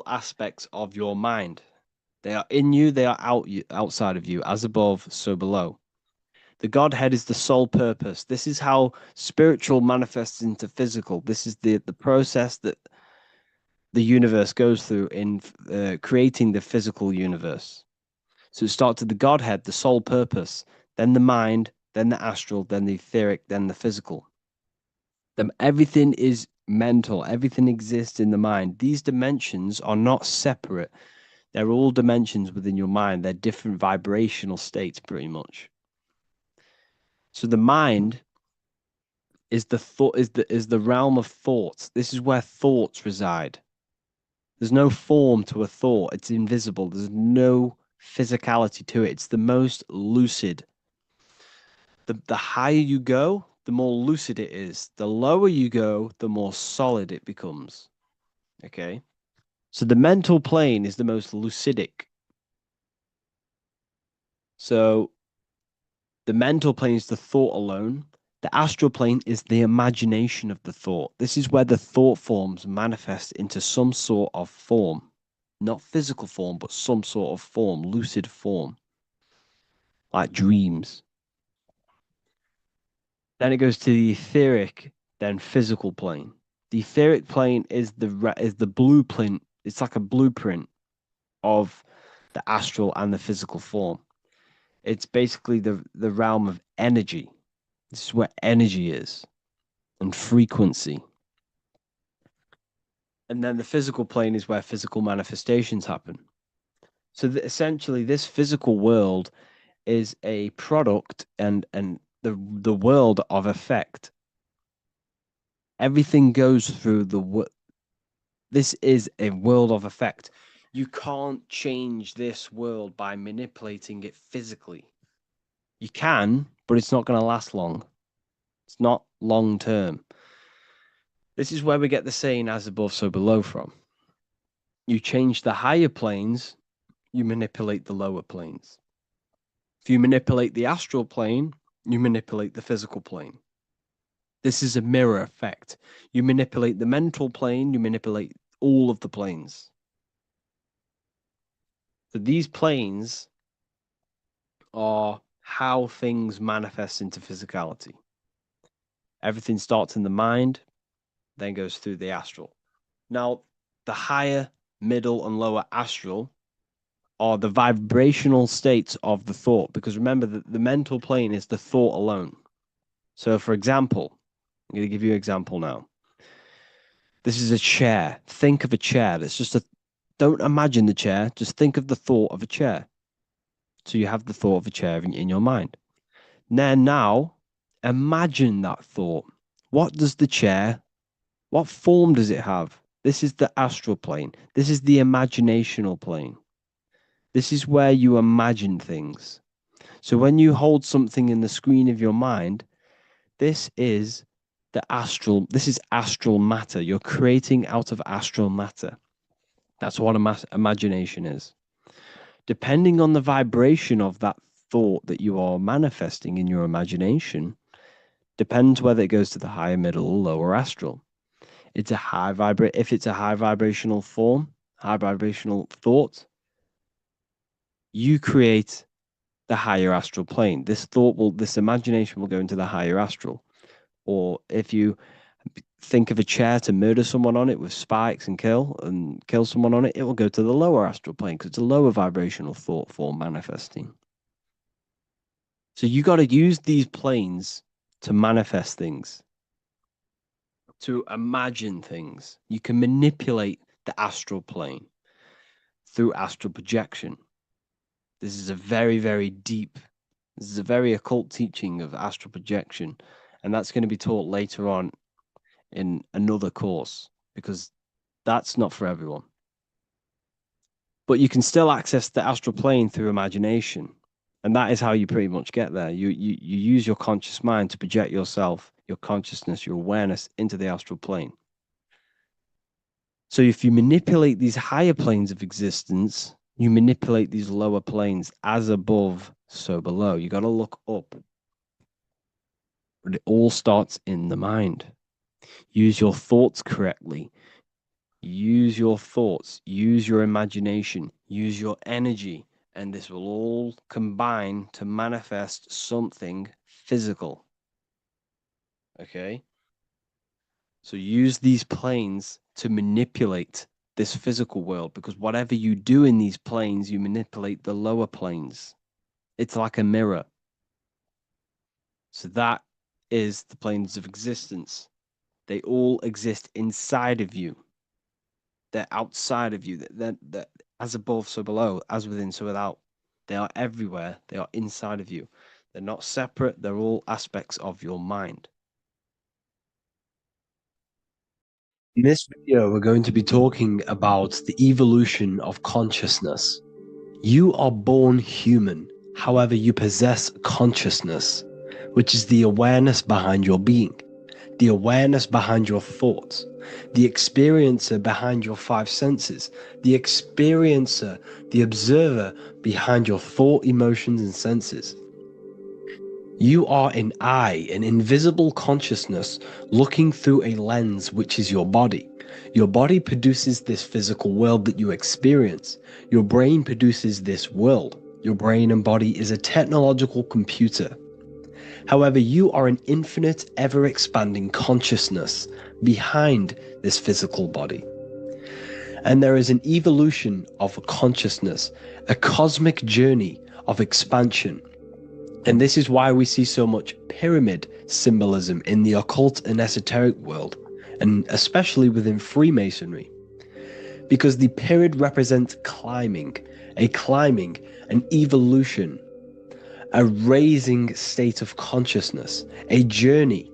aspects of your mind. They are in you, they are outside of you, as above, so below. The Godhead is the sole purpose. This is how spiritual manifests into physical. This is the process that the universe goes through in creating the physical universe. So it starts with the Godhead, the sole purpose, then the mind, then the astral, then the etheric, then the physical. Then everything is mental, everything exists in the mind. These dimensions are not separate. They're all dimensions within your mind. They're different vibrational states, pretty much. So the mind is the realm of thoughts. This is where thoughts reside. There's no form to a thought. It's invisible. There's no physicality to it. It's the most lucid. The higher you go, the more lucid it is. The lower you go, the more solid it becomes. Okay? So the mental plane is the most lucidic. So the mental plane is the thought alone. The astral plane is the imagination of the thought. This is where the thought forms manifest into some sort of form. Not physical form, but some sort of form, lucid form, like dreams. Then it goes to the etheric, then physical plane. The etheric plane is the blueprint. It's like a blueprint of the astral and the physical form. It's basically the realm of energy. This is where energy is and frequency. And then the physical plane is where physical manifestations happen. So essentially, this physical world is a product and the world of effect. Everything goes through this is a world of effect. You can't change this world by manipulating it physically. You can, but it's not going to last long. It's not long term. This is where we get the saying as above, so below from. You change the higher planes, you manipulate the lower planes. If you manipulate the astral plane, you manipulate the physical plane. This is a mirror effect. You manipulate the mental plane, you manipulate all of the planes. So these planes are how things manifest into physicality. Everything starts in the mind, then goes through the astral. Now, the higher, middle, and lower astral are the vibrational states of the thought, because remember that the mental plane is the thought alone. So, for example, I'm going to give you an example now. This is a chair. Think of a chair. That's just don't imagine the chair. Just think of the thought of a chair. So you have the thought of a chair in your mind. Then now, imagine that thought. What form does it have? This is the astral plane. This is the imaginational plane. This is where you imagine things. So when you hold something in the screen of your mind, this is astral matter. You're creating out of astral matter. That's what imagination is. Depending on the vibration of that thought that you are manifesting in your imagination, depends whether it goes to the higher, middle, or lower astral. If it's a high vibrational form, high vibrational thought, you create the higher astral plane. This imagination will go into the higher astral. Or if you think of a chair to murder someone on it with spikes and kill someone on it, it will go to the lower astral plane because it's a lower vibrational thought form manifesting. So you got to use these planes to manifest things, to imagine things. You can manipulate the astral plane through astral projection. This is a very, very deep, this is a very occult teaching of astral projection. And that's going to be taught later on in another course because that's not for everyone. But you can still access the astral plane through imagination. And that is how you pretty much get there. You use your conscious mind to project yourself, your consciousness, your awareness into the astral plane. So if you manipulate these higher planes of existence, you manipulate these lower planes as above, so below. You got to look up. But it all starts in the mind. Use your thoughts correctly. Use your thoughts, use your imagination, use your energy, and this will all combine to manifest something physical. Okay? So use these planes to manipulate this physical world, because whatever you do in these planes, you manipulate the lower planes. It's like a mirror. So that is the planes of existence. They all exist inside of you. They're outside of you. They're as above, so below, as within, so without. They are everywhere. They are inside of you. They're not separate. They're all aspects of your mind. In this video, we're going to be talking about the evolution of consciousness. You are born human. However, you possess consciousness, which is the awareness behind your being, the awareness behind your thoughts, the experiencer behind your five senses, the experiencer, the observer behind your thought, emotions, and senses. You are an eye, an invisible consciousness looking through a lens, which is your body. Your body produces this physical world that you experience. Your brain produces this world. Your brain and body is a technological computer. However, you are an infinite, ever-expanding consciousness behind this physical body. And there is an evolution of consciousness, a cosmic journey of expansion. And this is why we see so much pyramid symbolism in the occult and esoteric world, and especially within Freemasonry. Because the pyramid represents climbing, an evolution, a raising state of consciousness, a journey.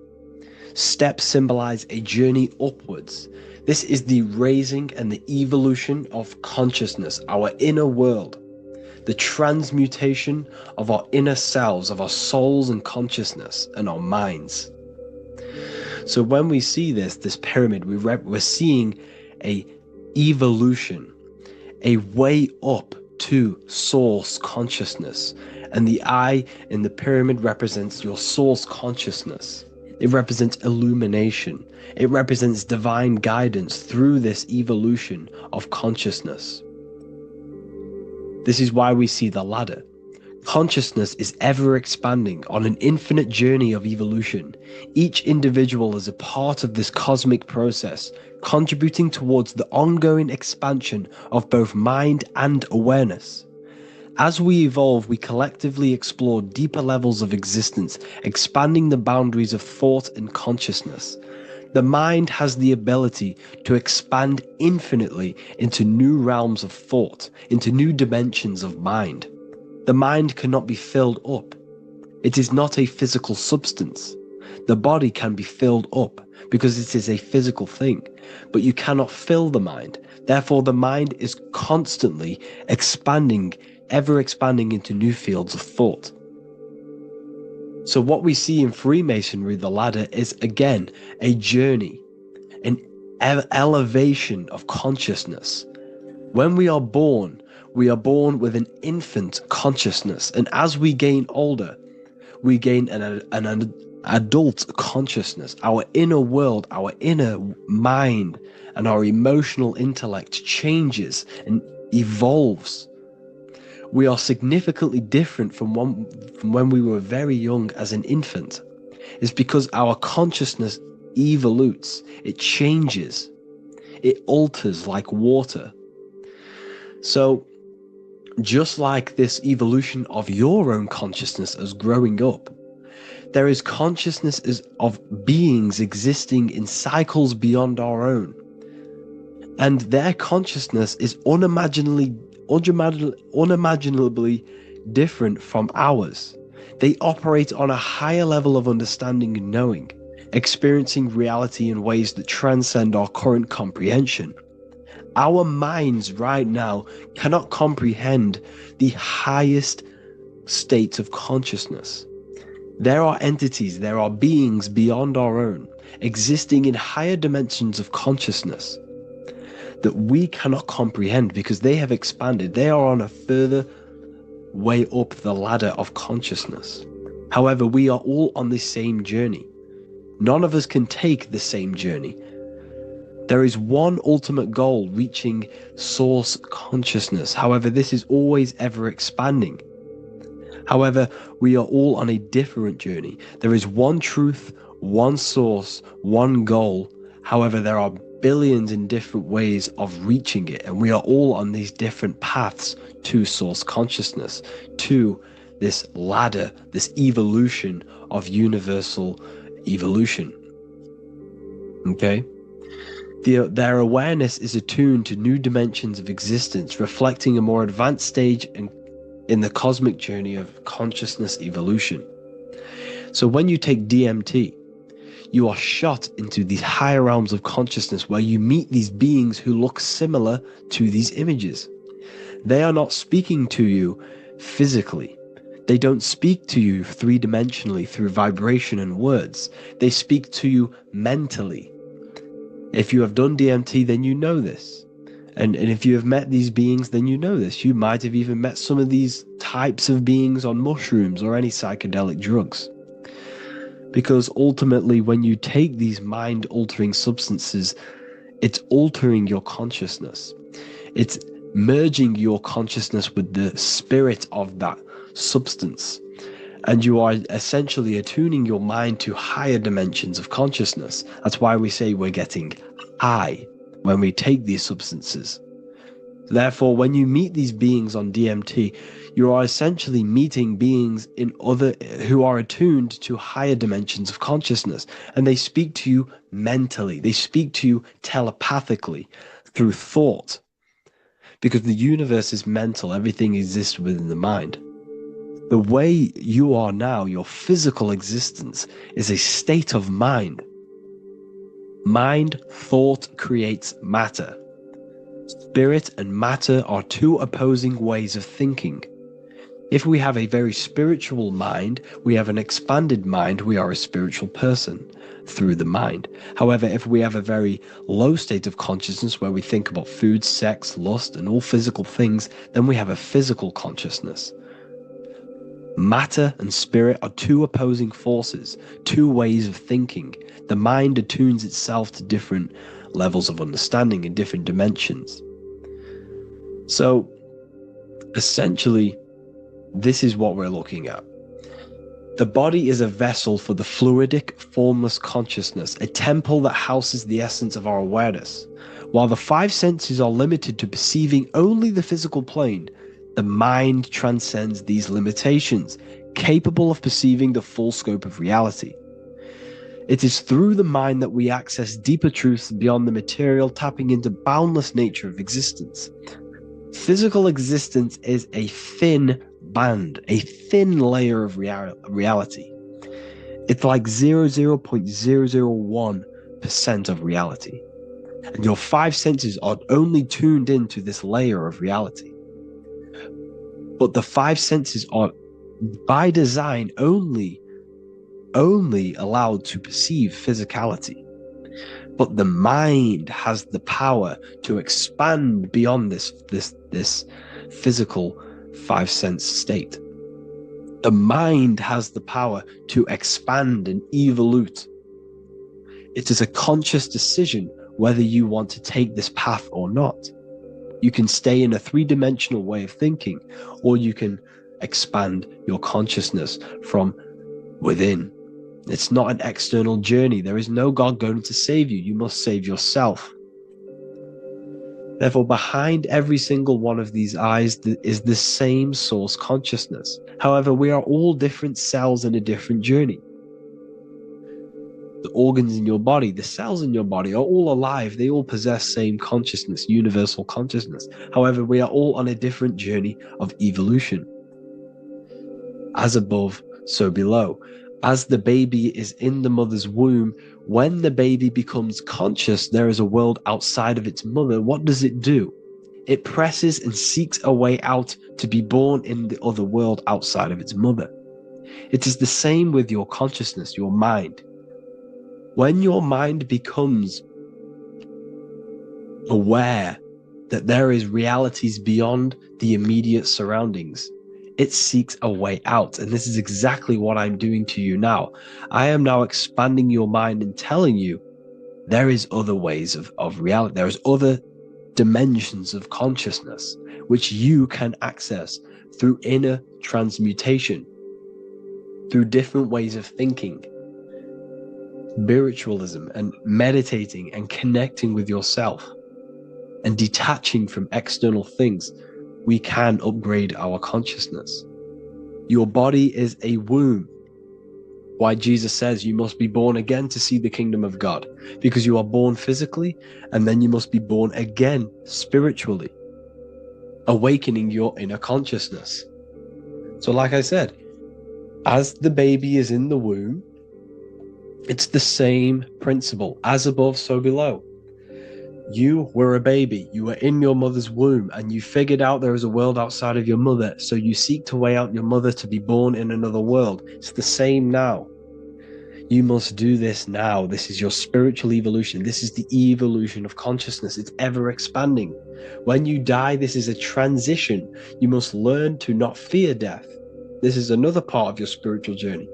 Steps symbolize a journey upwards. This is the raising and the evolution of consciousness, our inner world. The transmutation of our inner selves, of our souls and consciousness and our minds. So when we see this pyramid, we're seeing a evolution, a way up to source consciousness. And the eye in the pyramid represents your source consciousness. It represents illumination. It represents divine guidance through this evolution of consciousness. This is why we see the ladder. Consciousness is ever expanding on an infinite journey of evolution. Each individual is a part of this cosmic process, contributing towards the ongoing expansion of both mind and awareness. As we evolve, we collectively explore deeper levels of existence, expanding the boundaries of thought and consciousness. The mind has the ability to expand infinitely into new realms of thought, into new dimensions of mind. The mind cannot be filled up. It is not a physical substance. The body can be filled up because it is a physical thing, but you cannot fill the mind. Therefore, the mind is constantly expanding, ever expanding into new fields of thought. So what we see in Freemasonry, the ladder, is again a journey, an elevation of consciousness. When we are born with an infant consciousness, and as we gain older, we gain an adult consciousness. Our inner world, our inner mind, and our emotional intellect changes and evolves. We are significantly different from when we were very young as an infant. It's because our consciousness evolutes, it changes, it alters like water. So just like this evolution of your own consciousness as growing up, there is consciousness of beings existing in cycles beyond our own. And their consciousness is unimaginably different from ours. They operate on a higher level of understanding and knowing, experiencing reality in ways that transcend our current comprehension. Our minds right now cannot comprehend the highest states of consciousness. There are entities, there are beings beyond our own, existing in higher dimensions of consciousness that we cannot comprehend because they have expanded. They are on a further way up the ladder of consciousness. However, we are all on the same journey. None of us can take the same journey. There is one ultimate goal, reaching source consciousness. However, this is always ever expanding. However, we are all on a different journey. There is one truth, one source, one goal. However, there are billions in different ways of reaching it, and we are all on these different paths to source consciousness, to this ladder, this evolution of universal evolution. Okay? Their awareness is attuned to new dimensions of existence, reflecting a more advanced stage in the cosmic journey of consciousness evolution. So when you take DMT, you are shot into these higher realms of consciousness where you meet these beings who look similar to these images. They are not speaking to you physically. They don't speak to you three-dimensionally through vibration and words. They speak to you mentally. If you have done DMT, then you know this. And if you have met these beings, then you know this. You might have even met some of these types of beings on mushrooms or any psychedelic drugs. Because ultimately, when you take these mind-altering substances, it's altering your consciousness. It's merging your consciousness with the spirit of that substance. And you are essentially attuning your mind to higher dimensions of consciousness. That's why we say we're getting high when we take these substances. Therefore, when you meet these beings on DMT, you are essentially meeting beings who are attuned to higher dimensions of consciousness, and they speak to you mentally. They speak to you telepathically through thought, because the universe is mental. Everything exists within the mind. The way you are now, your physical existence, is a state of mind. Mind, thought creates matter. Spirit and matter are two opposing ways of thinking. If we have a very spiritual mind, we have an expanded mind, we are a spiritual person through the mind. However, if we have a very low state of consciousness where we think about food, sex, lust, and all physical things, then we have a physical consciousness. Matter and spirit are two opposing forces, two ways of thinking. The mind attunes itself to different levels of understanding in different dimensions. So, essentially, this is what we're looking at. The body is a vessel for the fluidic, formless consciousness, a temple that houses the essence of our awareness. While the five senses are limited to perceiving only the physical plane, the mind transcends these limitations, capable of perceiving the full scope of reality. It is through the mind that we access deeper truths beyond the material, tapping into boundless nature of existence. Physical existence is a thin band, a thin layer of reality. It's like 0.001% of reality. And your five senses are only tuned into this layer of reality. But the five senses are, by design, only allowed to perceive physicality. But the mind has the power to expand beyond this physical five sense state. The mind has the power to expand and evolute. It is a conscious decision whether you want to take this path or not. You can stay in a three-dimensional way of thinking, or you can expand your consciousness from within. It's not an external journey. There is no God going to save you. You must save yourself. Therefore, behind every single one of these eyes is the same source consciousness. However, we are all different cells in a different journey. The organs in your body, the cells in your body are all alive. They all possess same consciousness, universal consciousness. However, we are all on a different journey of evolution. As above, so below. As the baby is in the mother's womb, when the baby becomes conscious, there is a world outside of its mother. What does it do? It presses and seeks a way out to be born in the other world outside of its mother. It is the same with your consciousness, your mind. When your mind becomes aware that there is realities beyond the immediate surroundings, it seeks a way out. And this is exactly what I'm doing to you now. I am now expanding your mind and telling you There is other ways of reality. There is other dimensions of consciousness which you can access through inner transmutation, through different ways of thinking, spiritualism, and meditating and connecting with yourself and detaching from external things. We can upgrade our consciousness. Your body is a womb. Why Jesus says you must be born again to see the kingdom of God, because you are born physically and then you must be born again spiritually, awakening your inner consciousness. So like I said, as the baby is in the womb, it's the same principle. As above, so below. You were a baby, you were in your mother's womb, and you figured out there is a world outside of your mother, so you seek to weigh out your mother to be born in another world. It's the same now. You must do this now. This is your spiritual evolution. This is the evolution of consciousness. It's ever expanding. When you die, this is a transition. You must learn to not fear death. This is another part of your spiritual journey.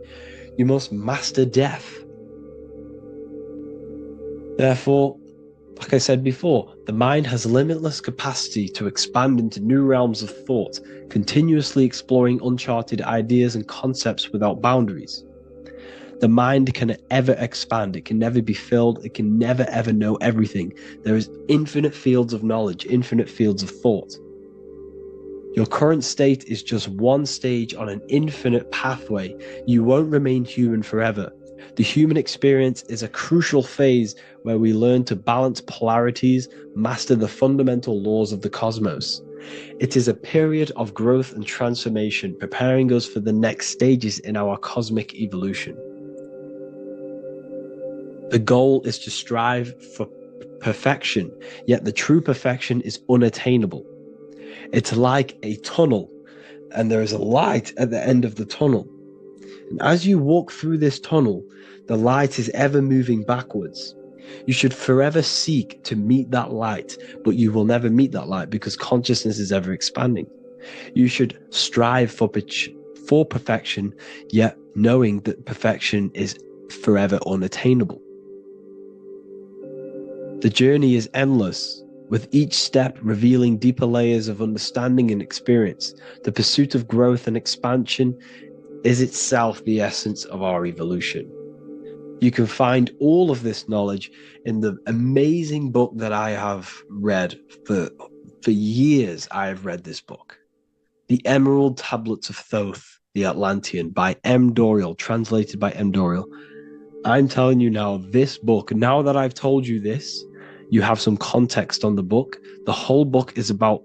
You must master death. Therefore, like I said before, the mind has limitless capacity to expand into new realms of thought, continuously exploring uncharted ideas and concepts without boundaries. The mind can ever expand. It can never be filled. It can never, ever know everything. There is infinite fields of knowledge, infinite fields of thought. Your current state is just one stage on an infinite pathway. You won't remain human forever. The human experience is a crucial phase where we learn to balance polarities, master the fundamental laws of the cosmos. It is a period of growth and transformation, preparing us for the next stages in our cosmic evolution. The goal is to strive for perfection, yet the true perfection is unattainable. It's like a tunnel, and there is a light at the end of the tunnel. And as you walk through this tunnel, the light is ever moving backwards. You should forever seek to meet that light, but you will never meet that light because consciousness is ever expanding. You should strive for perfection, yet knowing that perfection is forever unattainable. The journey is endless, with each step revealing deeper layers of understanding and experience. The pursuit of growth and expansion is itself the essence of our evolution. You can find all of this knowledge in the amazing book that I have read for years. I have read this book, The Emerald Tablets of Thoth, the Atlantean, by M. Dorial, translated by M. Dorial. I'm telling you now, this book, now that I've told you this, you have some context on the book. The whole book is about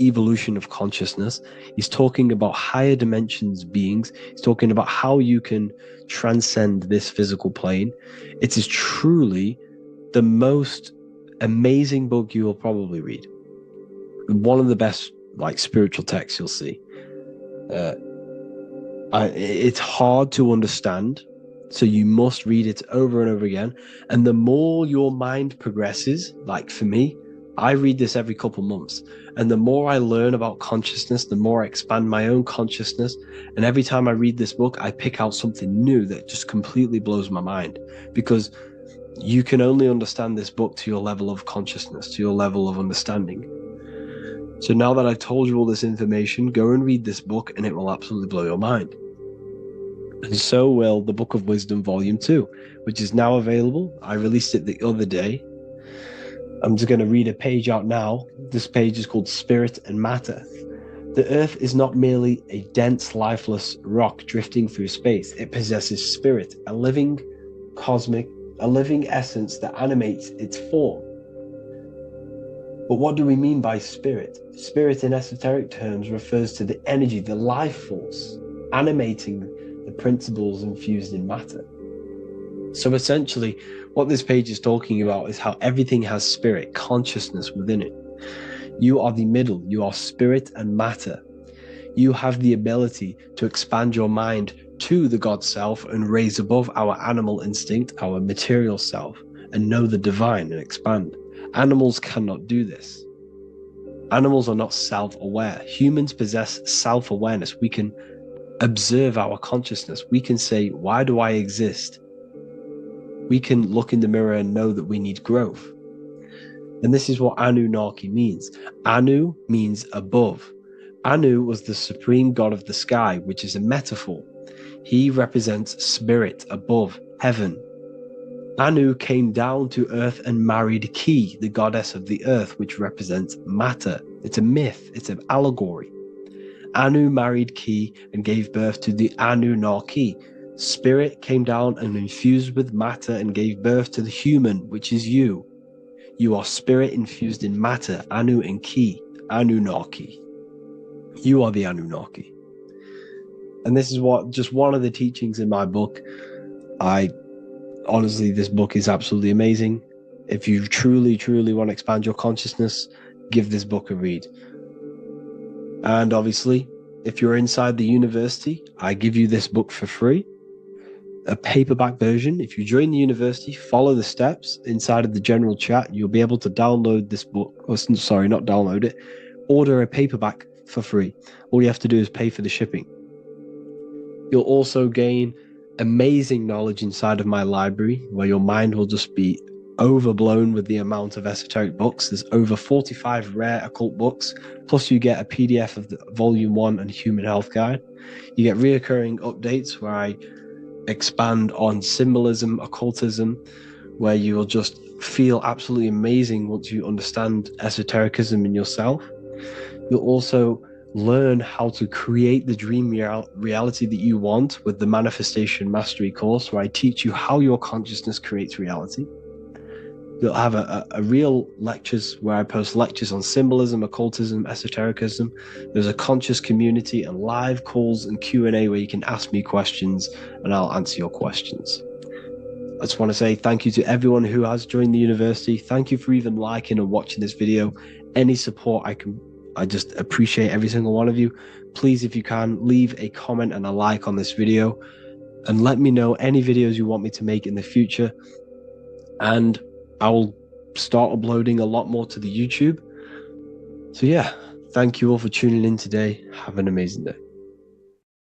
evolution of consciousness. He's talking about higher dimensions beings. He's talking about how you can transcend this physical plane. It is truly the most amazing book you will probably read. One of the best spiritual texts you'll see. It's hard to understand, so you must read it over and over again. And the more your mind progresses, like for me, I read this every couple months. And the more I learn about consciousness, the more I expand my own consciousness. And every time I read this book, I pick out something new that just completely blows my mind, because you can only understand this book to your level of consciousness, to your level of understanding. So now that I've told you all this information, go and read this book and it will absolutely blow your mind. And so will the Book of Wisdom Volume 2, which is now available. I released it the other day. I'm just going to read a page out now. This page is called Spirit and Matter. The Earth is not merely a dense, lifeless rock drifting through space. It possesses spirit, a living essence that animates its form. But what do we mean by spirit? Spirit in esoteric terms refers to the energy, the life force, animating the principles infused in matter. So essentially, what this page is talking about is how everything has spirit, consciousness within it. You are the middle, you are spirit and matter. You have the ability to expand your mind to the God self and raise above our animal instinct, our material self, and know the divine and expand. Animals cannot do this. Animals are not self-aware. Humans possess self-awareness. We can observe our consciousness. We can say, why do I exist? we can look in the mirror and know that we need growth. And this is what Anunnaki means. Anu means above. Anu was the supreme god of the sky, which is a metaphor. He represents spirit above, heaven. Anu came down to earth and married Ki, the goddess of the earth, which represents matter. It's a myth, it's an allegory. Anu married Ki and gave birth to the Anunnaki. Spirit came down and infused with matter and gave birth to the human, which is you. You are spirit infused in matter, Anu and Ki, Anunnaki. You are the Anunnaki. And this is just one of the teachings in my book. Honestly, this book is absolutely amazing. If you truly, truly want to expand your consciousness, give this book a read. And obviously, if you're inside the university, I give you this book for free. A paperback version. If you join the university, follow the steps inside of the general chat, you'll be able to download this book. Or, sorry, not download it. Order a paperback for free. All you have to do is pay for the shipping. You'll also gain amazing knowledge inside of my library, where your mind will just be overblown with the amount of esoteric books. There's over 45 rare occult books, plus you get a PDF of the Volume 1 and Human Health Guide. You get reoccurring updates where I expand on symbolism, occultism, where you will just feel absolutely amazing once you understand esotericism in yourself. You'll also learn how to create the dream reality that you want with the Manifestation Mastery course, where I teach you how your consciousness creates reality. You'll have a real lectures where I post lectures on symbolism, occultism, esotericism. There's a conscious community and live calls and Q&A where you can ask me questions and I'll answer your questions. I just want to say thank you to everyone who has joined the university. Thank you for even liking and watching this video. Any support I just appreciate every single one of you. Please, if you can, leave a comment and a like on this video and let me know any videos you want me to make in the future. And I will start uploading a lot more to the YouTube. So yeah, thank you all for tuning in today. Have an amazing day.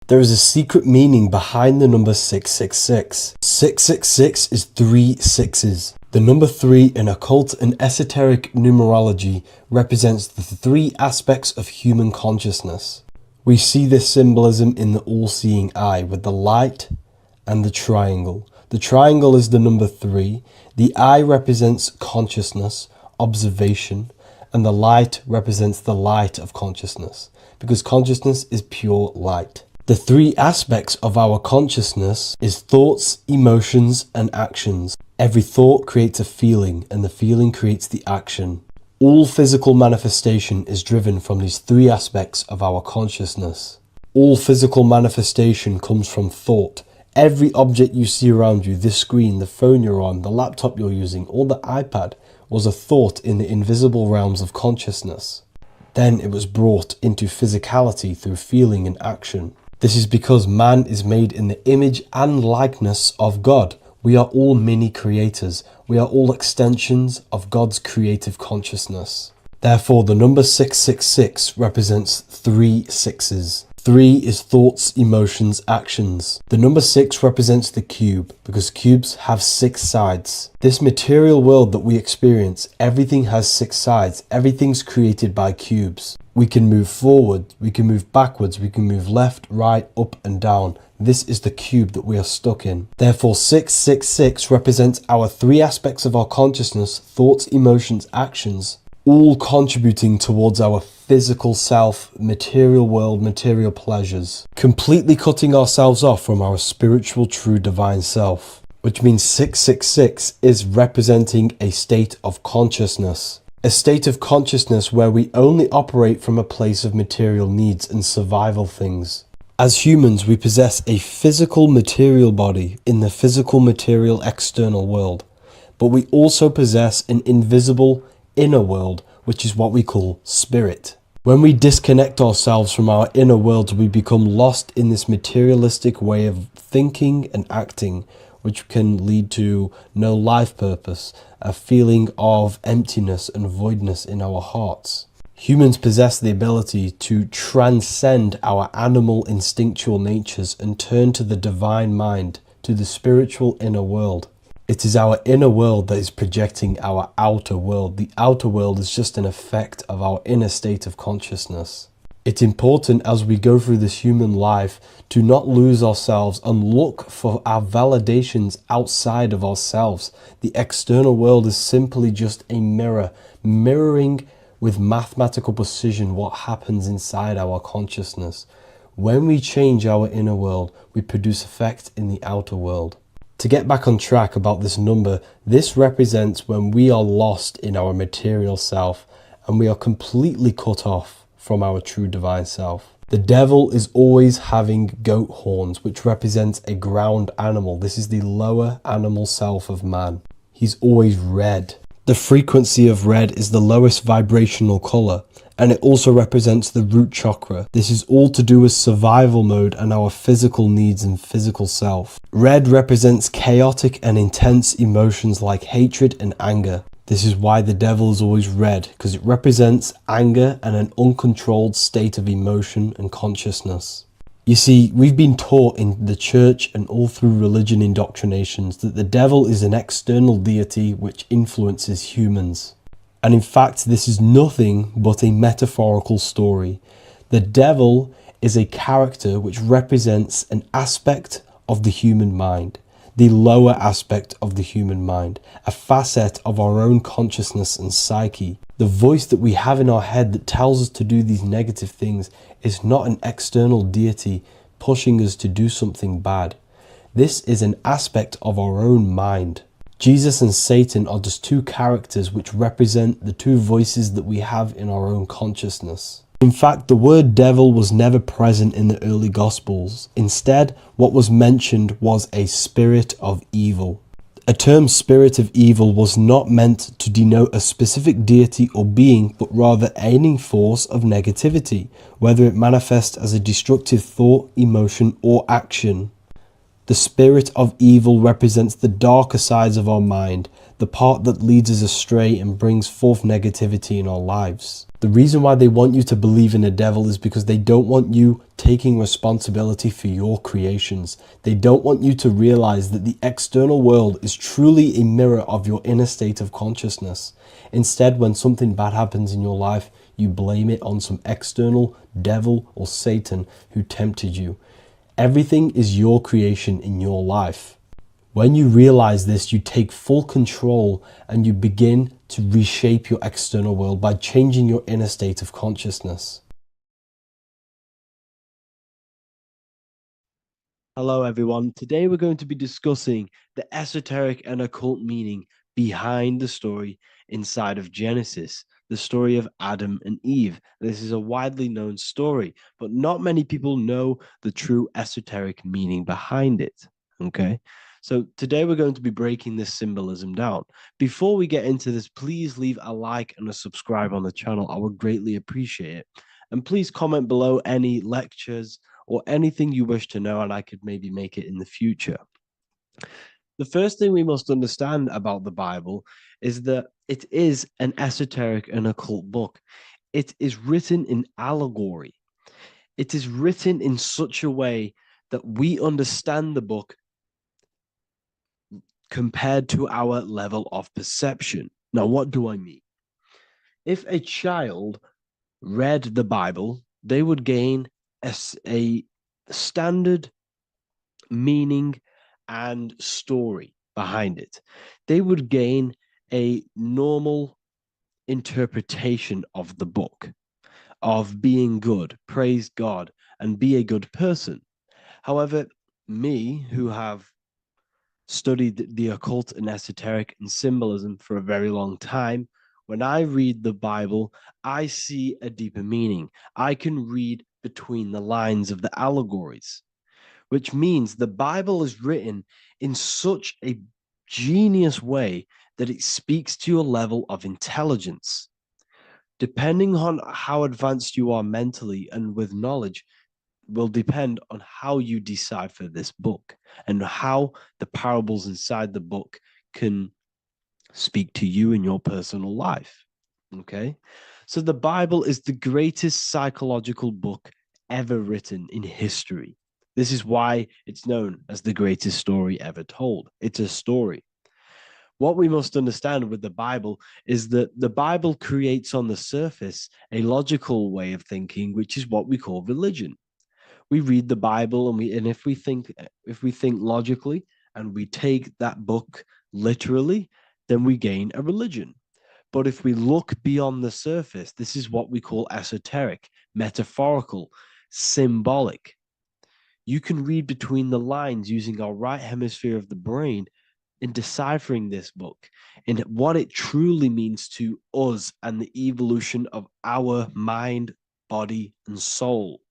There is a secret meaning behind the number 666. 666 is 3 sixes. The number 3 in occult and esoteric numerology represents the 3 aspects of human consciousness. We see this symbolism in the all-seeing eye with the light and the triangle. The triangle is the number 3. The eye represents consciousness, observation, and the light represents the light of consciousness, because consciousness is pure light. The 3 aspects of our consciousness is thoughts, emotions, and actions. Every thought creates a feeling, and the feeling creates the action. All physical manifestation is driven from these 3 aspects of our consciousness. All physical manifestation comes from thought. Every object you see around you, this screen, the phone you're on, the laptop you're using, or the iPad, was a thought in the invisible realms of consciousness. Then it was brought into physicality through feeling and action. This is because man is made in the image and likeness of God. We are all mini creators. We are all extensions of God's creative consciousness. Therefore, the number 666 represents 3 sixes. 3 is thoughts, emotions, actions. The number 6 represents the cube, because cubes have 6 sides. This material world that we experience, everything has 6 sides. Everything's created by cubes. We can move forward, we can move backwards, we can move left, right, up and down. This is the cube that we are stuck in. Therefore, 666 represents our 3 aspects of our consciousness, thoughts, emotions, actions, all contributing towards our physical self, material world, material pleasures, completely cutting ourselves off from our spiritual, true, divine self, which means 666 is representing a state of consciousness. A state of consciousness where we only operate from a place of material needs and survival things. As humans, we possess a physical material body in the physical material external world, but we also possess an invisible inner world, which is what we call spirit. When we disconnect ourselves from our inner world, we become lost in this materialistic way of thinking and acting, which can lead to no life purpose, a feeling of emptiness and voidness in our hearts. Humans possess the ability to transcend our animal instinctual natures and turn to the divine mind, to the spiritual inner world. It is our inner world that is projecting our outer world. The outer world is just an effect of our inner state of consciousness. It's important as we go through this human life to not lose ourselves and look for our validations outside of ourselves. The external world is simply just a mirror, mirroring with mathematical precision what happens inside our consciousness. When we change our inner world, we produce effect in the outer world. To get back on track about this number, this represents when we are lost in our material self and we are completely cut off from our true divine self. The devil is always having goat horns, which represents a ground animal. This is the lower animal self of man. He's always red. The frequency of red is the lowest vibrational color, and it also represents the root chakra. This is all to do with survival mode and our physical needs and physical self. Red represents chaotic and intense emotions like hatred and anger. This is why the devil is always red, because it represents anger and an uncontrolled state of emotion and consciousness. You see, we've been taught in the church and all through religion indoctrinations that the devil is an external deity which influences humans. And in fact, this is nothing but a metaphorical story. The devil is a character which represents an aspect of the human mind, the lower aspect of the human mind, a facet of our own consciousness and psyche. The voice that we have in our head that tells us to do these negative things is not an external deity pushing us to do something bad. This is an aspect of our own mind. Jesus and Satan are just two characters which represent the two voices that we have in our own consciousness. In fact, the word devil was never present in the early Gospels. Instead, what was mentioned was a spirit of evil. A term spirit of evil was not meant to denote a specific deity or being, but rather any force of negativity, whether it manifests as a destructive thought, emotion, or action. The spirit of evil represents the darker sides of our mind, the part that leads us astray and brings forth negativity in our lives. The reason why they want you to believe in a devil is because they don't want you taking responsibility for your creations. They don't want you to realize that the external world is truly a mirror of your inner state of consciousness. Instead, when something bad happens in your life, you blame it on some external devil or Satan who tempted you. Everything is your creation in your life. When you realize this, you take full control and you begin to reshape your external world by changing your inner state of consciousness. Hello, everyone. Today we're going to be discussing the esoteric and occult meaning behind the story inside of Genesis, the story of Adam and Eve. This is a widely known story, but not many people know the true esoteric meaning behind it. Okay. So today we're going to be breaking this symbolism down. Before we get into this, please leave a like and a subscribe on the channel. I would greatly appreciate it. And please comment below any lectures or anything you wish to know, and I could maybe make it in the future. The first thing we must understand about the Bible is that it is an esoteric and occult book. It is written in allegory. It is written in such a way that we understand the book compared to our level of perception. Now, what do I mean? If a child read the Bible, they would gain a standard meaning and story behind it. They would gain a normal interpretation of the book, of being good, praise God, and be a good person. However, me, who have studied the occult and esoteric and symbolism for a very long time, when I read the Bible, I see a deeper meaning. I can read between the lines of the allegories, which means the Bible is written in such a genius way that it speaks to your level of intelligence. Depending on how advanced you are mentally and with knowledge, will depend on how you decipher this book and how the parables inside the book can speak to you in your personal life. Okay. So the Bible is the greatest psychological book ever written in history. This is why it's known as the greatest story ever told. It's a story. What we must understand with the Bible is that the Bible creates on the surface a logical way of thinking, which is what we call religion. We read the Bible, and if we think logically and we take that book literally, then we gain a religion. But if we look beyond the surface, this is what we call esoteric, metaphorical, symbolic. You can read between the lines using our right hemisphere of the brain in deciphering this book and what it truly means to us and the evolution of our mind, body, and soul.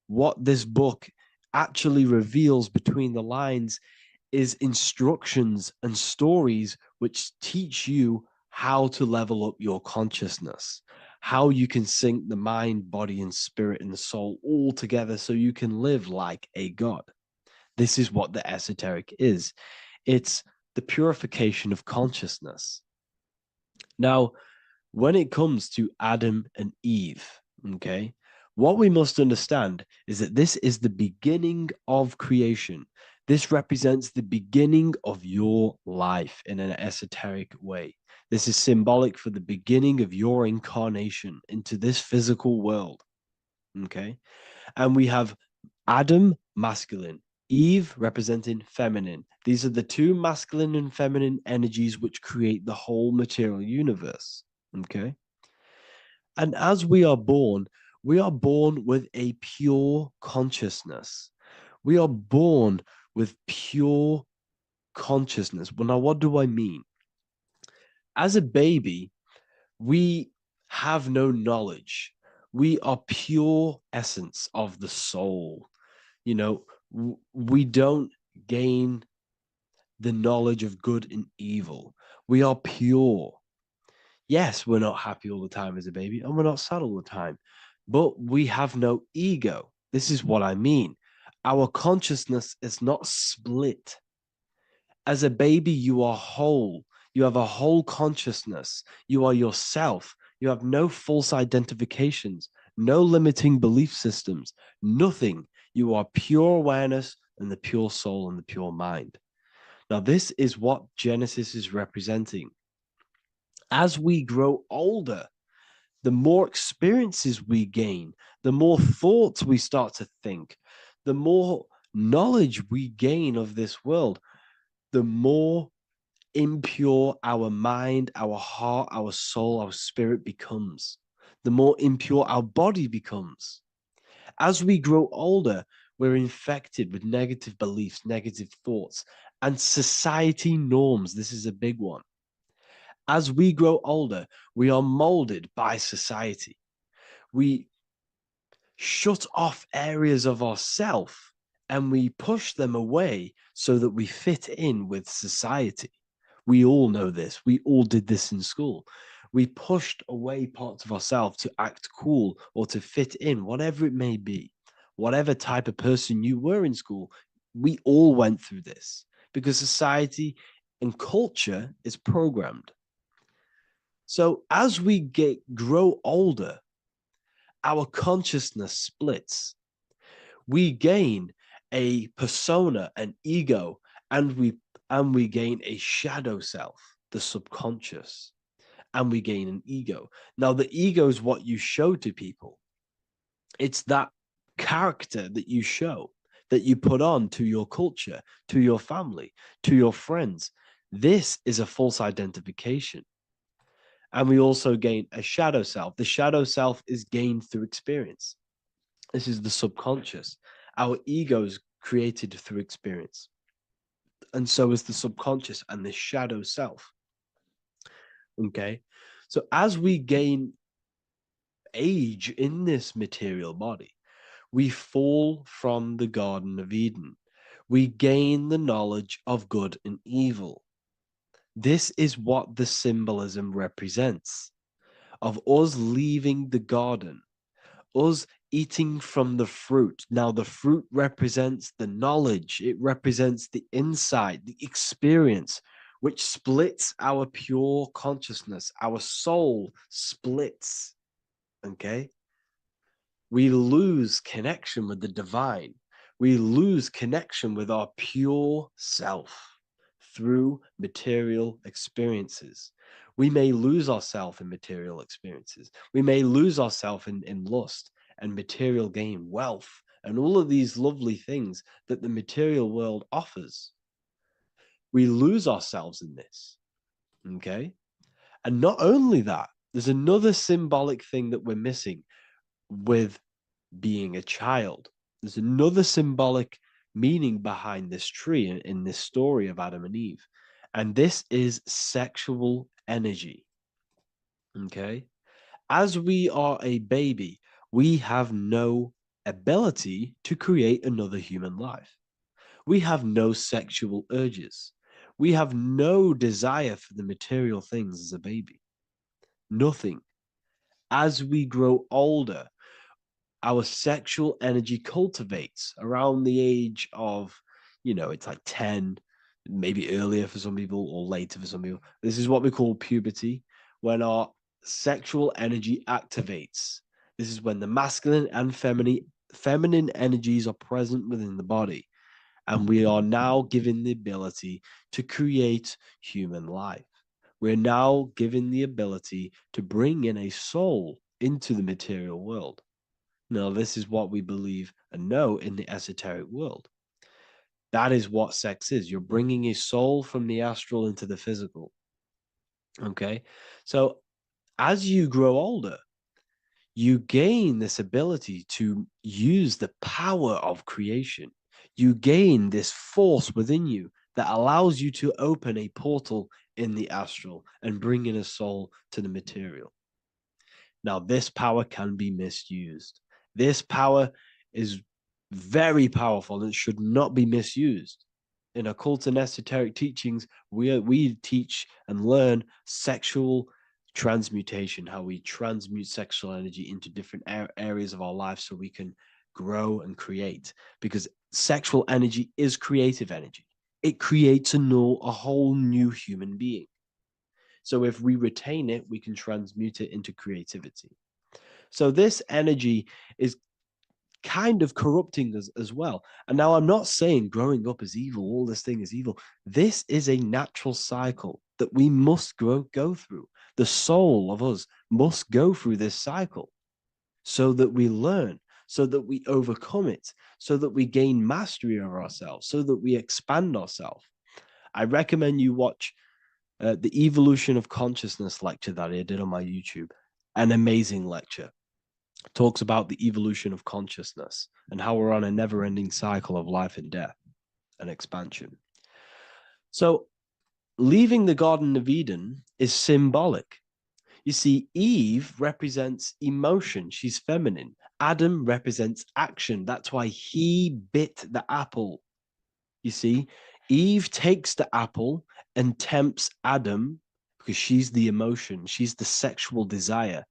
What this book actually reveals between the lines is instructions and stories which teach you how to level up your consciousness, how you can sync the mind, body, and spirit and the soul all together so you can live like a god. This is what the esoteric is. It's the purification of consciousness. Now, when it comes to Adam and Eve, okay, what we must understand is that this is the beginning of creation. This represents the beginning of your life in an esoteric way. This is symbolic for the beginning of your incarnation into this physical world, okay? And we have Adam, masculine, Eve representing feminine. These are the two masculine and feminine energies which create the whole material universe, okay? And as we are born with a pure consciousness. We are born with pure consciousness. Well, now, what do I mean? As a baby, we have no knowledge. We are pure essence of the soul. You know, we don't gain the knowledge of good and evil. We are pure. Yes, we're not happy all the time as a baby, and we're not sad all the time, but we have no ego. This is what I mean. Our consciousness is not split. As a baby, you are whole. You have a whole consciousness. You are yourself. You have no false identifications, no limiting belief systems, nothing. You are pure awareness and the pure soul and the pure mind. Now, this is what Genesis is representing. As we grow older, the more experiences we gain, the more thoughts we start to think, the more knowledge we gain of this world, the more impure our mind, our heart, our soul, our spirit becomes, the more impure our body becomes. As we grow older, we're infected with negative beliefs, negative thoughts, and society norms. This is a big one. As we grow older, we are molded by society. We shut off areas of ourself and we push them away so that we fit in with society. We all know this. We all did this in school. We pushed away parts of ourselves to act cool or to fit in, whatever it may be. Whatever type of person you were in school, we all went through this because society and culture is programmed. So as we grow older, our consciousness splits. We gain a persona, an ego, and we gain a shadow self, the subconscious, and we gain an ego. Now, the ego is what you show to people. It's that character that you show, that you put on to your culture, to your family, to your friends. This is a false identification. And we also gain a shadow self. The shadow self is gained through experience. This is the subconscious. Our ego is created through experience. And so is the subconscious and the shadow self. Okay. So as we gain age in this material body, we fall from the Garden of Eden. We gain the knowledge of good and evil. This is what the symbolism represents of us leaving the garden, us eating from the fruit. Now, the fruit represents the knowledge, it represents the insight, the experience, which splits our pure consciousness. Our soul splits. Okay? We lose connection with the divine. We lose connection with our pure self through material experiences. We may lose ourselves in material experiences. We may lose ourselves in lust and material gain, wealth, and all of these lovely things that the material world offers. We lose ourselves in this, okay? And not only that, there's another symbolic thing that we're missing with being a child. There's another symbolic meaning behind this tree in this story of Adam and Eve. And this is sexual energy. Okay. As we are a baby, we have no ability to create another human life. We have no sexual urges. We have no desire for the material things as a baby. Nothing. As we grow older, our sexual energy cultivates around the age of, it's like 10, maybe earlier for some people or later for some people. This is what we call puberty, when our sexual energy activates. This is when the masculine and feminine energies are present within the body. And we are now given the ability to create human life. We're now given the ability to bring in a soul into the material world. Now, this is what we believe and know in the esoteric world. That is what sex is. You're bringing a soul from the astral into the physical. Okay. So as you grow older, you gain this ability to use the power of creation. You gain this force within you that allows you to open a portal in the astral and bring in a soul to the material. Now, this power can be misused. This power is very powerful and should not be misused. In occult and esoteric teachings, we teach and learn sexual transmutation, how we transmute sexual energy into different areas of our life so we can grow and create. Because sexual energy is creative energy. It creates a whole new human being. So if we retain it, we can transmute it into creativity. So this energy is kind of corrupting us as well. And now I'm not saying growing up is evil, all this thing is evil. This is a natural cycle that we must go through. The soul of us must go through this cycle so that we learn, so that we overcome it, so that we gain mastery over ourselves, so that we expand ourselves. I recommend you watch the Evolution of Consciousness lecture that I did on my YouTube. An amazing lecture. Talks about the evolution of consciousness and how we're on a never-ending cycle of life and death and expansion. So leaving the Garden of Eden is symbolic. You see, Eve represents emotion. She's feminine. Adam represents action. That's why he bit the apple. You see, Eve takes the apple and tempts Adam because she's the emotion. She's the sexual desire.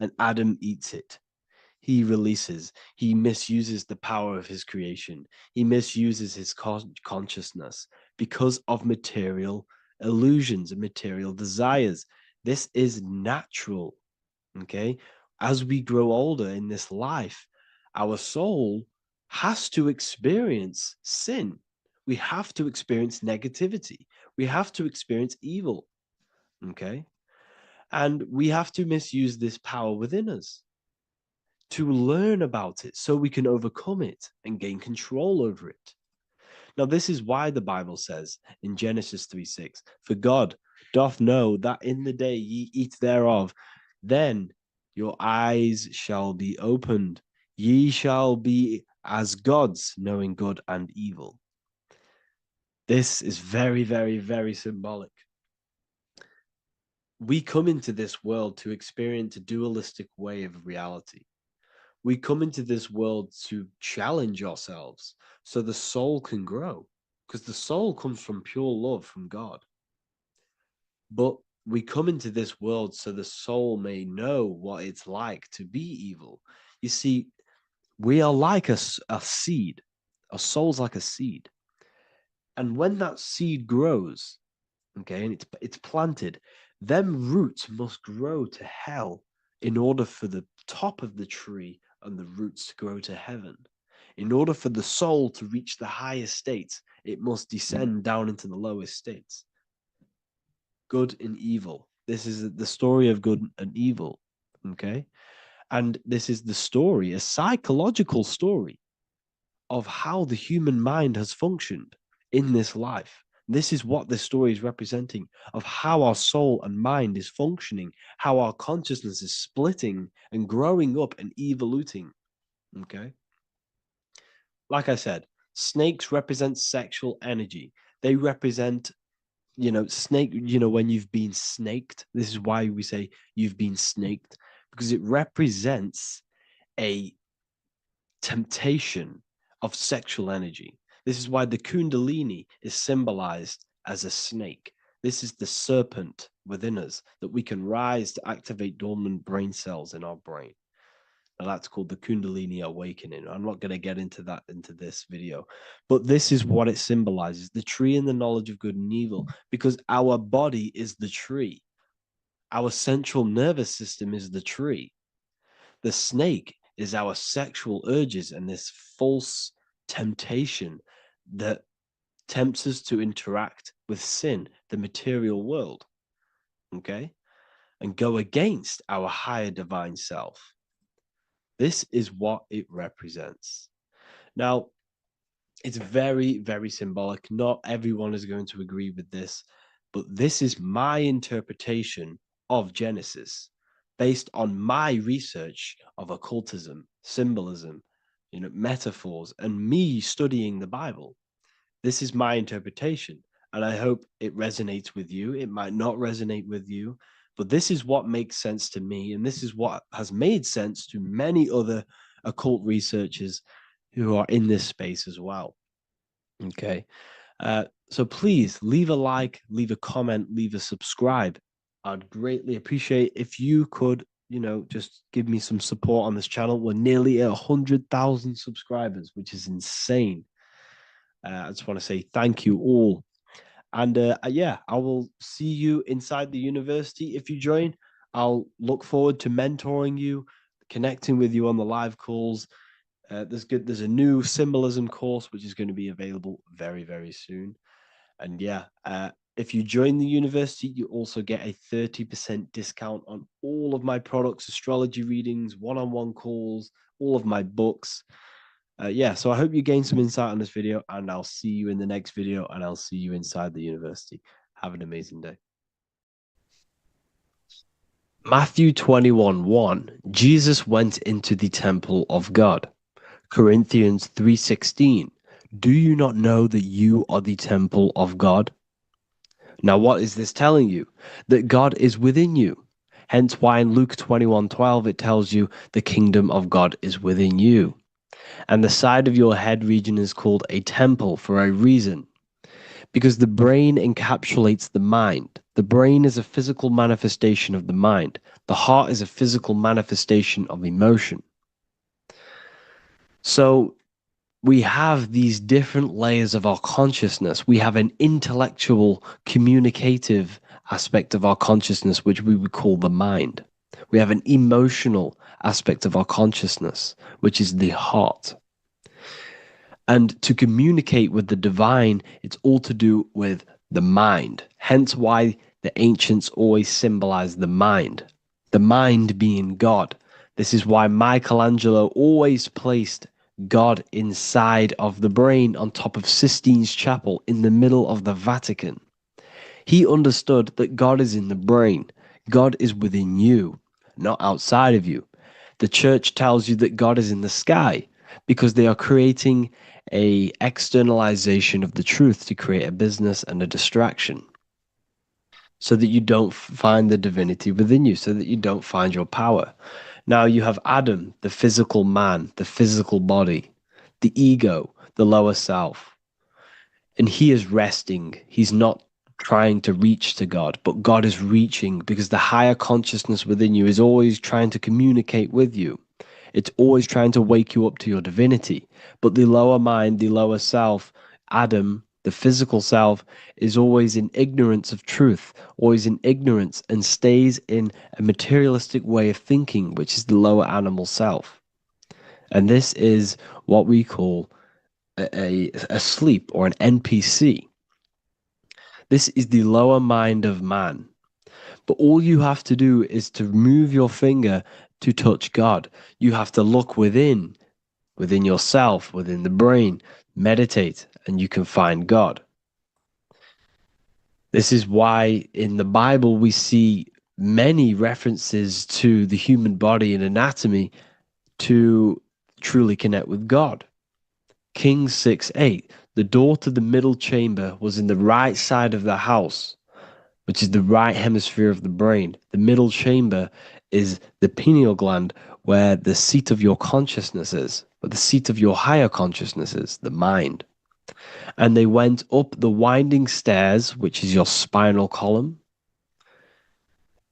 And Adam eats it. He releases, he misuses the power of his creation. He misuses his consciousness because of material illusions and material desires. This is natural, okay? As we grow older in this life, our soul has to experience sin. We have to experience negativity. We have to experience evil, okay? And we have to misuse this power within us to learn about it so we can overcome it and gain control over it. Now, this is why the Bible says in Genesis 3:6, for God doth know that in the day ye eat thereof, then your eyes shall be opened. Ye shall be as gods, knowing good and evil. This is very, very, very symbolic. We come into this world to experience a dualistic way of reality. We come into this world to challenge ourselves so the soul can grow, because the soul comes from pure love from God. But we come into this world so the soul may know what it's like to be evil. You see, we are like a seed. Our soul's like a seed. And when that seed grows, okay, and it's planted, them roots must grow to hell in order for the top of the tree and the roots to grow to heaven. In order for the soul to reach the highest states, it must descend down into the lowest states. Good and evil. This is the story of good and evil. Okay. And this is the story, a psychological story of how the human mind has functioned in this life. This is what this story is representing of how our soul and mind is functioning, how our consciousness is splitting and growing up and evoluting. Okay. Like I said, snakes represent sexual energy. They represent, snake, when you've been snaked. This is why we say you've been snaked, because it represents a temptation of sexual energy. This is why the Kundalini is symbolized as a snake. This is the serpent within us that we can rise to activate dormant brain cells in our brain. Now that's called the Kundalini awakening. I'm not going to get into that into this video, but this is what it symbolizes, the tree and the knowledge of good and evil, because our body is the tree. Our central nervous system is the tree. The snake is our sexual urges and this false temptation that tempts us to interact with sin, the material world, okay, and go against our higher divine self. This is what it represents. Now, it's very, very symbolic. Not everyone is going to agree with this, but this is my interpretation of Genesis based on my research of occultism, symbolism, metaphors, and me studying the Bible. This is my interpretation, and I hope it resonates with you. It might not resonate with you, but this is what makes sense to me, and this is what has made sense to many other occult researchers who are in this space as well. Okay. So please leave a like, leave a comment, leave a subscribe. I'd greatly appreciate if you could, just give me some support on this channel. We're nearly at 100,000 subscribers, which is insane. I just want to say thank you all. And yeah, I will see you inside the university. If you join, I'll look forward to mentoring you, connecting with you on the live calls. There's a new symbolism course which is going to be available very, very soon. And yeah, if you join the university, you also get a 30% discount on all of my products, astrology readings, one-on-one calls, all of my books. Yeah, so I hope you gain some insight on this video, and I'll see you in the next video, and I'll see you inside the university. Have an amazing day. Matthew 21:1, Jesus went into the temple of God. Corinthians 3:16, do you not know that you are the temple of God? Now, what is this telling you? That God is within you. Hence why in Luke 21:12 it tells you the kingdom of God is within you. And the side of your head region is called a temple for a reason. Because the brain encapsulates the mind. The brain is a physical manifestation of the mind. The heart is a physical manifestation of emotion. So we have these different layers of our consciousness. We have an intellectual, communicative aspect of our consciousness, which we would call the mind. We have an emotional aspect of our consciousness, which is the heart. And to communicate with the divine, it's all to do with the mind. Hence why the ancients always symbolize the mind being God. This is why Michelangelo always placed God inside of the brain on top of Sistine Chapel in the middle of the Vatican. He understood that God is in the brain. God is within you, not outside of you. The church tells you that God is in the sky because they are creating a externalization of the truth to create a business and a distraction so that you don't find the divinity within you, so that you don't find your power. Now you have Adam, the physical man, the physical body, the ego, the lower self. And he is resting. He's not trying to reach to God, but God is reaching because the higher consciousness within you is always trying to communicate with you. It's always trying to wake you up to your divinity. But the lower mind, the lower self, Adam, the physical self, is always in ignorance of truth, always in ignorance, and stays in a materialistic way of thinking, which is the lower animal self. And this is what we call a sleep or an NPC. This is the lower mind of man. But all you have to do is to move your finger to touch God. You have to look within yourself, within the brain, meditate, and you can find God. This is why in the Bible we see many references to the human body and anatomy to truly connect with God. Kings 6:8, the door to the middle chamber was in the right side of the house, which is the right hemisphere of the brain. The middle chamber is the pineal gland, where the seat of your consciousness is, where the seat of your higher consciousness is, the mind. And they went up the winding stairs, which is your spinal column,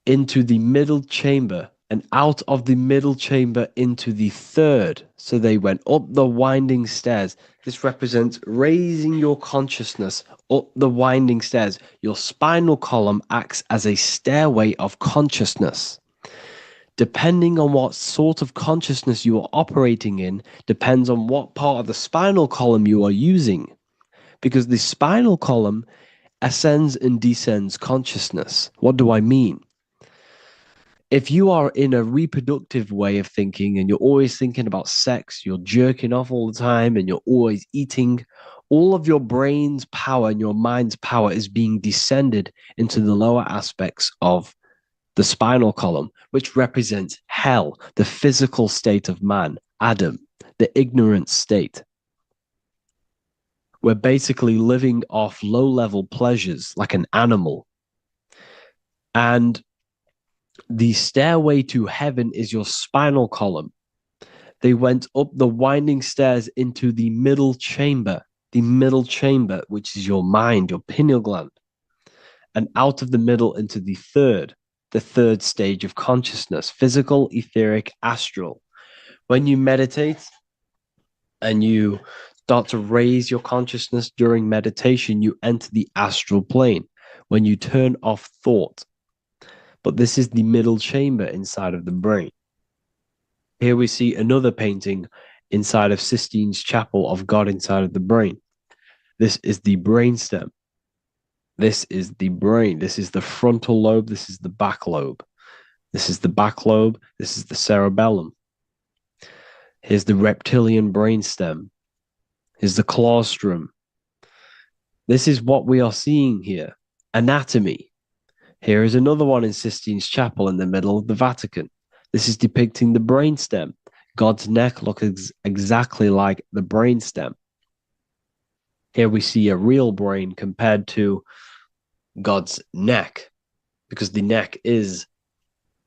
into the middle chamber, and out of the middle chamber into the third. So they went up the winding stairs. This represents raising your consciousness up the winding stairs. Your spinal column acts as a stairway of consciousness. Depending on what sort of consciousness you are operating in, depends on what part of the spinal column you are using. Because the spinal column ascends and descends consciousness. What do I mean? If you are in a reproductive way of thinking and you're always thinking about sex, you're jerking off all the time and you're always eating, all of your brain's power and your mind's power is being descended into the lower aspects of the spinal column, which represents hell, the physical state of man, Adam, the ignorant state. We're basically living off low-level pleasures like an animal. And the stairway to heaven is your spinal column. They went up the winding stairs into the middle chamber, which is your mind, your pineal gland, and out of the middle into the third stage of consciousness, physical, etheric, astral. When you meditate and you start to raise your consciousness during meditation, you enter the astral plane when you turn off thought. But this is the middle chamber inside of the brain. Here we see another painting inside of Sistine's chapel of God inside of the brain. This is the brainstem. This is the brain. This is the frontal lobe. This is the back lobe. This is the back lobe. This is the cerebellum. Here's the reptilian brainstem. Here's the claustrum. This is what we are seeing here. Anatomy. Here is another one in Sistine's chapel in the middle of the Vatican. This is depicting the brainstem. God's neck looks exactly like the brainstem. Here we see a real brain compared to God's neck, because the neck is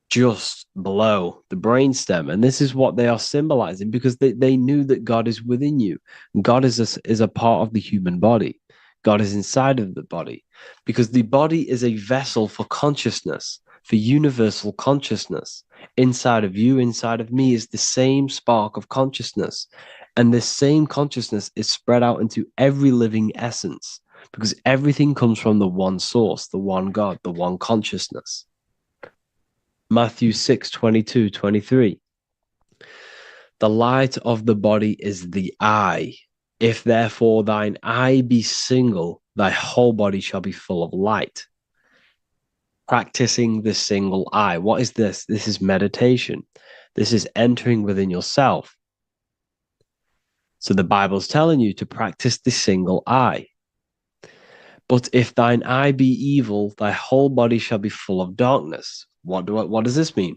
just below the brainstem. And this is what they are symbolizing, because they knew that God is within you. God is a part of the human body. God is inside of the body, because the body is a vessel for consciousness, for universal consciousness. Inside of you, inside of me, is the same spark of consciousness. And this same consciousness is spread out into every living essence, because everything comes from the one source, the one God, the one consciousness. Matthew 6:22-23. The light of the body is the eye. If therefore thine eye be single, thy whole body shall be full of light. Practicing the single eye. What is this? This is meditation. This is entering within yourself. So the Bible's telling you to practice the single eye. But if thine eye be evil, thy whole body shall be full of darkness. What does this mean?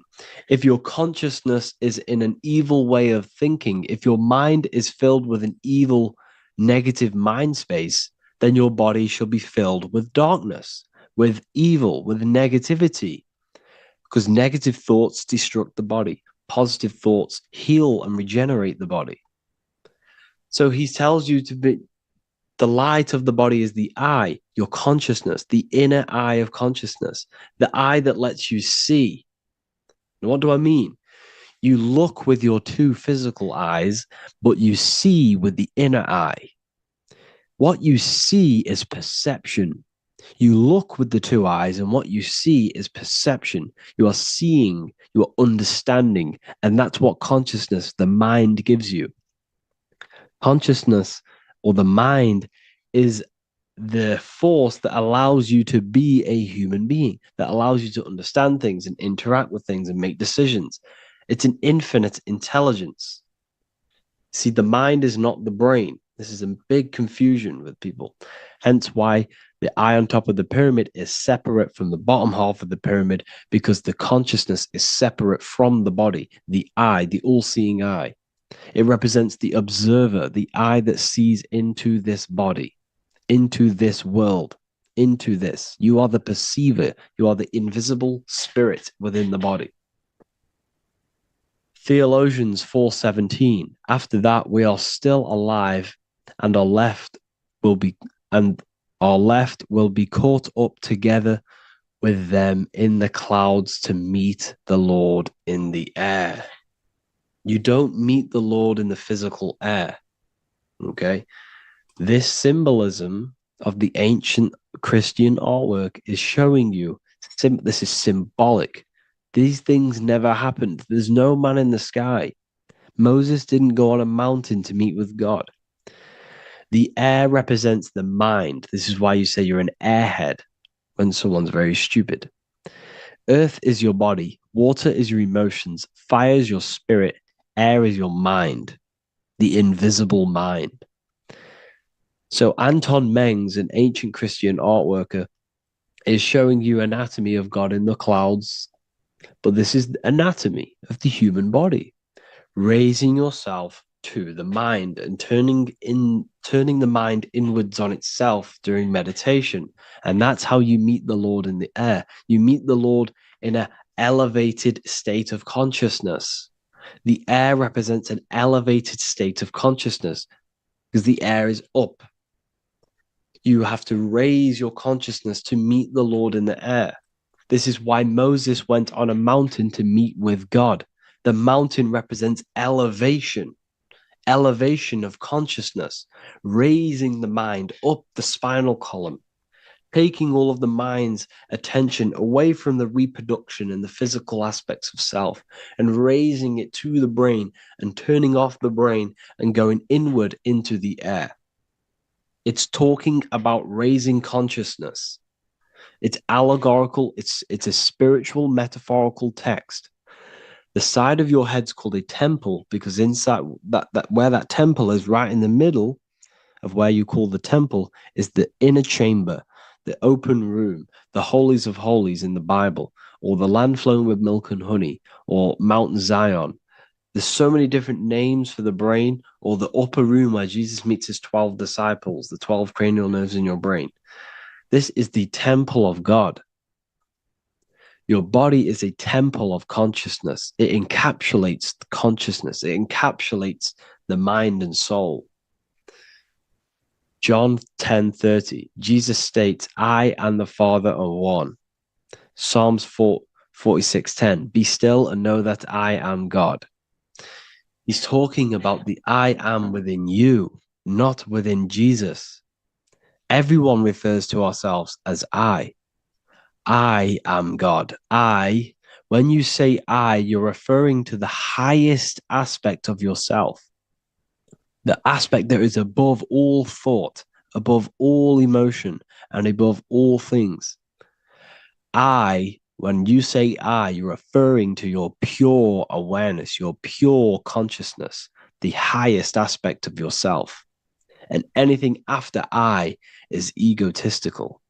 If your consciousness is in an evil way of thinking, if your mind is filled with an evil, negative mind space, then your body shall be filled with darkness, with evil, with negativity. Because negative thoughts destruct the body. Positive thoughts heal and regenerate the body. So he tells you to be, the light of the body is the eye, your consciousness, the inner eye of consciousness, the eye that lets you see. And what do I mean? You look with your two physical eyes, but you see with the inner eye. What you see is perception. You look with the two eyes, and what you see is perception. You are seeing, you are understanding, and that's what consciousness, the mind, gives you. Consciousness or the mind is the force that allows you to be a human being, that allows you to understand things and interact with things and make decisions. It's an infinite intelligence. See, the mind is not the brain. This is a big confusion with people. Hence why the eye on top of the pyramid is separate from the bottom half of the pyramid, because the consciousness is separate from the body, the eye, the all-seeing eye. It represents the observer, the eye that sees into this body, into this world, into this. You are the perceiver. You are the invisible spirit within the body. Theologians 4:17. After that, we are still alive, and our left will be caught up together with them in the clouds to meet the Lord in the air. You don't meet the Lord in the physical air. Okay? This symbolism of the ancient Christian artwork is showing you this is symbolic. These things never happened. There's no man in the sky. Moses didn't go on a mountain to meet with God. The air represents the mind. This is why you say you're an airhead when someone's very stupid. Earth is your body. Water is your emotions. Fire is your spirit. Air is your mind, the invisible mind. So Anton Mengs, an ancient Christian art worker, is showing you anatomy of God in the clouds. But this is anatomy of the human body, raising yourself to the mind and turning the mind inwards on itself during meditation. And that's how you meet the Lord in the air. You meet the Lord in an elevated state of consciousness. The air represents an elevated state of consciousness because the air is up. You have to raise your consciousness to meet the Lord in the air. This is why Moses went on a mountain to meet with God. The mountain represents elevation of consciousness, raising the mind up the spinal column, taking all of the mind's attention away from the reproduction and the physical aspects of self and raising it to the brain and turning off the brain and going inward into the air. It's talking about raising consciousness. It's allegorical. It's a spiritual, metaphorical text. The side of your head's called a temple because inside that where that temple is, right in the middle of where you call the temple, is the inner chamber, the open room, the holies of holies in the Bible, or the land flowing with milk and honey, or Mount Zion. There's so many different names for the brain, or the upper room where Jesus meets his 12 disciples, the 12 cranial nerves in your brain. This is the temple of God. Your body is a temple of consciousness. It encapsulates the consciousness. It encapsulates the mind and soul. John 10:30, Jesus states, I and the Father are one. Psalms 46:10, be still and know that I am God. He's talking about the I am within you, not within Jesus. Everyone refers to ourselves as I. I am God. When you say I, you're referring to the highest aspect of yourself, the aspect that is above all thought, above all emotion, and above all things. When you say I, you're referring to your pure awareness, your pure consciousness, the highest aspect of yourself. And anything after I is egotistical.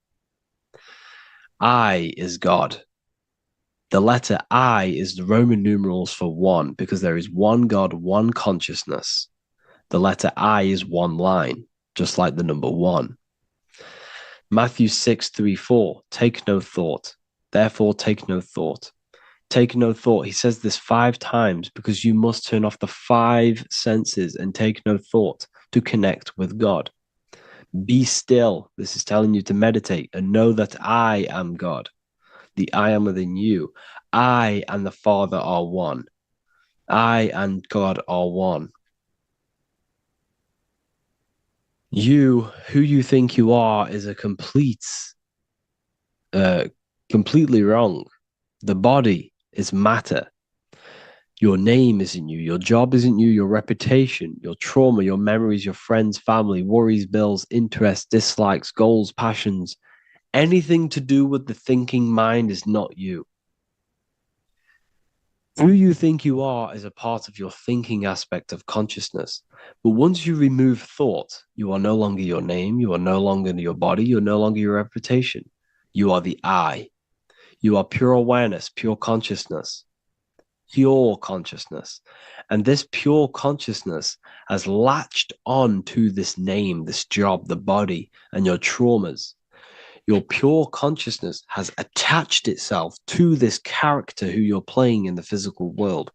I is God. The letter I is the Roman numerals for one, because there is one God, one consciousness. The letter I is one line, just like the number one. Matthew 6:3-4, take no thought. Therefore, take no thought. Take no thought. He says this 5 times because you must turn off the 5 senses and take no thought to connect with God. Be still. This is telling you to meditate and know that I am God. The I am within you. I and the Father are one. I and God are one. You, who you think you are, is a complete completely wrong. The body is matter. Your name isn't you. Your job isn't you. Your reputation, your trauma, your memories, your friends, family, worries, bills, interests, dislikes, goals, passions, anything to do with the thinking mind is not you. Who you think you are is a part of your thinking aspect of consciousness. But once you remove thought, you are no longer your name. You are no longer your body. You're no longer your reputation. You are the I. You are pure awareness, pure consciousness. Pure consciousness. And this pure consciousness has latched on to this name, this job, the body, and your traumas. Your pure consciousness has attached itself to this character who you're playing in the physical world.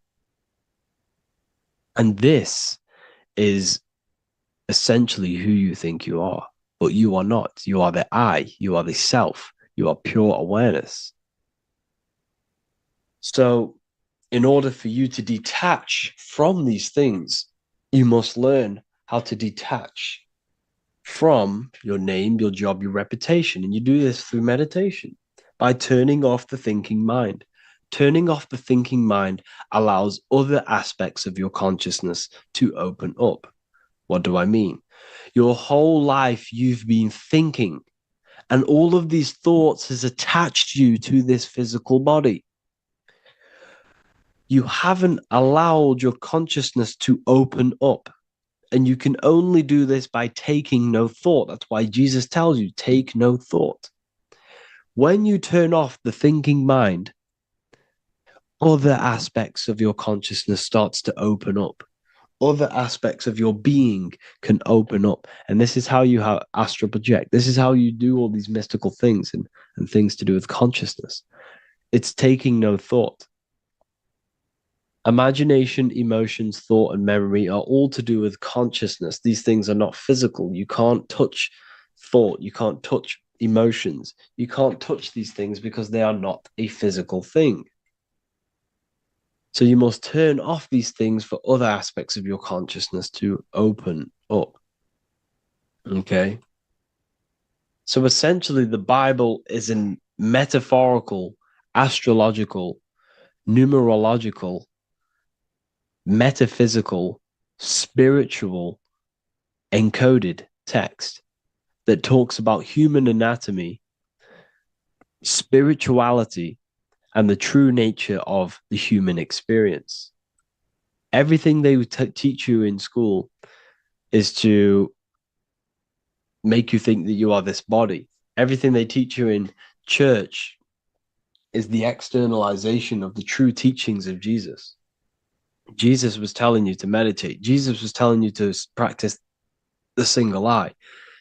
And this is essentially who you think you are, but you are not. You are the I, you are the self, you are pure awareness. So, in order for you to detach from these things, you must learn how to detach from your name, your job, your reputation. And you do this through meditation by turning off the thinking mind. Turning off the thinking mind allows other aspects of your consciousness to open up. What do I mean? Your whole life you've been thinking, and all of these thoughts has attached you to this physical body. You haven't allowed your consciousness to open up. And you can only do this by taking no thought. That's why Jesus tells you, take no thought. When you turn off the thinking mind, other aspects of your consciousness starts to open up. Other aspects of your being can open up. And this is how you have astral project. This is how you do all these mystical things and things to do with consciousness. It's taking no thought. Imagination, emotions, thought, and memory are all to do with consciousness. These things are not physical. You can't touch thought. You can't touch emotions. You can't touch these things because they are not a physical thing. So you must turn off these things for other aspects of your consciousness to open up. Okay. So essentially, the Bible is a metaphorical, astrological, numerological, metaphysical, spiritual, encoded text that talks about human anatomy, spirituality, and the true nature of the human experience. Everything they teach you in school is to make you think that you are this body. Everything they teach you in church is the externalization of the true teachings of Jesus. Jesus was telling you to meditate. Jesus was telling you to practice the single eye.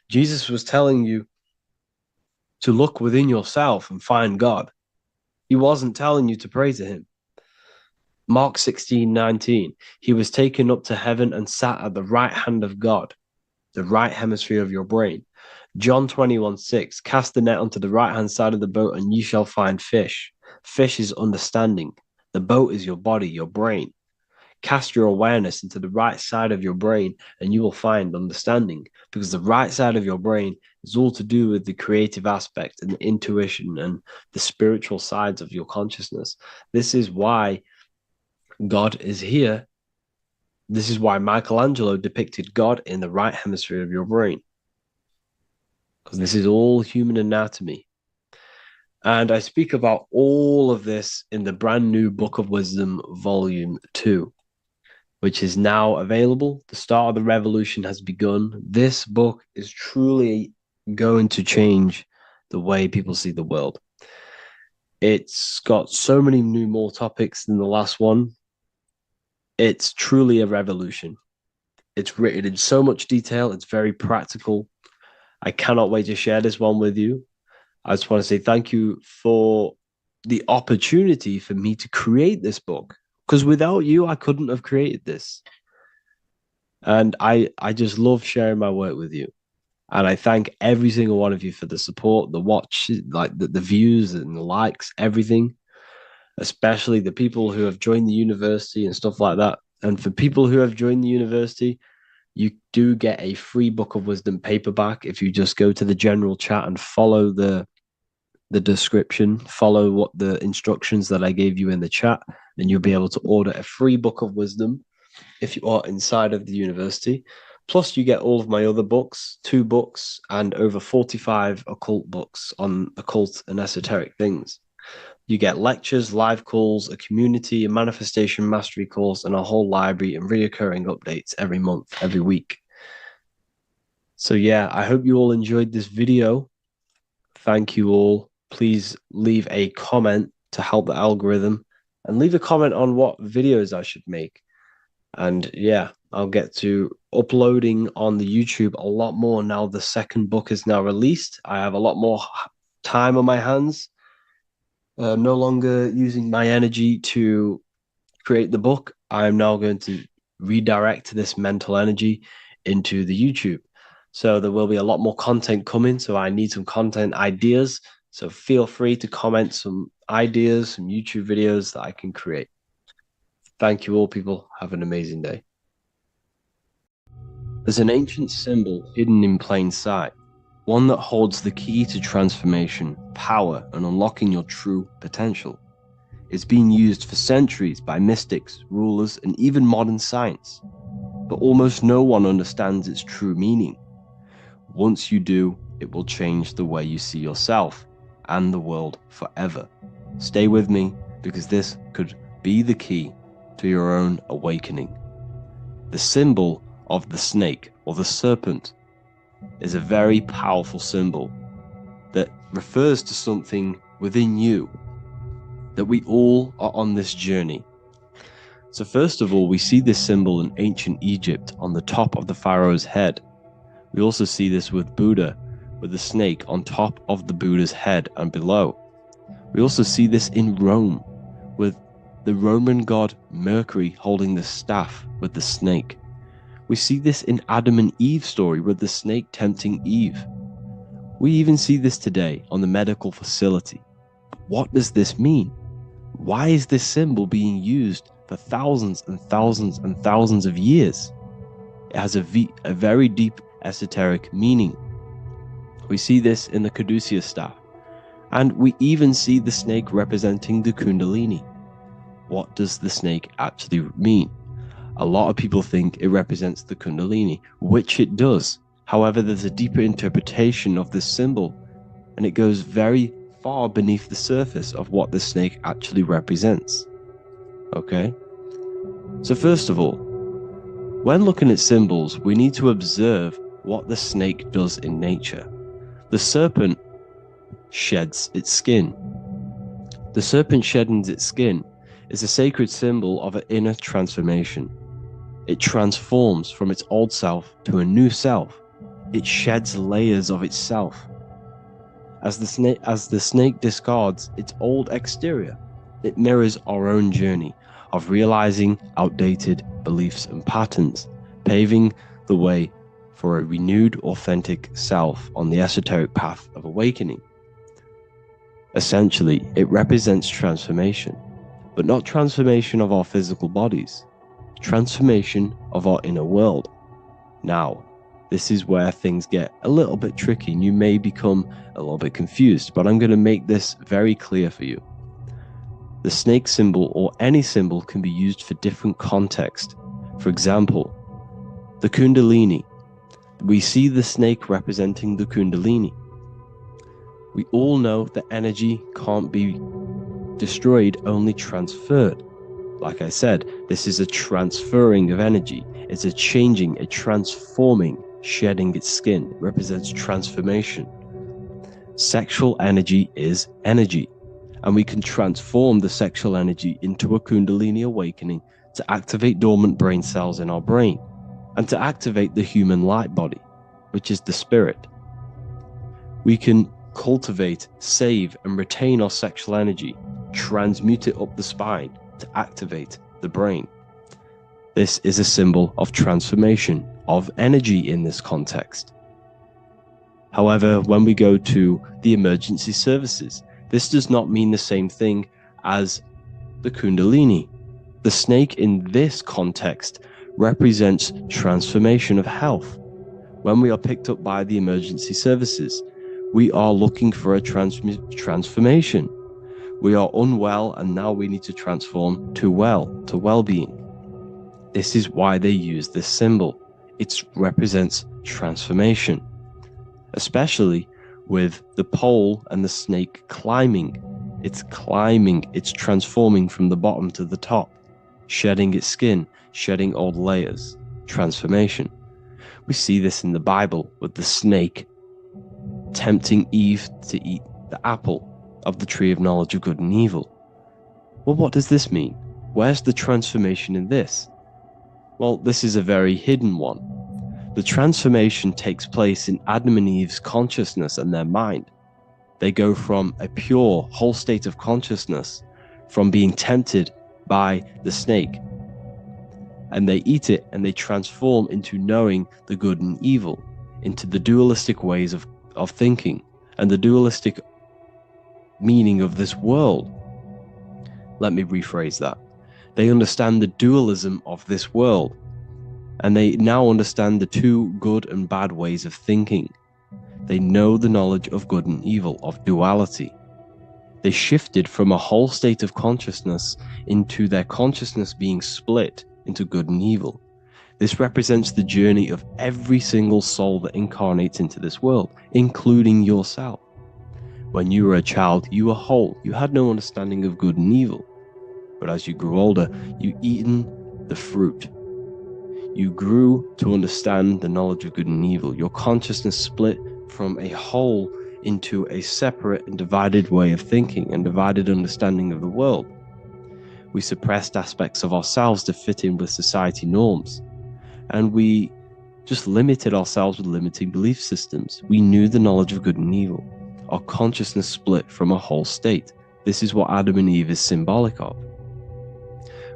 Jesus was telling you to look within yourself and find God. He wasn't telling you to pray to him. Mark 16:19, he was taken up to heaven and sat at the right hand of God, the right hemisphere of your brain. John 21:6, cast the net onto the right hand side of the boat and you shall find fish. Fish is understanding. The boat is your body, your brain. Cast your awareness into the right side of your brain and you will find understanding, because the right side of your brain is all to do with the creative aspect and the intuition and the spiritual sides of your consciousness. This is why God is here. This is why Michelangelo depicted God in the right hemisphere of your brain, because this is all human anatomy. And I speak about all of this in the brand new Book of Wisdom, Volume 2, which is now available. The start of the revolution has begun. This book is truly going to change the way people see the world. It's got so many new more topics than the last one. It's truly a revolution. It's written in so much detail. It's very practical. I cannot wait to share this one with you. I just want to say thank you for the opportunity for me to create this book, because without you, I couldn't have created this. And I just love sharing my work with you. And I thank every single one of you for the support, the watch, like the views and the likes, everything, especially the people who have joined the university and stuff like that. And for people who have joined the university, you do get a free Book of Wisdom paperback if you just go to the general chat and follow the the description, follow what the instructions that I gave you in the chat, and you'll be able to order a free book of wisdom if you are inside of the university. Plus, you get all of my other books, 2 books, and over 45 occult books on occult and esoteric things. You get lectures, live calls, a community, a manifestation mastery course, and a whole library and reoccurring updates every month, every week. So yeah, I hope you all enjoyed this video. Thank you all. Please leave a comment to help the algorithm, and leave a comment on what videos I should make. And yeah, I'll get to uploading on the YouTube a lot more now the second book is now released. I have a lot more time on my hands. No longer using my energy to create the book. I'm now going to redirect this mental energy into the YouTube. So there will be a lot more content coming. So I need some content ideas. So feel free to comment some ideas, some YouTube videos that I can create. Thank you all, people. Have an amazing day. There's an ancient symbol hidden in plain sight, one that holds the key to transformation, power, and unlocking your true potential. It's been used for centuries by mystics, rulers, and even modern science, but almost no one understands its true meaning. Once you do, it will change the way you see yourself and the world forever. Stay with me, because this could be the key to your own awakening. The symbol of the snake, or the serpent, is a very powerful symbol that refers to something within you, that we all are on this journey. So first of all, we see this symbol in ancient Egypt on the top of the pharaoh's head. We also see this with Buddha, with the snake on top of the Buddha's head and below. We also see this in Rome, with the Roman god Mercury holding the staff with the snake. We see this in Adam and Eve's story with the snake tempting Eve. We even see this today on the medical facility. What does this mean? Why is this symbol being used for thousands and thousands and thousands of years? It has a very deep esoteric meaning. We see this in the caduceus staff, and we even see the snake representing the kundalini. What does the snake actually mean? A lot of people think it represents the kundalini, which it does. However, there's a deeper interpretation of this symbol, and it goes very far beneath the surface of what the snake actually represents. Okay? So first of all, when looking at symbols, we need to observe what the snake does in nature. The serpent sheds its skin. The serpent shedding its skin is a sacred symbol of an inner transformation. It transforms from its old self to a new self. It sheds layers of itself. As the snake discards its old exterior, it mirrors our own journey of realizing outdated beliefs and patterns, paving the way for a renewed, authentic self on the esoteric path of awakening. Essentially, it represents transformation, but not transformation of our physical bodies, transformation of our inner world. Now, this is where things get a little bit tricky and you may become a little bit confused, but I'm going to make this very clear for you. The snake symbol, or any symbol, can be used for different context. For example, the kundalini. We see the snake representing the kundalini. We all know that energy can't be destroyed, only transferred. Like I said, this is a transferring of energy. It's a changing, a transforming, shedding its skin. It represents transformation. Sexual energy is energy, and we can transform the sexual energy into a kundalini awakening to activate dormant brain cells in our brain, and to activate the human light body, which is the spirit. We can cultivate, save, and retain our sexual energy, transmute it up the spine to activate the brain. This is a symbol of transformation, of energy in this context. However, when we go to the emergency services, this does not mean the same thing as the kundalini. The snake in this context represents transformation of health. When we are picked up by the emergency services, We are looking for a transformation. We are unwell, and now we need to transform to well-being. This is why they use this symbol. It represents transformation, especially with the pole and the snake climbing. It's climbing, it's transforming from the bottom to the top, shedding its skin, shedding old layers. Transformation. We see this in the Bible with the snake tempting Eve to eat the apple of the tree of knowledge of good and evil. Well, what does this mean? Where's the transformation in this? Well, this is a very hidden one. The transformation takes place in Adam and Eve's consciousness and their mind. They go from a pure, whole state of consciousness, from being tempted by the snake, and they eat it and they transform into knowing the good and evil, into the dualistic ways of thinking and the dualistic meaning of this world. Let me rephrase that. They understand the dualism of this world, and they now understand the two good and bad ways of thinking. They know the knowledge of good and evil, of duality. They shifted from a whole state of consciousness into their consciousness being split into good and evil. This represents the journey of every single soul that incarnates into this world, including yourself. When you were a child, you were whole. You had no understanding of good and evil. But as you grew older, you eaten the fruit. You grew to understand the knowledge of good and evil. Your consciousness split from a whole into a separate and divided way of thinking and divided understanding of the world. We suppressed aspects of ourselves to fit in with society norms. And we just limited ourselves with limiting belief systems. We knew the knowledge of good and evil. Our consciousness split from a whole state. This is what Adam and Eve is symbolic of.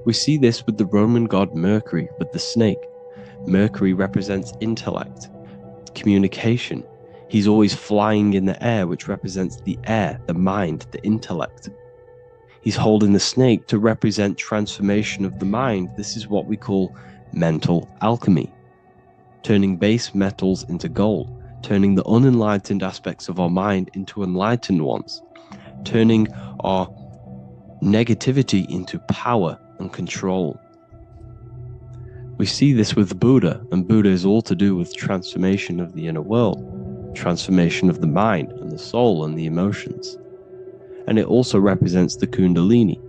We see this with the Roman god Mercury, with the snake. Mercury represents intellect, communication. He's always flying in the air, which represents the air, the mind, the intellect. He's holding the snake to represent transformation of the mind. This is what we call mental alchemy, turning base metals into gold, turning the unenlightened aspects of our mind into enlightened ones, turning our negativity into power and control. We see this with Buddha, and Buddha is all to do with transformation of the inner world, transformation of the mind and the soul and the emotions. And it also represents the Kundalini.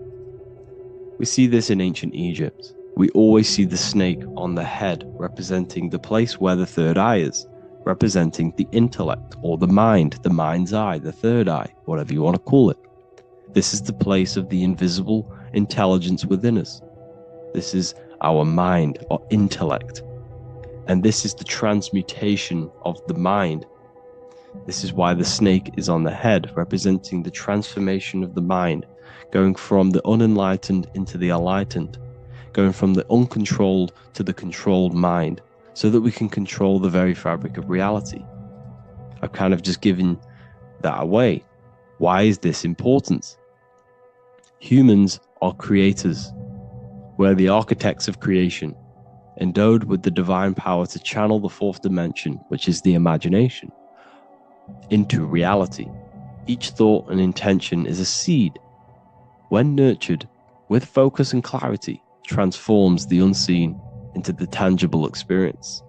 We see this in ancient Egypt. We always see the snake on the head, representing the place where the third eye is, representing the intellect or the mind, the mind's eye, the third eye, whatever you want to call it. This is the place of the invisible intelligence within us. This is our mind or intellect. And this is the transmutation of the mind. This is why the snake is on the head, representing the transformation of the mind, going from the unenlightened into the enlightened, going from the uncontrolled to the controlled mind, so that we can control the very fabric of reality. I've kind of just given that away. Why is this important? Humans are creators. We're the architects of creation, endowed with the divine power to channel the fourth dimension, which is the imagination, into reality. Each thought and intention is a seed. When nurtured with focus and clarity, transforms the unseen into the tangible experience.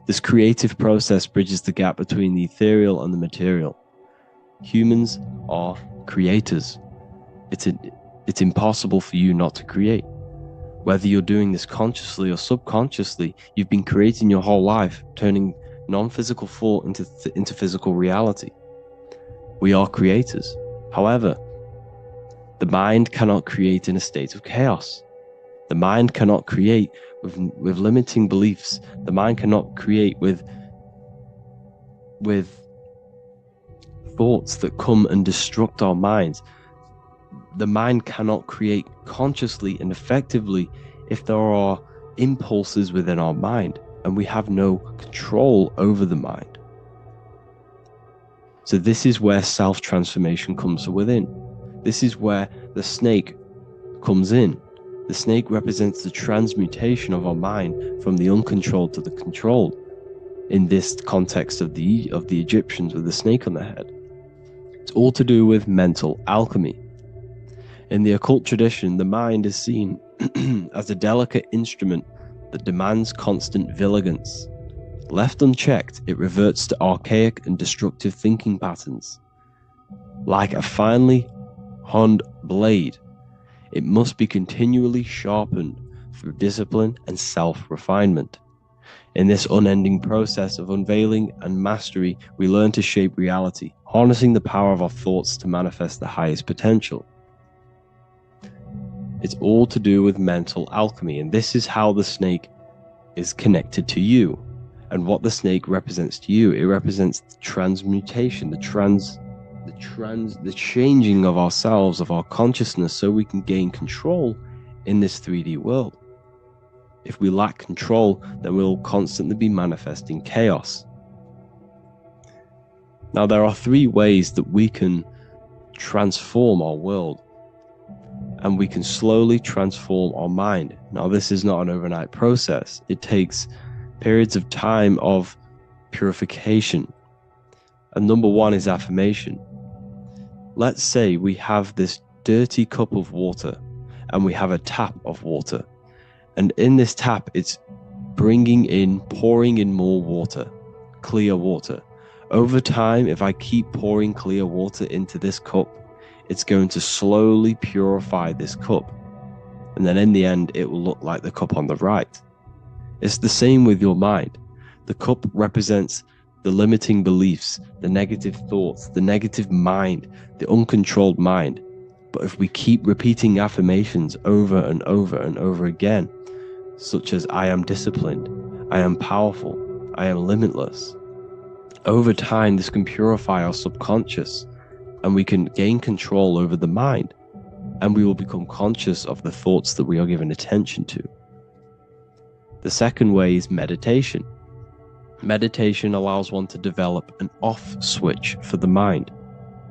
This creative process bridges the gap between the ethereal and the material. Humans are creators. It's impossible for you not to create. Whether you're doing this consciously or subconsciously, you've been creating your whole life, turning non-physical thought into physical reality. We are creators. However, the mind cannot create in a state of chaos. The mind cannot create with limiting beliefs. The mind cannot create with thoughts that come and destruct our minds. The mind cannot create consciously and effectively if there are impulses within our mind and we have no control over the mind. So this is where self-transformation comes within. This is where the snake comes in. The snake represents the transmutation of our mind from the uncontrolled to the controlled. In this context of the Egyptians with the snake on their head, It's all to do with mental alchemy. In the occult tradition, the mind is seen as a delicate instrument that demands constant vigilance. Left unchecked, it reverts to archaic and destructive thinking patterns. Like a finely honed blade, it must be continually sharpened through discipline and self-refinement. In this unending process of unveiling and mastery, we learn to shape reality, harnessing the power of our thoughts to manifest the highest potential. It's all to do with mental alchemy, and this is how the snake is connected to you. And what the snake represents to you, it represents the transmutation, the changing of ourselves, of our consciousness, so we can gain control in this 3D world. If we lack control, then we'll constantly be manifesting chaos. Now, there are 3 ways that we can transform our world, and we can slowly transform our mind. Now, this is not an overnight process. It takes periods of time of purification. And number 1 is affirmation. Let's say we have this dirty cup of water and we have a tap of water. And in this tap, it's pouring in more water, clear water. Over time, if I keep pouring clear water into this cup, it's going to slowly purify this cup. And then in the end, it will look like the cup on the right. It's the same with your mind. The cup represents the limiting beliefs, the negative thoughts, the negative mind, the uncontrolled mind. But if we keep repeating affirmations over and over and over again, such as I am disciplined, I am powerful, I am limitless, over time this can purify our subconscious and we can gain control over the mind, and we will become conscious of the thoughts that we are giving attention to. The second way is meditation. Meditation allows one to develop an off switch for the mind,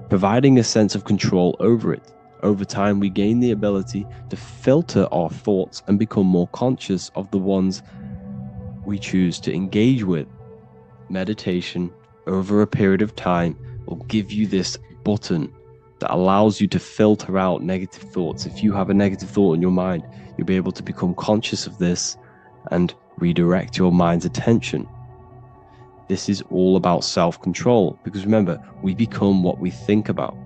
providing a sense of control over it. Over time, we gain the ability to filter our thoughts and become more conscious of the ones we choose to engage with. Meditation, over a period of time, will give you this button that allows you to filter out negative thoughts. If you have a negative thought in your mind, you'll be able to become conscious of this and redirect your mind's attention. This is all about self-control, because remember, we become what we think about.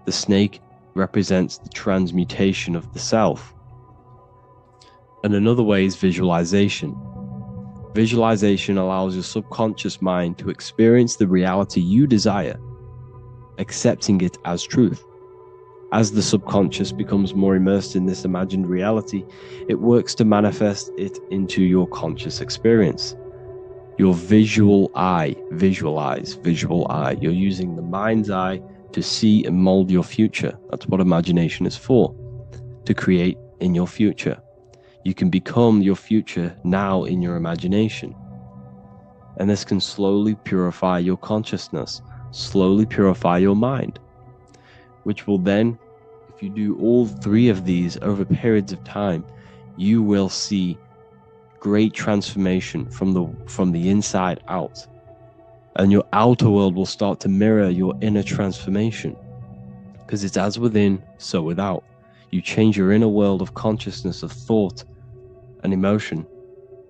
The snake represents the transmutation of the self. And another way is visualization. Visualization allows your subconscious mind to experience the reality you desire, accepting it as truth. As the subconscious becomes more immersed in this imagined reality, it works to manifest it into your conscious experience. Your visual eye, visual eye. You're using the mind's eye to see and mold your future. That's what imagination is for, to create in your future. You can become your future now in your imagination. And this can slowly purify your consciousness, slowly purify your mind, which will then, if you do all 3 of these over periods of time, you will see great transformation from the inside out. And your outer world will start to mirror your inner transformation, because it's as within, so without. You change your inner world of consciousness, of thought and emotion,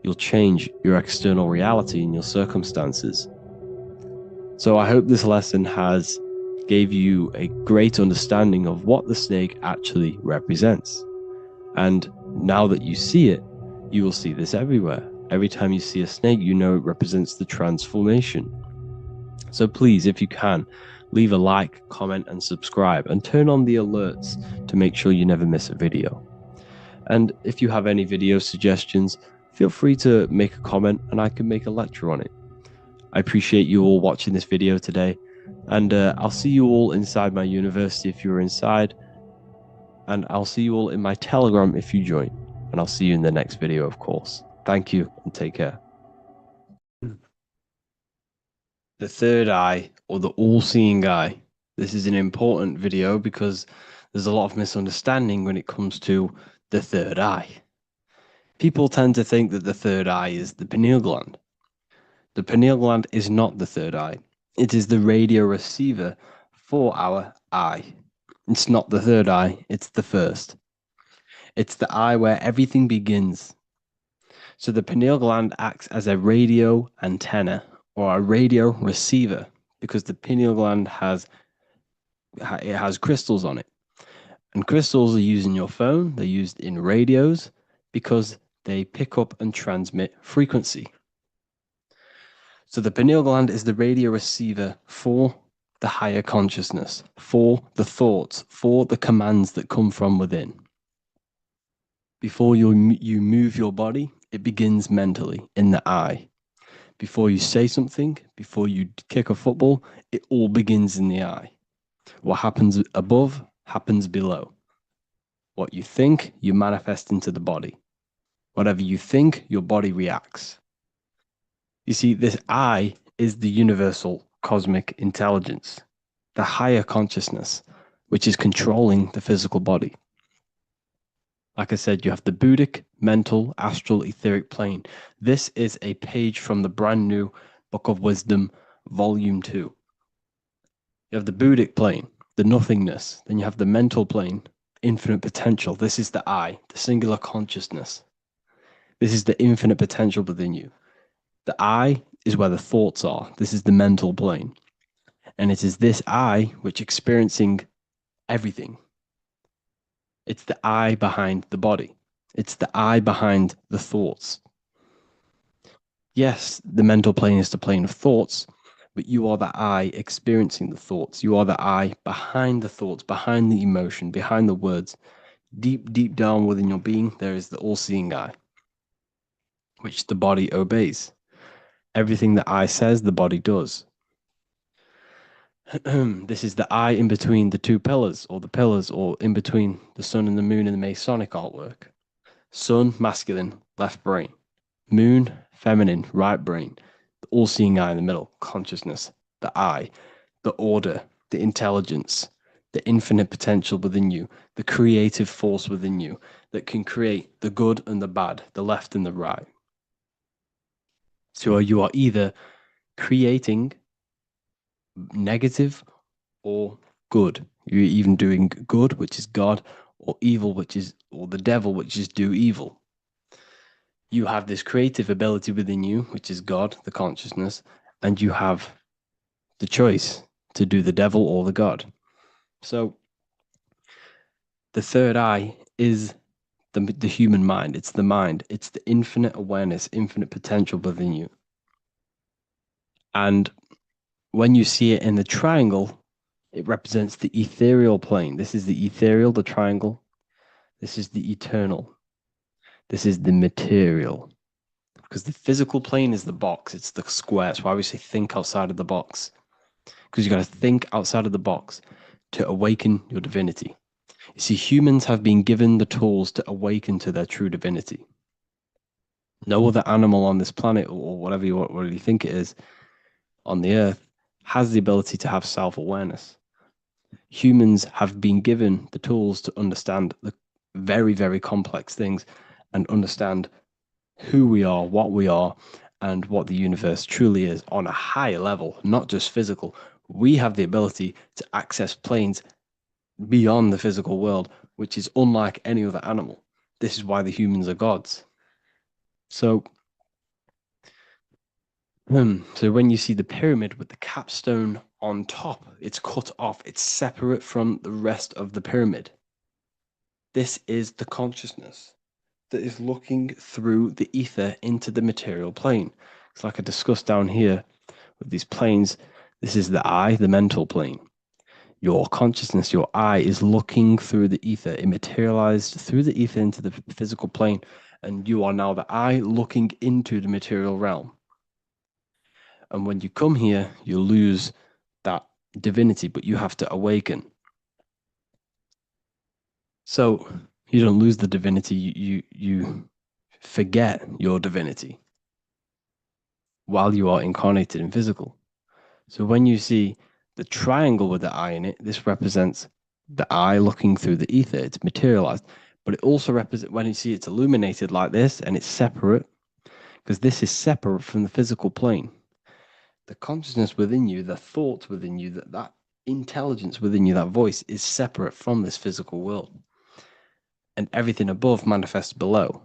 you'll change your external reality and your circumstances. So I hope this lesson has gave you a great understanding of what the snake actually represents. And now that you see it, you will see this everywhere. Every time you see a snake, you know it represents the transformation. So please, if you can, leave a like, comment, and subscribe, and turn on the alerts to make sure you never miss a video. And if you have any video suggestions, feel free to make a comment and I can make a lecture on it. I appreciate you all watching this video today, and I'll see you all inside my university if you're inside, and I'll see you all in my Telegram if you join, and I'll see you in the next video, of course. Thank you and take care. The third eye, or the all-seeing eye. This is an important video because there's a lot of misunderstanding when it comes to the third eye. People tend to think that the third eye is the pineal gland. The pineal gland is not the third eye. It is the radio receiver for our eye. It's not the third eye, it's the first. It's the eye where everything begins. So the pineal gland acts as a radio antenna or a radio receiver because the pineal gland has crystals on it. And crystals are used in your phone, they're used in radios because they pick up and transmit frequency. So the pineal gland is the radio receiver for the higher consciousness, for the thoughts, for the commands that come from within. Before you move your body, it begins mentally in the eye. Before you say something, before you kick a football, it all begins in the eye. What happens above happens below. What you think, you manifest into the body. Whatever you think, your body reacts. You see, this I is the universal cosmic intelligence, the higher consciousness, which is controlling the physical body. Like I said, you have the Buddhic, mental, astral, etheric plane. This is a page from the brand new Book of Wisdom, Volume 2. You have the Buddhic plane, the nothingness. Then you have the mental plane, infinite potential. This is the I, the singular consciousness. This is the infinite potential within you. The I is where the thoughts are. This is the mental plane. And it is this I which experiencing everything. It's the I behind the body. It's the I behind the thoughts. Yes, the mental plane is the plane of thoughts, but you are the I experiencing the thoughts. You are the I behind the thoughts, behind the emotion, behind the words. Deep, deep down within your being, there is the all-seeing I, which the body obeys. Everything that I says, the body does. This is the I in between the two pillars, or in between the sun and the moon in the Masonic artwork. Sun, masculine, left brain. Moon, feminine, right brain. The all-seeing eye in the middle, consciousness. The I, the order, the intelligence, the infinite potential within you, the creative force within you that can create the good and the bad, the left and the right. So you are either creating negative or good. You're even doing good, which is God, or evil, or the devil, which is do evil. You have this creative ability within you, which is God, the consciousness, and you have the choice to do the devil or the God. So the third eye is the human mind. It's the mind. It's the infinite awareness, infinite potential within you. And when you see it in the triangle, it represents the ethereal plane. This is the ethereal, the triangle. This is the eternal. This is the material. Because the physical plane is the box. It's the square. That's why we say think outside of the box. Because you got to think outside of the box to awaken your divinity. You see, humans have been given the tools to awaken to their true divinity. No other animal on this planet, or whatever you really think it is, on the earth, has the ability to have self-awareness. Humans have been given the tools to understand the very, very complex things and understand who we are, and what the universe truly is on a higher level, not just physical. We have the ability to access planes beyond the physical world, which is unlike any other animal. This is why the humans are gods. So when you see the pyramid with the capstone on top, it's cut off, it's separate from the rest of the pyramid. This is the consciousness that is looking through the ether into the material plane. It's like I discussed down here with these planes. This is the I, the mental plane. Your consciousness, your I, is looking through the ether. It materialized through the ether into the physical plane, and you are now the I looking into the material realm. And when you come here, you lose that divinity, but you have to awaken. So you don't lose the divinity, you forget your divinity while you are incarnated in physical. So when you see the triangle with the eye in it, this represents the eye looking through the ether. It's materialized, but it also represents, when you see it's illuminated like this and it's separate, because this is separate from the physical plane. the consciousness within you, the thought within you, that intelligence within you, that voice is separate from this physical world. And everything above manifests below.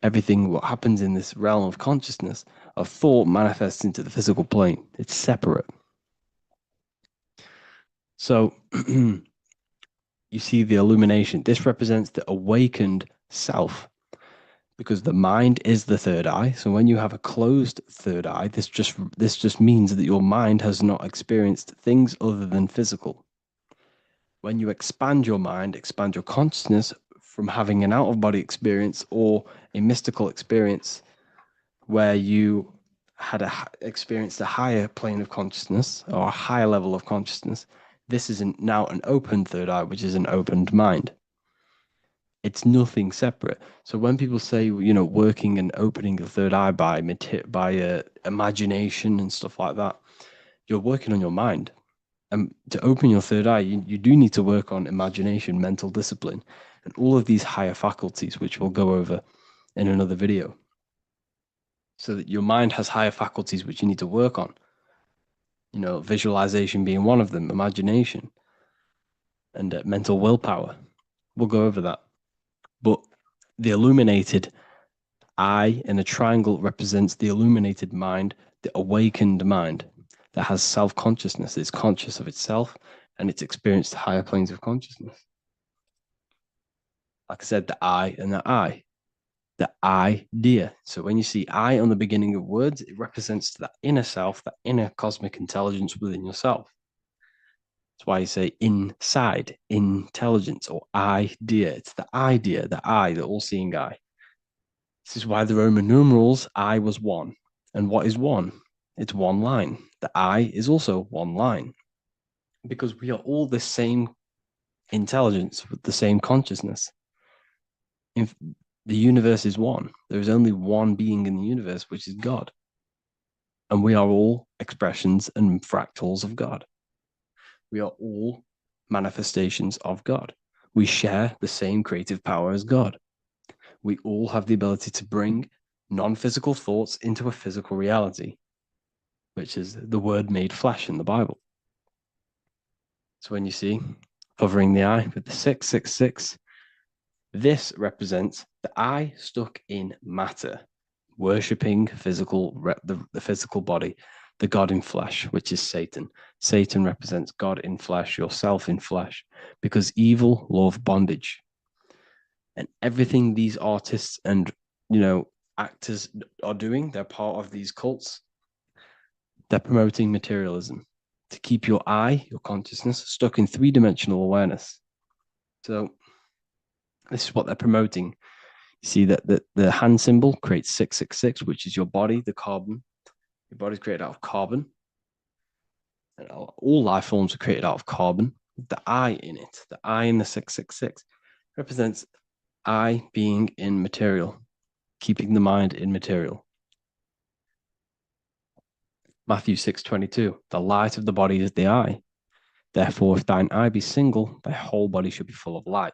Everything what happens in this realm of consciousness, of thought, manifests into the physical plane. It's separate. So you see the illumination. This represents the awakened self, because the mind is the third eye. So when you have a closed third eye, this just means that your mind has not experienced things other than physical. When you expand your mind, expand your consciousness from having an out-of-body experience or a mystical experience where you had experienced a higher plane of consciousness or a higher level of consciousness, this is now an open third eye, which is an opened mind. It's nothing separate. So when people say, working and opening the third eye by imagination and stuff like that, you're working on your mind. And to open your third eye, you do need to work on imagination, mental discipline, and all of these higher faculties, which we'll go over in another video. So that your mind has higher faculties which you need to work on. Visualization being one of them, imagination, and mental willpower. We'll go over that. But the illuminated eye in a triangle represents the illuminated mind, the awakened mind that has self-consciousness, it's conscious of itself, and it's experienced higher planes of consciousness. Like I said, the I and the I. The idea. So when you see I on the beginning of words, it represents that inner self, that inner cosmic intelligence within yourself. That's why you say inside, intelligence, or idea. It's the idea, the I, the all-seeing eye. This is why the Roman numerals, I was one. And what is one? It's one line. The I is also one line. Because we are all the same intelligence with the same consciousness. The universe is one. There is only one being in the universe, which is God. And we are all expressions and fractals of God. We are all manifestations of God. We share the same creative power as God. We all have the ability to bring non-physical thoughts into a physical reality, which is the word made flesh in the Bible. So when you see hovering the eye with the 666, this represents the eye stuck in matter, worshipping the physical body, the God in flesh, which is Satan. Satan represents God in flesh, yourself in flesh, because evil love bondage. And everything these artists and actors are doing, they're part of these cults. They're promoting materialism to keep your eye, your consciousness, stuck in three-dimensional awareness. So this is what they're promoting. You see that the hand symbol creates 666, which is your body, the carbon. Your body's created out of carbon. And all life forms are created out of carbon. The I in it, the I in the 666, represents I being in material, keeping the mind in material. Matthew 6:22, the light of the body is the eye. Therefore, if thine eye be single, thy whole body should be full of light.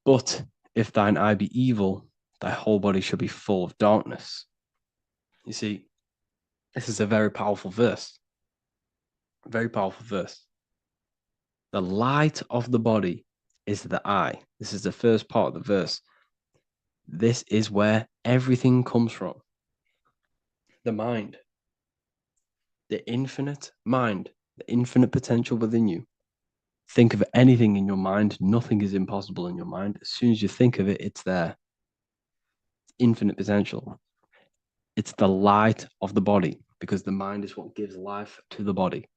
But if thine eye be evil, thy whole body should be full of darkness. You see, this is a very powerful verse. A very powerful verse. The light of the body is the eye. This is the first part of the verse. This is where everything comes from. The mind. The infinite mind. The infinite potential within you. Think of anything in your mind. Nothing is impossible in your mind. As soon as you think of it, it's there. Infinite potential. It's the light of the body, because the mind is what gives life to the body.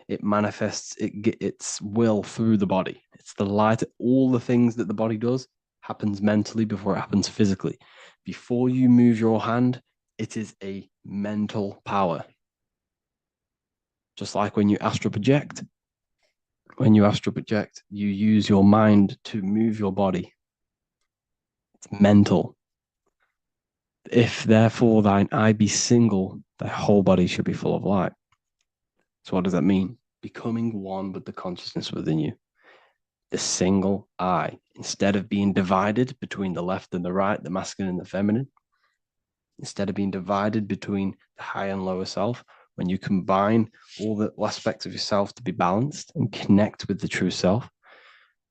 It manifests its will through the body. It's the light. All the things that the body does happens mentally before it happens physically. Before you move your hand, it is a mental power. Just like when you astral project. When you astral project, you use your mind to move your body. It's mental. If therefore thine eye be single, thy whole body should be full of light. So what does that mean? Becoming one with the consciousness within you. The single eye. Instead of being divided between the left and the right, the masculine and the feminine, Instead of being divided between the higher and lower self, when you combine all the aspects of yourself to be balanced and connect with the true self,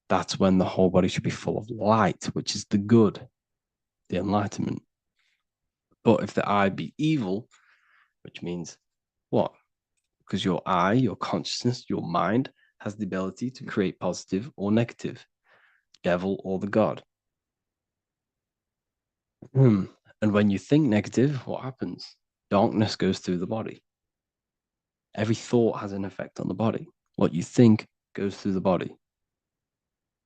that's when the whole body should be full of light, which is the good, the enlightenment. But if the I be evil, which means what? Because your I, your consciousness, your mind has the ability to create positive or negative, devil or the God. And when you think negative, what happens? Darkness goes through the body. Every thought has an effect on the body. What you think goes through the body.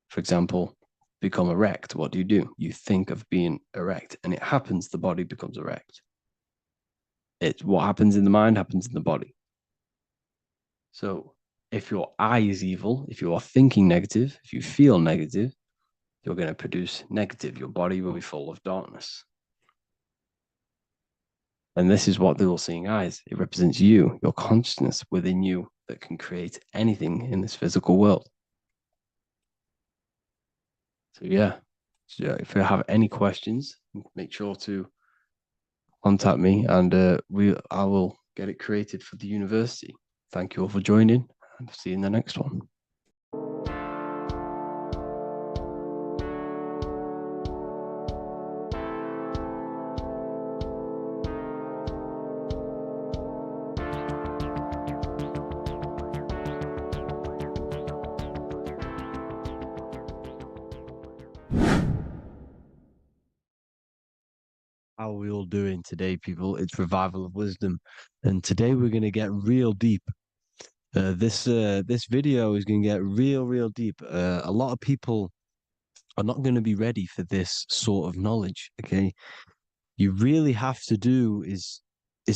For example, become erect. What do? You think of being erect, and it happens, the body becomes erect. What happens in the mind happens in the body. So if your I is evil, if you are thinking negative, if you feel negative, you're going to produce negative. Your body will be full of darkness. And this is what the all-seeing eye is. It represents you, your consciousness within you that can create anything in this physical world. So yeah, if you have any questions, make sure to contact me, and I will get it created for the university. Thank you all for joining, and see you in the next one. How are we all doing today, people? It's Revival of Wisdom, and today we're going to get real deep. This video is going to get real deep. A lot of people are not going to be ready for this sort of knowledge. Okay, you really have to do is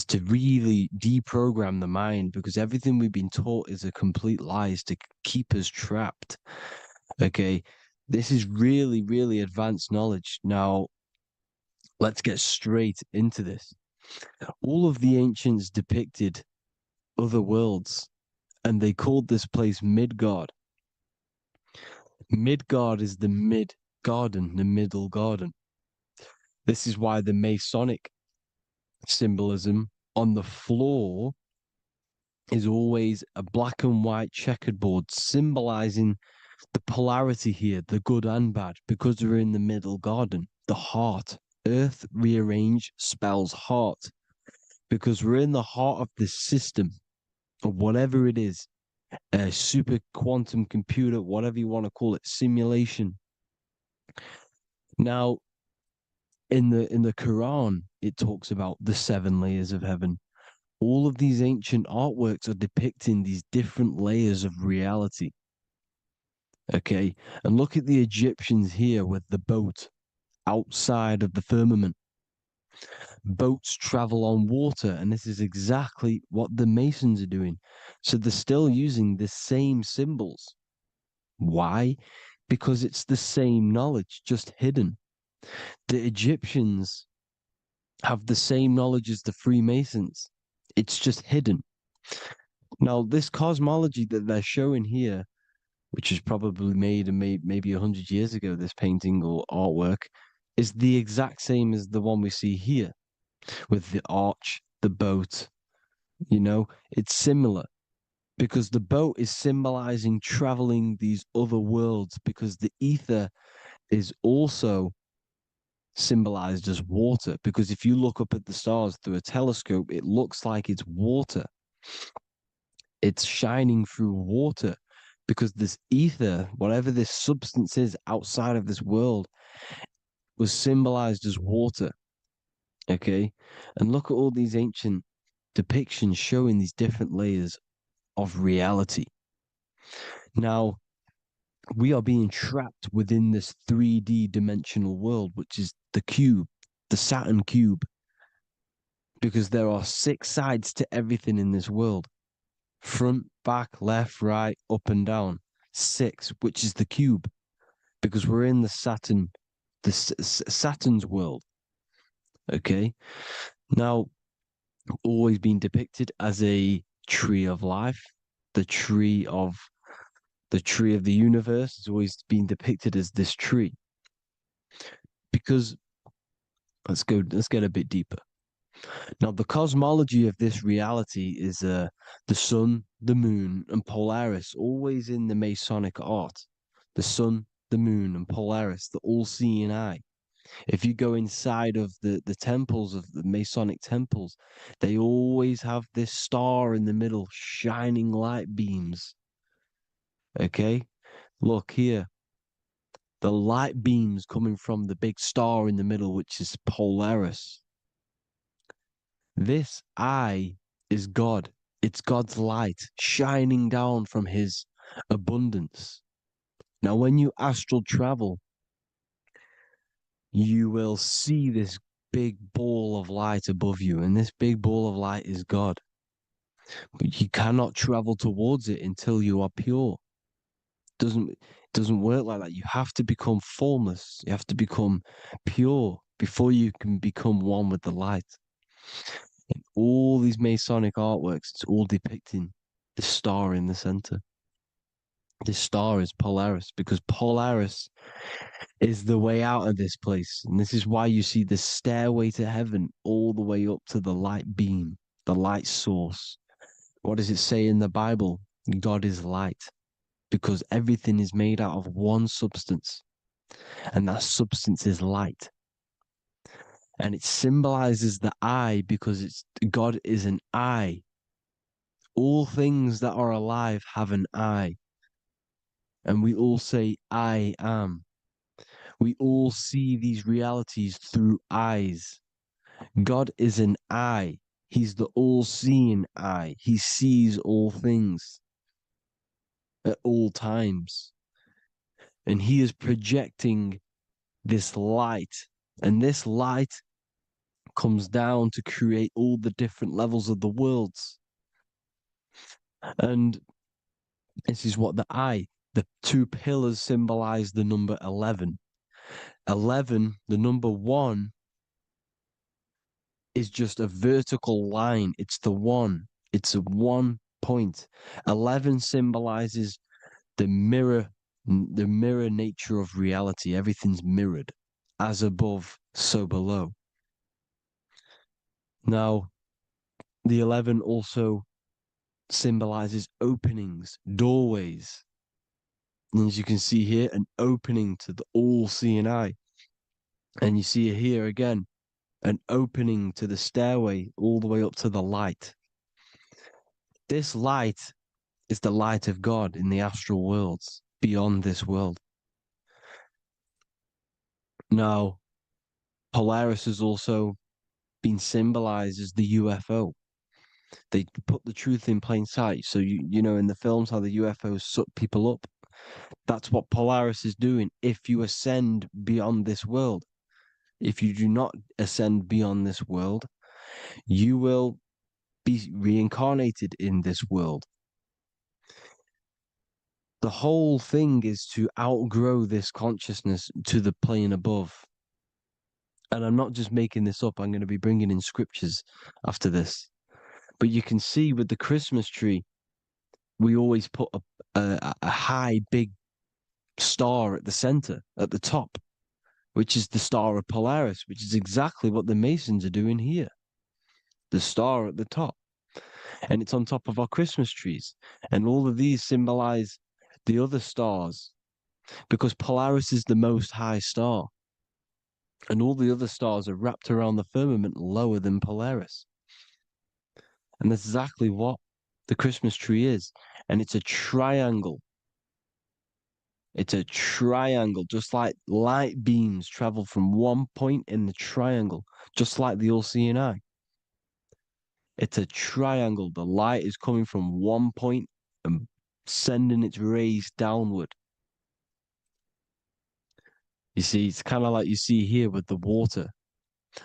to really deprogram the mind, because everything we've been taught is a complete lie, is to keep us trapped. Okay, this is really advanced knowledge. Now, let's get straight into this. All of the ancients depicted other worlds, and they called this place Midgard. Midgard is the mid garden, the middle garden. This is why the Masonic symbolism on the floor is always a black and white checkered board, symbolizing the polarity here, the good and bad, because we're in the middle garden, the heart. Earth rearranged spells heart, because we're in the heart of this system, or whatever it is, a super quantum computer, whatever you want to call it, simulation. Now, in the Quran, it talks about the 7 layers of heaven. All of these ancient artworks are depicting these different layers of reality. Okay, and look at the Egyptians here with the boat outside of the firmament. Boats travel on water, and this is exactly what the Masons are doing. So they're still using the same symbols. Why? Because it's the same knowledge, just hidden. The Egyptians have the same knowledge as the Freemasons. It's just hidden. Now, this cosmology that they're showing here, which is probably made maybe 100 years ago, this painting or artwork, is the exact same as the one we see here with the arch, the boat. You know, it's similar because the boat is symbolizing traveling these other worlds, because the ether is also symbolized as water, because if you look up at the stars through a telescope, it looks like it's water. It's shining through water, because this ether, whatever this substance is outside of this world, was symbolized as water. Okay, and look at all these ancient depictions showing these different layers of reality. Now, we are being trapped within this 3D dimensional world, which is the cube, the Saturn cube, because there are 6 sides to everything in this world: front, back, left, right, up and down. 6, which is the cube, because we're in the Saturn, Saturn's world. Okay, now, always been depicted as a tree of life, the tree of the universe has always been depicted as this tree. Because let's get a bit deeper. Now, the cosmology of this reality is the sun, the moon, and Polaris, always in the Masonic art. The sun, the moon, and Polaris, the all-seeing eye. If you go inside of the temples of the Masonic temples, they always have this star in the middle, shining light beams. Okay? Look here. The light beams coming from the big star in the middle, which is Polaris. This eye is God. It's God's light shining down from his abundance. Now, when you astral travel, you will see this big ball of light above you, and this big ball of light is God. But you cannot travel towards it until you are pure. It doesn't work like that. You have to become formless. You have to become pure before you can become one with the light. In all these Masonic artworks, it's all depicting the star in the center. This star is Polaris because Polaris is the way out of this place. And this is why you see the stairway to heaven all the way up to the light beam, the light source. What does it say in the Bible? God is light because everything is made out of one substance, and that substance is light. And it symbolizes the eye because God is an eye. All things that are alive have an eye. And we all say, I am. We all see these realities through eyes. God is an eye. He's the all-seeing eye. He sees all things at all times. And he is projecting this light. And this light comes down to create all the different levels of the worlds. And this is what the two pillars symbolize the number 11. 11, the number 1, is just a vertical line. It's the one. It's a 1 point. 11 symbolizes the mirror nature of reality. Everything's mirrored. As above, so below. Now, the 11 also symbolizes openings, doorways. And as you can see here, an opening to the all-seeing eye. And you see here again, an opening to the stairway all the way up to the light. This light is the light of God in the astral worlds, beyond this world. Now, Polaris has also been symbolized as the UFO. They put the truth in plain sight. So, you know, in the films, how the UFOs suck people up. That's what Polaris is doing. If you ascend beyond this world, if you do not ascend beyond this world, you will be reincarnated in this world. The whole thing is to outgrow this consciousness to the plane above. And I'm not just making this up. I'm going to be bringing in scriptures after this. But you can see with the Christmas tree, we always put a high, big star at the center, at the top, which is the star of Polaris, which is exactly what the Masons are doing here. The star at the top. And it's on top of our Christmas trees. And all of these symbolize the other stars because Polaris is the most high star. And all the other stars are wrapped around the firmament lower than Polaris. And that's exactly what the Christmas tree is. And it's a triangle. It's a triangle, just like light beams travel from one point in the triangle, just like the all-seeing eye. It's a triangle. The light is coming from one point and sending its rays downward. You see, it's kind of like you see here with the water.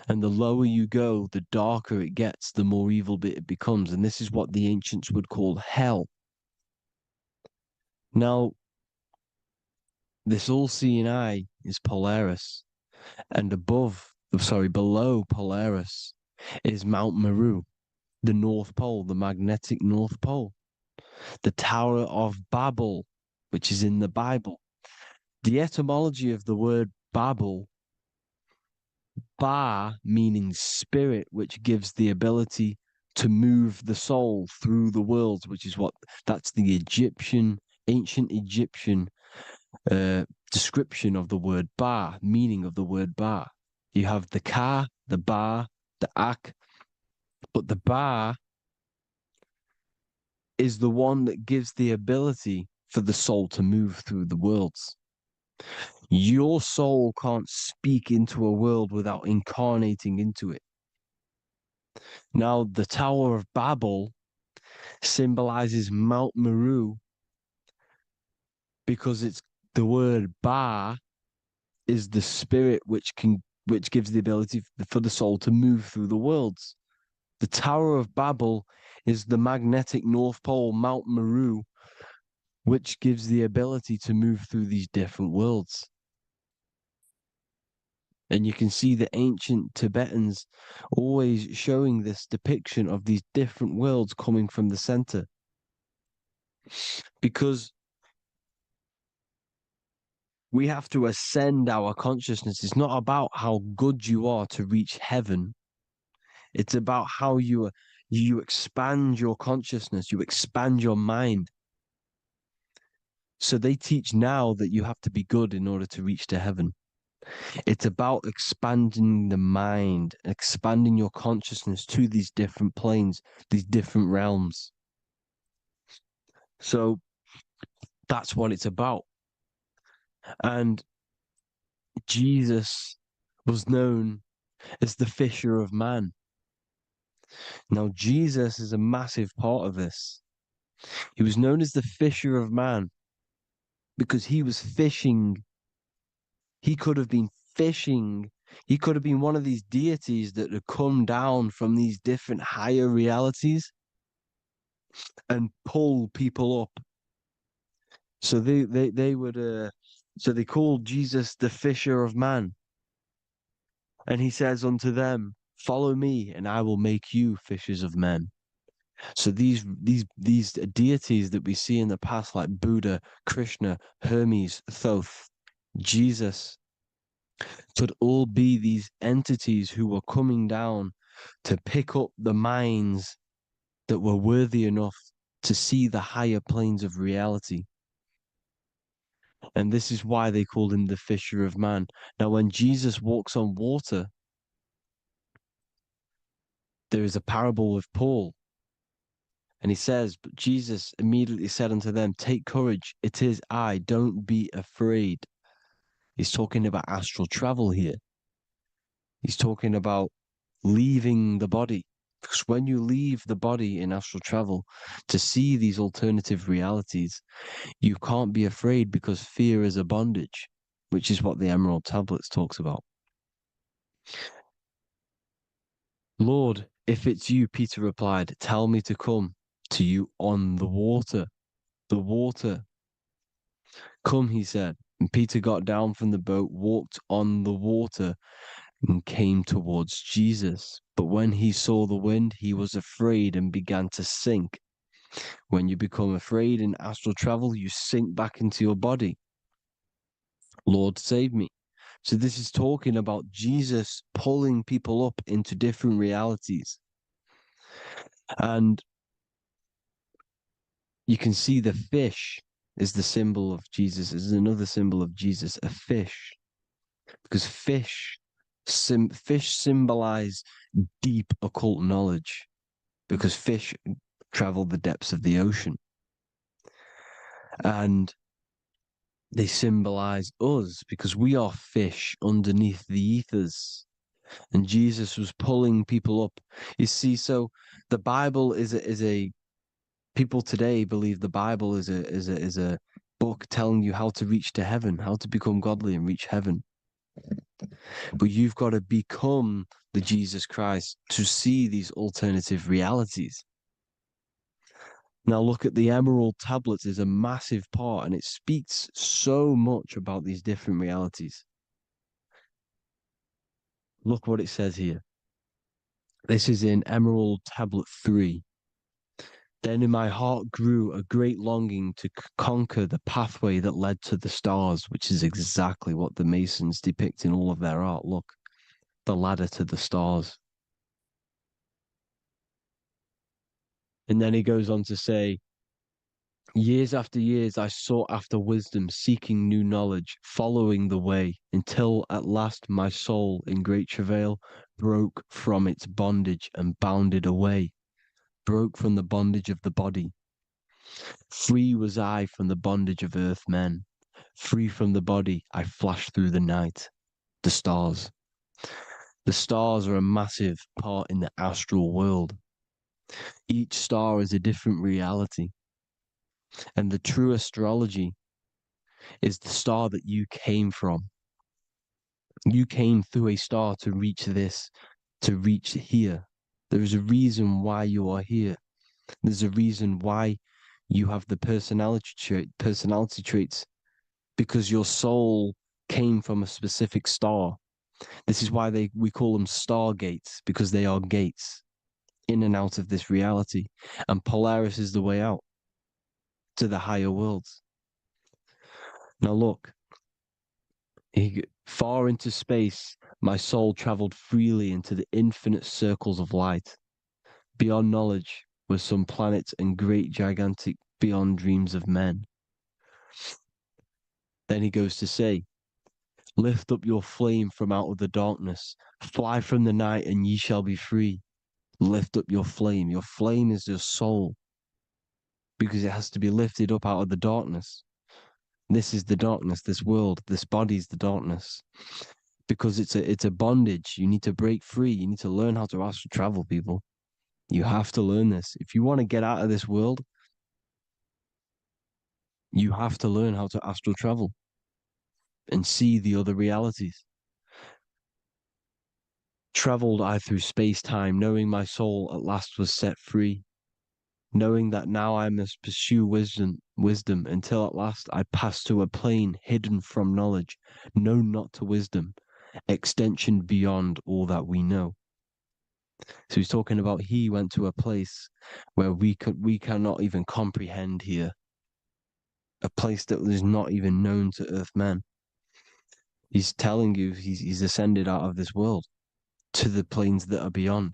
And the lower you go, the darker it gets, the more evil it becomes. And this is what the ancients would call hell. Now, this all-seeing eye is Polaris. And below Polaris is Mount Meru, the North Pole, the magnetic North Pole. The Tower of Babel, which is in the Bible. The etymology of the word Babel Ba meaning spirit, which gives the ability to move the soul through the worlds, which is that's the ancient Egyptian description of the word Ba, meaning of the word Ba. You have the Ka, the Ba, the Ak, but the Ba is the one that gives the ability for the soul to move through the worlds. Your soul can't speak into a world without incarnating into it. Now, the Tower of Babel symbolizes Mount Meru because it's the word Ba is the spirit which gives the ability for the soul to move through the worlds. The Tower of Babel is the magnetic North Pole, Mount Meru, which gives the ability to move through these different worlds. And you can see the ancient Tibetans always showing this depiction of these different worlds coming from the center. Because we have to ascend our consciousness. It's not about how good you are to reach heaven. It's about how you expand your consciousness, you expand your mind. So they teach now that you have to be good in order to reach to heaven. It's about expanding the mind, expanding your consciousness to these different planes, these different realms. So that's what it's about. And Jesus was known as the fisher of man. Now, Jesus is a massive part of this. He was known as the fisher of man because he was fishing. He could have been fishing. He could have been one of these deities that had come down from these different higher realities and pull people up. So they would so they called Jesus the fisher of man. And he says unto them, follow me and I will make you fishers of men. So these deities that we see in the past, like Buddha, Krishna, Hermes, Thoth, Jesus, could all be these entities who were coming down to pick up the minds that were worthy enough to see the higher planes of reality. And this is why they called him the fisher of man. Now, when Jesus walks on water, there is a parable with Paul. And he says, but Jesus immediately said unto them, take courage, it is I, don't be afraid. He's talking about astral travel here. He's talking about leaving the body. Because when you leave the body in astral travel to see these alternative realities, you can't be afraid because fear is a bondage, which is what the Emerald Tablets talks about. Lord, if it's you, Peter replied, tell me to come to you on the water. The water. Come, he said. And Peter got down from the boat, walked on the water, and came towards Jesus. But when he saw the wind, he was afraid and began to sink. When you become afraid in astral travel, you sink back into your body. Lord, save me. So this is talking about Jesus pulling people up into different realities. And you can see the fish is the symbol of Jesus. Is another symbol of Jesus, a fish. Because fish symbolize deep occult knowledge. Because fish travel the depths of the ocean. And they symbolize us because we are fish underneath the ethers. And Jesus was pulling people up. You see, so the Bible is a people today believe the Bible is a book telling you how to reach to heaven, how to become godly and reach heaven. But you've got to become the Jesus Christ to see these alternative realities. Now look at the Emerald Tablets is a massive part and it speaks so much about these different realities. Look what it says here. This is in Emerald Tablet 3. Then in my heart grew a great longing to conquer the pathway that led to the stars, which is exactly what the Masons depict in all of their art. Look, the ladder to the stars. And then he goes on to say, years after years, I sought after wisdom, seeking new knowledge, following the way, until at last my soul, in great travail, broke from its bondage and bounded away, broke from the bondage of the body. Free was I from the bondage of earth men. Free from the body, I flashed through the night. The stars. The stars are a massive part in the astral world. Each star is a different reality. And the true astrology is the star that you came from. You came through a star to reach this, to reach here. There is a reason why you are here. There's a reason why you have the personality traits, because your soul came from a specific star. This is why we call them stargates, because they are gates in and out of this reality. And Polaris is the way out to the higher worlds. Now look, far into space, my soul traveled freely into the infinite circles of light. Beyond knowledge were some planets and great gigantic beyond dreams of men. Then he goes to say, lift up your flame from out of the darkness, fly from the night and ye shall be free. Lift up your flame. Your flame is your soul, because it has to be lifted up out of the darkness. This is the darkness, this world, this body's the darkness. Because it's a bondage. You need to break free. You need to learn how to astral travel, people. You have to learn this. If you want to get out of this world, you have to learn how to astral travel and see the other realities. Traveled I through space-time, knowing my soul at last was set free, knowing that now I must pursue wisdom until at last I pass to a plane hidden from knowledge, known not to wisdom, extension beyond all that we know. So he's talking about he went to a place where we cannot even comprehend here, a place that was not even known to earth men. He's telling you he's ascended out of this world to the planes that are beyond.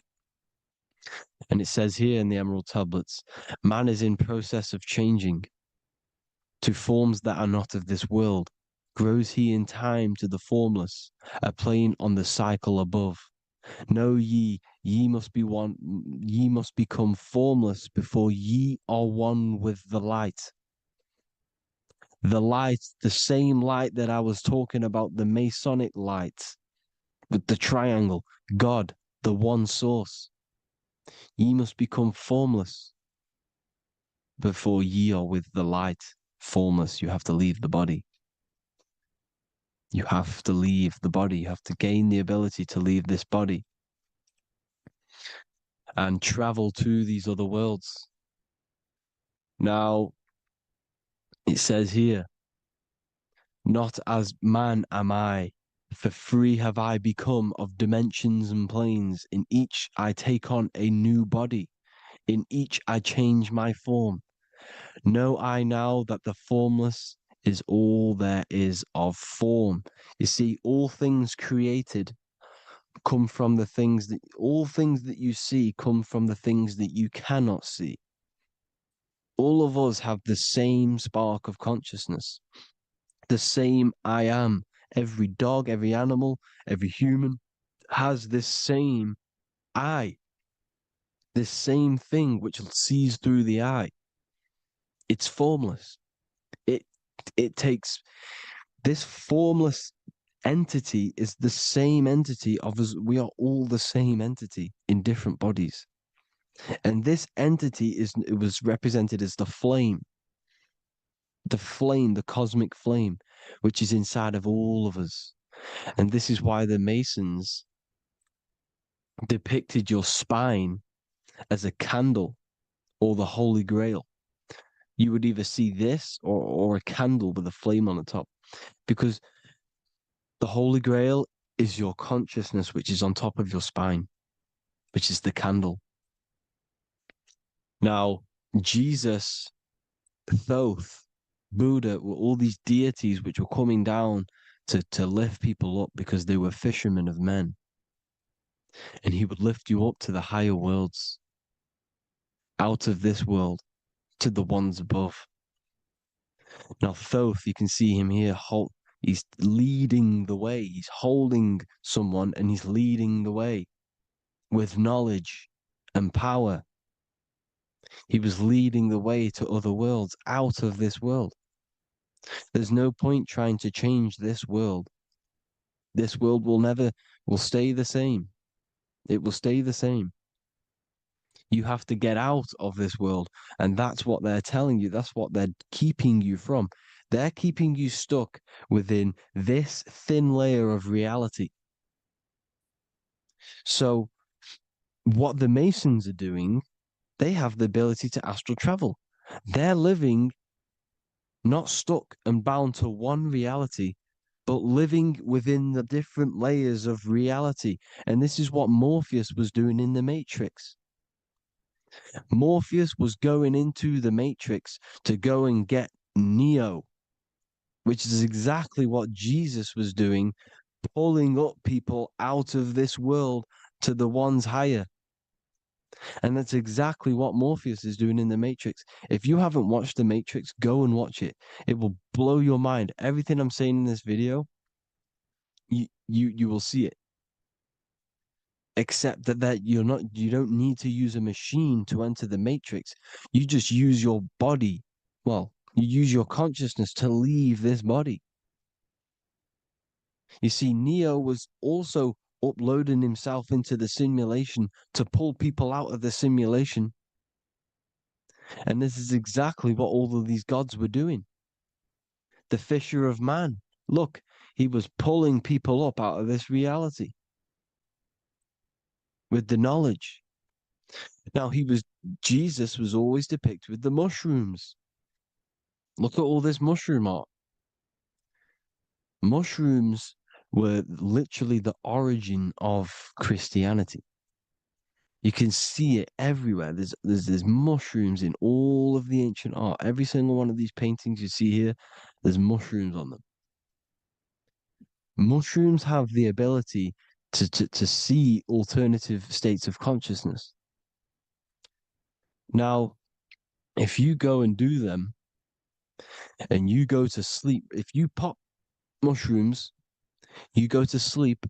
And it says here in the Emerald Tablets, man is in process of changing to forms that are not of this world. Grows he in time to the formless, a plane on the cycle above. Know ye, ye must become formless before ye are one with the light. The light, the same light that I was talking about, the Masonic light, with the triangle, God, the one source. Ye must become formless before ye are with the light. Formless, you have to leave the body. You have to leave the body. You have to gain the ability to leave this body and travel to these other worlds. Now, it says here, not as man am I, for free have I become of dimensions and planes. In each I take on a new body. In each I change my form. Know I now that the formless is all there is of form. You see, all things created come from the things that, all things that you see come from the things that you cannot see. All of us have the same spark of consciousness, the same I am. Every dog, every animal, every human has this same I, this same thing which sees through the eye. It's formless. It takes this formless entity is the same entity of us. We are all the same entity in different bodies. And this entity it was represented as the flame, the cosmic flame, which is inside of all of us. And this is why the Masons depicted your spine as a candle or the Holy Grail. You would either see this or a candle with a flame on the top, because the Holy Grail is your consciousness, which is on top of your spine, which is the candle. Now, Jesus, Thoth, Buddha were all these deities which were coming down to lift people up because they were fishermen of men. and he would lift you up to the higher worlds, out of this world, to the ones above. Now, Thoth, you can see him here. He's leading the way. He's holding someone and he's leading the way with knowledge and power. He was leading the way to other worlds, out of this world. There's no point trying to change this world. This world will stay the same. It will stay the same. You have to get out of this world. And that's what they're telling you. That's what they're keeping you from. They're keeping you stuck within this thin layer of reality. So what the Masons are doing, they have the ability to astral travel. They're living not stuck and bound to one reality, but living within the different layers of reality. And this is what Morpheus was doing in the Matrix. Morpheus was going into the Matrix to go and get Neo, which is exactly what Jesus was doing, pulling up people out of this world to the ones higher. And that's exactly what Morpheus is doing in the Matrix. If you haven't watched the Matrix, go and watch it. It will blow your mind. Everything I'm saying in this video, you will see it. Except that you don't need to use a machine to enter the Matrix. You just use your body. Well, you use your consciousness to leave this body. You see, Neo was also uploading himself into the simulation to pull people out of the simulation. And this is exactly what all of these gods were doing. The Fisher of Man. Look, he was pulling people up out of this reality with the knowledge. Now, Jesus was always depicted with the mushrooms. Look at all this mushroom art. Mushrooms were literally the origin of Christianity. You can see it everywhere. There's mushrooms in all of the ancient art. Every single one of these paintings you see here, there's mushrooms on them. Mushrooms have the ability to see alternative states of consciousness. Now, if you go and do them and you go to sleep, if you pop mushrooms, you go to sleep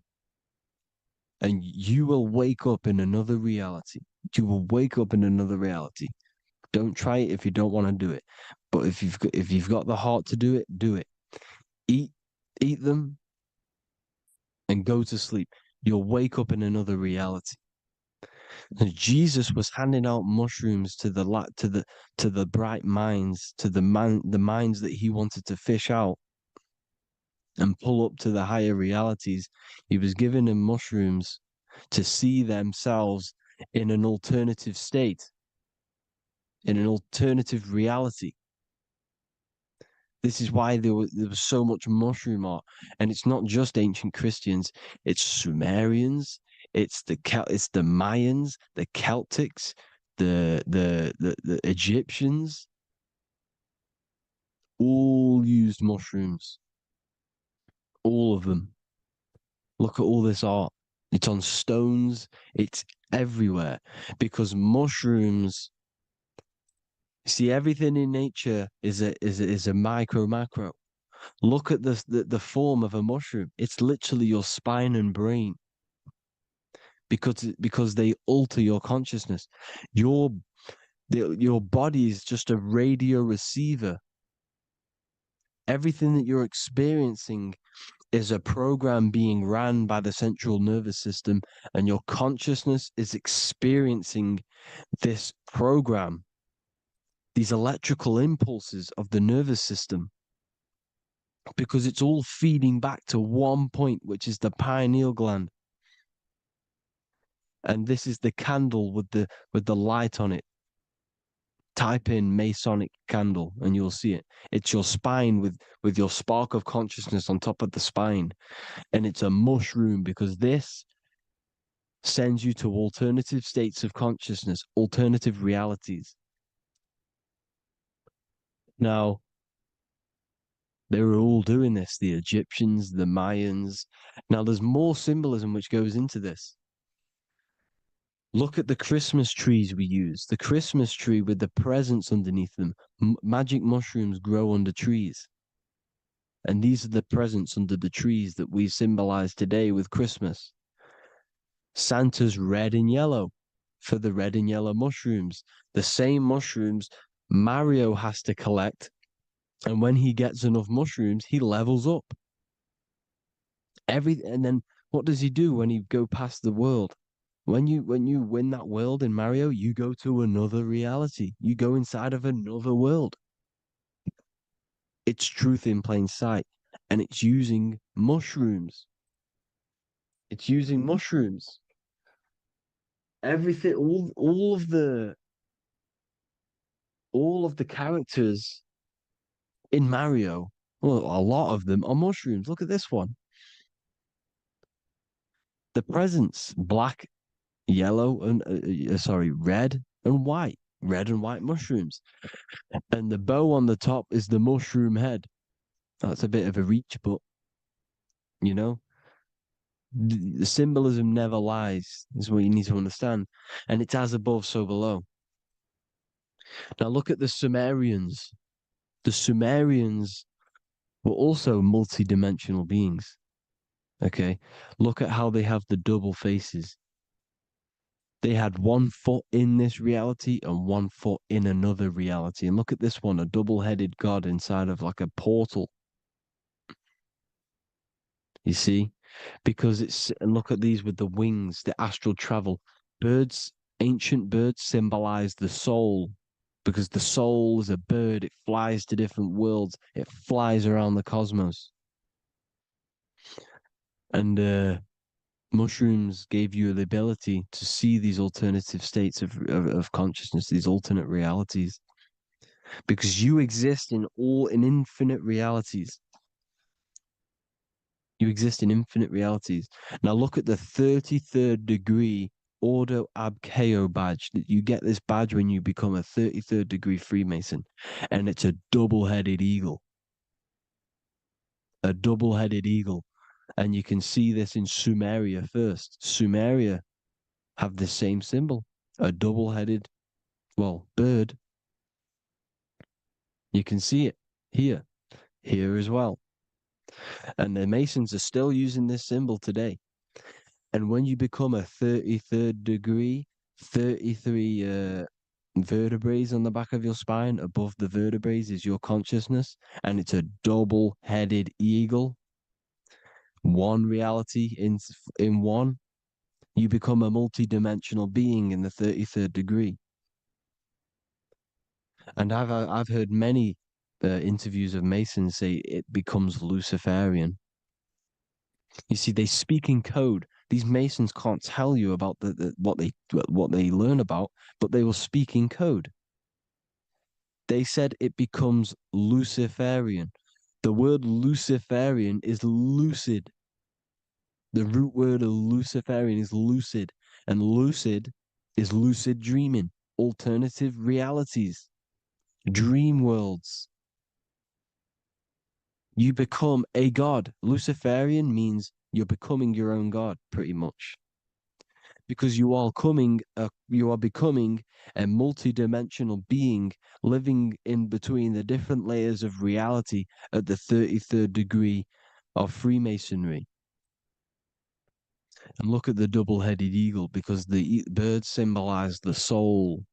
and you will wake up in another reality. You will wake up in another reality. Don't try it if you don't want to do it. But if you've got the heart to do it, do it. Eat them and go to sleep. You'll wake up in another reality. And Jesus was handing out mushrooms to the bright minds, to the minds that he wanted to fish out and pull up to the higher realities. He was giving them mushrooms to see themselves in an alternative state, in an alternative reality. This is why there was so much mushroom art, and it's not just ancient Christians; it's Sumerians, it's the Mayans, the Celtics, the Egyptians, all used mushrooms, all of them. Look at all this art; it's on stones, it's everywhere, because mushrooms. See, everything in nature is a micro macro. Look at the form of a mushroom. It's literally your spine and brain because they alter your consciousness. Your body is just a radio receiver. Everything that you're experiencing is a program being ran by the central nervous system, and your consciousness is experiencing this program, these electrical impulses of the nervous system, because it's all feeding back to one point, which is the pineal gland. And this is the candle with the light on it. Type in Masonic candle and you'll see it. It's your spine with your spark of consciousness on top of the spine. And it's a mushroom because this sends you to alternative states of consciousness, alternative realities. Now, they were all doing this, the Egyptians, the Mayans. Now, there's more symbolism which goes into this. Look at the Christmas trees we use. The Christmas tree with the presents underneath them. Magic mushrooms grow under trees. And these are the presents under the trees that we symbolize today with Christmas. Santa's red and yellow for the red and yellow mushrooms. The same mushrooms Mario has to collect. And when he gets enough mushrooms, he levels up. And then what does he do when he go past the world? When you win that world in Mario, you go to another reality. You go inside of another world. It's truth in plain sight. And it's using mushrooms. It's using mushrooms. Everything, all of the characters in Mario, well, a lot of them are mushrooms. Look at this one. The presents, black, yellow, and red and white. Red and white mushrooms. And the bow on the top is the mushroom head. That's a bit of a reach, but you know, the symbolism never lies, is what you need to understand. And it's as above, so below. Now look at the Sumerians. The Sumerians were also multi-dimensional beings. Okay, look at how they have the double faces. They had 1 foot in this reality and 1 foot in another reality. And look at this one, a double-headed god inside of like a portal. You see? Because and look at these with the wings, the astral travel. Birds, ancient birds symbolize the soul because the soul is a bird. It flies to different worlds. It flies around the cosmos. And mushrooms gave you the ability to see these alternative states of consciousness, these alternate realities, because you exist in infinite realities. You exist in infinite realities. Now look at the 33rd degree Ordo Ab Chao badge. You get this badge when you become a 33rd degree Freemason, and it's a double-headed eagle. A double-headed eagle. And you can see this in Sumeria first. Sumeria have the same symbol, a double-headed, bird. You can see it here as well. And the Masons are still using this symbol today. And when you become a 33rd degree, 33 vertebrae on the back of your spine, above the vertebrae is your consciousness, and it's a double-headed eagle. One reality in one. You become a multi-dimensional being in the 33rd degree. And I've heard many interviews of Masons say it becomes Luciferian. You see, they speak in code. These Masons can't tell you about what they learn about, but they will speak in code. They said it becomes Luciferian. The word Luciferian is lucid. The root word of Luciferian is lucid, and lucid is lucid dreaming, alternative realities, dream worlds. You become a god. Luciferian means you're becoming your own god, pretty much. Because you are becoming a multi-dimensional being living in between the different layers of reality at the 33rd degree of Freemasonry. And look at the double-headed eagle, because the birds symbolize the soul.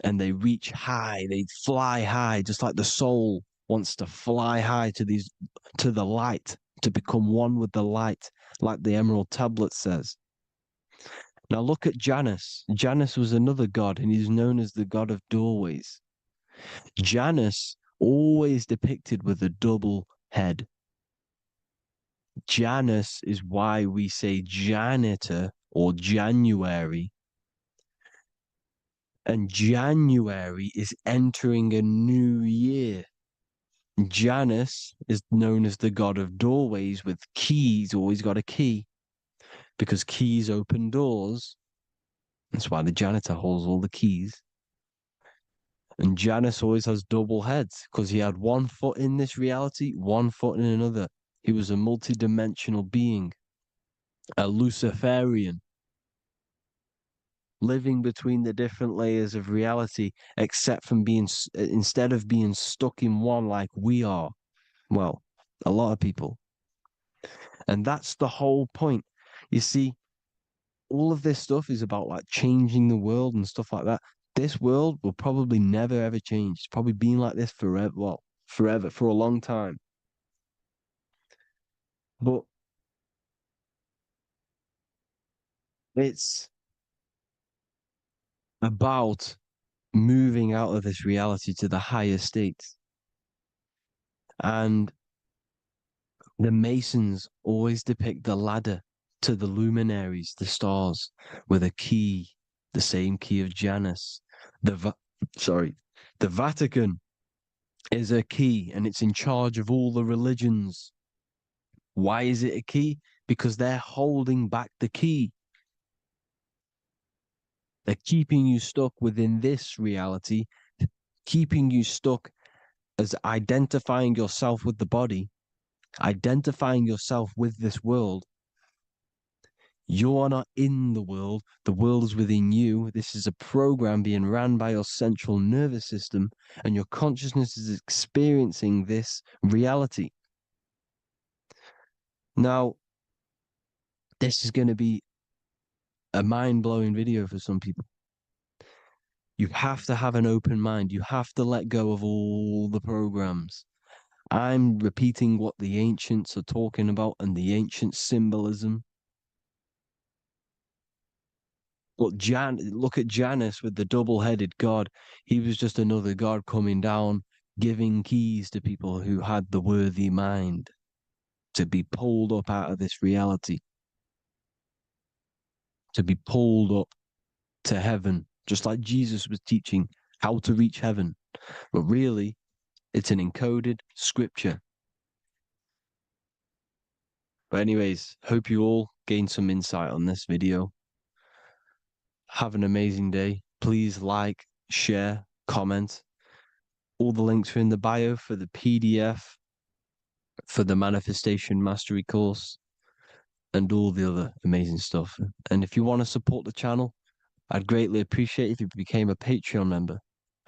And they reach high, they fly high, just like the soul wants to fly high to the light, to become one with the light, like the Emerald Tablet says. Now look at Janus. Janus was another god, and he's known as the god of doorways. Janus always depicted with a double head. Janus is why we say janitor or January. And January is entering a new year. Janus is known as the god of doorways with keys, always got a key, because keys open doors. That's why the janitor holds all the keys. And Janus always has double heads, because he had 1 foot in this reality, 1 foot in another. He was a multi-dimensional being, a Luciferian. living between the different layers of reality, except from instead of being stuck in one like we are. Well, a lot of people. And that's the whole point. You see, all of this stuff is about like changing the world and stuff like that. This world will probably never ever change. It's probably been like this forever. Well, forever, for a long time. But it's about moving out of this reality to the higher states. And the Masons always depict the ladder to the luminaries, the stars, with a key, the same key of Janus. The Vatican is a key, and it's in charge of all the religions. Why is it a key? Because they're holding back the key. They're keeping you stuck within this reality, keeping you stuck as identifying yourself with the body, identifying yourself with this world. You are not in the world is within you. This is a program being ran by your central nervous system, and your consciousness is experiencing this reality. Now, this is going to be a mind-blowing video for some people. You have to have an open mind. You have to let go of all the programs. I'm repeating what the ancients are talking about and the ancient symbolism. Look at Janus with the double-headed god. He was just another god coming down, giving keys to people who had the worthy mind to be pulled up out of this reality, to be pulled up to heaven, just like Jesus was teaching how to reach heaven. But really, it's an encoded scripture. But anyways, hope you all gained some insight on this video. Have an amazing day. Please like, share, comment. All the links are in the bio for the PDF, for the Manifestation Mastery course, and all the other amazing stuff. And if you want to support the channel, I'd greatly appreciate if you became a Patreon member.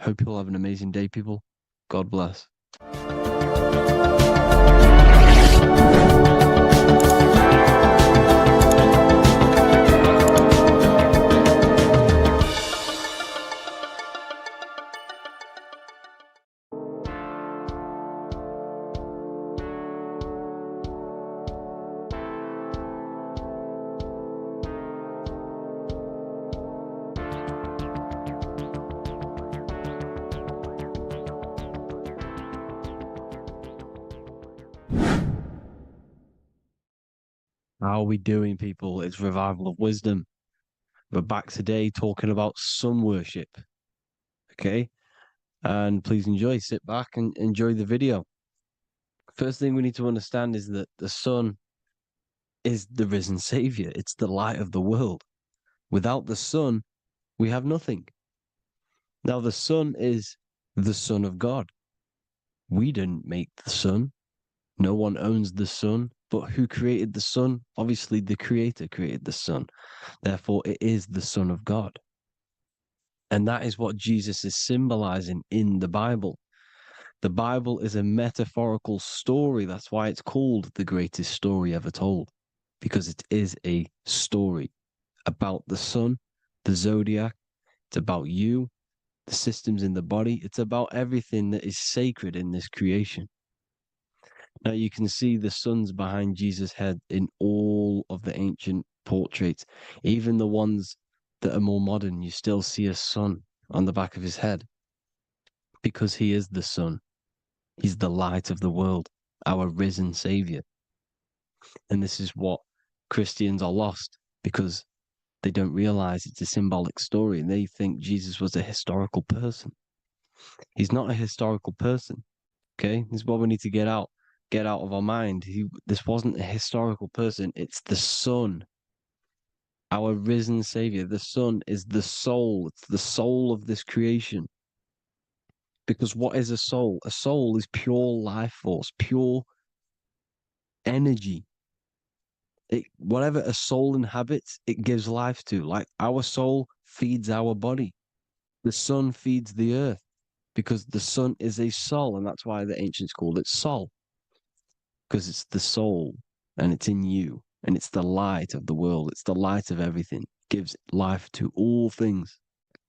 Hope you'll have an amazing day, people. God bless. How are we doing, people? It's Revival of Wisdom. We're back today talking about sun worship. Okay? And please enjoy. Sit back and enjoy the video. First thing we need to understand is that the sun is the risen savior. It's the light of the world. Without the sun, we have nothing. Now, the sun is the Son of God. We didn't make the sun. No one owns the sun. But who created the sun? Obviously, the Creator created the sun. Therefore, it is the Son of God. And that is what Jesus is symbolizing in the Bible. The Bible is a metaphorical story. That's why it's called the greatest story ever told, because it is a story about the sun, the zodiac. It's about you, the systems in the body. It's about everything that is sacred in this creation. Now you can see the suns behind Jesus' head in all of the ancient portraits, even the ones that are more modern. You still see a sun on the back of his head because he is the sun. He's the light of the world, our risen savior. And this is what Christians are lost because they don't realize it's a symbolic story and they think Jesus was a historical person. He's not a historical person. Okay, this is what we need to get out of our mind. This wasn't a historical person. It's the sun, our risen savior. The sun is the soul. It's the soul of this creation. Because what is a soul? A soul is pure life force, pure energy. Whatever a soul inhabits, it gives life to. Like our soul feeds our body. The sun feeds the earth because the sun is a soul, and that's why the ancients called it Sol, because it's the soul and it's in you, and it's the light of the world. It's the light of everything, gives life to all things.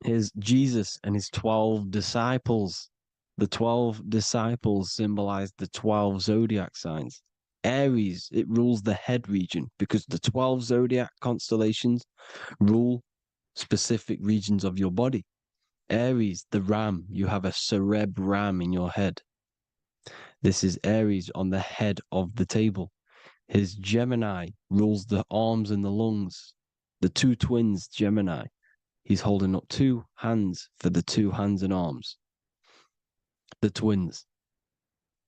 Here's Jesus and his 12 disciples. The 12 disciples symbolize the 12 zodiac signs. Aries, it rules the head region because the 12 zodiac constellations rule specific regions of your body. Aries, the ram, you have a cerebrum in your head. This is Aries on the head of the table. His Gemini rules the arms and the lungs. The two twins, Gemini. He's holding up two hands for the two hands and arms. The twins.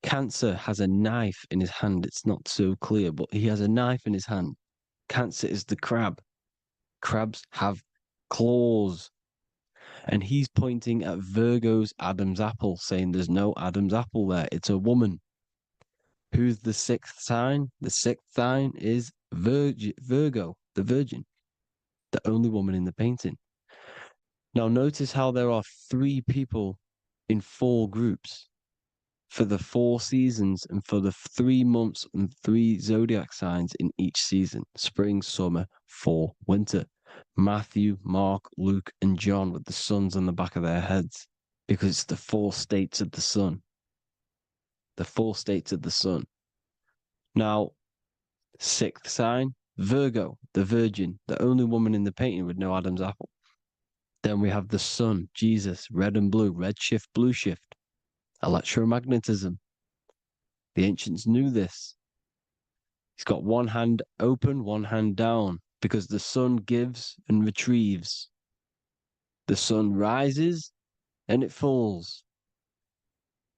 Cancer has a knife in his hand. It's not so clear, but he has a knife in his hand. Cancer is the crab. Crabs have claws. And he's pointing at Virgo's Adam's apple, saying there's no Adam's apple there. It's a woman. Who's the sixth sign? The sixth sign is Virgo, the Virgin, the only woman in the painting. Now, notice how there are 3 people in 4 groups for the 4 seasons and for the 3 months and 3 zodiac signs in each season: spring, summer, fall, winter. Matthew, Mark, Luke, and John with the suns on the back of their heads, because it's the 4 states of the sun. The 4 states of the sun. Now, 6th sign, Virgo, the Virgin, the only woman in the painting with no Adam's apple. Then we have the sun, Jesus, red and blue, red shift, blue shift, electromagnetism. The ancients knew this. He's got one hand open, one hand down, because the sun gives and retrieves. The sun rises and it falls.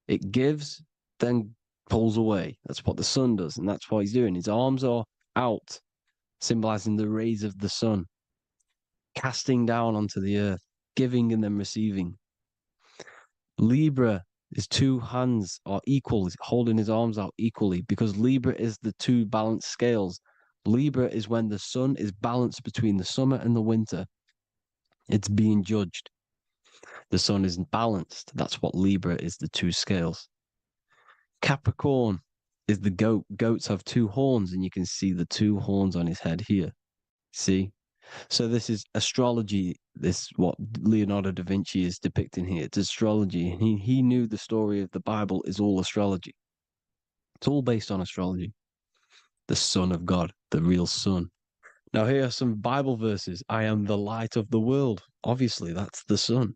It gives, then pulls away. That's what the sun does, and that's what he's doing. His arms are out, symbolizing the rays of the sun, casting down onto the earth, giving and then receiving. Libra, his 2 hands are equal. He's holding his arms out equally because Libra is the 2 balanced scales. Libra is when the sun is balanced between the summer and the winter. It's being judged. The sun isn't balanced. That's what Libra is, the 2 scales. Capricorn is the goat. Goats have 2 horns, and you can see the 2 horns on his head here. See? So this is astrology. This is what Leonardo da Vinci is depicting here. It's astrology. And he knew the story of the Bible is all astrology. It's all based on astrology. The Son of God, the real sun. Now here are some Bible verses. I am the light of the world. Obviously, that's the sun.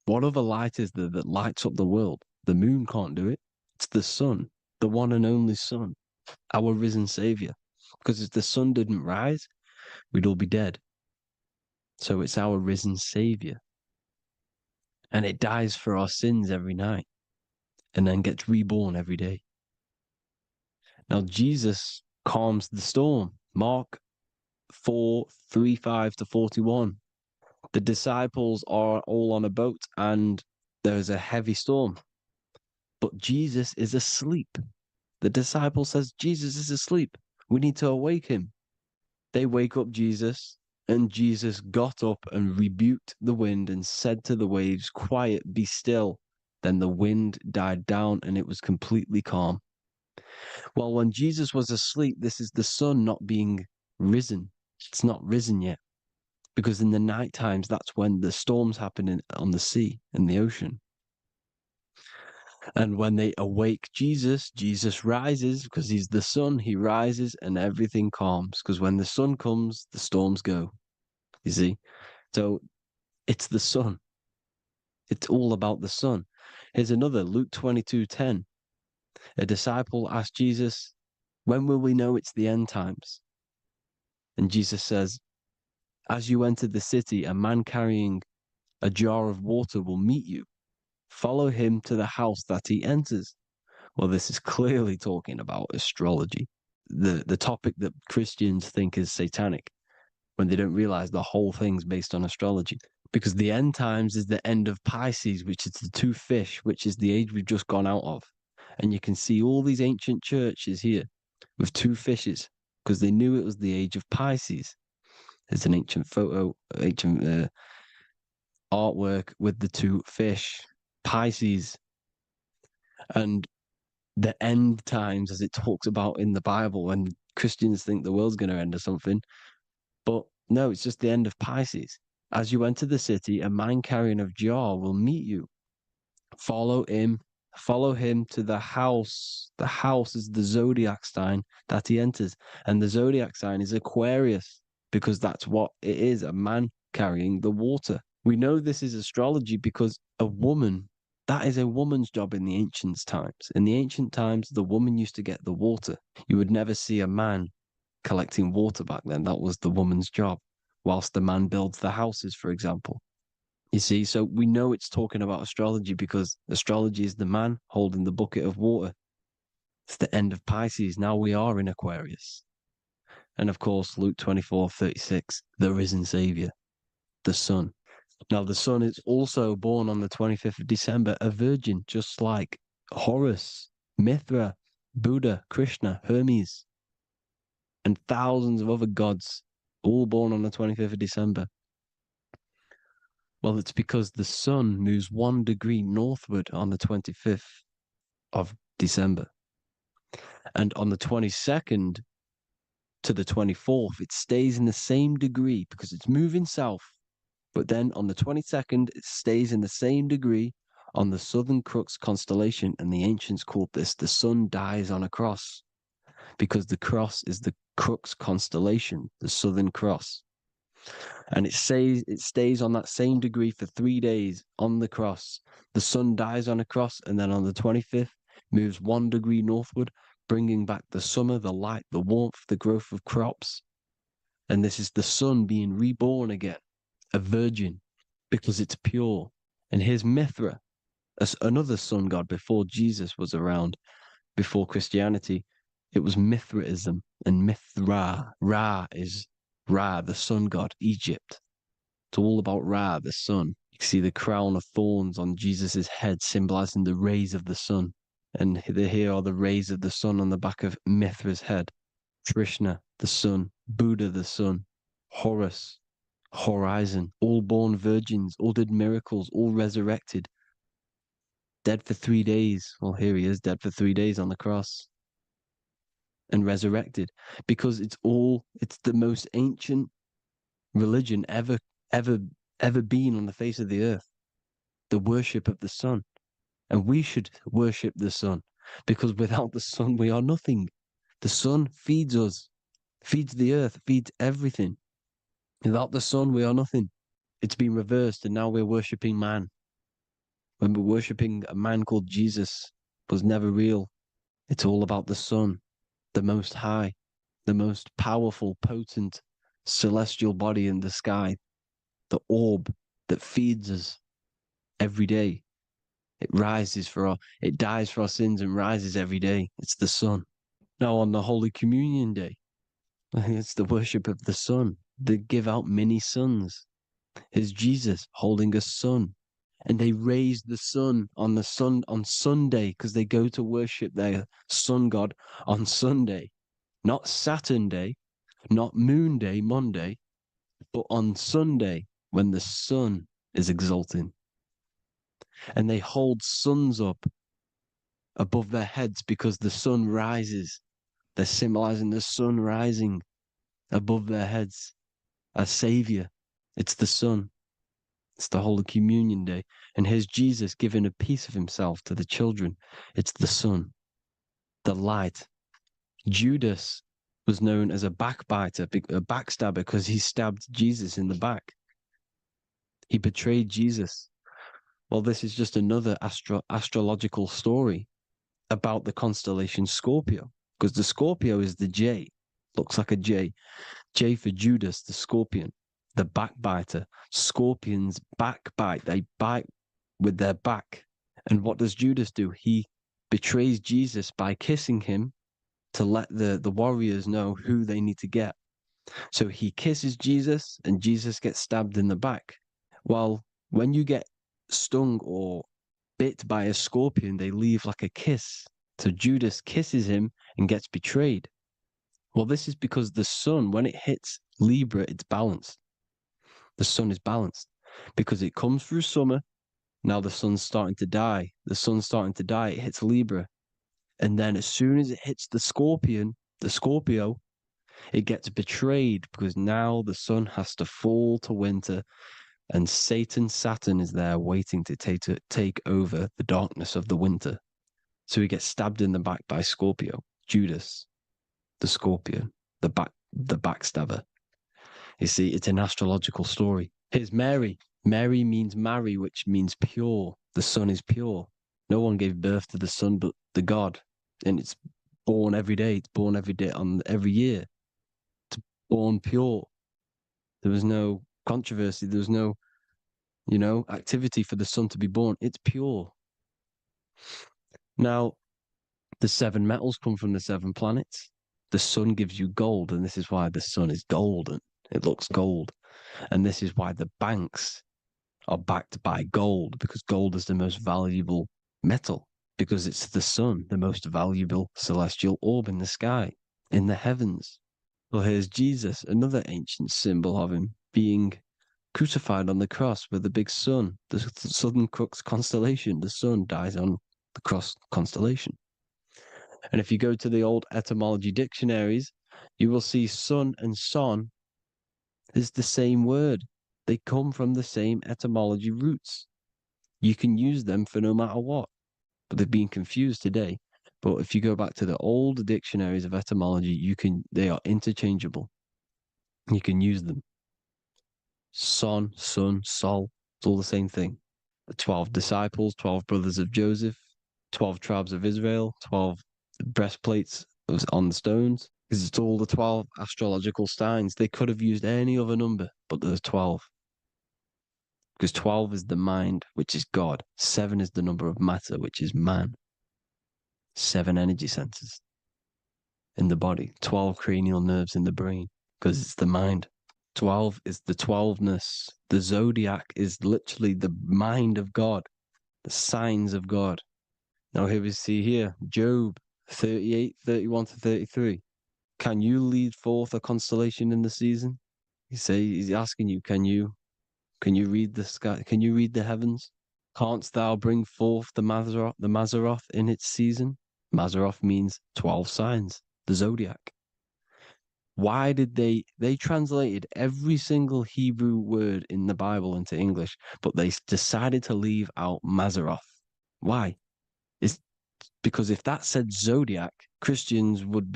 What other light is there that lights up the world? The moon can't do it. It's the sun, the one and only sun, our risen Savior. Because if the sun didn't rise, we'd all be dead. So it's our risen Savior. And it dies for our sins every night and then gets reborn every day. Now, Jesus calms the storm. Mark 4:35-41. The disciples are all on a boat and there's a heavy storm. But Jesus is asleep. The disciple says, Jesus is asleep. We need to awake him. They wake up Jesus, and Jesus got up and rebuked the wind and said to the waves, quiet, be still. Then the wind died down and it was completely calm. Well, when Jesus was asleep, this is the sun not being risen. It's not risen yet. Because in the night times, that's when the storms happen on the sea, in the ocean. And when they awake Jesus, Jesus rises because he's the sun. He rises and everything calms. Because when the sun comes, the storms go. You see? So it's the sun. It's all about the sun. Here's another, Luke 22:10. A disciple asked Jesus, when will we know it's the end times? And Jesus says, as you enter the city, a man carrying a jar of water will meet you. Follow him to the house that he enters. Well, this is clearly talking about astrology, the topic that Christians think is satanic, when they don't realize the whole thing's based on astrology. Because the end times is the end of Pisces, which is the 2 fish, which is the age we've just gone out of. And you can see all these ancient churches here with 2 fishes, because they knew it was the age of Pisces. There's an ancient photo, artwork with the two fish, Pisces, and the end times, as it talks about in the Bible, when Christians think the world's going to end or something. But no, it's just the end of Pisces. As you enter the city, a man carrying a jar will meet you. Follow him to the house. The house is the zodiac sign that he enters. And the zodiac sign is Aquarius, because that's what it is, a man carrying the water. We know this is astrology because a woman, that is a woman's job in the ancient times. In the ancient times, the woman used to get the water. You would never see a man collecting water back then. That was the woman's job, whilst the man builds the houses, for example. You see, so we know it's talking about astrology because astrology is the man holding the bucket of water. It's the end of Pisces. Now we are in Aquarius. And of course, Luke 24:36, the risen Savior, the Son. Now, the Son is also born on the 25th of December, a virgin, just like Horus, Mithra, Buddha, Krishna, Hermes, and thousands of other gods, all born on the 25th of December. Well, it's because the sun moves 1 degree northward on the 25th of December. And on the 22nd to the 24th, it stays in the same degree because it's moving south. But then on the 22nd, it stays in the same degree on the Southern Crux constellation. And the ancients called this the sun dies on a cross because the cross is the Crux constellation, the Southern Cross. And it stays on that same degree for 3 days on the cross. The sun dies on a cross, and then on the 25th, moves 1 degree northward, bringing back the summer, the light, the warmth, the growth of crops. And this is the sun being reborn again, a virgin, because it's pure. And here's Mithra, another sun god before Jesus was around, before Christianity. It was Mithraism, and Mithra, Ra is Ra, the sun god, Egypt. It's all about Ra, the sun. You can see the crown of thorns on Jesus' head, symbolizing the rays of the sun. And here are the rays of the sun on the back of Mithra's head. Krishna, the sun. Buddha, the sun. Horus, horizon. All born virgins, all did miracles, all resurrected. Dead for 3 days. Well, here he is, dead for 3 days on the cross. And resurrected, because it's the most ancient religion ever been on the face of the earth, the worship of the sun. And we should worship the sun, because without the sun we are nothing. The sun feeds us, feeds the earth, feeds everything. Without the sun we are nothing. It's been reversed, and now we're worshipping man. When we're worshipping a man called Jesus, was never real. It's all about the sun, the most high, the most powerful, potent, celestial body in the sky, the orb that feeds us every day. It dies for our sins and rises every day. It's the sun. Now on the Holy Communion Day, it's the worship of the sun. They give out mini suns. Here's Jesus holding a sun. And they raise the sun on Sunday, because they go to worship their sun god on Sunday. Not Saturn Day, not Moon Day, Monday, but on Sunday when the sun is exalting. And they hold suns up above their heads because the sun rises. They're symbolizing the sun rising above their heads as Savior. It's the sun. It's the Holy Communion Day. And here's Jesus giving a piece of himself to the children. It's the sun, the light. Judas was known as a backbiter, a backstabber, because he stabbed Jesus in the back. He betrayed Jesus. Well, this is just another astrological story about the constellation Scorpio, because the Scorpio is the J, looks like a J. J for Judas, the scorpion, the backbiter. Scorpions backbite. They bite with their back. And what does Judas do? He betrays Jesus by kissing him to let the warriors know who they need to get. So he kisses Jesus, and Jesus gets stabbed in the back. Well, when you get stung or bit by a scorpion, they leave like a kiss. So Judas kisses him and gets betrayed. Well, this is because the sun, when it hits Libra, it's balanced. The sun is balanced. because it comes through summer. Now the sun's starting to die. The sun's starting to die. It hits Libra. And then as soon as it hits the Scorpio, it gets betrayed because now the sun has to fall to winter and Saturn is there waiting to take over the darkness of the winter. So he gets stabbed in the back by Scorpio, Judas, the scorpion, the backstabber. You see, it's an astrological story. Here's Mary. Mary means marry, which means pure. The sun is pure. No one gave birth to the sun but the God. And it's born every day. It's born every day on every year. It's born pure. There was no controversy. There was no, activity for the sun to be born. It's pure. Now, the 7 metals come from the 7 planets. The sun gives you gold, and this is why the sun is golden. It looks gold. And this is why the banks are backed by gold, because gold is the most valuable metal, because it's the sun, the most valuable celestial orb in the sky, in the heavens. Well, here's Jesus, another ancient symbol of him being crucified on the cross with the big sun, the Southern Cross constellation. The sun dies on the cross constellation. And if you go to the old etymology dictionaries, you will see sun and son is the same word. They come from the same etymology roots. You can use them for no matter what, but they've been confused today. But if you go back to the old dictionaries of etymology, they are interchangeable. You can use them. Son, sun, sol, it's all the same thing. The 12 disciples, 12 brothers of Joseph, 12 tribes of Israel, 12 breastplates on the stones, because it's all the 12 astrological signs. They could have used any other number, but there's 12. Because 12 is the mind, which is God. 7 is the number of matter, which is man. 7 energy centers in the body. 12 cranial nerves in the brain, because it's the mind. 12 is the 12ness. The zodiac is literally the mind of God, the signs of God. Now here we see here, Job 38, 31 to 33. Can you lead forth a constellation in the season? He's asking you, can you read the sky? Can you read the heavens? Canst thou bring forth the Mazzaroth in its season? Mazzaroth means 12 signs, the zodiac. Why did they translated every single Hebrew word in the Bible into English, but they decided to leave out Mazzaroth? Why? It's because if that said zodiac, Christians would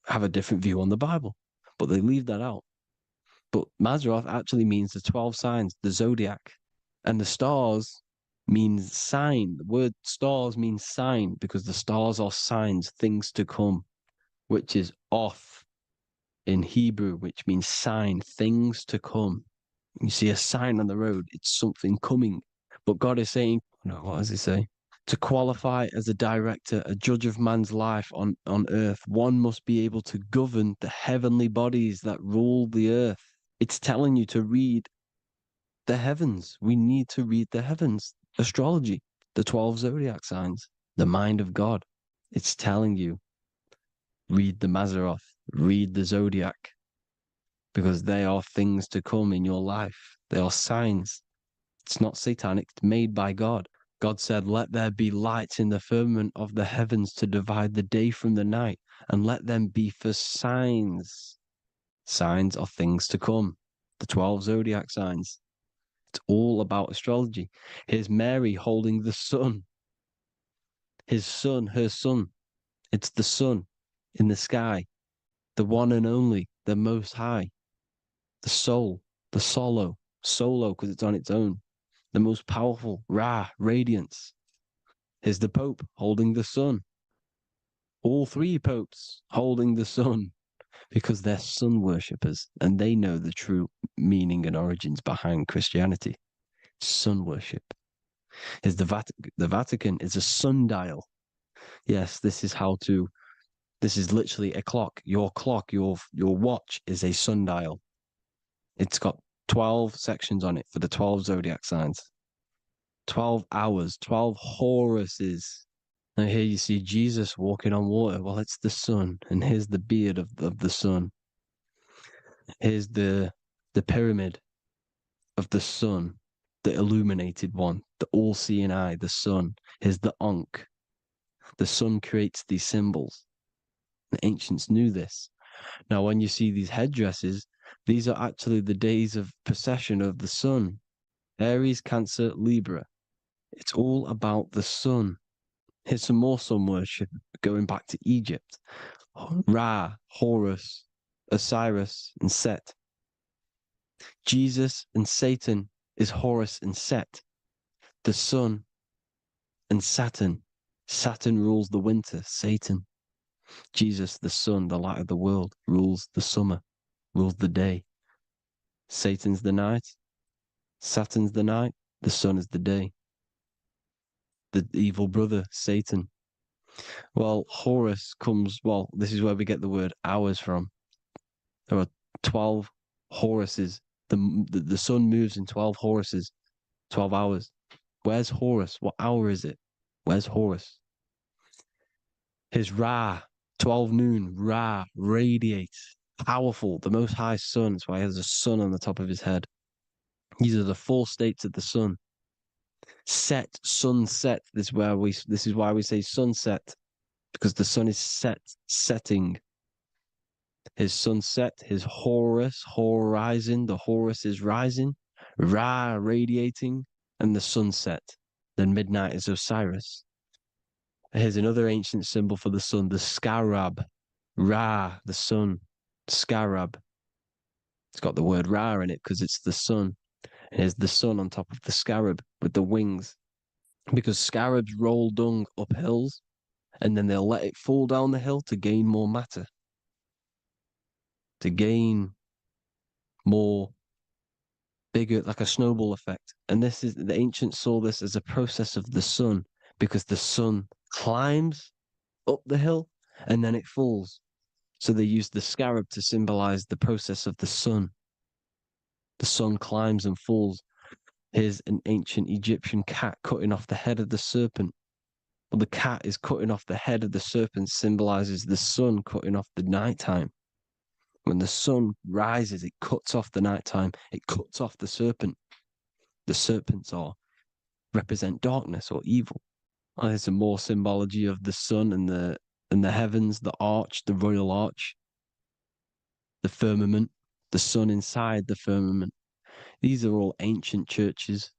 have a different view on the Bible, but they leave that out. But Mazzaroth actually means the 12 signs, the zodiac, and the stars means sign. The word stars means sign because the stars are signs, things to come, which is off in Hebrew, which means sign, things to come. You see a sign on the road, it's something coming. But God is saying, no, what does he say? To qualify as a director, a judge of man's life on earth, one must be able to govern the heavenly bodies that rule the earth. It's telling you to read the heavens. We need to read the heavens. Astrology, the 12 zodiac signs, the mind of God. It's telling you, read the Mazzaroth, read the zodiac, because they are things to come in your life. They are signs. It's not satanic, it's made by God. God said, let there be lights in the firmament of the heavens to divide the day from the night, and let them be for signs. Signs are things to come. The 12 zodiac signs. It's all about astrology. Here's Mary holding the sun. His son, her son. It's the sun in the sky. The one and only, the most high. The soul, the solo because it's on its own. The most powerful, Ra, radiance. Here's the Pope holding the sun. All 3 popes holding the sun because they're sun worshippers and they know the true meaning and origins behind Christianity. Sun worship. Here's the Vatican is a sundial. Yes, this is literally a clock. Your watch is a sundial. It's got 12 sections on it for the 12 zodiac signs. 12 hours, 12 Horuses. Now here you see Jesus walking on water. Well, it's the sun. And here's the beard of the sun. Here's the pyramid. of the sun, the illuminated one, the all-seeing eye, the sun, is the Ankh. The sun creates these symbols. The ancients knew this. Now, when you see these headdresses, these are actually the days of precession of the sun. Aries, Cancer, Libra. It's all about the sun. Here's some more sun worship going back to Egypt. Ra, Horus, Osiris, and Set. Jesus and Satan is Horus and Set. The sun and Saturn. Saturn rules the winter, Satan. Jesus, the sun, the light of the world, rules the summer, rules the day. Satan's the night, Saturn's the night, the sun is the day. The evil brother, Satan. Well, Horus comes, well, this is where we get the word hours from. There are 12 Horuses. The sun moves in 12 Horuses, 12 hours. Where's Horus? What hour is it? Where's Horus? His Ra, 12 noon, Ra, radiates, powerful, the most high sun. That's why he has a sun on the top of his head. These are the four states of the sun. Set, sunset. This is why we say sunset, because the sun is setting. His sunset, his Horus, horizon, the Horus is rising, Ra radiating, and the sunset. Then midnight is Osiris. Here's another ancient symbol for the sun, the scarab. Ra, the sun, scarab. It's got the word Ra in it because it's the sun. And here's the sun on top of the scarab with the wings. Because scarabs roll dung up hills, and then they'll let it fall down the hill to gain more matter. To gain more bigger, like a snowball effect. And this is, the ancients saw this as a process of the sun, because the sun climbs up the hill and then it falls. So they used the scarab to symbolize the process of the sun. The sun climbs and falls. Here's an ancient Egyptian cat cutting off the head of the serpent. Well, the cat is cutting off the head of the serpent, symbolizes the sun cutting off the nighttime. When the sun rises, it cuts off the nighttime. It cuts off the serpent. The serpents represent darkness or evil. And there's some more symbology of the sun and the heavens, the arch, the royal arch, the firmament, the sun inside the firmament. These are all ancient churches,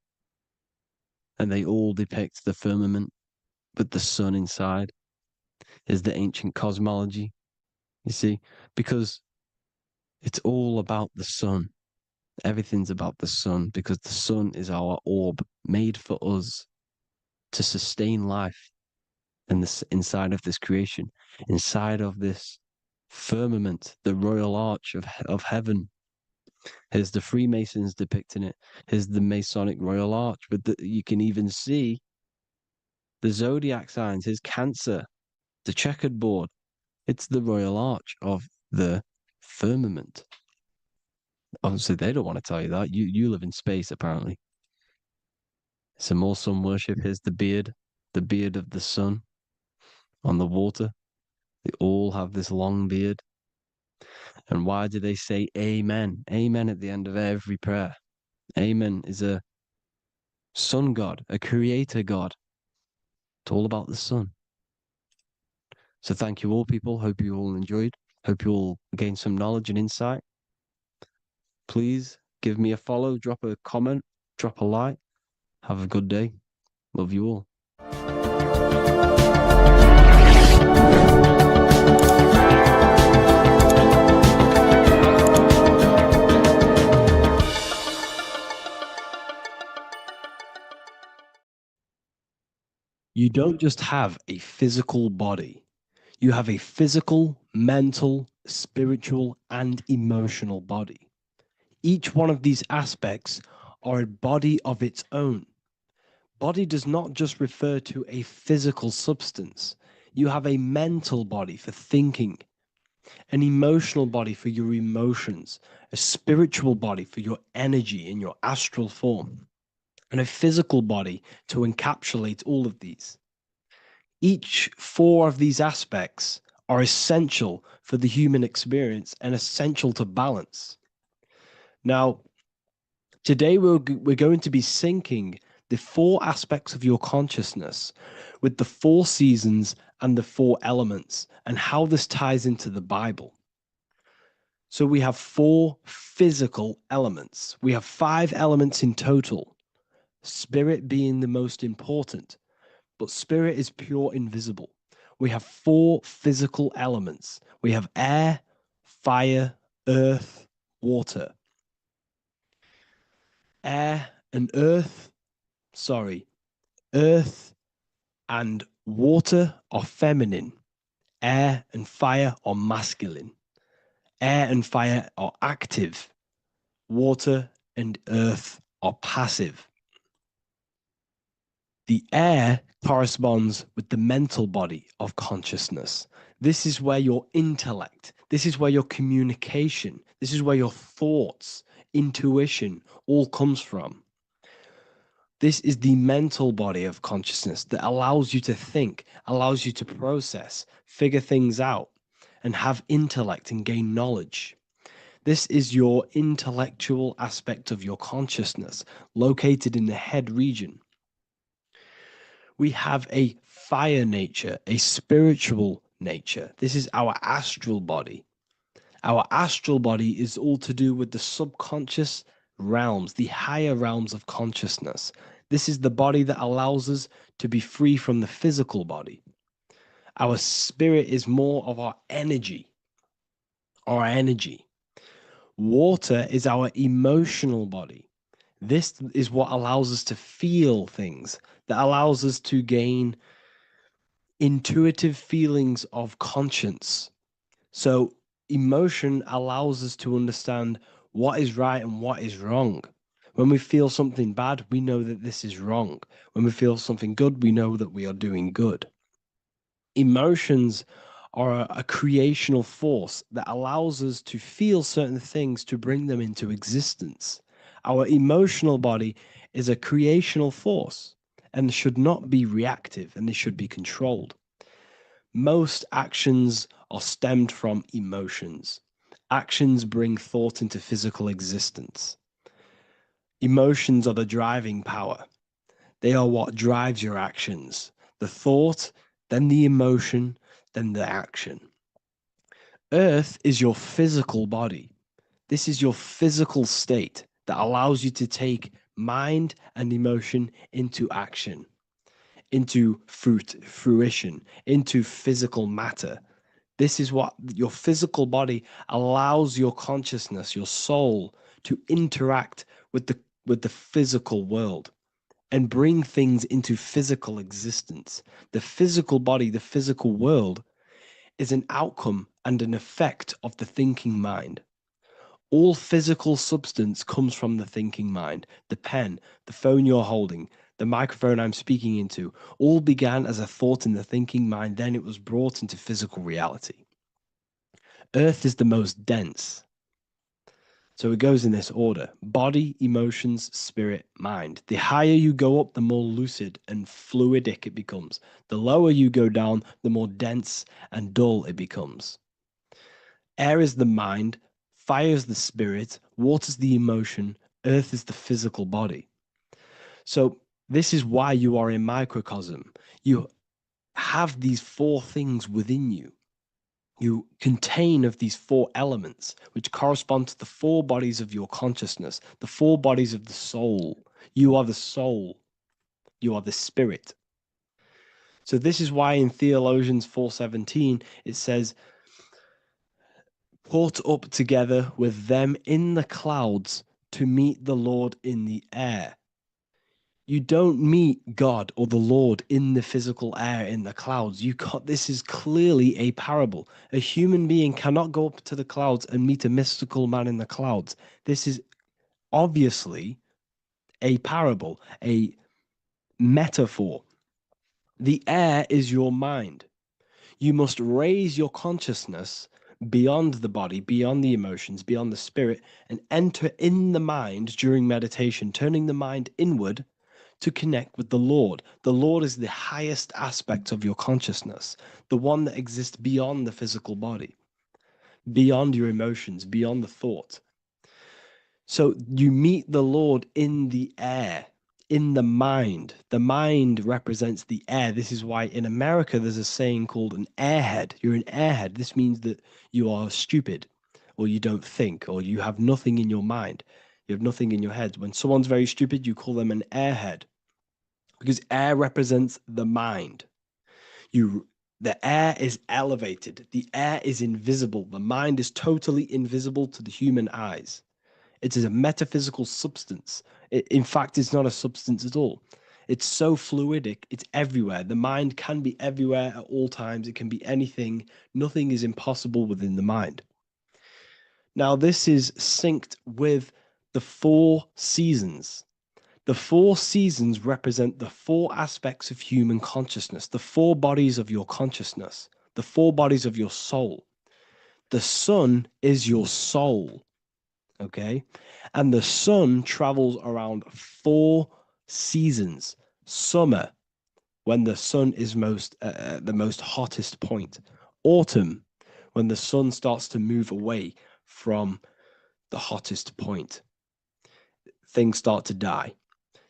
and they all depict the firmament with the sun inside. Is the ancient cosmology, you see, because it's all about the sun. Everything's about the sun, because the sun is our orb made for us to sustain life in this, inside of this creation, inside of this firmament, the royal arch of heaven. Here's the Freemasons depicting it. Here's the Masonic royal arch, but you can even see the zodiac signs. Here's Cancer, the checkered board. It's the royal arch of the firmament. Obviously, they don't want to tell you that. You live in space, apparently. Some more sun worship. Here's the beard of the sun on the water. They all have this long beard. And why do they say amen? Amen at the end of every prayer. Amen is a sun god, a creator god. It's all about the sun. So thank you all, people. Hope you all enjoyed. Hope you all gained some knowledge and insight. Please give me a follow, drop a comment, drop a like. Have a good day. Love you all. You don't just have a physical body. You have a physical, mental, spiritual, and emotional body. Each one of these aspects are a body of its own. Body does not just refer to a physical substance. You have a mental body for thinking, an emotional body for your emotions, a spiritual body for your energy in your astral form, and a physical body to encapsulate all of these. Each four of these aspects are essential for the human experience and essential to balance. Now, Today, we're going to be syncing the four aspects of your consciousness with the four seasons and the four elements and how this ties into the Bible. So we have four physical elements. We have 5 elements in total, spirit being the most important, but spirit is pure invisible. We have 4 physical elements. We have air, fire, earth, water. Air and earth, earth and water are feminine. Air and fire are masculine. Air and fire are active. Water and earth are passive. The air corresponds with the mental body of consciousness. This is where your intellect, this is where your communication, this is where your thoughts, intuition all comes from. This is the mental body of consciousness that allows you to think, allows you to process, figure things out, and have intellect and gain knowledge. This is your intellectual aspect of your consciousness, located in the head region. We have a fire nature, a spiritual nature. This is our astral body. Our astral body is all to do with the subconscious realms, the higher realms of consciousness. This is the body that allows us to be free from the physical body. Our spirit is more of our energy. Water is our emotional body. This is what allows us to feel things, that allows us to gain intuitive feelings of conscience. So emotion allows us to understand what is right and what is wrong. When we feel something bad, we know that this is wrong. When we feel something good, we know that we are doing good. Emotions are a creational force that allows us to feel certain things to bring them into existence. Our emotional body is a creational force and should not be reactive, and they should be controlled. Most actions are stemmed from emotions. Actions bring thought into physical existence. Emotions are the driving power. They are what drives your actions. The thought, then the emotion, then the action. Earth is your physical body. This is your physical state that allows you to take mind and emotion into action, into fruition, into physical matter. This is what your physical body allows your consciousness, your soul, to interact with the physical world and bring things into physical existence. The physical body, the physical world, is an outcome and an effect of the thinking mind. All physical substance comes from the thinking mind. The pen, the phone you're holding, the microphone I'm speaking into, all began as a thought in the thinking mind, then it was brought into physical reality. Earth is the most dense. So it goes in this order: body, emotions, spirit, mind. The higher you go up, the more lucid and fluidic it becomes. The lower you go down, the more dense and dull it becomes. Air is the mind, fire is the spirit, water is the emotion, earth is the physical body. So this is why you are a microcosm. You have these 4 things within you. You contain of these 4 elements, which correspond to the 4 bodies of your consciousness, the 4 bodies of the soul. You are the soul. You are the spirit. So this is why in Theologians 4:17 it says, "Caught up together with them in the clouds to meet the Lord in the air." You don't meet God or the Lord in the physical air, in the clouds. This is clearly a parable. A human being cannot go up to the clouds and meet a mystical man in the clouds. This is obviously a parable, a metaphor. The air is your mind. You must raise your consciousness beyond the body, beyond the emotions, beyond the spirit, and enter in the mind during meditation, turning the mind inward to connect with the Lord. The Lord is the highest aspect of your consciousness, the one that exists beyond the physical body, beyond your emotions, beyond the thought. So you meet the Lord in the air, in the mind. The mind represents the air. This is why in America there's a saying called an airhead. You're an airhead. This means that you are stupid, or you don't think, or you have nothing in your mind. You have nothing in your head. When someone's very stupid, you call them an airhead, because air represents the mind. The air is elevated. The air is invisible. The mind is totally invisible to the human eyes. It is a metaphysical substance. In fact, it's not a substance at all. It's so fluidic, it's everywhere. The mind can be everywhere at all times. It can be anything. Nothing is impossible within the mind. Now, this is synced with the 4 seasons. The 4 seasons represent the 4 aspects of human consciousness, the 4 bodies of your consciousness, the 4 bodies of your soul. The sun is your soul. Okay. And the sun travels around 4 seasons. Summer, when the sun is the most hottest point. Autumn, when the sun starts to move away from the hottest point. Things start to die.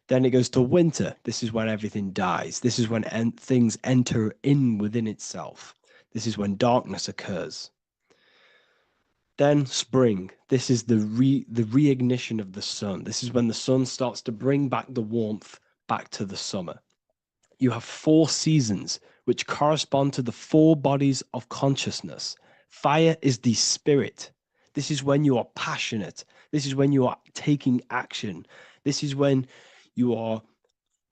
Then it goes to winter. This is when everything dies. This is when things enter in within itself. This is when darkness occurs. Then spring. This is the reignition of the sun. This is when the sun starts to bring back the warmth back to the summer. You have 4 seasons, which correspond to the 4 bodies of consciousness. Fire is the spirit. This is when you are passionate. This is when you are taking action. This is when you are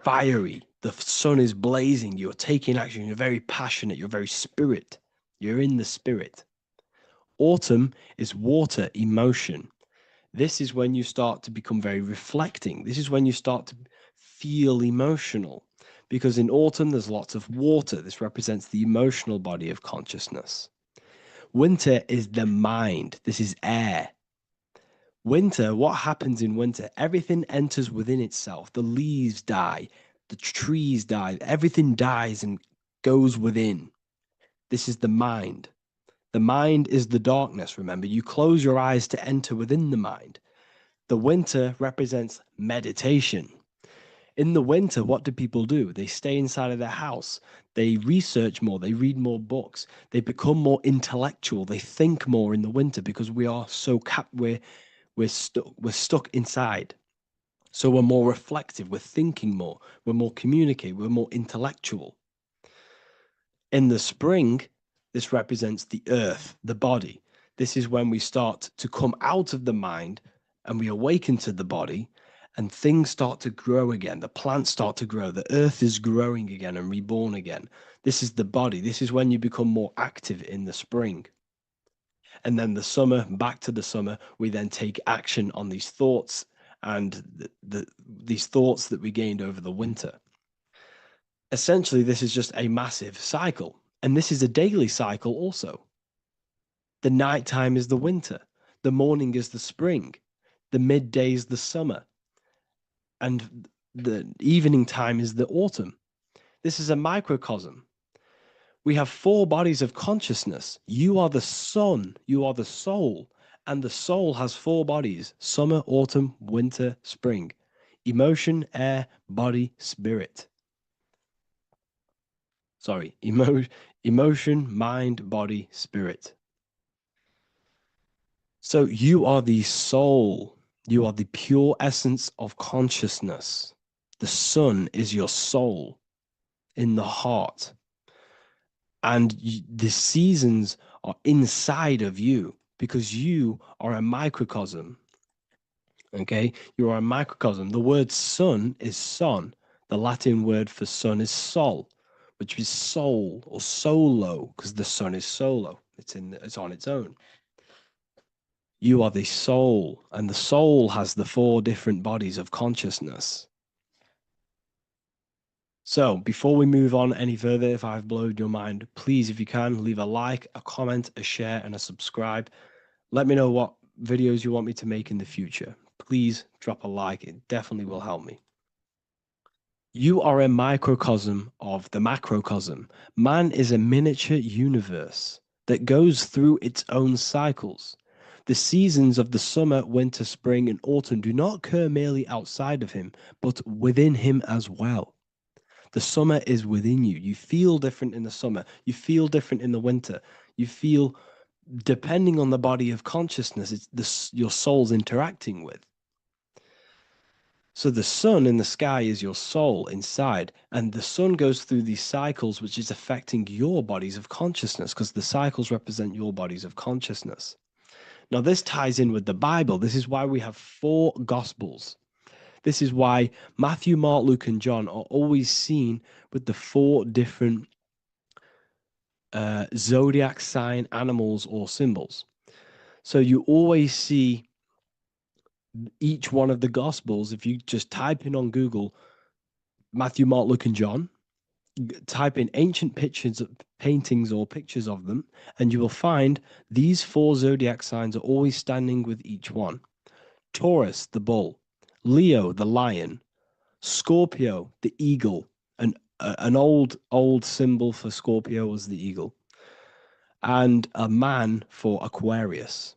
fiery. The sun is blazing. You're taking action. You're very passionate. You're very spirit. You're in the spirit. Autumn is water, emotion. This is when you start to become very reflecting. This is when you start to feel emotional, because in autumn there's lots of water. This represents the emotional body of consciousness. Winter is the mind. This is air. Winter, what happens in winter? Everything enters within itself. The leaves die, the trees die, everything dies and goes within. This is the mind. The mind is the darkness, remember. You close your eyes to enter within the mind. The winter represents meditation. In the winter, what do people do? They stay inside of their house. They research more. They read more books. They become more intellectual. They think more in the winter because we are so we're stuck inside. So we're more reflective. We're thinking more. We're more communicative. We're more intellectual. In the spring, this represents the earth, the body. This is when we start to come out of the mind and we awaken to the body, and things start to grow again. The plants start to grow. The earth is growing again and reborn again. This is the body. This is when you become more active in the spring. And then the summer, back to the summer, we then take action on these thoughts and these thoughts that we gained over the winter. Essentially, this is just a massive cycle. And this is a daily cycle also. The nighttime is the winter. The morning is the spring. The midday is the summer. And the evening time is the autumn. This is a microcosm. We have 4 bodies of consciousness. You are the sun. You are the soul. And the soul has 4 bodies: summer, autumn, winter, spring. Emotion, air, body, spirit. Sorry, emotion, mind, body, spirit. So you are the soul. You are the pure essence of consciousness. The sun is your soul in the heart. And the seasons are inside of you because you are a microcosm. Okay? You are a microcosm. The word sun is son. The Latin word for sun is sol, which is soul or solo, because the sun is solo. It's on its own. You are the soul, and the soul has the 4 different bodies of consciousness. So before we move on any further, if I've blown your mind, please, if you can, leave a like, a comment, a share, and a subscribe. Let me know what videos you want me to make in the future. Please drop a like. It definitely will help me. You are a microcosm of the macrocosm. Man is a miniature universe that goes through its own cycles. The seasons of the summer, winter, spring, and autumn do not occur merely outside of him, but within him as well. The summer is within you. You feel different in the summer. You feel different in the winter. You feel, depending on the body of consciousness, your soul's interacting with. So the sun in the sky is your soul inside, and the sun goes through these cycles, which is affecting your bodies of consciousness, because the cycles represent your bodies of consciousness. Now, this ties in with the Bible. This is why we have 4 Gospels. This is why Matthew, Mark, Luke, and John are always seen with the 4 different zodiac sign animals or symbols. So you always see each one of the Gospels. If you just type in on Google Matthew, Mark, Luke, and John, type in ancient pictures, paintings, or pictures of them, and you will find these 4 zodiac signs are always standing with each one. Taurus, the bull; Leo, the lion; Scorpio, the eagle. An old symbol for Scorpio was the eagle, and a man for Aquarius.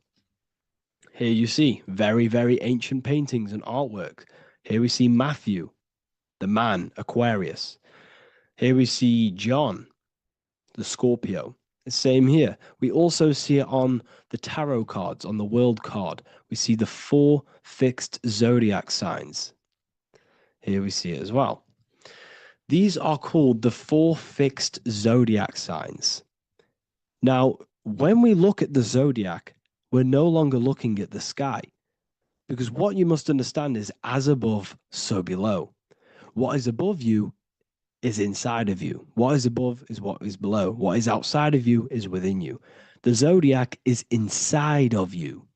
Here you see very, very ancient paintings and artwork. Here we see Matthew, the man, Aquarius. Here we see John, the Scorpio. The same here. We also see it on the tarot cards, on the world card. We see the 4 fixed zodiac signs. Here we see it as well. These are called the 4 fixed zodiac signs. Now, when we look at the zodiac, we're no longer looking at the sky, because what you must understand is as above, so below. What is above you is inside of you. What is above is what is below. What is outside of you is within you. The zodiac is inside of you.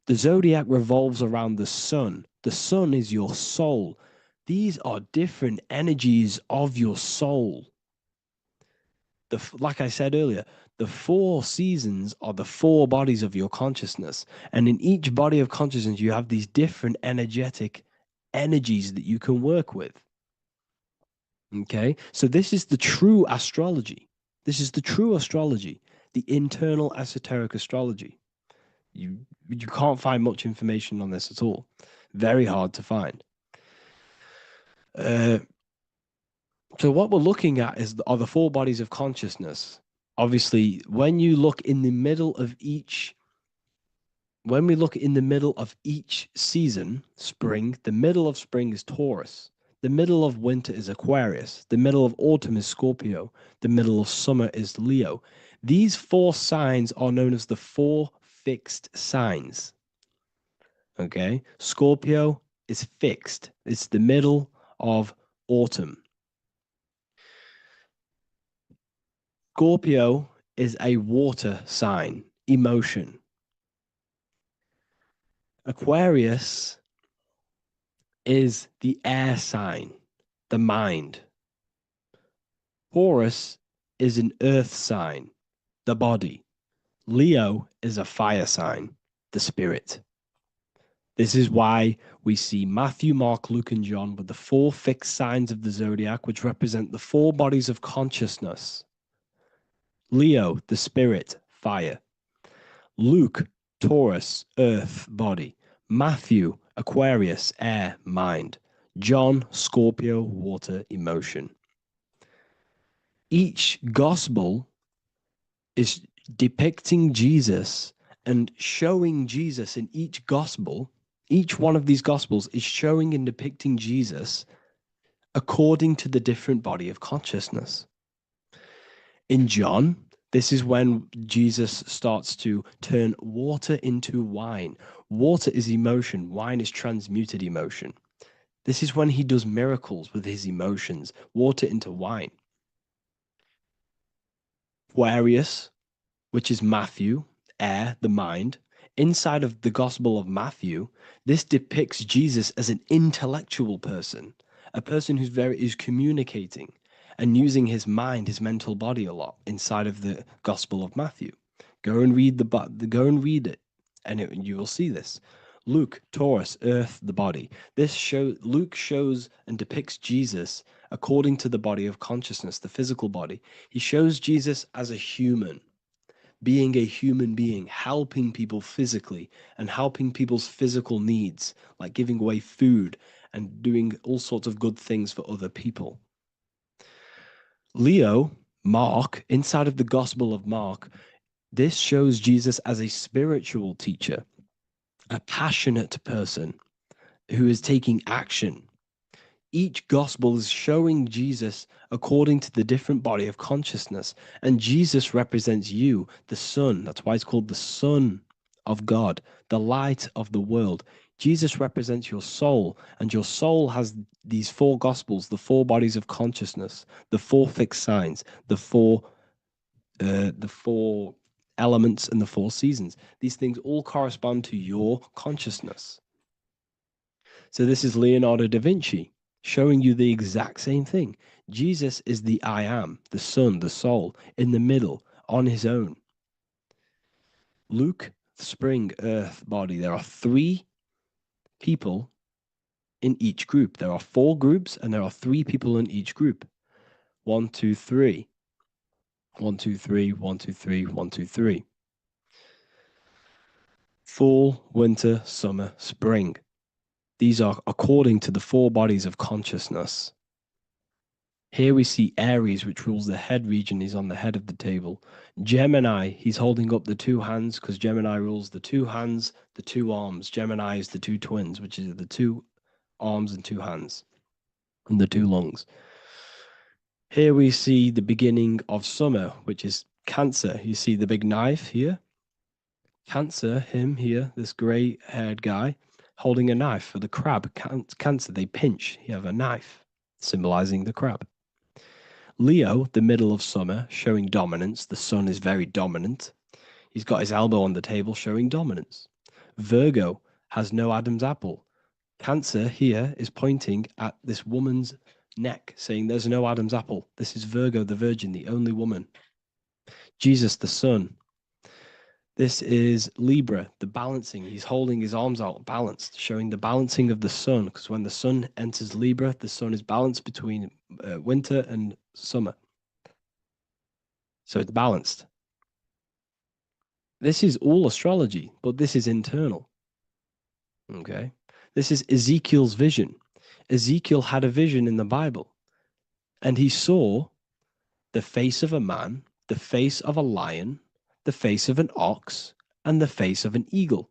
The zodiac revolves around the sun. The sun is your soul. These are different energies of your soul. Like I said earlier, the 4 seasons are the 4 bodies of your consciousness. And in each body of consciousness, you have these different energetic energies that you can work with. Okay, so this is the true astrology. This is the true astrology, the internal esoteric astrology. You can't find much information on this at all. Very hard to find. So what we're looking at are the 4 bodies of consciousness. Obviously, when you look in the middle of each, when we look in the middle of each season, spring, the middle of spring is Taurus. The middle of winter is Aquarius. The middle of autumn is Scorpio. The middle of summer is Leo. These 4 signs are known as the 4 fixed signs. Okay, Scorpio is fixed. It's the middle of autumn. Scorpio is a water sign, emotion. Aquarius is the air sign, the mind. Taurus is an earth sign, the body. Leo is a fire sign, the spirit. This is why we see Matthew, Mark, Luke, and John with the 4 fixed signs of the zodiac, which represent the 4 bodies of consciousness. Leo, the spirit, fire. Luke, Taurus, earth, body. Matthew, Aquarius, air, mind. John, Scorpio, water, emotion. Each gospel is depicting Jesus and showing Jesus in each gospel. Each one of these gospels is showing and depicting Jesus according to the different body of consciousness. In John, this is when Jesus starts to turn water into wine. Water is emotion. Wine is transmuted emotion. This is when he does miracles with his emotions, water into wine. Aquarius, which is Matthew, air, the mind. Inside of the Gospel of Matthew, this depicts Jesus as an intellectual person, a person is communicating and using his mind, his mental body a lot inside of the Gospel of Matthew. Go and read it, and you will see this. Luke, Taurus, earth, the body. Luke shows and depicts Jesus according to the body of consciousness, the physical body. He shows Jesus as a human. being a human being, helping people physically and helping people's physical needs, like giving away food and doing all sorts of good things for other people. Leo, Mark, inside of the Gospel of Mark, this shows Jesus as a spiritual teacher, a passionate person who is taking action. Each gospel is showing Jesus according to the different body of consciousness. And Jesus represents you, the Son. That's why it's called the Son of God, the light of the world. Jesus represents your soul, and your soul has these four gospels, the four bodies of consciousness, the four fixed signs, the four elements, and the four seasons. These things all correspond to your consciousness. So this is Leonardo da Vinci showing you the exact same thing. Jesus is the I am, the sun, the soul, in the middle, on his own. Luke, spring, earth, body. There are three people in each group. There are four groups, and there are three people in each group. 1, 2, 3. 1, 2, 3, 1, 2, 3, 1, 2, 3. Fall, winter, summer, spring. These are according to the four bodies of consciousness. Here we see Aries, which rules the head region. He's on the head of the table. Gemini, he's holding up the two hands because Gemini rules the two hands, the two arms. Gemini is the two twins, which is the two arms and two hands, and the two lungs. Here we see the beginning of summer, which is Cancer. You see the big knife here. Cancer, him here, this gray-haired guy, holding a knife for the crab. Cancer, they pinch. You have a knife, symbolizing the crab. Leo, the middle of summer, showing dominance. The sun is very dominant. He's got his elbow on the table, showing dominance. Virgo has no Adam's apple. Cancer here is pointing at this woman's neck, saying there's no Adam's apple. This is Virgo, the virgin, the only woman. Jesus, the sun. This is Libra, the balancing. He's holding his arms out balanced, showing the balancing of the sun, because when the sun enters Libra, the sun is balanced between winter and summer. So it's balanced. This is all astrology, but this is internal. Okay. This is Ezekiel's vision. Ezekiel had a vision in the Bible, and he saw the face of a man, the face of a lion, the face of an ox, and the face of an eagle.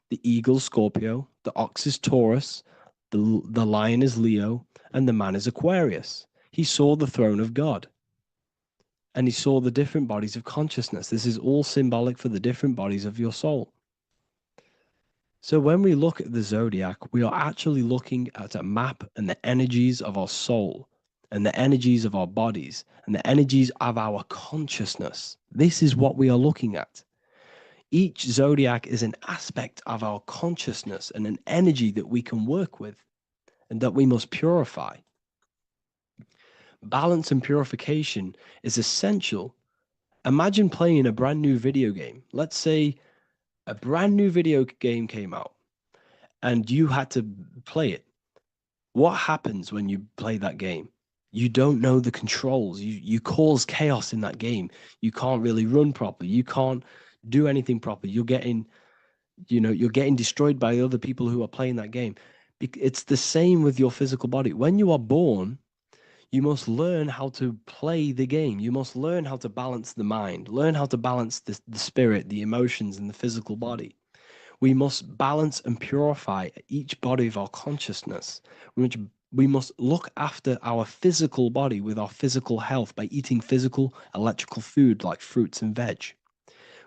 The eagle, Scorpio, the ox is Taurus, the lion is Leo, and the man is Aquarius. He saw the throne of God, and he saw the different bodies of consciousness. This is all symbolic for the different bodies of your soul. So when we look at the zodiac, we are actually looking at a map and the energies of our soul, and the energies of our bodies, and the energies of our consciousness. This is what we are looking at. Each zodiac is an aspect of our consciousness and an energy that we can work with and that we must purify. Balance and purification is essential. Imagine playing a brand new video game. Let's say a brand new video game came out and you had to play it. What happens when you play that game? You don't know the controls. You cause chaos in that game. You can't really run properly. You can't do anything properly. You're getting destroyed by other people who are playing that game. It's the same with your physical body. When you are born, you must learn how to play the game. You must learn how to balance the mind, learn how to balance the spirit, the emotions, and the physical body. We must balance and purify each body of our consciousness. We must look after our physical body with our physical health by eating physical, electrical food like fruits and veg.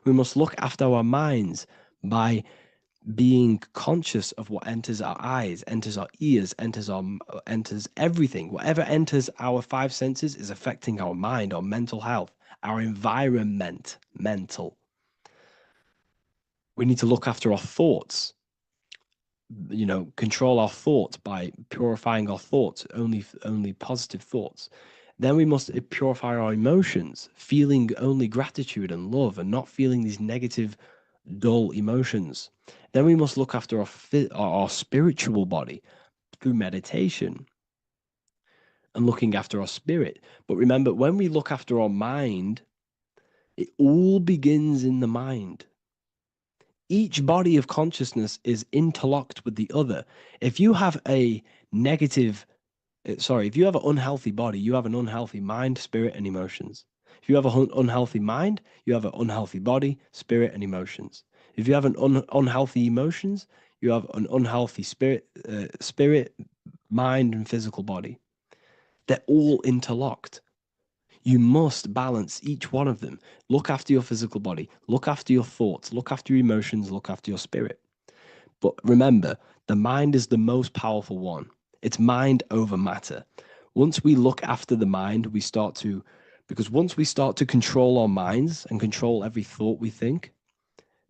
We must look after our minds by being conscious of what enters our eyes, enters our ears, enters everything. Whatever enters our five senses is affecting our mind, our mental health, our environment, mental. We need to look after our thoughts, control our thoughts by purifying our thoughts, only positive thoughts. Then we must purify our emotions, feeling only gratitude and love and not feeling these negative, dull emotions. Then we must look after our spiritual body through meditation and looking after our spirit. But remember, when we look after our mind, It all begins in the mind. Each body of consciousness is interlocked with the other. If you have a negative, if you have an unhealthy body, you have an unhealthy mind, spirit, and emotions. If you have an unhealthy mind, you have an unhealthy body, spirit, and emotions. If you have an unhealthy emotions, you have an unhealthy spirit, mind, and physical body. They're all interlocked. You must balance each one of them. Look after your physical body, look after your thoughts, look after your emotions, look after your spirit. But remember, the mind is the most powerful one. It's mind over matter. Once we look after the mind, because once we start to control our minds and control every thought we think,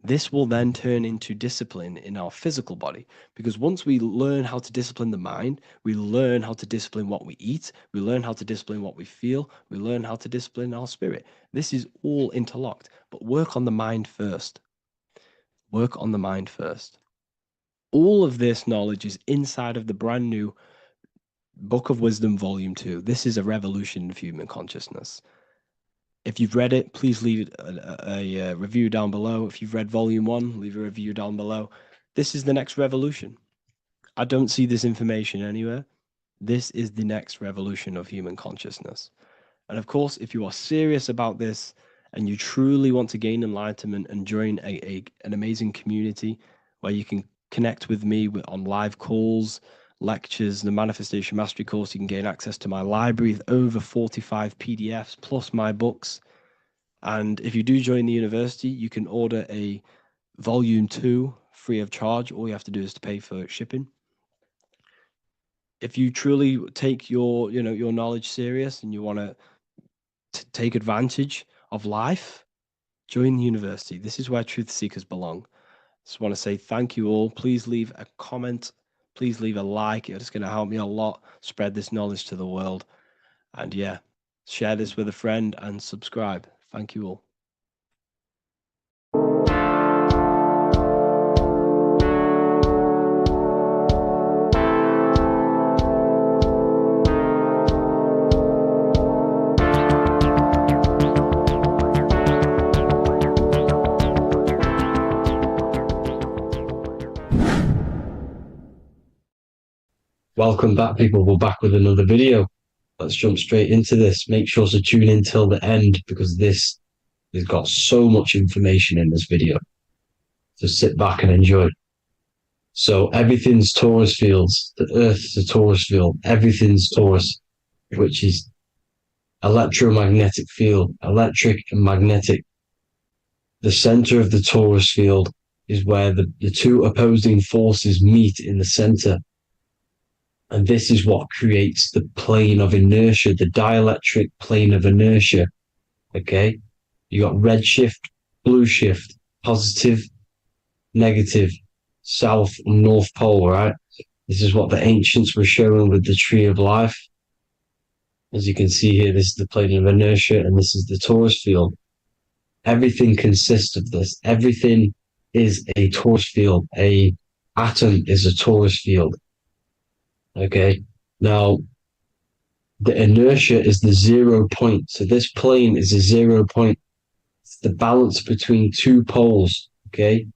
this will then turn into discipline in our physical body. Because once we learn how to discipline the mind, we learn how to discipline what we eat, we learn how to discipline what we feel, we learn how to discipline our spirit. This is all interlocked, but work on the mind first. Work on the mind first. All of this knowledge is inside of the brand new Book of Wisdom, Volume 2. This is a revolution of human consciousness. If you've read it, please leave a review down below. If you've read Volume 1, leave a review down below. This is the next revolution. I don't see this information anywhere. This is the next revolution of human consciousness. And of course, if you are serious about this and you truly want to gain enlightenment and join an amazing community where you can connect with me on live calls, lectures, the Manifestation Mastery course, you can gain access to my library with over 45 PDFs plus my books. And if you do join the university, you can order a Volume 2 free of charge. All you have to do is to pay for shipping. If you truly take your knowledge serious and you want to take advantage of life, join the university. This is where truth seekers belong. Just want to say thank you all. Please leave a comment. Please leave a like. It's going to help me a lot spread this knowledge to the world. And yeah, share this with a friend and subscribe. Thank you all. Welcome back, people. We're back with another video. Let's jump straight into this. Make sure to tune in till the end because this has got so much information in this video. So sit back and enjoy. So everything's Taurus fields. The Earth's a Taurus field. Everything's Taurus, which is electromagnetic field, electric and magnetic. The center of the Taurus field is where the two opposing forces meet in the center. And this is what creates the plane of inertia, the dielectric plane of inertia. Okay? You got red shift, blue shift, positive, negative, south and north pole, right? This is what the ancients were showing with the tree of life. As you can see here, this is the plane of inertia and this is the Taurus field. Everything consists of this. Everything is a Taurus field. A atom is a Taurus field. Okay, now the inertia is the 0 point. So this plane is a 0 point. It's the balance between two poles. Okay,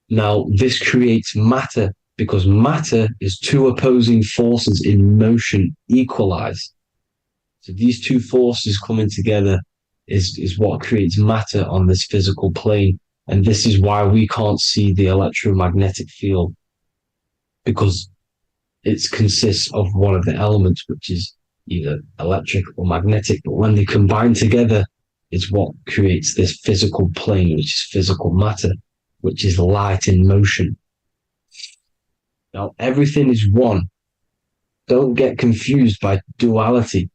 now this creates matter because matter is two opposing forces in motion equalize. So these two forces coming together is what creates matter on this physical plane. And this is why we can't see the electromagnetic field because it consists of one of the elements, which is either electric or magnetic. But when they combine together, it's what creates this physical plane, which is physical matter, which is light in motion. Now, everything is one. Don't get confused by duality.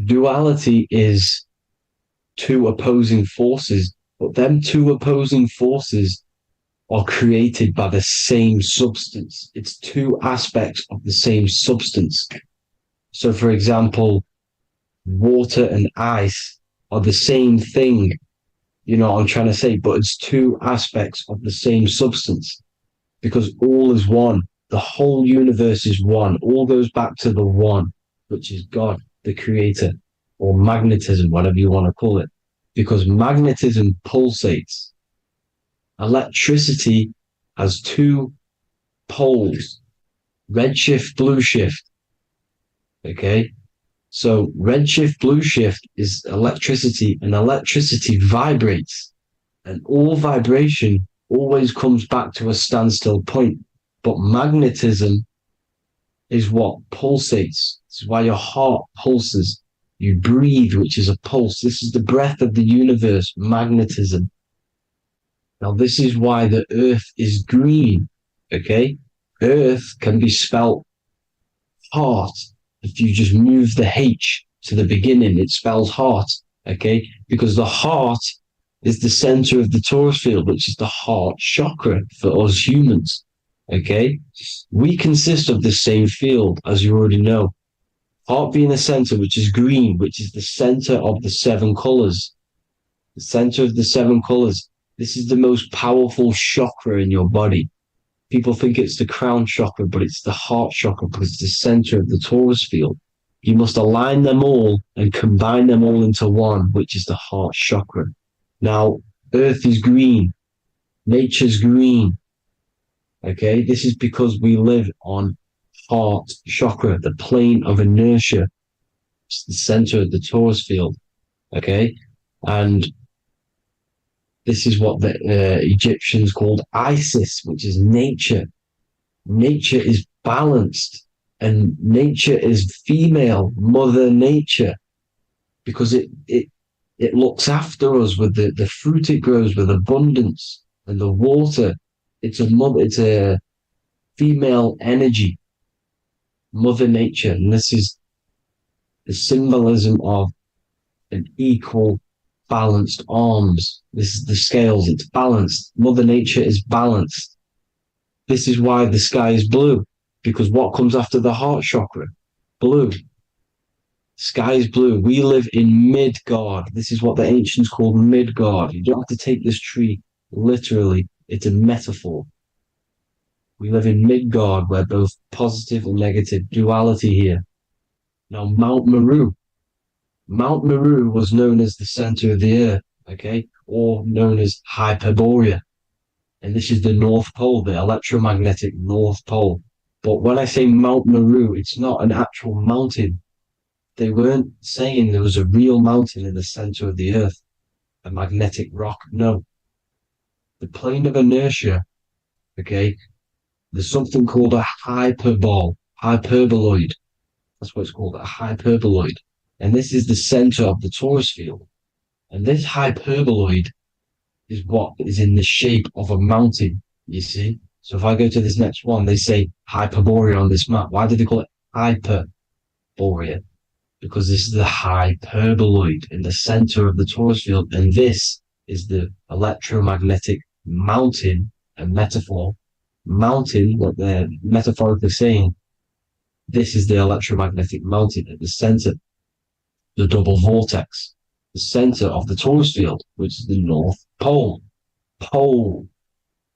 Duality is two opposing forces, but them two opposing forces are created by the same substance. It's two aspects of the same substance. So, for example, water and ice are the same thing, you know what I'm trying to say, but it's two aspects of the same substance because all is one. The whole universe is one. All goes back to the one, which is God, the creator, or magnetism, whatever you want to call it. because magnetism pulsates. Electricity has two poles, redshift, blue shift. Okay, so redshift, blue shift is electricity, and electricity vibrates, and all vibration always comes back to a standstill point. But magnetism is what pulsates. This is why your heart pulses. You breathe, which is a pulse. This is the breath of the universe, magnetism. Now, this is why the earth is green, okay? Earth can be spelled heart. If you just move the H to the beginning, it spells heart, okay? Because the heart is the center of the torus field, which is the heart chakra for us humans, okay? We consist of the same field, as you already know. Heart being the center, which is green, which is the center of the seven colors. The center of the seven colors. This is the most powerful chakra in your body. People think it's the crown chakra, but it's the heart chakra because it's the center of the torus field. You must align them all and combine them all into one, which is the heart chakra. Now, Earth is green. Nature's green. Okay, this is because we live on heart chakra, the plane of inertia. It's the center of the torus field. Okay, and this is what the Egyptians called Isis, which is nature. Nature is balanced, and nature is female, Mother Nature, because it looks after us with the fruit it grows with abundance and the water. It's a female energy, Mother Nature, and this is the symbolism of an equal, balanced arms. This is the scales, it's balanced. Mother Nature is balanced. This is why the sky is blue, because what comes after the heart chakra? Blue. Sky is blue. We live in Midgard. This is what the ancients called Midgard. You don't have to take this tree literally. It's a metaphor. We live in Midgard, where both positive and negative duality here. Now, Mount Meru. Mount Meru was known as the center of the earth, okay, or known as Hyperborea. And this is the North Pole, the electromagnetic North Pole. But when I say Mount Meru, it's not an actual mountain. They weren't saying there was a real mountain in the center of the earth, a magnetic rock. No. The plane of inertia, okay, there's something called a hyperboloid. That's what it's called, a hyperboloid. And this is the center of the torus field. And this hyperboloid is what is in the shape of a mountain, you see? So if I go to this next one, they say Hyperborea on this map. Why do they call it Hyperborea? Because this is the hyperboloid in the center of the torus field. And this is the electromagnetic mountain, a metaphor. Mountain, what they're metaphorically saying, this is the electromagnetic mountain at the center, the double vortex, the center of the torus field, which is the North Pole. Pole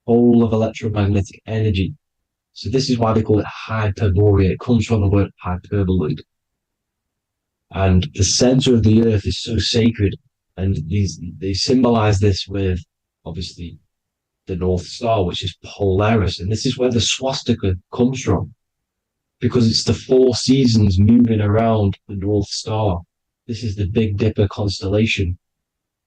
of electromagnetic energy. So this is why they call it Hyperborea. It comes from the word hyperboloid. And the center of the earth is so sacred. And they symbolize this with, obviously, the North Star, which is Polaris. And this is where the swastika comes from, because it's the 4 seasons moving around the North Star. This is the Big Dipper constellation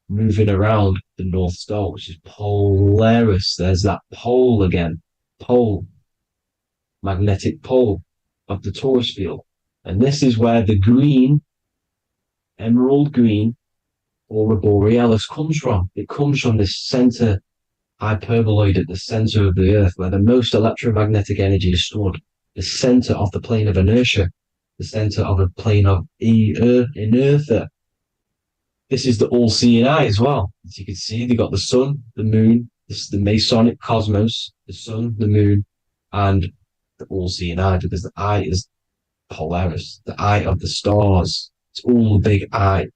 moving around the North Star, which is Polaris. There's that pole again. Pole. Magnetic pole of the torus field. And this is where the green, emerald green, aurora borealis comes from. It comes from this center hyperboloid at the center of the earth, where the most electromagnetic energy is stored. The center of the plane of inertia. The center of a plane of inertia. This is the all-seeing eye as well. As you can see, they got the sun, the moon. This is the Masonic cosmos, the sun, the moon, and the all-seeing eye, because the eye is Polaris, the eye of the stars. It's all a big eye.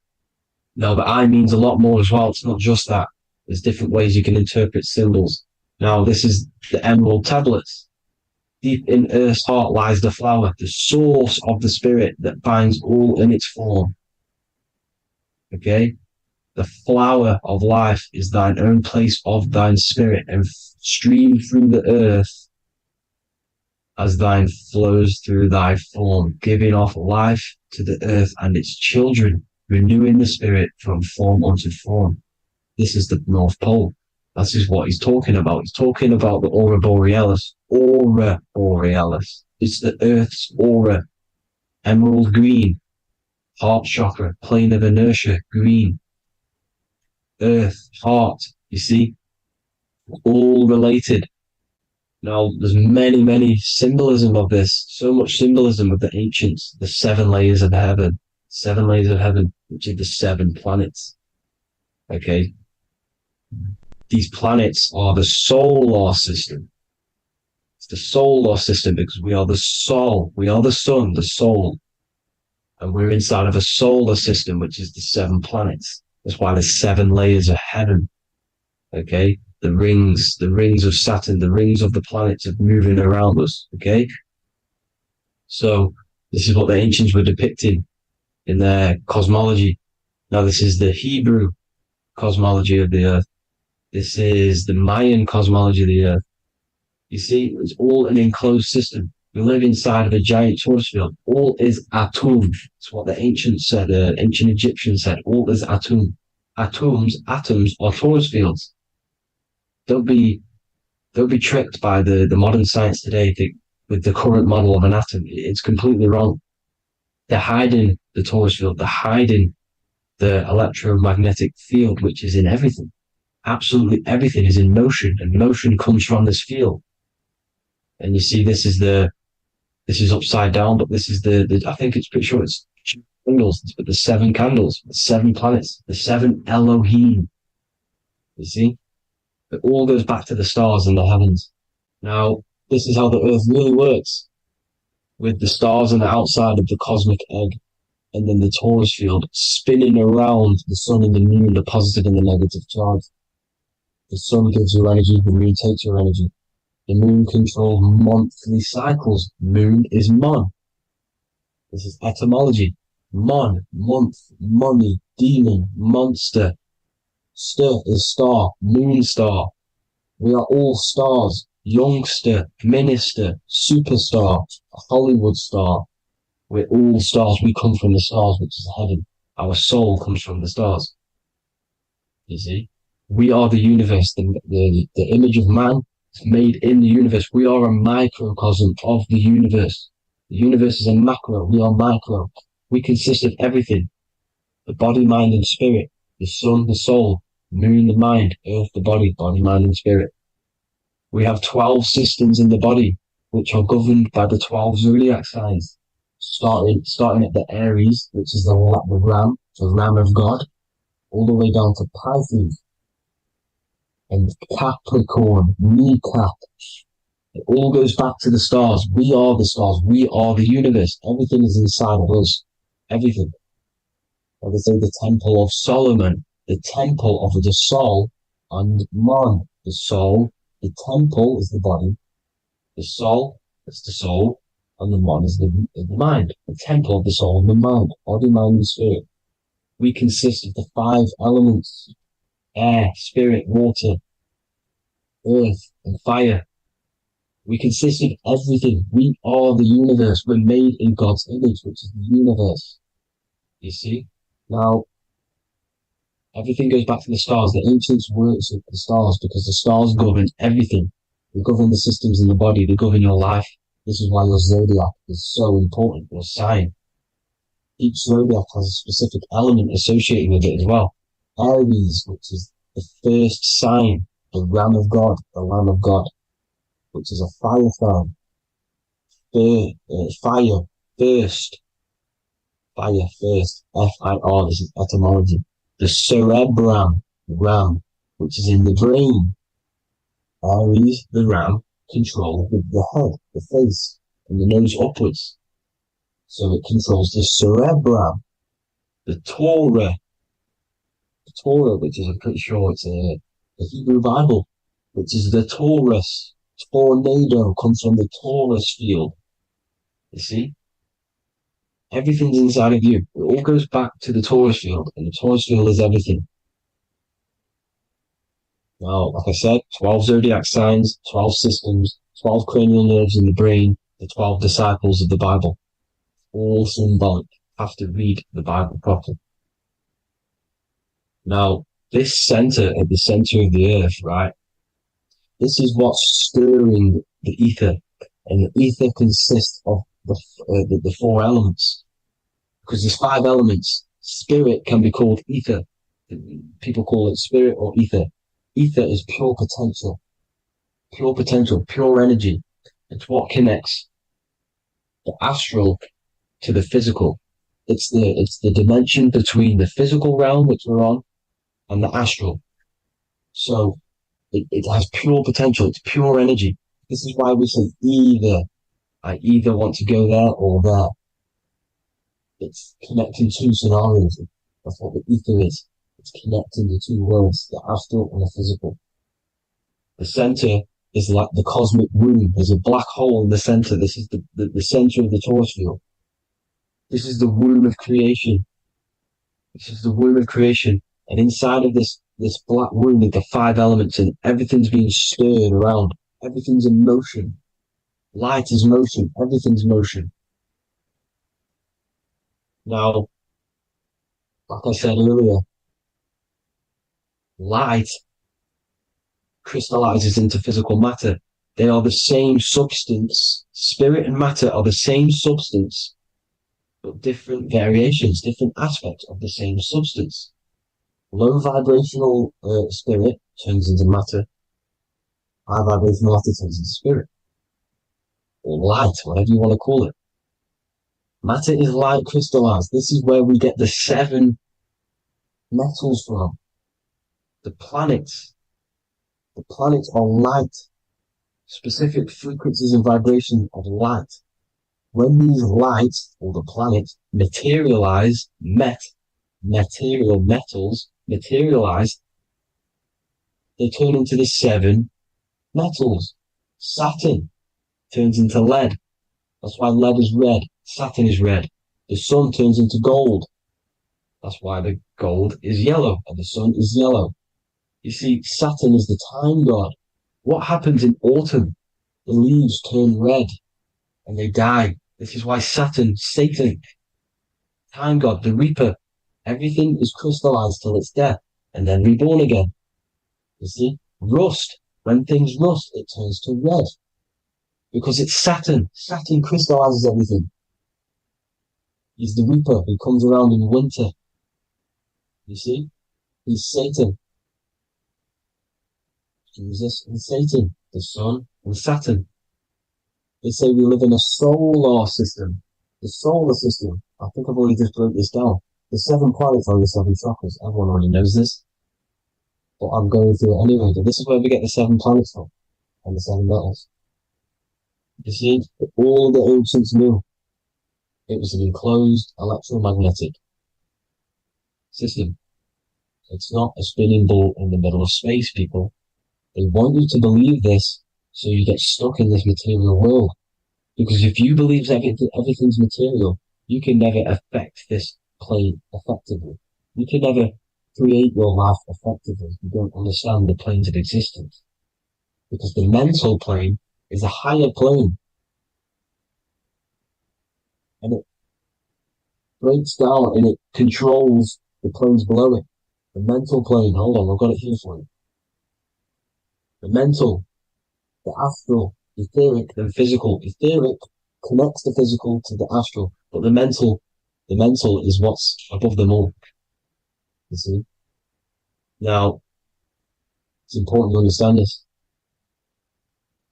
Now, the eye means a lot more as well. It's not just that. There's different ways you can interpret symbols. Now, this is the emerald tablets. Deep in Earth's heart lies the flower, the source of the spirit that binds all in its form. Okay? The flower of life is thine own place of thine spirit, and stream through the earth as thine flows through thy form, giving off life to the earth and its children, renewing the spirit from form unto form. This is the North Pole. This is what he's talking about. He's talking about the aura borealis. Aura borealis. It's the earth's aura. Emerald green. Heart chakra. Plane of inertia. Green. Earth. Heart. You see? All related. Now, there's many symbolism of this. So much symbolism of the ancients. The 7 layers of heaven. 7 layers of heaven, which are the 7 planets. Okay? These planets are the solar system. It's the solar system because we are the soul. We are the sun, the soul. And we're inside of a solar system, which is the 7 planets. That's why there's 7 layers of heaven. Okay? The rings of Saturn, the rings of the planets are moving around us. Okay? So this is what the ancients were depicting in their cosmology. Now this is the Hebrew cosmology of the earth. This is the Mayan cosmology of the earth. You see, it's all an enclosed system. We live inside of a giant torus field. All is atum. It's what the ancients said, the ancient Egyptians said. All is atum. Atoms are torus fields. Don't be tricked by the modern science today with the current model of an atom. It's completely wrong. They're hiding the torus field. They're hiding the electromagnetic field, which is in everything. Absolutely everything is in motion, and motion comes from this field. And you see, this is upside down, but this is the I think it's pretty sure it's candles, but the 7 candles, the 7 planets, the 7 Elohim. You see, it all goes back to the stars and the heavens. Now, this is how the earth really works, with the stars on the outside of the cosmic egg, and then the torus field spinning around the sun and the moon, the positive and the negative charge. The sun gives you energy, the moon takes your energy. The moon controls monthly cycles. Moon is mon. This is etymology. Mon, month, money, demon, monster. Stir is star, moon star. We are all stars. Youngster, minister, superstar, Hollywood star. We're all stars. We come from the stars, which is heaven. Our soul comes from the stars. You see? We are the universe, the image of man is made in the universe. We are a microcosm of the universe. The universe is a macro. We are micro. We consist of everything. The body, mind, and spirit. The sun, the soul. Moon, the mind. Earth, the body. Body, mind, and spirit. We have 12 systems in the body, which are governed by the 12 zodiac signs. Starting at the Aries, which is the ram of God, all the way down to Pisces. And Capricorn, kneecap. It all goes back to the stars. We are the stars. We are the universe. Everything is inside of us. Everything. Like they say, the Temple of Solomon, the Temple of the Soul, and man. The soul, the temple is the body. The soul is the soul, and the man is the mind. The temple of the soul and the mind. Body, mind, and spirit. We consist of the 5 elements. Air, spirit, water, earth, and fire. We consist of everything. We are the universe. We're made in God's image, which is the universe. You see? Now, everything goes back to the stars. The ancients worked with the stars because the stars govern everything. They govern the systems in the body. They govern your life. This is why your zodiac is so important, your sign. Each zodiac has a specific element associated with it as well. Aries, which is the first sign, the Ram of God, which is a fire sign. Fire, first. F-I-R, this is etymology. The cerebrum, ram, which is in the brain. Aries, the ram, controls the head, the face, and the nose upwards. So it controls the cerebrum. The Torah, which is, I'm pretty sure it's a Hebrew Bible, which is the Taurus. Tornado comes from the Taurus field. You see? Everything's inside of you. It all goes back to the Taurus field, and the Taurus field is everything. Now, like I said, 12 zodiac signs, 12 systems, 12 cranial nerves in the brain, the 12 disciples of the Bible. All symbolic. Have to read the Bible properly. Now, this center at the center of the earth, right? This is what's stirring the ether. And the ether consists of the four elements. Because there's five elements. Spirit can be called ether. People call it spirit or ether. Ether is pure potential, pure energy. It's what connects the astral to the physical. It's the dimension between the physical realm, which we're on, and the astral. So it has pure potential. It's pure energy. This is why we say either. I either want to go there or there. It's connecting two scenarios. That's what the ether is. It's connecting the two worlds, the astral and the physical. The center is like the cosmic womb. There's a black hole in the center. This is the center of the torus field. This is the womb of creation. This is the womb of creation. And inside of this black womb are the five elements, and everything's being stirred around. Everything's in motion. Light is motion. Everything's motion. Now, like I said earlier, light crystallizes into physical matter. They are the same substance. Spirit and matter are the same substance, but different variations, different aspects of the same substance. Low vibrational spirit turns into matter. High vibrational matter turns into spirit. Or light, whatever you want to call it. Matter is light crystallized. This is where we get the 7 metals from. The planets. The planets are light. Specific frequencies and vibration of light. When these lights, or the planets, materialize, material metals materialize, they turn into the 7 metals. Saturn turns into lead. That's why lead is red. Saturn is red. The sun turns into gold. That's why the gold is yellow and the sun is yellow. You see, Saturn is the time god. What happens in autumn? The leaves turn red and they die. This is why Saturn, Satan, time god, the reaper, everything is crystallized till it's death and then reborn again. You see, rust. When things rust, it turns to red. Because it's Saturn. Saturn crystallizes everything. He's the reaper who comes around in winter. You see? He's Satan. Jesus and Satan, the sun and Saturn. They say we live in a solar system. The solar system. I think I've already just broke this down. The 7 planets are the 7 chakras. Everyone already knows this. But I'm going through it anyway. But this is where we get the 7 planets from. And the 7 metals. You see, all the ancients knew it was an enclosed electromagnetic system. It's not a spinning ball in the middle of space, people. They want you to believe this so you get stuck in this material world. Because if you believe everything's material, you can never affect this plane effectively. You can never create your life effectively. You don't understand the planes of existence. Because the mental plane is a higher plane. And it breaks down and it controls the planes below it. The mental plane, hold on, I've got it here for you. The mental, the astral, etheric, then physical. Etheric connects the physical to the astral, but the mental is what's above them all. You see? Now, it's important to understand this.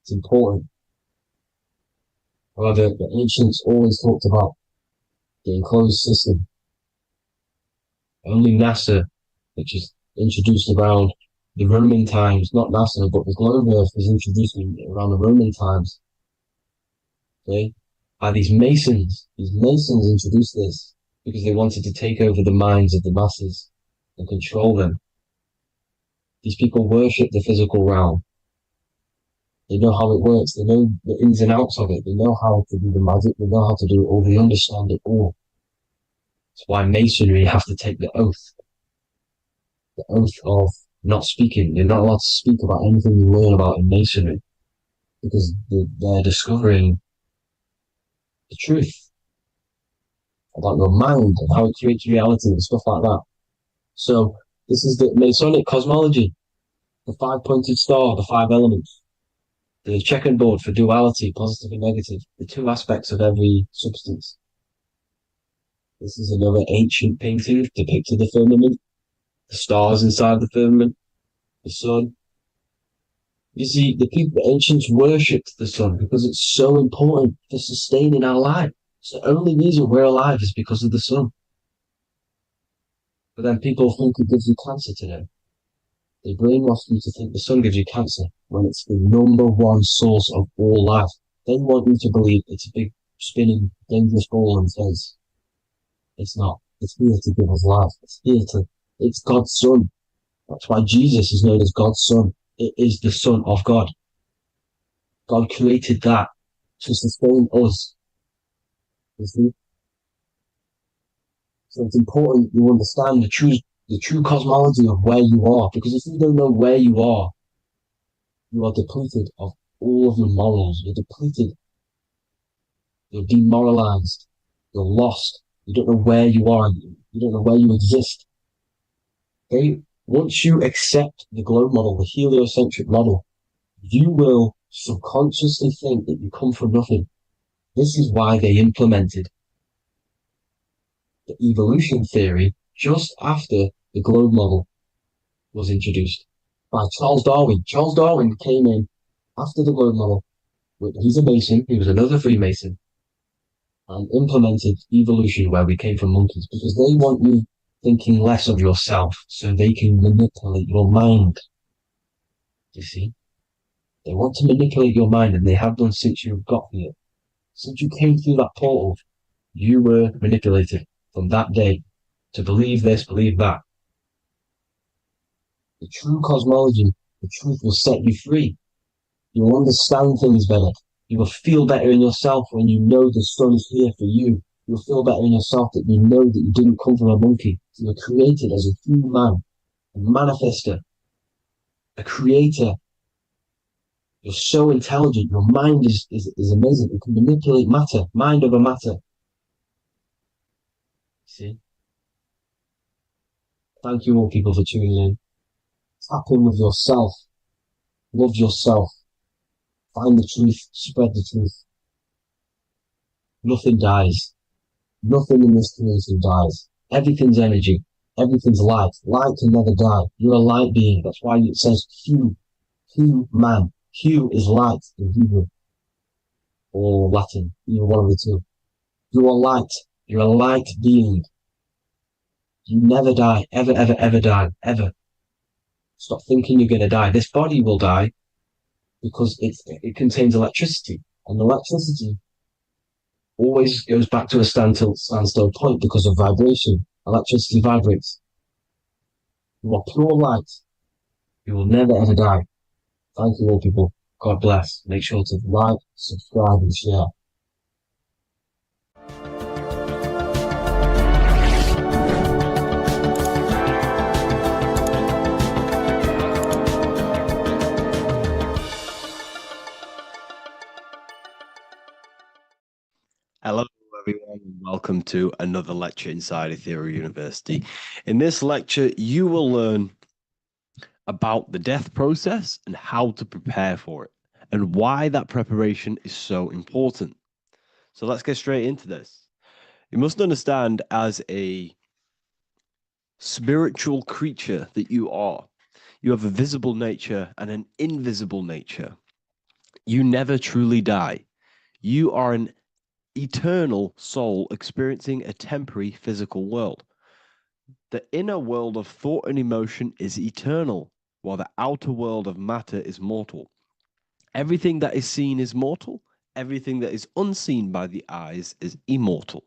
It's important. However, the ancients always talked about the enclosed system. Only NASA, which is introduced around the Roman times, not NASA, but the globe Earth was introduced around the Roman times. Okay? By these Masons. These Masons introduced this because they wanted to take over the minds of the masses and control them. These people worship the physical realm. They know how it works. They know the ins and outs of it. They know how to do the magic. They know how to do it all. They understand it all. That's why Masonry have to take the oath. The oath of not speaking. You're not allowed to speak about anything you learn about in masonry because they're discovering the truth about your mind and how it creates reality and stuff like that. So this is the Masonic cosmology, the five-pointed star, the five elements, the checkerboard for duality, positive and negative, the two aspects of every substance. This is another ancient painting depicting the firmament, the stars inside the firmament, the sun. You see, the ancients worshipped the sun because it's so important for sustaining our life. It's the only reason we're alive is because of the sun. But then people think it gives you cancer today. They brainwash you to think the sun gives you cancer when it's the number one source of all life. They want you to believe it's a big, spinning, dangerous ball in space. It's not. It's here to give us life. It's God's son. That's why Jesus is known as God's son. It is the son of God. God created that to sustain us. You see? So it's important you understand the true cosmology of where you are, because if you don't know where you are depleted of all of your morals. You're depleted. You're demoralized. You're lost. You don't know where you are. You don't know where you exist. Okay? Once you accept the globe model, the heliocentric model, you will subconsciously think that you come from nothing. This is why they implemented the evolution theory just after the globe model was introduced by Charles Darwin. Charles Darwin came in after the globe model. He's a Mason. He was another Freemason, and implemented evolution where we came from monkeys because they want you thinking less of yourself so they can manipulate your mind. You see? They want to manipulate your mind, and they have done since you got here. Since you came through that portal, you were manipulated from that day to believe this, believe that. The true cosmology, the truth will set you free. You will understand things better. You will feel better in yourself when you know the sun is here for you. You'll feel better in yourself that you know that you didn't come from a monkey. You were created as a human, a manifester, a creator. You're so intelligent. Your mind is amazing. You can manipulate matter, mind over matter. See? Thank you all people for tuning in. Tap in with yourself. Love yourself. Find the truth. Spread the truth. Nothing dies. Nothing in this creation dies. Everything's energy. Everything's light. Light can never die. You're a light being. That's why it says Q. Q man. Q is light in Hebrew or Latin. Either one of the two. You are light. You're a light being. You never die. Ever, ever, ever die. Ever. Stop thinking you're going to die. This body will die because it contains electricity. And electricity always goes back to a standstill point because of vibration. Electricity vibrates. You are pure light. You will never ever die. Thank you all people. God bless. Make sure to like, subscribe and share. Hello, everyone, and welcome to another lecture inside Ethereal University. In this lecture, you will learn about the death process and how to prepare for it, and why that preparation is so important. So let's get straight into this. You must understand, as a spiritual creature that you are, you have a visible nature and an invisible nature. You never truly die. You are an eternal soul experiencing a temporary physical world. The inner world of thought and emotion is eternal, while the outer world of matter is mortal. Everything that is seen is mortal. Everything that is unseen by the eyes is immortal.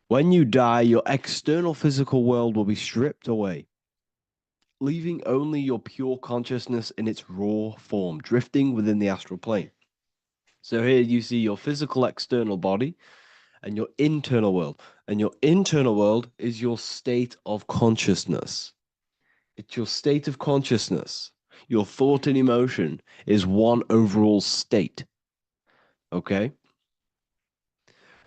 When you die, your external physical world will be stripped away, leaving only your pure consciousness in its raw form, drifting within the astral plane. So here you see your physical external body and your internal world. And your internal world is your state of consciousness. It's your state of consciousness. Your thought and emotion is one overall state. Okay?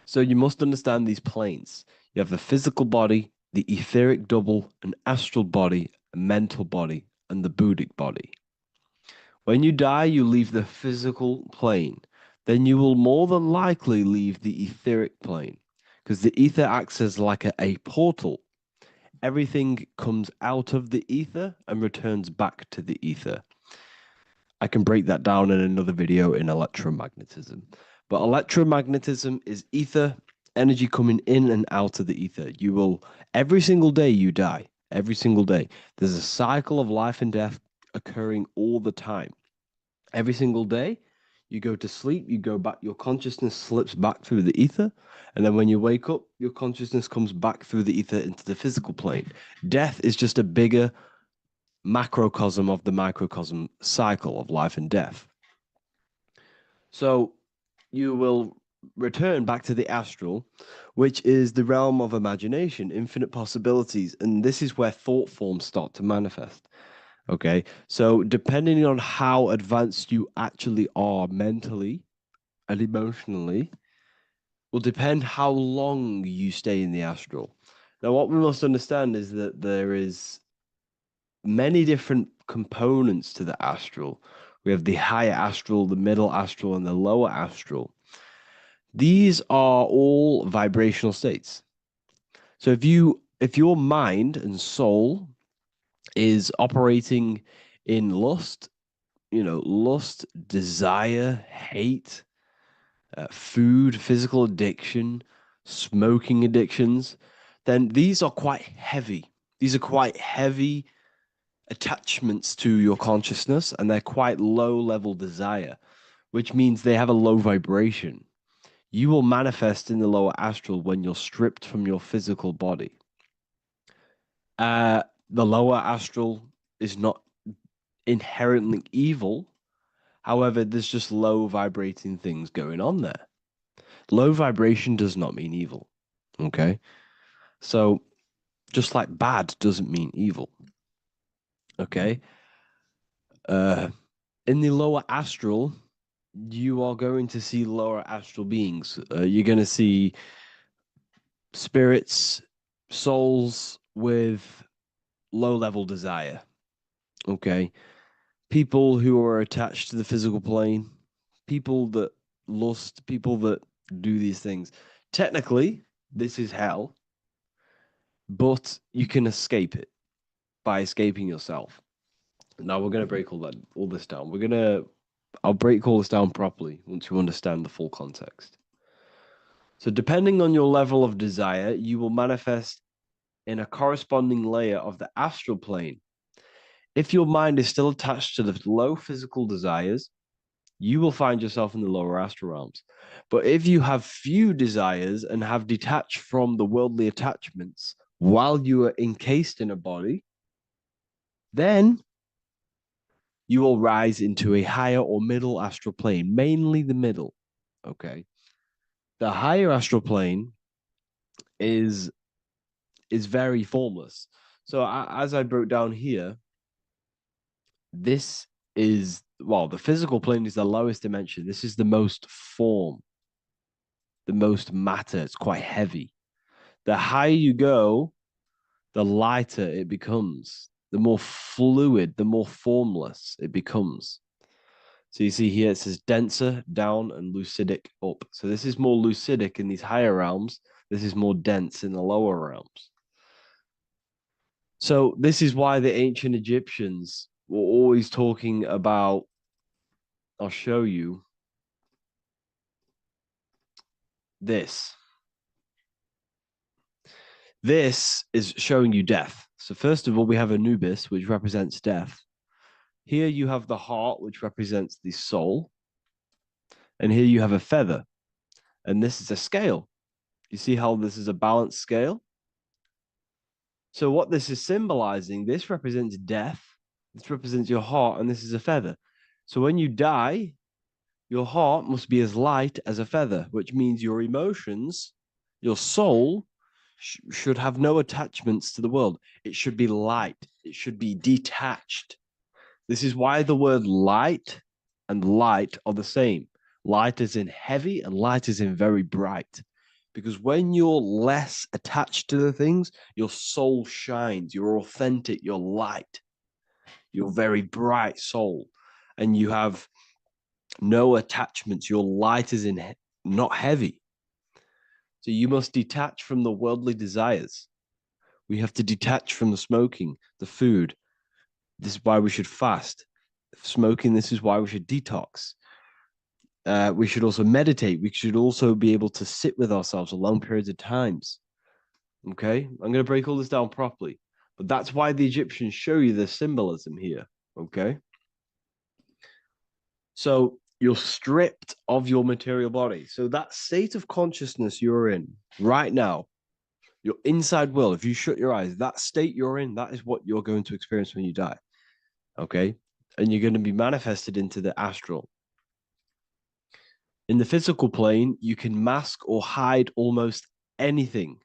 So you must understand these planes. You have the physical body, the etheric double, an astral body, a mental body, and the Buddhic body. When you die, you leave the physical plane. Then you will more than likely leave the etheric plane because the ether acts as like a portal. Everything comes out of the ether and returns back to the ether. I can break that down in another video in electromagnetism. But electromagnetism is ether, energy coming in and out of the ether. You will, every single day you die, every single day. There's a cycle of life and death occurring all the time. Every single day, you go to sleep, you go back, your consciousness slips back through the ether. And then when you wake up, your consciousness comes back through the ether into the physical plane. Death is just a bigger macrocosm of the microcosm cycle of life and death. So you will return back to the astral, which is the realm of imagination, infinite possibilities. And this is where thought forms start to manifest. Okay. So depending on how advanced you actually are mentally and emotionally, will depend how long you stay in the astral. Now, what we must understand is that there is many different components to the astral. We have the higher astral, the middle astral, and the lower astral. These are all vibrational states. So if your mind and soul is operating in lust, lust, desire, hate, food, physical addiction, smoking addictions, then these are quite heavy. These are quite heavy attachments to your consciousness, and they're quite low level desire, which means they have a low vibration. You will manifest in the lower astral when you're stripped from your physical body. The lower astral is not inherently evil. However, there's just low vibrating things going on there. Low vibration does not mean evil. Okay. So just like bad doesn't mean evil. Okay. In the lower astral, you are going to see lower astral beings. You're going to see spirits, souls with low level desire. Okay. People who are attached to the physical plane, people that lust, people that do these things. Technically, this is hell, but you can escape it by escaping yourself. Now we're gonna break all this down. I'll break all this down properly once you understand the full context. So depending on your level of desire, you will manifest in a corresponding layer of the astral plane. If your mind is still attached to the low physical desires, you will find yourself in the lower astral realms. But if you have few desires and have detached from the worldly attachments while you are encased in a body, then you will rise into a higher or middle astral plane, mainly the middle. Okay. The higher astral plane is very formless. So as I broke down here, this is the physical plane is the lowest dimension. This is the most form, the most matter. It's quite heavy. The higher you go, the lighter it becomes, the more fluid, the more formless it becomes. So you see here it says denser down and lucidic up. So this is more lucidic in these higher realms. This is more dense in the lower realms. So this is why the ancient Egyptians were always talking about, I'll show you this. This is showing you death. So first of all, we have Anubis, which represents death. Here you have the heart, which represents the soul. And here you have a feather. And this is a scale. You see how this is a balanced scale? So what this is symbolizing, this represents death. This represents your heart, and this is a feather. So when you die, your heart must be as light as a feather, which means your emotions, your soul, should have no attachments to the world. It should be light. It should be detached. This is why the word light and light are the same. Light is in heavy and light is in very bright. Because when you're less attached to the things, your soul shines, you're authentic, you're light, you're very bright soul, and you have no attachments. Your light is in not heavy. So you must detach from the worldly desires. We have to detach from the smoking, the food. This is why we should fast. Smoking, this is why we should detox. We should also meditate. We should also be able to sit with ourselves for long periods of times. Okay, I'm going to break all this down properly. But that's why the Egyptians show you the symbolism here. Okay. So you're stripped of your material body. So that state of consciousness you're in right now, your inside world, if you shut your eyes, that state you're in, that is what you're going to experience when you die. Okay. And you're going to be manifested into the astral. In the physical plane, you can mask or hide almost anything.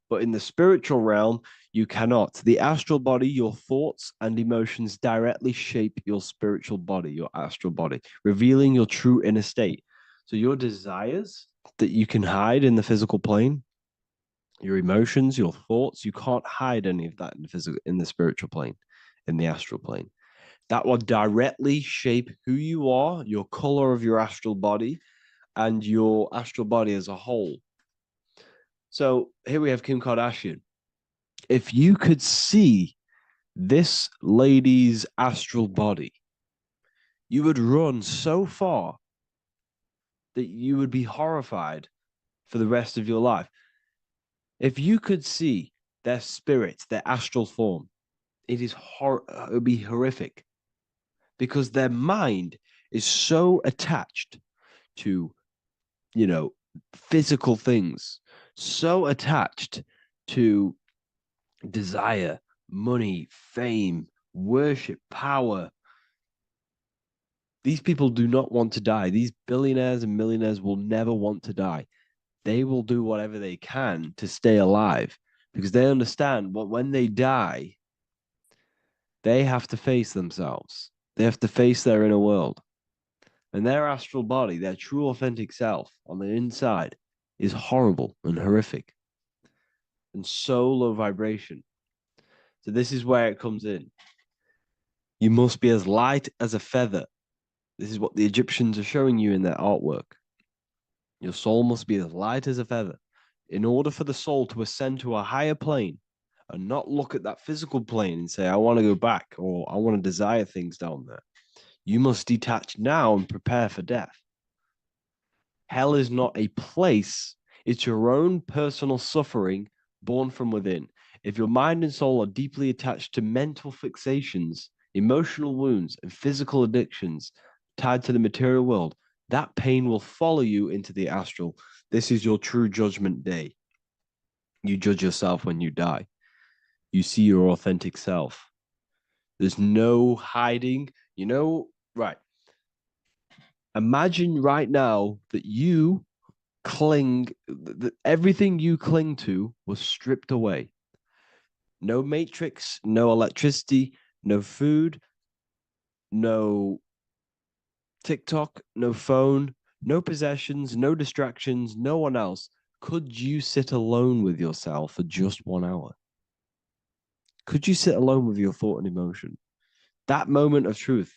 But in the spiritual realm, you cannot. The astral body, your thoughts and emotions directly shape your spiritual body, your astral body, revealing your true inner state. So your desires that you can hide in the physical plane, your emotions, your thoughts, you can't hide any of that in the spiritual plane, in the astral plane. That will directly shape who you are, your color of your astral body, and your astral body as a whole. So here we have Kim Kardashian. If you could see this lady's astral body, you would run so far that you would be horrified for the rest of your life. If you could see their spirit, their astral form, it would be horrific because their mind is so attached to, physical things, so attached to desire, money, fame, worship, power. These people do not want to die. These billionaires and millionaires will never want to die. They will do whatever they can to stay alive because they understand what when they die, they have to face themselves. They have to face their inner world. And their astral body, their true authentic self on the inside is horrible and horrific and so low vibration. So this is where it comes in. You must be as light as a feather. This is what the Egyptians are showing you in their artwork. Your soul must be as light as a feather. In order for the soul to ascend to a higher plane and not look at that physical plane and say, I want to go back or I want to desire things down there, you must detach now and prepare for death. Hell is not a place, it's your own personal suffering born from within. If your mind and soul are deeply attached to mental fixations, emotional wounds, and physical addictions tied to the material world, that pain will follow you into the astral. This is your true judgment day. You judge yourself when you die. You see your authentic self. There's no hiding. Right. Imagine right now that you that everything you cling to was stripped away. No matrix, no electricity, no food, no TikTok, no phone, no possessions, no distractions, no one else. Could you sit alone with yourself for just 1 hour? Could you sit alone with your thought and emotion? That moment of truth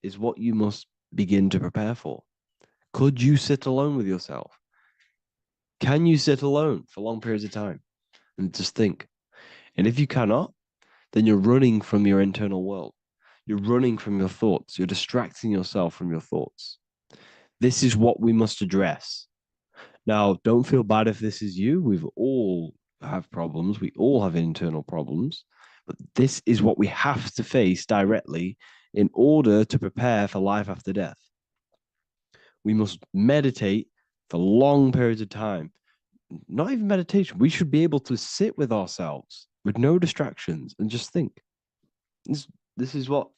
is what you must begin to prepare for. Could you sit alone with yourself? Can you sit alone for long periods of time and just think? And if you cannot, then you're running from your internal world. You're running from your thoughts. You're distracting yourself from your thoughts. This is what we must address. Now, don't feel bad if this is you. We've all have problems. We all have internal problems. But this is what we have to face directly in order to prepare for life after death. We must meditate for long periods of time. Not even meditation. We should be able to sit with ourselves with no distractions and just think. This is what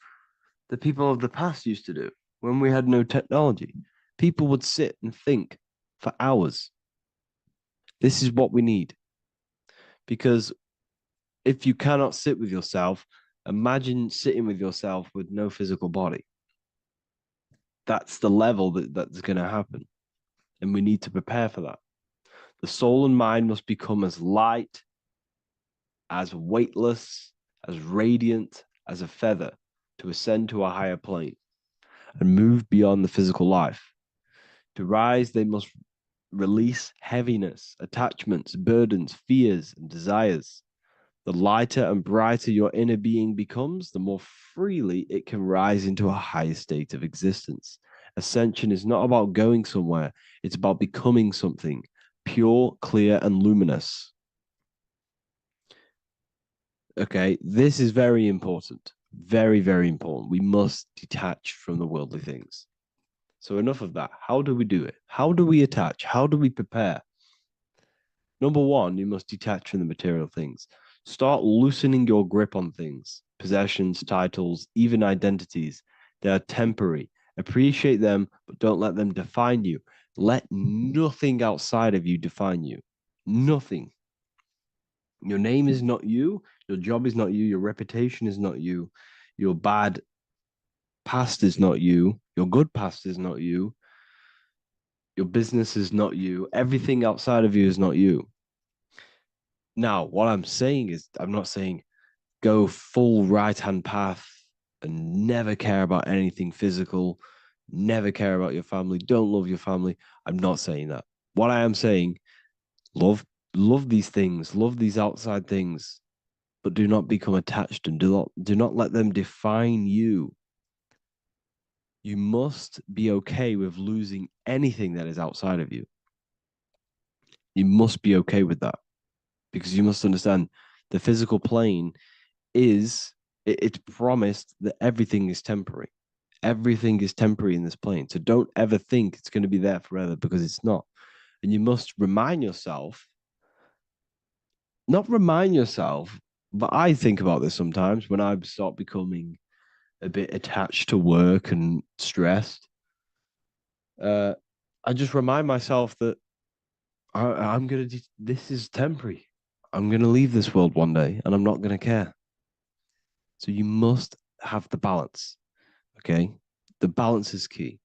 the people of the past used to do when we had no technology. People would sit and think for hours. This is what we need. Because if you cannot sit with yourself, imagine sitting with yourself with no physical body. That's the level that's going to happen. And we need to prepare for that. The soul and mind must become as light, as weightless, as radiant as a feather to ascend to a higher plane and move beyond the physical life. To rise, they must release heaviness, attachments, burdens, fears, and desires. The lighter and brighter your inner being becomes, the more freely it can rise into a higher state of existence. Ascension is not about going somewhere, it's about becoming something pure, clear, and luminous. Okay, this is very important. Very, very important. We must detach from the worldly things. So, enough of that. How do we do it? How do we attach? How do we prepare? Number one, you must detach from the material things. Start loosening your grip on things, possessions, titles, even identities. They are temporary. Appreciate them, but don't let them define you. Let nothing outside of you define you. Nothing. Your name is not you. Your job is not you. Your reputation is not you. Your bad past is not you. Your good past is not you. Your business is not you. Everything outside of you is not you. Now, what I'm saying is, I'm not saying go full right hand path and never care about anything physical, never care about your family, don't love your family. I'm not saying that. What I am saying, love these things, love these outside things, but do not become attached and do not let them define you. You must be okay with losing anything that is outside of you. You must be okay with that because you must understand the physical plane it's promised that everything is temporary. Everything is temporary in this plane. So don't ever think it's going to be there forever because it's not. And you must remind yourself, not remind yourself, but I think about this sometimes when I start becoming a bit attached to work and stressed. Uh, I just remind myself that I'm going to, this is temporary. I'm going to leave this world one day and I'm not going to care. So you must have the balance. Okay. The balance is key.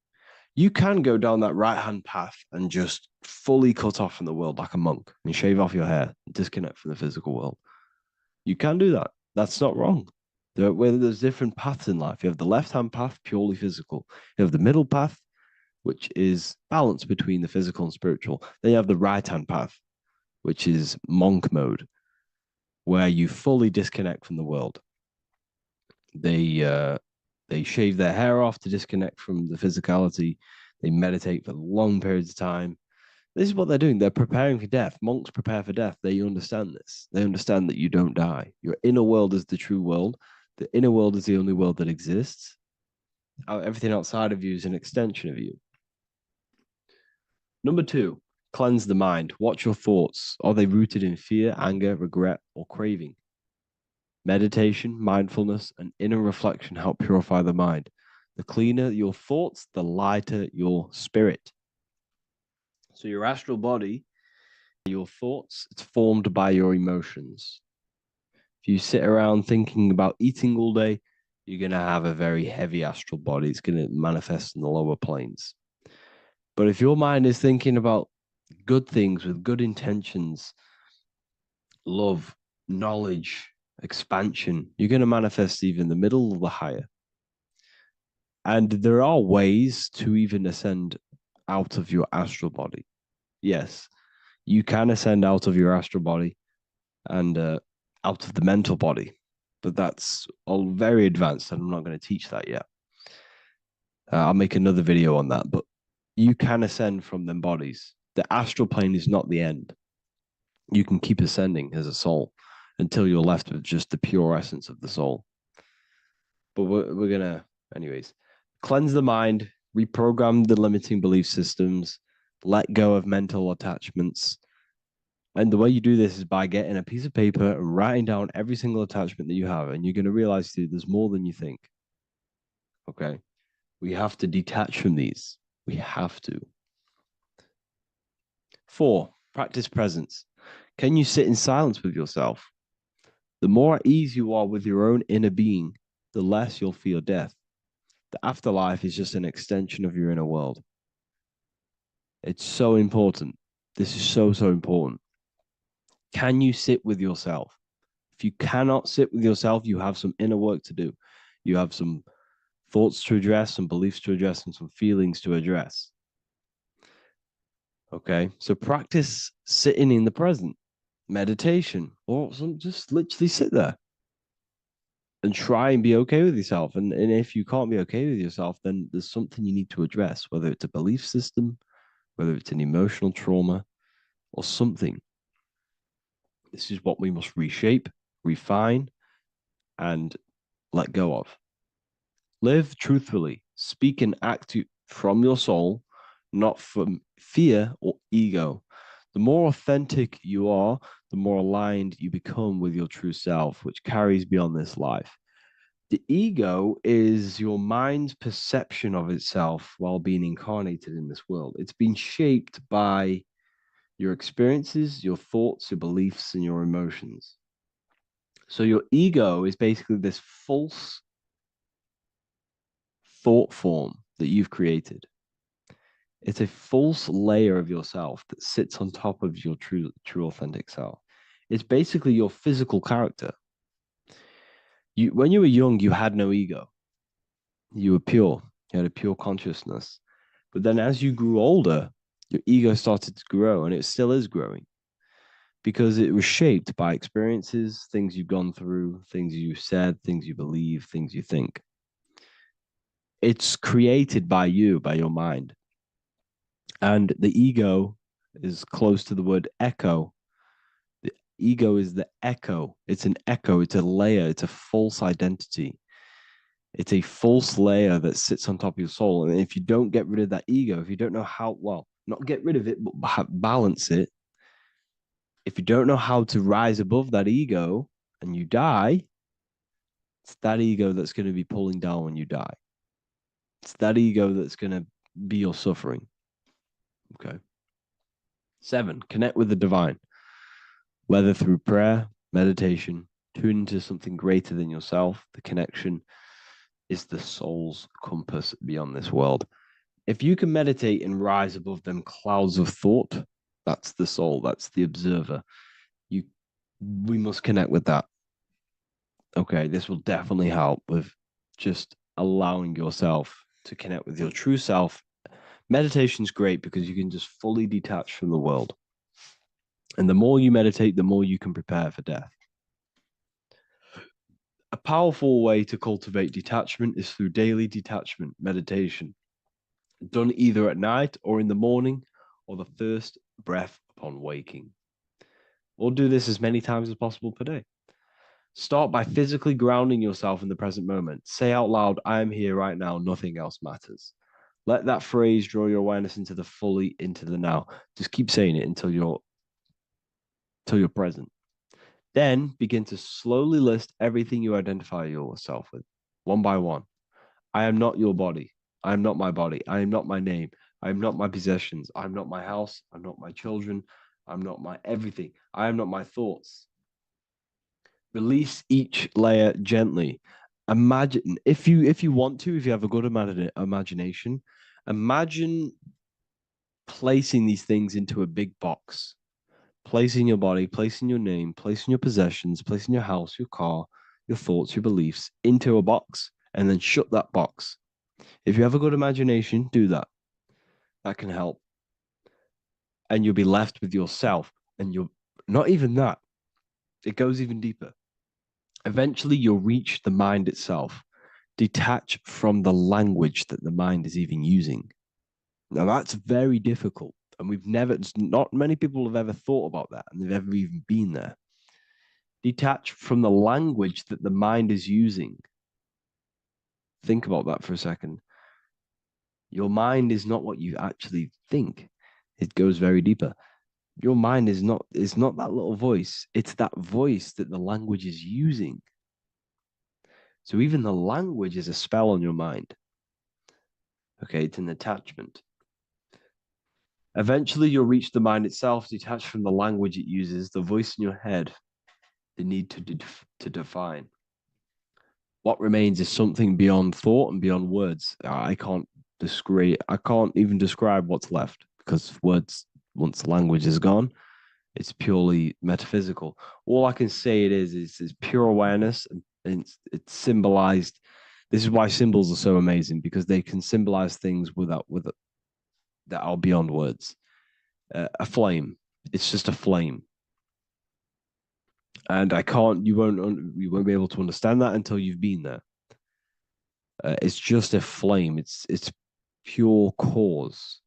You can go down that right hand path and just fully cut off from the world like a monk and shave off your hair, and disconnect from the physical world. You can do that. That's not wrong. There's different paths in life. You have the left hand path, purely physical. You have the middle path, which is balance between the physical and spiritual. Then you have the right hand path, which is monk mode, where you fully disconnect from the world. They shave their hair off to disconnect from the physicality. They meditate for long periods of time. This is what they're doing. They're preparing for death. Monks prepare for death. They understand this. They understand that you don't die. Your inner world is the true world. The inner world is the only world that exists. Everything outside of you is an extension of you. Number two, cleanse the mind. Watch your thoughts. Are they rooted in fear, anger, regret, or craving? Meditation, mindfulness, and inner reflection help purify the mind. The cleaner your thoughts, the lighter your spirit. So your astral body, your thoughts, it's formed by your emotions. If you sit around thinking about eating all day, you're going to have a very heavy astral body. It's going to manifest in the lower planes. But if your mind is thinking about good things with good intentions, love, knowledge, expansion, you're going to manifest even the middle or the higher. And there are ways to even ascend out of your astral body. Yes, you can ascend out of your astral body and out of the mental body, but that's all very advanced, and I'm not going to teach that yet. I'll make another video on that, but you can ascend from them bodies. The astral plane is not the end. You can keep ascending as a soul until you're left with just the pure essence of the soul. But we're going to, anyways, cleanse the mind, reprogram the limiting belief systems, let go of mental attachments. And the way you do this is by getting a piece of paper and writing down every single attachment that you have. And you're going to realize, dude, there's more than you think. Okay. We have to detach from these. We have to. 4, practice presence. Can you sit in silence with yourself? The more at ease you are with your own inner being, the less you'll fear death. The afterlife is just an extension of your inner world. It's so important. This is so, so important. Can you sit with yourself? If you cannot sit with yourself, you have some inner work to do. You have some thoughts to address, some beliefs to address, and some feelings to address. Okay, so practice sitting in the present, meditation, or just literally sit there and try and be okay with yourself. And if you can't be okay with yourself, then there's something you need to address, whether it's a belief system, whether it's an emotional trauma, or something. This is what we must reshape, refine, and let go of. Live truthfully, speak and act from your soul, not from fear or ego. The more authentic you are, the more aligned you become with your true self, which carries beyond this life. The ego is your mind's perception of itself while being incarnated in this world. It's been shaped by your experiences, your thoughts, your beliefs, and your emotions. So your ego is basically this false thought form that you've created. It's a false layer of yourself that sits on top of your true authentic self. It's basically your physical character. When you were young, you had no ego. You were pure. You had a pure consciousness. But then as you grew older, your ego started to grow, and it still is growing because it was shaped by experiences, things you've gone through, things you said, things you believe, things you think. It's created by you, by your mind. And the ego is close to the word echo. The ego is the echo. It's an echo. It's a layer. It's a false identity. It's a false layer that sits on top of your soul. And if you don't get rid of that ego, if you don't know how, well, not get rid of it, but balance it, if you don't know how to rise above that ego and you die, it's that ego that's going to be pulling down when you die. It's that ego that's going to be your suffering. Okay. 7, connect with the divine, whether through prayer, meditation, tune into something greater than yourself. The connection is the soul's compass beyond this world. If you can meditate and rise above them clouds of thought, that's the soul, that's the observer. We must connect with that. Okay, this will definitely help with just allowing yourself to connect with your true self. Meditation's great because you can just fully detach from the world. And the more you meditate, the more you can prepare for death. A powerful way to cultivate detachment is through daily detachment meditation, done either at night or in the morning or the first breath upon waking. Or do this as many times as possible per day. Start by physically grounding yourself in the present moment. Say out loud, I am here right now, nothing else matters. Let that phrase draw your awareness into the now. Just keep saying it until you're present. Then begin to slowly list everything you identify yourself with, one by one. I am not your body. I am not my body. I am not my name. I am not my possessions. I'm not my house. I'm not my children. I'm not my everything. I am not my thoughts. Release each layer gently. Imagine if you want to, if you have a good imagination, imagine placing these things into a big box. Placing your body, placing your name, placing your possessions, placing your house, your car, your thoughts, your beliefs into a box, and then shut that box. If you have a good imagination, do that. That can help. And you'll be left with yourself. And you're not even that. It goes even deeper. Eventually, you'll reach the mind itself. Detach from the language that the mind is even using. Now, that's very difficult. And not many people have ever thought about that, and they've ever even been there. Detach from the language that the mind is using. Think about that for a second. Your mind is not what you actually think. It goes very deeper. Your mind is not that little voice. It's that voice that the language is using. So even the language is a spell on your mind. Okay, it's an attachment. Eventually, you'll reach the mind itself, detached from the language it uses, the voice in your head, the need to define. What remains is something beyond thought and beyond words. I can't even describe what's left, because words, once the language is gone, it's purely metaphysical. All I can say it is pure awareness, and it's symbolized. This is why symbols are so amazing, because they can symbolize things that are beyond words. A flame, it's just a flame, and you won't be able to understand that until you've been there. It's just a flame. It's pure cause.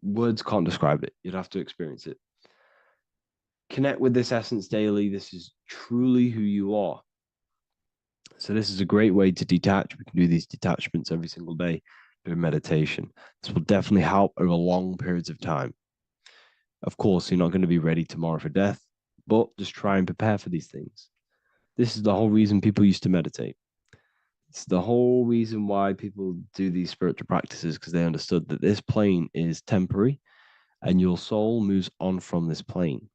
Words can't describe it. You'd have to experience it. Connect with this essence daily. This is truly who you are. So this is a great way to detach. We can do these detachments every single day during meditation. This will definitely help over long periods of time. Of course, you're not going to be ready tomorrow for death, but just try and prepare for these things. This is the whole reason people used to meditate. It's the whole reason why people do these spiritual practices, because they understood that this plane is temporary and your soul moves on from this plane.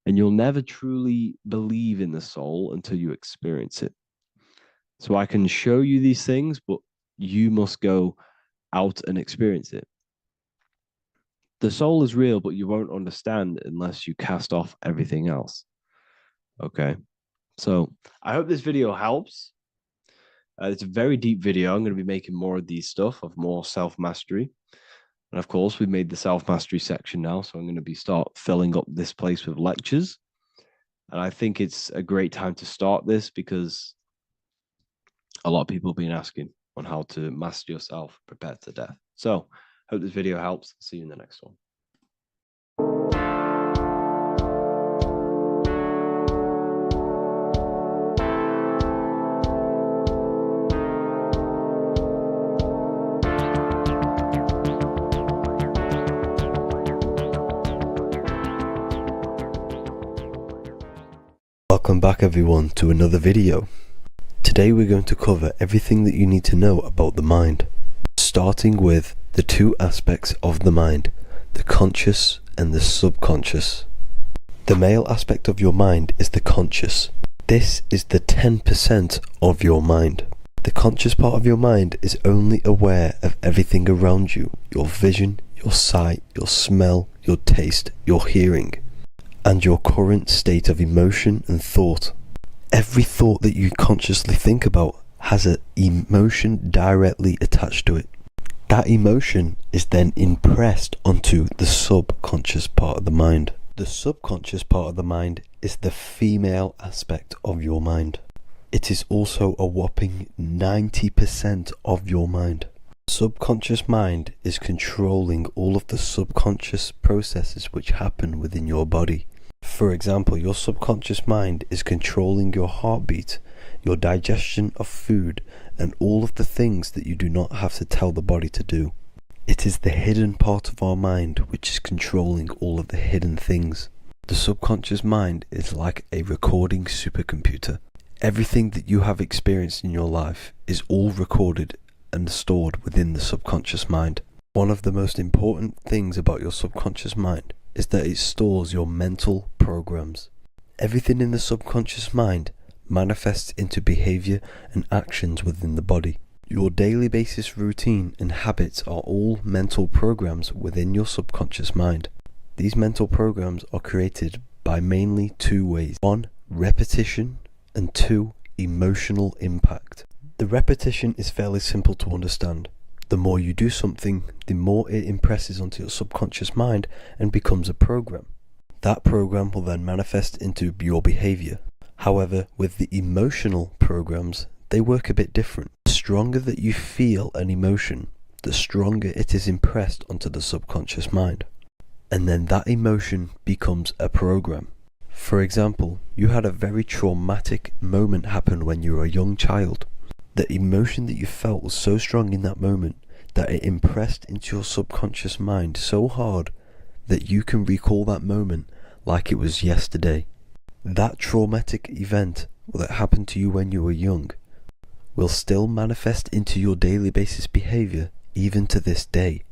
And you'll never truly believe in the soul until you experience it. So I can show you these things, but you must go out and experience it. The soul is real, but you won't understand unless you cast off everything else. Okay. So I hope this video helps. It's a very deep video. I'm going to be making more of these stuff, of more self-mastery. And of course, we've made the self-mastery section now. So I'm going to start filling up this place with lectures. And I think it's a great time to start this, because a lot of people have been asking on how to master yourself, prepare to death. So hope this video helps. See you in the next one. Welcome back everyone to another video. Today we're going to cover everything that you need to know about the mind, starting with the two aspects of the mind, the conscious and the subconscious. The male aspect of your mind is the conscious. This is the 10% of your mind. The conscious part of your mind is only aware of everything around you, your vision, your sight, your smell, your taste, your hearing, and your current state of emotion and thought. Every thought that you consciously think about has an emotion directly attached to it. That emotion is then impressed onto the subconscious part of the mind. The subconscious part of the mind is the female aspect of your mind. It is also a whopping 90% of your mind. Subconscious mind is controlling all of the subconscious processes which happen within your body. For example, your subconscious mind is controlling your heartbeat, your digestion of food, and all of the things that you do not have to tell the body to do. It is the hidden part of our mind which is controlling all of the hidden things. The subconscious mind is like a recording supercomputer. Everything that you have experienced in your life is all recorded and stored within the subconscious mind. One of the most important things about your subconscious mind is that it stores your mental programs. Everything in the subconscious mind manifests into behavior and actions within the body. Your daily basis routine and habits are all mental programs within your subconscious mind. These mental programs are created by mainly two ways. 1, repetition, and 2, emotional impact. The repetition is fairly simple to understand. The more you do something, the more it impresses onto your subconscious mind and becomes a program. That program will then manifest into your behavior. However, with the emotional programs, they work a bit different. The stronger that you feel an emotion, the stronger it is impressed onto the subconscious mind. And then that emotion becomes a program. For example, you had a very traumatic moment happen when you were a young child. The emotion that you felt was so strong in that moment that it impressed into your subconscious mind so hard that you can recall that moment like it was yesterday. That traumatic event that happened to you when you were young will still manifest into your daily basis behavior even to this day.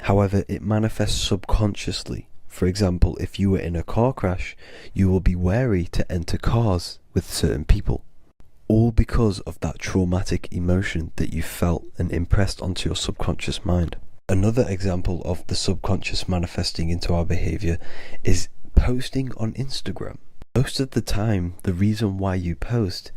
However, it manifests subconsciously. For example, if you were in a car crash, you will be wary to enter cars with certain people, all because of that traumatic emotion that you felt and impressed onto your subconscious mind. Another example of the subconscious manifesting into our behavior is posting on Instagram. Most of the time, the reason why you post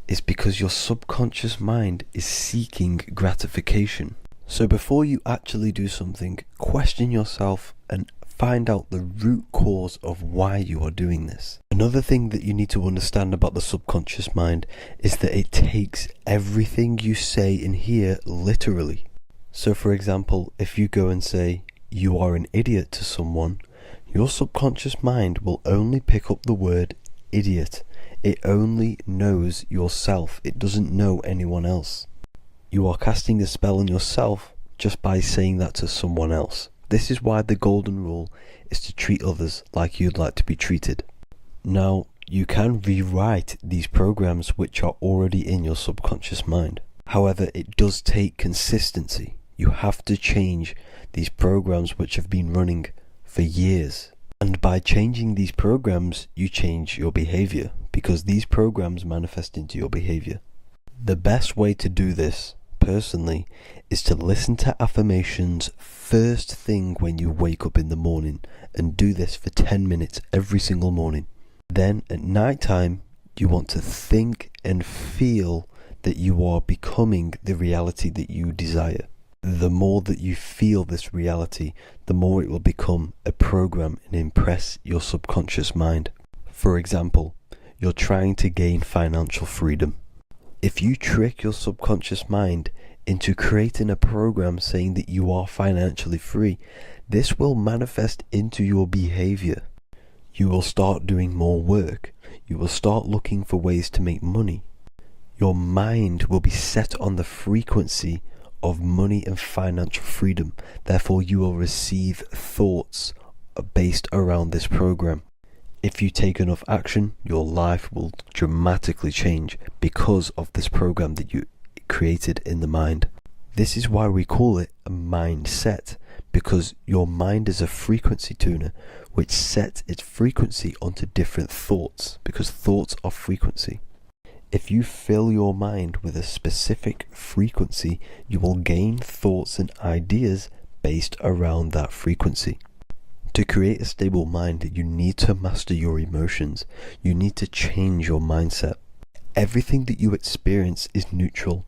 is because your subconscious mind is seeking gratification. So before you actually do something, question yourself and find out the root cause of why you are doing this. Another thing that you need to understand about the subconscious mind is that it takes everything you say and hear literally. So for example, if you go and say, "You are an idiot" to someone, your subconscious mind will only pick up the word idiot. It only knows yourself. It doesn't know anyone else. You are casting a spell on yourself just by saying that to someone else. This is why the golden rule is to treat others like you'd like to be treated. Now, you can rewrite these programs which are already in your subconscious mind. However, it does take consistency. You have to change these programs which have been running for years. And by changing these programs, you change your behavior, because these programs manifest into your behavior. The best way to do this, personally, is to listen to affirmations first thing when you wake up in the morning, and do this for 10 minutes every single morning. Then at night time, you want to think and feel that you are becoming the reality that you desire. The more that you feel this reality, the more it will become a program and impress your subconscious mind. For example, you're trying to gain financial freedom. If you trick your subconscious mind into creating a program saying that you are financially free, this will manifest into your behavior. You will start doing more work. You will start looking for ways to make money. Your mind will be set on the frequency of money and financial freedom. Therefore, you will receive thoughts based around this program. If you take enough action, your life will dramatically change because of this program that you created in the mind. This is why we call it a mindset, because your mind is a frequency tuner which sets its frequency onto different thoughts, because thoughts are frequency. If you fill your mind with a specific frequency, you will gain thoughts and ideas based around that frequency. To create a stable mind, you need to master your emotions. You need to change your mindset. Everything that you experience is neutral.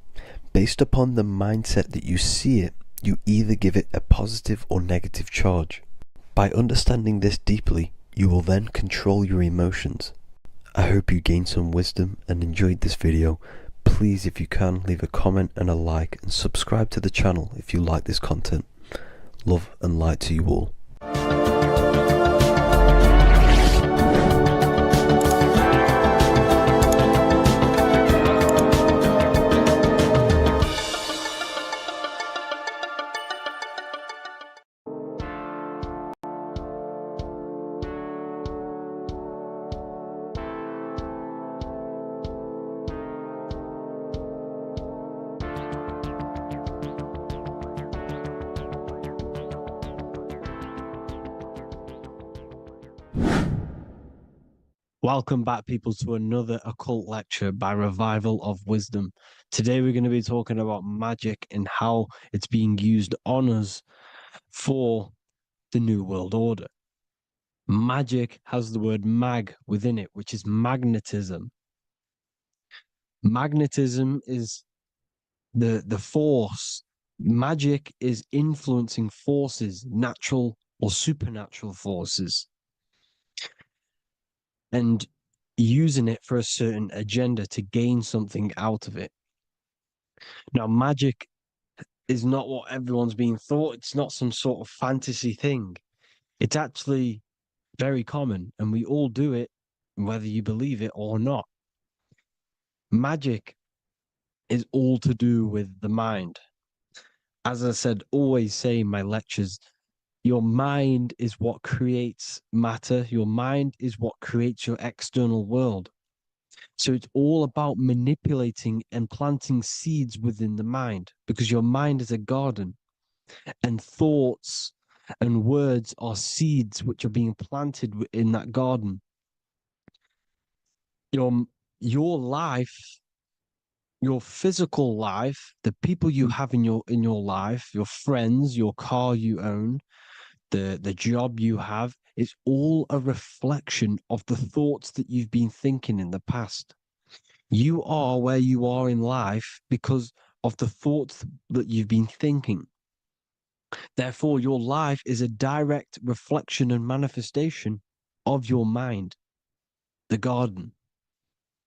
Based upon the mindset that you see it, you either give it a positive or negative charge. By understanding this deeply, you will then control your emotions. I hope you gained some wisdom and enjoyed this video. Please, if you can, leave a comment and a like, and subscribe to the channel if you like this content. Love and light to you all. Welcome back, people, to another occult lecture by Revival of Wisdom. Today we're going to be talking about magic and how it's being used on us for the New World Order. Magic has the word mag within it, which is magnetism. Magnetism is the force. Magic is influencing forces, natural or supernatural forces, and using it for a certain agenda to gain something out of it. Now, magic is not what everyone's being thought. It's not some sort of fantasy thing. It's actually very common, and we all do it, whether you believe it or not. Magic is all to do with the mind. As I said, always say in my lectures, your mind is what creates matter. Your mind is what creates your external world. So it's all about manipulating and planting seeds within the mind, because your mind is a garden. And thoughts and words are seeds which are being planted in that garden. Your life, your physical life, the people you have in your life, your friends, your car you own, the job you have, is all a reflection of the thoughts that you've been thinking in the past. You are where you are in life because of the thoughts that you've been thinking. Therefore, your life is a direct reflection and manifestation of your mind, the garden,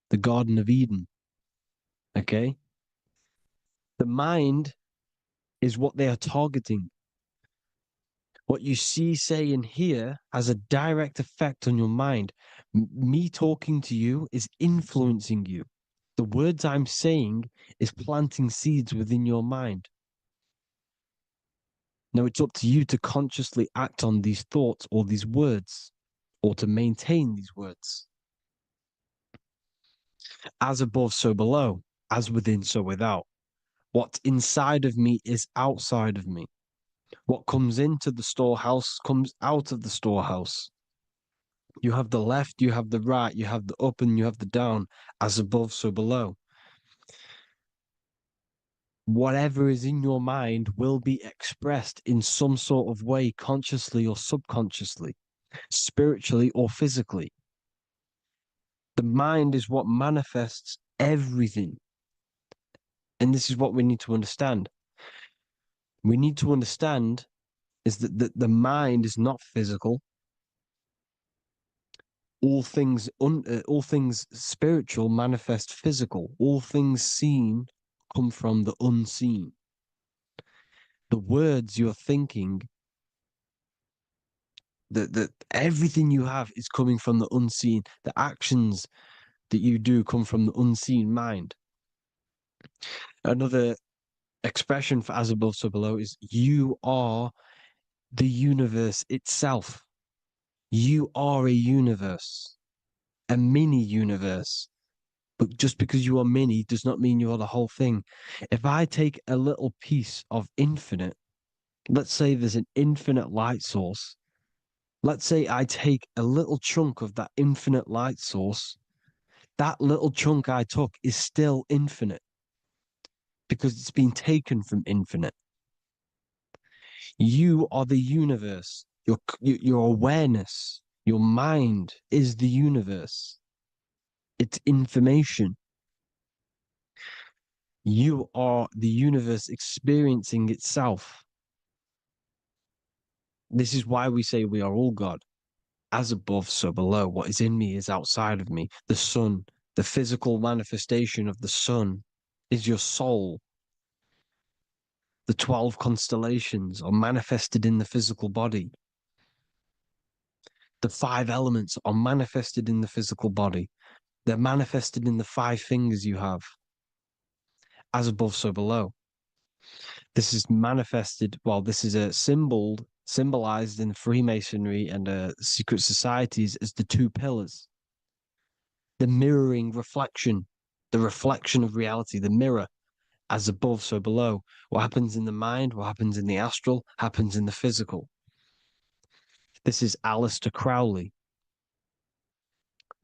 the Garden of Eden. Okay? The mind is what they are targeting. What you see, say, and hear has a direct effect on your mind. Me talking to you is influencing you. The words I'm saying is planting seeds within your mind. Now it's up to you to consciously act on these thoughts or these words, or to maintain these words. As above, so below. As within, so without. What's inside of me is outside of me. What comes into the storehouse comes out of the storehouse. You have the left, you have the right, you have the up, and you have the down. As above, so below. Whatever is in your mind will be expressed in some sort of way, consciously or subconsciously, spiritually or physically. The mind is what manifests everything. And this is what we need to understand. We need to understand is that the mind is not physical. All things spiritual manifest physical. All things seen come from the unseen. The words you're thinking, that everything you have is coming from the unseen. The actions that you do come from the unseen mind. Another expression for as above, so below is you are the universe itself. You are a universe, a mini universe. But just because you are mini does not mean you are the whole thing. If I take a little piece of infinite, let's say there's an infinite light source. Let's say I take a little chunk of that infinite light source. That little chunk I took is still infinite because it's been taken from infinite. You are the universe. Your awareness, your mind is the universe. It's information. You are the universe experiencing itself. This is why we say we are all God. As above, so below. What is in me is outside of me. The sun, the physical manifestation of the sun, is your soul. The 12 constellations are manifested in the physical body. The 5 elements are manifested in the physical body. They're manifested in the 5 fingers you have. As above, so below. This is manifested, well, this is a symbolized in Freemasonry and secret societies as the 2 pillars. The mirroring reflection, the reflection of reality, the mirror, as above, so below. What happens in the mind, what happens in the astral, happens in the physical. This is Aleister Crowley.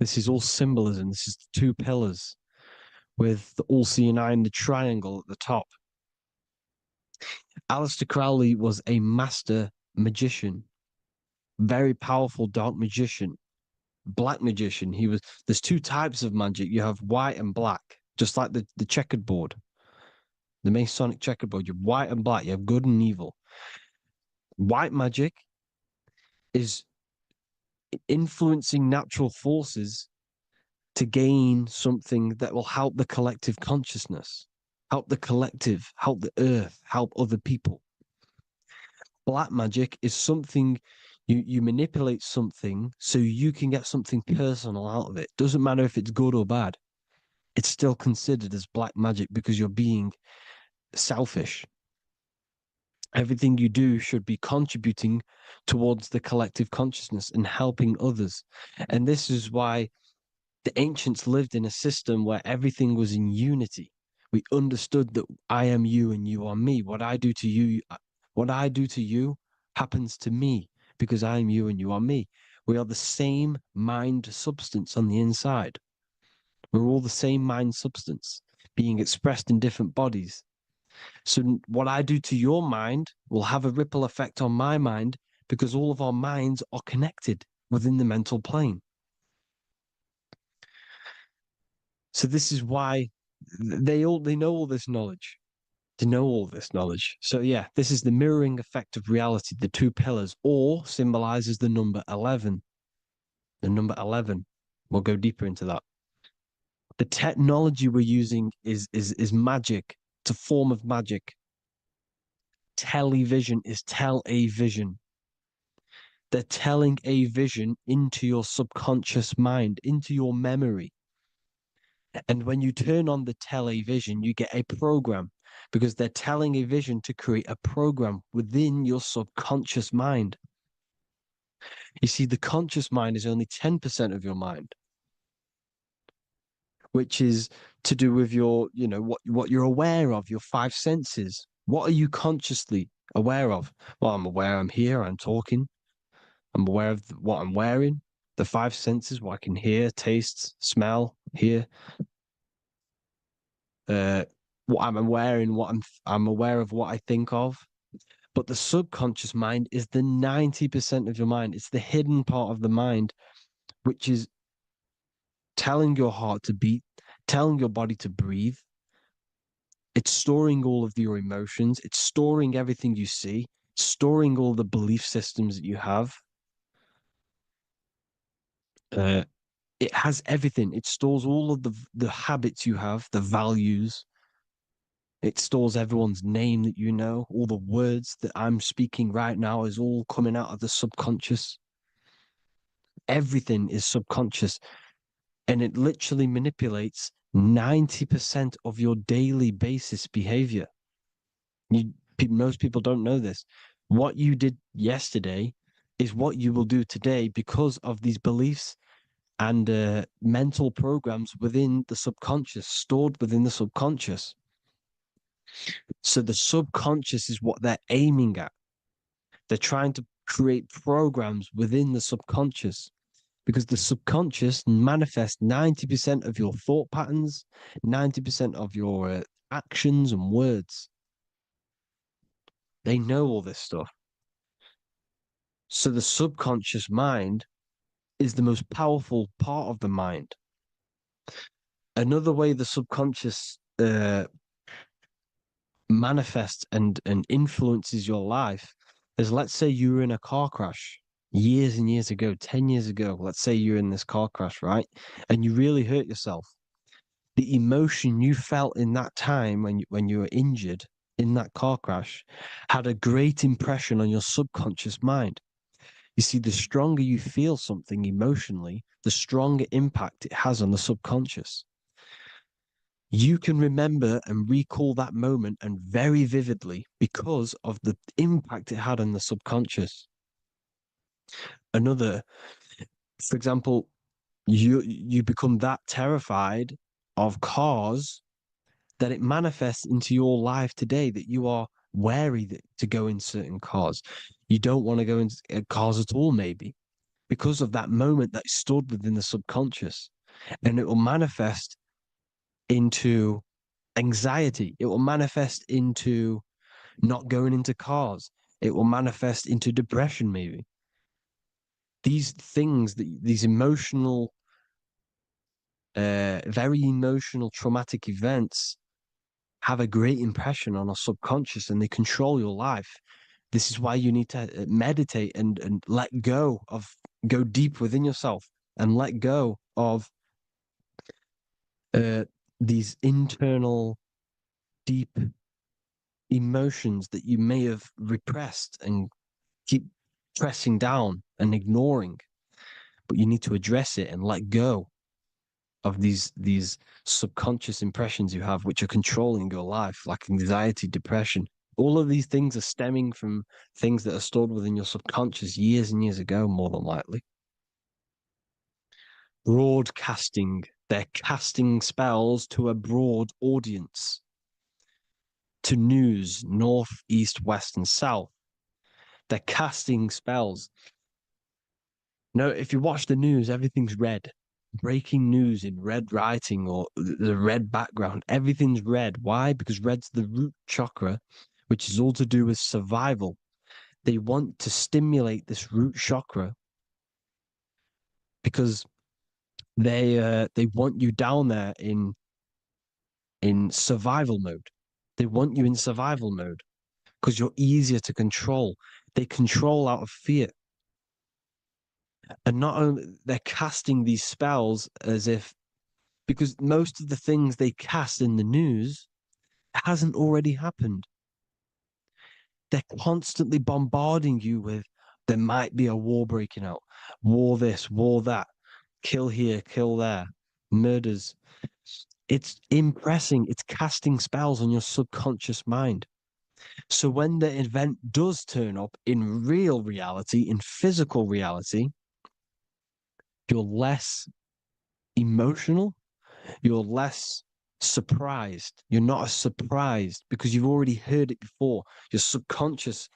This is all symbolism. This is the 2 pillars with the all-seeing eye and the triangle at the top. Aleister Crowley was a master magician, very powerful dark magician, black magician. There's 2 types of magic. You have white and black, just like the checkered board, the Masonic checkered board. You have white and black. You have good and evil. White magic is influencing natural forces to gain something that will help the collective consciousness, help the collective, help the earth, help other people. Black magic is something you manipulate something so you can get something personal out of it. Doesn't matter if it's good or bad. It's still considered as black magic because you're being selfish. Everything you do should be contributing towards the collective consciousness and helping others. And this is why the ancients lived in a system where everything was in unity. We understood that I am you and you are me. What I do to you, What I do to you happens to me because I am you and you are me. We are the same mind substance on the inside. We're all the same mind substance being expressed in different bodies. So what I do to your mind will have a ripple effect on my mind because all of our minds are connected within the mental plane. So this is why they know all this knowledge. They know all this knowledge. So yeah, this is the mirroring effect of reality, the two pillars, or symbolizes the number 11. The number 11. We'll go deeper into that. The technology we're using is magic. It's a form of magic. Television is tell a vision. They're telling a vision into your subconscious mind, into your memory. And when you turn on the television, you get a program because they're telling a vision to create a program within your subconscious mind. You see, the conscious mind is only 10% of your mind, which is to do with your, what you're aware of, your five senses. What are you consciously aware of? Well, I'm aware I'm here, I'm talking. I'm aware of what I'm wearing, the five senses, what I can hear, taste, smell, hear. What I'm wearing, I'm aware of what I think of. But the subconscious mind is the 90% of your mind. It's the hidden part of the mind, which is telling your heart to beat, telling your body to breathe. It's storing all of your emotions. It's storing everything you see, storing all the belief systems that you have. It has everything. It stores all of the habits you have, the values. It stores everyone's name that you know. All the words that I'm speaking right now is all coming out of the subconscious. Everything is subconscious, and it literally manipulates 90% of your daily basis behavior. Most people don't know this. What you did yesterday is what you will do today because of these beliefs and mental programs within the subconscious, stored within the subconscious. So the subconscious is what they're aiming at. They're trying to create programs within the subconscious because the subconscious manifests 90% of your thought patterns, 90% of your actions and words. They know all this stuff. So the subconscious mind is the most powerful part of the mind. Another way the subconscious manifests and influences your life is, let's say you were in a car crash years and years ago, 10 years ago. Let's say you're in this car crash, right? And you really hurt yourself. The emotion you felt in that time when you were injured in that car crash had a great impression on your subconscious mind. You see, the stronger you feel something emotionally, the stronger impact it has on the subconscious. You can remember and recall that moment and very vividly because of the impact it had on the subconscious. Another, for example, you become that terrified of cars that it manifests into your life today that you are wary to go in certain cars. You don't want to go in cars at all, maybe, because of that moment that stored within the subconscious. And it will manifest into anxiety. It will manifest into not going into cars. It will manifest into depression, maybe. These things, these emotional, very emotional, traumatic events have a great impression on our subconscious and they control your life. This is why you need to meditate and let go of, go deep within yourself and let go of these internal, deep emotions that you may have repressed and keep pressing down and ignoring. But you need to address it and let go of these subconscious impressions you have, which are controlling your life, like anxiety, depression. All of these things are stemming from things that are stored within your subconscious years and years ago, more than likely. Broadcasting. They're casting spells to a broad audience. to news, north, east, west, and south. They're casting spells. No, if you watch the news, everything's red. Breaking news in red writing or the red background, everything's red. Why? Because red's the root chakra, which is all to do with survival. They want to stimulate this root chakra because they want you down there in survival mode. They want you in survival mode because you're easier to control. They control out of fear. And not only they're casting these spells as if, because most of the things they cast in the news hasn't already happened. They're constantly bombarding you with there might be a war breaking out, war this, war that, kill here, kill there, murders. It's impressing, it's casting spells on your subconscious mind. So when the event does turn up in real reality, in physical reality, you're less emotional, you're less surprised. You're not as surprised because you've already heard it before. Your subconscious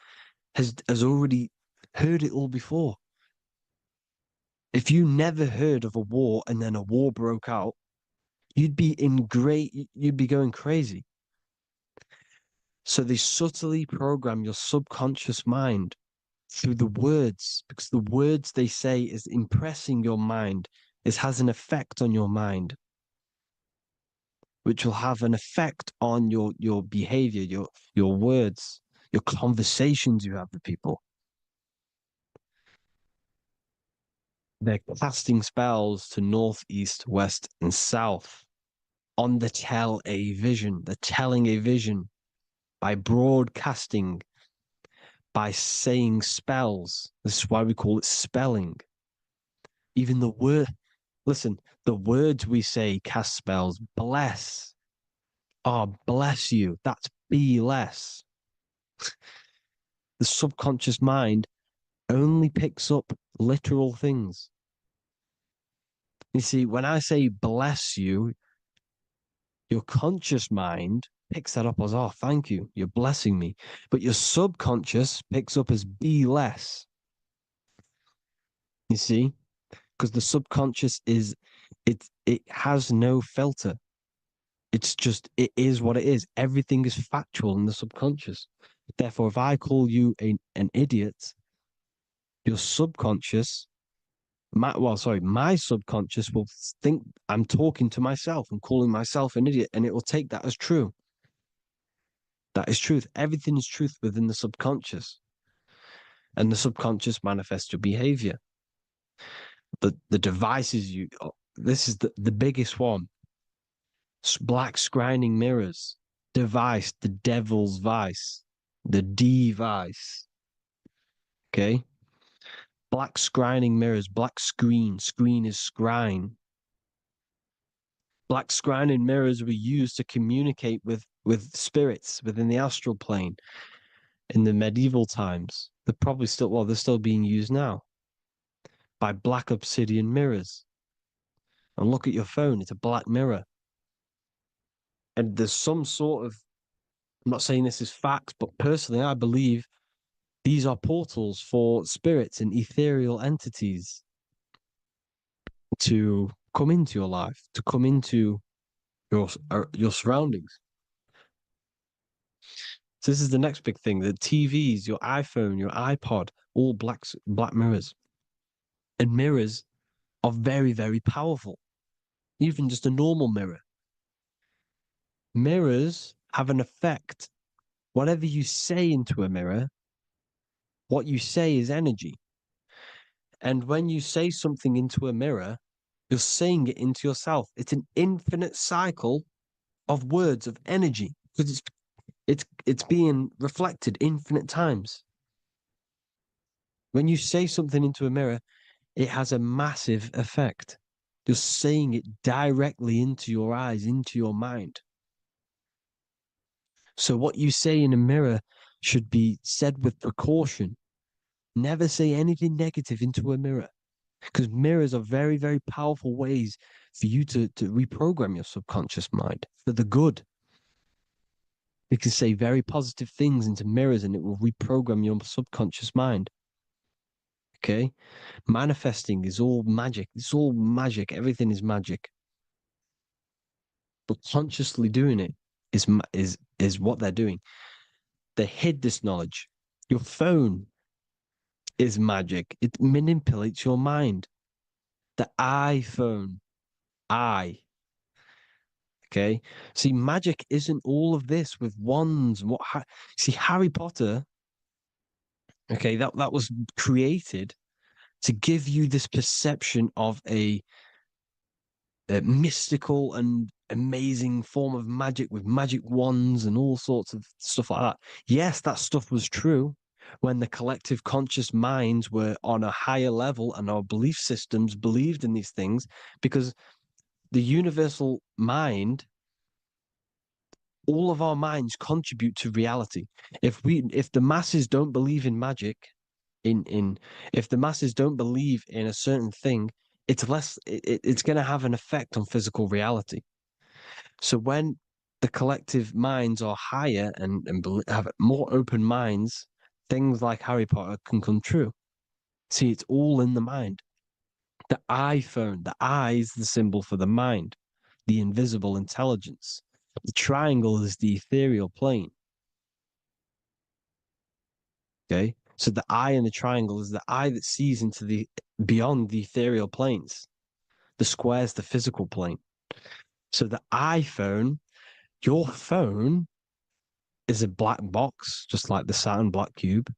has already heard it all before. If you never heard of a war and then a war broke out, you'd be going crazy. So they subtly program your subconscious mind through the words, because the words they say is impressing your mind. It has an effect on your mind, which will have an effect on your behavior, your words, your conversations you have with people. They're casting spells to north, east, west, and south on the tell a vision. They're telling a vision by broadcasting, by saying spells. This is why we call it spelling. Even the word, listen, the words we say cast spells. Bless. Oh, bless you. That's be less. The subconscious mind only picks up literal things. You see, when I say bless you, your conscious mind picks that up as, oh, thank you, you're blessing me. But your subconscious picks up as be less. You see? Because the subconscious it has no filter. It's just, it is what it is. Everything is factual in the subconscious. Therefore, if I call you an idiot, your subconscious, my subconscious will think I'm talking to myself and calling myself an idiot, and it will take that as true. That is truth. Everything is truth within the subconscious, and the subconscious manifests your behavior. The devices this is the biggest one. Black scrying mirrors, device, the devil's vice, the device. Okay. Black scrying mirrors, black screen is scrying. Black scrying mirrors were used to communicate with spirits within the astral plane in the medieval times. They're still being used now by black obsidian mirrors. And look at your phone, it's a black mirror. And there's some sort of, I'm not saying this is fact, but personally, I believe these are portals for spirits and ethereal entities to come into your life, to come into your surroundings. So this is the next big thing: the TVs, your iPhone, your iPod, all black mirrors, and mirrors are very, very powerful. Even just a normal mirror. Mirrors have an effect. Whatever you say into a mirror, what you say is energy. And when you say something into a mirror, you're saying it into yourself. It's an infinite cycle of words of energy because it's being reflected infinite times. When you say something into a mirror, it has a massive effect. You're saying it directly into your eyes, into your mind. So what you say in a mirror should be said with precaution. Never say anything negative into a mirror, because mirrors are very, very powerful ways for you to reprogram your subconscious mind for the good. You can say very positive things into mirrors and it will reprogram your subconscious mind. Okay? Manifesting is all magic. It's all magic. Everything is magic. But consciously doing it is what they're doing. They hid this knowledge. Your phone is magic. It manipulates your mind. The iPhone, okay. See, magic isn't all of this with wands. See, Harry Potter, okay, that was created to give you this perception of a mystical and amazing form of magic with magic wands and all sorts of stuff like that. Yes, that stuff was true when the collective conscious minds were on a higher level and our belief systems believed in these things, because the universal mind, all of our minds contribute to reality. If the masses don't believe in magic, in if the masses don't believe in a certain thing, it's going to have an effect on physical reality. So when the collective minds are higher and have more open minds, things like Harry Potter can come true. See, it's all in the mind. The iPhone, the eye is the symbol for the mind, the invisible intelligence. The triangle is the ethereal plane. Okay. So the eye in the triangle is the eye that sees into the beyond the ethereal planes. The square is the physical plane. So the iPhone, your phone is a black box, just like the Saturn black cube.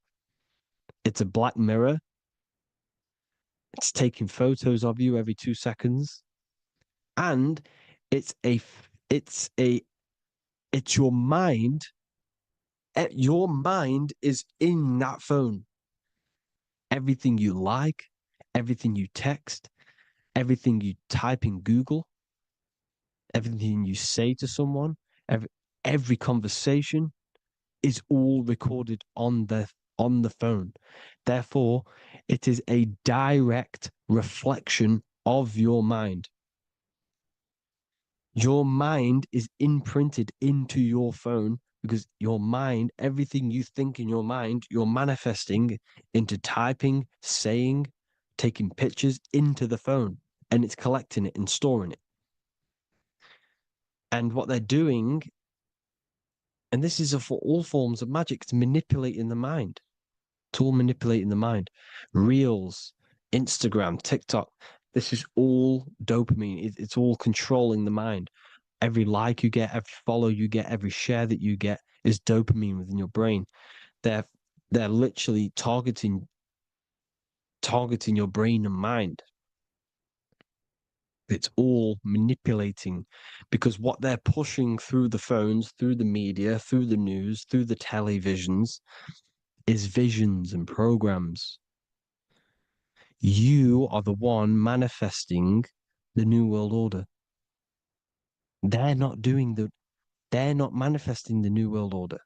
It's a black mirror. It's taking photos of you every 2 seconds. And it's a it's a it's your mind. Your mind is in that phone. Everything you like, everything you text, everything you type in Google, everything you say to someone, every conversation is all recorded on the phone. Therefore, it is a direct reflection of your mind. Your mind is imprinted into your phone because your mind, everything you think in your mind, you're manifesting into typing, saying, taking pictures into the phone, and it's collecting it and storing it. And what they're doing, and this is for all forms of magic, it's manipulating the mind. It's all manipulating the mind. Reels, Instagram, TikTok, this is all dopamine. It's all controlling the mind. Every like you get, every follow you get, every share that you get is dopamine within your brain. They're literally targeting your brain and mind. It's all manipulating, because what they're pushing through the phones, through the media, through the news, through the televisions is visions and programs. You are the one manifesting the new world order. They're not manifesting the new world order.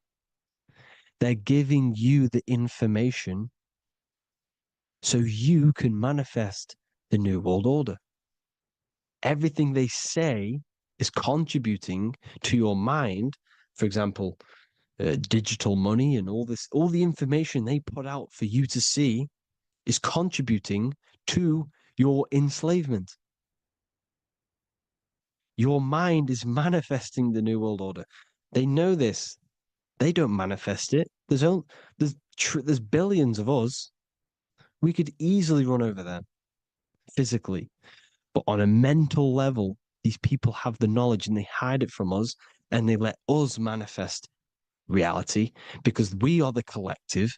They're giving you the information so you can manifest the new world order. Everything they say is contributing to your mind. For example, digital money and all the information they put out for you to see is contributing to your enslavement. Your mind is manifesting the new world order. They know this. They don't manifest it. There's billions of us. We could easily run over them physically, but on a mental level, these people have the knowledge and they hide it from us, and they let us manifest reality because we are the collective.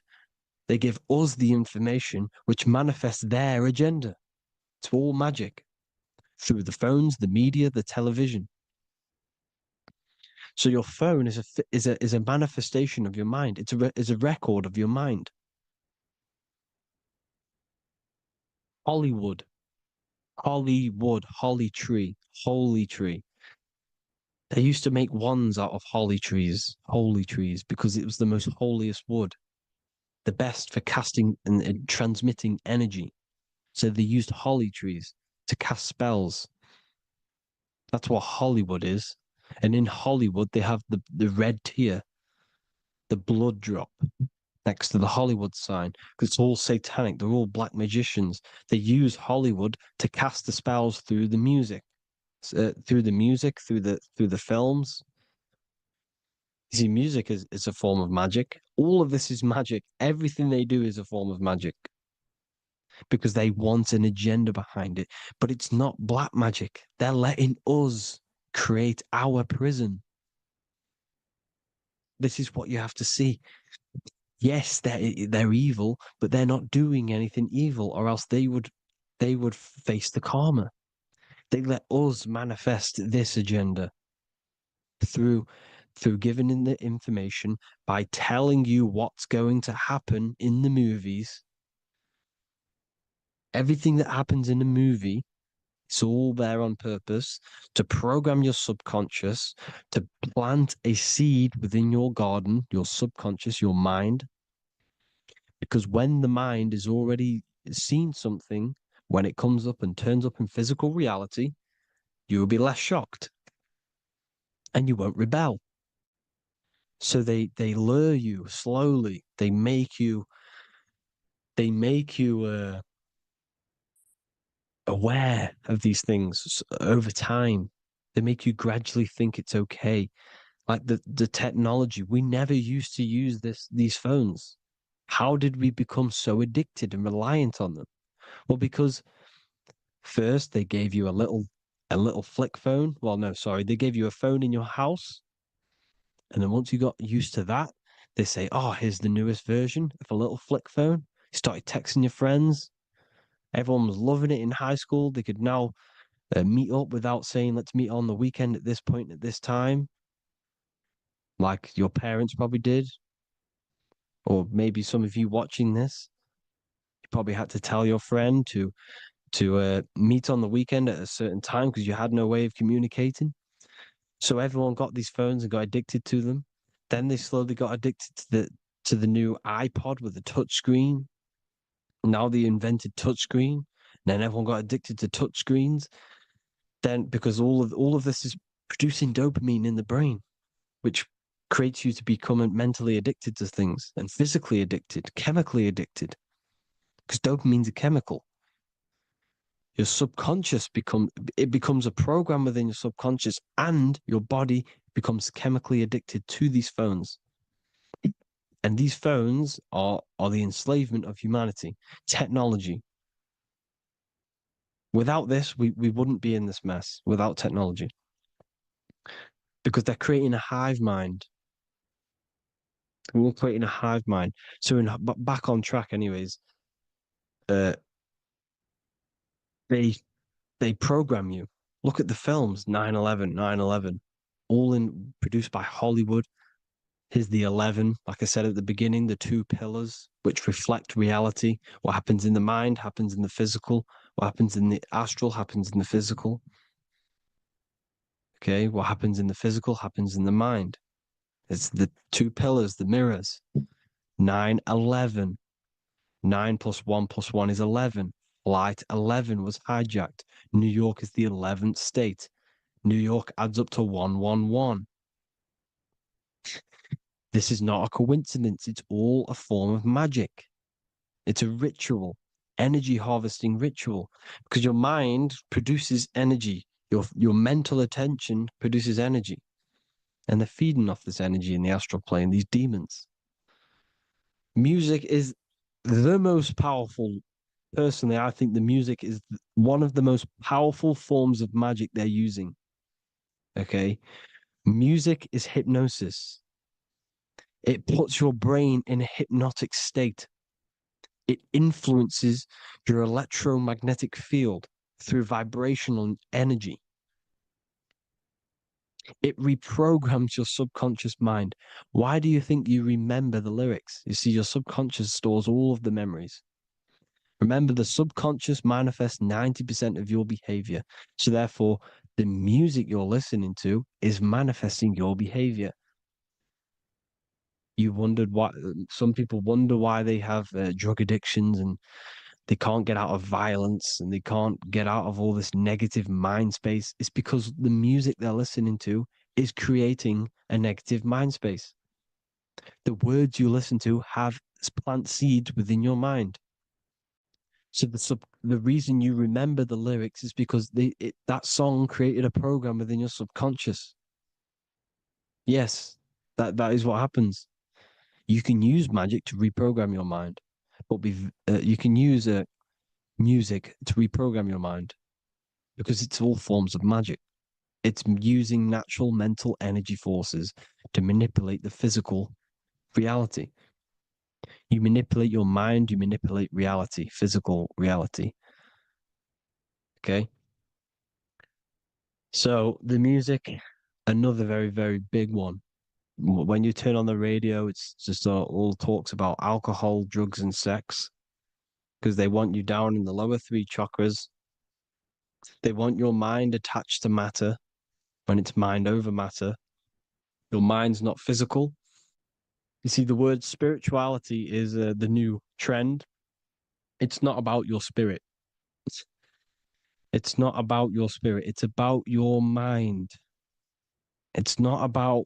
They give us the information which manifests their agenda. It's all magic through the phones, the media, the television. So your phone is a manifestation of your mind. It's a record of your mind. Hollywood, holly tree, holy tree. They used to make wands out of holy trees, because it was the most holiest wood, the best for casting and transmitting energy. So they used holly trees to cast spells. That's what Hollywood is. And in Hollywood, they have the red tier. the blood drop next to the Hollywood sign, because it's all satanic. They're all black magicians. They use Hollywood to cast the spells through the music, through the films. You see, music is a form of magic. All of this is magic. Everything they do is a form of magic because they want an agenda behind it. But it's not black magic. They're letting us create our prison. This is what you have to see. Yes, they're evil, but they're not doing anything evil, or else they would face the karma. They let us manifest this agenda through giving in the information, by telling you what's going to happen in the movies. Everything that happens in a movie, it's all there on purpose to program your subconscious, to plant a seed within your garden, your subconscious, your mind. Because when the mind is already seen something, when it comes up and turns up in physical reality, you will be less shocked and you won't rebel. So they lure you slowly. They make you aware of these things over time. They make you gradually think it's okay. Like the technology, we never used to use these phones. How did we become so addicted and reliant on them? Well, because first they gave you a little flick phone. Well, no, sorry, they gave you a phone in your house, and then once you got used to that, they say, "Oh, here's the newest version of a little flick phone." You started texting your friends. Everyone was loving it in high school. They could now meet up without saying, "Let's meet on the weekend at this point at this time," like your parents probably did, or maybe some of you watching this, you probably had to tell your friend to meet on the weekend at a certain time because you had no way of communicating. So everyone got these phones and got addicted to them. Then they slowly got addicted to the new iPod with the touch screen. Now they invented touch screen. Then everyone got addicted to touch screens. Then because all of this is producing dopamine in the brain, which creates you to become mentally addicted to things and physically addicted, chemically addicted. Because dopamine's a chemical. Your subconscious becomes a program within your subconscious, and your body becomes chemically addicted to these phones. And these phones are the enslavement of humanity, technology. Without this, we wouldn't be in this mess without technology. Because they're creating a hive mind. We're creating a hive mind. So back on track anyways, uh, they program you. Look at the films, 9/11, 9/11, all produced by Hollywood. Here's the 11, like I said at the beginning, the two pillars which reflect reality. What happens in the mind happens in the physical. What happens in the astral happens in the physical. Okay, what happens in the physical happens in the mind. It's the two pillars, the mirrors. 9/11. 9 plus 1 is 11. Flight 11 was hijacked. New York is the 11th state. New York adds up to 111. This is not a coincidence. It's all a form of magic. It's a ritual, energy harvesting ritual, because your mind produces energy. Your mental attention produces energy, and they're feeding off this energy in the astral plane, these demons. Music is the most powerful. Personally, I think the music is one of the most powerful forms of magic they're using. Okay. Music is hypnosis. It puts your brain in a hypnotic state. It influences your electromagnetic field through vibrational energy. It reprograms your subconscious mind. Why do you think you remember the lyrics? You see, your subconscious stores all of the memories. Remember, the subconscious manifests 90% of your behavior. So therefore, the music you're listening to is manifesting your behavior. You wondered why some people wonder why they have drug addictions and they can't get out of violence and they can't get out of all this negative mind space. It's because the music they're listening to is creating a negative mind space. The words you listen to have plant seeds within your mind. So the reason you remember the lyrics is because that song created a program within your subconscious. Yes, that is what happens. You can use magic to reprogram your mind, but you can use music to reprogram your mind because it's all forms of magic. It's using natural mental energy forces to manipulate the physical reality. You manipulate your mind, you manipulate reality, physical reality. Okay. So the music, another very, very big one. When you turn on the radio, it's just all talks about alcohol, drugs, and sex because they want you down in the lower three chakras. They want your mind attached to matter when it's mind over matter. Your mind's not physical. You see, the word spirituality is the new trend. It's not about your spirit. It's not about your spirit. It's about your mind. It's not about,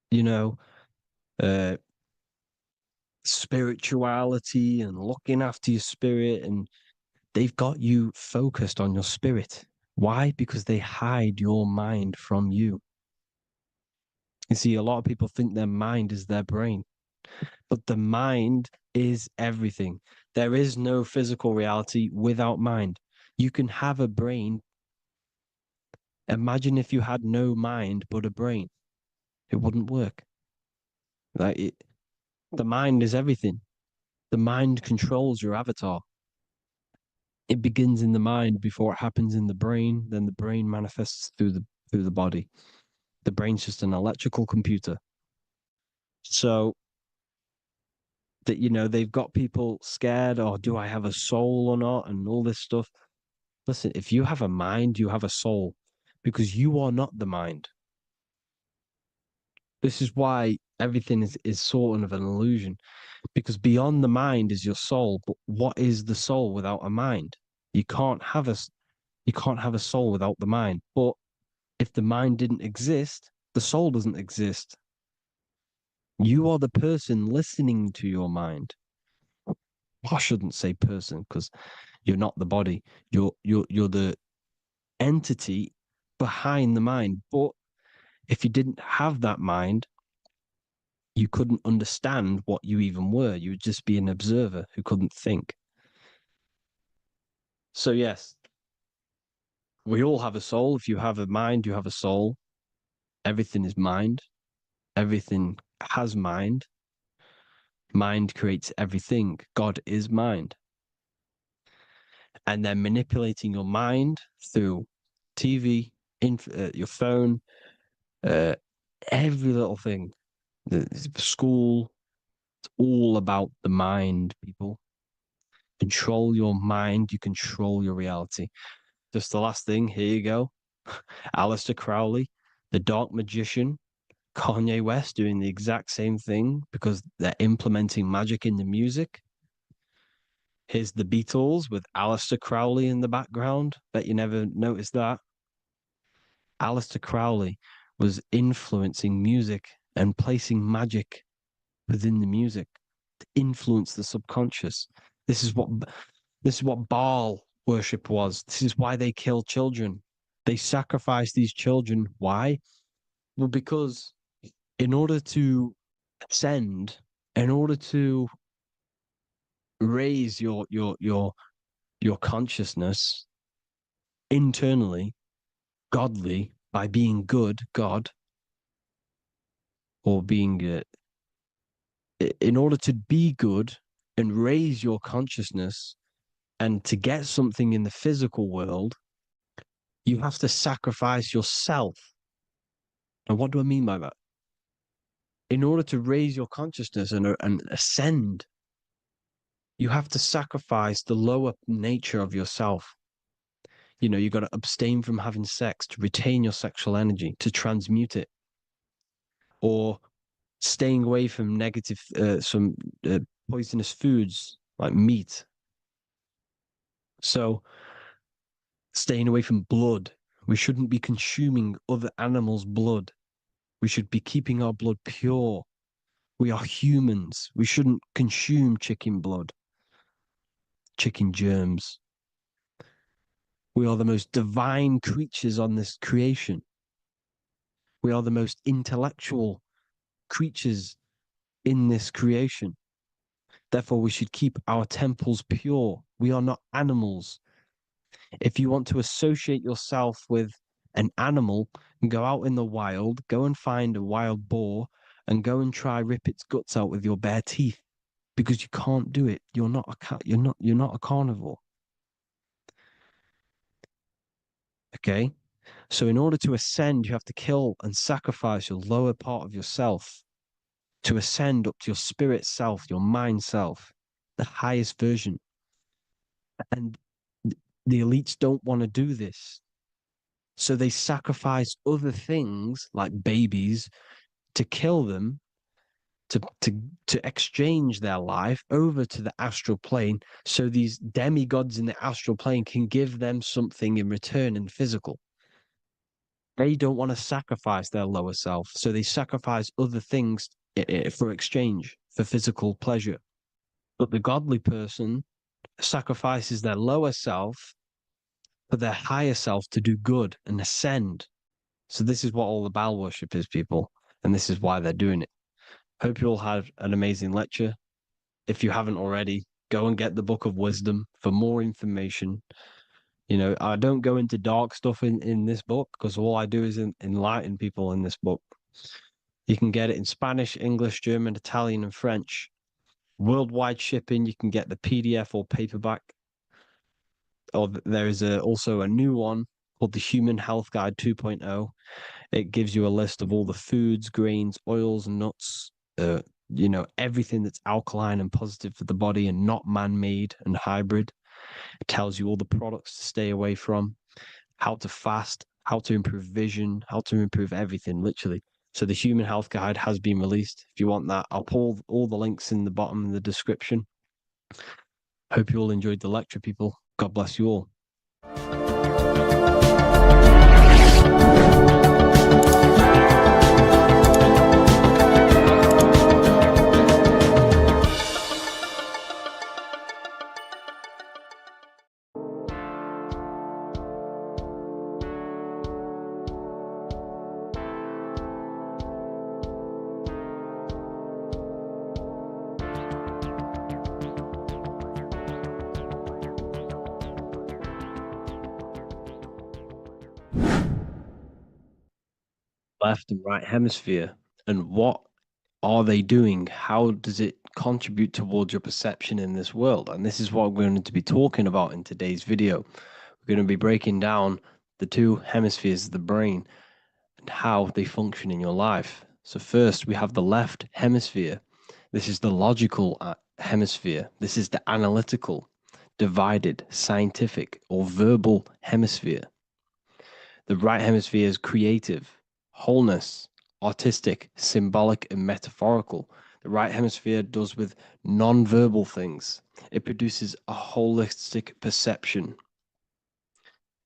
you know, uh, spirituality and looking after your spirit. And they've got you focused on your spirit. Why? Because they hide your mind from you. You see, a lot of people think their mind is their brain, but the mind is everything. There is no physical reality without mind. You can have a brain. Imagine if you had no mind but a brain. It wouldn't work. The mind is everything. The mind controls your avatar. It begins in the mind before it happens in the brain. Then the brain manifests through the body. The brain's just an electrical computer. So that they've got people scared. Or do I have a soul or not? And all this stuff. Listen, if you have a mind, you have a soul, because you are not the mind. This is why everything is sort of an illusion, because beyond the mind is your soul. But what is the soul without a mind? You can't have a soul without the mind. But if the mind didn't exist, the soul doesn't exist. You are the person listening to your mind. I shouldn't say person because you're not the body. You're the entity behind the mind. But if you didn't have that mind, you couldn't understand what you even were. You would just be an observer who couldn't think. So yes, we all have a soul. If you have a mind, you have a soul. Everything is mind. Everything has mind. Mind creates everything. God is mind. And then manipulating your mind through TV, your phone, uh, every little thing. The school, it's all about the mind, people. Control your mind, you control your reality. Just the last thing, here you go. Aleister Crowley, the dark magician, Kanye West doing the exact same thing because they're implementing magic in the music. Here's the Beatles with Aleister Crowley in the background. Bet you never noticed that. Aleister Crowley was influencing music and placing magic within the music to influence the subconscious. This is what Baal worship was. This is why they kill children. They sacrifice these children. Why? Well, because in order to ascend, in order to raise your consciousness internally, godly, by being good, God, or being in order to be good and raise your consciousness and to get something in the physical world, you have to sacrifice yourself. And what do I mean by that? In order to raise your consciousness and ascend, you have to sacrifice the lower nature of yourself. You got to abstain from having sex to retain your sexual energy, to transmute it, or staying away from some poisonous foods like meat. So, staying away from blood. We shouldn't be consuming other animals' blood. We should be keeping our blood pure. We are humans. We shouldn't consume chicken blood, chicken germs. We are the most divine creatures on this creation. We are the most intellectual creatures in this creation. Therefore, we should keep our temples pure. We are not animals. If you want to associate yourself with an animal, go out in the wild, go and find a wild boar and go and try rip its guts out with your bare teeth, because you can't do it. You're not a cat. You're not a carnivore. Okay? So in order to ascend, you have to kill and sacrifice your lower part of yourself to ascend up to your spirit self, your mind self, the highest version. And the elites don't want to do this. So they sacrifice other things like babies to kill them, to exchange their life over to the astral plane, so these demigods in the astral plane can give them something in return in physical. They don't want to sacrifice their lower self, so they sacrifice other things for exchange, for physical pleasure. But the godly person sacrifices their lower self for their higher self to do good and ascend. So this is what all the Baal worship is, people, and this is why they're doing it. Hope you all had an amazing lecture. If you haven't already, go and get the Book of Wisdom for more information. You know, I don't go into dark stuff in this book, because all I do is enlighten people in this book. You can get it in Spanish, English, German, Italian, and French. Worldwide shipping. You can get the PDF or paperback. Or there is also a new one called the Human Health Guide 2.0. It gives you a list of all the foods, grains, oils, and nuts, everything that's alkaline and positive for the body and not man-made and hybrid. It tells you all the products to stay away from, how to fast, how to improve vision, how to improve everything, literally. So the Human Health Guide has been released. If you want that, I'll pull all the links in the bottom in the description. Hope you all enjoyed the lecture, people. God bless you all. Left and right hemisphere, and what are they doing? How does it contribute towards your perception in this world? And this is what we're going to be talking about in today's video. We're going to be breaking down the two hemispheres of the brain and how they function in your life. So first, we have the left hemisphere. This is the logical hemisphere. This is the analytical, divided, scientific, or verbal hemisphere. The right hemisphere is creative, wholeness, artistic, symbolic, and metaphorical. The right hemisphere does with non-verbal things. It produces a holistic perception.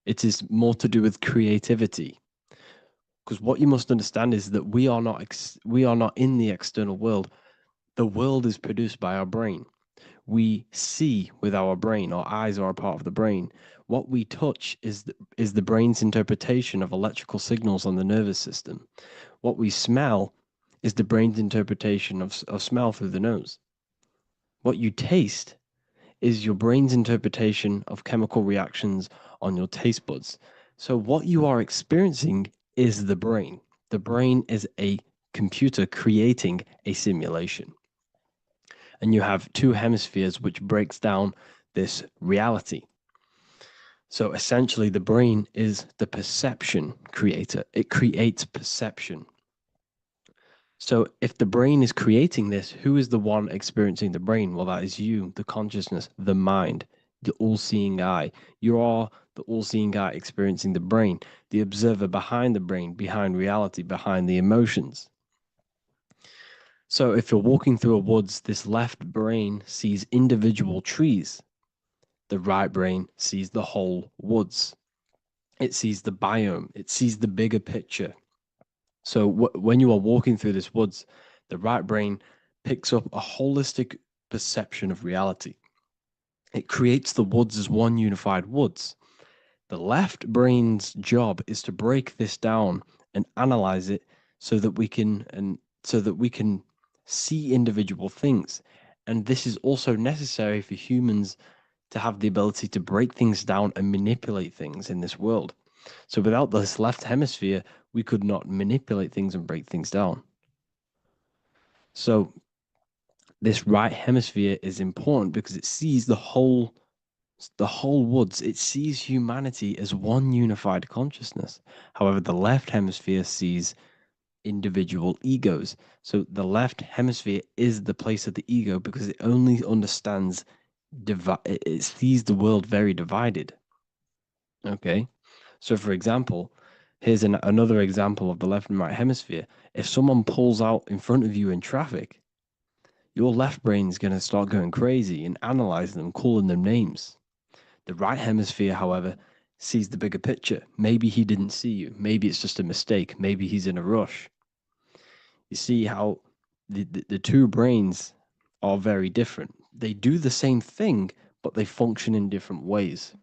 It is more to do with creativity. Because what you must understand is that we are not in the external world. The world is produced by our brain. We see with our brain. Our eyes are a part of the brain. What we touch is the brain's interpretation of electrical signals on the nervous system. What we smell is the brain's interpretation of smell through the nose. What you taste is your brain's interpretation of chemical reactions on your taste buds. So what you are experiencing is the brain. The brain is a computer creating a simulation. And you have two hemispheres which breaks down this reality. So essentially, the brain is the perception creator. It creates perception. So if the brain is creating this, who is the one experiencing the brain? Well, that is you, the consciousness, the mind, the all-seeing eye. You are the all-seeing eye experiencing the brain, the observer behind the brain, behind reality, behind the emotions. So if you're walking through a woods, this left brain sees individual trees. The right brain sees the whole woods. It sees the biome. It sees the bigger picture. So when you are walking through this woods, the right brain picks up a holistic perception of reality. It creates the woods as one unified woods. The left brain's job is to break this down and analyze it so that we can see individual things. And this is also necessary for humans to have the ability to break things down and manipulate things in this world. So without this left hemisphere, we could not manipulate things and break things down. So this right hemisphere is important because it sees the whole woods. It sees humanity as one unified consciousness. However, the left hemisphere sees individual egos. So the left hemisphere is the place of the ego because it only understands it sees the world very divided. Okay. So for example, here's another example of the left and right hemisphere. If someone pulls out in front of you in traffic, your left brain is going to start going crazy and analyzing them, calling them names. The right hemisphere, however, sees the bigger picture. Maybe he didn't see you. Maybe it's just a mistake. Maybe he's in a rush. You see how the two brains are very different. They do the same thing, but they function in different ways.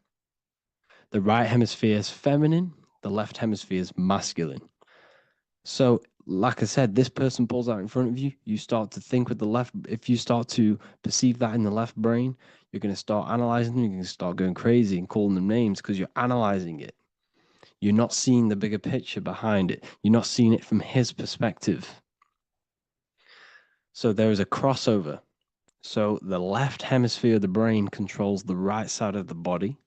The right hemisphere is feminine, the left hemisphere is masculine. So, like I said, this person pulls out in front of you, you start to think with the left. If you start to perceive that in the left brain, you're going to start analyzing them, you're going to start going crazy and calling them names because you're analyzing it. You're not seeing the bigger picture behind it, you're not seeing it from his perspective. So, there is a crossover. So, the left hemisphere of the brain controls the right side of the body,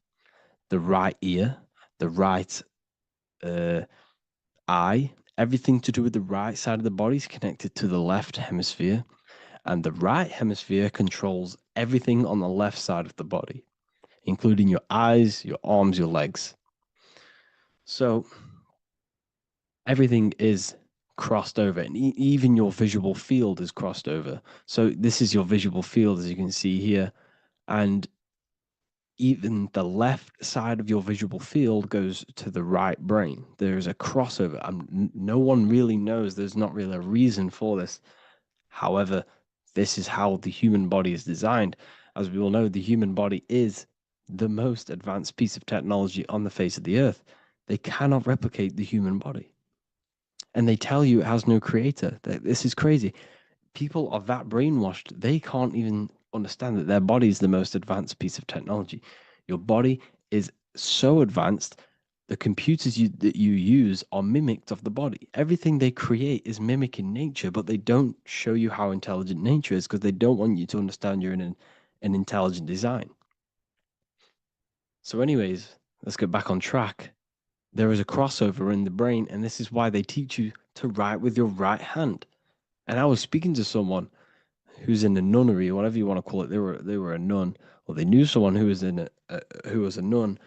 the right ear, the right eye. Everything to do with the right side of the body is connected to the left hemisphere, and the right hemisphere controls everything on the left side of the body, including your eyes, your arms, your legs. So everything is crossed over, and even your visual field is crossed over. So this is your visual field, as you can see here, and even the left side of your visual field goes to the right brain. There's a crossover. No one really knows. There's not really a reason for this. However, this is how the human body is designed. As we all know, the human body is the most advanced piece of technology on the face of the earth. They cannot replicate the human body. And they tell you it has no creator. This is crazy. People are that brainwashed, they can't even understand that their body is the most advanced piece of technology. Your body is so advanced, the computers that you use are mimicked of the body. Everything they create is mimicking nature, but they don't show you how intelligent nature is because they don't want you to understand you're in an intelligent design. So, anyways, let's get back on track. There is a crossover in the brain, and this is why they teach you to write with your right hand. And I was speaking to someone who's in a nunnery, or whatever you want to call it. They were a nun, or they knew someone who was who was a nun,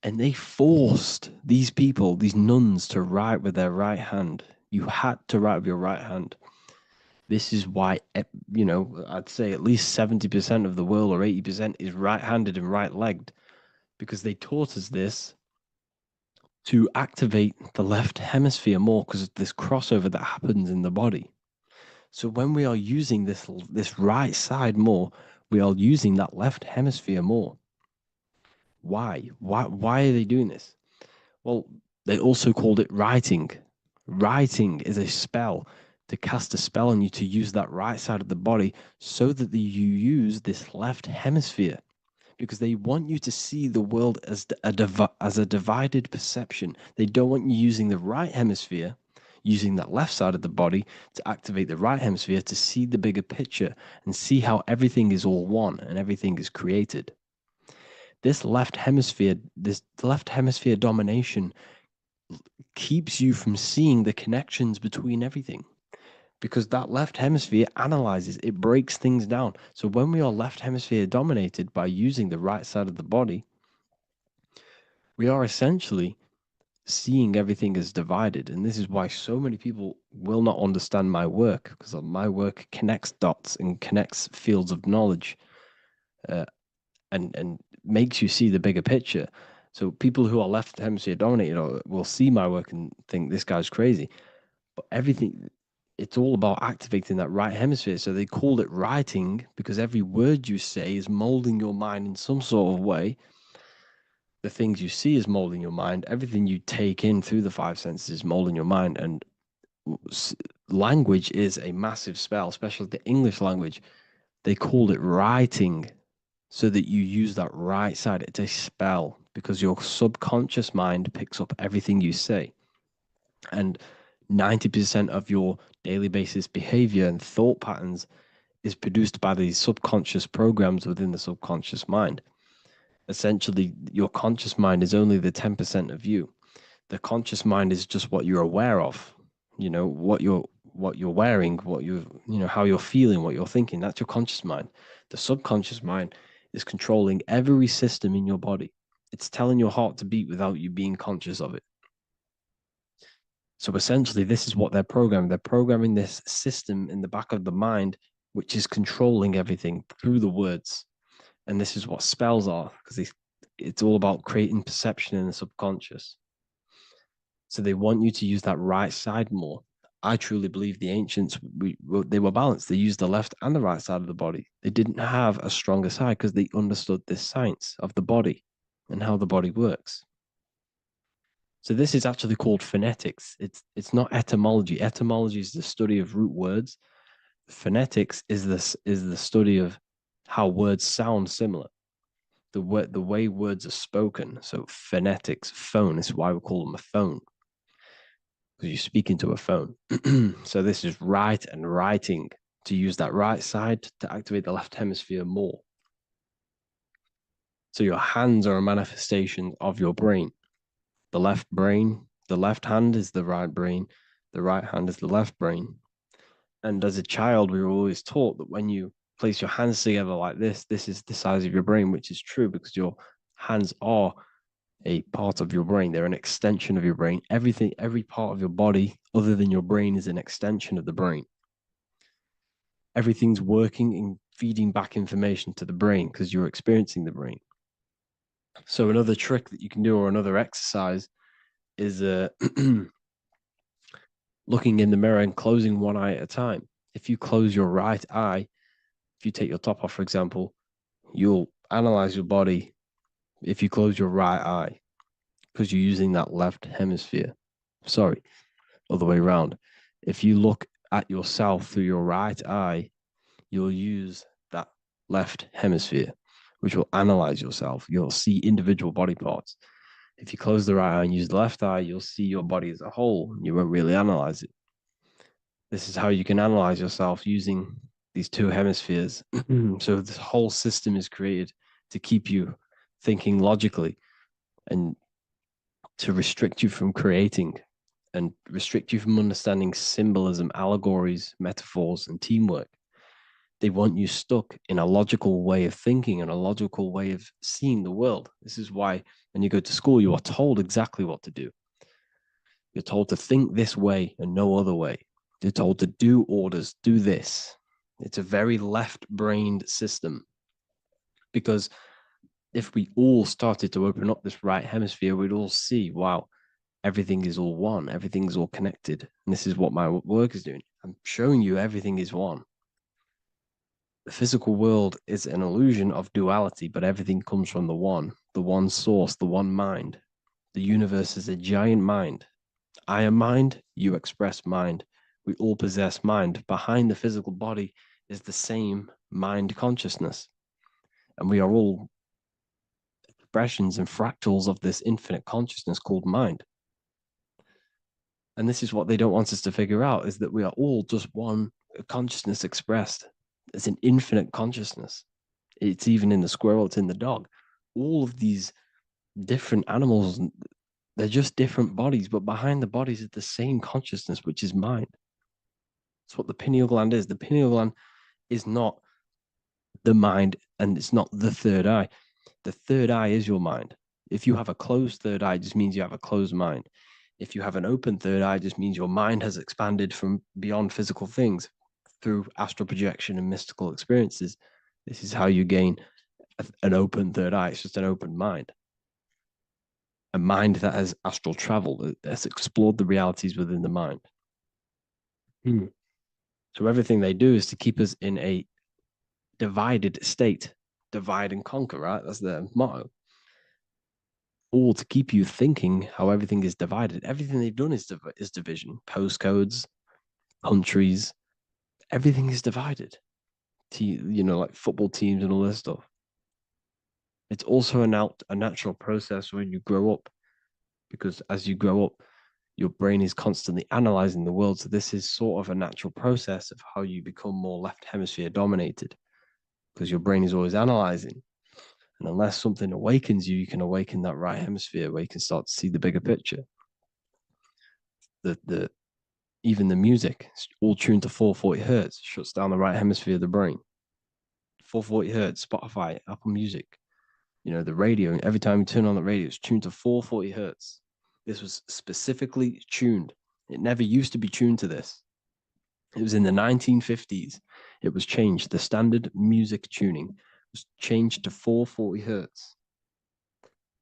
and they forced these people, these nuns, to write with their right hand. You had to write with your right hand. This is why, I'd say at least 70% of the world or 80% is right-handed and right-legged, because they taught us this to activate the left hemisphere more because of this crossover that happens in the body. So when we are using this right side more, we are using that left hemisphere more. Why? Why are they doing this? Well, they also called it writing. Writing is a spell to cast a spell on you to use that right side of the body so that you use this left hemisphere because they want you to see the world as a divided perception. They don't want you using the right hemisphere, using that left side of the body to activate the right hemisphere to see the bigger picture and see how everything is all one and everything is created. This left hemisphere domination keeps you from seeing the connections between everything because that left hemisphere analyzes, it breaks things down. So when we are left hemisphere dominated by using the right side of the body, we are essentially seeing everything as divided. And this is why so many people will not understand my work because my work connects dots and connects fields of knowledge and makes you see the bigger picture. So people who are left hemisphere dominated will see my work and think this guy's crazy. But everything it's all about activating that right hemisphere. So they called it writing because every word you say is molding your mind in some sort of way. The things you see is molding your mind. Everything you take in through the five senses is molding your mind. And language is a massive spell, especially the English language. They called it writing so that you use that right side. It's a spell because your subconscious mind picks up everything you say. And 90% of your daily basis behavior and thought patterns is produced by these subconscious programs within the subconscious mind. Essentially, your conscious mind is only the 10% of you. The conscious mind is just what you're aware of, what you're wearing, how you're feeling, what you're thinking. That's your conscious mind. The subconscious mind is controlling every system in your body. It's telling your heart to beat without you being conscious of it. So essentially, this is what they're programming. They're programming this system in the back of the mind, which is controlling everything through the words. And this is what spells are, because it's all about creating perception in the subconscious. So they want you to use that right side more. I truly believe the ancients, they were balanced. They used the left and the right side of the body. They didn't have a stronger side because they understood this science of the body and how the body works. So this is actually called phonetics. It's not etymology. Etymology is the study of root words. Phonetics is the study of how words sound similar. The way words are spoken. So phonetics, phone is why we call them a phone, because you speak into a phone. So this is write and writing, to use that right side to activate the left hemisphere more. So your hands are a manifestation of your brain. The left hand is the right brain, the right hand is the left brain. And as a child, we were always taught that when you place your hands together like this is the size of your brain, which is true because your hands are a part of your brain. They're an extension of your brain. Every part of your body other than your brain is an extension of the brain. Everything's working and feeding back information to the brain because you're experiencing the brain. So another trick that you can do, or another exercise, is looking in the mirror and closing one eye at a time. If you close your right eye, if you take your top off, for example, you'll analyze your body if you close your right eye because you're using that left hemisphere. Sorry, other way around. If you look at yourself through your right eye, you'll use that left hemisphere, which will analyze yourself. You'll see individual body parts. If you close the right eye and use the left eye, you'll see your body as a whole. You won't really analyze it. This is how you can analyze yourself using these two hemispheres. So this whole system is created to keep you thinking logically and to restrict you from creating and restrict you from understanding symbolism, allegories, metaphors, and teamwork. They want you stuck in a logical way of thinking and a logical way of seeing the world. This is why when you go to school, you are told exactly what to do. You're told to think this way and no other way. You're told to do orders, do this. It's a very left-brained system because if we all started to open up this right hemisphere, we'd all see, wow, everything is all one, everything's all connected. And this is what my work is doing. I'm showing you everything is one. The physical world is an illusion of duality, but everything comes from the one source, the one mind. The universe is a giant mind. I am mind, you express mind. We all possess mind. Behind the physical body is the same mind consciousness. And we are all expressions and fractals of this infinite consciousness called mind. And this is what they don't want us to figure out, is that we are all just one consciousness expressed. It's an infinite consciousness. It's even in the squirrel, it's in the dog. All of these different animals, they're just different bodies, but behind the bodies is the same consciousness, which is mind. That's what the pineal gland is. The pineal gland is not the mind and it's not the third eye. The third eye is your mind. If you have a closed third eye, it just means you have a closed mind. If you have an open third eye, it just means your mind has expanded from beyond physical things through astral projection and mystical experiences. This is how you gain an open third eye. It's just an open mind. A mind that has astral travel, that has explored the realities within the mind. So everything they do is to keep us in a divided state. Divide and conquer, right? That's their motto. All to keep you thinking how everything is divided. Everything they've done is division. Postcodes, countries, everything is divided. Like football teams and all this stuff. It's also a natural process when you grow up, because as you grow up, your brain is constantly analyzing the world. So this is sort of a natural process of how you become more left hemisphere dominated, because your brain is always analyzing. And unless something awakens you, you can awaken that right hemisphere where you can start to see the bigger picture. The even the music, all tuned to 440 hertz, shuts down the right hemisphere of the brain. 440 hertz, Spotify, Apple Music, the radio. Every time you turn on the radio, it's tuned to 440 hertz. This was specifically tuned. It never used to be tuned to this. It was in the 1950s. It was changed. The standard music tuning was changed to 440 hertz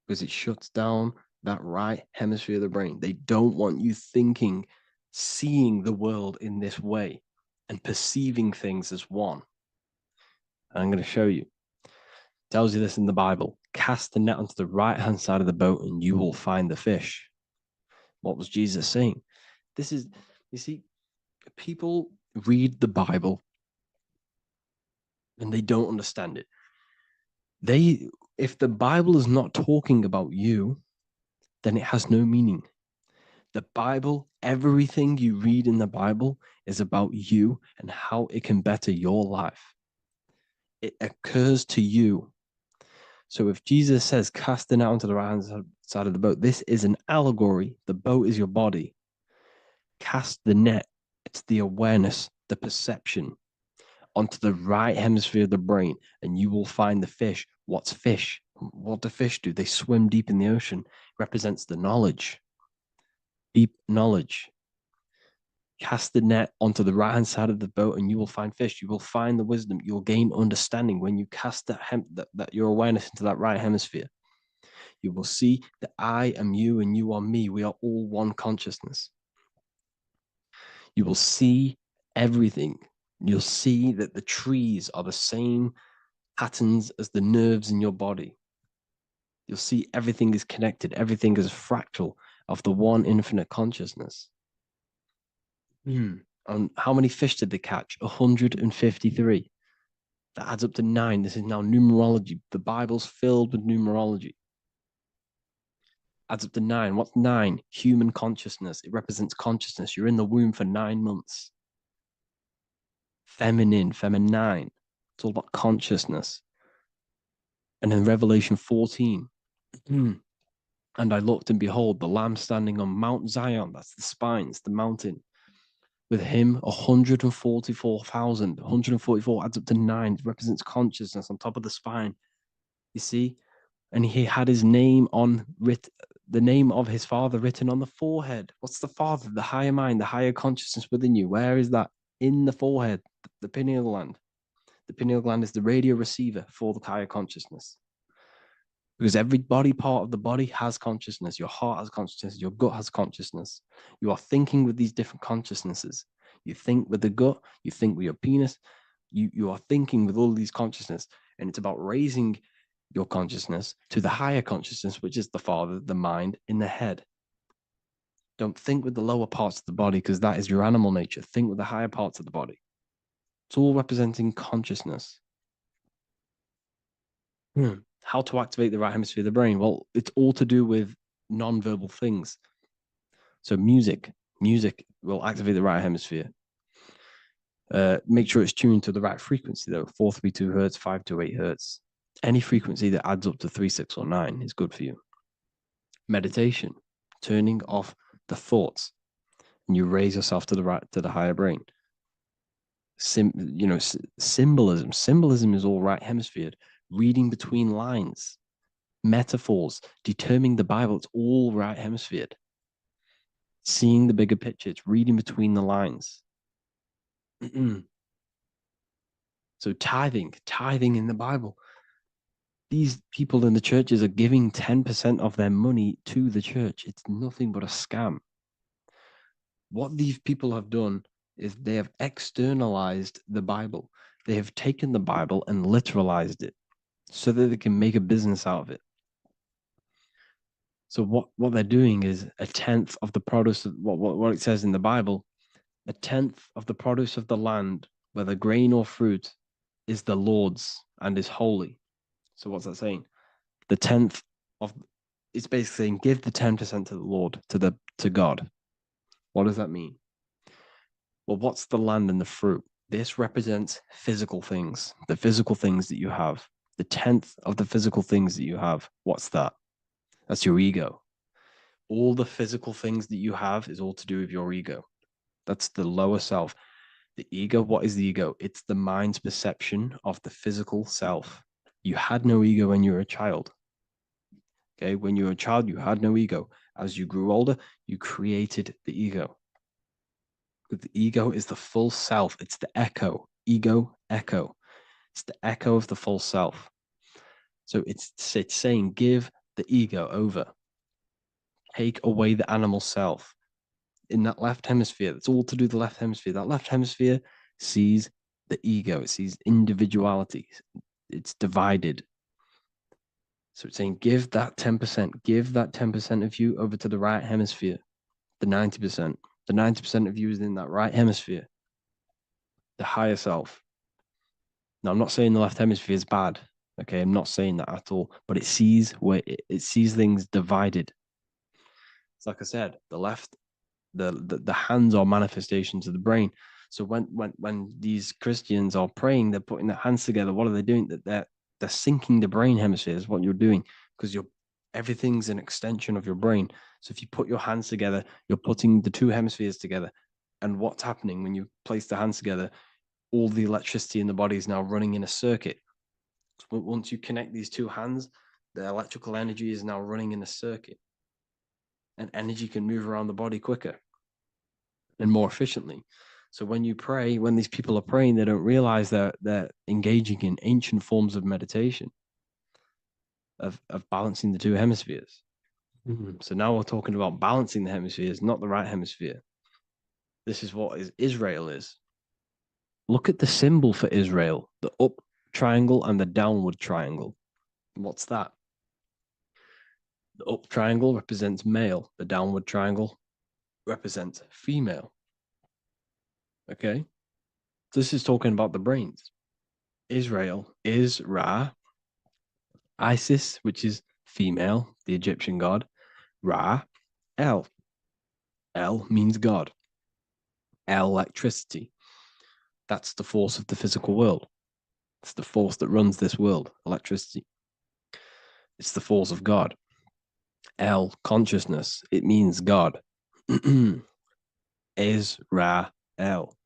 because it shuts down that right hemisphere of the brain. They don't want you thinking, seeing the world in this way and perceiving things as one. And I'm going to show you. It tells you this in the Bible. Cast the net onto the right-hand side of the boat and you will find the fish. What was Jesus saying? This is, you see, people read the Bible and they don't understand it. If the Bible is not talking about you, then it has no meaning. The Bible, everything you read in the Bible is about you and how it can better your life. It occurs to you. So if Jesus says, cast the net onto the right hand side of the boat, this is an allegory. The boat is your body. Cast the net. It's the awareness, the perception onto the right hemisphere of the brain, and you will find the fish. What's fish? What do fish do? They swim deep in the ocean. It represents the knowledge, deep knowledge. Cast the net onto the right hand side of the boat, and you will find fish. You will find the wisdom. You'll gain understanding when you cast that your awareness into that right hemisphere. You will see that I am you and you are me. We are all one consciousness. You will see everything. You'll see that the trees are the same patterns as the nerves in your body. You'll see everything is connected. Everything is a fractal of the one infinite consciousness. And how many fish did they catch? 153. That adds up to 9. This is now numerology. The Bible's filled with numerology. Adds up to 9. What's 9? Human consciousness. It represents consciousness. You're in the womb for 9 months. Feminine. It's all about consciousness. And in Revelation 14, and I looked, and behold, the Lamb standing on Mount Zion, that's the spines, the mountain. With him, 144,000. 144 adds up to 9. It represents consciousness on top of the spine. You see? And he had his name the name of his father written on the forehead. What's the father? The higher mind, the higher consciousness within you. Where is that? In the forehead, the pineal gland. The pineal gland is the radio receiver for the higher consciousness. Because every body part of the body has consciousness. Your heart has consciousness. Your gut has consciousness. You are thinking with these different consciousnesses. You think with the gut. You think with your penis. You are thinking with all of these consciousness. And it's about raising your consciousness to the higher consciousness, which is the father, the mind in the head. Don't think with the lower parts of the body, because that is your animal nature. Think with the higher parts of the body. It's all representing consciousness. How to activate the right hemisphere of the brain? Well, it's all to do with non-verbal things. So music will activate the right hemisphere. Make sure it's tuned to the right frequency though. 432 hertz, 528 hertz. Any frequency that adds up to 3, 6, or 9 is good for you. Meditation, turning off the thoughts, and you raise yourself to the higher brain. Symbolism. Symbolism is all right hemisphere. Reading between lines, metaphors, determining the Bible, it's all right hemisphere. Seeing the bigger picture, it's reading between the lines. So tithing in the Bible. These people in the churches are giving 10% of their money to the church. It's nothing but a scam. What these people have done is they have externalized the Bible. They have taken the Bible and literalized it so that they can make a business out of it. So what they're doing is a tenth of the produce of what it says in the Bible, a tenth of the produce of the land, whether grain or fruit, is the Lord's and is holy. So what's that saying? The tenth of it's basically saying give the 10% to the Lord, to God. What does that mean? Well, what's the land and the fruit? This represents physical things, the physical things that you have. The tenth of the physical things that you have. What's that? That's your ego. All the physical things that you have is all to do with your ego. That's the lower self. The ego, what is the ego? It's the mind's perception of the physical self. You had no ego when you were a child. Okay, when you were a child, you had no ego. As you grew older, you created the ego. But the ego is the full self. It's the echo. Ego, echo. It's the echo of the full self. So it's saying give the ego over. Take away the animal self. In that left hemisphere, that's all to do with the left hemisphere. That left hemisphere sees the ego. It sees individuality. It's divided. So it's saying give that 10%, give that 10% of you over to the right hemisphere, the 90%. The 90% of you is in that right hemisphere, the higher self. Now, I'm not saying the left hemisphere is bad. Okay, I'm not saying that at all, but it sees it sees things divided. It's like I said, the left, the hands are manifestations of the brain. So when these Christians are praying, they're putting their hands together. What are they doing? That they're syncing the brain hemispheres. What you're doing, because everything's an extension of your brain. So if you put your hands together, you're putting the two hemispheres together. And what's happening when you place the hands together? All the electricity in the body is now running in a circuit. So once you connect these two hands, the electrical energy is now running in a circuit, and energy can move around the body quicker and more efficiently. So when you pray, when these people are praying, they don't realize that they're engaging in ancient forms of meditation, of balancing the two hemispheres. So now we're talking about balancing the hemispheres, not the right hemisphere. This is what Israel is. Look at the symbol for Israel, the up triangle and the downward triangle. What's that? The up triangle represents male. The downward triangle represents female. Okay? This is talking about the brains. Israel is Ra. Isis, which is female, the Egyptian god. Ra, El. El means God. Electricity. That's the force of the physical world. It's the force that runs this world, electricity. It's the force of God. El, consciousness. It means God. Is Ra, El.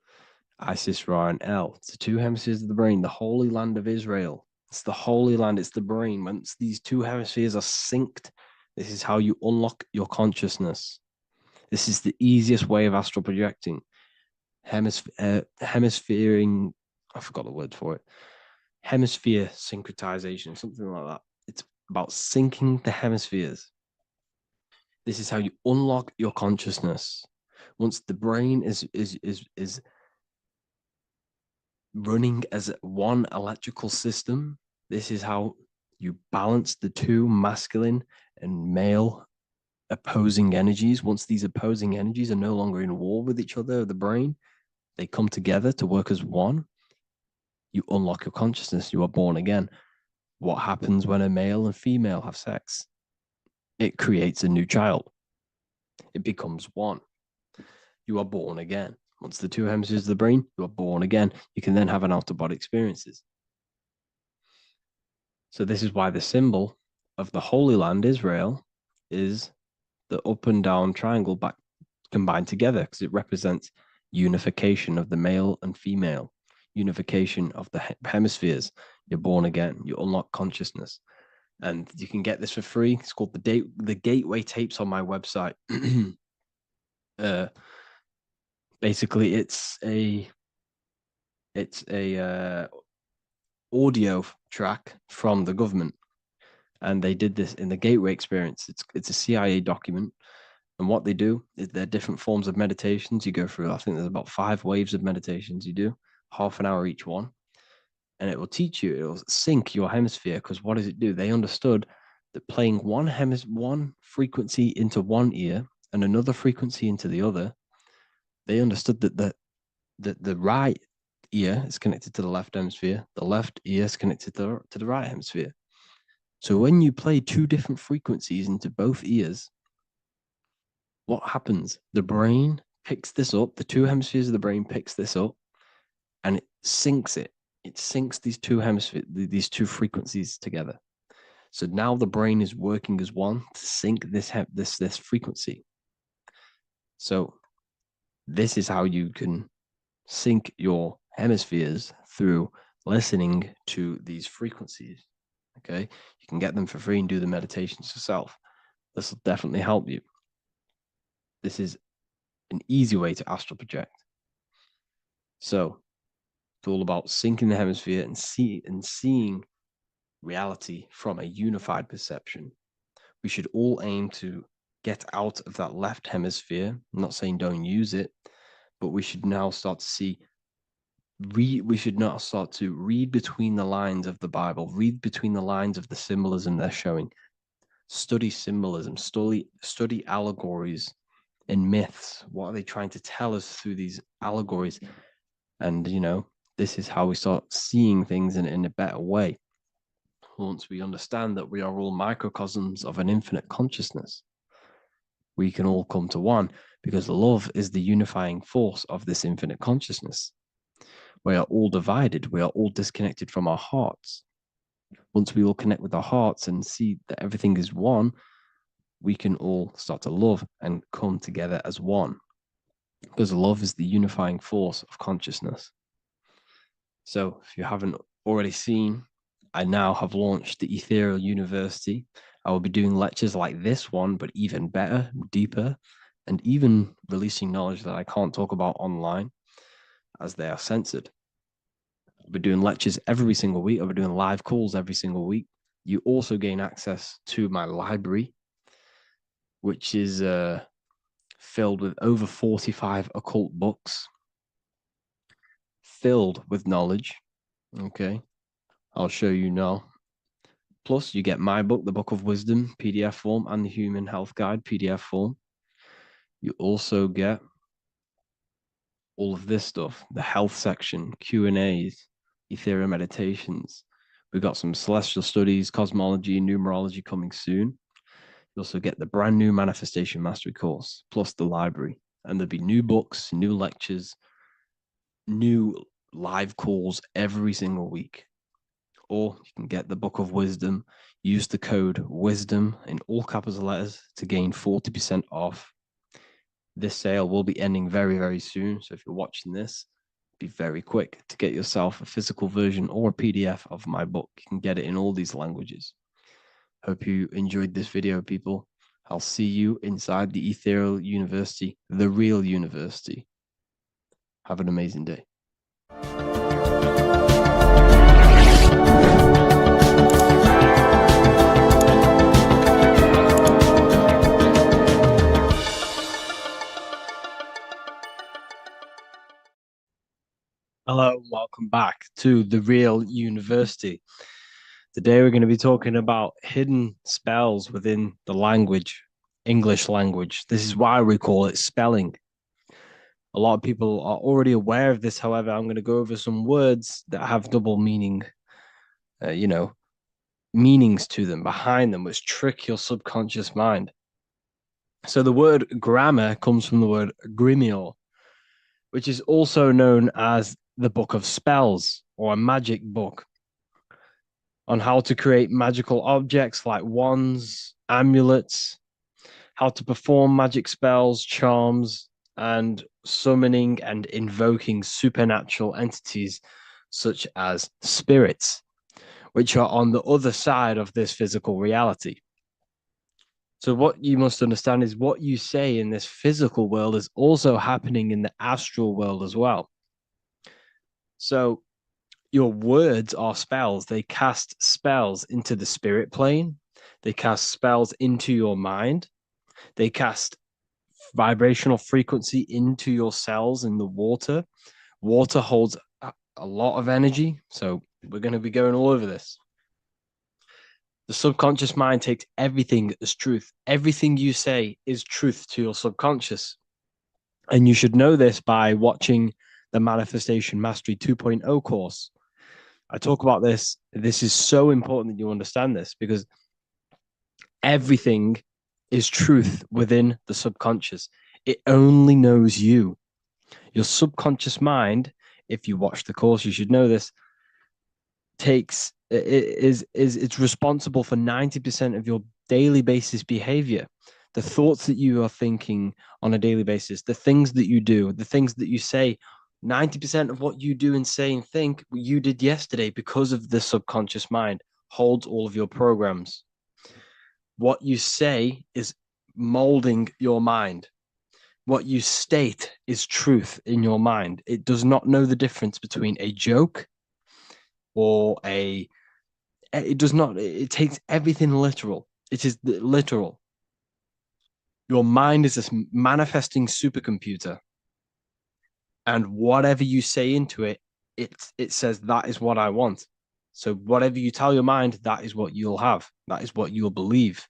Isis, Ra, and El. It's the two hemispheres of the brain, the holy land of Israel. It's the holy land, it's the brain. Once these two hemispheres are synced, this is how you unlock your consciousness. This is the easiest way of astral projecting. Hemisphering, I forgot the word for it. Hemisphere syncretization, something like that. It's about syncing the hemispheres. This is how you unlock your consciousness. Once the brain is running as one electrical system, this is how you balance the two masculine and male opposing energies. Once these opposing energies are no longer in war with each other, the brain, they come together to work as one. You unlock your consciousness. You are born again. What happens when a male and female have sex? It creates a new child. It becomes one. You are born again. Once the two hemispheres of the brain, you are born again. You can then have an out-of-body experiences. So this is why the symbol of the Holy Land, Israel, is the up and down triangle back combined together, because it represents unification of the male and female, unification of the hemispheres. You're born again. You unlock consciousness. And you can get this for free. It's called the Gateway Tapes on my website. Basically, it's a audio track from the government, and they did this in the Gateway Experience. It's a CIA document, And what they do is they're different forms of meditations. You go through, I think there's about 5 waves of meditations you do, half an hour each one. And it will teach you, it will sync your hemisphere. Because what does it do? They understood that playing one frequency into one ear and another frequency into the other, they understood that the right ear is connected to the left hemisphere, the left ear is connected to the right hemisphere. So when you play 2 different frequencies into both ears, what happens? The brain picks this up, the 2 hemispheres of the brain picks this up, and it syncs it. It syncs these 2 hemispheres, these 2 frequencies together. So now the brain is working as one to sync this frequency. So this is how you can sync your hemispheres through listening to these frequencies. Okay, you can get them for free and do the meditations yourself. This will definitely help you. This is an easy way to astral project. So it's all about syncing the hemisphere and seeing reality from a unified perception. We should all aim to get out of that left hemisphere. I'm not saying don't use it, but we should now start to see we should not start to read between the lines of the Bible, read between the lines of the symbolism they're showing. Study symbolism, study allegories and myths. What are they trying to tell us through these allegories? And, this is how we start seeing things in a better way. Once we understand that we are all microcosms of an infinite consciousness, we can all come to one, because love is the unifying force of this infinite consciousness. We are all divided. We are all disconnected from our hearts. Once we all connect with our hearts and see that everything is one, we can all start to love and come together as one, because love is the unifying force of consciousness. So if you haven't already seen, I now have launched the Ethereal University. I will be doing lectures like this one, but even better, deeper, and even releasing knowledge that I can't talk about online, as they are censored. I'll be doing lectures every single week. I'll be doing live calls every single week. You also gain access to my library, which is filled with over 45 occult books, filled with knowledge. Okay, I'll show you now. Plus, you get my book, The Book of Wisdom, PDF form, and the Human Health Guide, PDF form. You also get all of this stuff, the health section, Q&As, ethereal meditations. We've got some celestial studies, cosmology, and numerology coming soon. You also get the brand new Manifestation Mastery course, plus the library. And there'll be new books, new lectures, new live calls every single week. Or you can get the Book of Wisdom, use the code WISDOM in all capital letters to gain 40% off. This sale will be ending very, very soon. So if you're watching this, be very quick to get yourself a physical version or a PDF of my book. You can get it in all these languages. Hope you enjoyed this video, people. I'll see you inside the Ethereal University, the real university. Have an amazing day. Hello, and welcome back to the real university. Today we're going to be talking about hidden spells within the language, English language. This is why we call it spelling. A lot of people are already aware of this. However, I'm going to go over some words that have double meaning, meanings to them, behind them, which trick your subconscious mind. So the word grammar comes from the word grimoire, which is also known as the Book of Spells, or a magic book, on how to create magical objects like wands, amulets, how to perform magic spells, charms, and summoning and invoking supernatural entities such as spirits, which are on the other side of this physical reality. So what you must understand is what you say in this physical world is also happening in the astral world as well. So your words are spells. They cast spells into the spirit plane. They cast spells into your mind. They cast vibrational frequency into your cells in the water. Water holds a lot of energy. So we're going to be going all over this. The subconscious mind takes everything as truth. Everything you say is truth to your subconscious. And you should know this by watching the Manifestation Mastery 2.0 course. I talk about this. This is so important that you understand this because everything is truth within the subconscious. It only knows you. Your subconscious mind, if you watch the course, you should know this, it's responsible for 90% of your daily basis behavior. The thoughts that you are thinking on a daily basis, the things that you do, the things that you say, 90% of what you do and say and think you did yesterday because of the subconscious mind holds all of your programs. What you say is molding your mind. What you state is truth in your mind. It does not know the difference between a joke or it does not, it takes everything literal. It is literal. Your mind is a manifesting supercomputer. And whatever you say into it, it says that is what I want. So whatever you tell your mind, that is what you'll have. That is what you'll believe.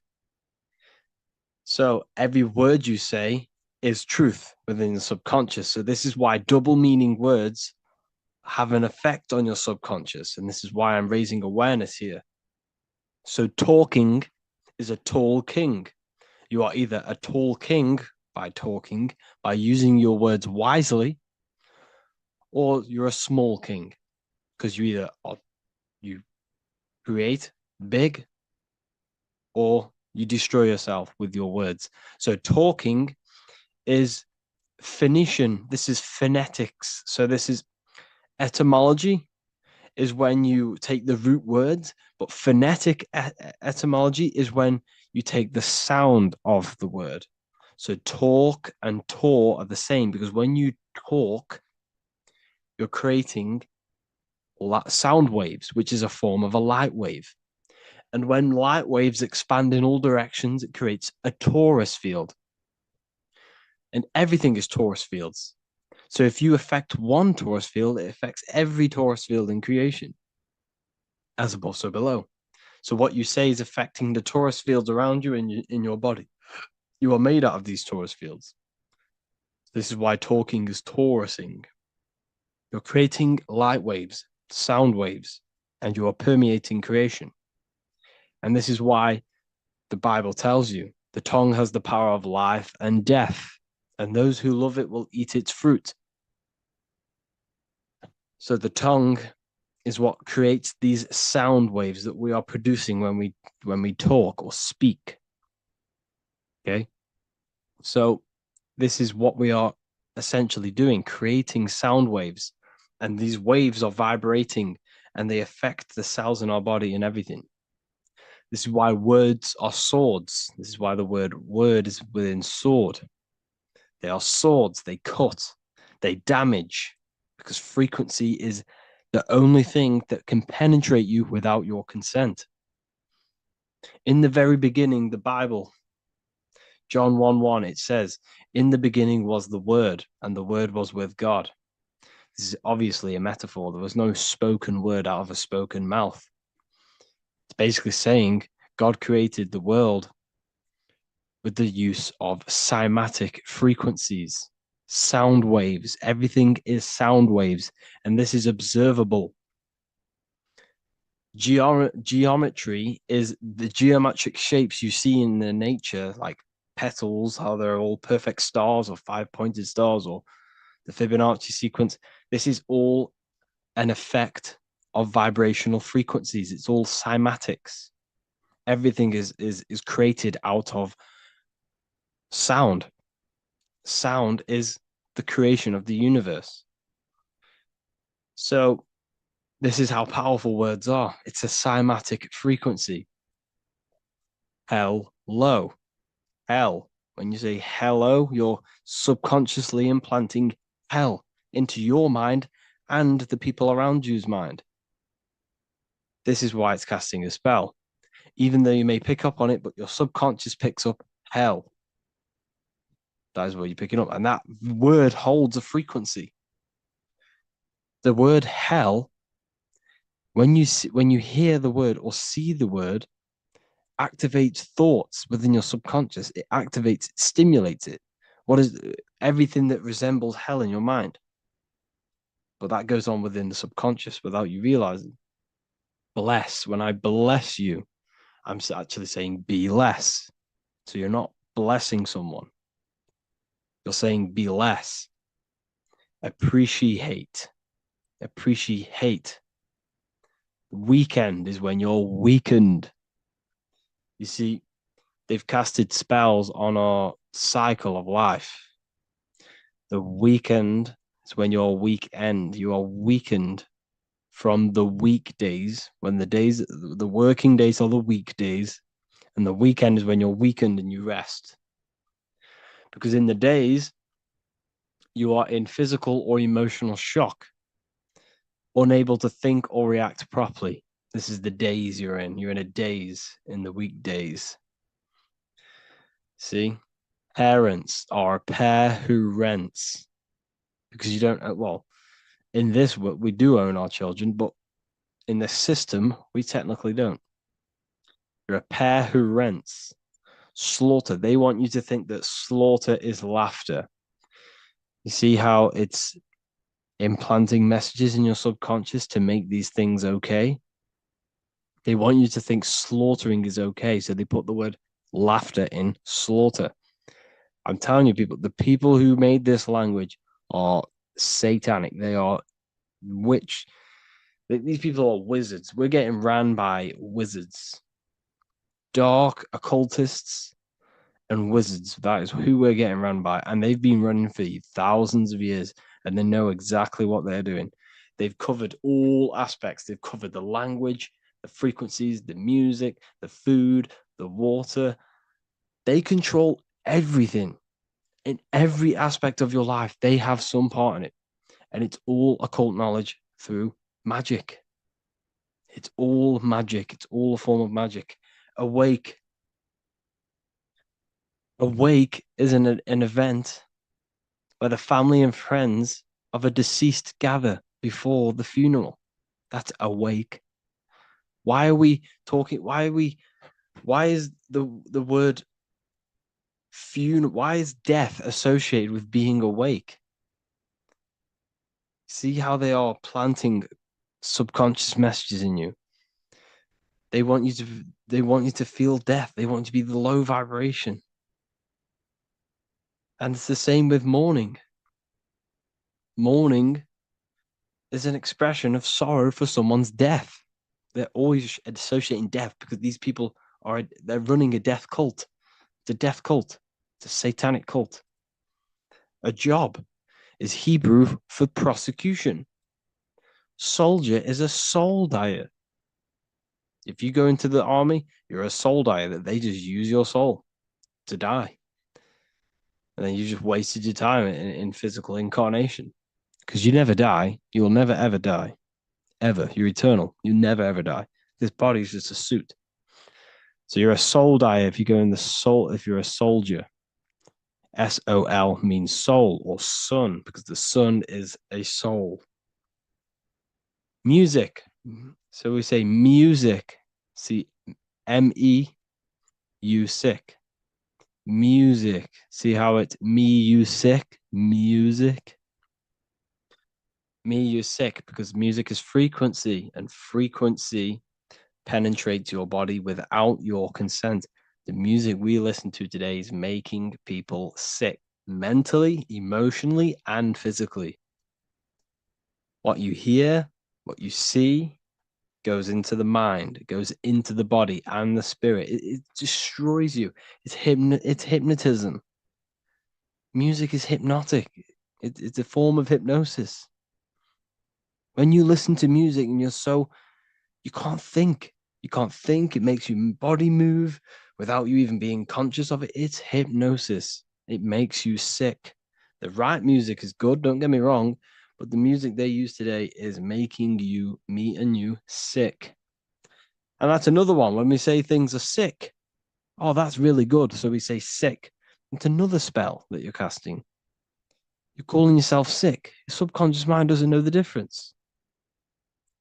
So every word you say is truth within the subconscious. So this is why double meaning words have an effect on your subconscious. And this is why I'm raising awareness here. So talking is a tall king. You are either a tall king by talking, by using your words wisely, or you're a small king because you either you create big or you destroy yourself with your words. So talking is Phoenician. This is phonetics. So this is etymology is when you take the root words, but phonetic etymology is when you take the sound of the word. So talk and tor are the same because when you talk, you're creating sound waves, which is a form of a light wave. And when light waves expand in all directions, it creates a torus field. And everything is torus fields. So if you affect one torus field, it affects every torus field in creation, as above, so below. So what you say is affecting the torus fields around you in your body. You are made out of these torus fields. This is why talking is torusing. You're creating light waves, sound waves, and you are permeating creation. And this is why the Bible tells you the tongue has the power of life and death, and those who love it will eat its fruit. So the tongue is what creates these sound waves that we are producing when we talk or speak. Okay. So this is what we are essentially doing, creating sound waves. And these waves are vibrating and they affect the cells in our body and everything. This is why words are swords. This is why the word is within sword. They are swords, they cut, they damage, because frequency is the only thing that can penetrate you without your consent. In the very beginning, the Bible, John 1:1, it says, in the beginning was the Word, and the Word was with God. This is obviously a metaphor. There was no spoken word out of a spoken mouth. It's basically saying God created the world with the use of cymatic frequencies, sound waves. Everything is sound waves, and this is observable. Geometry is the geometric shapes you see in the nature, like petals, how they're all perfect stars or five-pointed stars or the Fibonacci sequence. This is all an effect of vibrational frequencies. It's all cymatics. Everything is created out of sound. Sound is the creation of the universe. So this is how powerful words are. It's a cymatic frequency. Hello. Hell. When you say hello, you're subconsciously implanting hell into your mind and the people around you's mind. This is why it's casting a spell. Even though you may pick up on it, but your subconscious picks up hell. That is what you're picking up. And that word holds a frequency. The word hell, when you hear the word or see the word, activates thoughts within your subconscious. It activates, it stimulates it. What is everything that resembles hell in your mind? But that goes on within the subconscious without you realizing. Bless, when I bless you, I'm actually saying be less. So you're not blessing someone. You're saying be less. Appreciate. Appreciate. Weekend is when you're weakened. You see, they've casted spells on our cycle of life. The weekend is when you're weekend. You are weakened from the weekdays, when the working days are the weekdays, and the weekend is when you're weakened and you rest. Because in the days, you are in physical or emotional shock, unable to think or react properly. This is the days you're in. You're in a daze in the weekdays. See? Parents are a pair who rents. Because you don't, well, in this, we do own our children, but in the system, we technically don't. You're a pair who rents. Slaughter. They want you to think that slaughter is laughter. You see how it's implanting messages in your subconscious to make these things okay? They want you to think slaughtering is okay. So they put the word laughter in slaughter. I'm telling you, people, the people who made this language are satanic. They are witch. These people are wizards. We're getting ran by wizards, dark occultists, and wizards. That is who we're getting run by. And they've been running for thousands of years, and they know exactly what they're doing. They've covered all aspects. They've covered the language, the frequencies, the music, the food, the water. They control everything in every aspect of your life. They have some part in it. And it's all occult knowledge through magic. It's all magic. It's all a form of magic. Awake. Awake is an event where the family and friends of a deceased gather before the funeral. That's awake. Why are we talking? Why is the word funeral? Why is death associated with being awake? See how they are planting subconscious messages in you. They want you to feel death. They want you to be the low vibration. And it's the same with mourning. Mourning is an expression of sorrow for someone's death. They're always associating death because these people they're running a death cult. It's a death cult. It's a satanic cult. A job is Hebrew for prosecution. Soldier is a soul dyer. If you go into the army, you're a soul dyer that they just use your soul to die. And then you just wasted your time in physical incarnation. Because you never die. You will never, ever die. Ever. You're eternal. You never, ever die. This body is just a suit. So you're a soul dyer if you go in the soul, if you're a soldier. SOL means soul or sun, because the sun is a soul. Music. So we say music. See, music. Music. See how it's music? Music. Music, because music is frequency, and frequency penetrates your body without your consent. The music we listen to today is making people sick, mentally, emotionally, and physically. What you hear, what you see, goes into the mind, it goes into the body and the spirit. It destroys you. It's hypnotism. Music is hypnotic. It's a form of hypnosis. When you listen to music and you can't think. You can't think. It makes your body move without you even being conscious of it. It's hypnosis. It makes you sick. The right music is good, don't get me wrong, but the music they use today is making you, me and you, sick. And that's another one. When we say things are sick, oh, that's really good. So we say sick. It's another spell that you're casting. You're calling yourself sick. Your subconscious mind doesn't know the difference.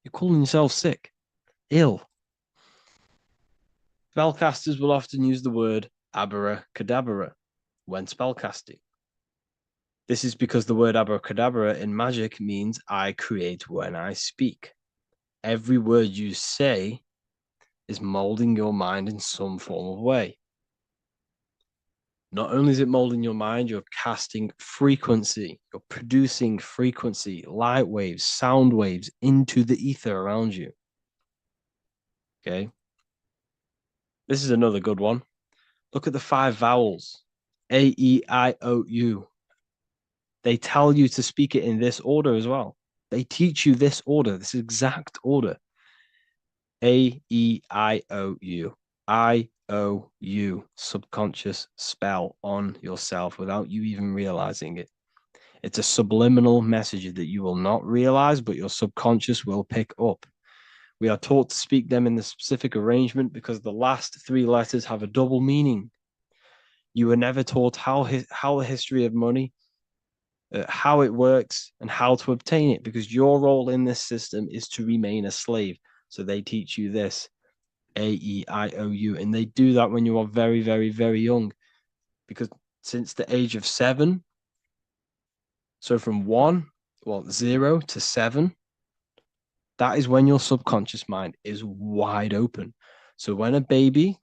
You're calling yourself sick, ill. Spellcasters will often use the word abracadabra when spellcasting. This is because the word abracadabra in magic means I create when I speak. Every word you say is molding your mind in some form of way. Not only is it molding your mind, you're casting frequency, you're producing frequency, light waves, sound waves into the ether around you. Okay. This is another good one. Look at the 5 vowels A, E, I, O, U. They tell you to speak it in this order as well. They teach you this order, this exact order. A, E, I, O, U. I, O, U. Subconscious spell on yourself without you even realizing it. It's a subliminal message that you will not realize, but your subconscious will pick up. We are taught to speak them in the specific arrangement because the last 3 letters have a double meaning. You were never taught how the history of money, how it works, and how to obtain it, because your role in this system is to remain a slave. So they teach you this, A-E-I-O-U, and they do that when you are very, very, very young, because since the age of 7, so from 0 to 7, that is when your subconscious mind is wide open. So when a baby,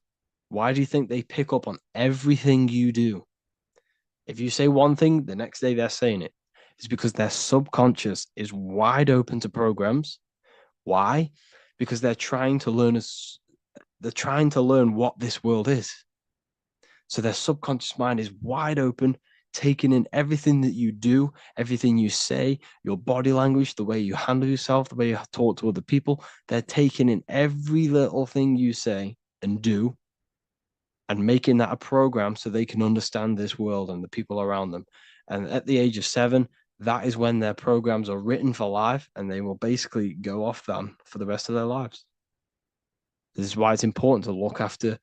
why do you think they pick up on everything you do? If you say one thing, the next day they're saying it. It's because their subconscious is wide open to programs. Why? Because they're trying to learn what this world is. So their subconscious mind is wide open, taking in everything that you do, everything you say, your body language, the way you handle yourself, the way you talk to other people. They're taking in every little thing you say and do and making that a program so they can understand this world and the people around them. And at the age of 7, that is when their programs are written for life and they will basically go off them for the rest of their lives. This is why it's important to look after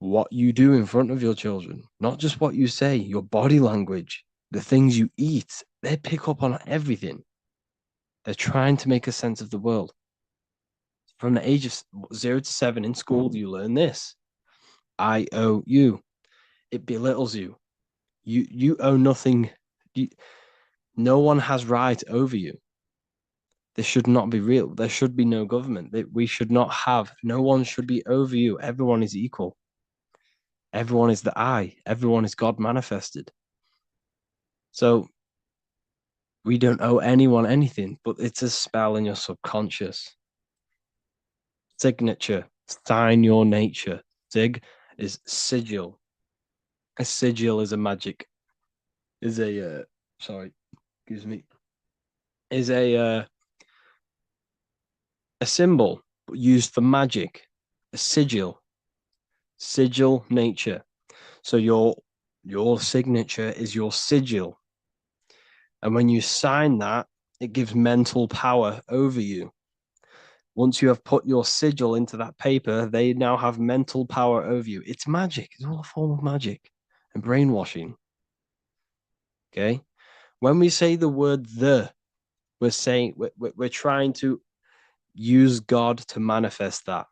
what you do in front of your children, not just what you say, your body language, the things you eat. They pick up on everything. They're trying to make a sense of the world. From the age of 0 to 7 in school, you learn this. I owe you. It belittles you. You owe nothing. No one has right over you. This should not be real. There should be no government. We should not have. No one should be over you. Everyone is equal. Everyone is the I. Everyone is God manifested. So we don't owe anyone anything, but it's a spell in your subconscious. Signature, sign your nature. Sig is sigil. A sigil is a magic. Is a sorry, excuse me. Is a symbol used for magic. A sigil. Sigil nature. So your signature is your sigil. And when you sign that, it gives mental power over you. Once you have put your sigil into that paper, they now have mental power over you. It's magic. It's all a form of magic and brainwashing. Okay. When we say the word we're saying we're trying to use God to manifest that.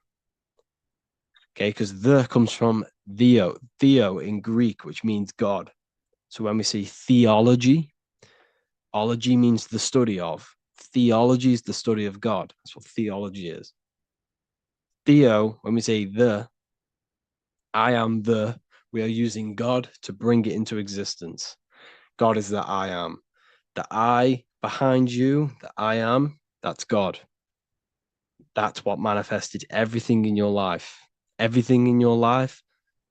Okay. Because the comes from theo in Greek, which means God. So when we say theology, ology means the study of. Theology is the study of God. That's what theology is. Theo, when we say I am we are using God to bring it into existence. God is the I am. The I behind you, the I am, that's God. That's what manifested everything in your life. Everything in your life,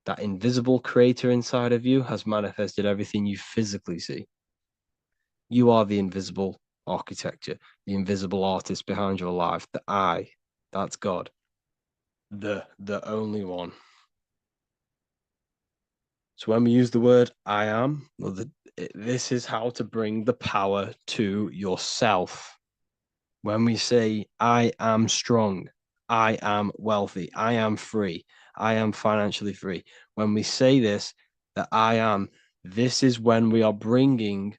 that invisible creator inside of you has manifested everything you physically see. You are the invisible architecture, the invisible artist behind your life. The I, that's God. The only one. So when we use the word I am, this is how to bring the power to yourself. When we say I am strong, I am wealthy, I am free, I am financially free. When we say this, the I am, this is when we are bringing,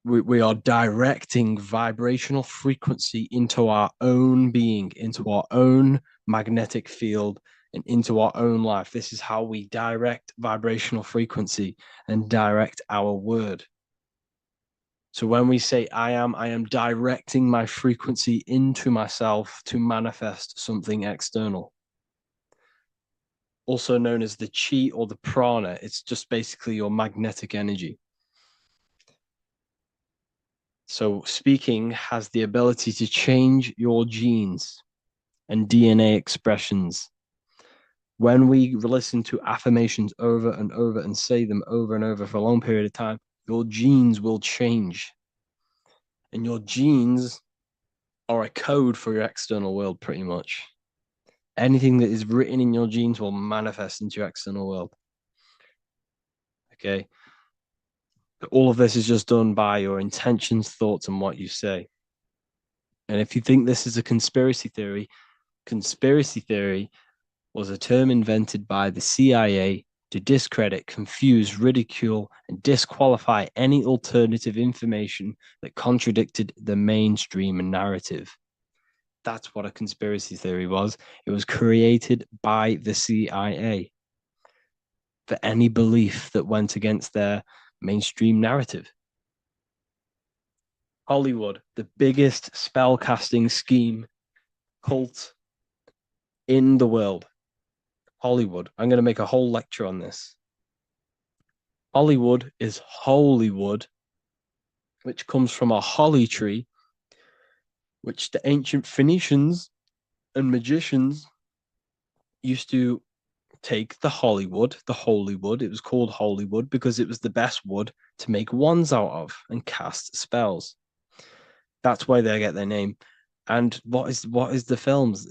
we are directing vibrational frequency into our own being, into our own magnetic field, and into our own life. This is how we direct vibrational frequency and direct our word. So when we say I am directing my frequency into myself to manifest something external. Also known as the chi or the prana. It's just basically your magnetic energy. So speaking has the ability to change your genes and DNA expressions. When we listen to affirmations over and over and say them over and over for a long period of time, your genes will change. And your genes are a code for your external world, pretty much. Anything that is written in your genes will manifest into your external world. Okay. All of this is just done by your intentions, thoughts, and what you say. And if you think this is a conspiracy theory was a term invented by the CIA to discredit, confuse, ridicule, and disqualify any alternative information that contradicted the mainstream narrative. That's what a conspiracy theory was. It was created by the CIA for any belief that went against their mainstream narrative. Hollywood, the biggest spell casting scheme cult in the world. Hollywood. I'm going to make a whole lecture on this. Hollywood is holy wood, which comes from a holly tree, which the ancient Phoenicians and magicians used to take the holy wood. It was called holy wood because it was the best wood to make wands out of and cast spells. That's why they get their name. And what is the films?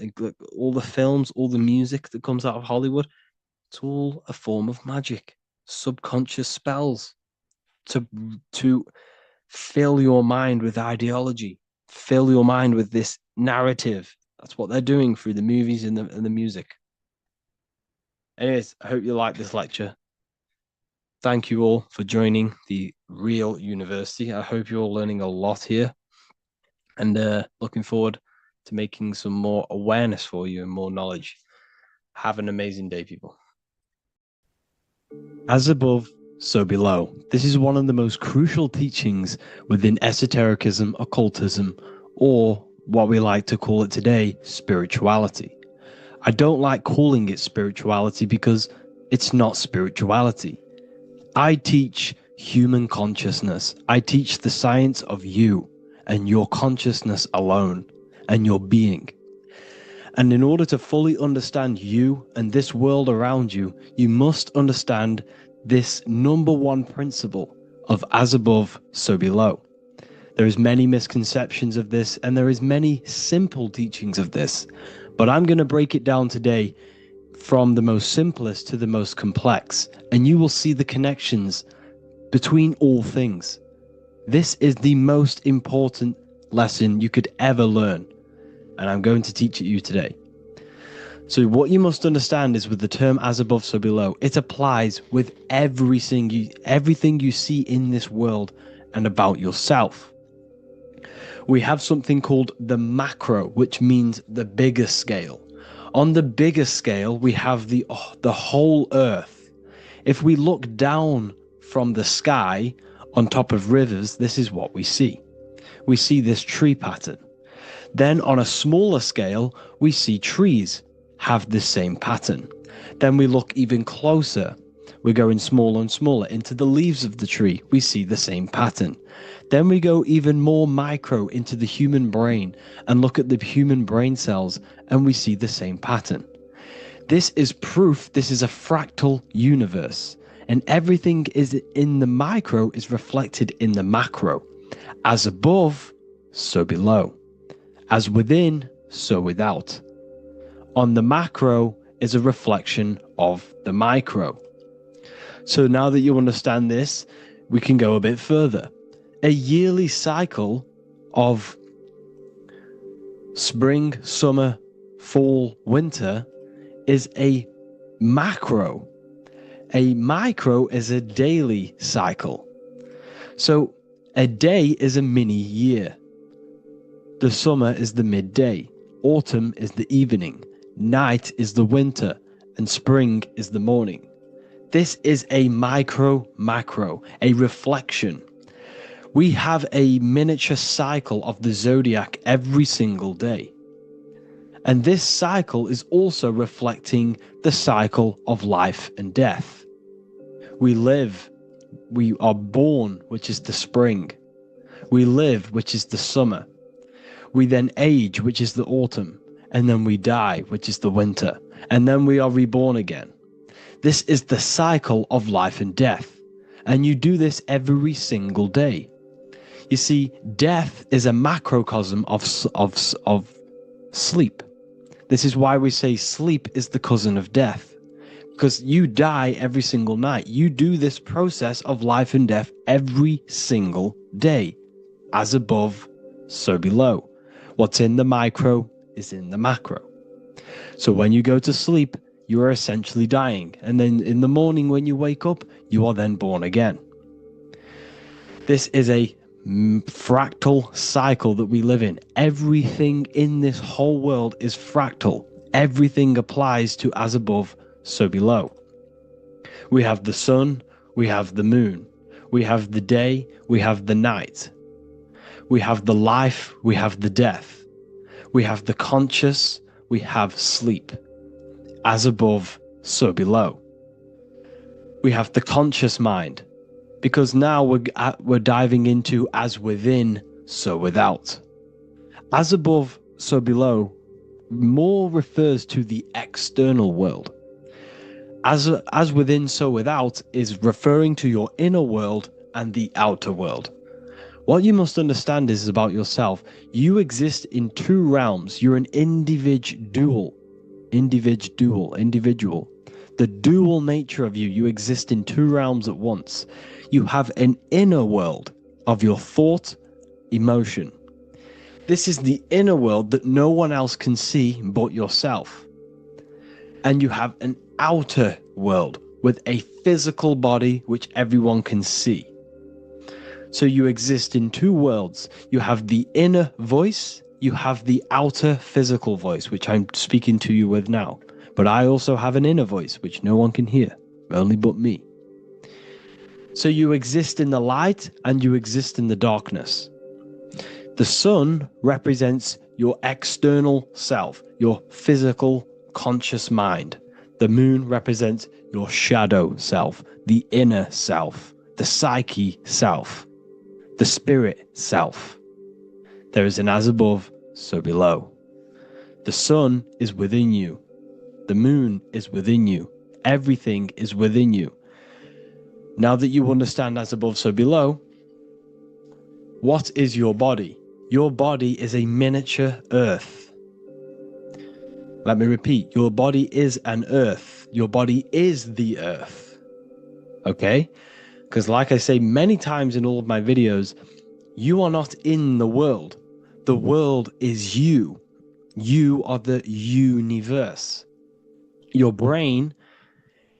All the films, all the music that comes out of Hollywood, it's all a form of magic, subconscious spells to fill your mind with ideology, fill your mind with this narrative. That's what they're doing through the movies and the music. Anyways, I hope you like this lecture. Thank you all for joining the Real University. I hope you're all learning a lot here, and looking forward to making some more awareness for you and more knowledge. Have an amazing day, people. As above, so below. This is one of the most crucial teachings within esotericism, occultism, or what we like to call it today, spirituality. I don't like calling it spirituality because it's not spirituality. I teach human consciousness. I teach the science of you and your consciousness alone and your being. And in order to fully understand you and this world around you, you must understand this number one principle of as above, so below. There is many misconceptions of this, and there is many simple teachings of this, but I'm going to break it down today from the most simplest to the most complex, and you will see the connections between all things. This is the most important lesson you could ever learn, and I'm going to teach it you today. So what you must understand is with the term as above, so below, it applies with everything you see in this world and about yourself. We have something called the macro, which means the bigger scale. On the bigger scale, we have the whole earth. If we look down from the sky on top of rivers, this is what we see. We see this tree pattern. Then on a smaller scale, we see trees have the same pattern. Then we look even closer. We're going smaller and smaller into the leaves of the tree. We see the same pattern. Then we go even more micro into the human brain and look at the human brain cells, and we see the same pattern. This is proof this is a fractal universe, and everything is in the micro is reflected in the macro. As above, so below. As within, so without. On the macro is a reflection of the micro. So now that you understand this, we can go a bit further. A yearly cycle of spring, summer, fall, winter is a macro A micro is a daily cycle. So a day is a mini year. The summer is the midday. Autumn is the evening. Night is the winter. And spring is the morning. This is a macro, a reflection. We have a miniature cycle of the zodiac every single day. And this cycle is also reflecting the cycle of life and death. We live, we are born, which is the spring. We live, which is the summer. We then age, which is the autumn. And then we die, which is the winter. And then we are reborn again. This is the cycle of life and death. And you do this every single day. You see, death is a macrocosm of sleep. This is why we say sleep is the cousin of death. Because you die every single night. You do this process of life and death every single day. As above, so below. What's in the micro is in the macro. So when you go to sleep, you are essentially dying. And then in the morning when you wake up, you are then born again. This is a fractal cycle that we live in. Everything in this whole world is fractal. Everything applies to as above, so below. We have the sun, we have the moon, we have the day, we have the night. We have the life, we have the death. We have the conscious, we have sleep. As above, so below. We have the conscious mind, because now we're diving into as within, so without. As above, so below more refers to the external world. As within, so without is referring to your inner world and the outer world. What you must understand is about yourself. You exist in two realms. You're an individual. The dual nature of you exist in two realms at once. You have an inner world of your thought, emotion. This is the inner world that no one else can see but yourself. And you have an outer world with a physical body which everyone can see. So you exist in two worlds. You have the inner voice, you have the outer physical voice, which I'm speaking to you with now. But I also have an inner voice, which no one can hear, only but me. So you exist in the light and you exist in the darkness. The sun represents your external self, your physical, conscious mind. The moon represents your shadow self, the inner self, the psyche self, the spirit self. There is an as above, so below. The sun is within you. The moon is within you. Everything is within you. Now that you understand as above, so below, what is your body? Your body is a miniature earth. Let me repeat, your body is an earth. Your body is the earth. Okay? Because like I say many times in all of my videos, you are not in the world. The world is you. You are the universe. Your brain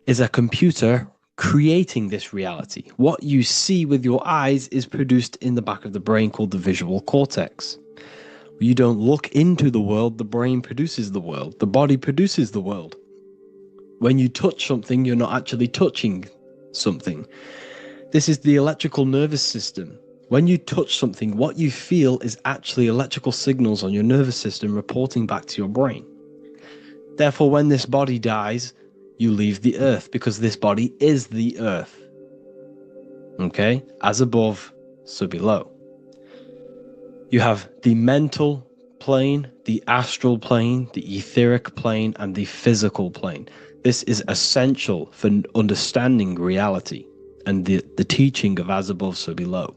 is a computer creating this reality. What you see with your eyes is produced in the back of the brain called the visual cortex. You don't look into the world, the brain produces the world. The body produces the world. When you touch something, you're not actually touching something. This is the electrical nervous system. When you touch something, what you feel is actually electrical signals on your nervous system reporting back to your brain. Therefore, when this body dies, you leave the earth because this body is the earth. Okay? As above, so below. You have the mental plane, the astral plane, the etheric plane, and the physical plane. This is essential for understanding reality and the teaching of as above, so below.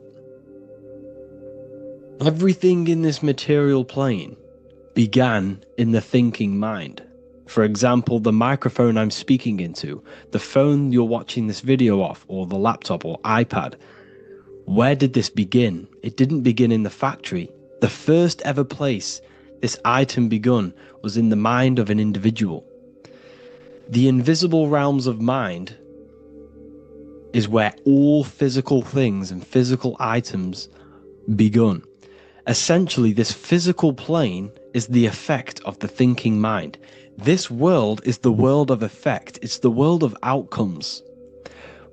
Everything in this material plane began in the thinking mind. For example, the microphone I'm speaking into, the phone you're watching this video off, or the laptop or iPad. Where did this begin? It didn't begin in the factory. The first ever place this item begun was in the mind of an individual. The invisible realms of mind is where all physical things and physical items begun. Essentially, this physical plane is the effect of the thinking mind. This world is the world of effect. It's the world of outcomes.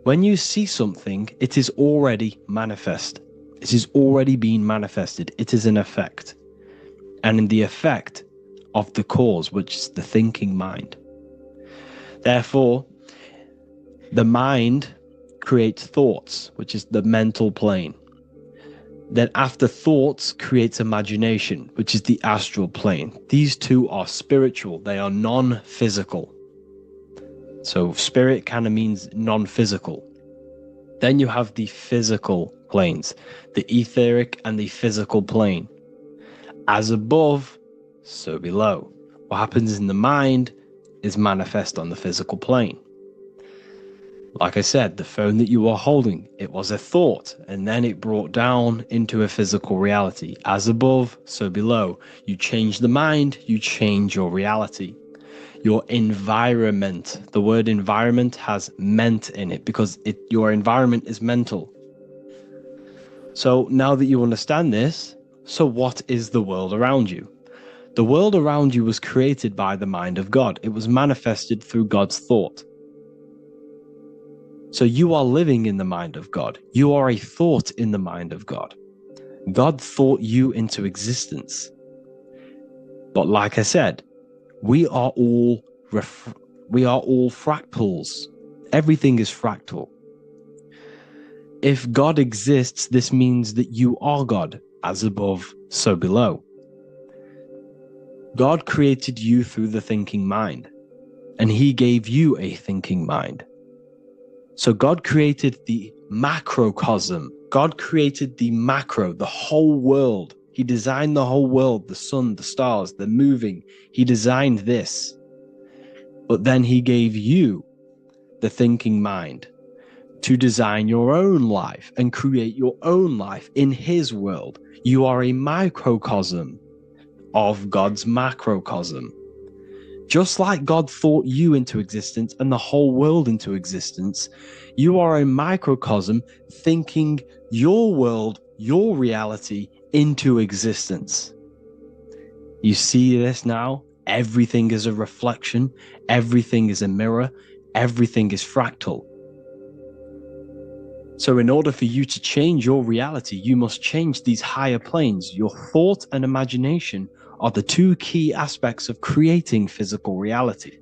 When you see something, it is already manifest. It is already being manifested. It is an effect. And in the effect of the cause, which is the thinking mind. Therefore, the mind creates thoughts, which is the mental plane. Then after thoughts creates imagination, which is the astral plane. These two are spiritual. They are non-physical. So spirit kind of means non-physical. Then you have the physical planes, the etheric and the physical plane. As above, so below. What happens in the mind is manifest on the physical plane. Like I said, the phone that you are holding, it was a thought, and then it brought down into a physical reality. As above, so below. You change the mind, you change your reality. Your environment, the word environment has ment in it because your environment is mental. So now that you understand this, so what is the world around you? The world around you was created by the mind of God. It was manifested through God's thought. So you are living in the mind of God. You are a thought in the mind of God. God thought you into existence. But like I said, we are all fractals. Everything is fractal. If God exists, this means that you are God. As above, so below. God created you through the thinking mind, and he gave you a thinking mind. So God created the macrocosm. God created the macro, the whole world. He designed the whole world, the sun, the stars, the moving. He designed this. But then he gave you the thinking mind to design your own life and create your own life in his world. You are a microcosm of God's macrocosm. Just like God thought you into existence and the whole world into existence, you are a microcosm thinking your world, your reality into existence. You see this now? Everything is a reflection. Everything is a mirror. Everything is fractal. So in order for you to change your reality, you must change these higher planes. Your thought and imagination are the two key aspects of creating physical reality.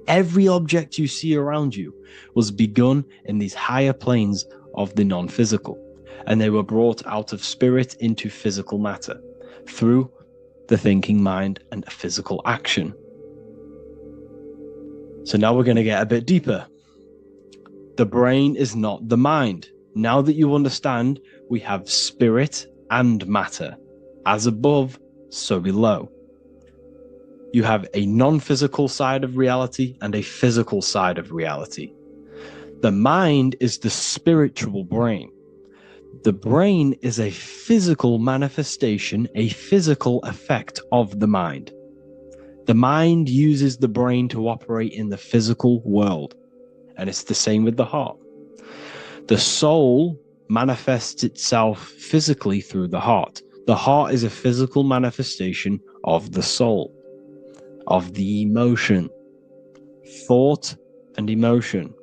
Every object you see around you was begun in these higher planes of the non-physical, and they were brought out of spirit into physical matter through the thinking mind and physical action. So now we're going to get a bit deeper. The brain is not the mind. Now that you understand, we have spirit and matter. As above, so below. You have a non-physical side of reality and a physical side of reality. The mind is the spiritual brain. The brain is a physical manifestation, a physical effect of the mind. The mind uses the brain to operate in the physical world. And it's the same with the heart. The soul manifests itself physically through the heart. The heart is a physical manifestation of the soul, of the emotion, thought and emotion,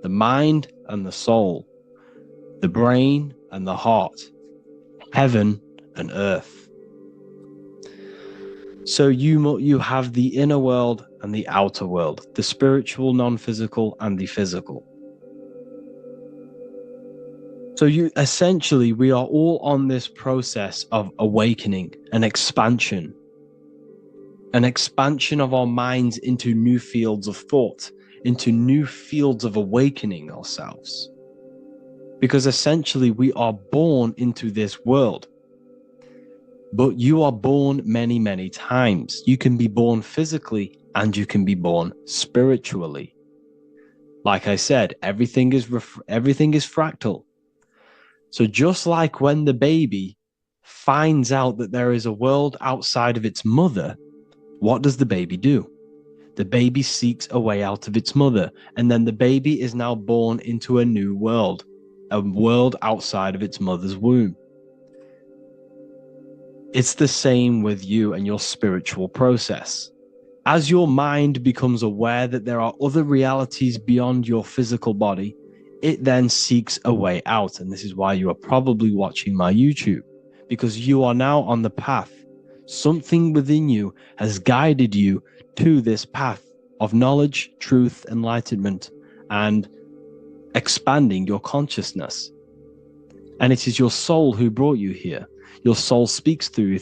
the mind and the soul, the brain and the heart, heaven and earth. So you have the inner world and the outer world, the spiritual, non-physical, and the physical. So we are all on this process of awakening, an expansion of our minds into new fields of thought, into new fields of awakening ourselves. Because essentially we are born into this world. But you are born many, many times. You can be born physically and you can be born spiritually. Like I said, everything is fractal. So just like when the baby finds out that there is a world outside of its mother, what does the baby do? The baby seeks a way out of its mother, and then the baby is now born into a new world, a world outside of its mother's womb. It's the same with you and your spiritual process. As your mind becomes aware that there are other realities beyond your physical body, it then seeks a way out. And this is why you are probably watching my YouTube, because you are now on the path. Something within you has guided you to this path of knowledge, truth, enlightenment, and expanding your consciousness. And it is your soul who brought you here. Your soul speaks through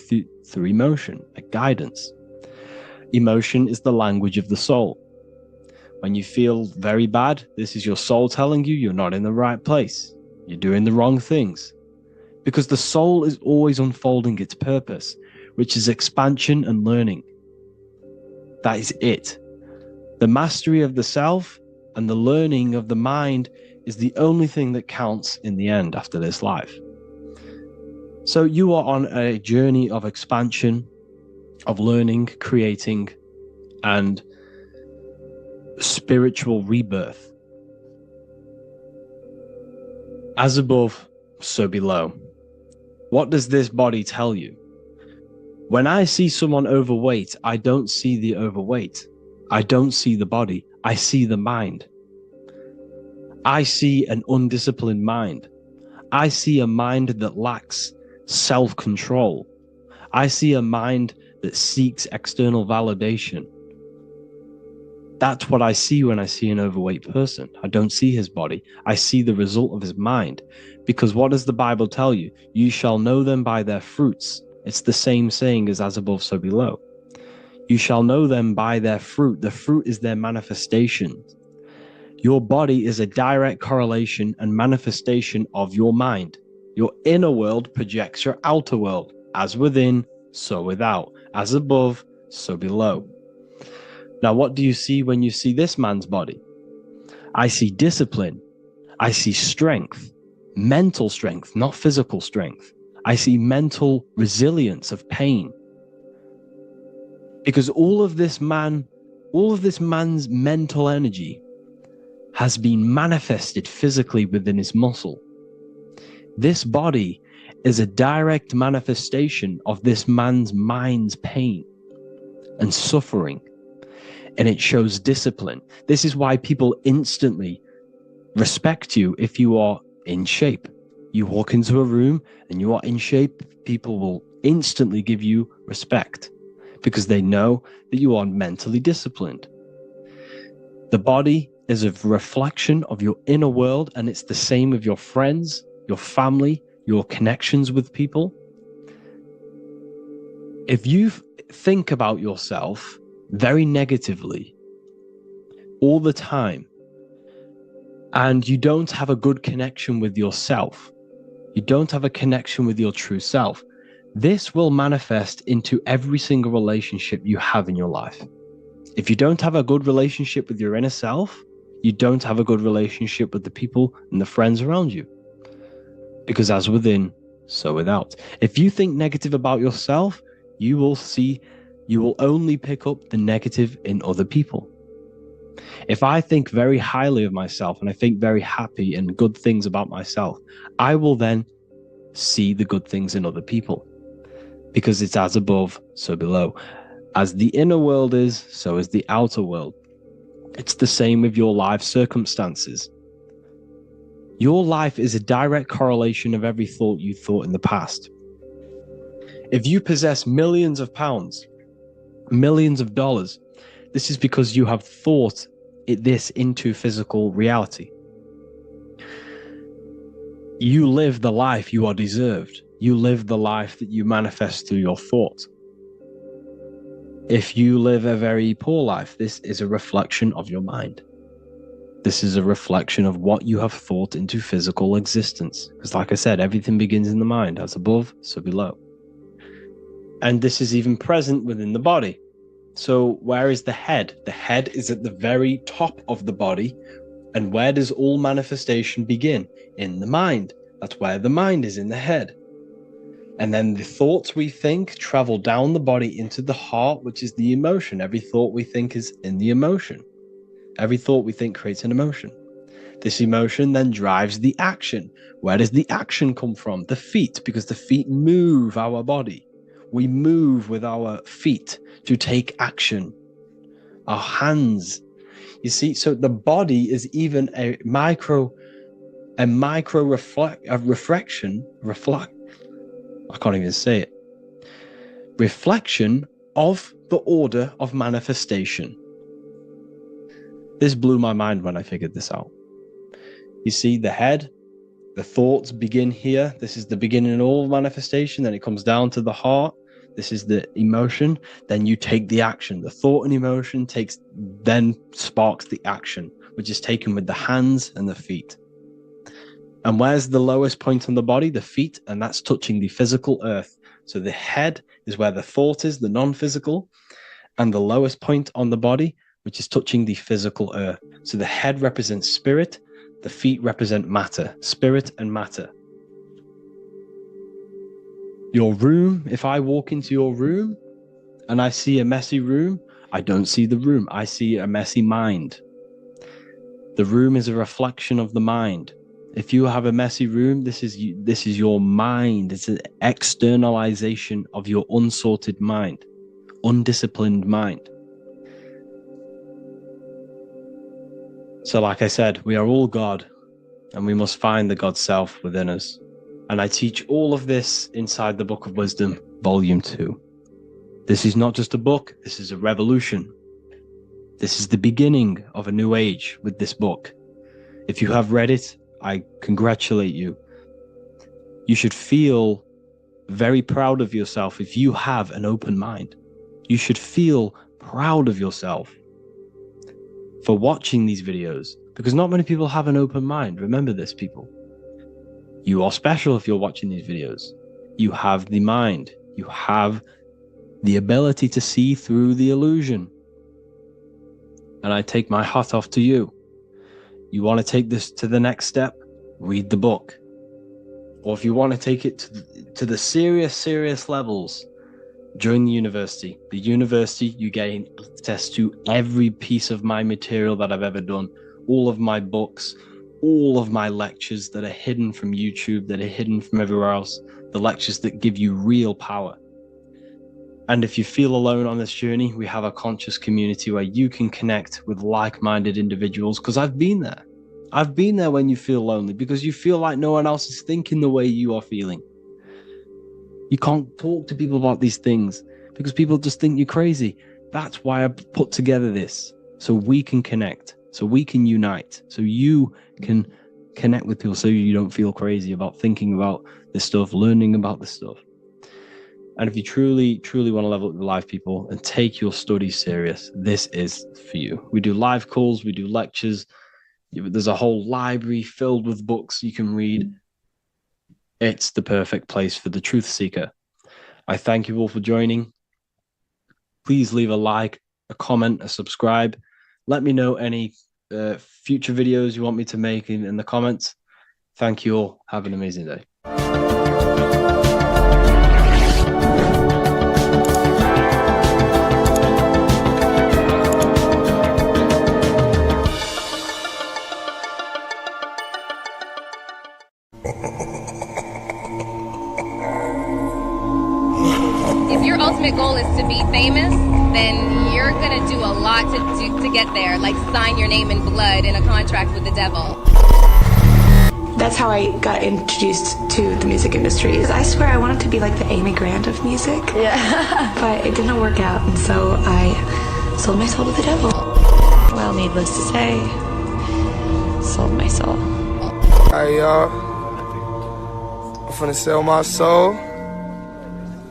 emotion, like guidance. Emotion is the language of the soul. When you feel very bad, this is your soul telling you you're not in the right place. You're doing the wrong things. Because the soul is always unfolding its purpose, which is expansion and learning. That is it. The mastery of the self and the learning of the mind is the only thing that counts in the end after this life. So you are on a journey of expansion, of learning, creating, and spiritual rebirth. As above, so below. What does this body tell you? When I see someone overweight, I don't see the overweight. I don't see the body. I see the mind. I see an undisciplined mind. I see a mind that lacks self-control. I see a mind that seeks external validation. That's what I see when I see an overweight person. I don't see his body. I see the result of his mind. Because what does the Bible tell you? You shall know them by their fruits. It's the same saying as above, so below. You shall know them by their fruit. The fruit is their manifestation. Your body is a direct correlation and manifestation of your mind. Your inner world projects your outer world. As within, so without. As above, so below. Now, what do you see when you see this man's body? I see discipline. I see strength. Mental strength, not physical strength. I see mental resilience of pain. Because all of this man's mental energy has been manifested physically within his muscle. This body is a direct manifestation of this man's mind's pain and suffering, and it shows discipline. This is why people instantly respect you if you are in shape. You walk into a room and you are in shape, people will instantly give you respect because they know that you are mentally disciplined. The body is a reflection of your inner world, and it's the same with your friends, your family, your connections with people. If you think about yourself very negatively all the time, and you don't have a good connection with yourself, you don't have a connection with your true self, this will manifest into every single relationship you have in your life. If you don't have a good relationship with your inner self, you don't have a good relationship with the people and the friends around you. Because as within, so without. If you think negative about yourself, you will only pick up the negative in other people. If I think very highly of myself and I think very happy and good things about myself, I will then see the good things in other people. Because it's as above, so below. As the inner world is, so is the outer world. It's the same with your life circumstances. Your life is a direct correlation of every thought you thought in the past. If you possess millions of pounds, millions of dollars, this is because you have thought this into physical reality. You live the life you are deserved. You live the life that you manifest through your thought. If you live a very poor life, this is a reflection of your mind. This is a reflection of what you have thought into physical existence. Because like I said, everything begins in the mind. As above, so below. And this is even present within the body. So where is the head? The head is at the very top of the body. And where does all manifestation begin? In the mind. That's where the mind is, in the head. And then the thoughts we think travel down the body into the heart, which is the emotion. Every thought we think is in the emotion. Every thought we think creates an emotion. This emotion then drives the action. Where does the action come from? The feet, because the feet move our body. We move with our feet to take action. Our hands. You see, so the body is even a micro reflection. I can't even say it. Reflection of the order of manifestation. This blew my mind when I figured this out. You see, the head, the thoughts begin here. This is the beginning of all manifestation. Then it comes down to the heart. This is the emotion. Then you take the action. The thought and emotion then sparks the action, which is taken with the hands and the feet. And where's the lowest point on the body? The feet, and that's touching the physical earth. So the head is where the thought is, the non-physical, and the lowest point on the body, which is touching the physical earth. So the head represents spirit, the feet represent matter, spirit and matter. Your room, if I walk into your room and I see a messy room, I don't see the room, I see a messy mind. The room is a reflection of the mind. If you have a messy room, this is your mind. It's an externalization of your unsorted mind, undisciplined mind. So like I said, we are all God, and we must find the God self within us. And I teach all of this inside the Book of Wisdom, Volume 2. This is not just a book, this is a revolution. This is the beginning of a new age with this book. If you have read it, I congratulate you. You should feel very proud of yourself if you have an open mind. You should feel proud of yourself for watching these videos, because not many people have an open mind. Remember this, people. You are special if you're watching these videos. You have the mind. You have the ability to see through the illusion. And I take my hat off to you. You want to take this to the next step? Read the book. Or if you want to take it to the serious levels, join the university. The university, you gain access to every piece of my material that I've ever done, all of my books, all of my lectures that are hidden from YouTube, that are hidden from everywhere else, the lectures that give you real power. And if you feel alone on this journey, we have a conscious community where you can connect with like-minded individuals, because I've been there. I've been there when you feel lonely, because you feel like no one else is thinking the way you are feeling. You can't talk to people about these things because people just think you're crazy. That's why I put together this, so we can connect, so we can unite, so you can connect with people, so you don't feel crazy about thinking about this stuff, learning about this stuff. And if you truly want to level up your life, people, and take your studies serious, this is for you. We do live calls, we do lectures. There's a whole library filled with books you can read. It's the perfect place for the truth seeker. I thank you all for joining. Please leave a like, a comment, a subscribe. Let me know any future videos you want me to make in the comments. Thank you all. Have an amazing day. If your ultimate goal is to be famous, then you're gonna do a lot to get there, like sign your name in blood in a contract with the devil. That's how I got introduced to the music industry. I swear I wanted to be like the Amy Grant of music. Yeah. But it didn't work out, and so I sold my soul to the devil. Well, needless to say, sold my soul. Alright, y'all. I'm finna sell my soul.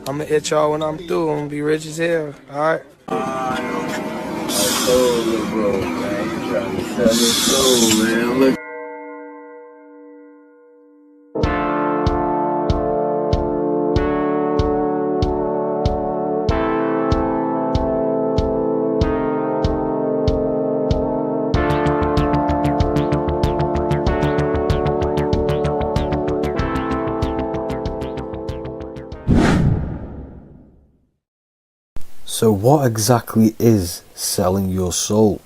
I'ma hit y'all when I'm through. I'm gonna be rich as hell, alright? My soul, little bro, man. You trying to sell your soul, man. Look. So what exactly is selling your soul?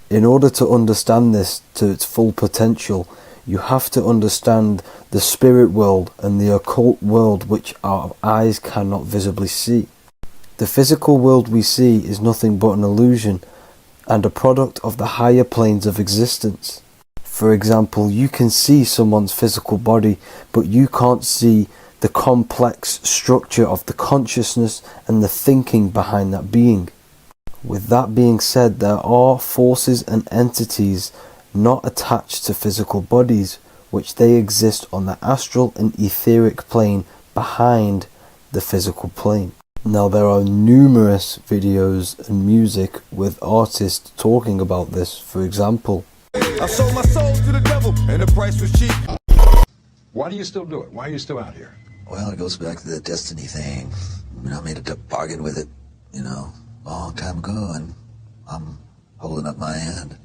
In order to understand this to its full potential, you have to understand the spirit world and the occult world which our eyes cannot visibly see. The physical world we see is nothing but an illusion and a product of the higher planes of existence. For example, you can see someone's physical body, but you can't see the complex structure of the consciousness and the thinking behind that being. With that being said, there are forces and entities not attached to physical bodies, which they exist on the astral and etheric plane behind the physical plane. Now there are numerous videos and music with artists talking about this. For example, I sold my soul to the devil and the price was cheap. Why do you still do it? Why are you still out here? Well, it goes back to the destiny thing. I mean, I made a bargain with it, a long time ago, and I'm holding up my hand.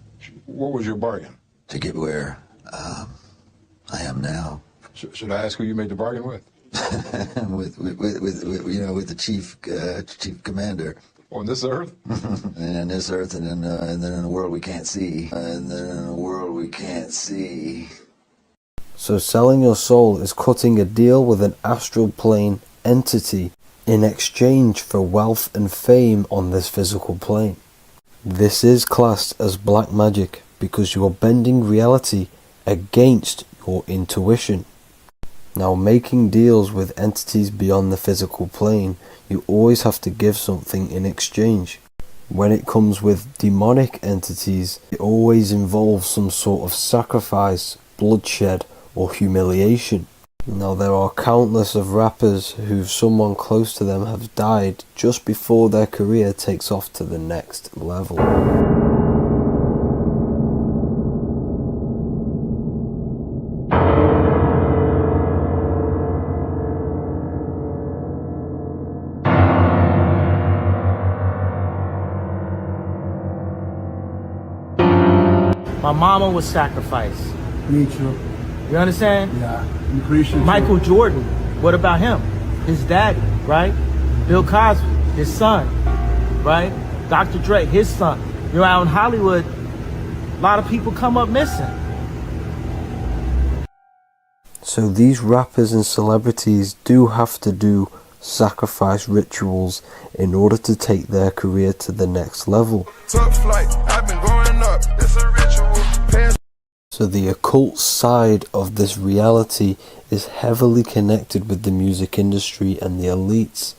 What was your bargain? To get where I am now. Should I ask who you made the bargain with? with the chief commander. On this earth? And on this earth, and then in a world we can't see. So selling your soul is cutting a deal with an astral plane entity in exchange for wealth and fame on this physical plane. This is classed as black magic because you are bending reality against your intuition. Now, making deals with entities beyond the physical plane, you always have to give something in exchange. When it comes with demonic entities, it always involves some sort of sacrifice, bloodshed, or humiliation. Now, there are countless of rappers who someone close to them have died just before their career takes off to the next level. My mama was sacrificed. Me too. You understand? Yeah, I'm Christian. Michael Jordan, what about him? His daddy, right? Bill Cosby, his son, right? Dr. Dre, his son. Out in Hollywood, a lot of people come up missing. So these rappers and celebrities do have to do sacrifice rituals in order to take their career to the next level. Top flight, I've been growing up, it's a ritual. So the occult side of this reality is heavily connected with the music industry and the elites.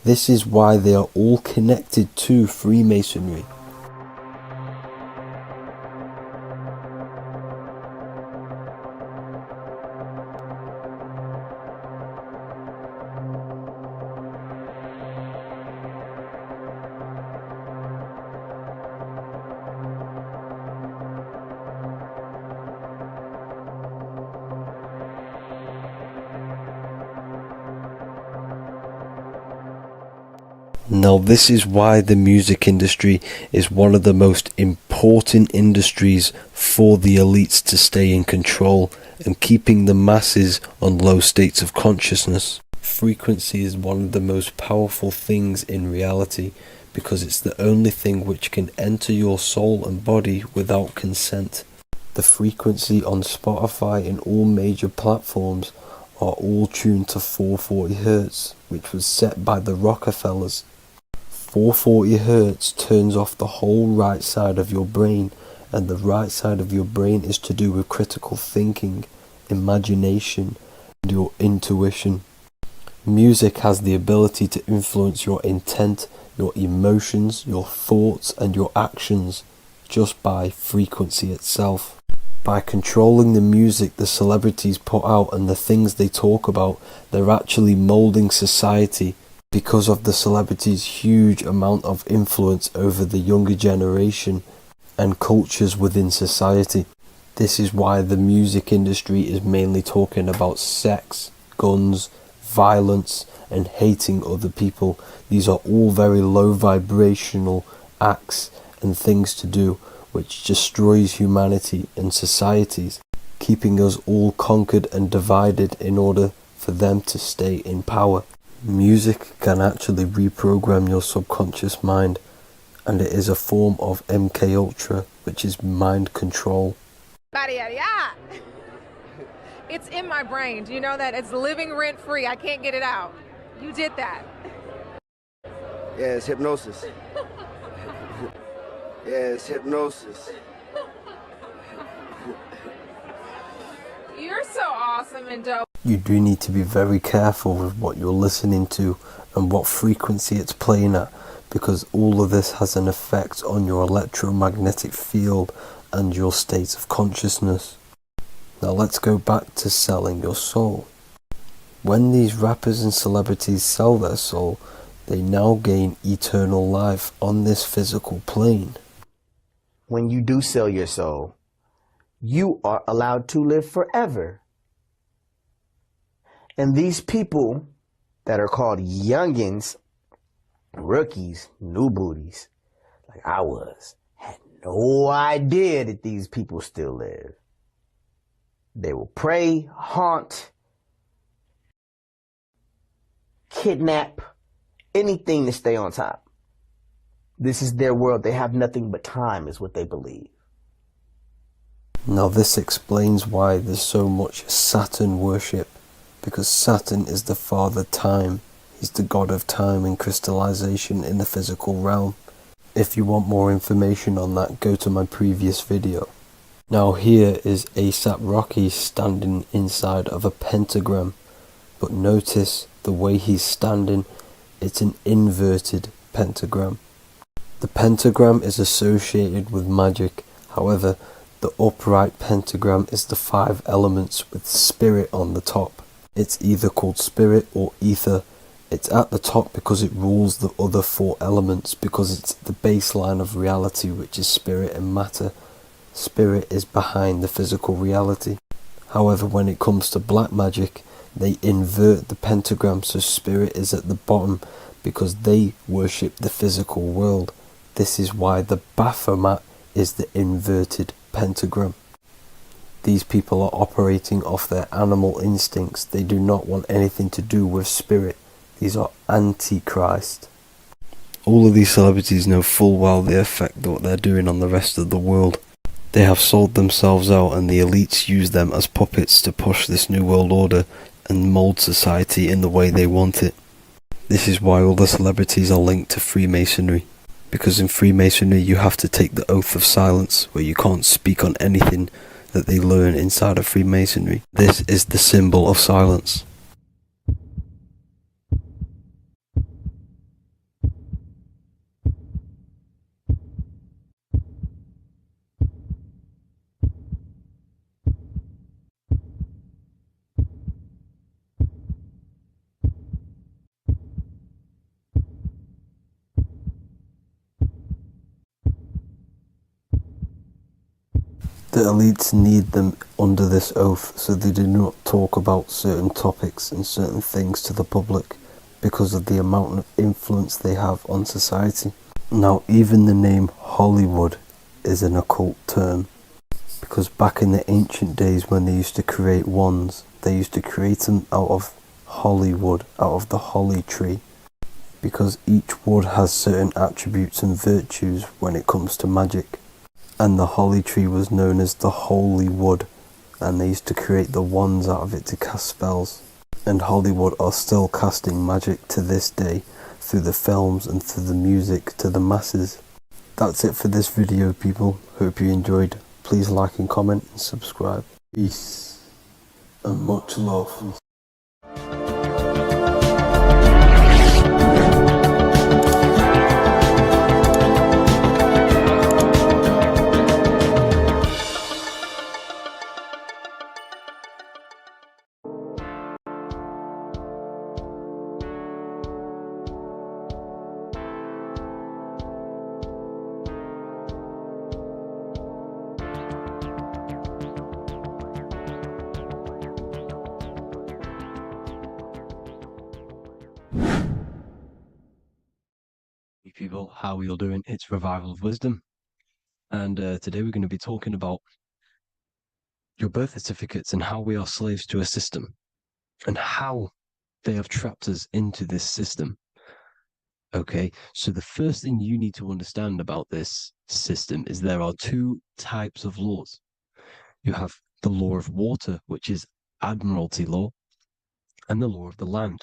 This is why they are all connected to Freemasonry. Now this is why the music industry is one of the most important industries for the elites to stay in control and keeping the masses on low states of consciousness. Frequency is one of the most powerful things in reality because it's the only thing which can enter your soul and body without consent. The frequency on Spotify and all major platforms are all tuned to 440 Hz, which was set by the Rockefellers. 440 Hz turns off the whole right side of your brain, and the right side of your brain is to do with critical thinking, imagination, and your intuition. Music has the ability to influence your intent, your emotions, your thoughts, and your actions just by frequency itself. By controlling the music the celebrities put out and the things they talk about, they're actually molding society because of the celebrities' huge amount of influence over the younger generation and cultures within society. This is why the music industry is mainly talking about sex, guns, violence, and hating other people. These are all very low vibrational acts and things to do which destroys humanity and societies, keeping us all conquered and divided in order for them to stay in power. Music can actually reprogram your subconscious mind, and it is a form of MK Ultra, which is mind control. It's in my brain. Do you know that? It's living rent free. I can't get it out. You did that. Yeah, it's hypnosis. Yeah, it's hypnosis. You're so awesome and dope. You do need to be very careful with what you're listening to and what frequency it's playing at, because all of this has an effect on your electromagnetic field and your state of consciousness. Now let's go back to selling your soul. When these rappers and celebrities sell their soul, they now gain eternal life on this physical plane. When you do sell your soul, you are allowed to live forever. And these people that are called youngins, rookies, new booties, like I was, had no idea that these people still live. They will prey, haunt, kidnap, anything to stay on top. This is their world. They have nothing but time, is what they believe. Now this explains why there's so much Saturn worship, because Saturn is the father time. He's the god of time and crystallization in the physical realm. If you want more information on that, go to my previous video. Now here is A$AP Rocky standing inside of a pentagram, but notice the way he's standing, it's an inverted pentagram. The pentagram is associated with magic, however the upright pentagram is the 5 elements with spirit on the top. It's either called spirit or ether. It's at the top because it rules the other 4 elements, because it's the baseline of reality, which is spirit and matter. Spirit is behind the physical reality. However, when it comes to black magic, they invert the pentagram, so spirit is at the bottom because they worship the physical world. This is why the Baphomet is the inverted pentagram. These people are operating off their animal instincts. They do not want anything to do with spirit. These are antichrist. All of these celebrities know full well the effect that what they're doing on the rest of the world. They have sold themselves out, and the elites use them as puppets to push this new world order and mold society in the way they want it. This is why all the celebrities are linked to Freemasonry, because in Freemasonry you have to take the oath of silence, where you can't speak on anything that they learn inside of Freemasonry. This is the symbol of silence. The elites need them under this oath, so they do not talk about certain topics and certain things to the public, because of the amount of influence they have on society. Now, even the name Hollywood is an occult term, because back in the ancient days when they used to create wands, they used to create them out of Hollywood, out of the holly tree, because each wood has certain attributes and virtues when it comes to magic. And the holly tree was known as the holy wood, and they used to create the wands out of it to cast spells. And Hollywood are still casting magic to this day through the films and through the music to the masses. That's it for this video, people. Hope you enjoyed. Please like and comment and subscribe. Peace and much love. People, how are you all doing? It's Revival of Wisdom, and today we're going to be talking about your birth certificates and how we are slaves to a system, and how They have trapped us into this system. Okay, so the first thing you need to understand about this system is there are two types of laws. You have the law of water, which is Admiralty law, and the law of the land.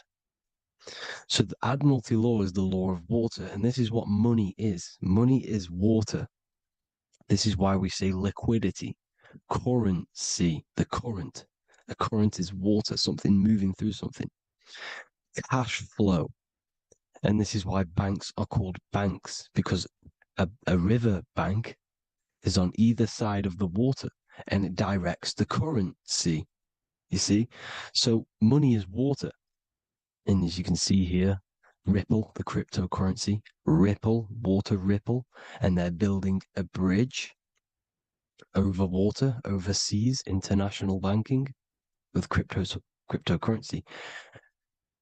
So the Admiralty law is the law of water, and this is what money is. Money is water. This is why we say liquidity, currency, the current. A current is water, something moving through something. Cash flow. And this is why banks are called banks, because a river bank is on either side of the water and it directs the currency. You see? So money is water. And as you can see here, Ripple, the cryptocurrency, Ripple, water Ripple, and they're building a bridge over water, overseas, international banking with cryptocurrency.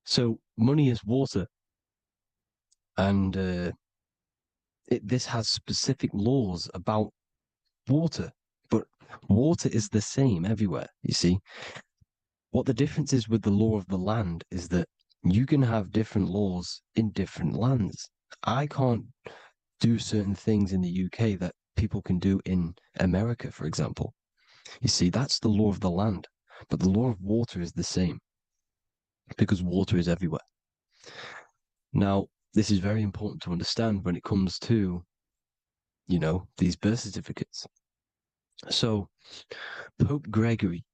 So money is water. And this has specific laws about water, but water is the same everywhere, you see. What the difference is with the law of the land is that you can have different laws in different lands. I can't do certain things in the UK that people can do in America, for example. You see, that's the law of the land, but the law of water is the same because water is everywhere. Now, this is very important to understand when it comes to, you know, these birth certificates. So, Pope Gregory,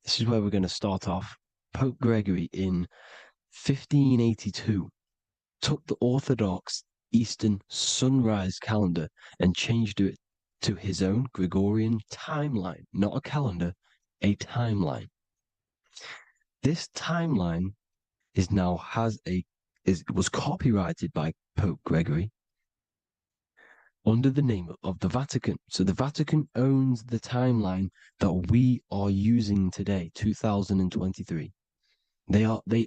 this is where we're going to start off. Pope Gregory in 1582 took the Orthodox Eastern sunrise calendar and changed it to his own Gregorian timeline, not a calendar, a timeline. This timeline was copyrighted by Pope Gregory under the name of the Vatican. So the Vatican owns the timeline that we are using today, 2023. They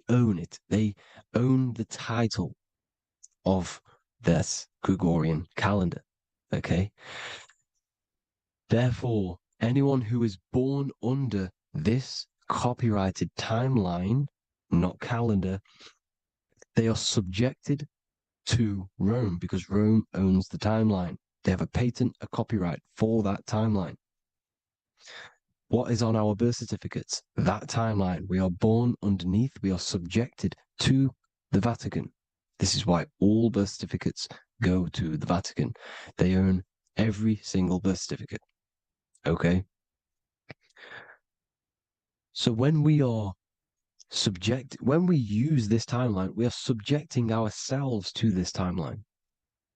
own it. They own the title of this Gregorian calendar. Okay. Therefore, anyone who is born under this copyrighted timeline, not calendar, they are subjected to Rome because Rome owns the timeline. They have a patent, a copyright for that timeline. What is on our birth certificates? That timeline. We are born underneath, we are subjected to the Vatican. This is why all birth certificates go to the Vatican. They own every single birth certificate. Okay? So when we use this timeline, we are subjecting ourselves to this timeline.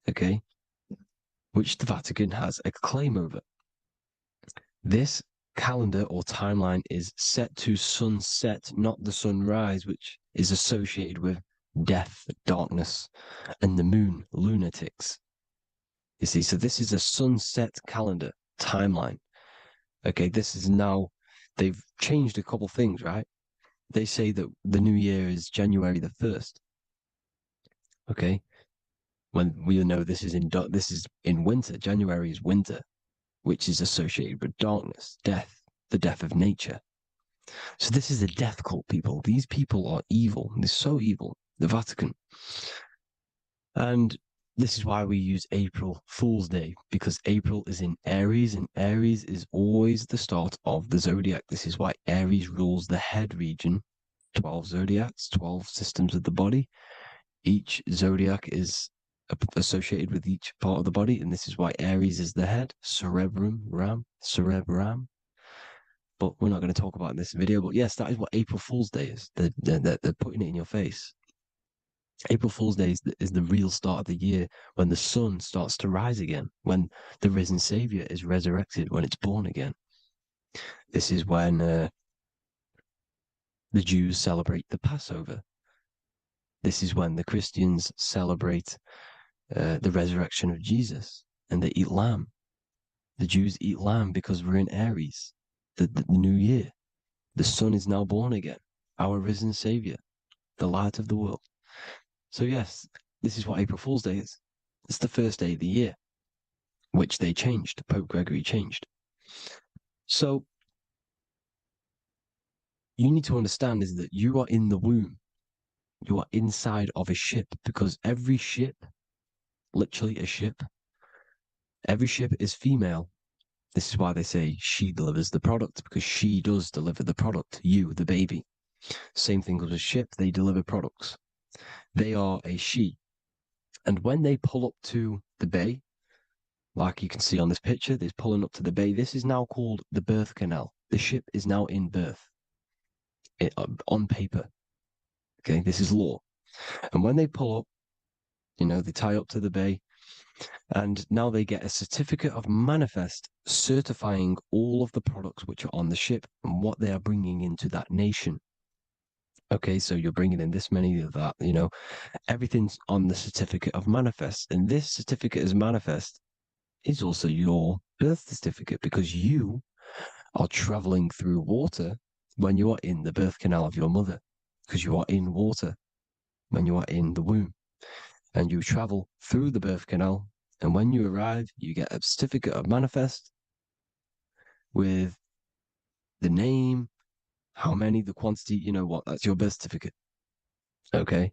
Okay? Which the Vatican has a claim over. This calendar or timeline is set to sunset, not the sunrise, which is associated with death, darkness, and the moon, lunatics. You see, so this is a sunset calendar timeline. Okay, this is now, they've changed a couple things, right? They say that the new year is January the 1st. Okay, when we know this is in winter. January is winter, which is associated with darkness, death, the death of nature. So this is a death cult, people. These people are evil. They're so evil. The Vatican. And this is why we use April Fool's Day, because April is in Aries, and Aries is always the start of the zodiac. This is why Aries rules the head region. 12 zodiacs, 12 systems of the body. Each zodiac is associated with each part of the body, and this is why Aries is the head, cerebrum. But we're not going to talk about it in this video. But yes, that is what April Fool's Day is. They're putting it in your face. April Fool's Day is the real start of the year, when the sun starts to rise again, when the risen Savior is resurrected, when it's born again. This is when the Jews celebrate the Passover. This is when the Christians celebrate the resurrection of Jesus, and they eat lamb. The Jews eat lamb because we're in Aries, the new year. The sun is now born again, our risen Savior, the light of the world. So yes, this is what April Fool's Day is. It's the first day of the year, which they changed. Pope Gregory changed. So you need to understand is that you are in the womb. You are inside of a ship, because every ship, literally a ship, every ship is female. This is why they say she delivers the product, because she does deliver the product, you, the baby. Same thing with a ship, they deliver products. They are a she. And when they pull up to the bay, like you can see on this picture, they're pulling up to the bay. This is now called the birth canal. The ship is now in birth on paper. Okay, this is law. And when they pull up, they tie up to the bay, and now they get a certificate of manifest certifying all of the products which are on the ship and what they are bringing into that nation. Okay, so you're bringing in this many of that, everything's on the certificate of manifest. And this certificate as manifest is also your birth certificate, because you are traveling through water when you are in the birth canal of your mother, because you are in water when you are in the womb, and you travel through the birth canal. And when you arrive, you get a certificate of manifest with the name, how many, the quantity, that's your birth certificate. Okay.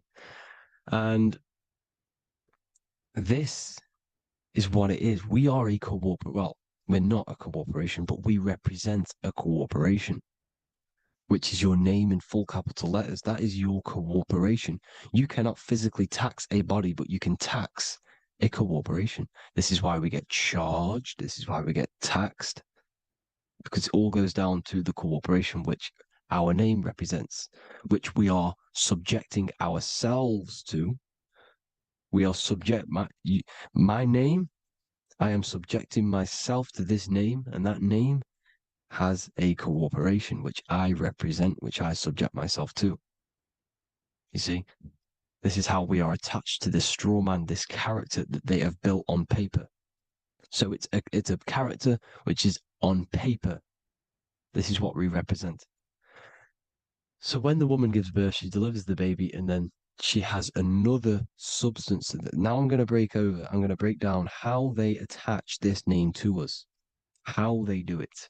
And this is what it is. We are a well, we're not a corporation, but we represent a corporation, which is your name in full capital letters. That is your corporation. You cannot physically tax a body, but you can tax a corporation. This is why we get charged. This is why we get taxed, because it all goes down to the corporation, which our name represents, which we are subjecting ourselves to. We are my name. I am subjecting myself to this name, and that name has a corporation which I represent, which I subject myself to. You see, this is how we are attached to this straw man, this character that they have built on paper. So it's a character which is on paper. This is what we represent. So when the woman gives birth, she delivers the baby, and then she has another substance. Now I'm going to break down how they attach this name to us, how they do it.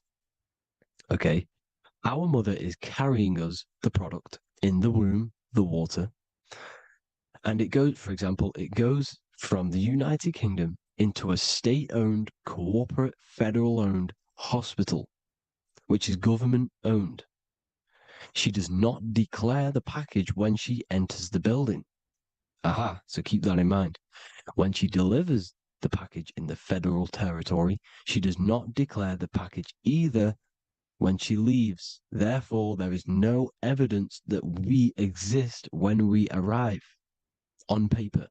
Okay. Our mother is carrying us the product in the womb, the water. And it goes, for example, from the United Kingdom into a state-owned, corporate, federal-owned hospital, which is government-owned. She does not declare the package when she enters the building. Aha, so keep that in mind. When she delivers the package in the federal territory, she does not declare the package either when she leaves. Therefore, there is no evidence that we exist when we arrive. On paper.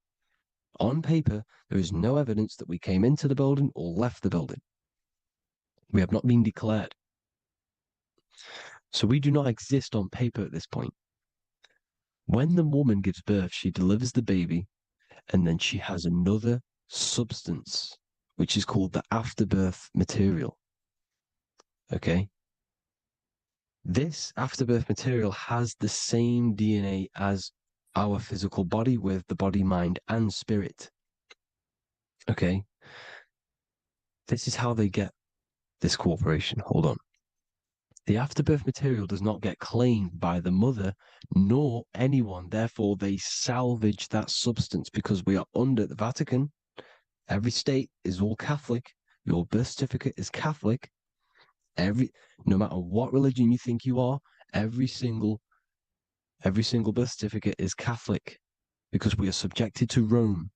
On paper, there is no evidence that we came into the building or left the building. We have not been declared. So we do not exist on paper at this point. When the woman gives birth, she delivers the baby, and then she has another substance, which is called the afterbirth material. Okay? This afterbirth material has the same DNA as our physical body, with the body, mind, and spirit. Okay? This is how they get this corporation. Hold on. The afterbirth material does not get claimed by the mother nor anyone. Therefore, they salvage that substance, because we are under the Vatican. Every state is all Catholic. Your birth certificate is Catholic. No matter what religion you think you are, every single birth certificate is Catholic, because we are subjected to Rome.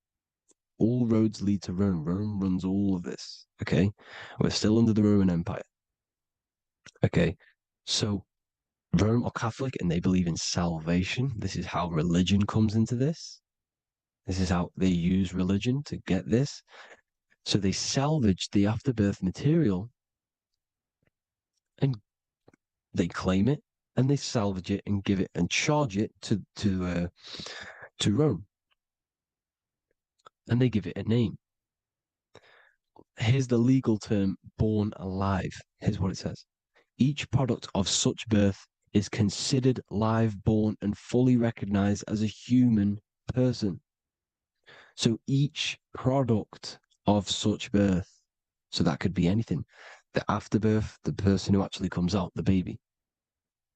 All roads lead to Rome. Rome runs all of this. Okay? We're still under the Roman Empire. Okay? So Rome are Catholic, and they believe in salvation. This is how religion comes into this. This is how they use religion to get this. So they salvage the afterbirth material, and they claim it, and they salvage it and give it and charge it to Rome, and they give it a name. Here's the legal term: born alive. Here's what it says: each product of such birth is considered live, born, and fully recognized as a human person. So each product of such birth, so that could be anything, the afterbirth, the person who actually comes out, the baby.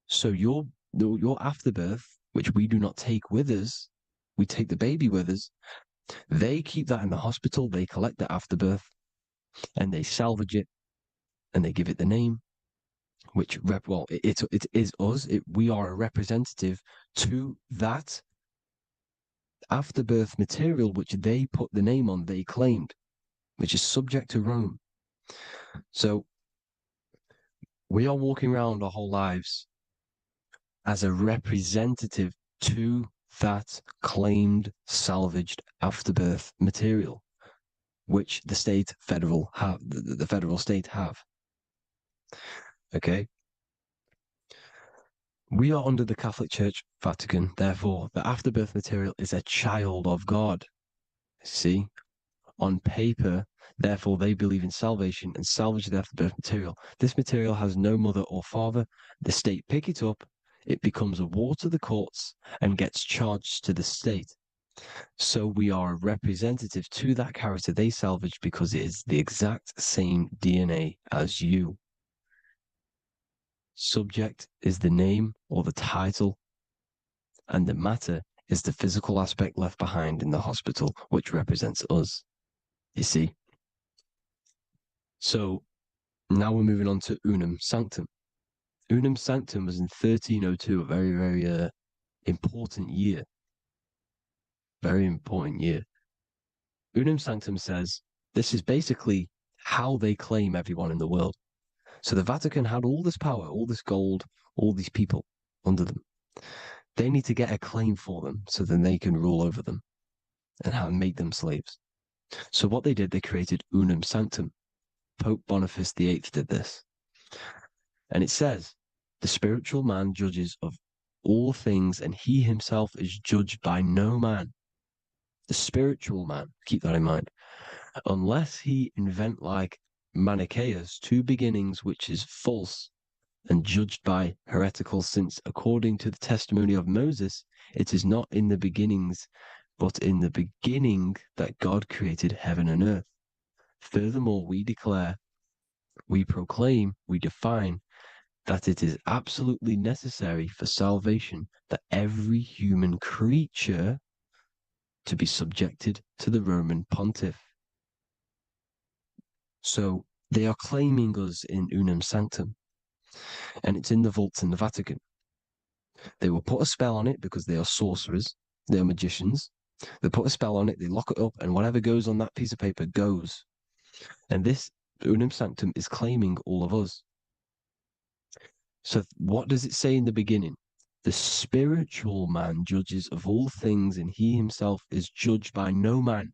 So your afterbirth, which we do not take with us, we take the baby with us, they keep that in the hospital, they collect the afterbirth, and they salvage it, and they give it the name, which, it is us. We are a representative to that afterbirth material, which they put the name on, they claimed, which is subject to Rome. So we are walking around our whole lives as a representative to that claimed salvaged afterbirth material, which the federal state have. Okay? We are under the Catholic Church, Vatican, therefore the afterbirth material is a child of God. See? On paper, therefore they believe in salvation and salvage the afterbirth material. This material has no mother or father. The state pick it up, it becomes a war to the courts and gets charged to the state. So we are a representative to that character they salvaged because it is the exact same DNA as you. Subject is the name or the title, and the matter is the physical aspect left behind in the hospital, which represents us. You see? So now we're moving on to Unum Sanctum. Unum Sanctum was in 1302, a very, very important year. Very important year. Unum Sanctum says this is basically how they claim everyone in the world. So the Vatican had all this power, all this gold, all these people under them. They need to get a claim for them so then they can rule over them and make them slaves. So what they did, they created Unum Sanctum. Pope Boniface VIII did this. And it says, the spiritual man judges of all things, and he himself is judged by no man. The spiritual man, keep that in mind, unless he invent like Manichaeus, two beginnings, which is false and judged by heretical, since according to the testimony of Moses, it is not in the beginnings, but in the beginning that God created heaven and earth. Furthermore, we declare, we proclaim, we define that it is absolutely necessary for salvation that every human creature to be subjected to the Roman pontiff. So they are claiming us in Unum Sanctum, and it's in the vaults in the Vatican. They will put a spell on it because they are sorcerers, they are magicians. They put a spell on it, they lock it up, and whatever goes on that piece of paper goes. And this Unum Sanctum is claiming all of us. So what does it say in the beginning? The spiritual man judges of all things, and he himself is judged by no man.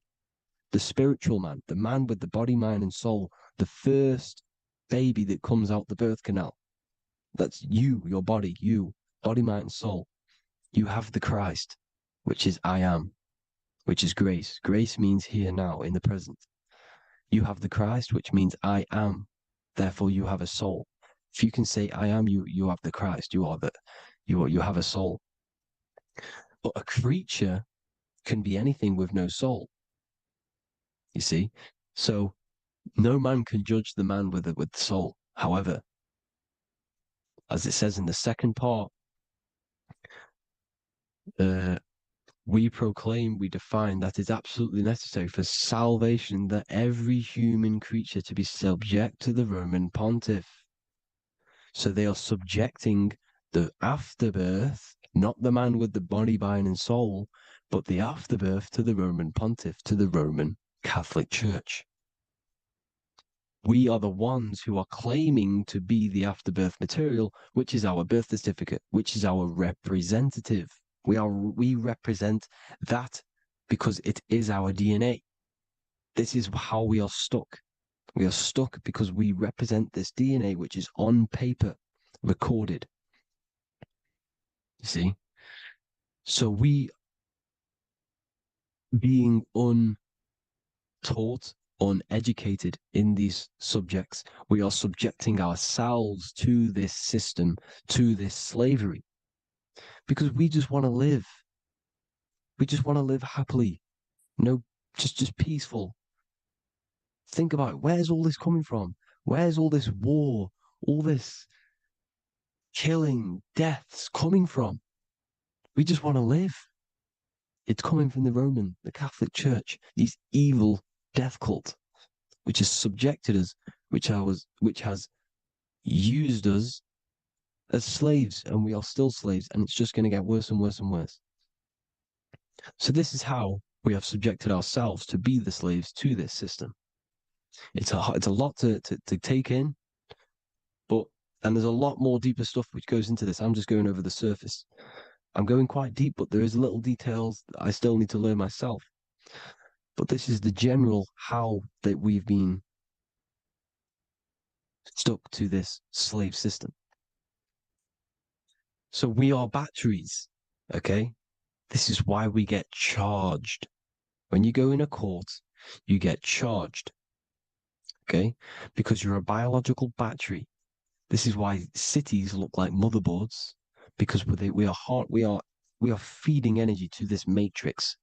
The spiritual man, the man with the body, mind, and soul, the first baby that comes out the birth canal. That's you, your body, body, mind, and soul. You have the Christ, which is I am, which is grace. Grace means here now, in the present. You have the Christ, which means I am. Therefore, you have a soul. If you can say I am, you have the Christ. You have a soul. But a creature can be anything with no soul. You see? So no man can judge the man with the soul. However, as it says in the second part, we proclaim, we define that it's absolutely necessary for salvation that every human creature to be subject to the Roman pontiff. So they are subjecting the afterbirth, not the man with the body, mind, and soul, but the afterbirth to the Roman pontiff, to the Roman Catholic Church. We are the ones who are claiming to be the afterbirth material, which is our birth certificate, which is our representative. We represent that because it is our DNA. This is how we are stuck. We are stuck because we represent this DNA, which is on paper, recorded. You see? So we, being untaught, uneducated in these subjects, we are subjecting ourselves to this system, to this slavery, because we just want to live. We just want to live happily, just peaceful. Think about it. Where's all this coming from? Where's all this war, all this killing, deaths coming from? We just want to live. It's coming from the Catholic Church, these evil death cult, which has subjected us, which has used us as slaves, and we are still slaves, and it's just going to get worse and worse and worse. So this is how we have subjected ourselves to be the slaves to this system. It's a lot to take in, and there's a lot more deeper stuff which goes into this. I'm just going over the surface. I'm going quite deep, but there is little details that I still need to learn myself. But this is the general how that we've been stuck to this slave system. So we are batteries, okay? This is why we get charged. When you go in a court, you get charged, okay? Because you're a biological battery. This is why cities look like motherboards, because we are feeding energy to this matrix.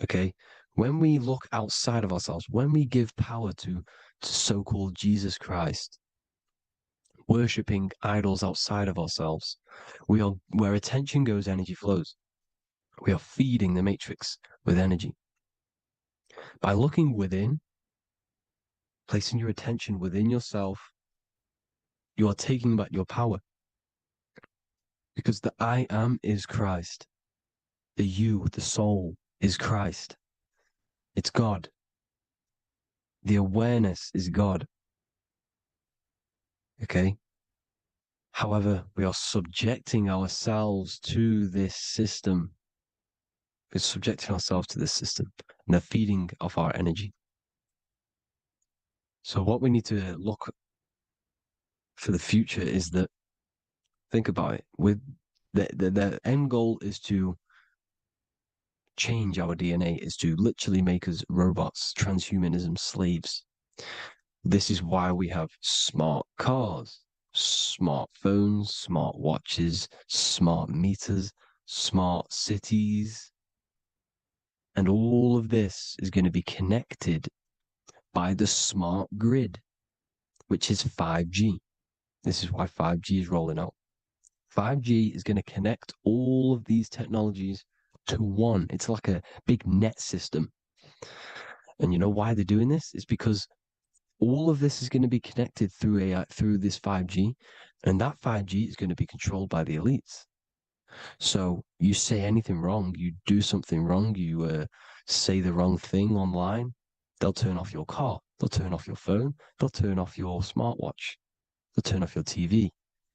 Okay, when we look outside of ourselves, when we give power to so-called Jesus Christ, worshipping idols outside of ourselves, where attention goes, energy flows. We are feeding the matrix with energy. By looking within, placing your attention within yourself, you are taking back your power. Because the I am is Christ. The you, the soul, is Christ. It's God. The awareness is God. Okay? However, we are subjecting ourselves to this system. We're subjecting ourselves to this system and the feeding of our energy. So what we need to look for the future is that, think about it, with the end goal is to change our DNA, is to literally make us robots, transhumanism, slaves. This is why we have smart cars, smartphones, smart watches, smart meters, smart cities. And all of this is going to be connected by the smart grid, which is 5G. This is why 5G is rolling out. 5G is going to connect all of these technologies to one. It's like a big net system. And you know why they're doing this? It's because all of this is going to be connected through AI, through this 5G, and that 5G is going to be controlled by the elites. So you say anything wrong, you do something wrong, you say the wrong thing online, they'll turn off your car, they'll turn off your phone, they'll turn off your smartwatch, they'll turn off your TV,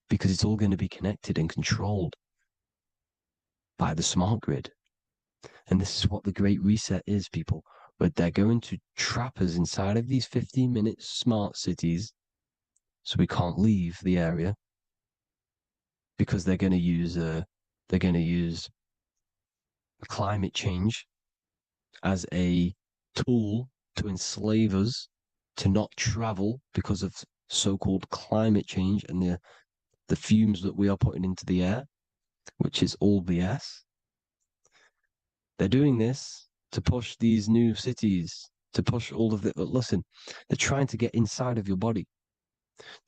because it's all going to be connected and controlled by the smart grid. And this is what the Great Reset is, people. But they're going to trap us inside of these 15-minute smart cities so we can't leave the area, because they're going to use climate change as a tool to enslave us to not travel because of so-called climate change and the fumes that we are putting into the air, which is all BS. They're doing this to push these new cities, to push all of it. But listen, they're trying to get inside of your body.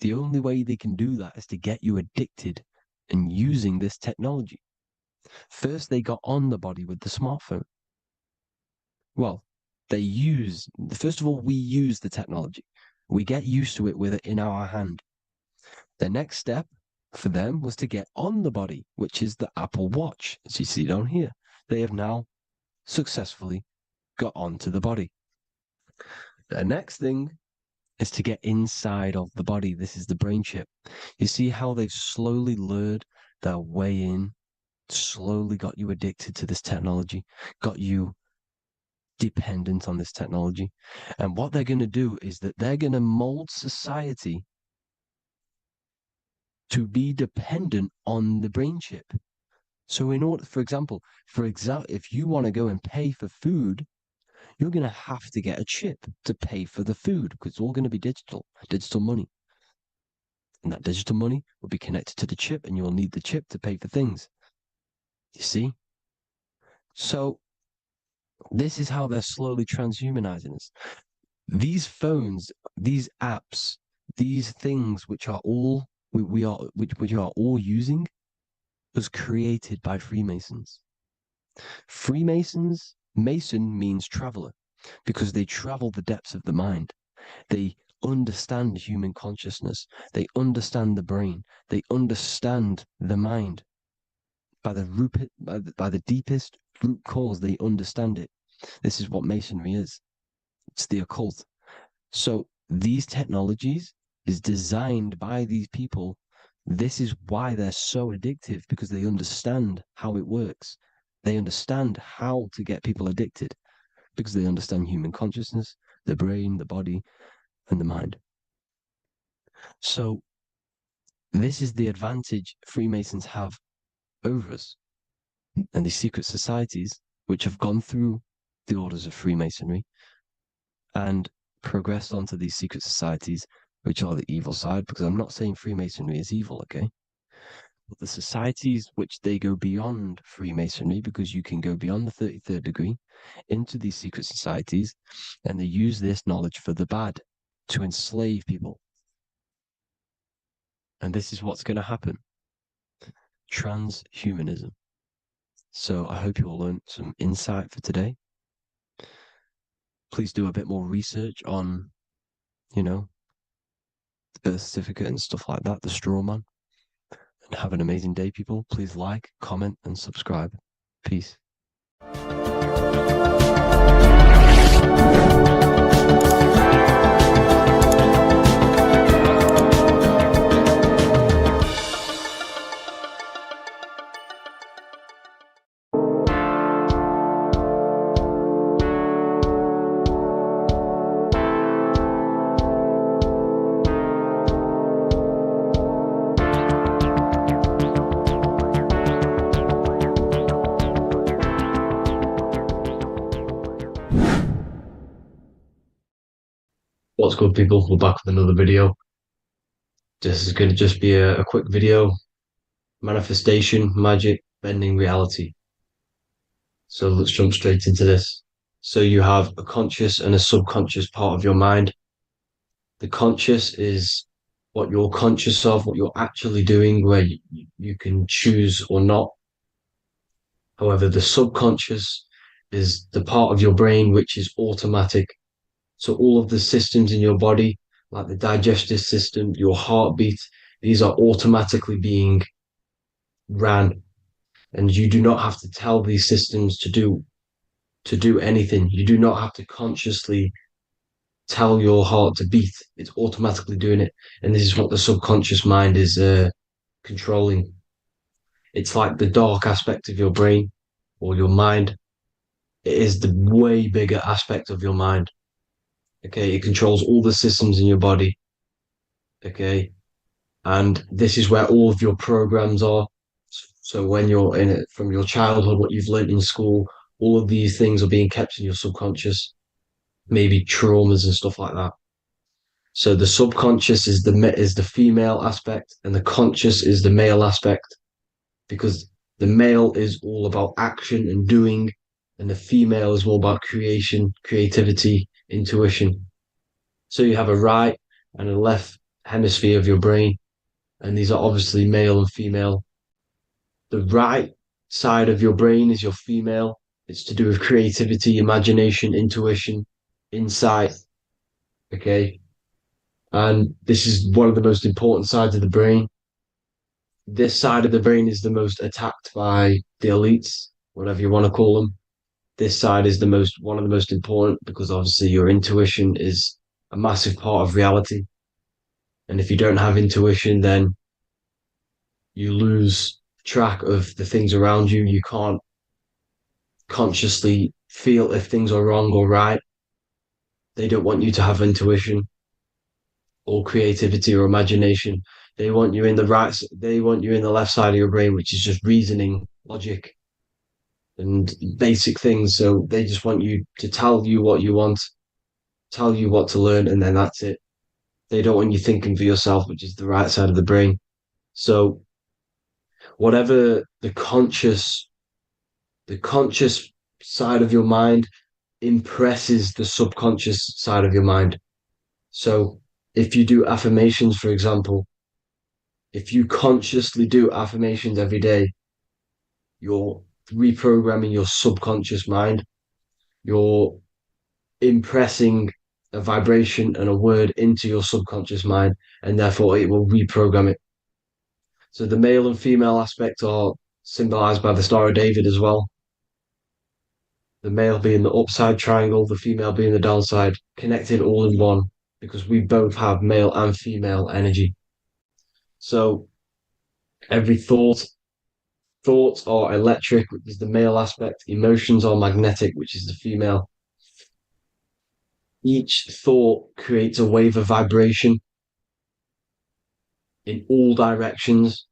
The only way they can do that is to get you addicted and using this technology. First, they got on the body with the smartphone. Well, first of all, we use the technology. We get used to it with it in our hand. The next step for them was to get on the body, which is the Apple Watch, as you see down here. They have now successfully got onto the body. The next thing is to get inside of the body. This is the brain chip. You see how they've slowly lured their way in, slowly got you addicted to this technology, got you dependent on this technology. And what they're going to do is that they're going to mold society to be dependent on the brain chip. So in order, for example, if you want to go and pay for food, you're going to have to get a chip to pay for the food, because it's all going to be digital money. And that digital money will be connected to the chip, and you'll need the chip to pay for things. You see? So this is how they're slowly transhumanizing us. These phones, these apps, these things which are all we are all using, was created by Freemasons. Mason means traveler, because they travel the depths of the mind. They understand human consciousness. They understand the brain. They understand the mind. By the deepest root cause, they understand it. This is what Masonry is. It's the occult. So these technologies is designed by these people. This is why they're so addictive, because they understand how it works. They understand how to get people addicted, because they understand human consciousness, the brain, the body, and the mind. So this is the advantage Freemasons have over us. And these secret societies, which have gone through the orders of Freemasonry and progressed onto these secret societies, which are the evil side, because I'm not saying Freemasonry is evil, okay? But the societies which they go beyond Freemasonry, because you can go beyond the 33rd degree into these secret societies, and they use this knowledge for the bad, to enslave people. And this is what's going to happen. Transhumanism. So I hope you all learned some insight for today. Please do a bit more research on, the birth certificate and stuff like that, the straw man. And have an amazing day, people. Please like, comment, and subscribe. Peace. What's good, people? We're back with another video. This is going to just be a quick video. Manifestation, magic, bending reality. So let's jump straight into this. So you have a conscious and a subconscious part of your mind. The conscious is what you're conscious of, what you're actually doing, where you can choose or not. However, the subconscious is the part of your brain which is automatic. So all of the systems in your body, like the digestive system, your heartbeat, these are automatically being ran. And you do not have to tell these systems to do anything. You do not have to consciously tell your heart to beat. It's automatically doing it. And this is what the subconscious mind is controlling. It's like the dark aspect of your brain or your mind. It is the way bigger aspect of your mind. Okay, it controls all the systems in your body. Okay, and this is where all of your programs are. So when you're in it from your childhood, what you've learned in school, all of these things are being kept in your subconscious, maybe traumas and stuff like that. So the subconscious is the female aspect, and the conscious is the male aspect, because the male is all about action and doing, and the female is more about creation, creativity, intuition. So you have a right and a left hemisphere of your brain, and these are obviously male and female. The right side of your brain is your female. It's to do with creativity, imagination, intuition, insight. Okay. And this is one of the most important sides of the brain. This side of the brain is the most attacked by the elites, whatever you want to call them. This side is one of the most important, because obviously your intuition is a massive part of reality. And if you don't have intuition, then you lose track of the things around you. You can't consciously feel if things are wrong or right. They don't want you to have intuition or creativity or imagination. They want you in the left side of your brain, which is just reasoning, logic, and basic things. So they just want you to tell you what you want, tell you what to learn, and then that's it. They don't want you thinking for yourself, which is the right side of the brain. So whatever the conscious side of your mind impresses the subconscious side of your mind. So if you do affirmations, for example, if you consciously do affirmations every day, You're reprogramming your subconscious mind. You're impressing a vibration and a word into your subconscious mind, and therefore it will reprogram it. So the male and female aspect are symbolized by the Star of David as well. The male being the upside triangle, the female being the downside, connected all in one, because we both have male and female energy. So every thoughts are electric, which is the male aspect. Emotions are magnetic, which is the female. Each thought creates a wave of vibration in all directions.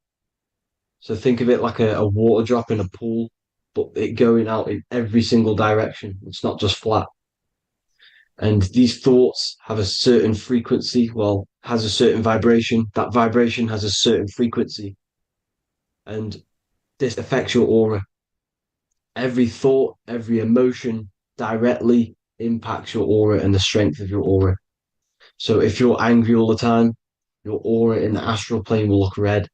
So think of it like a water drop in a pool, but it going out in every single direction. It's not just flat. And these thoughts have a certain frequency, well, has a certain vibration. That vibration has a certain frequency. And this affects your aura. Every thought, every emotion directly impacts your aura and the strength of your aura. So if you're angry all the time, your aura in the astral plane will look red.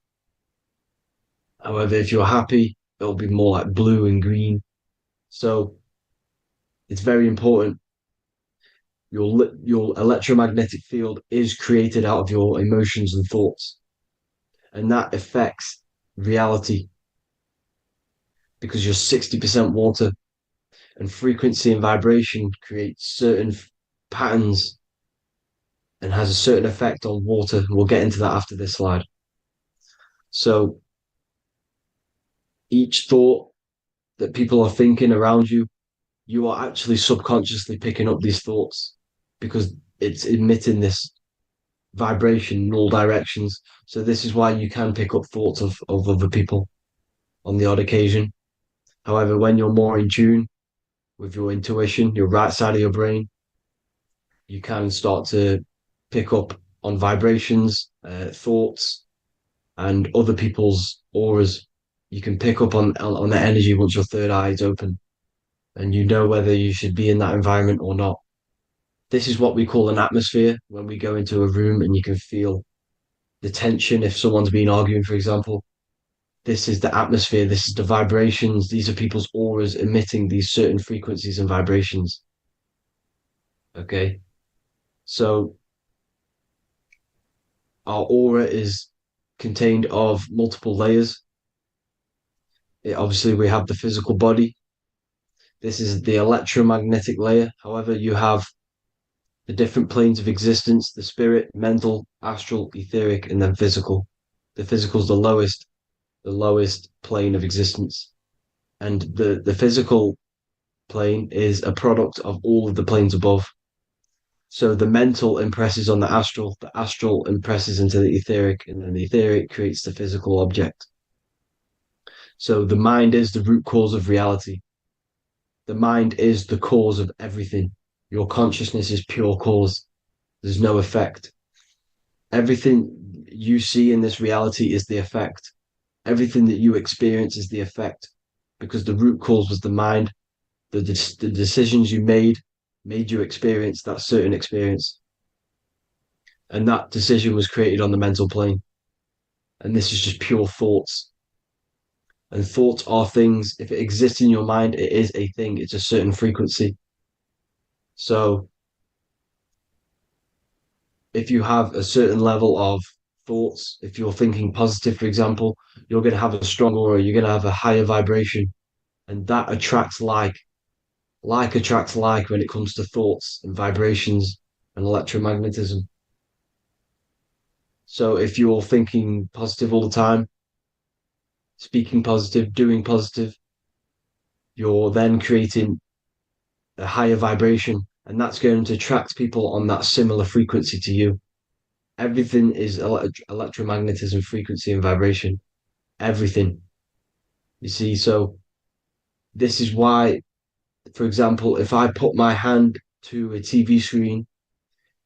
However, if you're happy, it'll be more like blue and green. So it's very important. Your electromagnetic field is created out of your emotions and thoughts, and that affects reality because you're 60% water, and frequency and vibration creates certain patterns and has a certain effect on water. We'll get into that after this slide. So each thought that people are thinking around you, you are actually subconsciously picking up these thoughts because it's emitting this vibration in all directions. So this is why you can pick up thoughts of other people on the odd occasion. However, when you're more in tune with your intuition, your right side of your brain, you can start to pick up on vibrations, thoughts, and other people's auras. You can pick up on the energy once your third eye is open, and you know whether you should be in that environment or not. This is what we call an atmosphere when we go into a room and you can feel the tension if someone's been arguing, for example. This is the atmosphere, this is the vibrations, these are people's auras emitting these certain frequencies and vibrations. Okay, so our aura is contained of multiple layers. Obviously, we have the physical body. This is the electromagnetic layer. However, you have the different planes of existence, the spirit, mental, astral, etheric, and then physical. The physical is the lowest plane of existence. And the physical plane is a product of all of the planes above. So the mental impresses on the astral impresses into the etheric, and then the etheric creates the physical object. So the mind is the root cause of reality. The mind is the cause of everything. Your consciousness is pure cause. There's no effect. Everything you see in this reality is the effect. Everything that you experience is the effect, because the root cause was the mind. The decisions you made you experience that certain experience. And that decision was created on the mental plane. And this is just pure thoughts. And thoughts are things. If it exists in your mind, it is a thing. It's a certain frequency. So if you have a certain level of thoughts, if you're thinking positive, for example, you're going to have a strong aura, you're going to have a higher vibration. And that attracts like. Like attracts like when it comes to thoughts and vibrations and electromagnetism. So if you're thinking positive all the time, speaking positive, doing positive, you're then creating a higher vibration, and that's going to attract people on that similar frequency to you. Everything is electromagnetism, frequency, and vibration. Everything. You see, so this is why, for example, if I put my hand to a TV screen,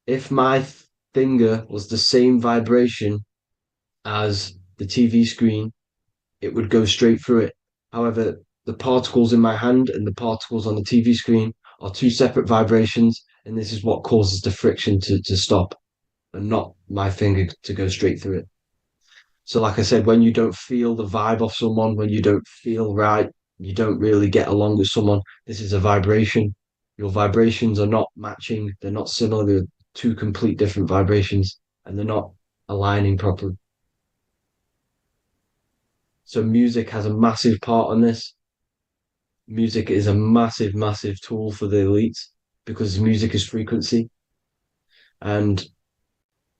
if my finger was the same vibration as the TV screen, it would go straight through it. However, the particles in my hand and the particles on the TV screen are two separate vibrations, and this is what causes the friction to stop and not my finger to go straight through it. So, like I said, when you don't feel the vibe of someone, when you don't feel right, you don't really get along with someone, this is a vibration. Your vibrations are not matching, they're not similar, they're two complete different vibrations, and they're not aligning properly. So, music has a massive part on this. Music is a massive, massive tool for the elites because music is frequency. And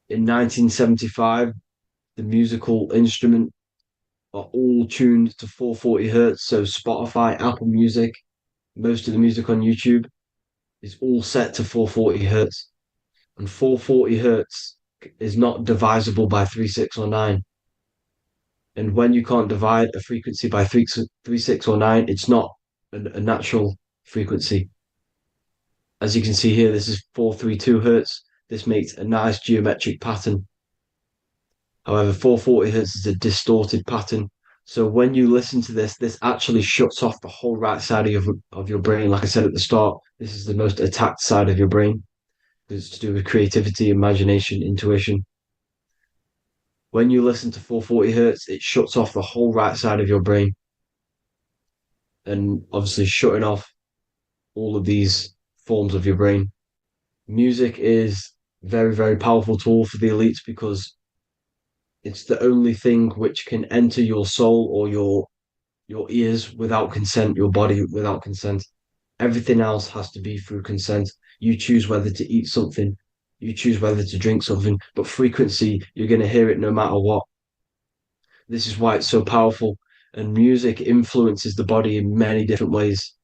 in 1975, the musical instrument are all tuned to 440 hertz. So Spotify, Apple Music, most of the music on YouTube is all set to 440 hertz. And 440 hertz is not divisible by 3, 6, or 9. And when you can't divide a frequency by 3, 6, or 9, it's not a natural frequency. As you can see here, this is 432 hertz. This makes a nice geometric pattern. However, 440 hertz is a distorted pattern. So when you listen to this, this actually shuts off the whole right side of your brain. Like I said at the start, this is the most attacked side of your brain. It's to do with creativity, imagination, intuition. When you listen to 440 hertz, it shuts off the whole right side of your brain. And obviously shutting off all of these forms of your brain. Music is very, very powerful tool for the elites because it's the only thing which can enter your soul or your ears without consent, your body without consent. Everything else has to be through consent. You choose whether to eat something, you choose whether to drink something, but frequency, you're going to hear it no matter what. This is why it's so powerful. And music influences the body in many different ways.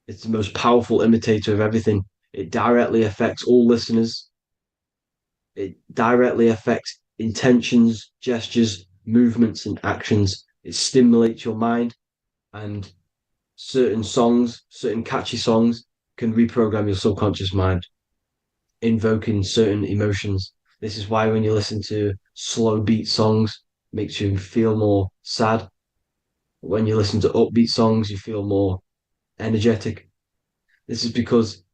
It's the most powerful imitator of everything. It directly affects all listeners. It directly affects intentions, gestures, movements, and actions. It stimulates your mind, and certain songs, certain catchy songs, can reprogram your subconscious mind, invoking certain emotions. This is why when you listen to slow beat songs, it makes you feel more sad. When you listen to upbeat songs, you feel more energetic. This is because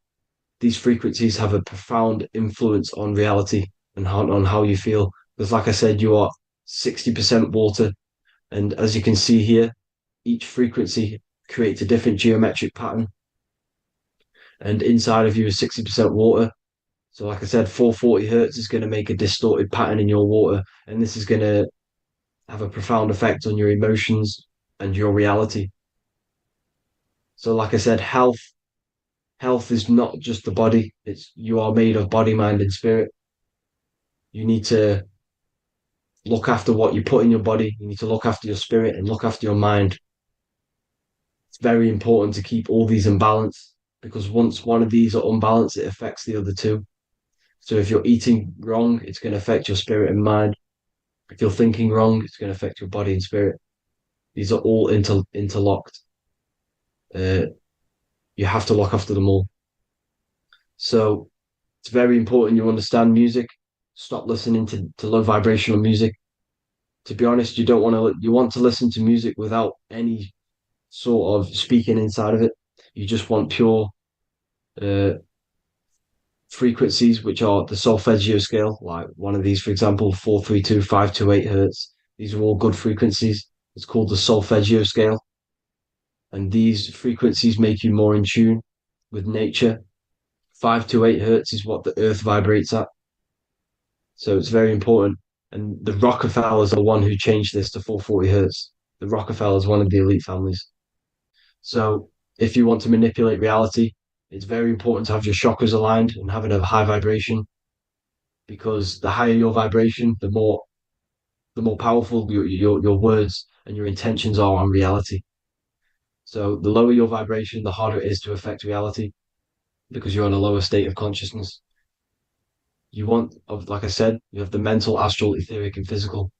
these frequencies have a profound influence on reality and on how you feel. Because, like I said, you are 60% water. And as you can see here, each frequency creates a different geometric pattern. And inside of you is 60% water. So, like I said, 440 hertz is going to make a distorted pattern in your water. And this is going to have a profound effect on your emotions and your reality. So, like I said, health is not just the body. It's you are made of body, mind, and spirit. You need to look after what you put in your body. You need to look after your spirit and look after your mind. It's very important to keep all these in balance because once one of these are unbalanced, it affects the other two. So if you're eating wrong, it's going to affect your spirit and mind. If you're thinking wrong, it's going to affect your body and spirit. These are all interlocked. You have to look after them all. So it's very important you understand music. Stop listening to low vibrational music. To be honest, you want to listen to music without any sort of speaking inside of it. You just want pure uh, frequencies, which are the solfeggio scale, like one of these, for example, 432, 528 hertz. These are all good frequencies. It's called the solfeggio scale. And these frequencies make you more in tune with nature. 528 hertz is what the earth vibrates at. So it's very important. And the Rockefellers are the one who changed this to 440 hertz. The Rockefellers, one of the elite families. So if you want to manipulate reality, it's very important to have your chakras aligned and having a high vibration, because the higher your vibration, the more powerful your words and your intentions are on reality. So the lower your vibration, the harder it is to affect reality because you're in a lower state of consciousness. Like I said, you have the mental, astral, etheric, and physical.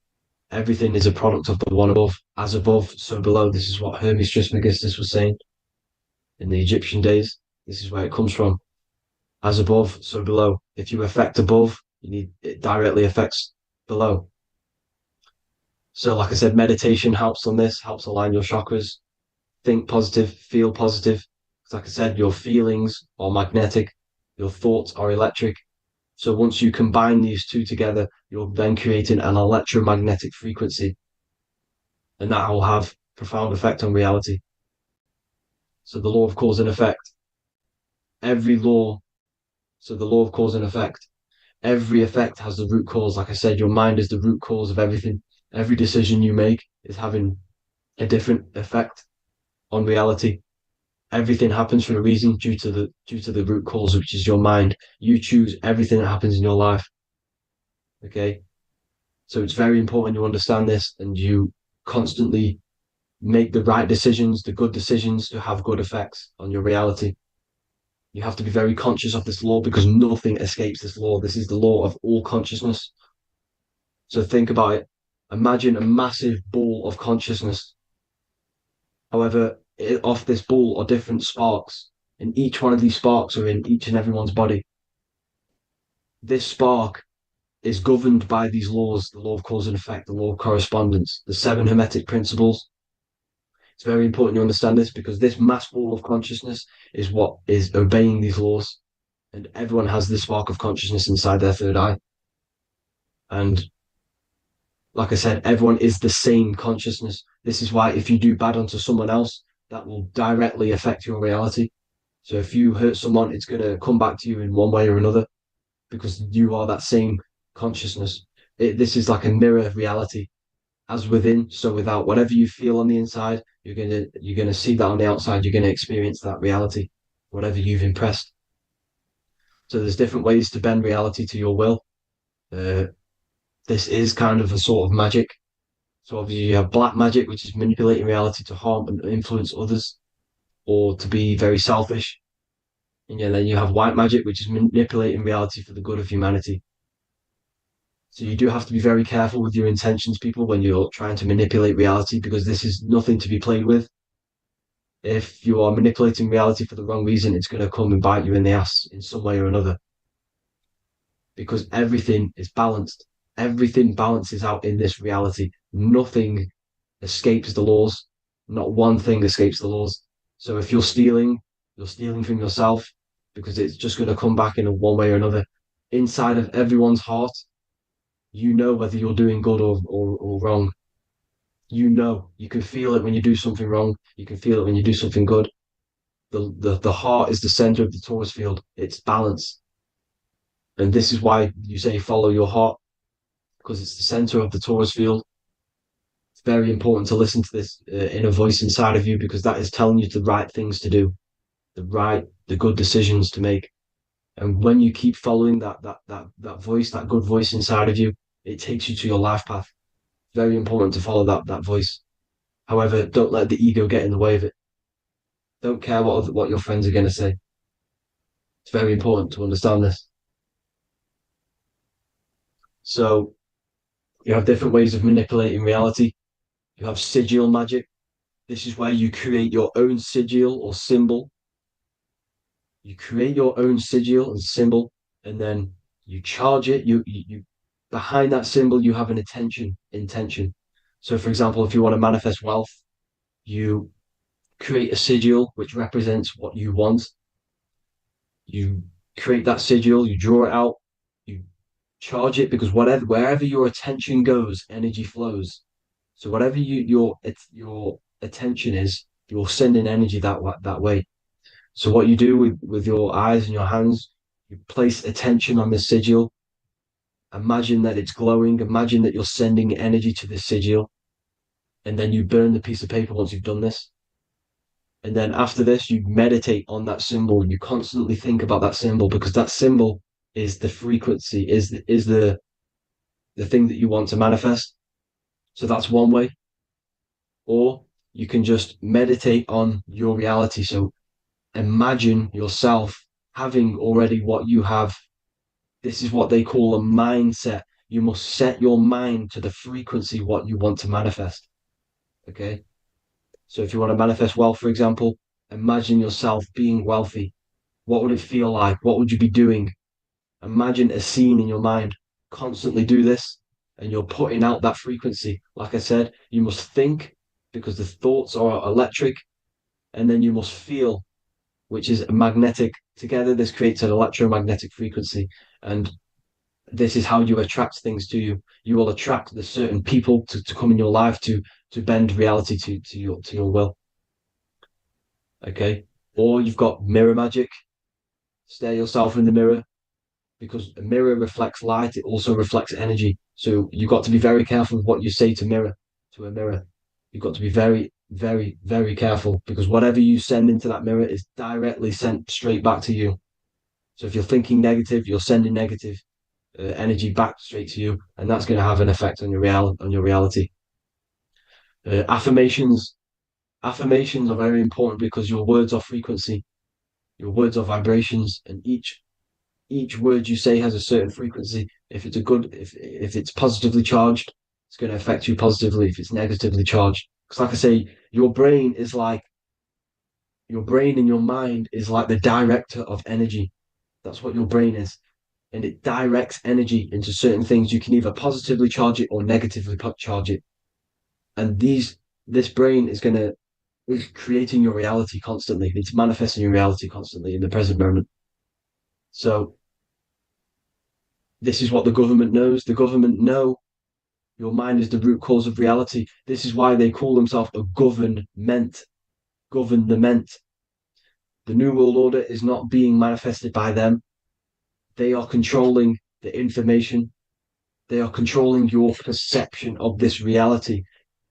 Everything is a product of the one above. As above, so below. This is what Hermes Trismegistus was saying in the Egyptian days. This is where it comes from. As above, so below. If you affect above, it directly affects below. So, like I said, meditation helps on this, helps align your chakras. Think positive, feel positive. Like I said, your feelings are magnetic, your thoughts are electric. So once you combine these two together, you're then creating an electromagnetic frequency, and that will have profound effect on reality. So the law of cause and effect, every law, so the law of cause and effect, every effect has the root cause. Like I said, your mind is the root cause of everything. Every decision you make is having a different effect on reality. Everything happens for a reason due to the root cause, which is your mind. You choose everything that happens in your life. Okay. So it's very important you understand this and you constantly make the right decisions, the good decisions to have good effects on your reality. You have to be very conscious of this law because nothing escapes this law. This is the law of all consciousness. So think about it. Imagine a massive ball of consciousness. However, off this ball are different sparks, and each one of these sparks are in each and everyone's body. This spark is governed by these laws, the law of cause and effect, the law of correspondence, the seven hermetic principles. It's very important you understand this because this mass ball of consciousness is what is obeying these laws, and everyone has this spark of consciousness inside their third eye. And like I said, everyone is the same consciousness. This is why if you do bad onto someone else, that will directly affect your reality. So if you hurt someone, it's going to come back to you in one way or another because you are that same consciousness. This is like a mirror reality. As within, so without. Whatever you feel on the inside, you're gonna see that on the outside. You're gonna experience that reality, whatever you've impressed. So there's different ways to bend reality to your will. This is kind of a sort of magic. So obviously you have black magic, which is manipulating reality to harm and influence others, or to be very selfish. And yeah, then you have white magic, which is manipulating reality for the good of humanity. So you do have to be very careful with your intentions, people, when you're trying to manipulate reality, because this is nothing to be played with. If you are manipulating reality for the wrong reason, it's going to come and bite you in the ass in some way or another. Because everything is balanced. Everything balances out in this reality. Nothing escapes the laws. Not one thing escapes the laws. So if you're stealing from yourself because it's just going to come back in one way or another. Inside of everyone's heart, you know whether you're doing good or wrong. You can feel it when you do something wrong. You can feel it when you do something good. The heart is the center of the torus field. It's balance. And this is why you say follow your heart, because it's the center of the torus field. It's very important to listen to this inner voice inside of you, because that is telling you the right things to do, the good decisions to make. And when you keep following that voice, that good voice inside of you, it takes you to your life path. Very important to follow that voice. However, don't let the ego get in the way of it. Don't care what your friends are going to say. It's very important to understand this. So you have different ways of manipulating reality. You have sigil magic. This is where you create your own sigil or symbol. You create your own sigil and symbol, and then you charge it. You behind that symbol, you have an intention. So, for example, if you want to manifest wealth, you create a sigil which represents what you want. You create that sigil, you draw it out, you charge it, because wherever your attention goes, energy flows. So whatever your attention is, you're sending energy that way. So what you do with your eyes and your hands, you place attention on the sigil. Imagine that it's glowing. Imagine that you're sending energy to the sigil, and then you burn the piece of paper once you've done this. And then after this, you meditate on that symbol. You constantly think about that symbol, because that symbol is the frequency, is the thing that you want to manifest. So that's one way. Or you can just meditate on your reality. So imagine yourself having already what you have. This is what they call a mindset. You must set your mind to the frequency what you want to manifest. Okay. So if you want to manifest wealth, for example, imagine yourself being wealthy. What would it feel like? What would you be doing? Imagine a scene in your mind. Constantly do this, and you're putting out that frequency. Like I said, you must think, because the thoughts are electric, and then you must feel, which is magnetic. Together, this creates an electromagnetic frequency. And This is how you attract things to you. You will attract the certain people to come in your life to bend reality to your will. Okay? Or you've got mirror magic. Stare yourself in the mirror, because a mirror reflects light, it also reflects energy. So you've got to be very careful with what you say to a mirror. You've got to be very, very, very careful, because whatever you send into that mirror is directly sent straight back to you. So if you're thinking negative, you're sending negative energy back straight to you, and that's going to have an effect on your reality. Affirmations are very important, because your words are frequency, your words are vibrations, and each word you say has a certain frequency. If it's positively charged, it's going to affect you positively. If it's negatively charged, because like I say, your brain and your mind is like the director of energy. That's what your brain is. And it directs energy into certain things. You can either positively charge it or negatively charge it. And this brain is creating your reality constantly. It's manifesting your reality constantly in the present moment. So this is what the government knows. The government know your mind is the root cause of reality. This is why they call themselves a government. Government. The New World Order is not being manifested by them. They are controlling the information. They are controlling your perception of this reality.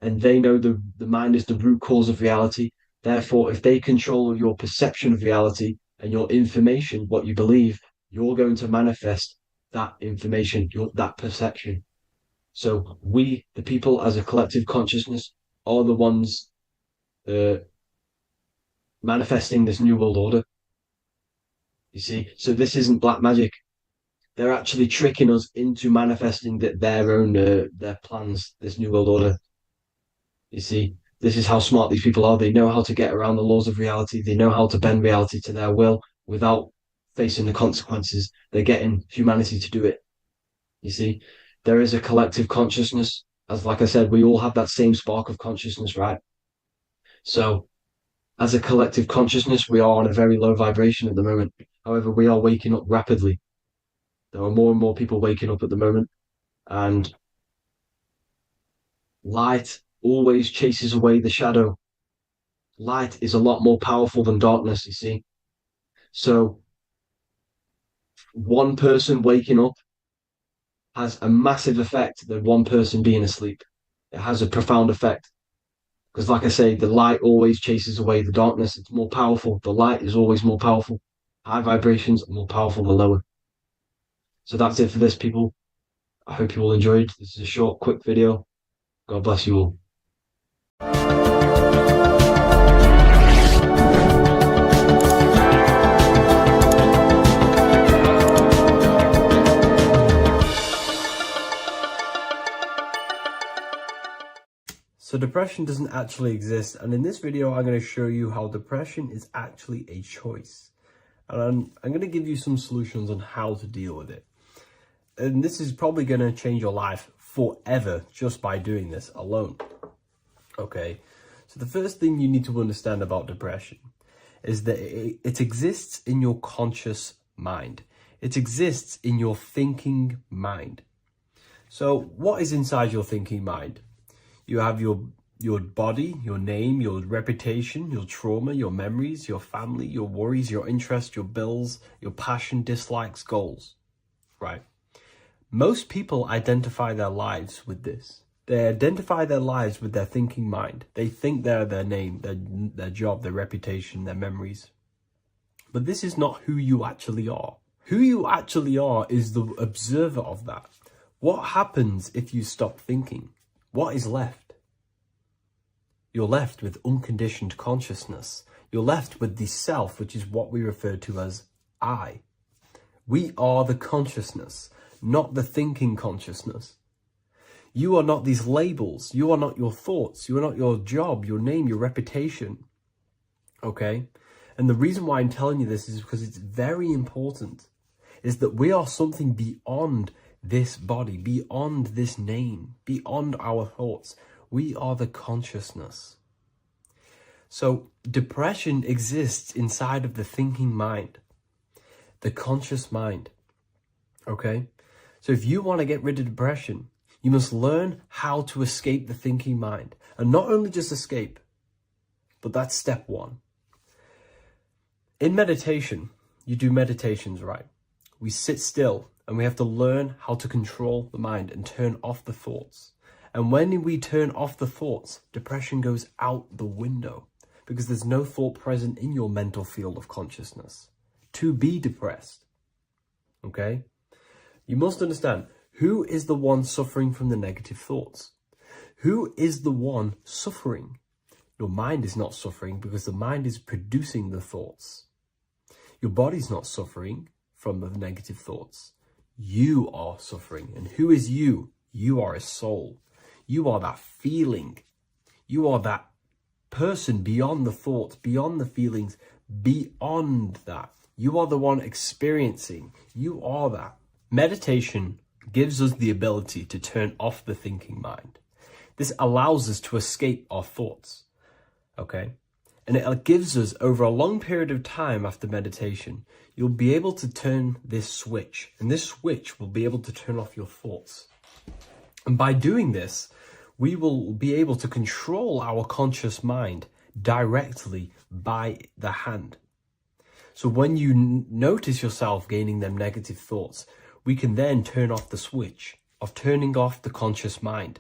And they know the mind is the root cause of reality. Therefore, if they control your perception of reality and your information, what you believe, you're going to manifest that information, that perception. So we, the people as a collective consciousness, are the ones manifesting this New World Order. You see, so this isn't black magic. They're actually tricking us into manifesting their own their plans, this New World Order. You see, this is how smart these people are. They know how to get around the laws of reality. They know how to bend reality to their will without facing the consequences. They're getting humanity to do it. You see, there is a collective consciousness. As like I said, we all have that same spark of consciousness, right? So as a collective consciousness, we are on a very low vibration at the moment. However, we are waking up rapidly. There are more and more people waking up at the moment, and light always chases away the shadow. Light is a lot more powerful than darkness, you see. So one person waking up has a massive effect than one person being asleep. It has a profound effect. Because like I say, the light always chases away the darkness. It's more powerful. The light is always more powerful. High vibrations are more powerful than lower. So that's it for this, people. I hope you all enjoyed. This is a short, quick video. God bless you all. So depression doesn't actually exist, and in this video I'm going to show you how depression is actually a choice. And I'm going to give you some solutions on how to deal with it. And this is probably going to change your life forever just by doing this alone. Okay, so the first thing you need to understand about depression is that it exists in your conscious mind. It exists in your thinking mind. So what is inside your thinking mind? You have your body, your name, your reputation, your trauma, your memories, your family, your worries, your interests, your bills, your passion, dislikes, goals, right? Most people identify their lives with this. They identify their lives with their thinking mind. They think they're their name, their job, their reputation, their memories. But this is not who you actually are. Who you actually are is the observer of that. What happens if you stop thinking? What is left? You're left with unconditioned consciousness. You're left with the self, which is what we refer to as I. We are the consciousness, not the thinking consciousness. You are not these labels. You are not your thoughts. You are not your job, your name, your reputation. Okay? And the reason why I'm telling you this is because it's very important, is that we are something beyond this body, beyond this name, beyond our thoughts. We are the consciousness. So depression exists inside of the thinking mind, the conscious mind. Okay? So if you want to get rid of depression, you must learn how to escape the thinking mind. And not only just escape, but that's step one. In meditation, you do meditations, right? We sit still and we have to learn how to control the mind and turn off the thoughts. And when we turn off the thoughts, depression goes out the window because there's no thought present in your mental field of consciousness to be depressed. Okay? You must understand, who is the one suffering from the negative thoughts? Who is the one suffering? Your mind is not suffering because the mind is producing the thoughts. Your body's not suffering from the negative thoughts. You are suffering. And who is you? You are a soul. You are that feeling. You are that person beyond the thoughts, beyond the feelings, beyond that. You are the one experiencing. You are that. Meditation gives us the ability to turn off the thinking mind. This allows us to escape our thoughts. Okay? And it gives us, over a long period of time after meditation, you'll be able to turn this switch. And this switch will be able to turn off your thoughts. And by doing this, we will be able to control our conscious mind directly by the hand. So when you notice yourself gaining them negative thoughts, we can then turn off the switch of turning off the conscious mind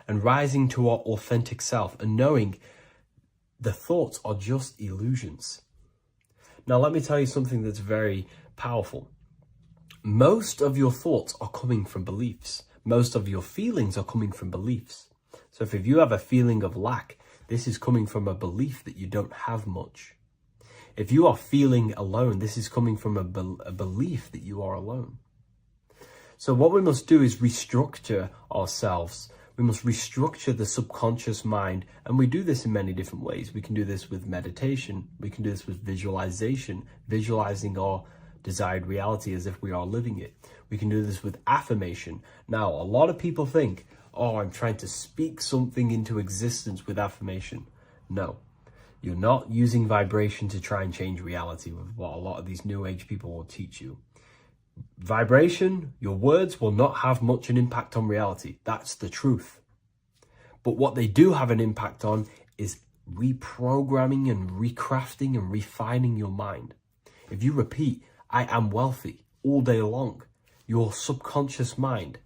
and rising to our authentic self and knowing the thoughts are just illusions. Now, let me tell you something that's very powerful. Most of your thoughts are coming from beliefs. Most of your feelings are coming from beliefs. So if you have a feeling of lack, this is coming from a belief that you don't have much. If you are feeling alone, this is coming from a belief that you are alone. So what we must do is restructure ourselves. We must restructure the subconscious mind. And we do this in many different ways. We can do this with meditation. We can do this with visualization, visualizing our desired reality as if we are living it. We can do this with affirmation. Now, a lot of people think, oh, I'm trying to speak something into existence with affirmation. No, you're not using vibration to try and change reality with what a lot of these new age people will teach you. Vibration, your words will not have much an impact on reality. That's the truth. But what they do have an impact on is reprogramming and recrafting and refining your mind. If you repeat, I am wealthy all day long, your subconscious mind,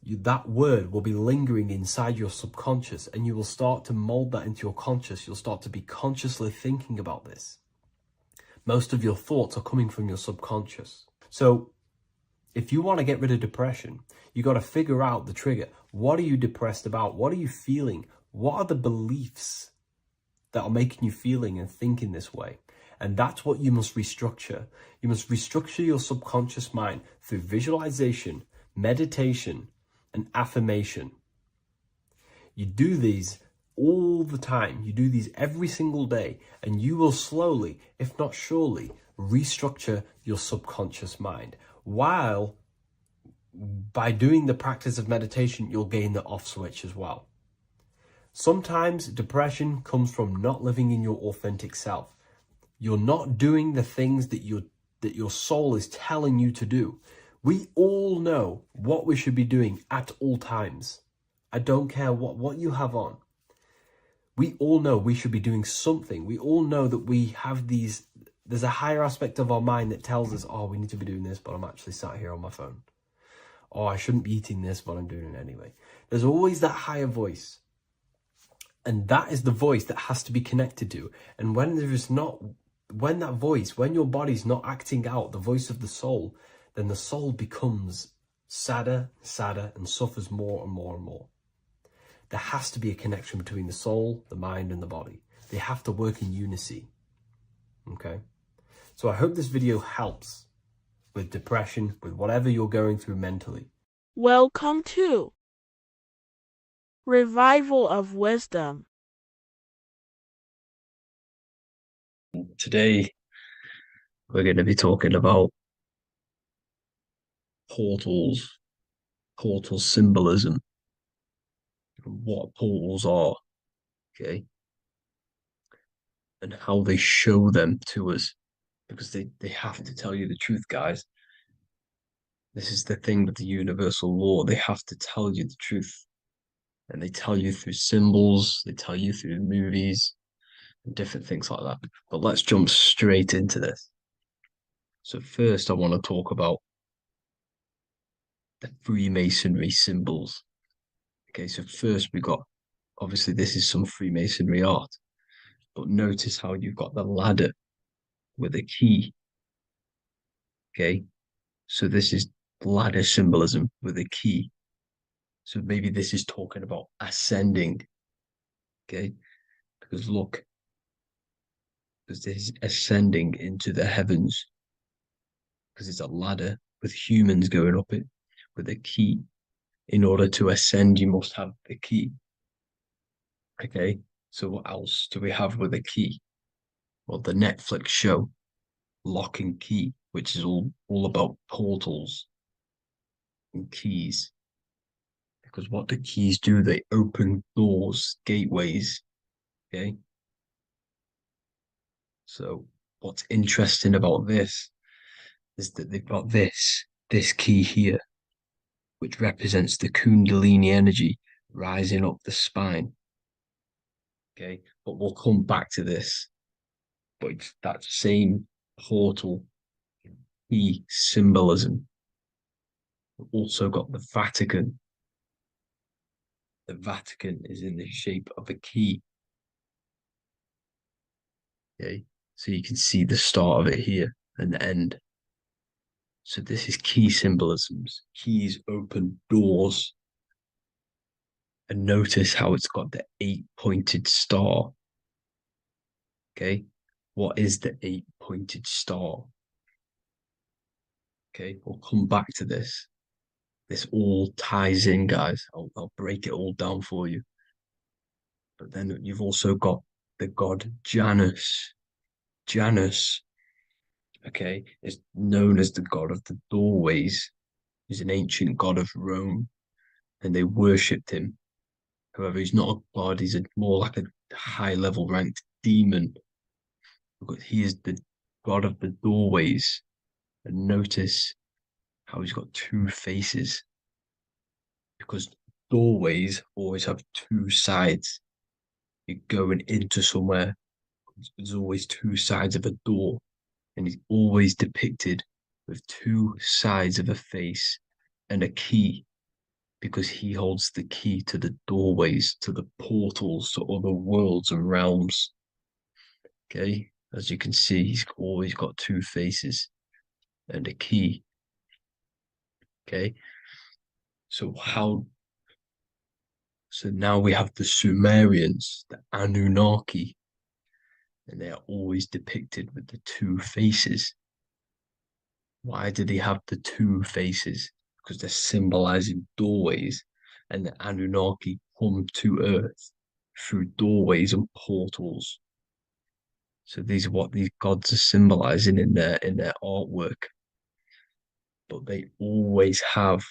that word will be lingering inside your subconscious and you will start to mold that into your conscious. You'll start to be consciously thinking about this. Most of your thoughts are coming from your subconscious. So if you want to get rid of depression, you got to figure out the trigger. What are you depressed about? What are you feeling? What are the beliefs that are making you feeling and thinking this way? And that's what you must restructure. You must restructure your subconscious mind through visualization, meditation, and affirmation. You do these all the time. You do these every single day, and you will slowly, if not surely, restructure your subconscious mind. While by doing the practice of meditation, you'll gain the off switch as well. Sometimes depression comes from not living in your authentic self. You're not doing the things that your soul is telling you to do. We all know what we should be doing at all times. I don't care what you have on. We all know we should be doing something. We all know that we have there's a higher aspect of our mind that tells us, oh, we need to be doing this, but I'm actually sat here on my phone. Oh, I shouldn't be eating this, but I'm doing it anyway. There's always that higher voice. And that is the voice that has to be connected to. And when your body's not acting out the voice of the soul, then the soul becomes sadder, and suffers more and more and more. There has to be a connection between the soul, the mind, and the body. They have to work in unison. Okay? So I hope this video helps with depression, with whatever you're going through mentally. Welcome to Revival of Wisdom. Today, we're going to be talking about portal symbolism, what portals are, okay, and how they show them to us, because they have to tell you the truth, guys. This is the thing with the universal law. They have to tell you the truth. And they tell you through symbols, they tell you through movies, and different things like that. But let's jump straight into this. So first, I want to talk about the Freemasonry symbols. Okay, so first we got, obviously this is some Freemasonry art, but notice how you've got the ladder with a key. Okay, so this is ladder symbolism with a key. So maybe this is talking about ascending. Okay, because look, because this is ascending into the heavens, because it's a ladder with humans going up it with a key. In order to ascend, you must have the key. Okay, so what else do we have with a key? Well, the Netflix show Lock and Key, which is all about portals and keys. Because what the keys do, they open doors, gateways. Okay, so what's interesting about this is that they've got this key here, which represents the Kundalini energy rising up the spine. Okay, but we'll come back to this. But it's that same portal key symbolism. We've also got the Vatican. The Vatican is in the shape of a key. Okay, so you can see the start of it here and the end. So this is key symbolisms. Keys open doors. And notice how it's got the 8-pointed star. Okay, what is the 8-pointed star? Okay, we'll come back to this. This all ties in, guys. I'll break it all down for you. But then you've also got the god Janus. Janus, okay, is known as the god of the doorways. He's an ancient god of Rome, and they worshipped him. However, he's not a god, he's more like a high-level ranked demon. Because he is the god of the doorways. And notice how he's got two faces. Because doorways always have two sides. You're going into somewhere, there's always two sides of a door. And he's always depicted with two sides of a face and a key, because he holds the key to the doorways, to the portals, to other worlds and realms. Okay, as you can see, he's always got two faces and a key. Okay, so now we have the Sumerians, the Anunnaki, and they are always depicted with the two faces. Why do they have the two faces? Because they're symbolizing doorways, and the Anunnaki come to Earth through doorways and portals. So these are what these gods are symbolizing in their artwork. But they always have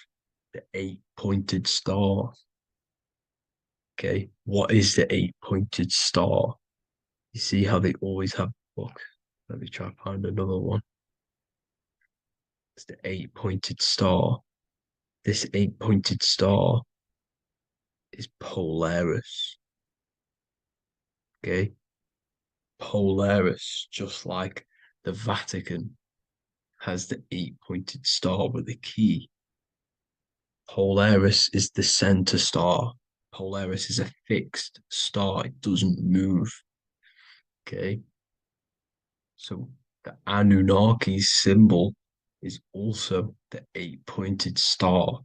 the 8-pointed star. Okay, what is the 8-pointed star? You see how they always have, look, let me try to find another one. It's the 8-pointed star. This 8-pointed star is Polaris. Okay, Polaris, just like the Vatican has the 8-pointed star with a key. Polaris is the center star. Polaris is a fixed star, it doesn't move. Okay, so the Anunnaki symbol is also the 8-pointed star.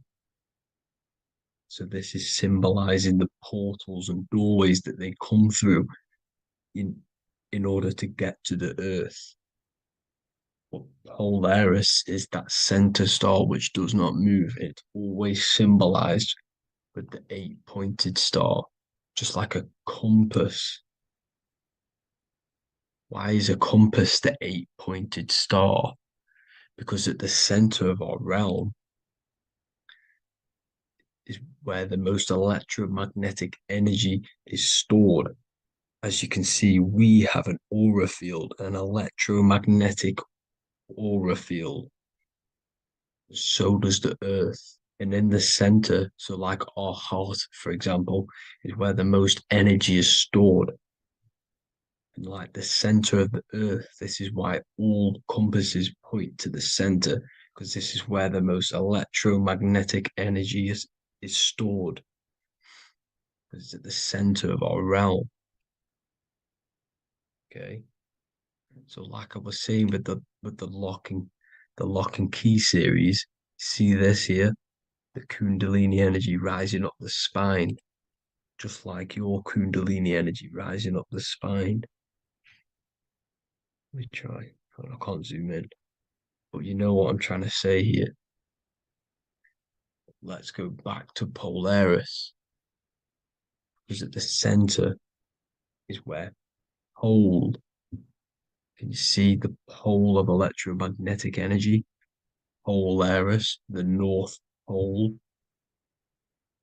So this is symbolizing the portals and doorways that they come through in order to get to the Earth. But Polaris is that center star which does not move. It's always symbolized with the 8-pointed star, just like a compass. Why is a compass the 8-pointed star? Because at the center of our realm is where the most electromagnetic energy is stored. As you can see, we have an aura field, an electromagnetic aura field. So does the earth. And in the center, so like our heart, for example, is where the most energy is stored. And like the center of the earth, this is why all compasses point to the center, because this is where the most electromagnetic energy is stored. It's at the center of our realm. Okay. So like I was saying with the lock and key series, see this here? The Kundalini energy rising up the spine, just like your Kundalini energy rising up the spine. Let me try. I can't zoom in, but you know what I'm trying to say here. Let's go back to Polaris, because at the center is where pole. Can you see the pole of electromagnetic energy? Polaris, the North Pole.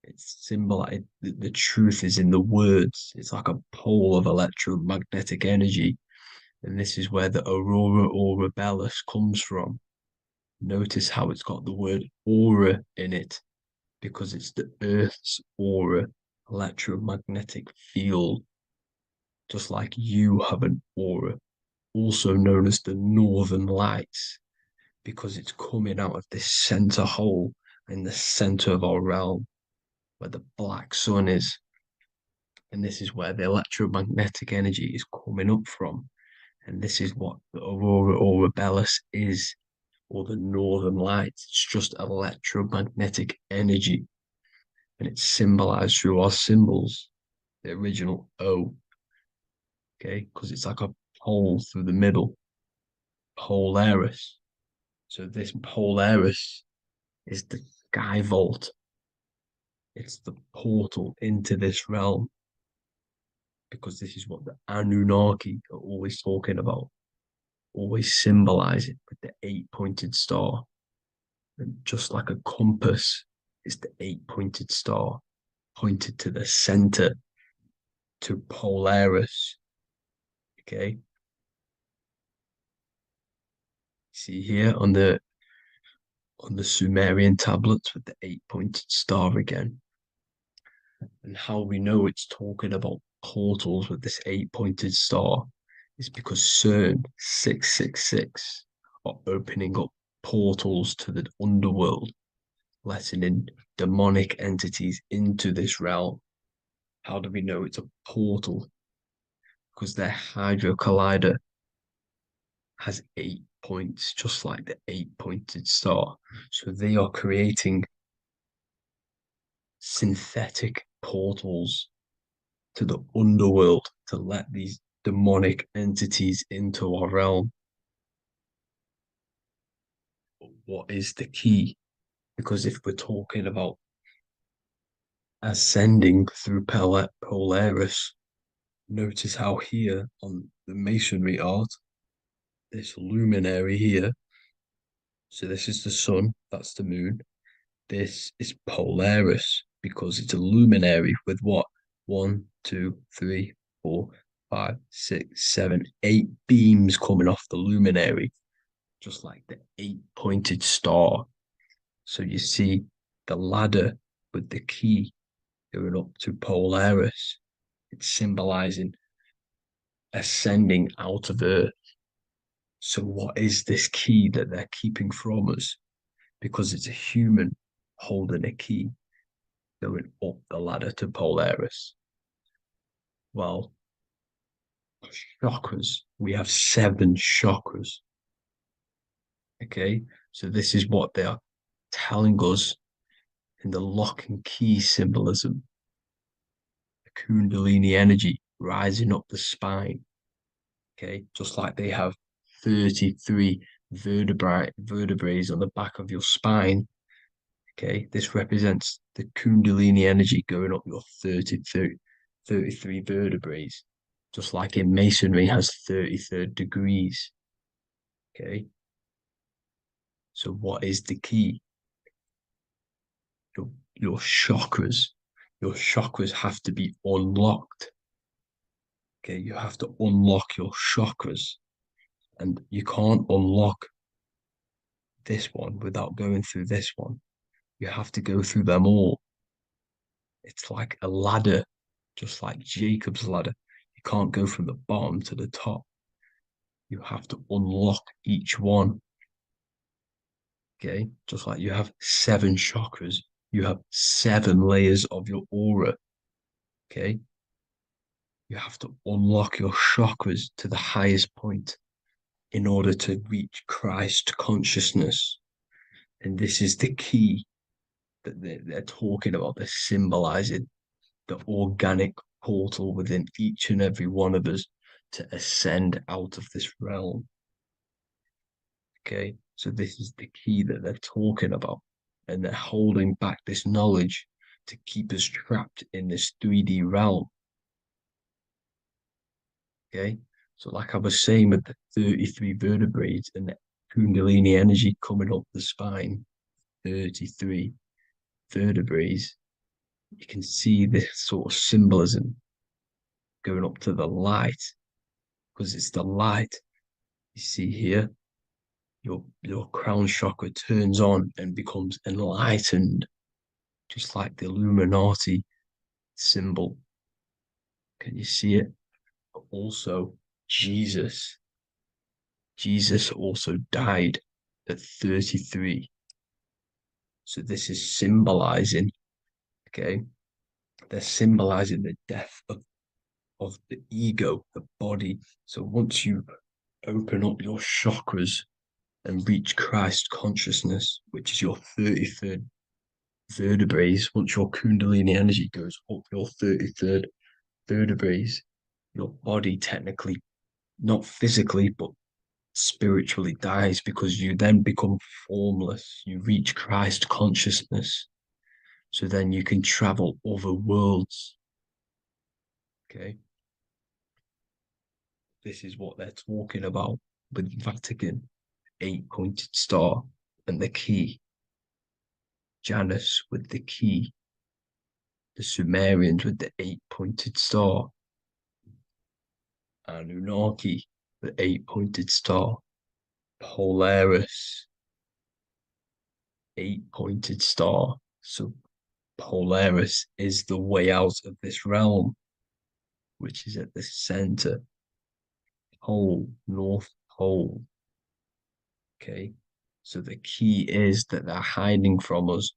It's symbolized. The truth is in the words. It's like a pole of electromagnetic energy. And this is where the aurora borealis comes from. Notice how it's got the word aura in it, because it's the Earth's aura, electromagnetic field. Just like you have an aura, also known as the northern lights, because it's coming out of this center hole in the center of our realm, where the black sun is. And this is where the electromagnetic energy is coming up from. And this is what the aurora borealis is, or the northern lights. It's just electromagnetic energy. And it's symbolized through our symbols, the original O. Okay, because it's like a pole through the middle. Polaris. So this Polaris is the sky vault. It's the portal into this realm, because this is what the Anunnaki are always talking about, always symbolize it with the 8-pointed star. And just like a compass is the 8-pointed star pointed to the center, to Polaris. Okay. See here on the Sumerian tablets with the 8-pointed star again. And how we know it's talking about portals with this 8-pointed star is because CERN 666 are opening up portals to the underworld, letting in demonic entities into this realm. How do we know it's a portal? Because their Hydro Collider has 8 points, just like the 8-pointed star. So they are creating synthetic portals to the underworld to let these demonic entities into our realm. But what is the key? Because if we're talking about ascending through Polaris, notice how here on the masonry art, this luminary here, so this is the sun, that's the moon, this is Polaris, because it's a luminary with what? 1, 2, 3, 4, 5, 6, 7, 8 beams coming off the luminary, just like the 8-pointed star. So you see the ladder with the key going up to Polaris. It's symbolizing ascending out of Earth. So what is this key that they're keeping from us? Because it's a human holding a key going up the ladder to Polaris. Well, chakras. We have 7 chakras. Okay, so this is what they are telling us in the lock and key symbolism. The Kundalini energy rising up the spine. Okay, just like they have 33 vertebrae on the back of your spine. Okay, this represents the Kundalini energy going up your 33 vertebrae, just like in masonry has 33rd degrees. Okay, so what is the key? Your chakras. Your chakras have to be unlocked. Okay, you have to unlock your chakras, and you can't unlock this one without going through this one. You have to go through them all. It's like a ladder, just like Jacob's ladder. You can't go from the bottom to the top. You have to unlock each one. Okay, just like you have 7 chakras, you have 7 layers of your aura. Okay, you have to unlock your chakras to the highest point in order to reach Christ consciousness. And this is the key that they're talking about. They're symbolizing the organic portal within each and every one of us to ascend out of this realm. Okay, so this is the key that they're talking about, and they're holding back this knowledge to keep us trapped in this 3D realm. Okay, so like I was saying with the 33 vertebrae and the Kundalini energy coming up the spine, 33 vertebrae, you can see this sort of symbolism going up to the light, because it's the light. You see here, your crown chakra turns on and becomes enlightened, just like the Illuminati symbol. Can you see it? But also, Jesus also died at 33. So this is symbolizing, okay? They're symbolizing the death of the ego, the body. So once you open up your chakras and reach Christ consciousness, which is your 33rd vertebrae, once your Kundalini energy goes up your 33rd vertebrae, your body technically, not physically, but spiritually dies, because you then become formless. You reach Christ consciousness. So then you can travel other worlds. Okay. This is what they're talking about with Vatican, 8-pointed star, and the key. Janus with the key. The Sumerians with the 8-pointed star. Anunnaki, the 8-pointed star. Polaris, 8-pointed star. So Polaris is the way out of this realm, which is at the center. Pole, North Pole. Okay, so the key is that they're hiding from us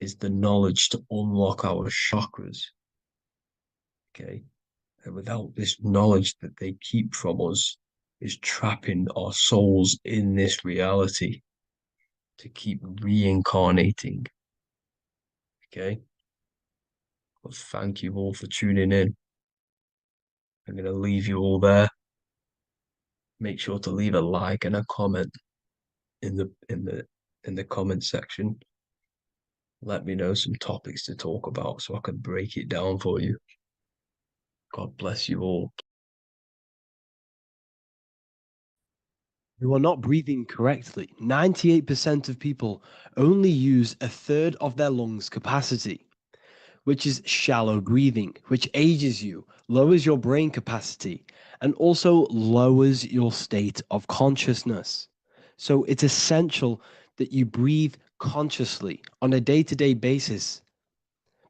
is the knowledge to unlock our chakras. Okay, and without this knowledge that they keep from us is trapping our souls in this reality to keep reincarnating. Okay, well, thank you all for tuning in. I'm going to leave you all there. Make sure to leave a like and a comment in the comment section. Let me know some topics to talk about so I can break it down for you. God bless you all. You are not breathing correctly. 98% of people only use a third of their lungs capacity, which is shallow breathing, which ages you, lowers your brain capacity, and also lowers your state of consciousness. So it's essential that you breathe consciously on a day-to-day basis,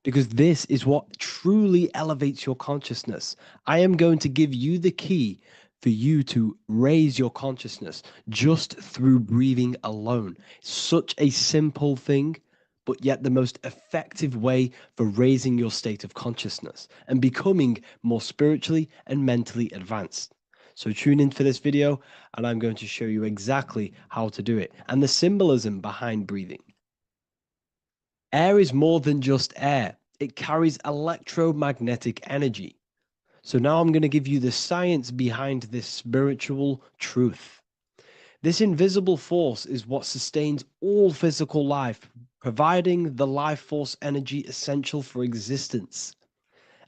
because this is what truly elevates your consciousness. I am going to give you the key for you to raise your consciousness just through breathing alone. Such a simple thing, but yet the most effective way for raising your state of consciousness and becoming more spiritually and mentally advanced. So tune in for this video and I'm going to show you exactly how to do it and the symbolism behind breathing. Air is more than just air. It carries electromagnetic energy. So now I'm going to give you the science behind this spiritual truth. This invisible force is what sustains all physical life, providing the life force energy essential for existence.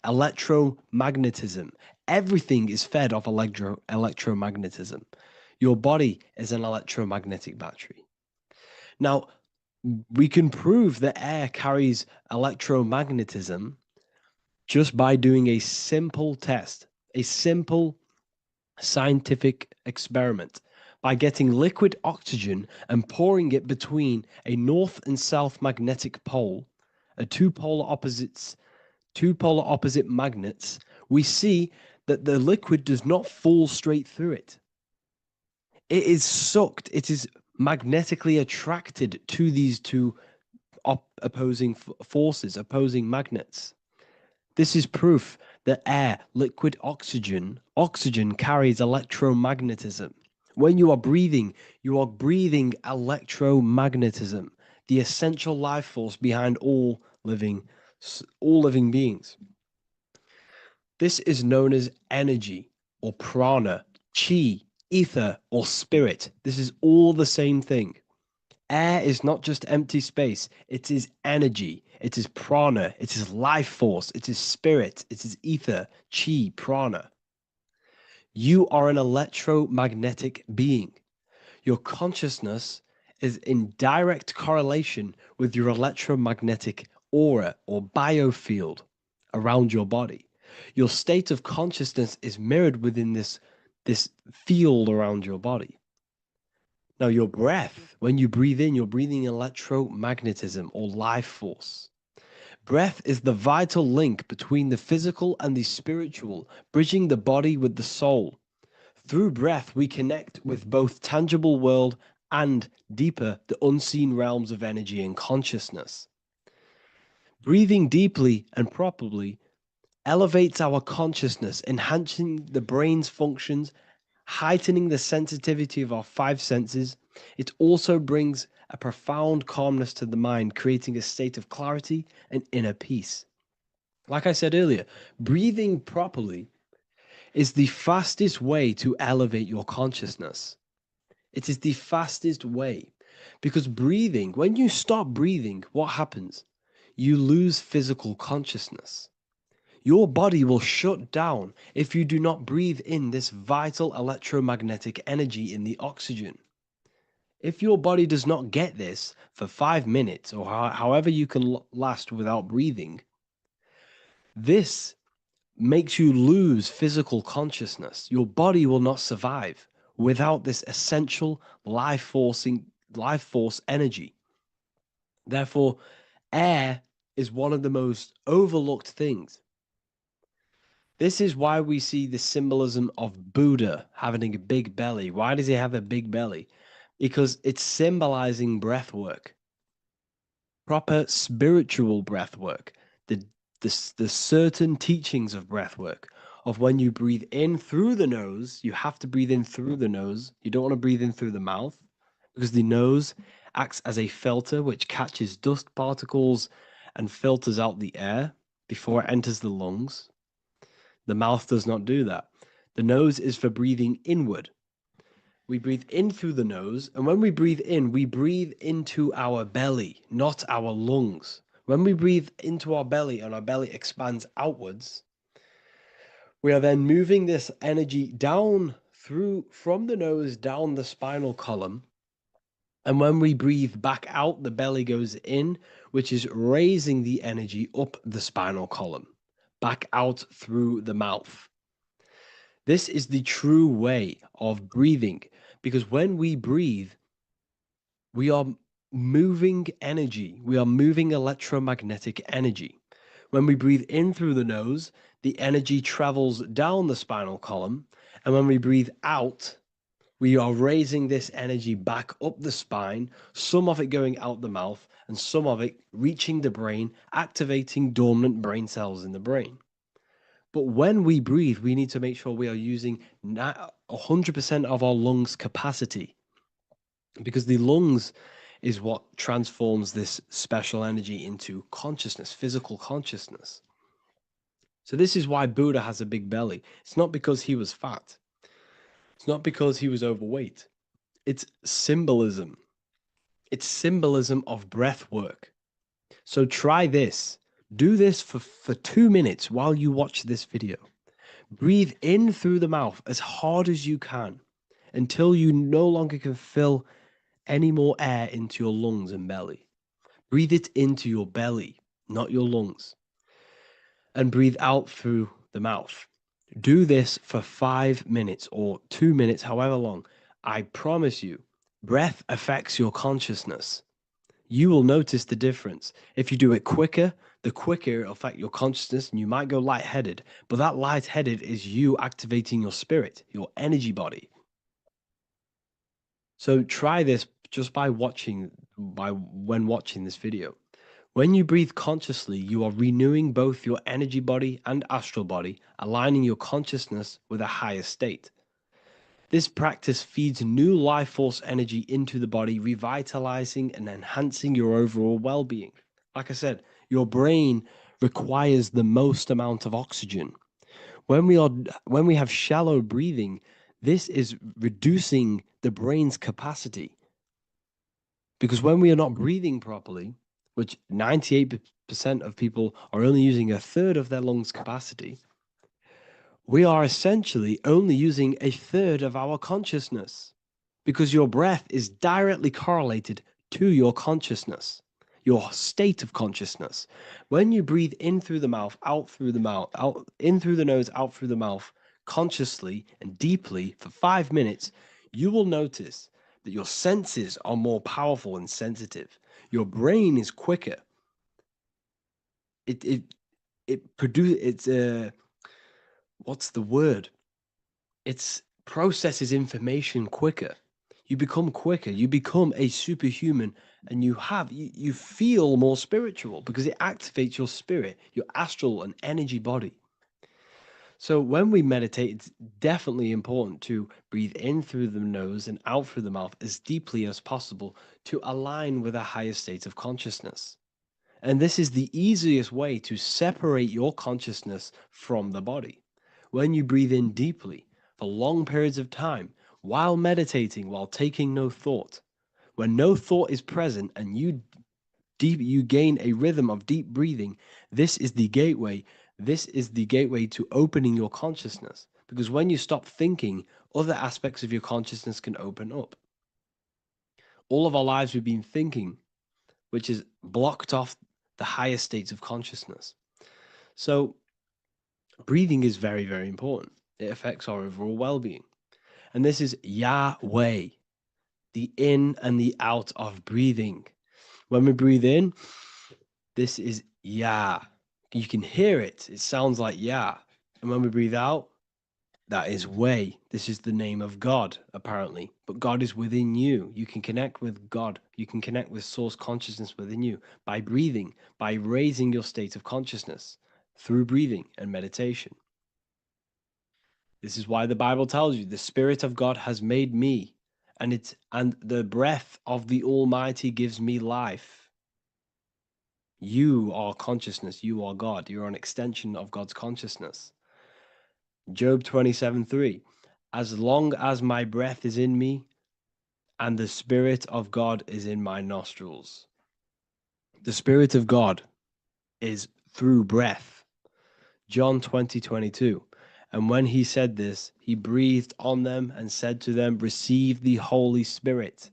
Electromagnetism. Everything is fed off electromagnetism. Your body is an electromagnetic battery. Now, we can prove that air carries electromagnetism just by doing a simple test, a simple scientific experiment by getting liquid oxygen and pouring it between a north and south magnetic pole, two polar opposite magnets, we see that the liquid does not fall straight through it. It is sucked, it is magnetically attracted to these two opposing forces, opposing magnets. This is proof that air, liquid oxygen carries electromagnetism. When you are breathing electromagnetism, the essential life force behind all living beings. This is known as energy or prana, chi, ether, or spirit. This is all the same thing. Air is not just empty space. It is energy. It is prana. It is life force. It is spirit. It is ether, chi, prana. You are an electromagnetic being. Your consciousness is in direct correlation with your electromagnetic aura or biofield around your body. Your state of consciousness is mirrored within this field around your body. Now, your breath, when you breathe in, you're breathing electromagnetism or life force. Breath is the vital link between the physical and the spiritual, bridging the body with the soul. Through breath, we connect with both tangible world and deeper, the unseen realms of energy and consciousness. Breathing deeply and properly elevates our consciousness, enhancing the brain's functions, heightening the sensitivity of our five senses. It also brings a profound calmness to the mind, creating a state of clarity and inner peace. Like I said earlier, breathing properly is the fastest way to elevate your consciousness. It is the fastest way because breathing, when you stop breathing, what happens? You lose physical consciousness. Your body will shut down if you do not breathe in this vital electromagnetic energy in the oxygen. If your body does not get this for 5 minutes or however you can last without breathing, this makes you lose physical consciousness. Your body will not survive without this essential life force energy. Therefore, air is one of the most overlooked things. This is why we see the symbolism of Buddha having a big belly. Why does he have a big belly? Because it's symbolizing breath work, proper spiritual breath work, the certain teachings of breath work, of when you breathe in through the nose, you have to breathe in through the nose. You don't want to breathe in through the mouth because the nose acts as a filter which catches dust particles and filters out the air before it enters the lungs. The mouth does not do that. The nose is for breathing inward. We breathe in through the nose, and when we breathe in, we breathe into our belly, not our lungs. When we breathe into our belly and our belly expands outwards, we are then moving this energy down from the nose down the spinal column. And when we breathe back out, the belly goes in, which is raising the energy up the spinal column, back out through the mouth. This is the true way of breathing, because when we breathe, we are moving energy. We are moving electromagnetic energy. When we breathe in through the nose, the energy travels down the spinal column. And when we breathe out, we are raising this energy back up the spine, some of it going out the mouth and some of it reaching the brain, activating dormant brain cells in the brain. But when we breathe, we need to make sure we are using 100% of our lungs capacity, because the lungs is what transforms this special energy into consciousness, physical consciousness. So this is why Buddha has a big belly. It's not because he was fat. It's not because he was overweight. It's symbolism. It's symbolism of breath work. So try this. Do this for 2 minutes while you watch this video. Breathe in through the mouth as hard as you can until you no longer can fill any more air into your lungs and belly. Breathe it into your belly, not your lungs. And breathe out through the mouth. Do this for 5 minutes or 2 minutes, however long. I promise you, breath affects your consciousness. You will notice the difference. If you do it quicker, the quicker it'll affect your consciousness, and you might go lightheaded. But that lightheaded is you activating your spirit, your energy body. So try this just when watching this video. When you breathe consciously, you are renewing both your energy body and astral body, aligning your consciousness with a higher state. This practice feeds new life force energy into the body, revitalizing and enhancing your overall well-being. Like I said, your brain requires the most amount of oxygen. When we have shallow breathing, this is reducing the brain's capacity. Because when we are not breathing properly, which 98% of people are only using a third of their lungs capacity, we are essentially only using a third of our consciousness, because your breath is directly correlated to your consciousness, your state of consciousness. When you breathe in through the mouth, out through the mouth, out in through the nose, out through the mouth, consciously and deeply for 5 minutes, you will notice that your senses are more powerful and sensitive. Your brain is quicker. What's the word? It processes information quicker. You become quicker. You become a superhuman, and you feel more spiritual because it activates your spirit, your astral and energy body. So when we meditate, it's definitely important to breathe in through the nose and out through the mouth as deeply as possible to align with a higher state of consciousness. And this is the easiest way to separate your consciousness from the body. When you breathe in deeply for long periods of time, while meditating, while taking no thought, when no thought is present and you gain a rhythm of deep breathing, this is the gateway. This is the gateway to opening your consciousness. Because when you stop thinking, other aspects of your consciousness can open up. All of our lives we've been thinking, which is blocked off the higher states of consciousness. So breathing is very, very important. It affects our overall well-being. And this is Yahweh, the in and the out of breathing. When we breathe in, this is Yah. You can hear it. It sounds like Yah. And when we breathe out, that is Way. This is the name of God, apparently. But God is within you. You can connect with God. You can connect with source consciousness within you by breathing, by raising your state of consciousness through breathing and meditation. This is why the Bible tells you the Spirit of God has made me, and the breath of the Almighty gives me life. You are consciousness. You are God. You're an extension of God's consciousness. Job 27:3. As long as my breath is in me and the Spirit of God is in my nostrils. The Spirit of God is through breath. John 20:22. And when he said this, he breathed on them and said to them, receive the Holy Spirit.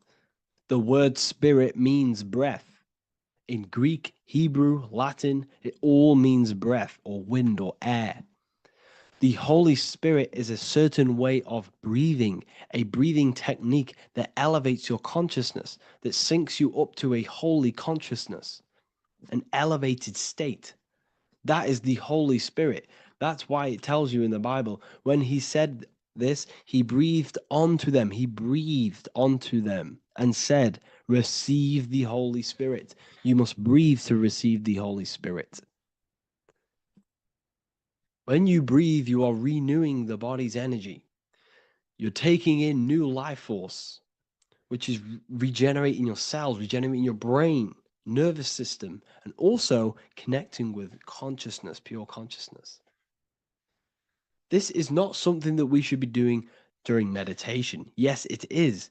The word spirit means breath. In Greek, Hebrew, Latin, it all means breath or wind or air. The Holy Spirit is a certain way of breathing, a breathing technique that elevates your consciousness, that syncs you up to a holy consciousness, an elevated state. That is the Holy Spirit. That's why it tells you in the Bible, when he said this, he breathed onto them. He breathed onto them and said, receive the Holy Spirit. You must breathe to receive the Holy Spirit. When you breathe, you are renewing the body's energy. You're taking in new life force, which is regenerating your cells, regenerating your brain, nervous system, and also connecting with consciousness, pure consciousness. This is not something that we should be doing during meditation. Yes, it is.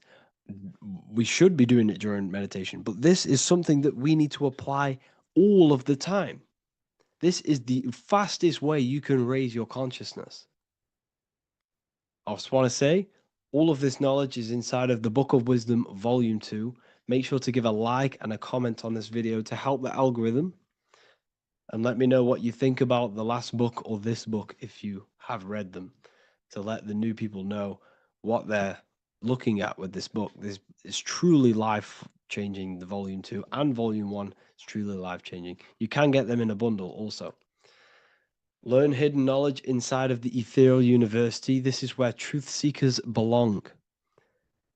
We should be doing it during meditation, but this is something that we need to apply all of the time. This is the fastest way you can raise your consciousness. I just want to say, all of this knowledge is inside of the Book of Wisdom, Volume 2. Make sure to give a like and a comment on this video to help the algorithm. And let me know what you think about the last book or this book if you have read them, to let the new people know what they're looking at with this book. This is truly life changing. The volume 2 and volume 1 is truly life changing. You can get them in a bundle also. Learn hidden knowledge inside of the Ethereal University. This is where truth seekers belong.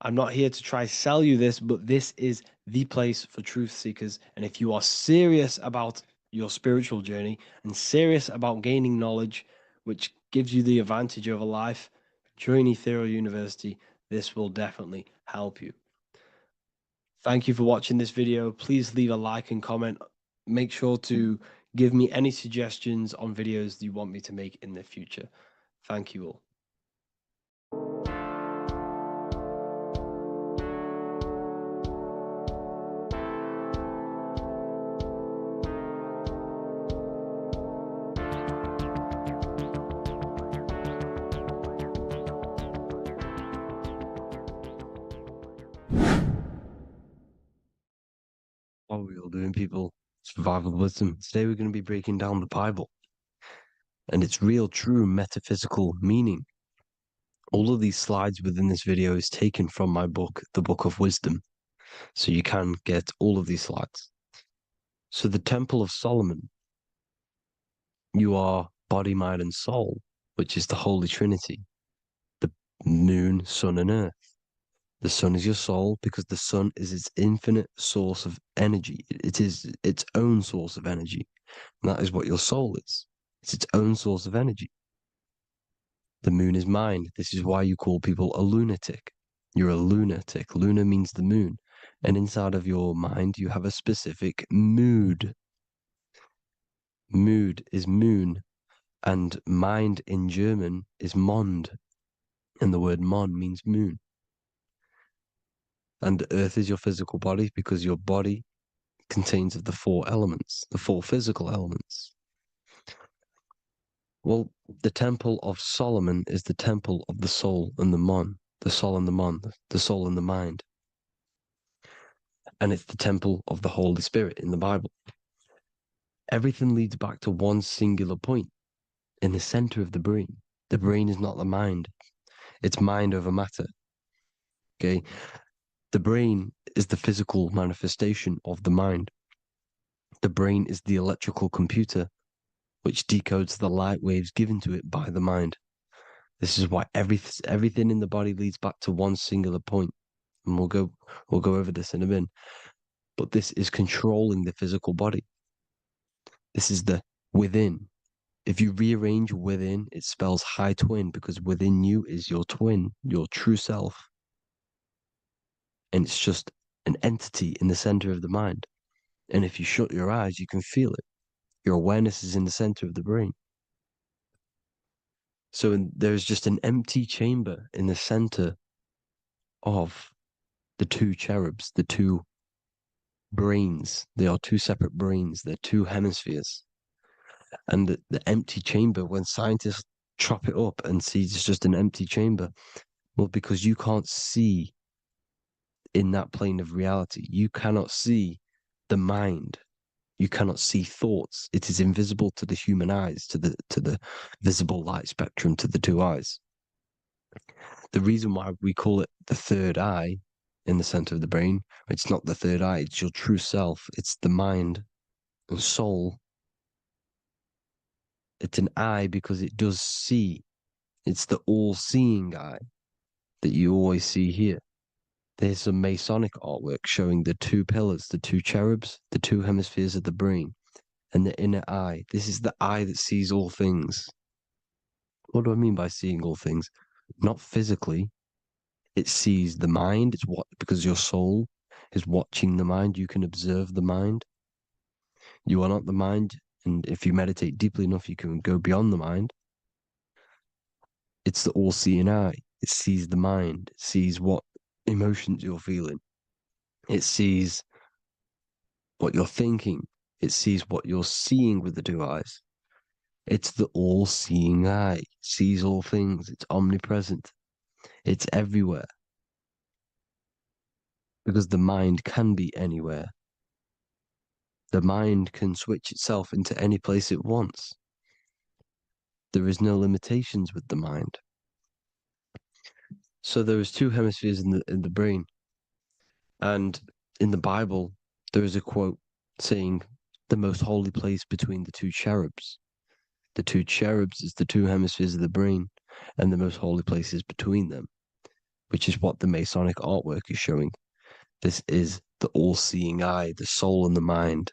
I'm not here to try sell you this, but this is the place for truth seekers. And if you are serious about your spiritual journey and serious about gaining knowledge, which gives you the advantage over life, join Ethereal University. This will definitely help you. Thank you for watching this video. Please leave a like and comment. Make sure to give me any suggestions on videos you want me to make in the future. Thank you all. What are we all doing, people? Survival wisdom. Today we're going to be breaking down the Bible and its real, true metaphysical meaning. All of these slides within this video is taken from my book, The Book of Wisdom. So you can get all of these slides. So the Temple of Solomon, you are body, mind, and soul, which is the Holy Trinity. The moon, sun, and earth. The sun is your soul because the sun is its infinite source of energy. It is its own source of energy. And that is what your soul is. It's its own source of energy. The moon is mind. This is why you call people a lunatic. You're a lunatic. Luna means the moon. And inside of your mind, you have a specific mood. Mood is moon. And mind in German is Mond. And the word Mon means moon. And earth is your physical body because your body contains of the 4 elements, the 4 physical elements. Well, the Temple of Solomon is the temple of the soul and the mon, the soul and the mon, the soul and the mind. And it's the temple of the Holy Spirit in the Bible. Everything leads back to one singular point in the center of the brain. The brain is not the mind. It's mind over matter. Okay? The brain is the physical manifestation of the mind. The brain is the electrical computer which decodes the light waves given to it by the mind. This is why everything in the body leads back to one singular point. And we'll go over this in a minute. But this is controlling the physical body. This is the within. If you rearrange within, it spells high twin because within you is your twin, your true self. And it's just an entity in the center of the mind. And if you shut your eyes, you can feel it. Your awareness is in the center of the brain. So there's just an empty chamber in the center of the 2 cherubs, the 2 brains. They are 2 separate brains. They're 2 hemispheres. And the empty chamber, when scientists chop it up and see it's just an empty chamber, well, because you can't see in that plane of reality. You cannot see the mind. You cannot see thoughts. It is invisible to the human eyes, to the visible light spectrum, to the 2 eyes. The reason why we call it the 3rd eye in the center of the brain, it's not the 3rd eye, it's your true self. It's the mind and soul. It's an eye because it does see. It's the all-seeing eye that you always see here. There's some Masonic artwork showing the 2 pillars, the 2 cherubs, the 2 hemispheres of the brain, and the inner eye. This is the eye that sees all things. What do I mean by seeing all things? Not physically. It sees the mind. It's what, because your soul is watching the mind. You can observe the mind. You are not the mind. And if you meditate deeply enough, you can go beyond the mind. It's the all-seeing eye. It sees the mind. It sees what emotions you're feeling. It sees what you're thinking. It sees what you're seeing with the 2 eyes. It's the all-seeing eye. It sees all things. It's omnipresent. It's everywhere. Because the mind can be anywhere. The mind can switch itself into any place it wants. There is no limitations with the mind. So there is two hemispheres in the brain, and in the Bible there is a quote saying the most holy place between the two cherubs. The two cherubs is the two hemispheres of the brain, and the most holy place is between them, which is what the Masonic artwork is showing. This is the all-seeing eye, the soul and the mind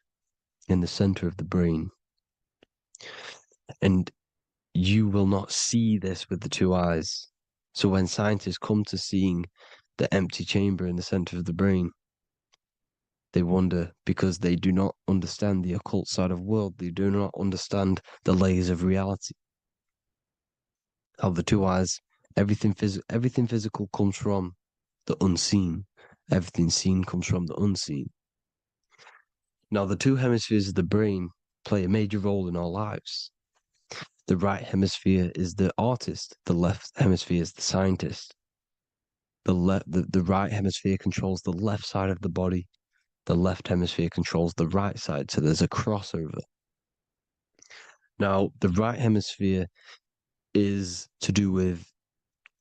in the center of the brain. And you will not see this with the two eyes. So when scientists come to seeing the empty chamber in the center of the brain, they wonder because they do not understand the occult side of the world. They do not understand the layers of reality. How the two eyes, everything physical comes from the unseen. Everything seen comes from the unseen. Now, the two hemispheres of the brain play a major role in our lives. The right hemisphere is the artist. The left hemisphere is the scientist. The right hemisphere controls the left side of the body. The left hemisphere controls the right side. So there's a crossover. Now, the right hemisphere is to do with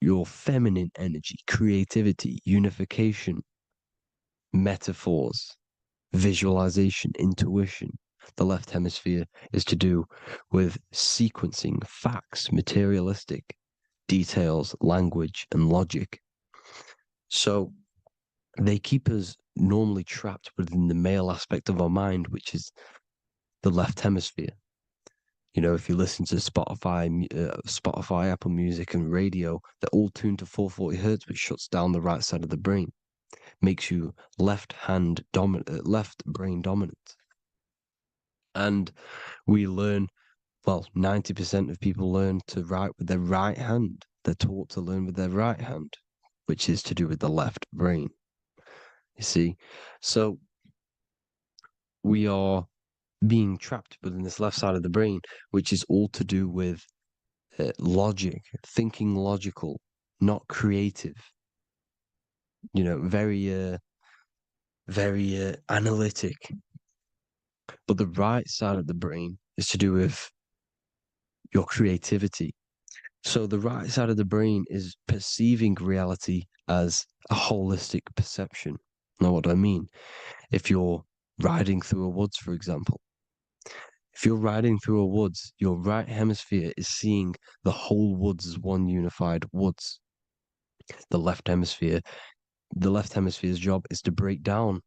your feminine energy, creativity, unification, metaphors, visualization, intuition. The left hemisphere is to do with sequencing, facts, materialistic details, language, and logic. So they keep us normally trapped within the male aspect of our mind, which is the left hemisphere. You know, if you listen to Spotify, Apple Music, and radio, they're all tuned to 440 hertz, which shuts down the right side of the brain, makes you left brain dominant. And we learn, well, 90% of people learn to write with their right hand. They're taught to learn with their right hand, which is to do with the left brain. You see, so we are being trapped within this left side of the brain, which is all to do with logic, thinking logical, not creative. You know, very analytic. But the right side of the brain is to do with your creativity. So the right side of the brain is perceiving reality as a holistic perception. Now, what do I mean? If you're riding through a woods, for example, if you're riding through a woods, your right hemisphere is seeing the whole woods as one unified woods. The left hemisphere's job is to break down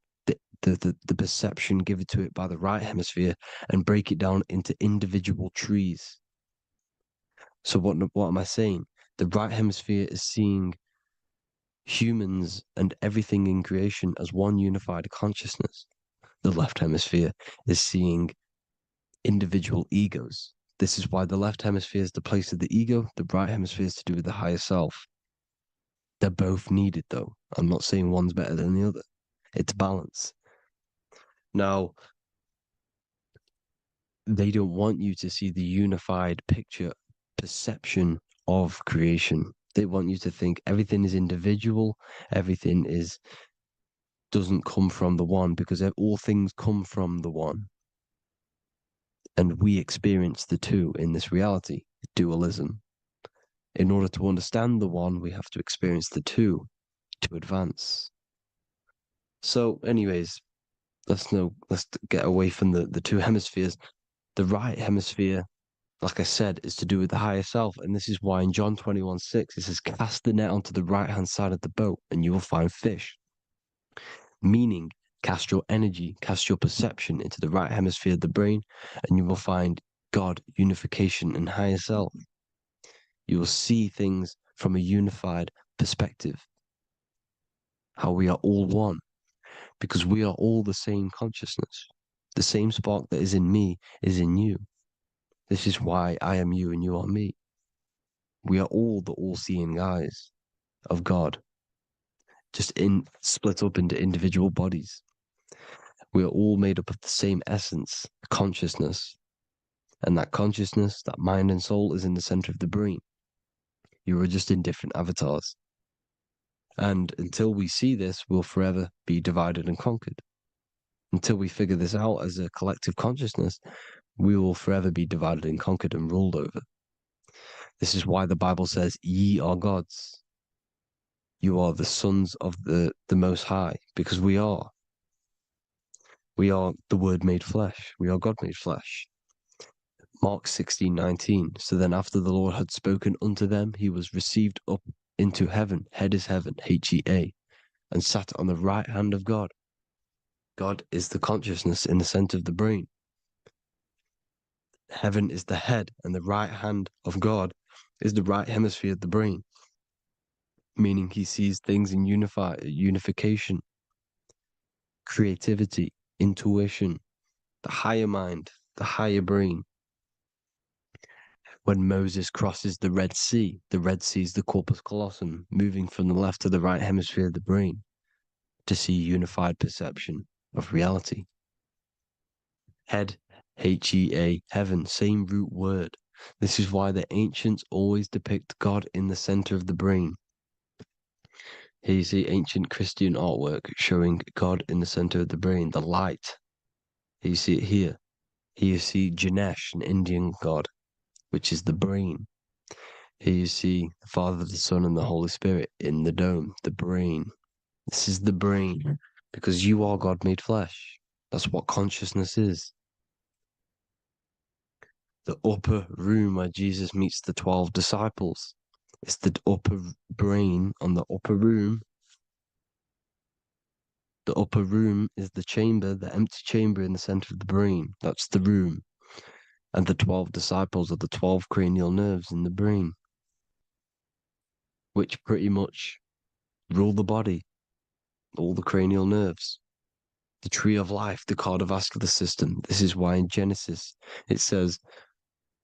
the perception given to it by the right hemisphere and break it down into individual trees. So what am I saying? The right hemisphere is seeing humans and everything in creation as one unified consciousness. The left hemisphere is seeing individual egos. This is why the left hemisphere is the place of the ego, the right hemisphere is to do with the higher self. They're both needed, though. I'm not saying one's better than the other. It's balance. Now, they don't want you to see the unified picture, perception of creation. They want you to think everything is individual, everything doesn't come from the one, because all things come from the one. And we experience the two in this reality, dualism. In order to understand the one, we have to experience the two to advance. So, anyways, let's get away from the two hemispheres. The right hemisphere, like I said, is to do with the higher self. And this is why in John 21:6, it says, cast the net onto the right-hand side of the boat and you will find fish. Meaning, cast your energy, cast your perception into the right hemisphere of the brain, and you will find God, unification, and higher self. You will see things from a unified perspective. How we are all one, because we are all the same consciousness. The same spark that is in me is in you. This is why I am you and you are me. We are all the all-seeing eyes of God, just split up into individual bodies. We are all made up of the same essence, consciousness. And that consciousness, that mind and soul, is in the center of the brain. You are just in different avatars. And until we see this, we'll forever be divided and conquered. Until we figure this out as a collective consciousness, we will forever be divided and conquered and ruled over. This is why the Bible says, ye are gods. you are the sons of the Most High, because we are. We are the Word made flesh. We are God made flesh. Mark 16:19. So then after the Lord had spoken unto them, he was received up into heaven, head is heaven, H-E-A, and sat on the right hand of God. God is the consciousness in the center of the brain. Heaven is the head, and the right hand of God is the right hemisphere of the brain, meaning he sees things in unification, creativity, intuition, the higher mind, the higher brain. When Moses crosses the Red Sea is the corpus callosum, moving from the left to the right hemisphere of the brain to see unified perception of reality. Head, H-E-A, heaven, same root word. This is why the ancients always depict God in the center of the brain. Here you see ancient Christian artwork showing God in the center of the brain, the light. Here you see it here. Here you see Ganesh, an Indian god, which is the brain. Here you see the Father, the Son, and the Holy Spirit in the dome, the brain. This is the brain, because you are God made flesh. That's what consciousness is. The upper room where Jesus meets the 12 disciples. It's the upper brain on the upper room. The upper room is the chamber, the empty chamber in the center of the brain. That's the room. And the 12 disciples are the 12 cranial nerves in the brain, which pretty much rule the body, all the cranial nerves. The tree of life, the cardiovascular system. This is why in Genesis it says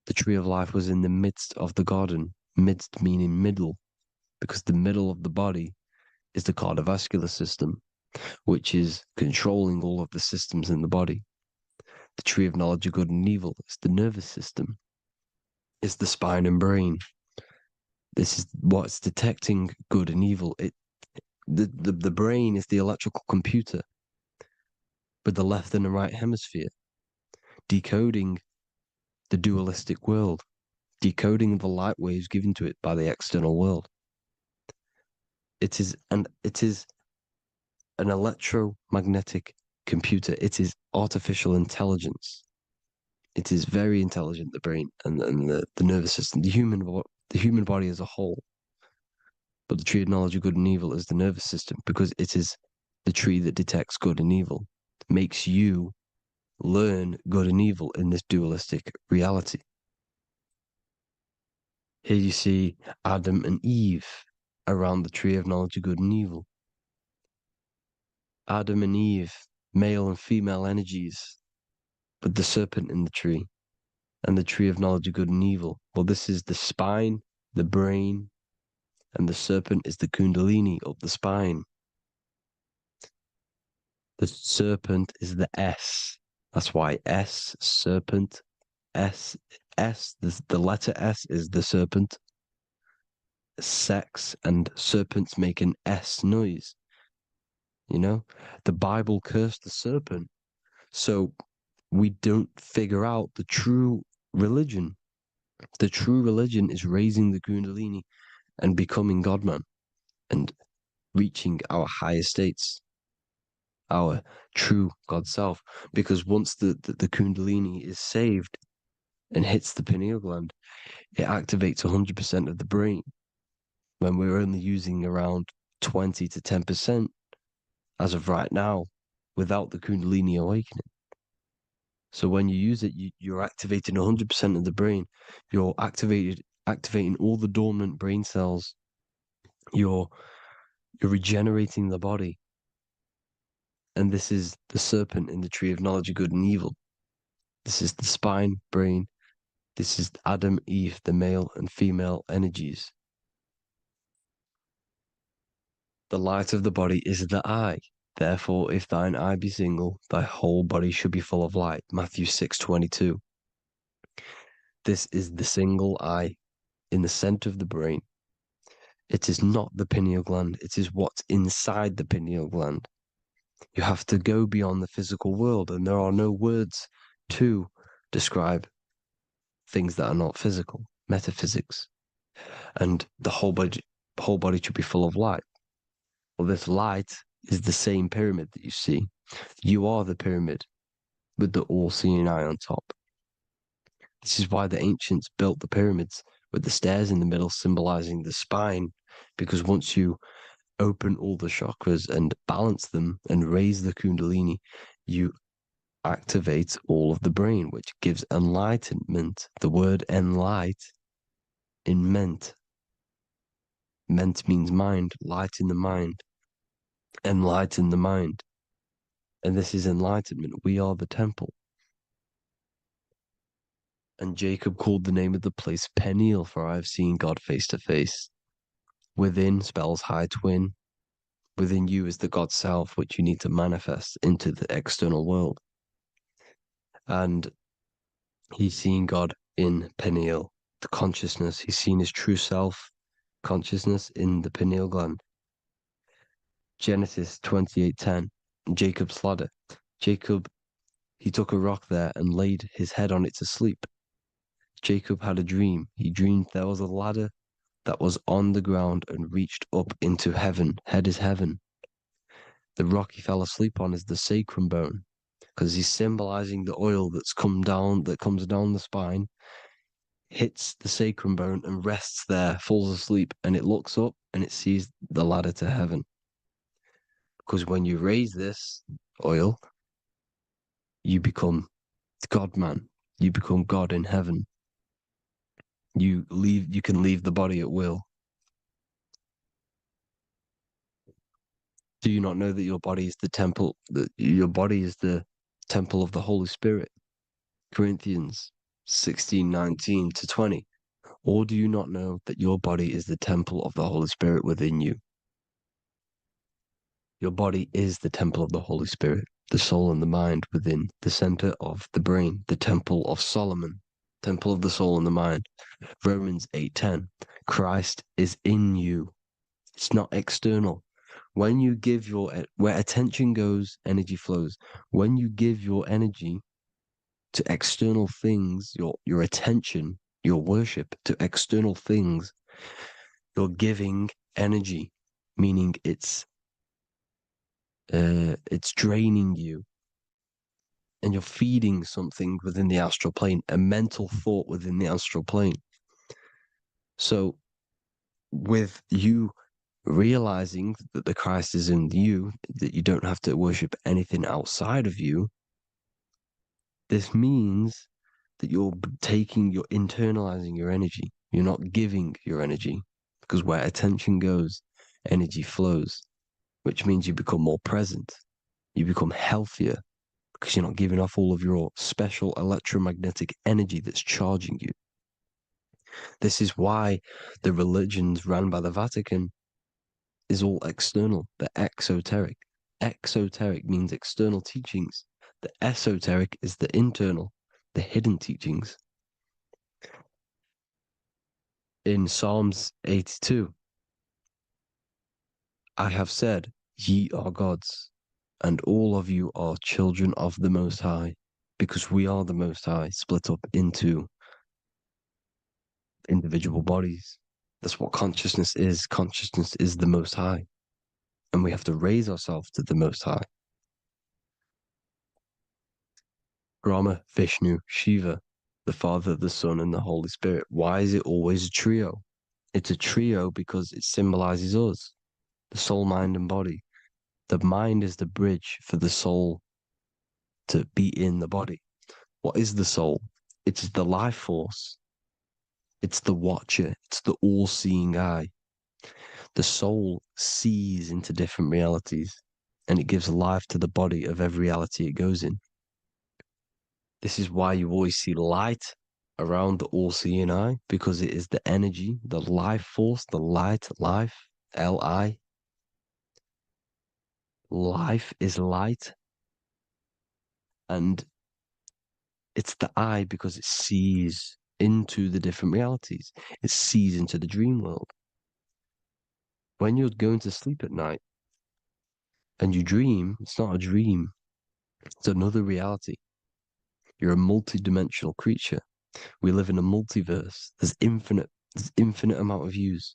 the tree of life was in the midst of the garden. Midst meaning middle, because the middle of the body is the cardiovascular system, which is controlling all of the systems in the body. The tree of knowledge of good and evil is the nervous system. It's the spine and brain. This is what's detecting good and evil. The brain is the electrical computer with the left and the right hemisphere, decoding the dualistic world, decoding the light waves given to it by the external world. It is an electromagnetic computer. It is artificial intelligence. It is very intelligent, the brain and the nervous system, the human body as a whole. But the tree of knowledge of good and evil is the nervous system, because it is the tree that detects good and evil, makes you learn good and evil in this dualistic reality. Here you see Adam and Eve around the tree of knowledge of good and evil. Adam and Eve, male and female energies, with the serpent in the tree, and the tree of knowledge of good and evil. Well, this is the spine, the brain, and the serpent is the kundalini up the spine. The serpent is the S. That's why S, serpent, S, the letter S is the serpent. Sex and serpents make an S noise. You know, the Bible cursed the serpent. So we don't figure out the true religion. The true religion is raising the kundalini and becoming God-man and reaching our higher states, our true God self. Because once the kundalini is saved and hits the pineal gland, it activates 100% of the brain, when we're only using around 20 to 10% as of right now without the kundalini awakening. So when you use it, you're activating 100% of the brain. You're activating all the dormant brain cells. You're regenerating the body. And this is the serpent in the tree of knowledge of good and evil. This is the spine, brain. This is Adam, Eve, the male and female energies. The light of the body is the eye. Therefore, if thine eye be single, thy whole body should be full of light. Matthew 6:22. This is the single eye in the center of the brain. It is not the pineal gland. It is what's inside the pineal gland. You have to go beyond the physical world, and there are no words to describe things that are not physical, metaphysics. And the whole body should be full of light. or this light is the same pyramid that you see. You are the pyramid with the all-seeing eye on top. This is why the ancients built the pyramids with the stairs in the middle symbolizing the spine, because once you open all the chakras and balance them and raise the kundalini, you activate all of the brain, which gives enlightenment. The word enlight in ment. Ment means mind, light in the mind. Enlighten the mind. And this is enlightenment. We are the temple. And Jacob called the name of the place Peniel, for I have seen God face to face. Within spells high twin. Within you is the God self, which you need to manifest into the external world. And he's seen God in Peniel, the consciousness. He's seen his true self consciousness in the pineal gland. Genesis 28:10, Jacob's ladder. Jacob, he took a rock there and laid his head on it to sleep. Jacob had a dream. He dreamed there was a ladder that was on the ground and reached up into heaven. Head is heaven. The rock he fell asleep on is the sacrum bone, because he's symbolizing the oil that comes down the spine, hits the sacrum bone and rests there, falls asleep, and it looks up and it sees the ladder to heaven. Because when you raise this oil, you become God man. You become God in heaven. You can leave the body at will. Do you not know that your body is the temple, that your body is the temple of the Holy Spirit? Corinthians 16:19-20. Or do you not know that your body is the temple of the Holy Spirit within you? Your body is the temple of the Holy Spirit, the soul and the mind within, the center of the brain, the temple of Solomon, temple of the soul and the mind. Romans 8:10. Christ is in you. It's not external. When you give where attention goes, energy flows. When you give your energy to external things, your attention, your worship to external things, you're giving energy, meaning it's draining you, and you're feeding something within the astral plane, a mental thought within the astral plane. So with you realizing that the Christ is in you, that you don't have to worship anything outside of you, this means that you're internalizing your energy. You're not giving your energy, because where attention goes, energy flows, which means you become more present. You become healthier because you're not giving off all of your special electromagnetic energy that's charging you. This is why the religions run by the Vatican is all external. They're exoteric. Exoteric means external teachings. The esoteric is the internal, the hidden teachings. In Psalms 82, I have said, ye are gods, and all of you are children of the Most High, because we are the Most High, split up into individual bodies. That's what consciousness is. Consciousness is the Most High, and we have to raise ourselves to the Most High. Brahma, Vishnu, Shiva, the Father, the Son, and the Holy Spirit. Why is it always a trio? It's a trio because it symbolizes us, the soul, mind, and body. The mind is the bridge for the soul to be in the body. What is the soul? It's the life force. It's the watcher. It's the all-seeing eye. The soul sees into different realities, and it gives life to the body of every reality it goes in. This is why you always see light around the all-seeing eye, because it is the energy, the life force, the light, life, L-I. Life is light. And it's the eye because it sees into the different realities. It sees into the dream world. When you're going to sleep at night and you dream, it's not a dream. It's another reality. You're a multi-dimensional creature. We live in a multiverse. There's infinite amount of views.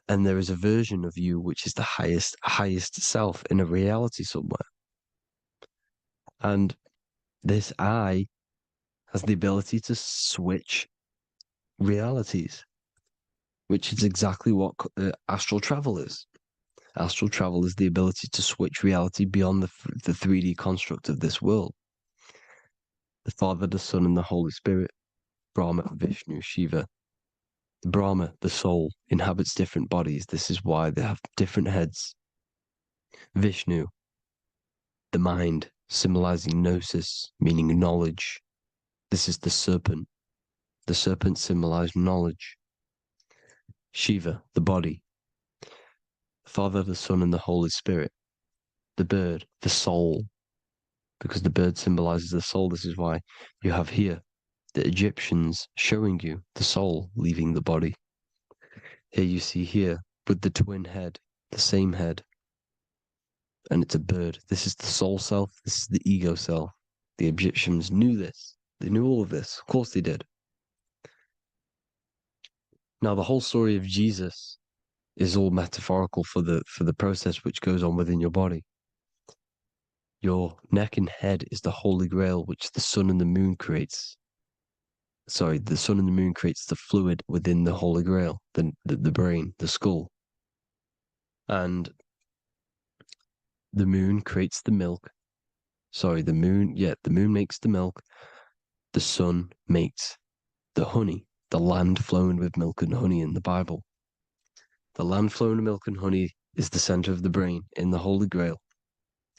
And there is a version of you which is the highest self in a reality somewhere. And this I has the ability to switch realities, which is exactly what astral travel is. Astral travel is the ability to switch reality beyond the 3D construct of this world. The Father, the Son, and the Holy Spirit, Brahma, Vishnu, Shiva. The Brahma, the soul, inhabits different bodies. This is why they have different heads. Vishnu, the mind, symbolizing gnosis, meaning knowledge. This is the serpent. The serpent symbolized knowledge. Shiva, the body. The Father, the Son, and the Holy Spirit. The bird, the soul, because the bird symbolizes the soul. This is why you have here the Egyptians showing you the soul leaving the body. Here you see here with the twin head, the same head, and it's a bird. This is the soul self. This is the ego self. The Egyptians knew this. They knew all of this. Of course they did. Now the whole story of Jesus is all metaphorical for the process which goes on within your body. Your neck and head is the Holy Grail, which the sun and the moon creates. Sorry, the sun and the moon creates the fluid within the Holy Grail, the brain, the skull. And the moon creates the milk. Sorry, the moon makes the milk. The sun makes the honey, the land flowing with milk and honey in the Bible. The land flowing with milk and honey is the center of the brain in the Holy Grail.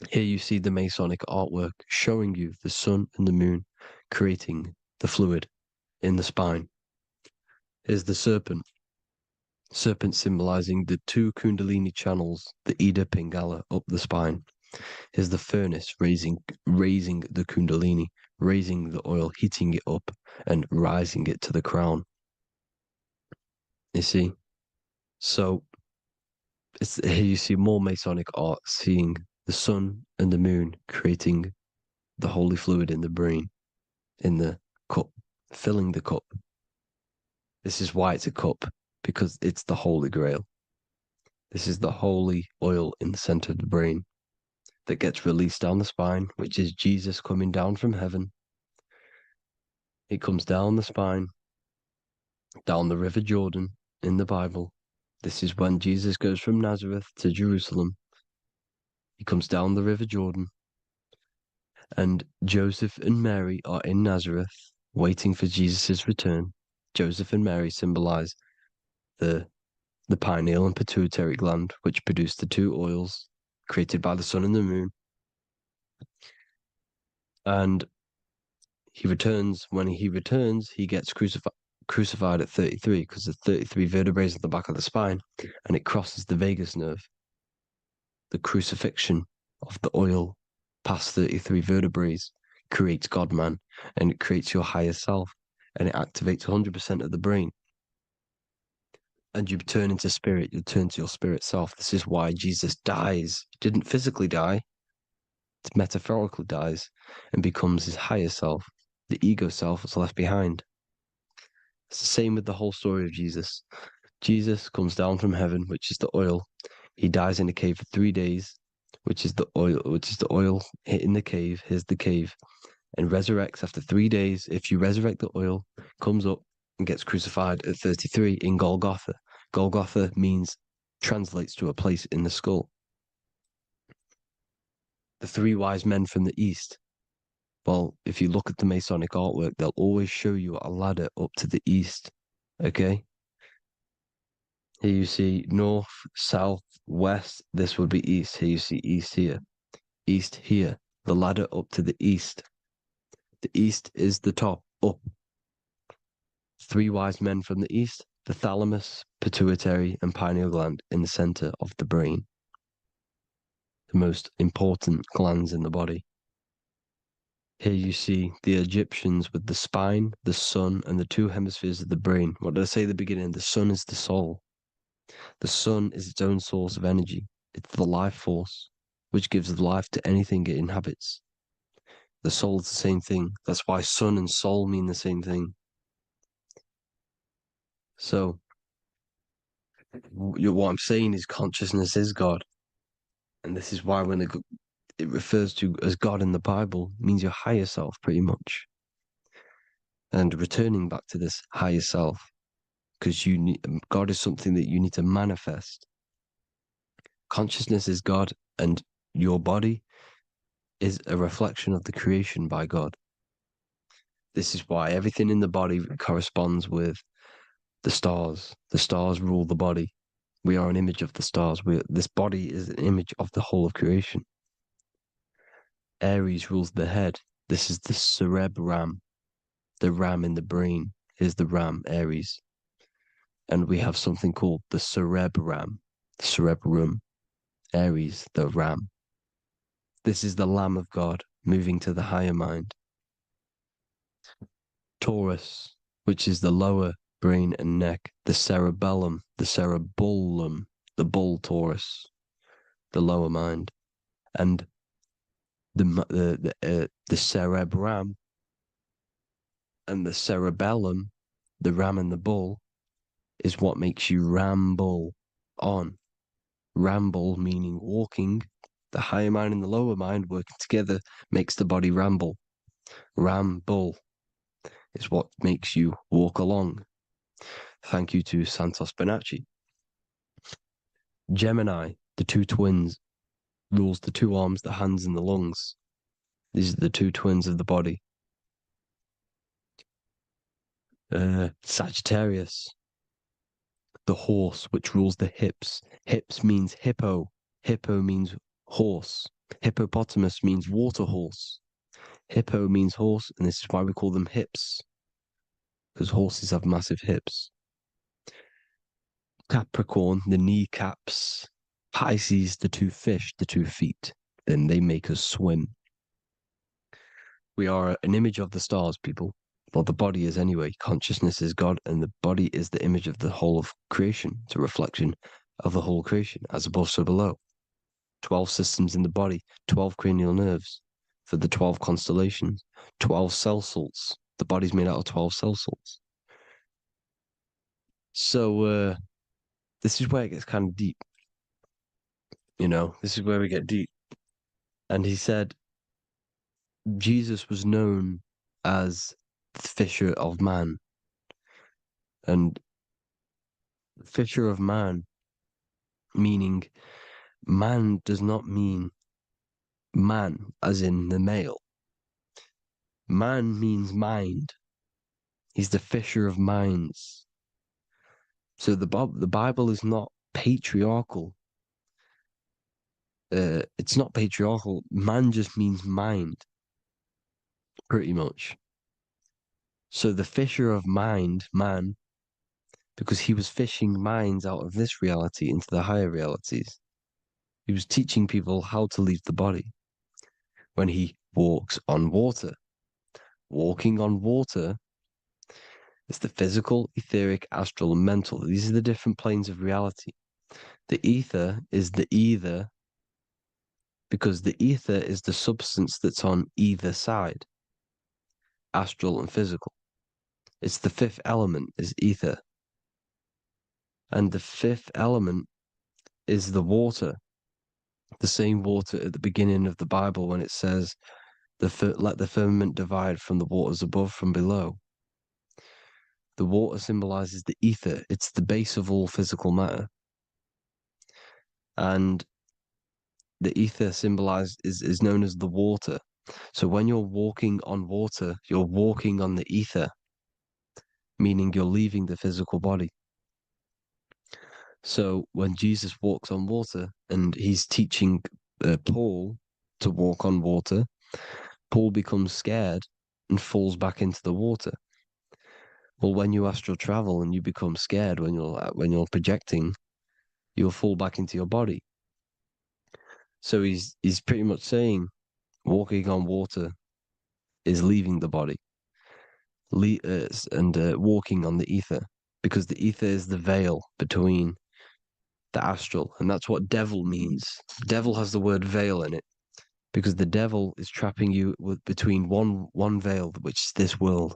Here you see the Masonic artwork showing you the sun and the moon creating the fluid in the spine. Here's the serpent. Serpent symbolizing the two Kundalini channels, the Ida Pingala up the spine. Here's the furnace raising the Kundalini, raising the oil, heating it up, and rising it to the crown. You see? So here you see more Masonic art, seeing the sun and the moon creating the holy fluid in the brain, in the cup, filling the cup. This is why it's a cup, because it's the Holy Grail. This is the holy oil in the center of the brain that gets released down the spine, which is Jesus coming down from heaven. It comes down the spine, down the River Jordan in the Bible. This is when Jesus goes from Nazareth to Jerusalem. He comes down the River Jordan, and Joseph and Mary are in Nazareth waiting for Jesus' return. Joseph and Mary symbolize the pineal and pituitary gland, which produce the two oils created by the sun and the moon. And he returns. When he returns, he gets crucified at 33, because there's 33 vertebrae at the back of the spine, and it crosses the vagus nerve. The crucifixion of the oil past 33 vertebrae creates God-man, and it creates your higher self, and it activates 100% of the brain. And you turn into spirit, you turn to your spirit self. This is why Jesus dies. He didn't physically die, it metaphorically dies, and becomes his higher self. The ego self is left behind. It's the same with the whole story of Jesus. Jesus comes down from heaven, which is the oil. He dies in a cave for 3 days, which is the oil hitting the cave. Here's the cave, and resurrects after 3 days. If you resurrect the oil, comes up and gets crucified at 33 in Golgotha. Golgotha translates to a place in the skull. The three wise men from the east. Well, if you look at the Masonic artwork, they'll always show you a ladder up to the east. Okay? Here you see north, south, west. This would be east. Here you see east here. East here. The ladder up to the east. The east is the top, up. Three wise men from the east. The thalamus, pituitary, and pineal gland in the center of the brain. The most important glands in the body. Here you see the Egyptians with the spine, the sun, and the two hemispheres of the brain. What did I say at the beginning? The sun is the soul. The sun is its own source of energy. It's the life force, which gives life to anything it inhabits. The soul is the same thing. That's why sun and soul mean the same thing. So, what I'm saying is consciousness is God. And this is why when it refers to as God in the Bible, it means your higher self, pretty much. And returning back to this higher self, because God is something that you need to manifest. Consciousness is God, and your body is a reflection of the creation by God. This is why everything in the body corresponds with the stars. The stars rule the body. We are an image of the stars. This body is an image of the whole of creation. Aries rules the head. This is the cerebrum. The ram in the brain is the ram, Aries. And we have something called the cerebrum, Aries, the ram. This is the Lamb of God moving to the higher mind. Taurus, which is the lower brain and neck, the cerebellum, the bull Taurus, the lower mind, and the cerebrum and the cerebellum, the ram and the bull, is what makes you ramble on. Ramble meaning walking. The higher mind and the lower mind working together makes the body ramble. Ramble is what makes you walk along. Thank you to Santos Bonacci. Gemini, the two twins, rules the two arms, the hands, and the lungs. These are the two twins of the body. Sagittarius, the horse, which rules the hips. Hips means hippo. Hippo means horse. Hippopotamus means water horse. Hippo means horse, and this is why we call them hips, because horses have massive hips. Capricorn, the kneecaps. Pisces, the two fish, the 2 feet. Then they make us swim. We are an image of the stars, people. Well, the body is anyway. Consciousness is God, and the body is the image of the whole of creation. It's a reflection of the whole creation, as above, so below. 12 systems in the body, 12 cranial nerves for the 12 constellations, 12 cell salts. The body's made out of 12 cell salts. So, this is where it gets kind of deep. This is where we get deep. And he said, Jesus was known as the fisher of man. And fisher of man, meaning man does not mean man as in the male. Man means mind. He's the fisher of minds. So the Bible is not patriarchal. It's not patriarchal. Man just means mind, pretty much. So the fisher of mind, man, because he was fishing minds out of this reality into the higher realities. He was teaching people how to leave the body when he walks on water. Walking on water is the physical, etheric, astral, and mental. These are the different planes of reality. The ether is the either, because the ether is the substance that's on either side, astral and physical. It's the fifth element, is ether. And the fifth element is the water. The same water at the beginning of the Bible when it says, let the firmament divide from the waters above from below. The water symbolizes the ether. It's the base of all physical matter. And the ether symbolized is known as the water. So when you're walking on water, you're walking on the ether, meaning you're leaving the physical body. So when Jesus walks on water and he's teaching Paul to walk on water, Paul becomes scared and falls back into the water. Well, when you astral travel and you become scared when you're projecting, you'll fall back into your body. So he's pretty much saying walking on water is leaving the body, and walking on the ether, because the ether is the veil between the astral, and that's what devil means. Devil has the word veil in it, because the devil is trapping you between one veil, which is this world.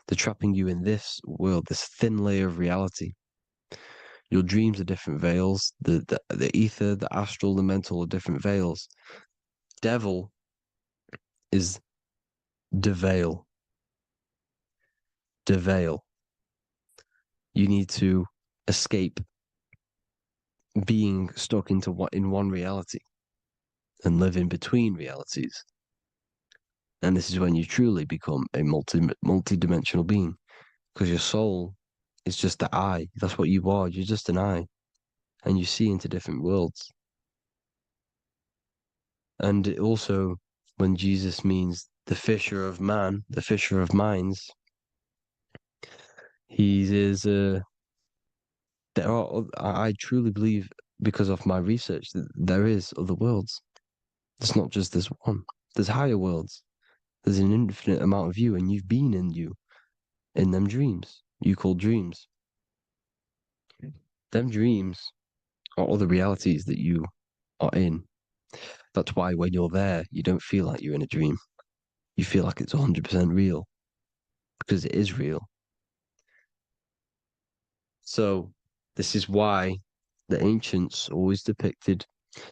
They're trapping you in this world, this thin layer of reality. Your dreams are different veils. The ether, the astral, the mental are different veils. Devil is the veil. The veil. You need to escape being stuck into in one reality and live in between realities. And this is when you truly become a multi-dimensional being, because your soul is just the eye. That's what you are. You're just an eye, and you see into different worlds. And it also, when Jesus means the fisher of man, the fisher of minds, he is there are. I truly believe, because of my research, that there is other worlds. It's not just this one. There's higher worlds. There's an infinite amount of you, and you've been in you, in them dreams you call dreams. Them dreams are other realities that you are in. That's why when you're there, you don't feel like you're in a dream. You feel like it's 100% real, because it is real. So this is why the ancients always depicted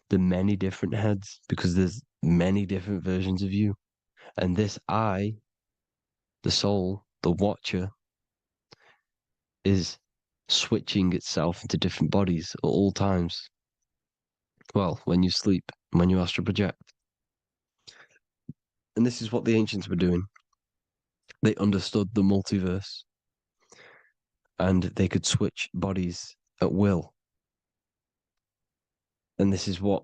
the many different heads, because there's many different versions of you. And this I, the soul, the watcher, is switching itself into different bodies at all times. Well, when you sleep, when you astral project. And this is what the ancients were doing. They understood the multiverse, and they could switch bodies at will. And this is what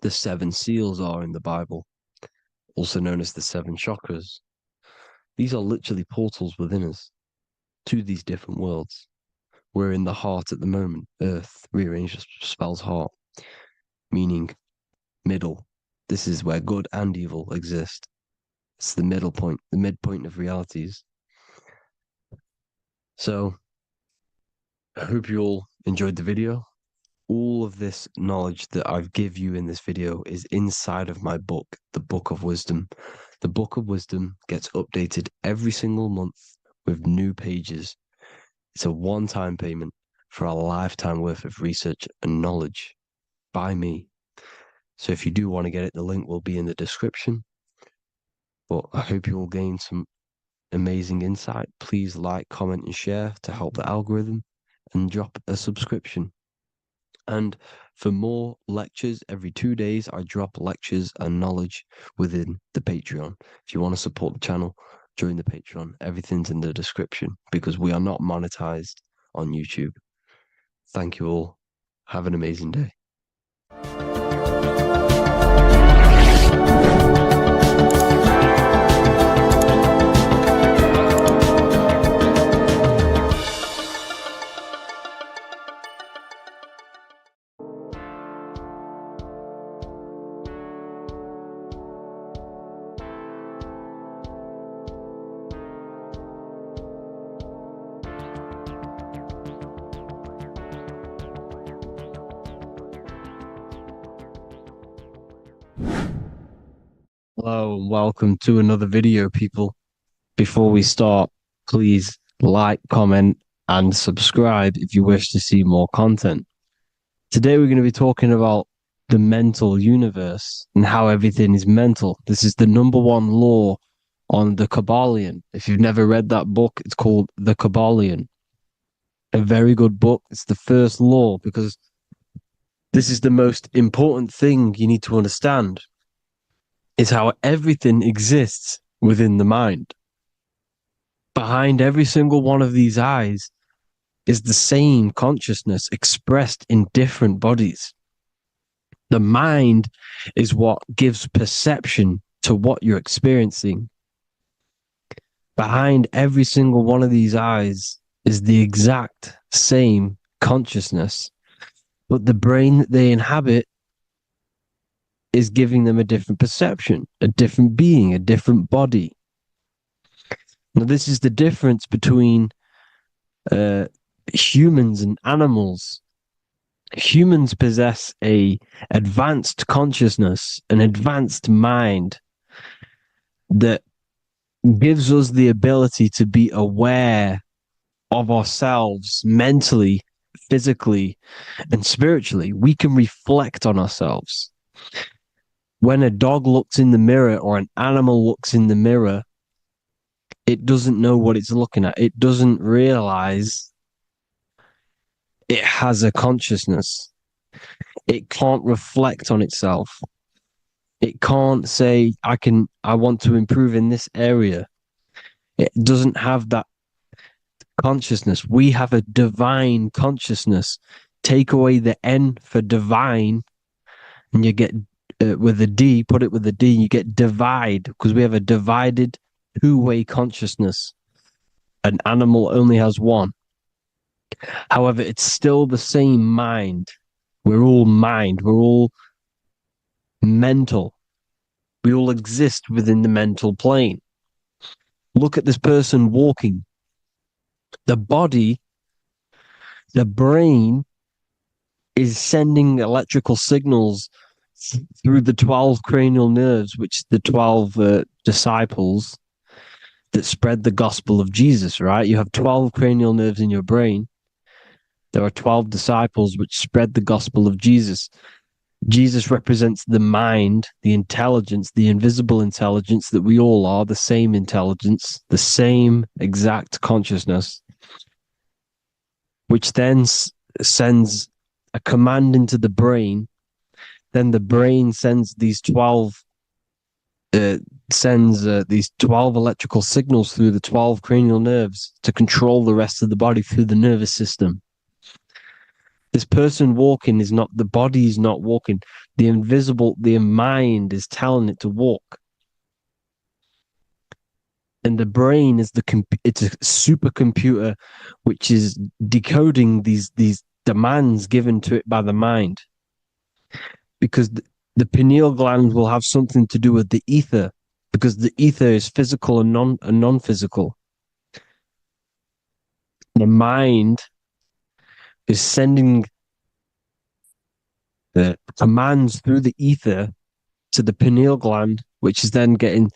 the 7 seals are in the Bible, also known as the 7 chakras. These are literally portals within us to these different worlds. We're in the heart at the moment. Earth rearranged spells heart, meaning middle. This is where good and evil exist. It's the middle point, the midpoint of realities. So I hope you all enjoyed the video. All of this knowledge that I've give you in this video is inside of my book, the Book of Wisdom. The Book of Wisdom gets updated every single month with new pages. It's a one-time payment for a lifetime worth of research and knowledge by me. So if you do want to get it, the link will be in the description. But I hope you all gain some amazing insight. Please like, comment, and share to help the algorithm, and drop a subscription. And for more lectures, every 2 days, I drop lectures and knowledge within the Patreon. If you want to support the channel, join the Patreon. Everything's in the description, because we are not monetized on YouTube. Thank you all. Have an amazing day. Hello and welcome to another video, people. Before we start, please like, comment, and subscribe if you wish to see more content. Today we're going to be talking about the mental universe and how everything is mental. This is the #1 law on the Kabbalion. If you've never read that book, it's called The Kabbalion. A very good book. It's the first law, because this is the most important thing you need to understand, is how everything exists within the mind. Behind every single one of these eyes is the same consciousness expressed in different bodies. The mind is what gives perception to what you're experiencing. Behind every single one of these eyes is the exact same consciousness, but the brain that they inhabit is giving them a different perception, a different being, a different body. Now, this is the difference between humans and animals. Humans possess a advanced consciousness, an advanced mind that gives us the ability to be aware of ourselves mentally physically and spiritually, we can reflect on ourselves. When a dog looks in the mirror or an animal looks in the mirror, it doesn't know what it's looking at. It doesn't realize it has a consciousness. It can't reflect on itself. It can't say, I want to improve in this area. It doesn't have that consciousness. We have a divine consciousness. Take away the N for divine, and you get with a D, put it with a D, you get divide, because we have a divided two-way consciousness. An animal only has one. However, it's still the same mind. We're all mind. We're all mental. We all exist within the mental plane. Look at this person walking. The body, the brain is sending electrical signals through the 12 cranial nerves, which the 12 disciples that spread the gospel of Jesus, right? You have 12 cranial nerves in your brain. There are 12 disciples which spread the gospel of Jesus. Jesus represents the mind, the intelligence, the invisible intelligence that we all are, the same intelligence, the same exact consciousness, which then sends a command into the brain. Then the brain sends these 12 electrical signals through the 12 cranial nerves to control the rest of the body through the nervous system. This person walking is not, the body is not walking. The mind is telling it to walk. And the brain is it's a supercomputer which is decoding these demands given to it by the mind. Because the pineal gland will have something to do with the ether, because the ether is physical and non-physical. The mind is sending the commands through the ether to the pineal gland, which is then getting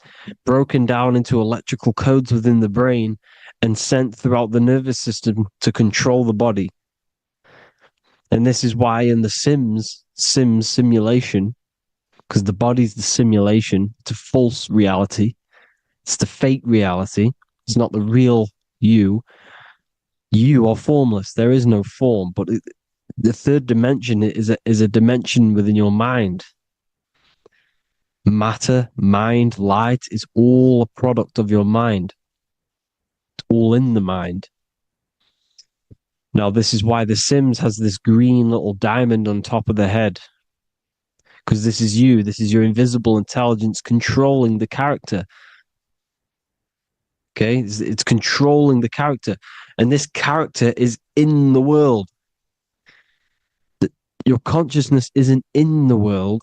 broken down into electrical codes within the brain and sent throughout the nervous system to control the body. And this is why in the Sims simulation, because the body's the simulation, it's a false reality. It's the fake reality. It's not the real you. You are formless. There is no form. But the third dimension is a dimension within your mind. Matter, mind, light is all a product of your mind. It's all in the mind. Now, this is why The Sims has this green little diamond on top of the head. Because this is you. This is your invisible intelligence controlling the character. Okay? It's controlling the character. And this character is in the world. Your consciousness isn't in the world.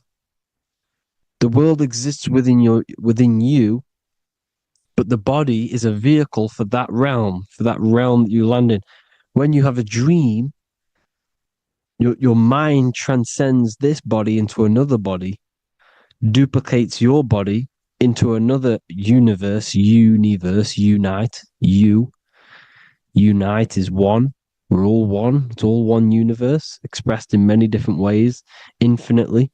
The world exists within you, but the body is a vehicle for that realm that you land in. When you have a dream, your mind transcends this body into another body, duplicates your body into another universe, unite, unite is one. We're all one. It's all one universe, expressed in many different ways, infinitely.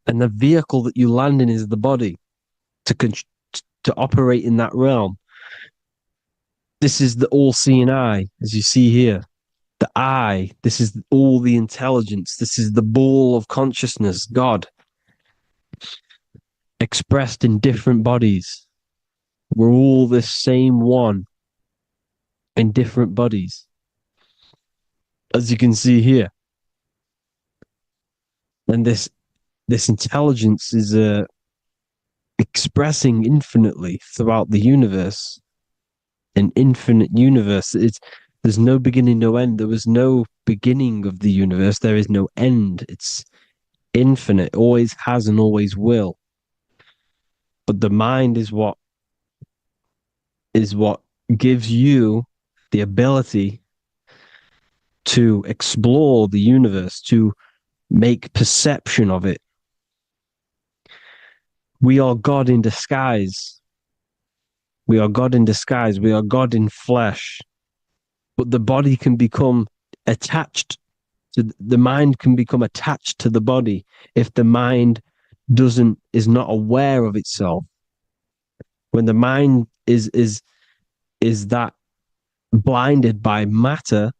And the vehicle that you land in is the body to operate in that realm. This is the all-seeing eye, as you see here. The eye, this is all the intelligence. This is the ball of consciousness, God, expressed in different bodies. We're all this same one in different bodies, as you can see here. And this intelligence is expressing infinitely throughout the universe, an infinite universe. There's no beginning, no end. There was no beginning of the universe. There is no end. It's infinite, always has and always will. But the mind is what gives you the ability to explore the universe, to make perception of it. We are God in disguise. We are God in disguise. We are God in flesh. but the body can become attached to the mind can become attached to the body if the mind is not aware of itself. When the mind is that blinded by matter,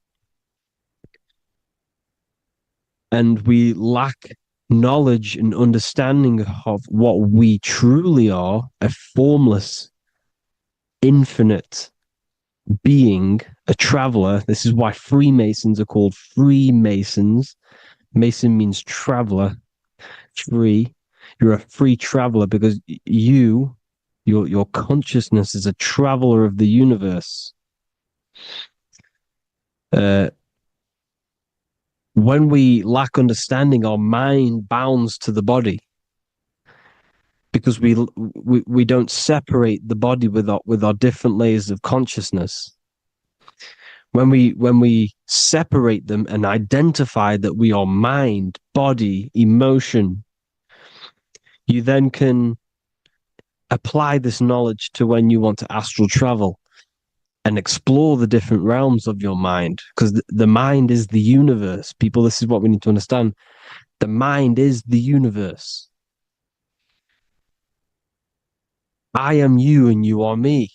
and we lack knowledge and understanding of what we truly are, a formless, infinite being, a traveler. This is why Freemasons are called Freemasons. Mason means traveler, free. You're a free traveler because your consciousness is a traveler of the universe. When we lack understanding, our mind bounds to the body because we don't separate the body with our different layers of consciousness. When we separate them and identify that we are mind, body, emotion, you then can apply this knowledge to when you want to astral travel and explore the different realms of your mind, because the mind is the universe. People, this is what we need to understand. The mind is the universe. I am you and you are me.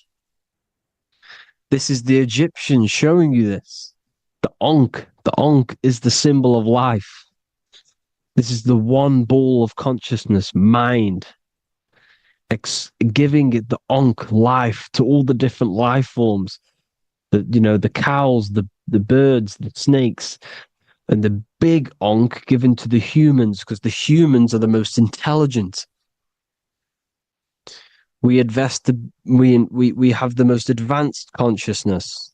This is the Egyptians showing you this. The Ankh is the symbol of life. This is the one ball of consciousness, mind, giving it the Ankh life to all the different life forms. The cows, the birds, the snakes, and the big Ankh given to the humans, because the humans are the most intelligent. We have the most advanced consciousness.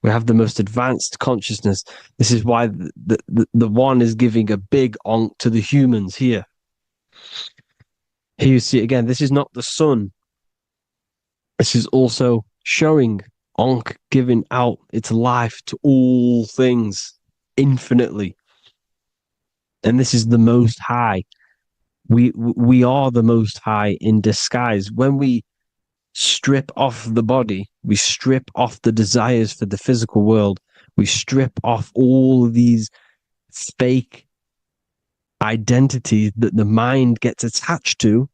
We have the most advanced consciousness. This is why the one is giving a big Ankh to the humans here. Here you see it again. This is not the sun. This is also showing Ankh giving out its life to all things infinitely. And this is the Most High. We are the Most High in disguise. When we strip off the body, we strip off the desires for the physical world, we strip off all these fake identities that the mind gets attached to.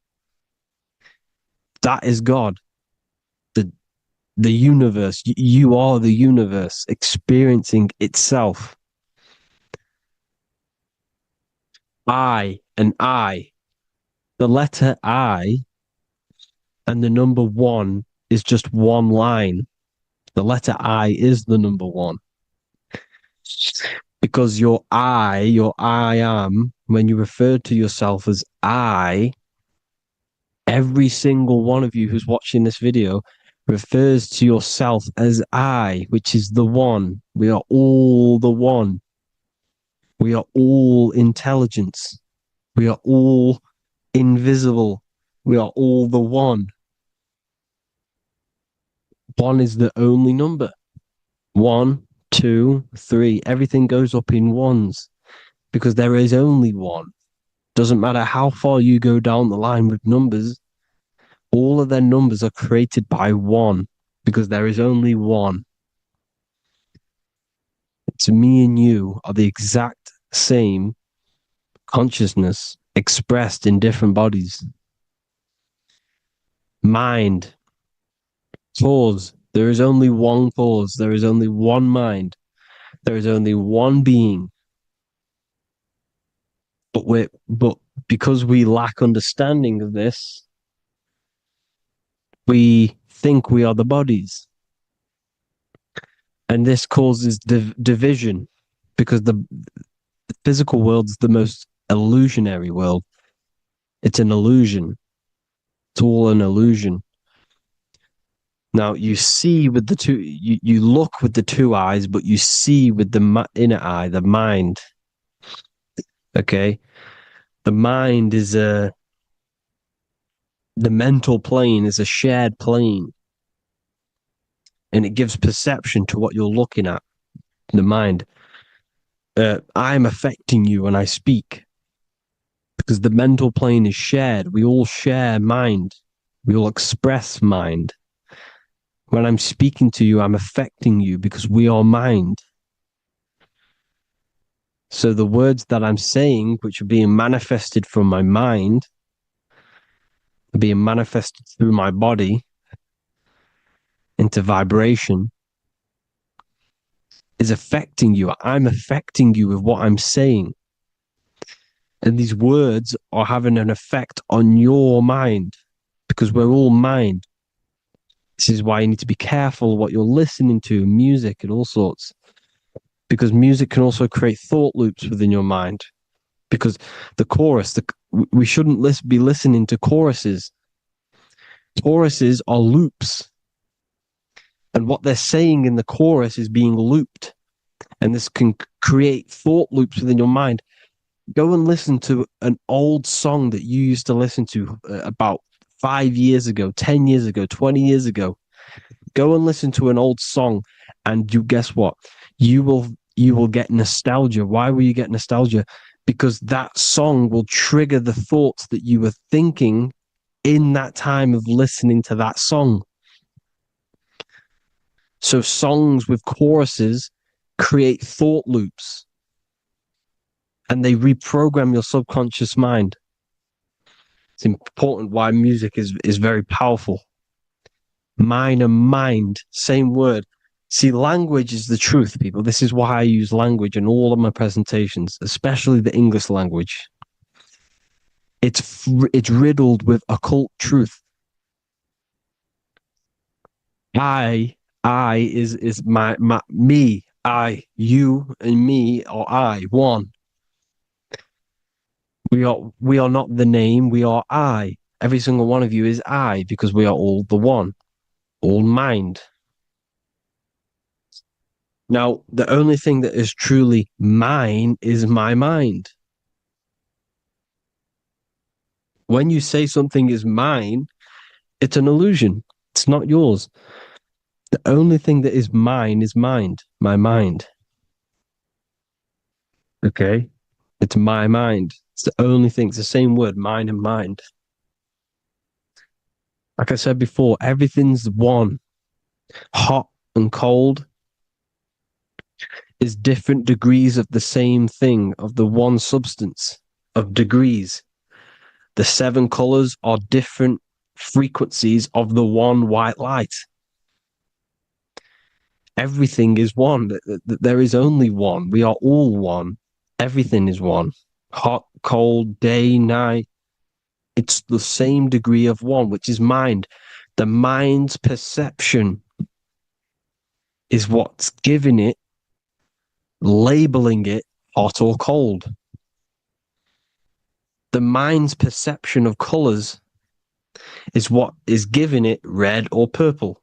That is God. The universe. You are the universe experiencing itself. I and I. The letter I and the number 1 is just one line. The letter I is the number 1. Because your I am, when you refer to yourself as I, every single one of you who's watching this video refers to yourself as I, which is the one. We are all the one. We are all intelligence. We are all invisible. We are all the one. 1 is the only number. 1, 2, 3. Everything goes up in ones because there is only one. Doesn't matter how far you go down the line with numbers, all of their numbers are created by 1 because there is only one. It's me and you are the exact same consciousness expressed in different bodies. Mind. Cause. There is only one cause. There is only one mind. There is only one being. But because we lack understanding of this, we think we are the bodies. And this causes division because the physical world is the most illusionary world. It's an illusion. It's all an illusion. Now you see with the two, you look with the two eyes, but you see with the inner eye, the mind. Okay, the mind is the mental plane is a shared plane, and it gives perception to what you're looking at. The mind. I'm affecting you when I speak because the mental plane is shared. We all share mind. We all express mind. When I'm speaking to you, I'm affecting you because we are mind. So the words that I'm saying, which are being manifested from my mind, are being manifested through my body into vibration, is affecting you. I'm affecting you with what I'm saying. And these words are having an effect on your mind because we're all mind. This is why you need to be careful what you're listening to, music and all sorts. Because music can also create thought loops within your mind. Because the chorus, we shouldn't be listening to choruses. Choruses are loops. And what they're saying in the chorus is being looped. And this can create thought loops within your mind. Go and listen to an old song that you used to listen to about 5 years ago, 10 years ago, 20 years ago. Go and listen to an old song, and you guess what? You will get nostalgia. Why will you get nostalgia? Because that song will trigger the thoughts that you were thinking in that time of listening to that song. So songs with choruses create thought loops, and they reprogram your subconscious mind. It's important why music is very powerful. Mind and mind, same word. See, language is the truth, people. This is why I use language in all of my presentations, especially the English language. It's riddled with occult truth. I is my me, I, you and me are I, one. We are not the name, we are I. Every single one of you is I because we are all the one, all mind. Now, the only thing that is truly mine is my mind. When you say something is mine, it's an illusion. It's not yours. The only thing that is mine is mind, my mind. Okay? It's my mind. It's the only thing. It's the same word, mind and mind. Like I said before, everything's one. Hot and cold is different degrees of the same thing, of the one substance, of degrees. The 7 colors are different frequencies of the one white light. Everything is one. There is only one. We are all one. Everything is one. Hot, cold, day, night. It's the same degree of one, which is mind. The mind's perception is what's giving it, labeling it hot or cold. The mind's perception of colors is what is giving it red or purple,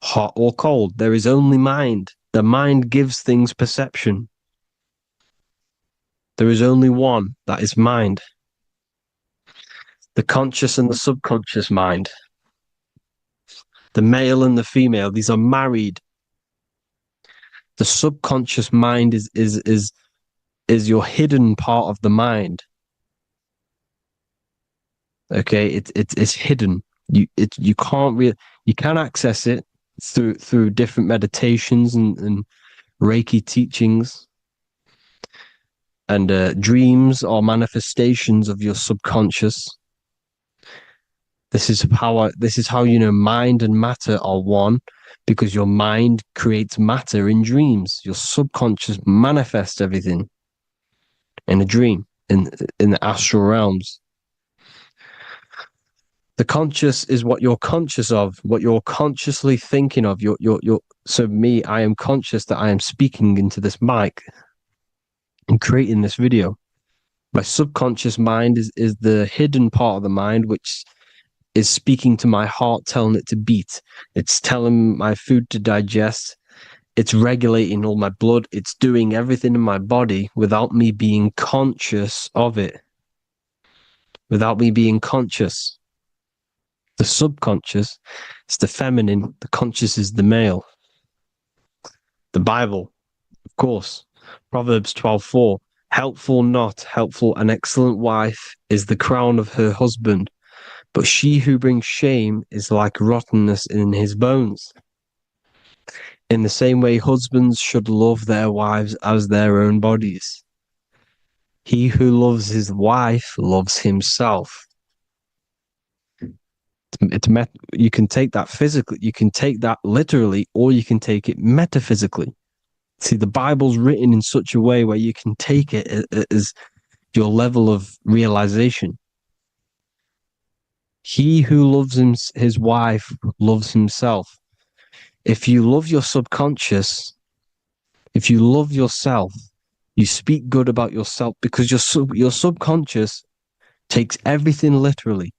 hot or cold. There is only mind. The mind gives things perception. There is only one, that is mind. The conscious and the subconscious mind. The male and the female, these are married. The subconscious mind is your hidden part of the mind. Okay, it's hidden. You can access it through different meditations and Reiki teachings, and dreams or manifestations of your subconscious. This is how you know mind and matter are one, because your mind creates matter in dreams. Your subconscious manifests everything in a dream, in the astral realms. The conscious is what you're conscious of, what you're consciously thinking of. So me, I am conscious that I am speaking into this mic and creating this video. My subconscious mind is the hidden part of the mind, which is speaking to my heart, telling it to beat. It's telling my food to digest. It's regulating all my blood. It's doing everything in my body without me being conscious of it. Without me being conscious. The subconscious is the feminine. The conscious is the male. The Bible, of course. Proverbs 12:4. Helpful, not helpful, an excellent wife is the crown of her husband, But she who brings shame is like rottenness in his bones. In the same way, husbands should love their wives as their own bodies. He who loves his wife loves himself. You can take that physically, you can take that literally, or you can take it metaphysically. See, the Bible's written in such a way where you can take it as your level of realization. He who loves his wife loves himself. If you love your subconscious, if you love yourself, you speak good about yourself because your subconscious takes everything literally.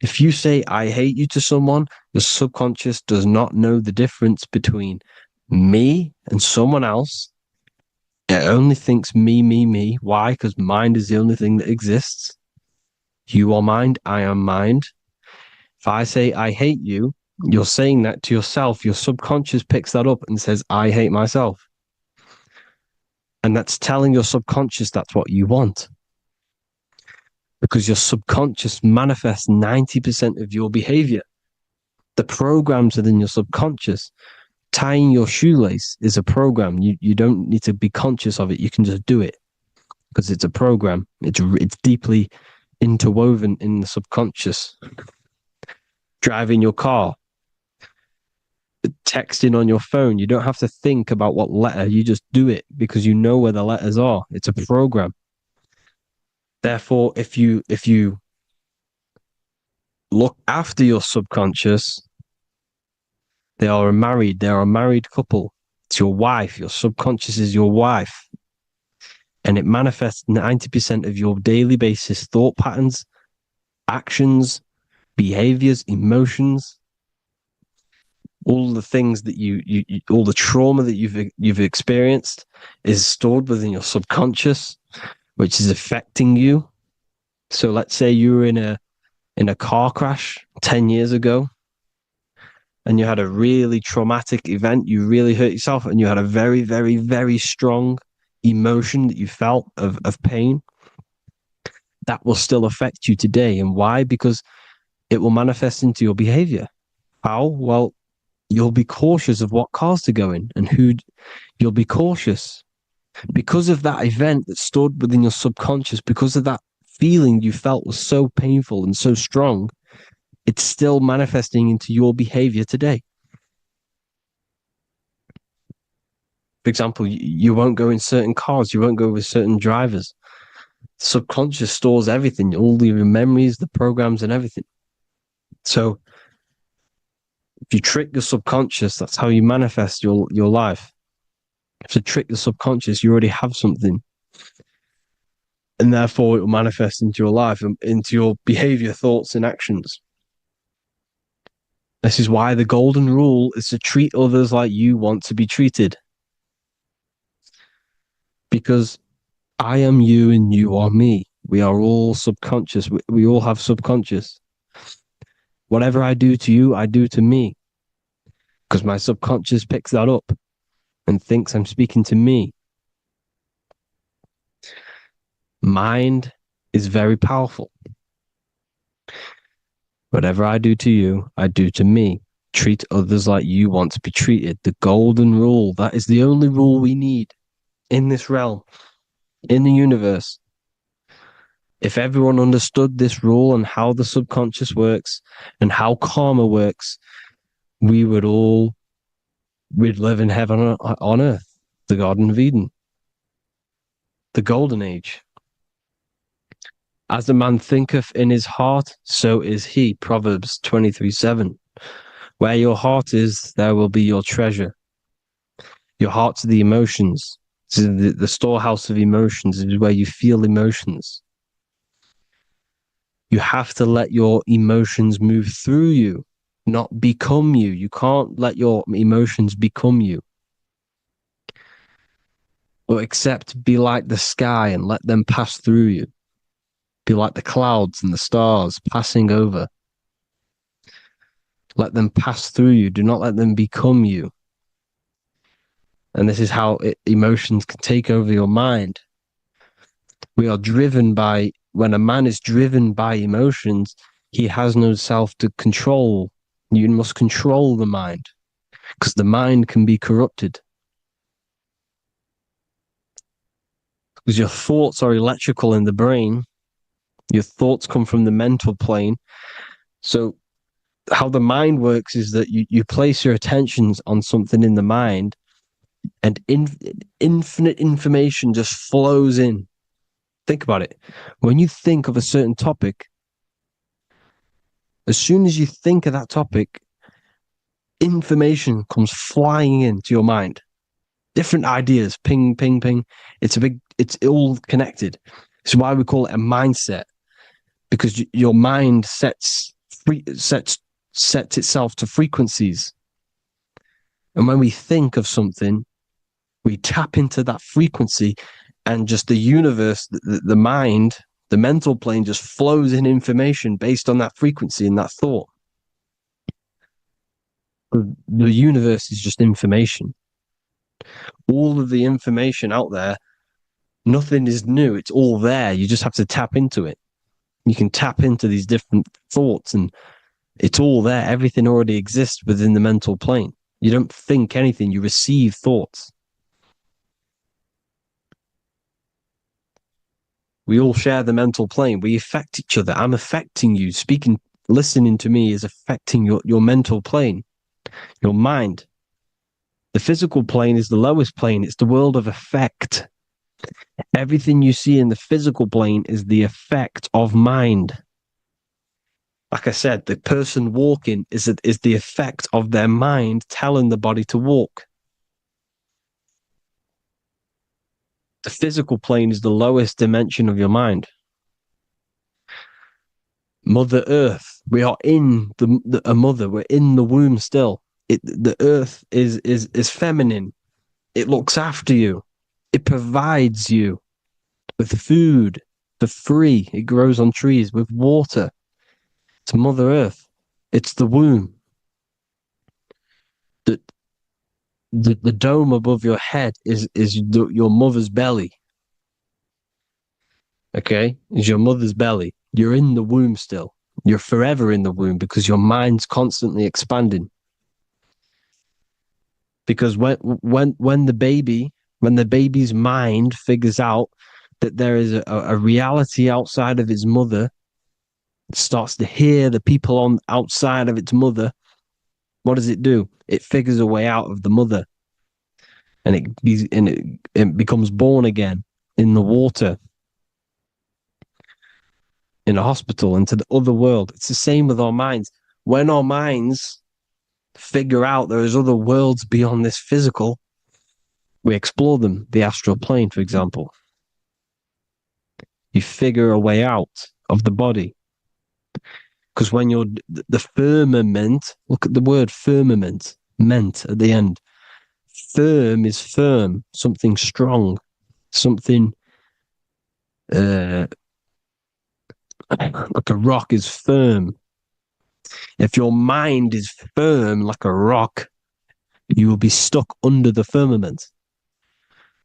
If you say, I hate you to someone, your subconscious does not know the difference between me and someone else. It only thinks me, me, me. Why? Because mind is the only thing that exists. You are mind, I am mind. If I say, I hate you, you're saying that to yourself. Your subconscious picks that up and says, I hate myself. And that's telling your subconscious that's what you want. Because your subconscious manifests 90% of your behavior. The programs within your subconscious. Tying your shoelace is a program. You don't need to be conscious of it. You can just do it because it's a program. It's deeply interwoven in the subconscious. Driving your car, texting on your phone. You don't have to think about what letter. You just do it because you know where the letters are. It's a program. Therefore, if you look after your subconscious, they are a married couple. It's your wife. Your subconscious is your wife. And it manifests 90% of your daily basis thought patterns, actions, behaviors, emotions, all the things that you all the trauma that you've experienced is stored within your subconscious, which is affecting you. So let's say you were in a car crash 10 years ago and you had a really traumatic event, you really hurt yourself, and you had a very, very, very strong emotion that you felt of pain. That will still affect you today. And why? Because it will manifest into your behavior. How? Well, you'll be cautious of what cars to go in and who. You'll be cautious because of that event that stored within your subconscious, because of that feeling you felt was so painful and so strong. It's still manifesting into your behavior today. For example, you won't go in certain cars, you won't go with certain drivers. Subconscious stores everything, all your memories, the programs, and everything. So if you trick your subconscious, that's how you manifest your life. To trick the subconscious, you already have something. And therefore it will manifest into your life, into your behavior, thoughts, and actions. This is why the golden rule is to treat others like you want to be treated. Because I am you and you are me. We are all subconscious. We all have subconscious. Whatever I do to you, I do to me. Because my subconscious picks that up and thinks I'm speaking to me. Mind is very powerful. Whatever I do to you, I do to me. Treat others like you want to be treated. The golden rule. That is the only rule we need in this realm, in the universe. If everyone understood this rule and how the subconscious works and how karma works, we'd live in heaven on earth, the Garden of Eden, the golden age. As a man thinketh in his heart, so is he. Proverbs 23:7. Where your heart is, there will be your treasure. Your heart's the emotions. The storehouse of emotions is where you feel emotions. You have to let your emotions move through you, not become you. You can't let your emotions become you. Or except be like the sky and let them pass through you. Be like the clouds and the stars passing over. Let them pass through you. Do not let them become you. And this is how emotions can take over your mind. We are driven by, when a man is driven by emotions, He has no self to control. You must control the mind, because the mind can be corrupted. Because your thoughts are electrical in the brain. Your thoughts come from the mental plane. So how the mind works is that you place your attentions on something in the mind, and infinite information just flows in. Think about it. When you think of a certain topic, as soon as you think of that topic, information comes flying into your mind. Different ideas, ping, ping, ping. It's all connected. It's why we call it a mindset, because your mind sets itself to frequencies. And when we think of something, we tap into that frequency, and just the universe, the mind, the mental plane just flows in information based on that frequency and that thought. The universe is just information. All of the information out there, nothing is new. It's all there. You just have to tap into it. You can tap into these different thoughts, and it's all there. Everything already exists within the mental plane. You don't think anything. You receive thoughts. We all share the mental plane. We affect each other. I'm affecting you. Listening to me is affecting your mental plane, your mind. The physical plane is the lowest plane. It's the world of effect. Everything you see in the physical plane is the effect of mind. Like I said, the person walking is the effect of their mind telling the body to walk. The physical plane is the lowest dimension of your mind. Mother Earth, we are in a mother. We're in the womb still. The Earth is feminine. It looks after you. It provides you with food for free. It grows on trees, with water. It's Mother Earth. It's the womb. The dome above your head is your mother's belly. Okay? Is your mother's belly. You're in the womb still. You're forever in the womb, because your mind's constantly expanding. Because when the baby's mind figures out that there is a reality outside of its mother, it starts to hear the people on outside of its mother, what does it do? It figures a way out of the mother, and it becomes born again in the water, in a hospital, into the other world. It's the same with our minds. When our minds figure out there is other worlds beyond this physical, we explore them. The astral plane, for example. You figure a way out of the body. Because when you're the firmament, look at the word firmament, meant at the end. Firm is firm, something strong, something like a rock is firm. If your mind is firm like a rock, you will be stuck under the firmament.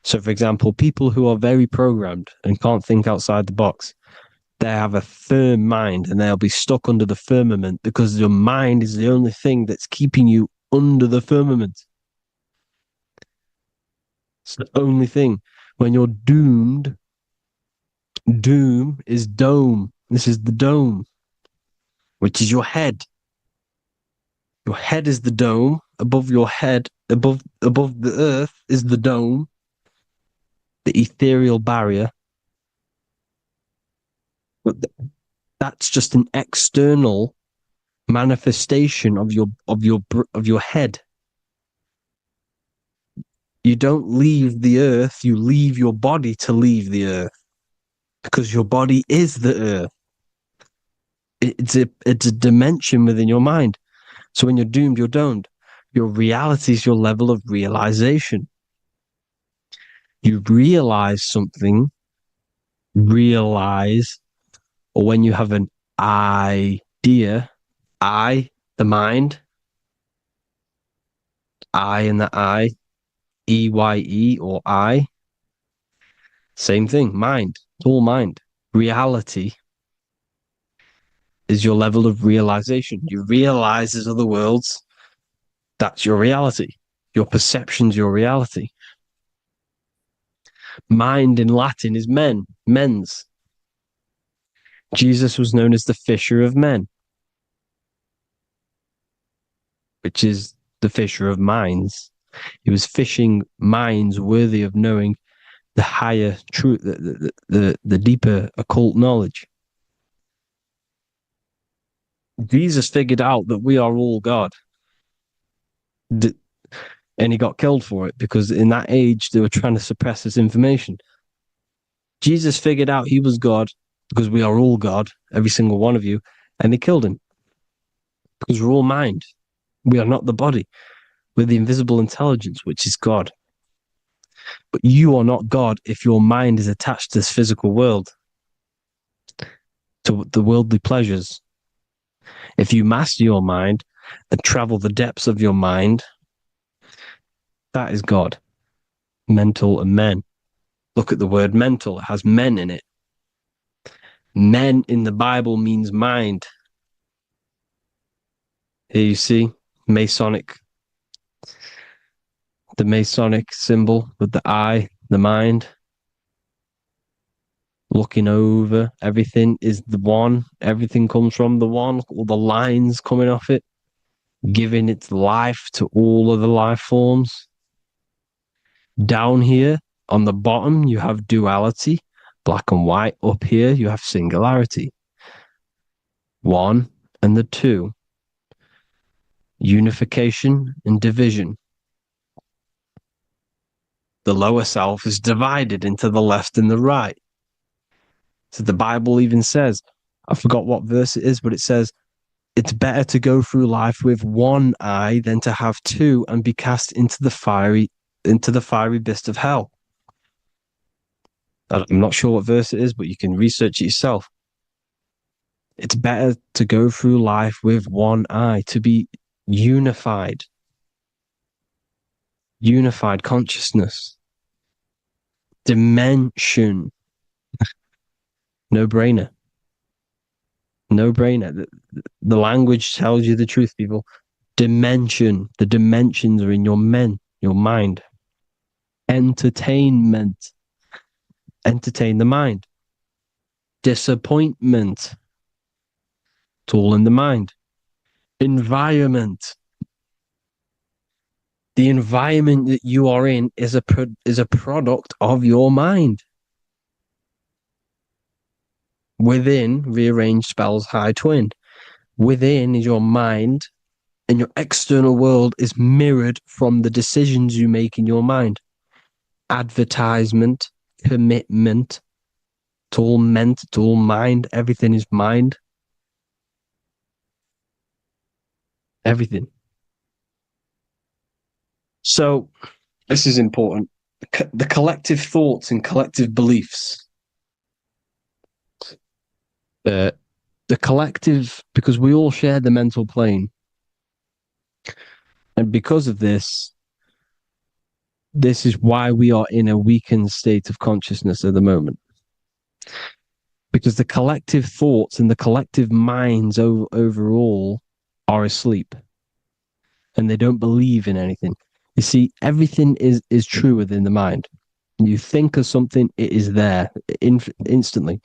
So, for example, people who are very programmed and can't think outside the box, they have a firm mind, and they'll be stuck under the firmament, because your mind is the only thing that's keeping you under the firmament. It's the only thing. When you're doomed, doom is dome. This is the dome, which is your head. Your head is the dome. Above your head, above the earth, is the dome, the ethereal barrier. But that's just an external manifestation of your head. You don't leave the earth, you leave your body to leave the earth, because your body is the earth. It's a dimension within your mind. So when you're doomed, you're domed. Your reality is your level of realization. You realize something, or when you have an idea, the mind, and the EYE or I. Same thing, mind. It's all mind. Reality is your level of realization. You realize there's other worlds. That's your reality. Your perception's your reality. Mind in Latin is mens. Jesus was known as the fisher of men, which is the fisher of minds. He was fishing minds worthy of knowing the higher truth, the deeper occult knowledge. Jesus figured out that we are all God. And he got killed for it because in that age they were trying to suppress this information. Jesus figured out he was God because we are all God, every single one of you, and they killed him because we're all mind. We are not the body. We're the invisible intelligence, which is God. But you are not God if your mind is attached to this physical world, to the worldly pleasures. If you master your mind and travel the depths of your mind, that is God. Mental and men. Look at the word mental. It has men in it. Men in the Bible means mind. Here you see Masonic, the Masonic symbol with the eye, the mind. Looking over everything is the one. Everything comes from the one. All the lines coming off it, giving its life to all of the life forms. Down here on the bottom, you have duality, black and white. Up here, you have singularity. One and the two. Unification and division. The lower self is divided into the left and the right. So the Bible even says, I forgot what verse it is, but it says, it's better to go through life with one eye than to have two and be cast into the fiery abyss of hell. I'm not sure what verse it is, but you can research it yourself. It's better to go through life with one eye, to be unified consciousness, dimension. No brainer. The language tells you the truth, people. Dimension. The dimensions are in your mind. Entertainment. Entertain the mind. Disappointment. It's all in the mind. Environment. The environment that you are in is a product of your mind. Within, rearranged spells high twin. Within is your mind, and your external world is mirrored from the decisions you make in your mind. Advertisement, commitment, it's all meant, it's all mind. Everything is mind. Everything. So, this is important. The collective thoughts and collective beliefs. The collective, because we all share the mental plane. And because of this is why we are in a weakened state of consciousness at the moment. Because the collective thoughts and the collective minds overall are asleep. And they don't believe in anything. You see, everything is true within the mind. You think of something, it is there instantly.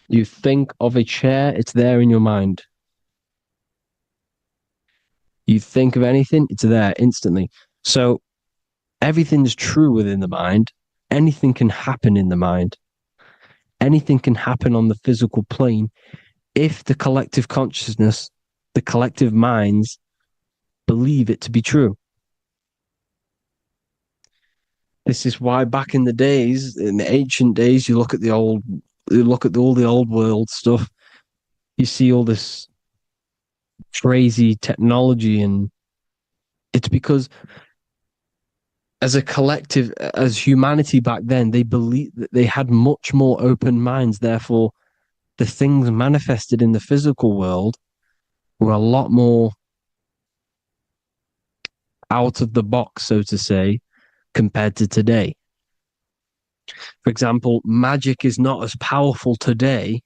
You think of a chair, it's there in your mind. You think of anything, it's there instantly. So everything's true within the mind. Anything can happen in the mind. Anything can happen on the physical plane if the collective consciousness, the collective minds, believe it to be true. This is why back in the days, in the ancient days, you look at all the old world stuff, you see all this crazy technology, and it's because as a collective, as humanity back then, they believed that they had much more open minds. Therefore, the things manifested in the physical world were a lot more out of the box, so to say, compared to today. For example, magic is not as powerful today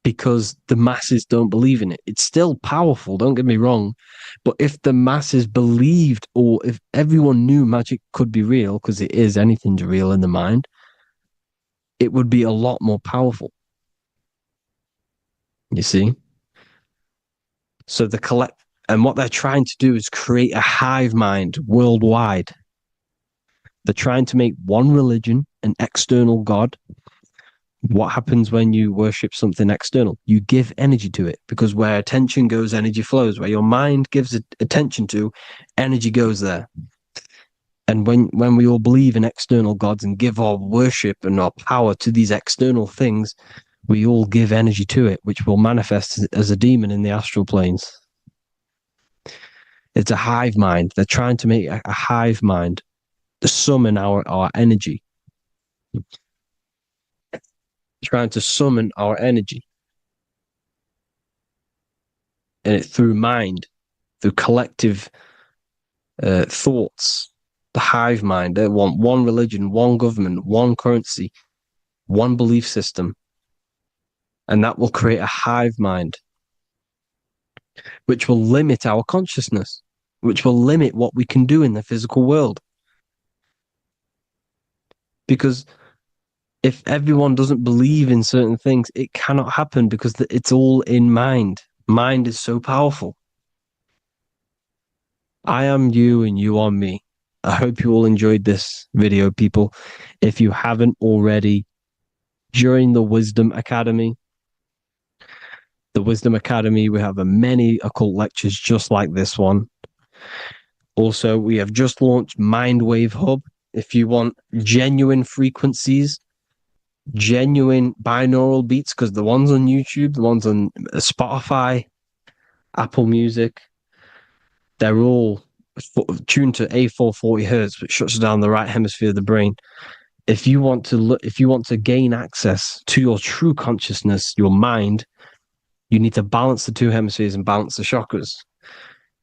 because the masses don't believe in it. It's still powerful, don't get me wrong, but if the masses believed, or if everyone knew magic could be real, because it is, anything's real in the mind, it would be a lot more powerful. You see? So and what they're trying to do is create a hive mind worldwide. They're trying to make one religion, an external god. What happens when you worship something external? You give energy to it, because where attention goes, energy flows. Where your mind gives attention to, energy goes there. And when we all believe in external gods and give our worship and our power to these external things, we all give energy to it, which will manifest as a demon in the astral planes. It's a hive mind. They're trying to make a hive mind to summon our energy. Trying to summon our energy. And it through mind, through collective thoughts. The hive mind. They want one religion, one government, one currency, one belief system. And that will create a hive mind, which will limit our consciousness, which will limit what we can do in the physical world. Because if everyone doesn't believe in certain things, it cannot happen, because it's all in mind. Mind is so powerful. I am you and you are me. I hope you all enjoyed this video, people. If you haven't already, join the Wisdom Academy. The Wisdom Academy, we have many occult lectures just like this one. Also, we have just launched Mindwave Hub. If you want genuine frequencies, genuine binaural beats, because the ones on YouTube, the ones on Spotify, Apple Music, they're all tuned to A440 hertz, which shuts down the right hemisphere of the brain. If you want to gain access to your true consciousness, your mind, you need to balance the two hemispheres and balance the chakras.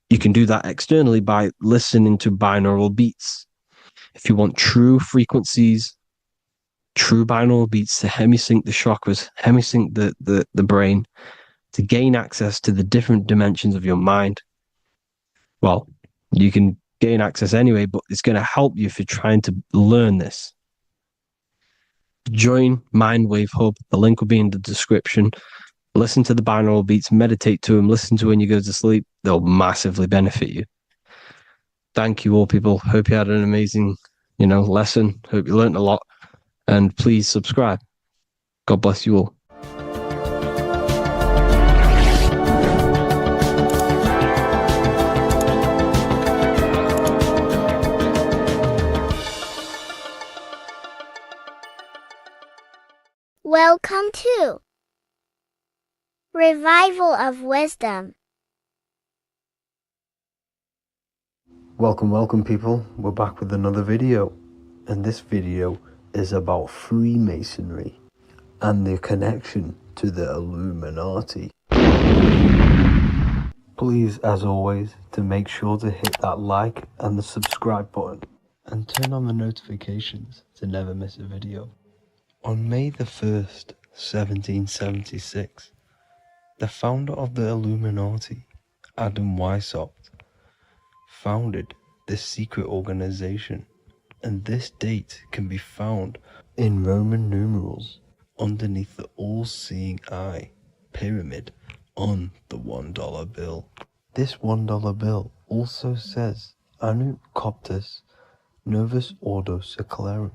You can do that externally by listening to binaural beats. If you want true frequencies, true binaural beats to hemisync the chakras, hemisync the brain, to gain access to the different dimensions of your mind, well, you can gain access anyway, but it's going to help you if you're trying to learn this. Join Mindwave Hub. The link will be in the description. Listen to the binaural beats, meditate to them, listen to when you go to sleep. They'll massively benefit you. Thank you all, people. Hope you had an amazing, lesson. Hope you learned a lot. And please subscribe. God bless you all. Welcome to Revival of Wisdom. Welcome people, we're back with another video, and this video is about Freemasonry and their connection to the Illuminati. Please, as always, to make sure to hit that like and the subscribe button and turn on the notifications to never miss a video. On May the 1st, 1776, the founder of the Illuminati, Adam Weishaupt, founded this secret organization, and this date can be found in Roman numerals underneath the all-seeing eye pyramid on the $1 bill. This $1 bill also says Anut Coptus Novus Ordo Secularum.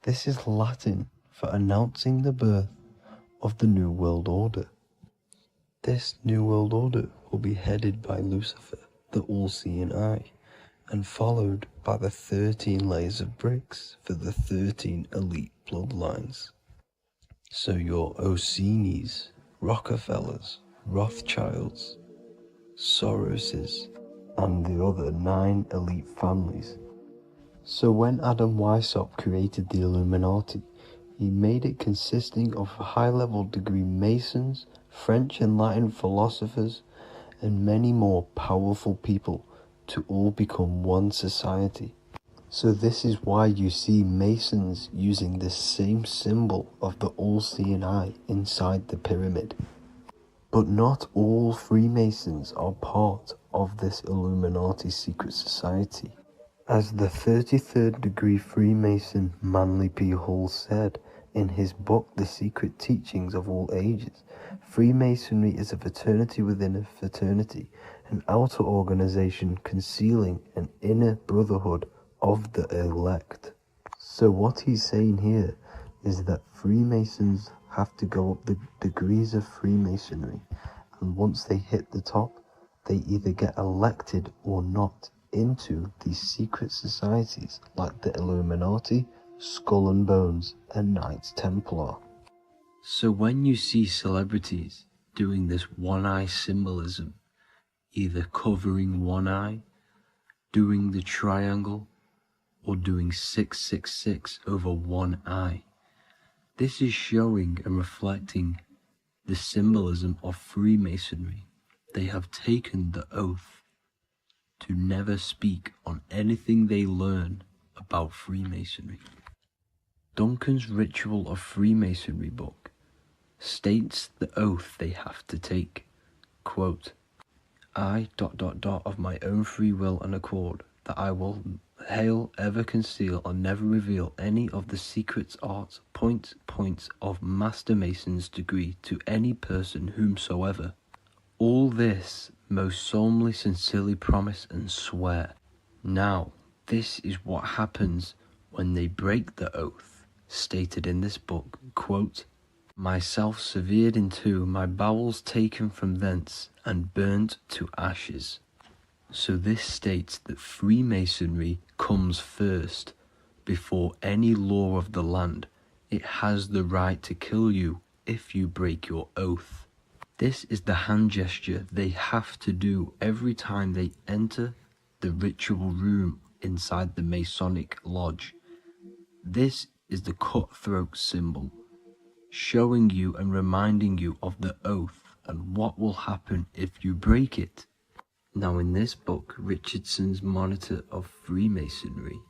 This is Latin for announcing the birth of the New World Order. This New World Order will be headed by Lucifer, the all-seeing eye, and followed by the 13 layers of bricks for the 13 elite bloodlines. So your Orsini's, Rockefellers, Rothschilds, Soroses, and the other 9 elite families. So when Adam Weishaupt created the Illuminati, he made it consisting of high-level degree Masons, French and Latin philosophers, and many more powerful people to all become one society. So this is why you see Masons using this same symbol of the all-seeing eye inside the pyramid. But not all Freemasons are part of this Illuminati secret society. As the 33rd degree Freemason Manly P. Hall said in his book The Secret Teachings of All Ages, Freemasonry is a fraternity within a fraternity, an outer organization concealing an inner brotherhood of the elect. So what he's saying here is that Freemasons have to go up the degrees of Freemasonry, and once they hit the top, they either get elected or not into these secret societies like the Illuminati, Skull and Bones, and Knights Templar. So when you see celebrities doing this one-eye symbolism, either covering one eye, doing the triangle, or doing 666 over one eye, this is showing and reflecting the symbolism of Freemasonry. They have taken the oath to never speak on anything they learn about Freemasonry. Duncan's Ritual of Freemasonry book states the oath they have to take. Quote, I ... of my own free will and accord, that I will hail, ever conceal, and never reveal any of the secrets, arts, points of Master Mason's degree to any person whomsoever. All this most solemnly, sincerely promise and swear. Now, this is what happens when they break the oath, stated in this book, quote, myself severed in two, my bowels taken from thence, and burnt to ashes. So this states that Freemasonry comes first, before any law of the land. It has the right to kill you if you break your oath. This is the hand gesture they have to do every time they enter the ritual room inside the Masonic lodge. This is the cutthroat symbol, showing you and reminding you of the oath and what will happen if you break it. Now in this book, Richardson's Monitor of Freemasonry,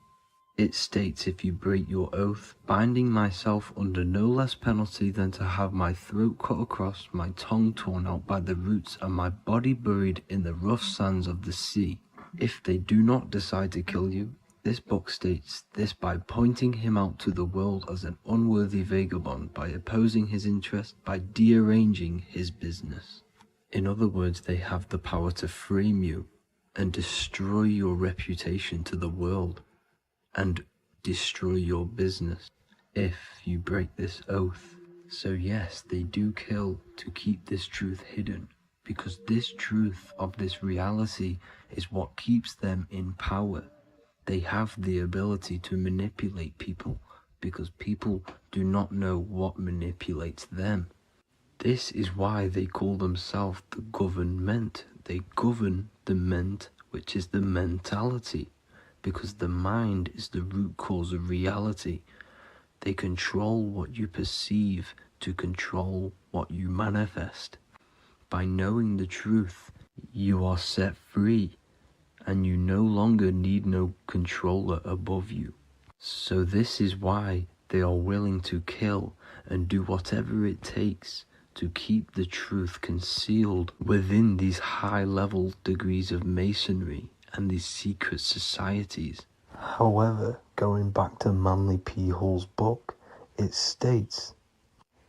it states, if you break your oath, binding myself under no less penalty than to have my throat cut across, my tongue torn out by the roots, and my body buried in the rough sands of the sea. If they do not decide to kill you, this book states this by pointing him out to the world as an unworthy vagabond, by opposing his interest, by dearranging his business. In other words, they have the power to frame you and destroy your reputation to the world and destroy your business if you break this oath. So yes, they do kill to keep this truth hidden, because this truth of this reality is what keeps them in power. They have the ability to manipulate people because people do not know what manipulates them. This is why they call themselves the government. They govern the ment, which is the mentality, because the mind is the root cause of reality. They control what you perceive to control what you manifest. By knowing the truth, you are set free, and you no longer need no controller above you. So this is why they are willing to kill and do whatever it takes to keep the truth concealed within these high-level degrees of masonry and these secret societies. However, going back to Manly P. Hall's book, it states,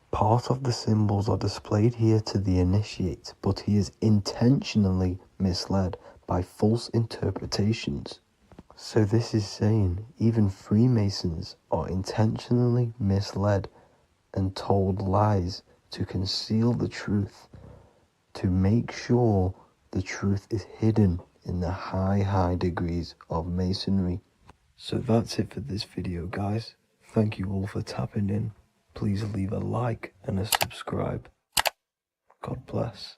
part of the symbols are displayed here to the initiate, but he is intentionally misled by false interpretations. So this is saying even Freemasons are intentionally misled and told lies to conceal the truth, to make sure the truth is hidden in the high degrees of masonry. So that's it for this video, guys. Thank you all for tapping in. Please leave a like and a subscribe. God bless.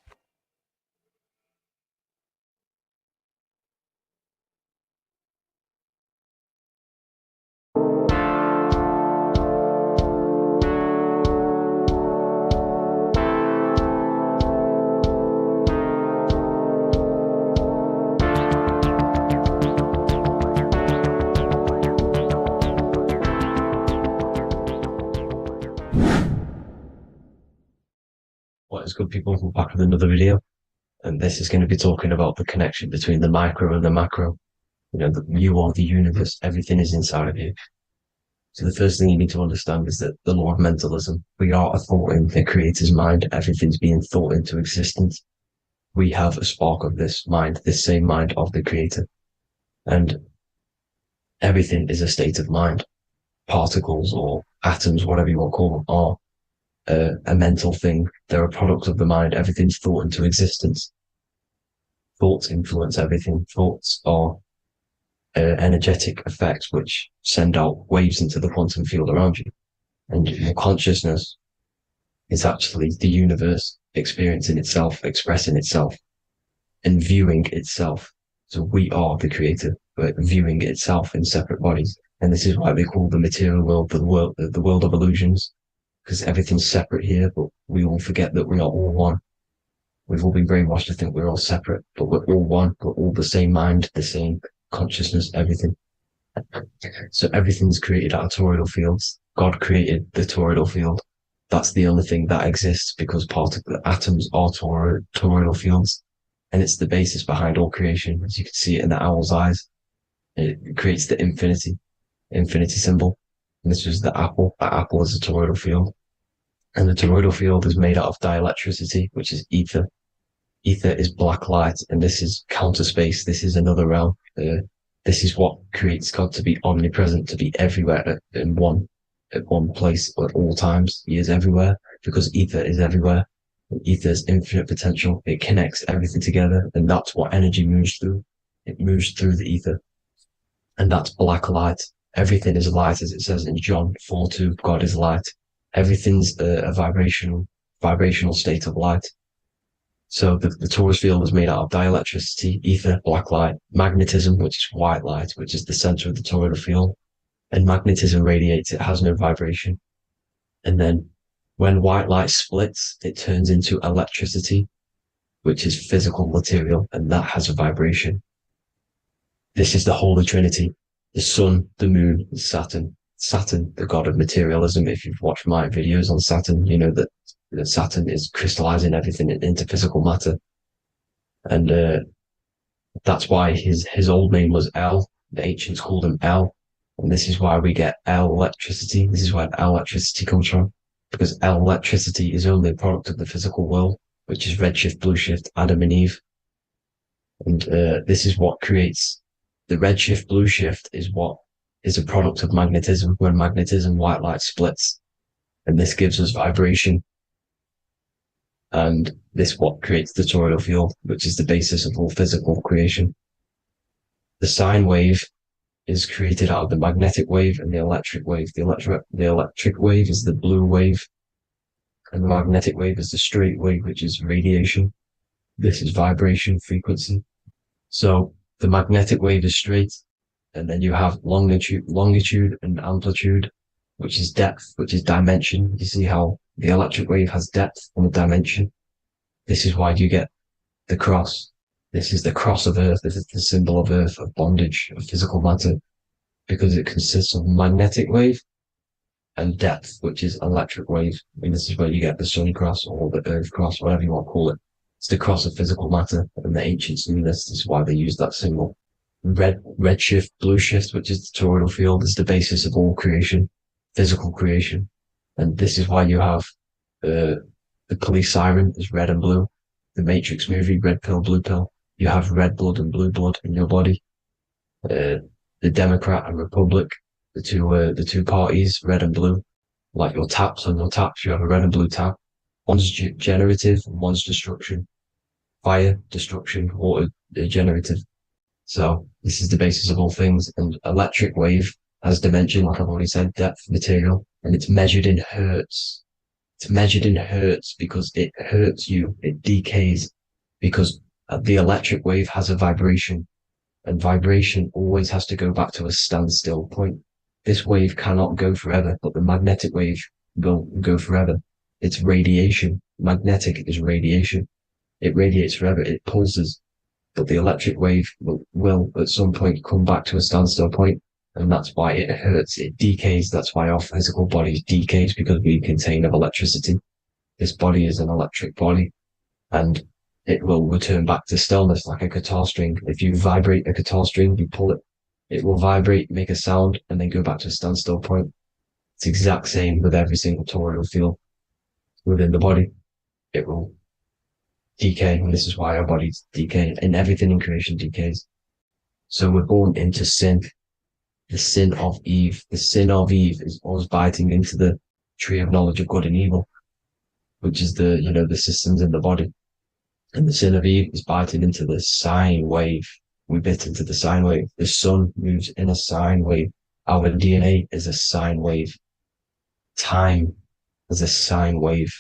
What's good, people? We're back with another video, and this is going to be talking about the connection between the micro and the macro. You know, you are the universe, everything is inside of you. So the first thing you need to understand is that the law of mentalism, we are a thought in the creator's mind, everything's being thought into existence. We have a spark of this mind, this same mind of the creator. And everything is a state of mind. Particles or atoms, whatever you want to call them, are a mental thing. They're a product of the mind. Everything's thought into existence. Thoughts influence everything. Thoughts are energetic effects which send out waves into the quantum field around you. And your consciousness is actually the universe experiencing itself, expressing itself, and viewing itself. So we are the creator, but viewing itself in separate bodies. And this is why they call the material world the world of illusions, because everything's separate here, but we all forget that we are all one. We've all been brainwashed to think we're all separate, but we're all one. We're all the same mind, the same consciousness, everything. So everything's created out of toroidal fields. God created the toroidal field. That's the only thing that exists because the atoms are toroidal fields. And it's the basis behind all creation. As you can see it in the owl's eyes, it creates the infinity symbol. And this was the apple. That apple is a toroidal field. And the toroidal field is made out of dielectricity, which is ether. Ether is black light, and this is counter space. This is another realm. This is what creates God to be omnipresent, to be everywhere at one place at all times. He is everywhere because ether is everywhere. Ether's infinite potential. It connects everything together, and that's what energy moves through. It moves through the ether, and that's black light. Everything is light, as it says in John 4:2. God is light. Everything's a vibrational state of light. So the torus field is made out of dielectricity, ether, black light, magnetism, which is white light, which is the center of the toroidal field. And magnetism radiates; it has no vibration. And then when white light splits, it turns into electricity, which is physical material, and that has a vibration. This is the Holy Trinity: the sun, the moon, and Saturn. Saturn, the god of materialism. If you've watched my videos on Saturn, you know that Saturn is crystallizing everything into physical matter. And that's why his old name was El. The ancients called him El. And this is why we get El electricity. This is where El electricity comes from. Because El electricity is only a product of the physical world, which is redshift, blueshift, Adam and Eve. And this is what creates the redshift, blueshift is what is a product of magnetism. When magnetism, white light splits, and this gives us vibration. And this what creates the toroidal field, which is the basis of all physical creation. The sine wave is created out of the magnetic wave and the electric wave. The electric wave is the blue wave, and the magnetic wave is the straight wave, which is radiation. This is vibration frequency. So the magnetic wave is straight, and then you have longitude and amplitude, which is depth, which is dimension. You see how the electric wave has depth and a dimension. This is why you get the cross. This is the cross of Earth. This is the symbol of Earth, of bondage, of physical matter, because it consists of magnetic wave and depth, which is electric wave. I mean, this is where you get the sun cross or the Earth cross, whatever you want to call it. It's the cross of physical matter, and the ancients knew this. This is why they used that symbol. Redshift, blueshift, which is the toroidal field, is the basis of all creation, physical creation. And this is why you have the police siren is red and blue. The Matrix movie, red pill, blue pill. You have red blood and blue blood in your body. The Democrat and Republic, the two parties, red and blue. Like your taps on your taps, you have a red and blue tap. One's generative, one's destruction. Fire, destruction, water, generative. So this is the basis of all things. And electric wave has dimension, like I've already said, depth, material, and it's measured in hertz. It's measured in hertz because it hurts you. It decays because the electric wave has a vibration, and vibration always has to go back to a standstill point. This wave cannot go forever, but the magnetic wave will go forever. It's radiation. Magnetic is radiation. It radiates forever. It pulses. But the electric wave will at some point come back to a standstill point, and that's why it hurts. It decays. That's why our physical body decays, because we contain of electricity. this body is an electric body, and it will return back to stillness like a guitar string. If you vibrate a guitar string, you pull it, it will vibrate, make a sound, and then go back to a standstill point. It's the exact same with every single toroidal field within the body. It will decay, and this is why our bodies decay, and everything in creation decays. So we're born into sin, the sin of Eve. The sin of Eve is us biting into the tree of knowledge of good and evil, which is the, the systems in the body. And the sin of Eve is biting into the sine wave. We bit into the sine wave. The sun moves in a sine wave. Our DNA is a sine wave. Time is a sine wave.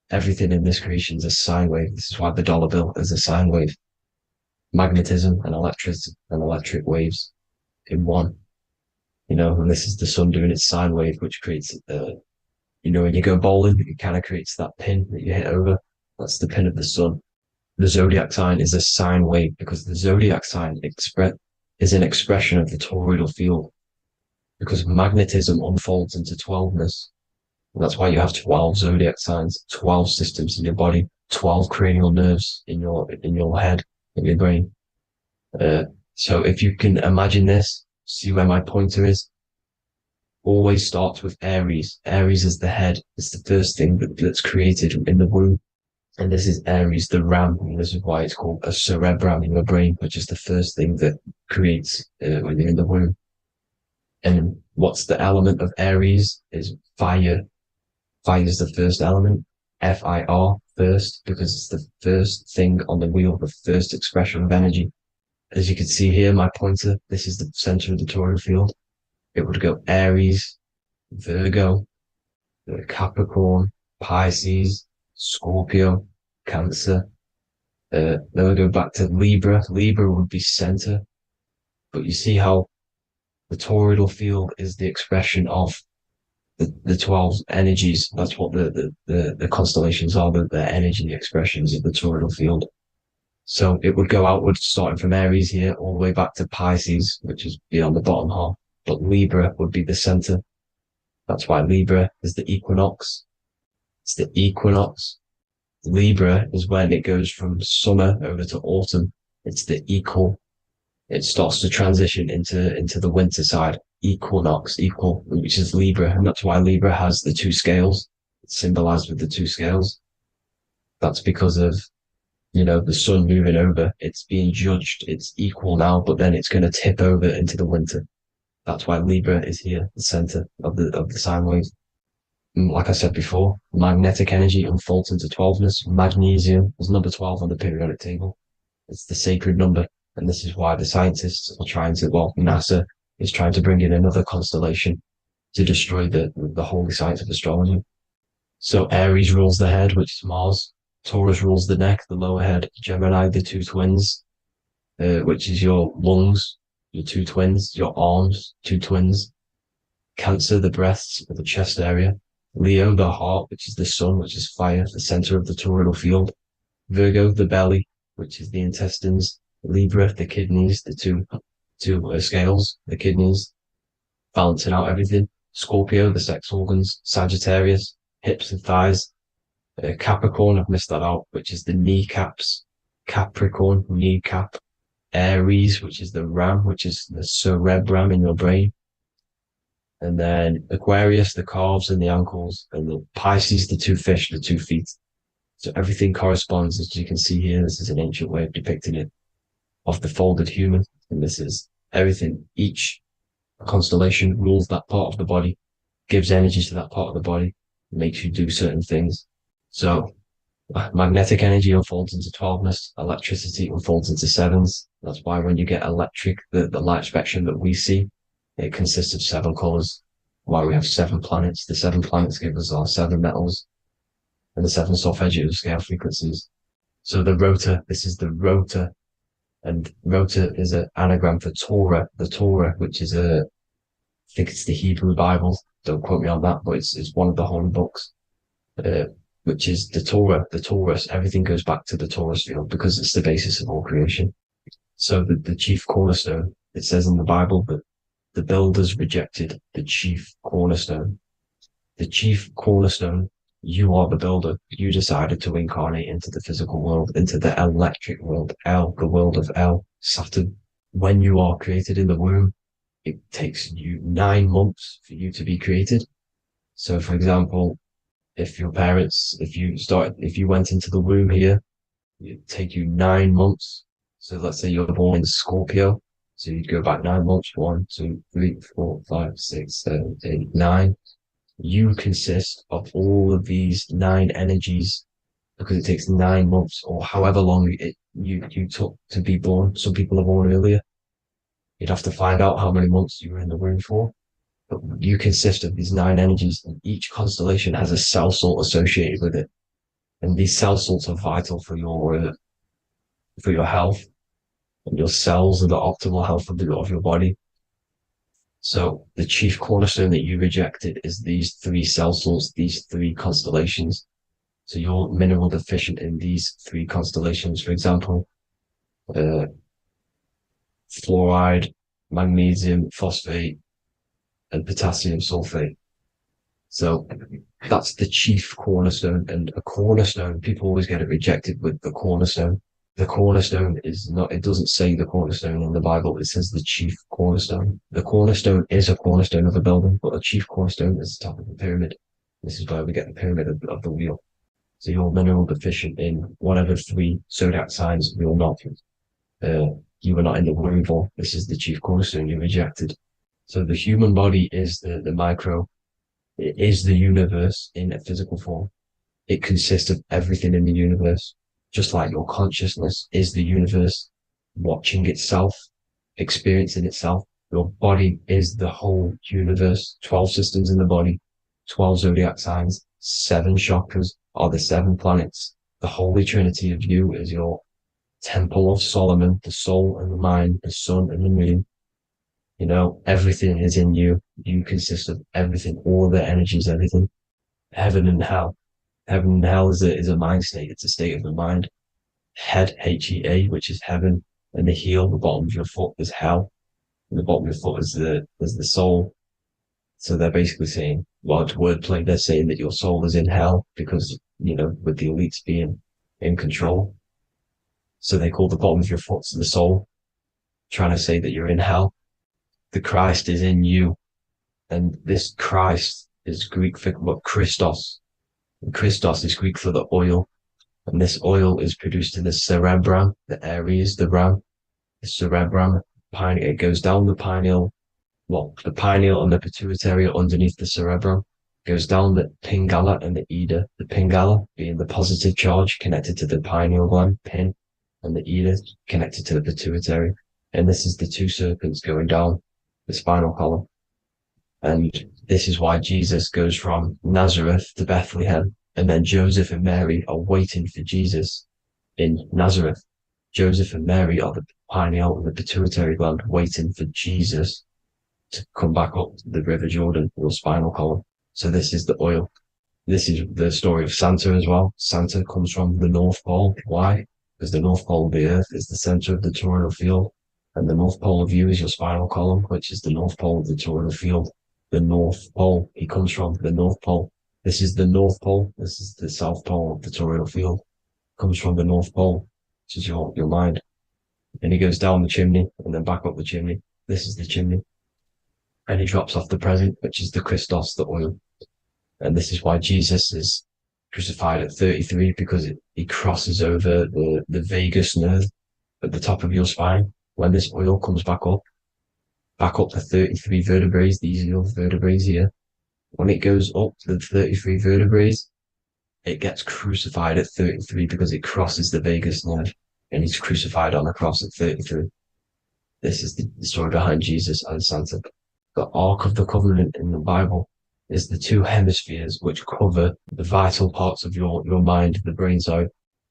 Everything in this creation is a sine wave. This is why the dollar bill is a sine wave. Magnetism and electricity and electric waves in one. And this is the sun doing its sine wave, which creates, when you go bowling, it kind of creates that pin that you hit over. That's the pin of the sun. The zodiac sign is a sine wave because the zodiac sign is an expression of the toroidal field, because magnetism unfolds into 12ness. And that's why you have 12 zodiac signs, 12 systems in your body, 12 cranial nerves in your head, in your brain. So if you can imagine this, see where my pointer is. Always starts with Aries. Aries is the head. It's the first thing that's created in the womb. And this is Aries, the ram. And this is why it's called a cerebrum in your brain, which is the first thing that creates when you're in the womb. And what's the element of Aries is fire. Fire is the first element. Fire, first, because it's the first thing on the wheel, the first expression of energy. As you can see here, my pointer, this is the center of the toroidal field. It would go Aries, Virgo, Capricorn, Pisces, Scorpio, Cancer. Then we go back to Libra. Libra would be center. But you see how the toroidal field is the expression of the 12 energies. That's what the constellations are, the energy expressions of the toroidal field. So it would go outwards, starting from Aries here, all the way back to Pisces, which is beyond the bottom half. But Libra would be the center. That's why Libra is the equinox. It's the equinox. Libra is when it goes from summer over to autumn. It's the equal. It starts to transition into the winter side. Equinox, equal, which is Libra. And that's why Libra has the two scales. It's symbolized with the two scales. That's because of, the sun moving over. It's being judged. It's equal now, but then it's going to tip over into the winter. That's why Libra is here, the center of the sine wave. Like I said before, magnetic energy unfolds into 12ness. Magnesium is number 12 on the periodic table. It's the sacred number. And this is why the scientists are NASA is trying to bring in another constellation to destroy the holy science of astrology. So Aries rules the head, which is Mars. Taurus rules the neck, the lower head. Gemini, the two twins, which is your lungs, your two twins, your arms, two twins. Cancer, the breasts, or the chest area. Leo, the heart, which is the sun, which is fire, the center of the toroidal field. Virgo, the belly, which is the intestines. Libra, the kidneys, the two scales, the kidneys, balancing out everything. Scorpio, the sex organs. Sagittarius, hips and thighs. Capricorn, I've missed that out, which is the kneecaps. Capricorn, kneecap. Aries, which is the ram, which is the cerebrum in your brain. And then Aquarius, the calves and the ankles. And the Pisces, the two fish, the 2 feet. So everything corresponds, as you can see here. This is an ancient way of depicting it, of the folded human. And this is everything. Each constellation rules that part of the body, gives energy to that part of the body, makes you do certain things. So magnetic energy unfolds into 12ness, electricity unfolds into 7s. That's why when you get electric, the light spectrum that we see, it consists of 7 colors. Why we have 7 planets. The 7 planets give us our 7 metals and the 7 solfeggio scale frequencies. So the rotor, this is the rotor. And rotor is an anagram for Torah, the Torah, which is I think it's the Hebrew Bible. Don't quote me on that, but it's one of the holy books, which is the Torah, the Taurus. Everything goes back to the Taurus field because it's the basis of all creation. So the chief cornerstone, it says in the Bible that the builders rejected the chief cornerstone. The chief cornerstone You are the builder. You decided to incarnate into the physical world, into the electric world, the world of Saturn. When you are created in the womb, it takes you 9 months for you to be created. So, for example, if your parents, if you went into the womb here, it'd take you 9 months. So let's say you're born in Scorpio. So you'd go back 9 months. 1, 2, 3, 4, 5, 6, 7, 8, 9. You consist of all of these 9 energies because it takes 9 months or however long you took to be born. Some people are born earlier. You'd have to find out how many months you were in the womb for. But you consist of these 9 energies, and each constellation has a cell salt associated with it. And these cell salts are vital for your health, and your cells and the optimal health of your body. So the chief cornerstone that you rejected is these 3 cell salts, these 3 constellations. So you're mineral deficient in these 3 constellations. For example, fluoride, magnesium, phosphate, and potassium sulfate. So that's the chief cornerstone. And a cornerstone, people always get it rejected with the cornerstone. The cornerstone is not, it doesn't say the cornerstone in the Bible, it says the chief cornerstone. The cornerstone is a cornerstone of a building, but the chief cornerstone is the top of the pyramid. This is where we get the pyramid of the wheel. So you're mineral deficient in whatever 3 zodiac signs you're not. You were not in the womb for. This is the chief cornerstone you rejected. So the human body is the micro. It is the universe in a physical form. It consists of everything in the universe, just like your consciousness is the universe watching itself, experiencing itself. Your body is the whole universe. 12 systems in the body, 12 zodiac signs, 7 chakras are the 7 planets. The Holy Trinity of you is your Temple of Solomon, the soul and the mind, the sun and the moon. You know, everything is in you. You consist of everything, all the energies, everything. Heaven and hell. Heaven and hell is a mind state. It's a state of the mind. Head, H-E-A, which is heaven, and the heel, the bottom of your foot, is hell. And the bottom of your foot is the soul. So they're basically saying, well, it's wordplay. They're saying that your soul is in hell because, you know, with the elites being in control. So they call the bottom of your foot the soul, trying to say that you're in hell. The Christ is in you. And this Christ is Greek for what? Christos. And Christos is Greek for the oil. And this oil is produced in the cerebrum, the Aries, the ram, the cerebrum. It goes down the pineal. Well, the pineal and the pituitary are underneath the cerebrum. Goes down the pingala and the ida. The pingala being the positive charge connected to the pineal gland, pin, and the ida connected to the pituitary. And this is the 2 serpents going down the spinal column. And this is why Jesus goes from Nazareth to Bethlehem, and then Joseph and Mary are waiting for Jesus in Nazareth. Joseph and Mary are the pineal and the pituitary gland waiting for Jesus to come back up the River Jordan, your spinal column. So this is the oil. This is the story of Santa as well. Santa comes from the North Pole. Why? Because the North Pole of the Earth is the center of the toroidal field. And the North Pole of you is your spinal column, which is the North Pole of the toroidal field. The North Pole, he comes from the North Pole. This is the North Pole. This is the South Pole of the toroidal field. Comes from the North Pole, which is your mind. And he goes down the chimney and then back up the chimney. This is the chimney. And he drops off the present, which is the Christos, the oil. And this is why Jesus is crucified at 33, because he crosses over the vagus nerve at the top of your spine. When this oil comes back up the 33 vertebrae, these are your vertebrae here. When it goes up to the 33 vertebrae, it gets crucified at 33 because it crosses the vagus nerve, and he's crucified on a cross at 33. This is the story behind Jesus and Santa. The Ark of the Covenant in the Bible is the 2 hemispheres which cover the vital parts of your mind, the brain side,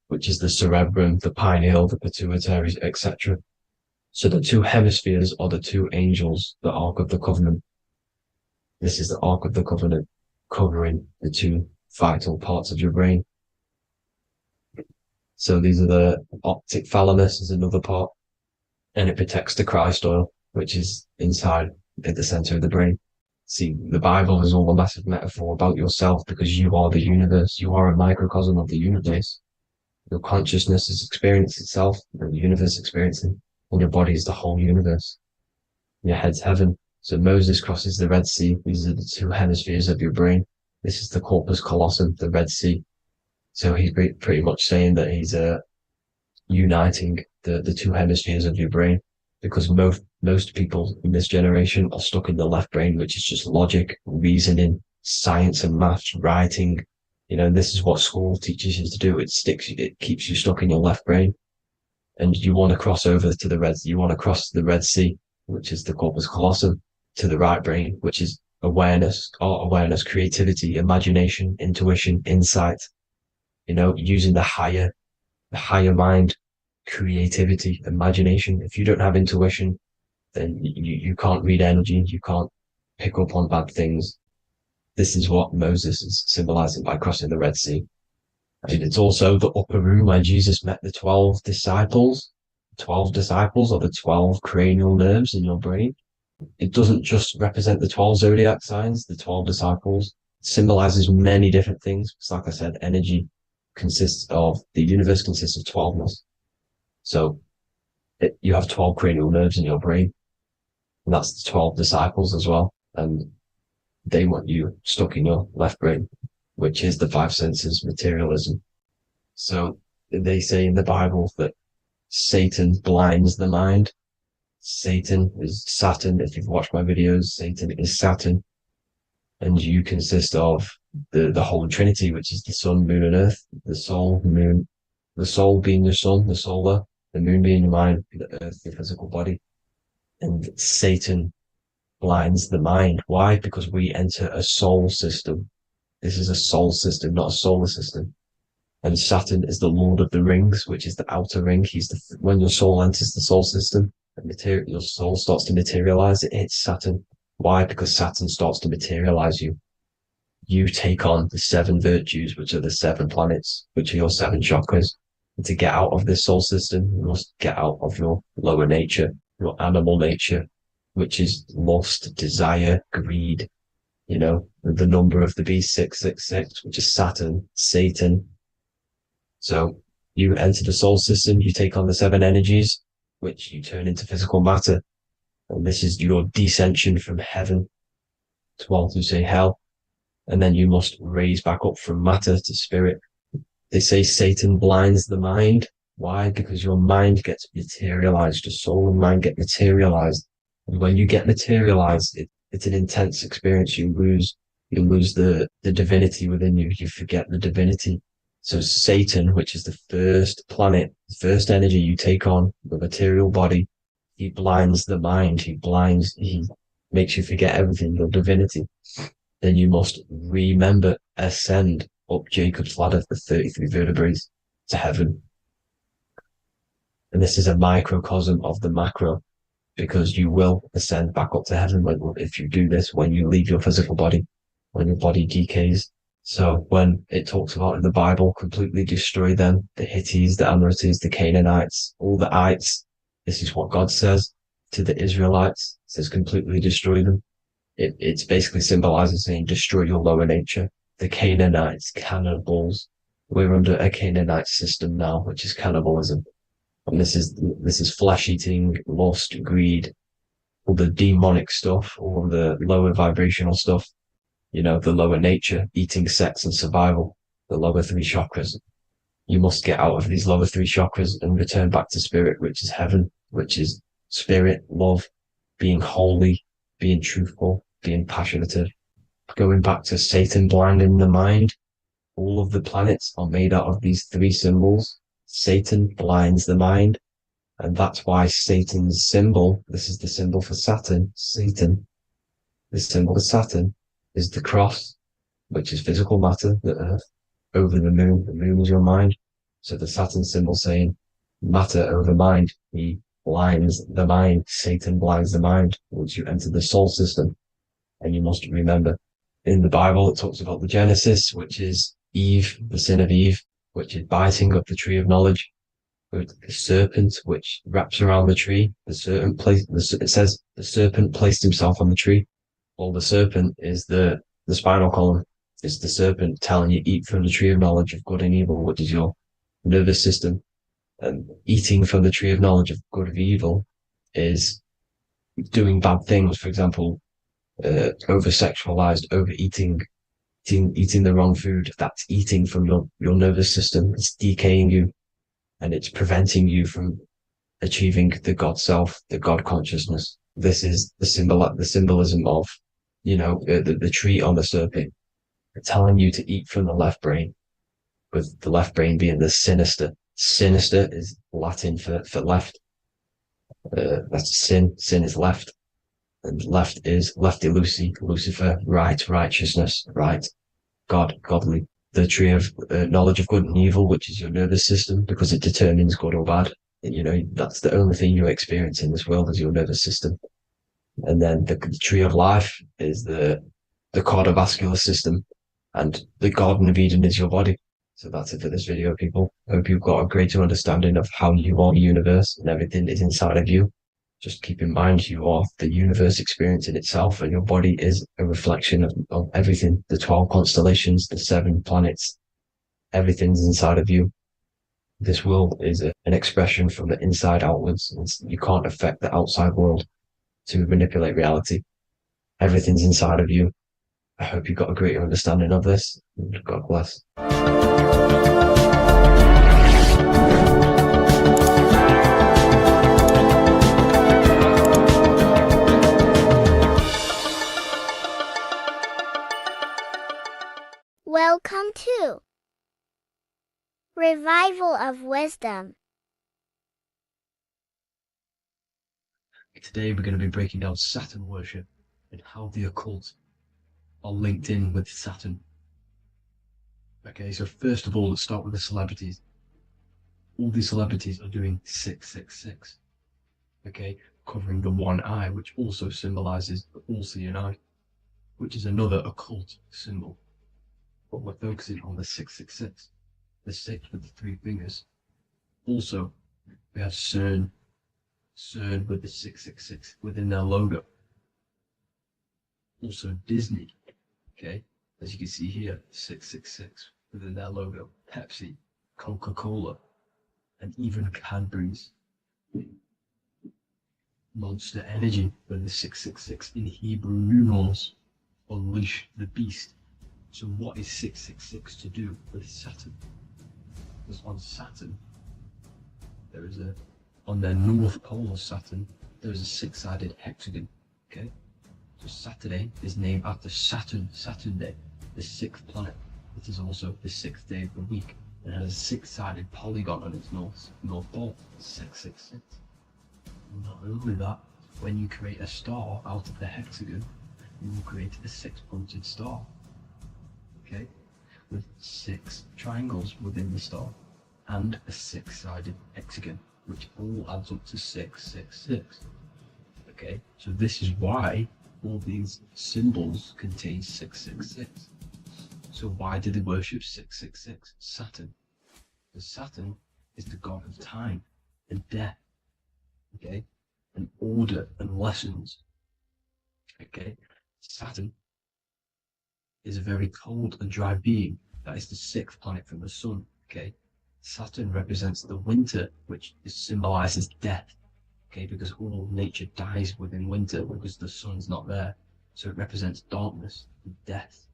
which is the cerebrum, the pineal, the pituitary, etc. So the 2 hemispheres are the 2 angels, the Ark of the Covenant. This is the Ark of the Covenant covering the 2 vital parts of your brain. So these are the optic thalamus is another part, and it protects the Christ oil, which is inside at the center of the brain. See, the Bible is all a massive metaphor about yourself because you are the universe. You are a microcosm of the universe. Your consciousness is experiencing itself, and the universe experiencing, and your body is the whole universe. Your head's heaven. So Moses crosses the Red Sea. These are the two hemispheres of your brain. This is the corpus callosum, the Red Sea. So he's pretty much saying that he's uniting the two hemispheres of your brain, because most people in this generation are stuck in the left brain, which is just logic, reasoning, science and maths, writing. This is what school teaches you to do. It keeps you stuck in your left brain. And you want to cross over to you want to cross the Red Sea, which is the corpus callosum, to the right brain, which is awareness, art awareness, creativity, imagination, intuition, insight, using the higher mind, creativity, imagination. If you don't have intuition, then you can't read energy, you can't pick up on bad things. This is what Moses is symbolizing by crossing the Red Sea. And it's also the upper room where Jesus met the 12 disciples. 12 disciples are the 12 cranial nerves in your brain. It doesn't just represent the 12 zodiac signs, the 12 disciples. It symbolizes many different things. It's like I said, the universe consists of 12ness. So you have 12 cranial nerves in your brain, and that's the 12 disciples as well. And they want you stuck in your left brain, which is the five senses, materialism. So they say in the Bible that Satan blinds the mind. Satan is Saturn. If you've watched my videos, Satan is Saturn. And you consist of the Holy Trinity, which is the sun, moon, and earth. The soul, moon, the soul being your sun, the solar, the moon being your mind, the earth, your physical body. And Satan blinds the mind. Why? Because we enter a soul system. This is a soul system, not a solar system. And Saturn is the Lord of the Rings, which is the outer ring. When your soul enters the soul system, your soul starts to materialize. It hits Saturn. Why? Because Saturn starts to materialize you. You take on the 7 virtues, which are the 7 planets, which are your 7 chakras. And to get out of this soul system, you must get out of your lower nature, your animal nature, which is lust, desire, greed. The number of the beast, 666, which is Saturn, Satan. So you enter the soul system, you take on the 7 energies, which you turn into physical matter. And this is your descension from heaven to what you say hell. And then you must raise back up from matter to spirit. They say Satan blinds the mind. Why? Because your mind gets materialized. Your soul and mind get materialized. And when you get materialized, it's an intense experience. You lose the divinity within you. You forget the divinity. So Satan, which is the first planet, the first energy you take on, the material body, he blinds the mind. He makes you forget everything, your divinity. Then you must remember, ascend up Jacob's ladder, the 33 vertebrae, to heaven. And this is a microcosm of the macro, because you will ascend back up to heaven if you do this, when you leave your physical body, when your body decays. So when it talks about in the Bible, completely destroy them, the Hittites, the Amorites, the Canaanites, all the ites, this is what God says to the Israelites. It says completely destroy them. It's basically symbolizing saying destroy your lower nature. The Canaanites, cannibals. We're under a Canaanite system now, which is cannibalism. And this is flesh eating, lust, greed, all the demonic stuff, all the lower vibrational stuff, the lower nature, eating, sex, and survival, the lower 3 chakras. You must get out of these lower 3 chakras and return back to spirit, which is heaven, which is spirit, love, being holy, being truthful, being passionate. Going back to Satan blinding the mind, all of the planets are made out of these 3 symbols. Satan blinds the mind, and that's why Satan's symbol, this is the symbol for Saturn, Satan, the symbol for Saturn is the cross, which is physical matter, the earth, over the moon. The moon is your mind. So the Saturn symbol saying matter over mind. He blinds the mind. Satan blinds the mind once you enter the soul system. And you must remember, in the Bible, it talks about the Genesis, which is Eve, the sin of Eve, which is biting of the tree of knowledge. The serpent, which wraps around the tree. It says the serpent placed himself on the tree. Well, the serpent is the spinal column. It's the serpent telling you eat from the tree of knowledge of good and evil, which is your nervous system. And eating from the tree of knowledge of good and evil is doing bad things. For example, over-sexualized, overeating, eating the wrong food. That's eating from your nervous system. It's decaying you, and it's preventing you from achieving the God self, the God consciousness. This is the symbolism of, the tree on the serpent, telling you to eat from the left brain, with the left brain being the sinister. Sinister is Latin for left. That's sin. Sin is left. And left is lefty Lucy, Lucifer, right, righteousness, right, God, godly. The tree of knowledge of good and evil, which is your nervous system, because it determines good or bad. That's the only thing you experience in this world is your nervous system. And then the tree of life is the cardiovascular system, and the Garden of Eden is your body. So that's it for this video, people. Hope you've got a greater understanding of how you are the universe and everything is inside of you. Just keep in mind you are the universe experience in itself, and your body is a reflection of everything. The 12 constellations, the 7 planets, everything's inside of you. This world is an expression from the inside outwards. You can't affect the outside world to manipulate reality. Everything's inside of you. I hope you got a greater understanding of this. God bless. Welcome to Revival of Wisdom. Today we're going to be breaking down Saturn worship and how the occult are linked in with Saturn. Okay, so first of all, let's start with the celebrities. All these celebrities are doing 666. Okay, covering the one eye, which also symbolizes the all-seeing eye, which is another occult symbol. But we're focusing on the 666, the 6 with the 3 fingers. Also, we have CERN with the 666 within their logo. Also Disney, okay, as you can see here, 666 within their logo. Pepsi, Coca-Cola, and even Cadbury's. Monster Energy with the 666 in Hebrew numerals. Unleash the beast. So what is 666 to do with Saturn? Because on Saturn, on the north pole of Saturn, there is a 6-sided hexagon, okay? So Saturday is named after Saturn Day, the 6th planet. It is also the 6th day of the week, and has a 6-sided polygon on its north pole, 666. Not only that, when you create a star out of the hexagon, you will create a 6-pointed star, okay, with 6 triangles within the star, and a 6-sided hexagon, which all adds up to 666. Okay, so this is why all these symbols contain 666. So why do they worship 666? Saturn. Because Saturn is the god of time and death, okay, and order and lessons. Okay, Saturn is a very cold and dry being. That is the 6th planet from the sun. Okay, Saturn represents the winter, which symbolizes death. Okay, because all nature dies within winter because the sun's not there. So it represents darkness and death.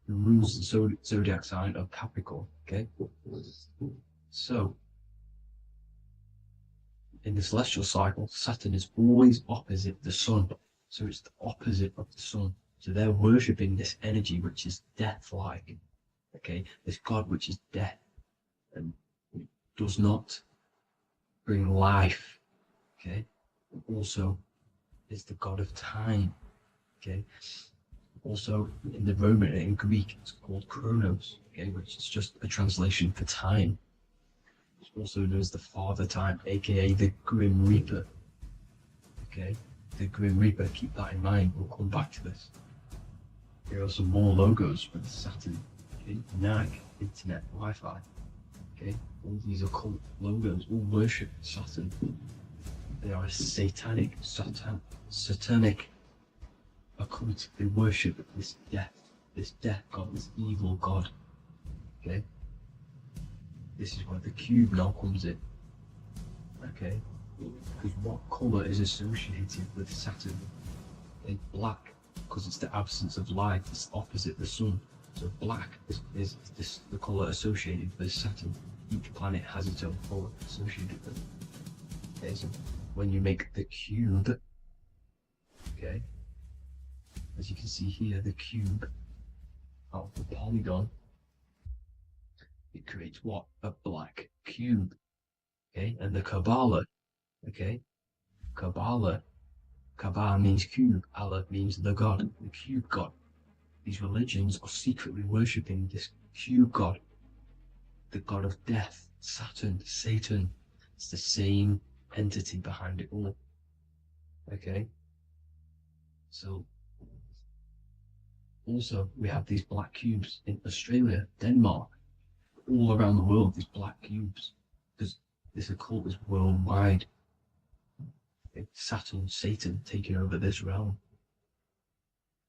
It rules the zodiac sign of Capricorn. Okay, so in the celestial cycle, Saturn is always opposite the sun. So it's the opposite of the sun. So they're worshipping this energy which is death-like. Okay, this god which is death and does not bring life. Okay, and also is the god of time. Okay, also in the Roman and in Greek it's called Chronos. Okay, which is just a translation for time. It's also known as the Father Time, aka the Grim Reaper. Okay, the Grim Reaper. Keep that in mind. We'll come back to this. Here are some more logos for the Saturn. Okay, NAG, Internet, Wi-Fi. Okay, all these occult logos all worship Saturn. They are satanic a cult. They worship this death god, this evil god. Okay? This is where the cube now comes in. Okay? Because what colour is associated with Saturn? Okay, black, because it's the absence of light, it's opposite the sun. So black is the colour associated with Saturn. Each planet has its own colour associated with it. Okay, so when you make the cube, okay, as you can see here, the cube out of the polygon, it creates what? A black cube. Okay, and the Kabbalah, okay, Kabbalah means cube, Allah means the god, the cube god. These religions are secretly worshipping this cube god, the god of death, Saturn, Satan. It's the same entity behind it all. Okay? So, also, we have these black cubes in Australia, Denmark, all around the world, these black cubes, because this occult is worldwide. It's Saturn, Satan taking over this realm.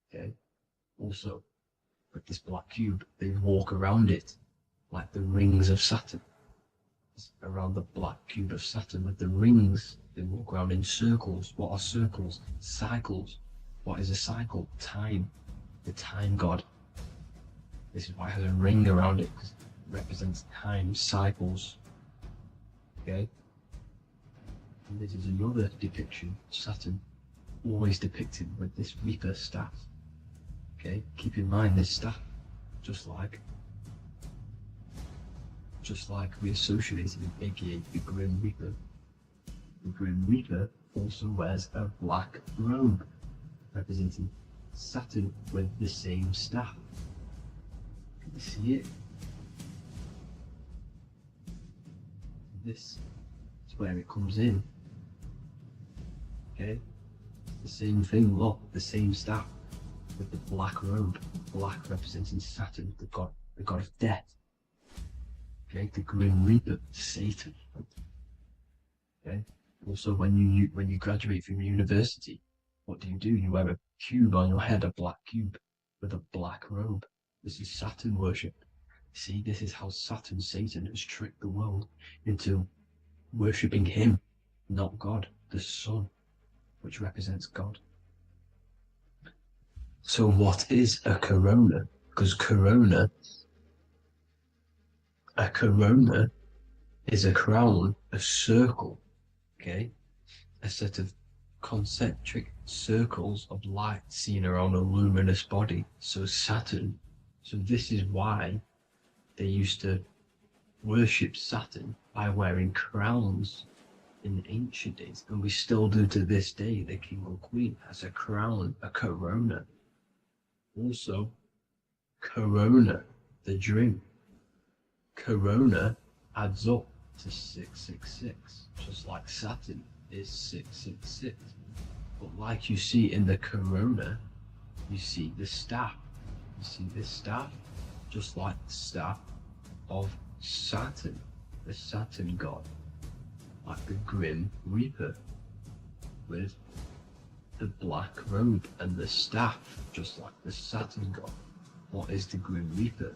Okay? Also, with this black cube, they walk around it like the rings of Saturn. It's around the black cube of Saturn with the rings, they walk around in circles. What are circles? Cycles. What is a cycle? Time. The time god. This is why it has a ring around it, because it represents time, cycles. Okay? And this is another depiction of Saturn, always depicted with this Reaper staff. Okay, keep in mind this staff, just like we associated with aka the Grim Reaper. The Grim Reaper also wears a black robe, representing Saturn with the same staff. Can you see it? This is where it comes in. Okay, the same thing, look, the same staff with the black robe, black representing Saturn, the god of death. Okay, the Grim Reaper, Satan. Okay, also when you graduate from university, what do? You wear a cube on your head, a black cube with a black robe. This is Saturn worship. See, this is how Saturn, Satan, has tricked the world into worshipping him, not God, the sun, which represents God. So what is a corona? Because a corona is a crown, a circle, okay? A set of concentric circles of light seen around a luminous body. So Saturn, so this is why they used to worship Saturn by wearing crowns in ancient days, and we still do to this day. The king or queen has a crown, a corona. Also, corona, the drink. Corona adds up to 666, just like Saturn is 666. But like you see in the corona, you see the staff. You see this staff, just like the staff of Saturn, the Saturn god, like the Grim Reaper, with the black robe and the staff, just like the Saturn god. What is the Grim Reaper?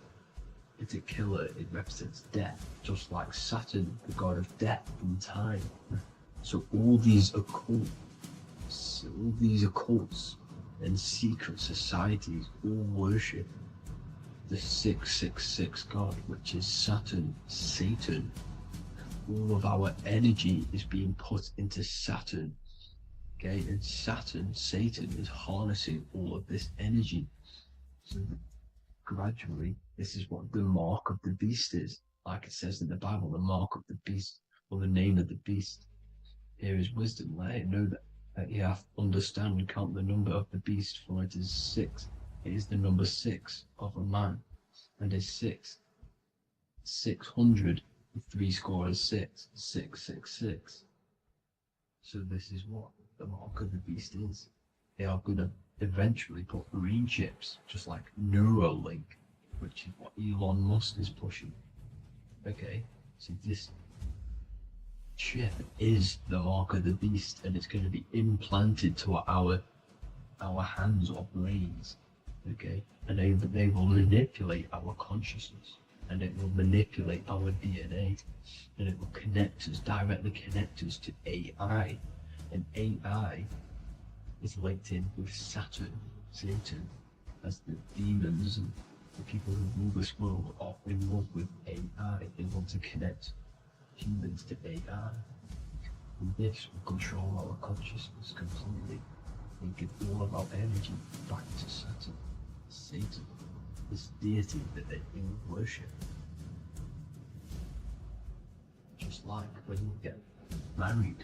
It's a killer, it represents death, just like Saturn, the god of death and time. So all these occults and secret societies all worship the 666 god, which is Saturn, Satan. All of our energy is being put into Saturn. Okay, and Saturn, Satan, is harnessing all of this energy. So gradually, this is what the mark of the beast is. Like it says in the Bible, the mark of the beast, or the name of the beast. Here is wisdom, let it know that you have to understand and count the number of the beast, for it is 6. It is the number 6 of a man, and is 600, 3 score is 6, 666. So this is what the mark of the beast is. They are going to eventually put green chips, just like Neuralink, which is what Elon Musk is pushing. Okay, so this chip is the mark of the beast, and it's going to be implanted to our our hands or brains, okay? And they will manipulate our consciousness, and it will manipulate our DNA, and it will directly connect us to AI. And AI is linked in with Saturn, Satan, as the demons and the people who rule this world are in love with AI. They want to connect humans to AI. And this will control our consciousness completely and give all of our energy back to Saturn, Satan, this deity that they all worship. Just like when you get married,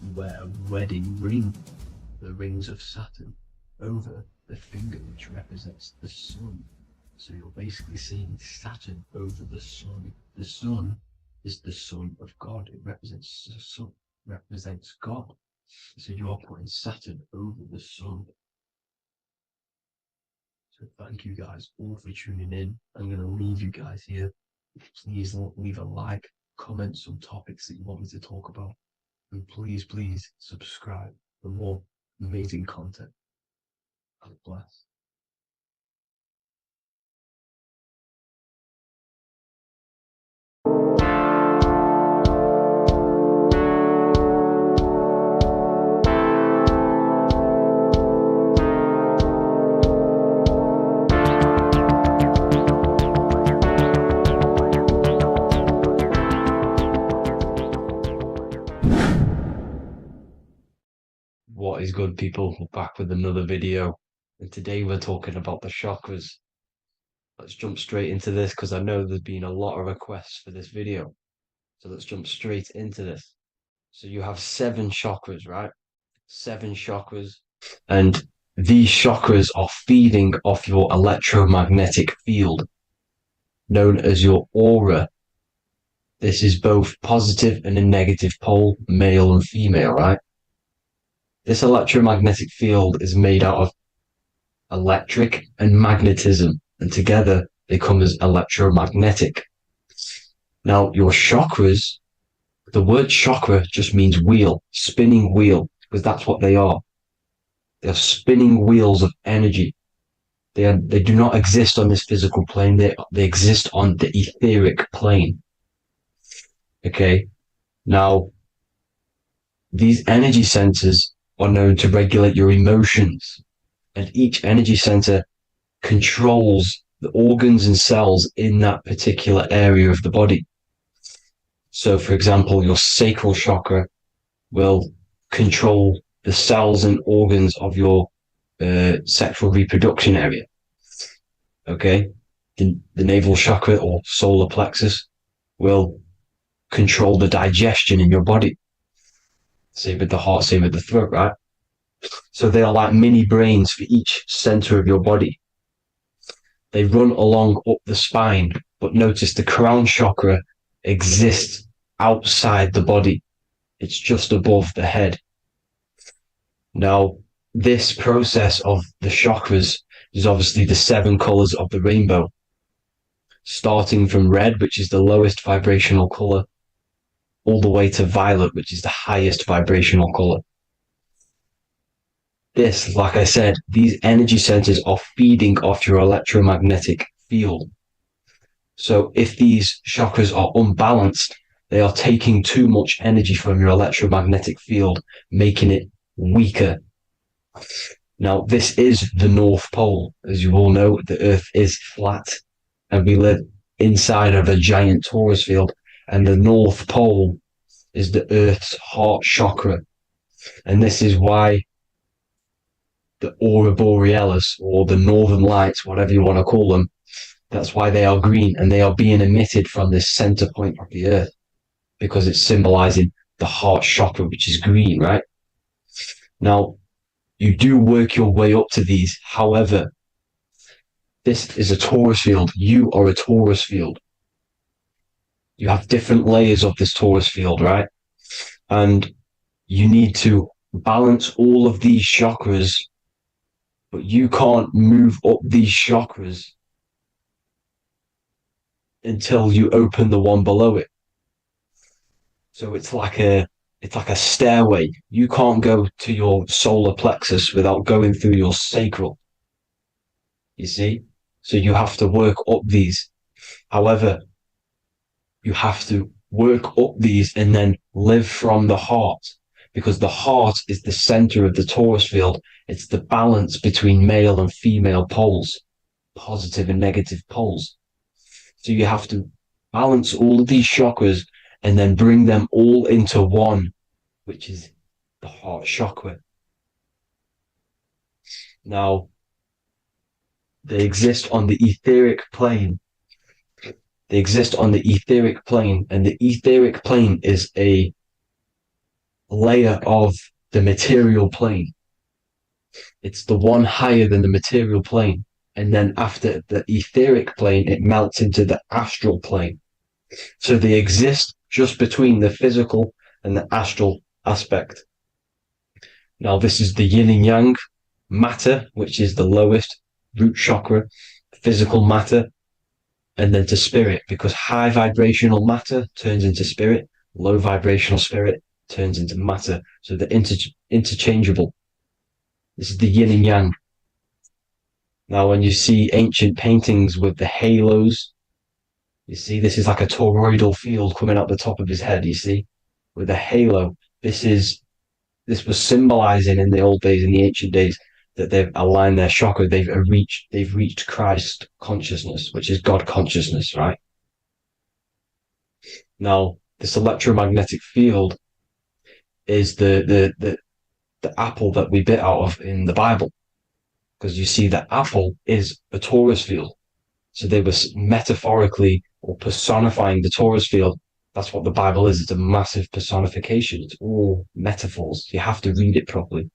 you wear a wedding ring, the rings of Saturn, over the finger, which represents the sun. So you're basically seeing Saturn over the sun. The sun is the son of God. It represents the sun, represents God. So you're putting Saturn over the sun. So thank you guys all for tuning in. I'm going to leave you guys here. Please leave a like, comment some topics that you want me to talk about. And please subscribe for more amazing content. God bless. What is good, people? We're back with another video, and today we're talking about the chakras. Let's jump straight into this because I know there's been a lot of requests for this video. So let's jump straight into this. So you have 7 chakras, right? 7 chakras, and these chakras are feeding off your electromagnetic field, known as your aura. This is both positive and a negative pole, male and female, right? This electromagnetic field is made out of electric and magnetism, and together they come as electromagnetic. Now, your chakras, the word chakra just means wheel, spinning wheel, because that's what they are. They are spinning wheels of energy. They do not exist on this physical plane. They exist on the etheric plane. Okay. Now, these energy centers are known to regulate your emotions, and each energy center controls the organs and cells in that particular area of the body. So, for example, your sacral chakra will control the cells and organs of your sexual reproduction area. Okay, the navel chakra or solar plexus will control the digestion in your body. Same with the heart, same with the throat, right? So they are like mini brains for each center of your body. They run along up the spine, but notice the crown chakra exists outside the body. It's just above the head. Now, this process of the chakras is obviously the 7 colors of the rainbow, starting from red, which is the lowest vibrational color, all the way to violet, which is the highest vibrational color. This, like I said, these energy centers are feeding off your electromagnetic field. So if these chakras are unbalanced, they are taking too much energy from your electromagnetic field, making it weaker. Now, this is the North Pole. As you all know, the Earth is flat, and we live inside of a giant torus field, and the North Pole is the Earth's heart chakra. And this is why the aurora borealis, or the northern lights, whatever you want to call them, that's why they are green, and they are being emitted from this center point of the Earth, because it's symbolizing the heart chakra, which is green, right? Now, you do work your way up to these. However, this is a torus field. You are a torus field. You have different layers of this torus field, right? And you need to balance all of these chakras, but you can't move up these chakras until you open the one below it. So it's like a It's like a stairway. You can't go to your solar plexus without going through your sacral. You see? So you have to work up these. However, you have to work up these and then live from the heart, because the heart is the center of the torus field. It's the balance between male and female poles, positive and negative poles. So you have to balance all of these chakras and then bring them all into one, which is the heart chakra. Now, they exist on the etheric plane. They exist on the etheric plane, and the etheric plane is a layer of the material plane. It's the one higher than the material plane. And then after the etheric plane, it melts into the astral plane. So they exist just between the physical and the astral aspect. Now, this is the yin and yang matter, which is the lowest root chakra, physical matter, and then to spirit, because high vibrational matter turns into spirit, low vibrational spirit turns into matter. So they're interchangeable. This is the yin and yang. Now, when you see ancient paintings with the halos, you see this is like a toroidal field coming out the top of his head, you see, with a halo. This was symbolizing in the old days, in the ancient days, that they've aligned their chakra, they've reached Christ consciousness, which is God consciousness, right? Now, this electromagnetic field is the apple that we bit out of in the Bible, because you see that apple is a torus field. So they were metaphorically or personifying the torus field. That's what the Bible is. It's a massive personification. It's all metaphors. You have to read it properly.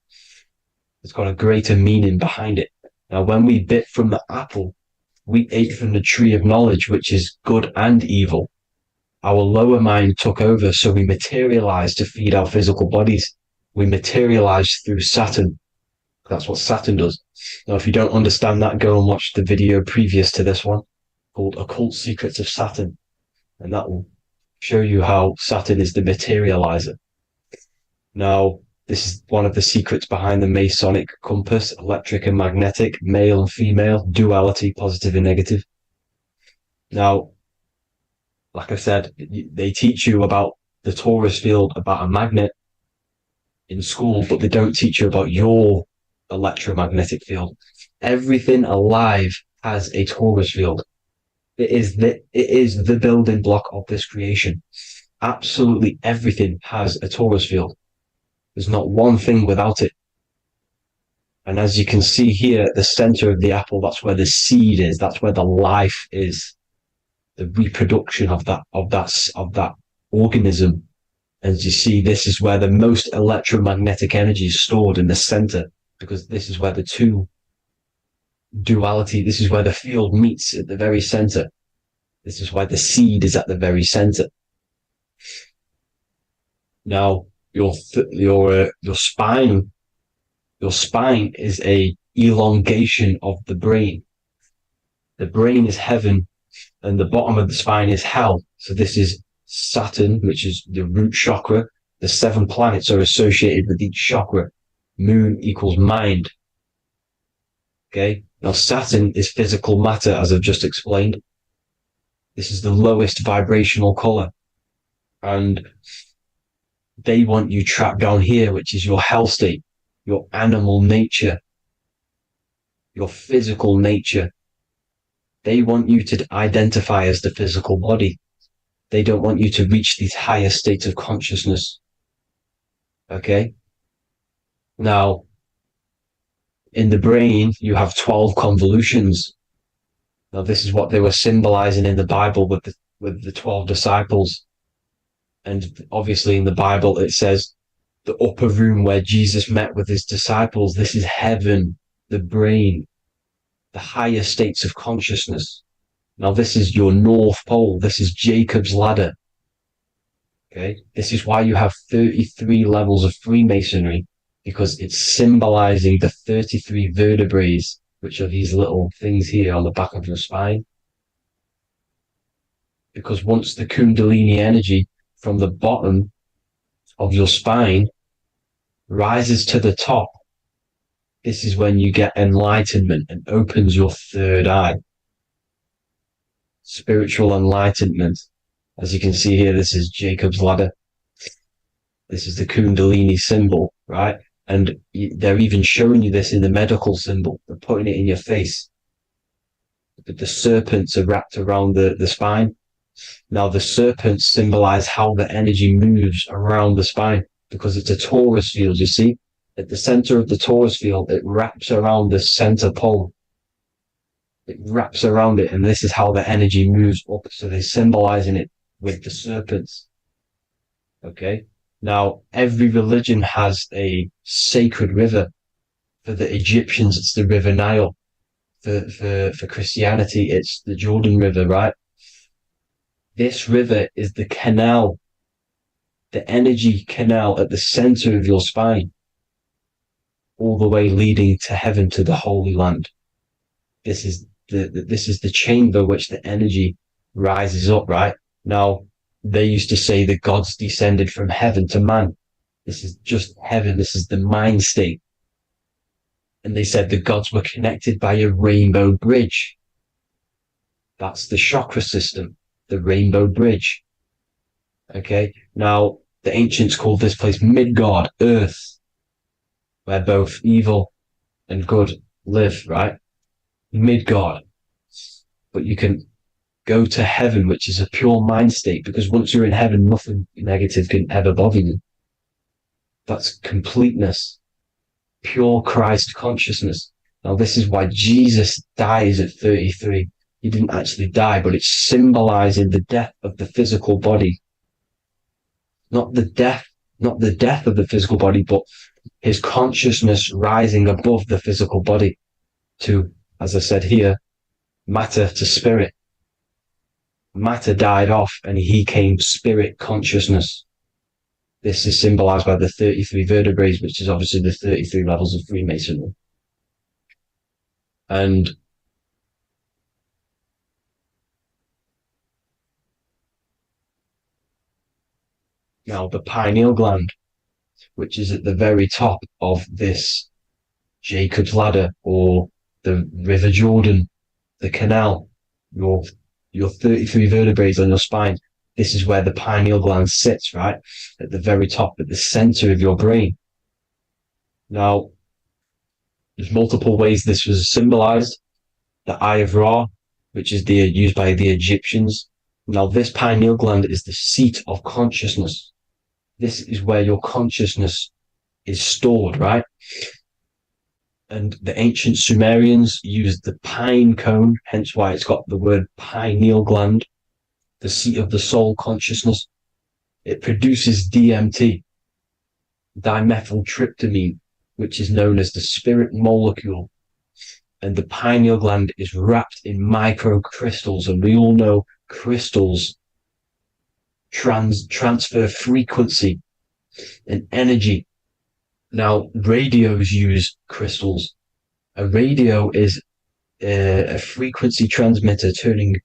It's got a greater meaning behind it. Now, when we bit from the apple, we ate from the tree of knowledge, which is good and evil. Our lower mind took over, so we materialized to feed our physical bodies. We materialized through Saturn. That's what Saturn does. Now, if you don't understand that, go and watch the video previous to this one called Occult Secrets of Saturn. And that will show you how Saturn is the materializer. Now, this is one of the secrets behind the Masonic compass, electric and magnetic, male and female, duality, positive and negative. Now, like I said, they teach you about the torus field, about a magnet in school, but they don't teach you about your electromagnetic field. Everything alive has a torus field. It is the building block of this creation. Absolutely everything has a torus field. There's not one thing without it. And as you can see here at the center of the apple, that's where the seed is. That's where the life is. The reproduction of that organism. As you see, this is where the most electromagnetic energy is stored, in the center, because this is where the two duality, this is where the field meets at the very center. This is why the seed is at the very center. Now, your spine is a elongation of the brain. The brain is heaven, and the bottom of the spine is hell. So this is Saturn, which is the root chakra. The 7 planets are associated with each chakra. Moon equals mind. Okay. Now, Saturn is physical matter, as I've just explained. This is the lowest vibrational color. And they want you trapped down here, which is your hell state, your animal nature, your physical nature. They want you to identify as the physical body. They don't want you to reach these higher states of consciousness. Okay? Now, in the brain, you have 12 convolutions. Now, this is what they were symbolizing in the Bible with the 12 disciples. And obviously in the Bible, it says the upper room where Jesus met with his disciples. This is heaven, the brain, the higher states of consciousness. Now, this is your North Pole. This is Jacob's ladder. Okay. This is why you have 33 levels of Freemasonry, because it's symbolizing the 33 vertebrae, which are these little things here on the back of your spine. Because once the Kundalini energy from the bottom of your spine rises to the top, this is when you get enlightenment and opens your third eye. Spiritual enlightenment. As you can see here, this is Jacob's ladder. This is the Kundalini symbol, right? And they're even showing you this in the medical symbol. They're putting it in your face. The serpents are wrapped around the spine. Now, the serpents symbolize how the energy moves around the spine because it's a torus field, you see? At the center of the torus field, it wraps around the center pole. It wraps around it, and this is how the energy moves up. So they're symbolizing it with the serpents. Okay? Now, every religion has a sacred river. For the Egyptians, it's the River Nile. For Christianity, it's the Jordan River, right? This river is the canal, the energy canal at the center of your spine, all the way leading to heaven, to the Holy Land. This is the chamber which the energy rises up, right? Now, they used to say the gods descended from heaven to man. This is just heaven. This is the mind state. And they said the gods were connected by a rainbow bridge. That's the chakra system, the rainbow bridge. Okay. Now, the ancients called this place Midgard, Earth, where both evil and good live, right? Midgard. But you can go to heaven, which is a pure mind state, because once you're in heaven, nothing negative can ever bother you. That's completeness, pure Christ consciousness. Now, this is why Jesus dies at 33. He didn't actually die, but it's symbolizing the death of the physical body. Not the death of the physical body, but his consciousness rising above the physical body to, as I said here, matter to spirit. Matter died off and he came spirit consciousness. This is symbolized by the 33 vertebrae, which is obviously the 33 levels of Freemasonry. And now the pineal gland, which is at the very top of this Jacob's ladder or the River Jordan, the canal, your 33 vertebrae on your spine. This is where the pineal gland sits, right? At the very top, at the center of your brain. Now, there's multiple ways this was symbolized. The Eye of Ra, which is used by the Egyptians. Now, this pineal gland is the seat of consciousness. This is where your consciousness is stored, right? And the ancient Sumerians used the pine cone, hence why it's got the word pineal gland, the seat of the soul consciousness. It produces DMT, dimethyltryptamine, which is known as the spirit molecule. And the pineal gland is wrapped in microcrystals, and we all know crystals transfer frequency and energy. Now, radios use crystals. A radio is a frequency transmitter, turning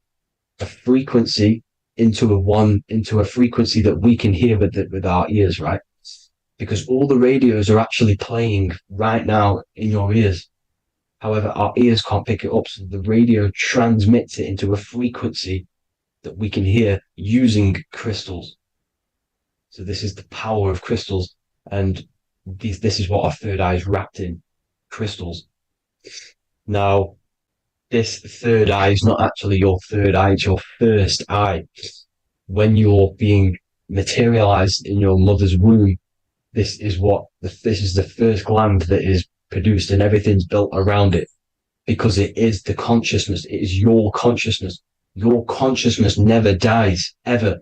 a frequency into a frequency that we can hear with our ears, right? Because all the radios are actually playing right now in your ears. However, our ears can't pick it up, so the radio transmits it into a frequency that we can hear using crystals. So this is the power of crystals, and this is what our third eye is wrapped in, crystals. Now, this third eye is not actually your third eye, it's your first eye. When you're being materialized in your mother's womb, this is the first gland that is produced, and everything's built around it, because it is the consciousness. It is your consciousness. Your consciousness never dies, ever.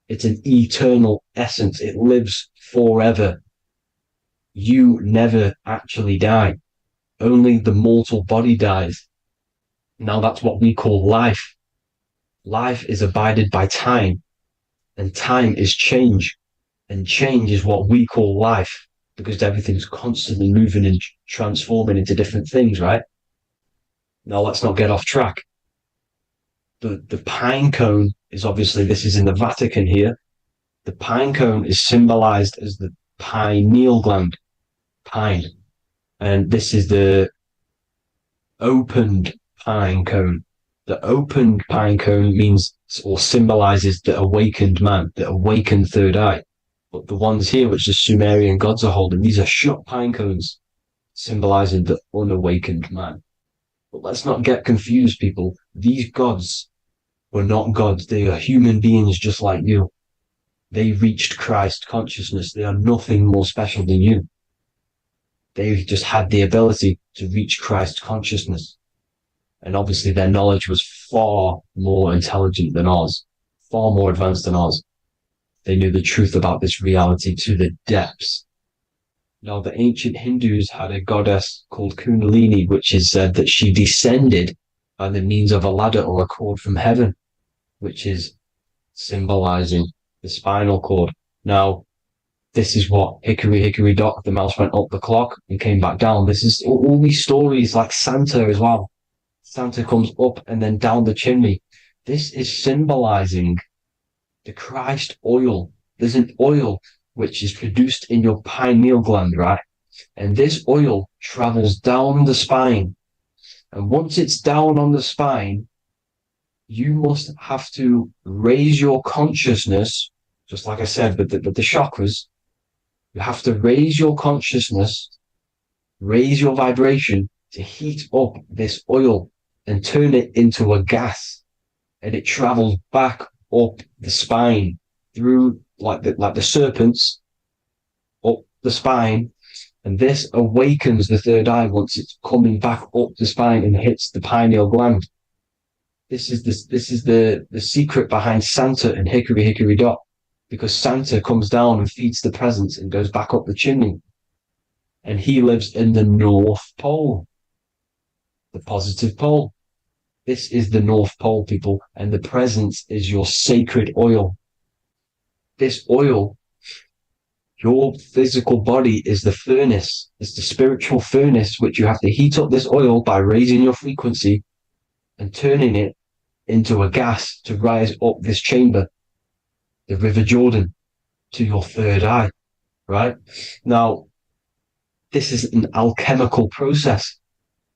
It's an eternal essence. It lives forever. You never actually die. Only the mortal body dies. Now that's what we call life. Life is abided by time, and time is change. And change is what we call life, because everything's constantly moving and transforming into different things, right? Now let's not get off track. The pine cone is obviously, this is in the Vatican here. The pine cone is symbolized as the pineal gland, pine. And this is the opened pine cone. The opened pine cone means or symbolizes the awakened man, the awakened third eye. But the ones here, which the Sumerian gods are holding, these are shut pine cones, symbolizing the unawakened man. But let's not get confused, people. These gods were not gods. They are human beings just like you. They reached Christ consciousness. They are nothing more special than you. They just had the ability to reach Christ consciousness. And obviously their knowledge was far more intelligent than ours, far more advanced than ours. They knew the truth about this reality to the depths. Now, the ancient Hindus had a goddess called Kundalini, which is said that she descended by the means of a ladder or a cord from heaven, which is symbolizing the spinal cord. Now, this is what hickory hickory dock, the mouse went up the clock and came back down. This is all these stories, like Santa as well. Santa comes up and then down the chimney. This is symbolizing the Christ oil. There's an oil which is produced in your pineal gland, right? And this oil travels down the spine. And once it's down on the spine, you must have to raise your consciousness, just like I said, but the chakras, you have to raise your consciousness, raise your vibration to heat up this oil and turn it into a gas. And it travels back up the spine through like the serpents up the spine. And this awakens the third eye once it's coming back up the spine and hits the pineal gland. This is the secret behind Santa and hickory hickory dock, because Santa comes down and feeds the presents and goes back up the chimney. And he lives in the North Pole, the positive pole. This is the North Pole, people, and the presence is your sacred oil. This oil, your physical body is the furnace. It's the spiritual furnace, which you have to heat up this oil by raising your frequency and turning it into a gas to rise up this chamber, the River Jordan, to your third eye, right? Now, this is an alchemical process.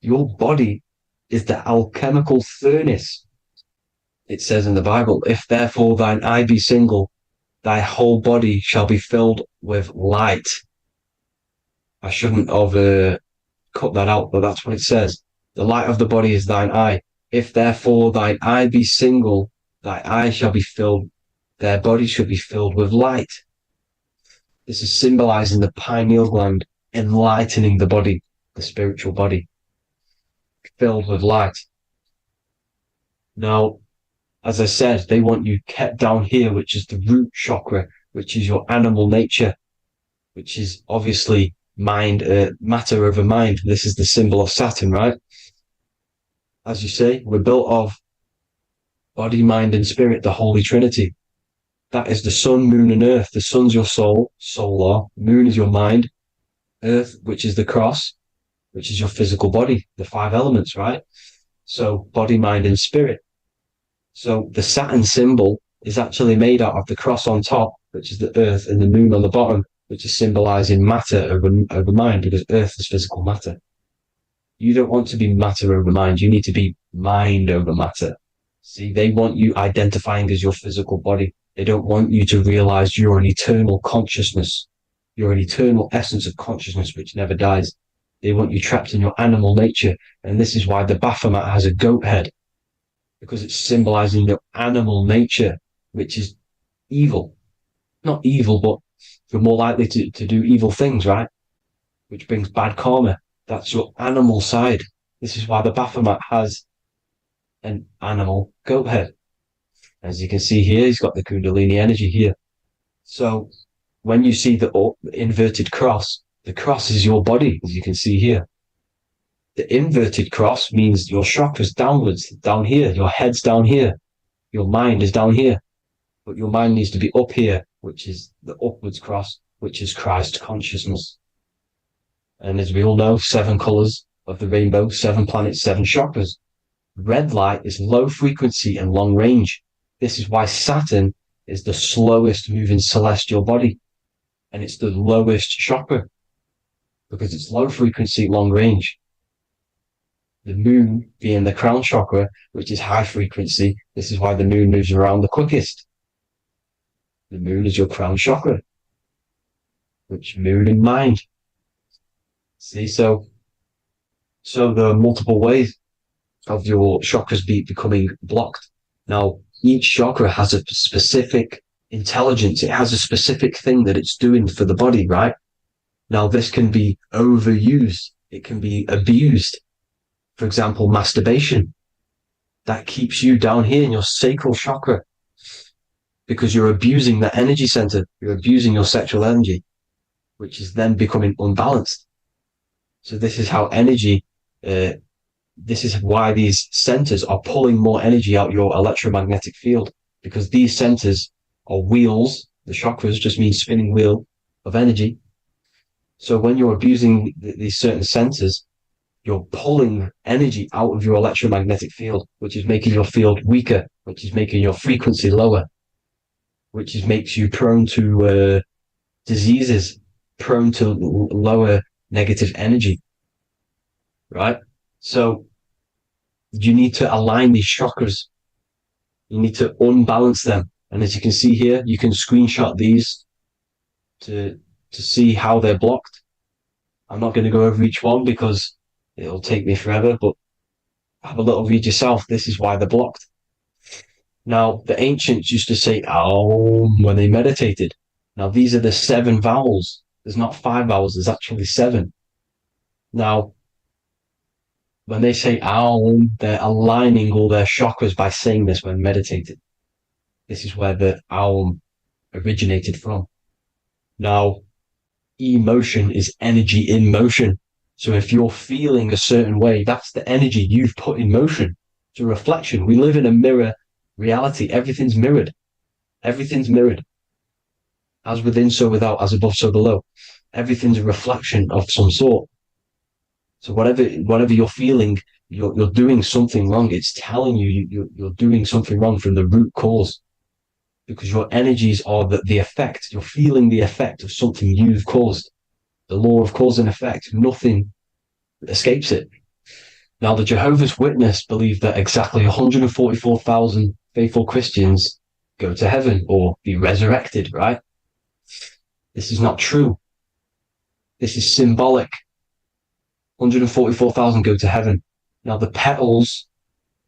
Your body is the alchemical furnace. It says in the Bible, if therefore thine eye be single, thy whole body shall be filled with light. I shouldn't have cut that out, but that's what it says. The light of the body is thine eye. If therefore thine eye be single, thy eye shall be filled, their body shall be filled with light. This is symbolizing the pineal gland, enlightening the body, the spiritual body, filled with light. Now, as I said, they want you kept down here, which is the root chakra, which is your animal nature, which is obviously mind, matter over mind. This is the symbol of Saturn, right? As you say, we're built of body, mind, and spirit, the Holy Trinity. That is the sun, moon, and earth. The sun's your soul, solar. Moon is your mind. Earth, which is the cross, which is your physical body, the 5 elements, right? So body, mind, and spirit. So the Saturn symbol is actually made out of the cross on top, which is the earth, and the moon on the bottom, which is symbolizing matter over mind, because earth is physical matter. You don't want to be matter over mind. You need to be mind over matter. See, they want you identifying as your physical body. They don't want you to realize you're an eternal consciousness. You're an eternal essence of consciousness which never dies. They want you trapped in your animal nature. And this is why the Baphomet has a goat head, because it's symbolizing your animal nature, which is evil. Not evil, but you're more likely to do evil things, right? Which brings bad karma. That's your animal side. This is why the Baphomet has an animal goat head. As you can see here, he's got the Kundalini energy here. So when you see the inverted cross, the cross is your body, as you can see here. The inverted cross means your chakras downwards, down here. Your head's down here. Your mind is down here. But your mind needs to be up here, which is the upwards cross, which is Christ consciousness. And as we all know, 7 colors of the rainbow, 7 planets, 7 chakras. Red light is low frequency and long range. This is why Saturn is the slowest moving celestial body, and it's the lowest chakra because it's low frequency, long range. The moon being the crown chakra, which is high frequency. This is why the moon moves around the quickest. The moon is your crown chakra, which moon in mind. See, so there are multiple ways of your chakras becoming blocked. Now, each chakra has a specific intelligence. It has a specific thing that it's doing for the body, right? Now, this can be overused. It can be abused. For example, masturbation. That keeps you down here in your sacral chakra because you're abusing that energy center. You're abusing your sexual energy, which is then becoming unbalanced. So this is how energy, this is why these centers are pulling more energy out your electromagnetic field, because these centers are wheels. The chakras just mean spinning wheel of energy. So when you're abusing these certain centers, you're pulling energy out of your electromagnetic field, which is making your field weaker, which is making your frequency lower, which makes you prone to diseases, prone to lower negative energy, right? So you need to align these chakras. You need to unbalance them. And as you can see here, you can screenshot these to see how they're blocked. I'm not going to go over each one because it'll take me forever, but have a little read yourself. This is why they're blocked. Now, the ancients used to say Aum when they meditated. Now, these are the 7 vowels. There's not 5 vowels, there's actually 7. Now, when they say Aum, they're aligning all their chakras by saying this when meditated. This is where the Aum originated from. Now, emotion is energy in motion. So if you're feeling a certain way, that's the energy you've put in motion. It's a reflection. We live in a mirror reality. Everything's mirrored. Everything's mirrored. As within, so without, as above, so below. Everything's a reflection of some sort. So whatever you're feeling, you're doing something wrong. It's telling you you're doing something wrong from the root cause. Because your energies are the effect. You're feeling the effect of something you've caused. The law of cause and effect. Nothing escapes it. Now, the Jehovah's Witness believe that exactly 144,000 faithful Christians go to heaven or be resurrected, right? This is not true. This is symbolic. 144,000 go to heaven. Now, the petals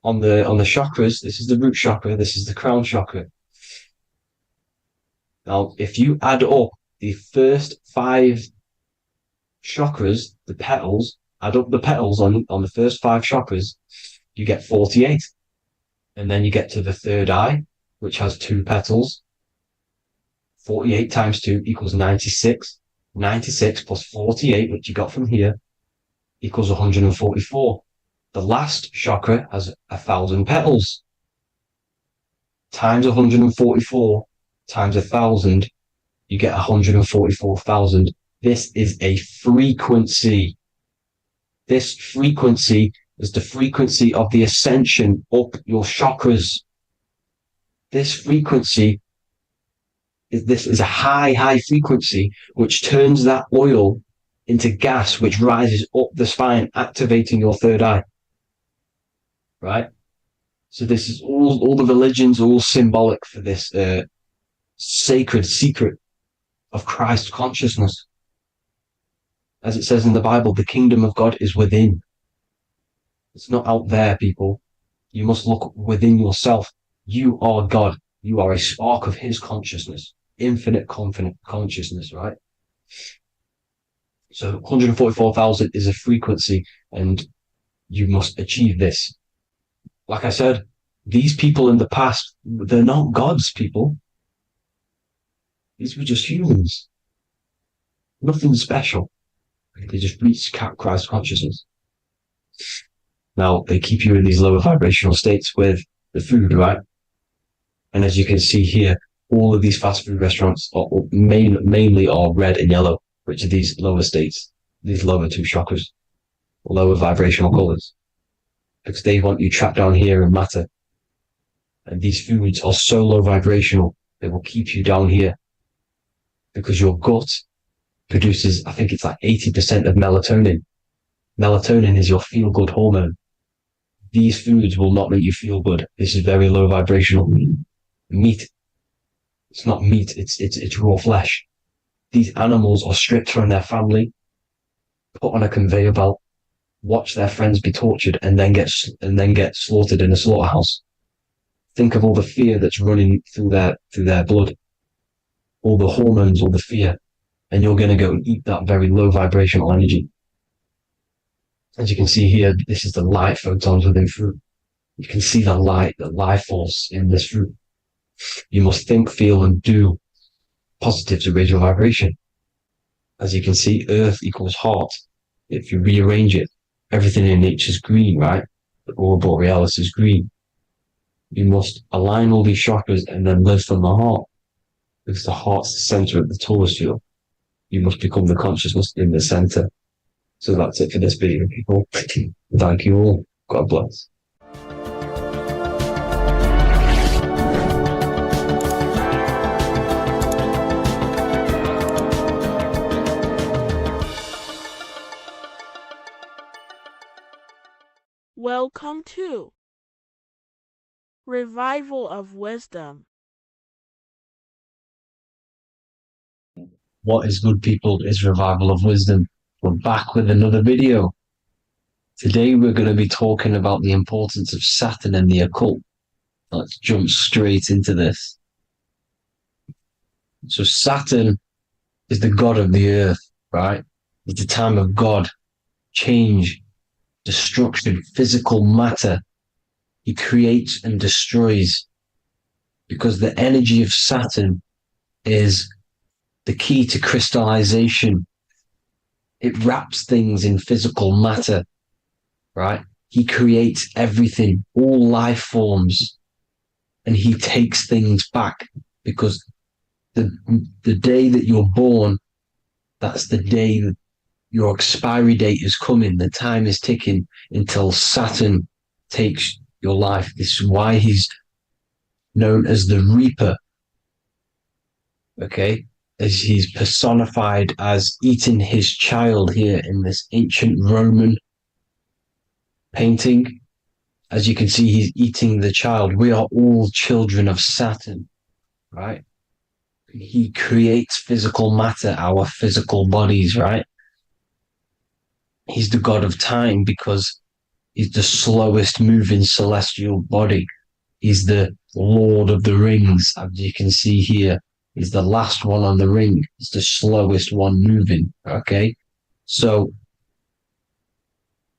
on the chakras, this is the root chakra, this is the crown chakra. Now, if you add up the first 5 chakras, the petals, add up the petals on the first 5 chakras, you get 48. And then you get to the third eye, which has 2 petals. 48 times 2 equals 96. 96 plus 48, which you got from here, equals 144. The last chakra has 1,000 petals. Times 144 times 1,000, you get 144,000. This is a frequency. This frequency is the frequency of the ascension up your chakras. This frequency is a high frequency, which turns that oil into gas, which rises up the spine, activating your third eye. Right? So this is all the religions are all symbolic for this sacred secret of Christ consciousness. As it says in the Bible, the kingdom of God is within. It's not out there, people. You must look within yourself. You are God. You are a spark of his consciousness, infinite consciousness, right? So 144,000 is a frequency, and you must achieve this. Like I said, these people in the past, they're not gods, people. These were just humans. Nothing special. They just reach Christ consciousness. Now, they keep you in these lower vibrational states with the food, right? And as you can see here, all of these fast food restaurants are mainly are red and yellow, which are these lower states, these lower 2 chakras, lower vibrational colors, because they want you trapped down here in matter. And these foods are so low vibrational It will keep you down here because your gut produces, I think it's like 80% of melatonin. Melatonin is your feel-good hormone. These foods will not make you feel good. This is very low vibrational. Meat, it's not meat, it's raw flesh. These animals are stripped from their family, put on a conveyor belt, watch their friends be tortured, and then get slaughtered in a slaughterhouse. Think of all the fear that's running through their blood, all the hormones, all the fear, and you're going to go and eat that very low vibrational energy. As you can see here, this is the light photons within fruit. You can see the light, the life force in this fruit. You must think, feel, and do positive to raise your vibration. As you can see, earth equals heart. If you rearrange it, everything in nature is green, right? The aurora borealis is green. You must align all these chakras and then live from the heart, because the heart's the center of the Taurus field. You must become the consciousness in the center. So that's it for this video, people. Thank you all. God bless. Welcome to Revival of Wisdom. What is good, people, is Revival of Wisdom. We're back with another video. Today we're going to be talking about the importance of Saturn and the occult. Let's jump straight into this. So Saturn is the god of the earth, right? It's the time of God, change, destruction, physical matter. He creates and destroys, because the energy of Saturn is the key to crystallization. It wraps things in physical matter, right? He creates everything, all life forms, and he takes things back, because the day that you're born, that's the day that your expiry date is coming. The time is ticking until Saturn takes your life. This is why he's known as the Reaper. Okay? As he's personified as eating his child here in this ancient Roman painting. As you can see, he's eating the child. We are all children of Saturn, right? He creates physical matter, our physical bodies, right? He's the god of time because he's the slowest moving celestial body. He's the Lord of the Rings, as you can see here. He's the last one on the ring. He's the slowest one moving, okay? So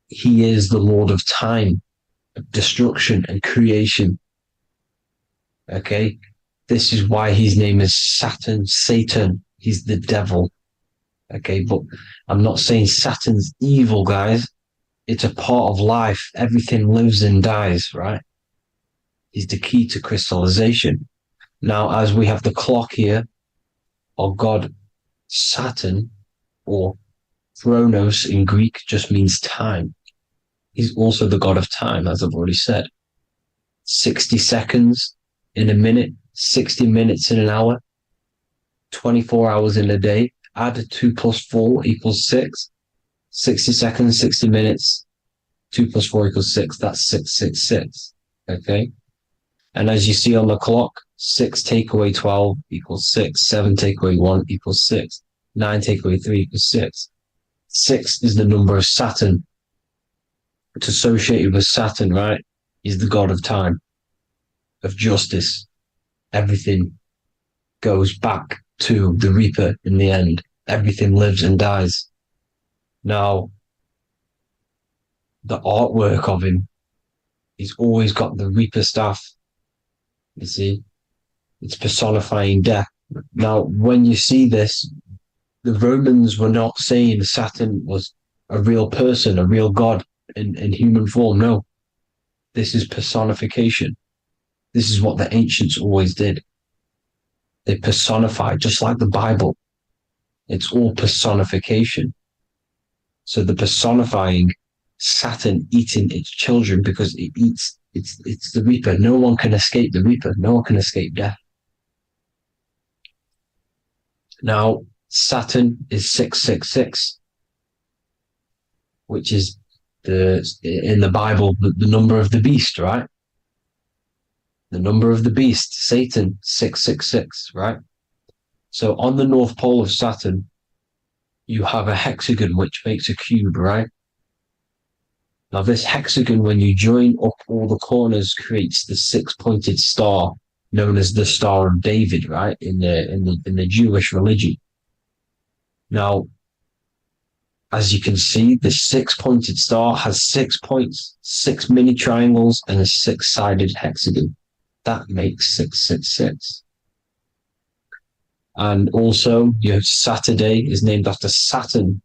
he is the Lord of time, destruction and creation, okay? This is why his name is Saturn, Satan. He's the devil, okay? But I'm not saying Saturn's evil, guys. It's a part of life. Everything lives and dies, right? He's the key to crystallization. Now, as we have the clock here, our god Saturn, or Chronos in Greek, just means time. He's also the god of time, as I've already said. 60 seconds in a minute, 60 minutes in an hour, 24 hours in a day. Add 2 plus 4 equals 6. 60 seconds, 60 minutes, 2 plus 4 equals 6. That's 666. Okay? And as you see on the clock, 6 take away 12 equals 6. 7 take away 1 equals 6. 9 take away 3 equals 6. 6 is the number of Saturn. It's associated with Saturn, right? He's the god of time, of justice. Everything goes back to the Reaper in the end. Everything lives and dies. Now, the artwork of him, he's always got the Reaper staff. You see, it's personifying death. Now, when you see this, the Romans were not saying Saturn was a real person, a real god in human form. No, this is personification. This is what the ancients always did. They personified, just like the Bible. It's all personification. So the personifying Saturn eating its children because it eats, it's the Reaper. No one can escape the Reaper. No one can escape death. Now, Saturn is 666, which is in the Bible, the number of the beast, right? The number of the beast, Satan, 666, right? So on the North Pole of Saturn, you have a hexagon which makes a cube, right? Now this hexagon, when you join up all the corners, creates the six-pointed star known as the Star of David, right? In the Jewish religion. Now, as you can see, the six-pointed star has 6 points, 6 mini triangles, and a six-sided hexagon. That makes 666. And also, you have Saturday is named after Saturn,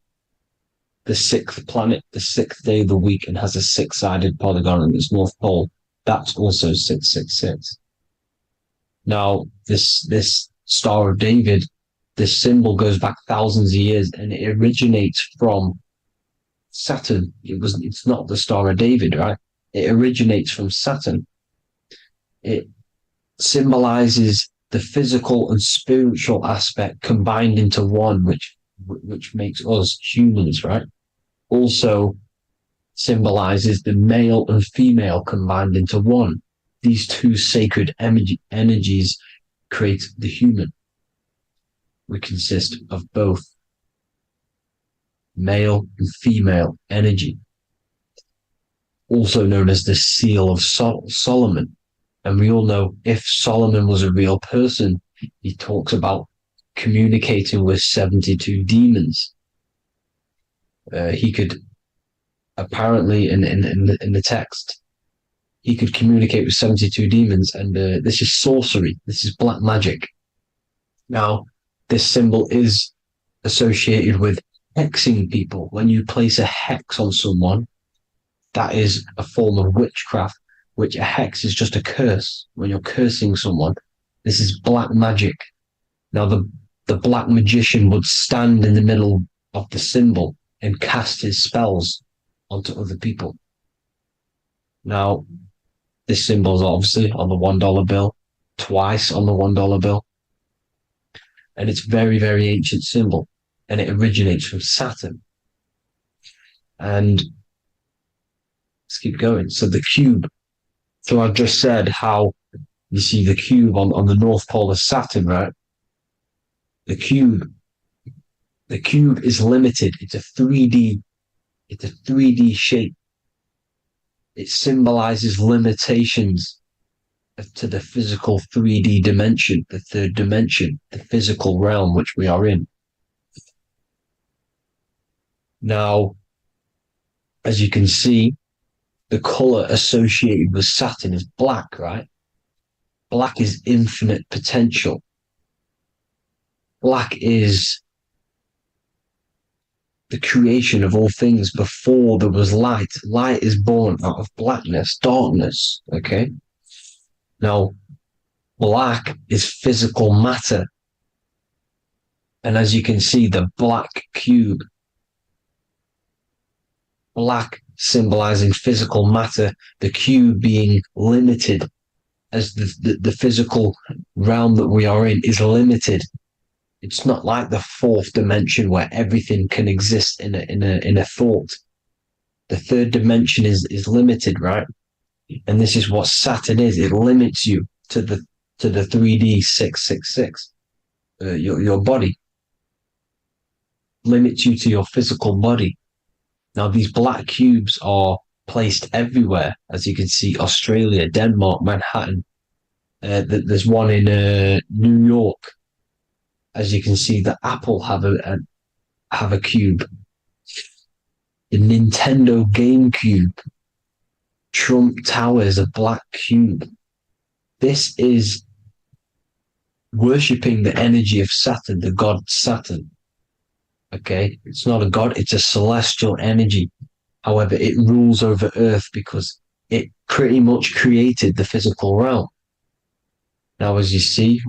the sixth planet, the sixth day of the week, and has a six-sided polygon on its north pole. That's also 666. Now, this Star of David, this symbol goes back thousands of years, and it originates from Saturn. It's not the Star of David, right? It originates from Saturn. It symbolizes the physical and spiritual aspect combined into one, which makes us humans, right? Also symbolizes the male and female combined into one. These two sacred energies create the human. We consist of both male and female energy, also known as the Seal of Solomon. And we all know if Solomon was a real person, he talks about communicating with 72 demons. He could apparently, in the text, he could communicate with 72 demons, and this is sorcery. This is black magic. Now, this symbol is associated with hexing people. When you place a hex on someone, that is a form of witchcraft, which a hex is just a curse. When you're cursing someone, this is black magic. Now, the black magician would stand in the middle of the symbol and cast his spells onto other people. Now, this symbol is obviously on the $1 bill, twice on the $1 bill. And it's very, very ancient symbol. And it originates from Saturn. And let's keep going. So the cube. So I've just said how you see the cube on the North Pole of Saturn, right? The cube is limited. It's a 3D shape. It symbolizes limitations to the physical 3D dimension, the third dimension, the physical realm which we are in. Now, as you can see, the color associated with Saturn is black, right? Black is infinite potential. Black is the creation of all things before there was light. Light is born out of blackness, darkness, okay? Now, black is physical matter. And as you can see, the black cube, black symbolizing physical matter, the cube being limited, as the physical realm that we are in is limited. It's not like the fourth dimension where everything can exist in a thought. The third dimension is limited, right? And this is what Saturn is. It limits you to the 3D 666. Your body limits you to your physical body. Now, these black cubes are placed everywhere. As you can see, Australia, Denmark, Manhattan. There's one in New York. As you can see, the Apple have a cube. The Nintendo GameCube. Trump Tower is a black cube. This is worshipping the energy of Saturn, the god Saturn. Okay, it's not a god, it's a celestial energy. However, it rules over Earth because it pretty much created the physical realm. Now, as you see,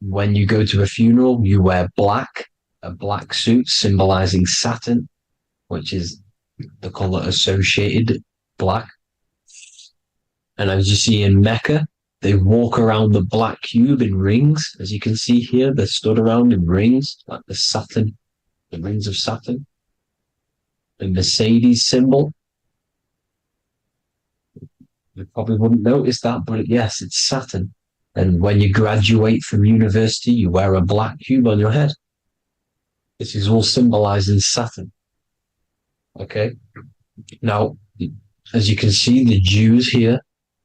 when you go to a funeral, you wear black, a black suit symbolizing Saturn, which is the color associated, black. And as you see in Mecca, They walk around the black cube in rings, as you can see here. They're stood around in rings, like the rings of Saturn. The Mercedes symbol. You probably wouldn't notice that, but yes, it's Saturn. And when you graduate from university, you wear a black cube on your head. This is all symbolizing Saturn. Okay? Now, as you can see, the Jews here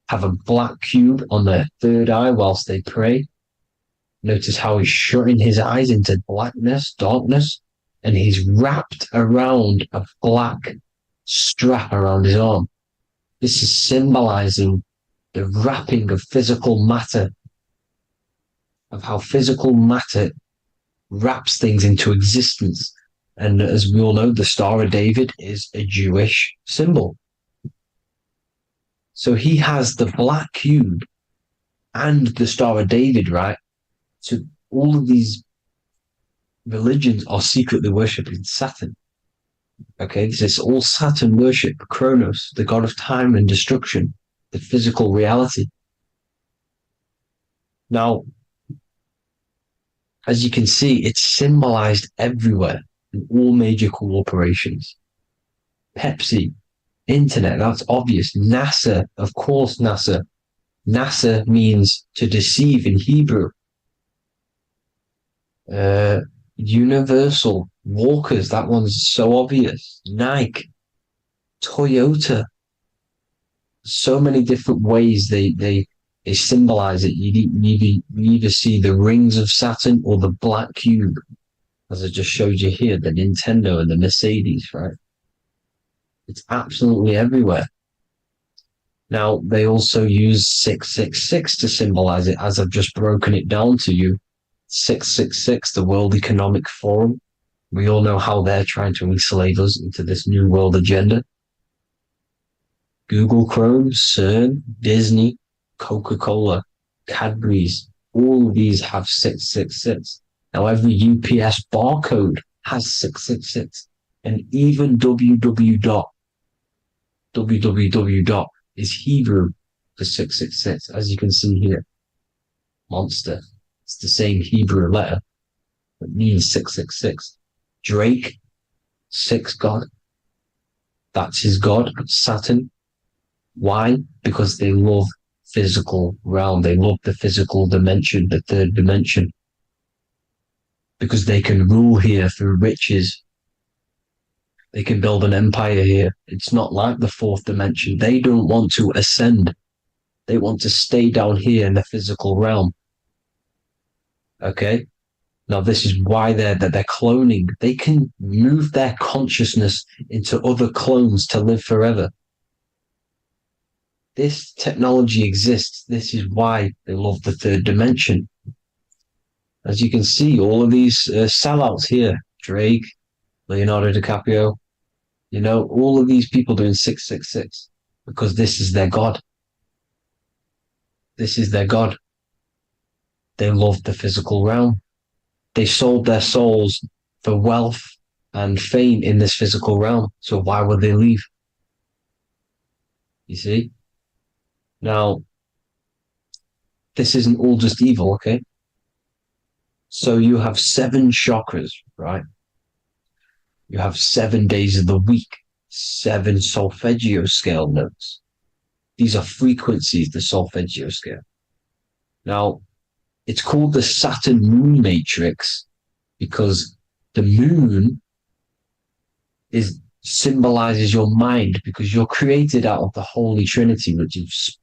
have a black cube on their third eye whilst they pray. Notice how he's shutting his eyes into blackness, darkness, and he's wrapped around a black strap around his arm. This is symbolizing the wrapping of physical matter, of how physical matter wraps things into existence. And as we all know, the Star of David is a Jewish symbol. So he has the black cube and the Star of David, right? So all of these religions are secretly worshipping Saturn. Okay, this is all Saturn worship, Kronos, the god of time and destruction, the physical reality. Now, as you can see, it's symbolized everywhere in all major corporations. Pepsi, internet, that's obvious. NASA, of course, NASA. NASA means to deceive in Hebrew. Universal, Walkers, that one's so obvious. Nike, Toyota. So many different ways they symbolize it. You either see the rings of Saturn or the black cube, as I just showed you here, the Nintendo and the Mercedes, right? It's absolutely everywhere. Now, they also use 666 to symbolize it, as I've just broken it down to you. 666, the World Economic Forum. We all know how they're trying to enslave us into this new world agenda. Google Chrome, CERN, Disney, Coca-Cola, Cadbury's, all of these have 666. Now, every UPS barcode has 666. And even www. Is Hebrew for 666, as you can see here. Monster. It's the same Hebrew letter that means 666. Drake, 6 God. That's his God, Saturn. Why? Because they love physical realm. They love the physical dimension, the third dimension. Because they can rule here through riches. They can build an empire here. It's not like the fourth dimension. They don't want to ascend. They want to stay down here in the physical realm. Okay? Now, this is why they're cloning. They can move their consciousness into other clones to live forever. This technology exists. This is why they love the third dimension. As you can see, all of these sellouts here, Drake, Leonardo DiCaprio, you know, all of these people doing 666 because this is their God. This is their God. They love the physical realm. They sold their souls for wealth and fame in this physical realm. So why would they leave? You see? Now, this isn't all just evil, okay? So you have 7 chakras, right? You have 7 days of the week, 7 solfeggio scale notes. These are frequencies, the solfeggio scale. Now, it's called the Saturn moon matrix because the moon symbolizes your mind, because you're created out of the Holy Trinity, which is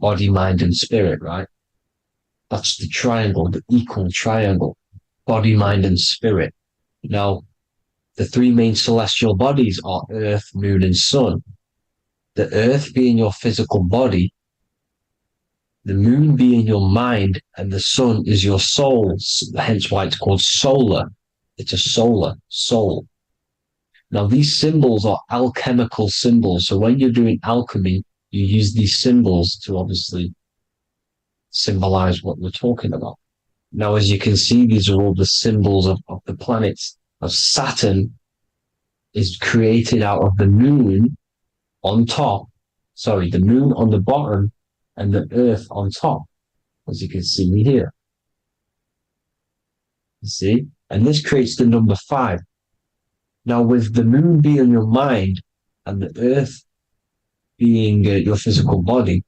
body, mind, and spirit, right? That's the triangle, the equal triangle, body, mind, and spirit. Now, the 3 main celestial bodies are Earth, Moon, and Sun. The Earth being your physical body, the Moon being your mind, and the Sun is your soul, hence why it's called solar. It's a solar soul. Now, these symbols are alchemical symbols. So when you're doing alchemy, you use these symbols to obviously symbolize what we're talking about. Now, as you can see, these are all the symbols of the planets. Now, Saturn is created out of the moon on top, the moon on the bottom and the Earth on top. as you can see here. You see? And this creates the number 5. Now, with the moon being your mind and the earth being your physical body,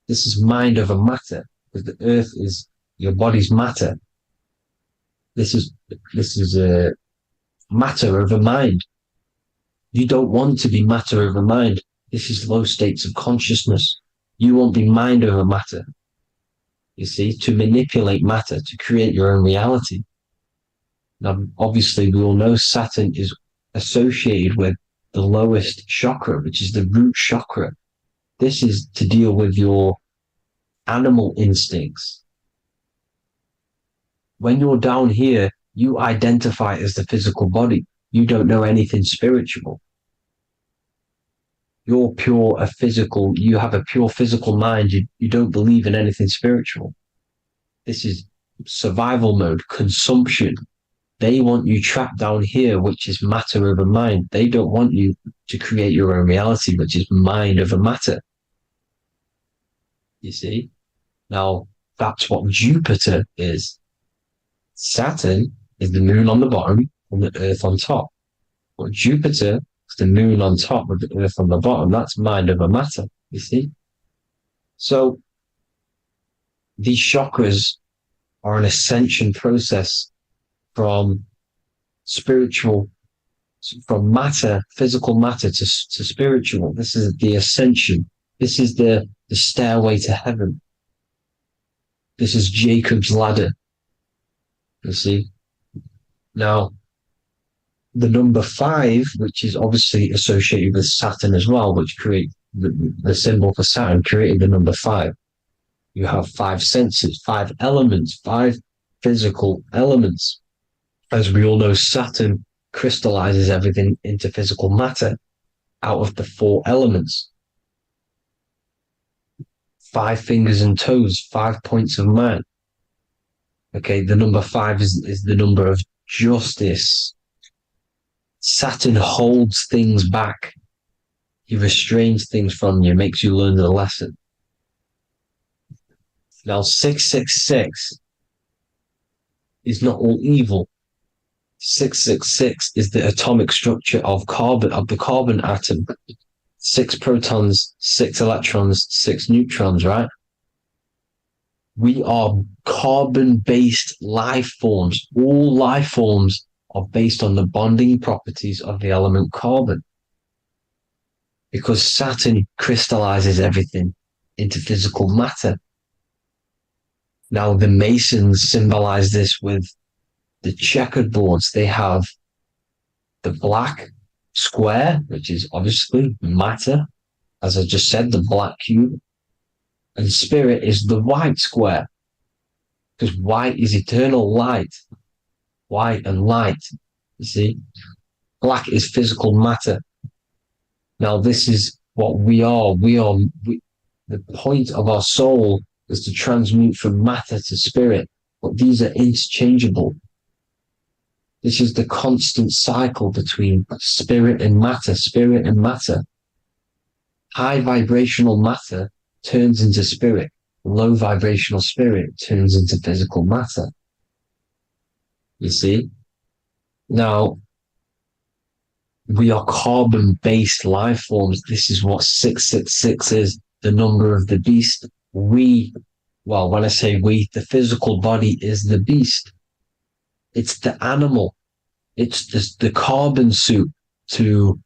this is mind over matter, because the earth is your body's matter. This is matter over mind. You don't want to be matter over mind. This is low states of consciousness. You won't be mind over matter. You see, to manipulate matter, to create your own reality. Now, obviously, we all know Saturn is associated with the lowest chakra, which is the root chakra. This is to deal with your animal instincts. When you're down here, you identify as the physical body. You don't know anything spiritual. You're pure a physical, you have a pure physical mind. You don't believe in anything spiritual. This is survival mode, consumption. They want you trapped down here, which is matter over mind. They don't want you to create your own reality, which is mind over matter. You see? Now, that's what Jupiter is. Saturn is the moon on the bottom and the earth on top. But Jupiter is the moon on top with the earth on the bottom. That's mind over matter, you see? So, these chakras are an ascension process from spiritual, from matter, physical matter to spiritual. This is the ascension. This is the stairway to heaven. This is Jacob's ladder. You see? Now, the number 5, which is obviously associated with Saturn as well, which create the symbol for Saturn, created the number 5. You have 5 senses, 5 elements, 5 physical elements. As we all know, Saturn crystallizes everything into physical matter out of the 4 elements. 5 fingers and toes, 5 points of man. Okay, the number 5 is the number of justice. Saturn holds things back. He restrains things from you, makes you learn the lesson. Now, 666 is not all evil. 666 is the atomic structure of the carbon atom. 6 protons, 6 electrons, 6 neutrons, right? We are carbon-based life forms. All life forms are based on the bonding properties of the element carbon. Because Saturn crystallizes everything into physical matter. Now, the Masons symbolize this with the checkered boards. They have the black square, which is obviously matter. As I just said, the black cube. And spirit is the white square. Because white is eternal light. White and light. You see? Black is physical matter. Now, this is what we are. The point of our soul is to transmute from matter to spirit. But these are interchangeable. This is the constant cycle between spirit and matter, spirit and matter. High vibrational matter turns into spirit. Low vibrational spirit turns into physical matter. You see? Now, we are carbon-based life forms. This is what 666 is, the number of the beast. When I say we, the physical body is the beast. It's the animal. It's the carbon suit to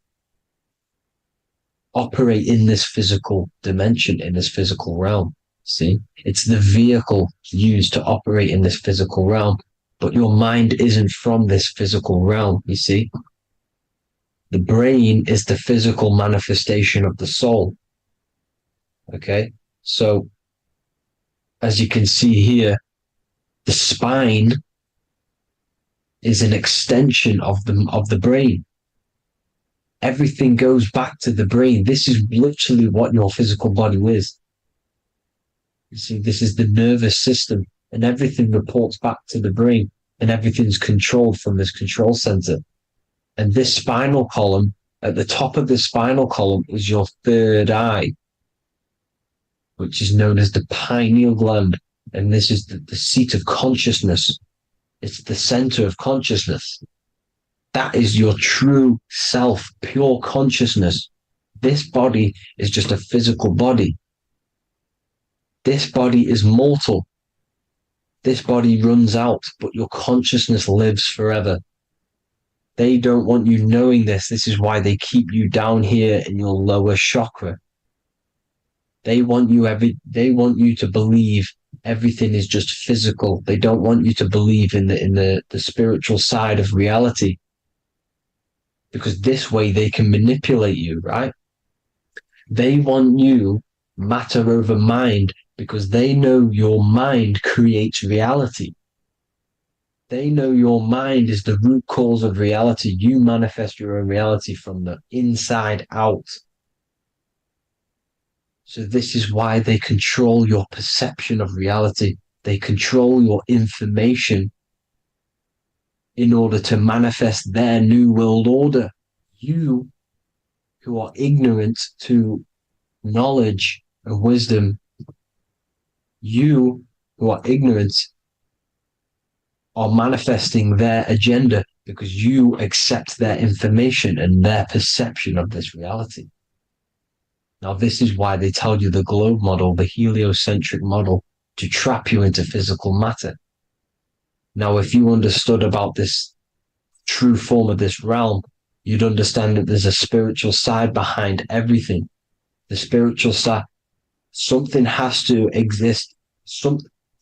operate in this physical dimension, in this physical realm. See? It's the vehicle used to operate in this physical realm. But your mind isn't from this physical realm, you see? The brain is the physical manifestation of the soul. Okay? So, as you can see here, the spine is an extension of the brain. Everything goes back to the brain. This is literally what your physical body is. You see, this is the nervous system, and everything reports back to the brain, and everything's controlled from this control center. And this spinal column, at the top of the spinal column, is your third eye, which is known as the pineal gland. And this is the seat of consciousness. It's the center of consciousness. That is your true self, pure consciousness. This body is just a physical body. This body is mortal. This body runs out, but your consciousness lives forever. They don't want you knowing this. This is why they keep you down here in your lower chakra. They want you to believe everything is just physical. They don't want you to believe in the spiritual side of reality. Because this way they can manipulate you, right? They want you matter over mind because they know your mind creates reality. They know your mind is the root cause of reality. You manifest your own reality from the inside out. So this is why they control your perception of reality. They control your information in order to manifest their new world order. You, who are ignorant to knowledge and wisdom, you who are ignorant are manifesting their agenda because you accept their information and their perception of this reality. Now, this is why they tell you the globe model, the heliocentric model, to trap you into physical matter. Now, if you understood about this true form of this realm, you'd understand that there's a spiritual side behind everything. The spiritual side, something has to exist.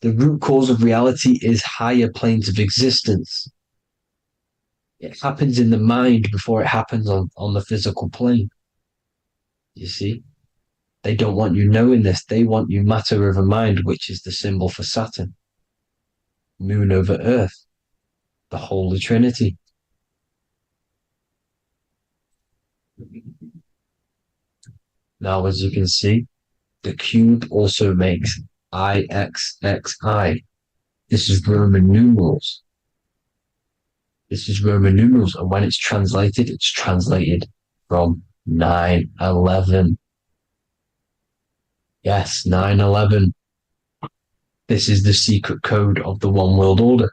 The root cause of reality is higher planes of existence. It happens in the mind before it happens on the physical plane. You see? They don't want you knowing this. They want you matter over mind, which is the symbol for Saturn. Moon over Earth. The Holy Trinity. Now, as you can see, the cube also makes IXXI. This is Roman numerals. This is Roman numerals, and when it's translated from 9/11. Yes, 9/11. This is the secret code of the One World Order.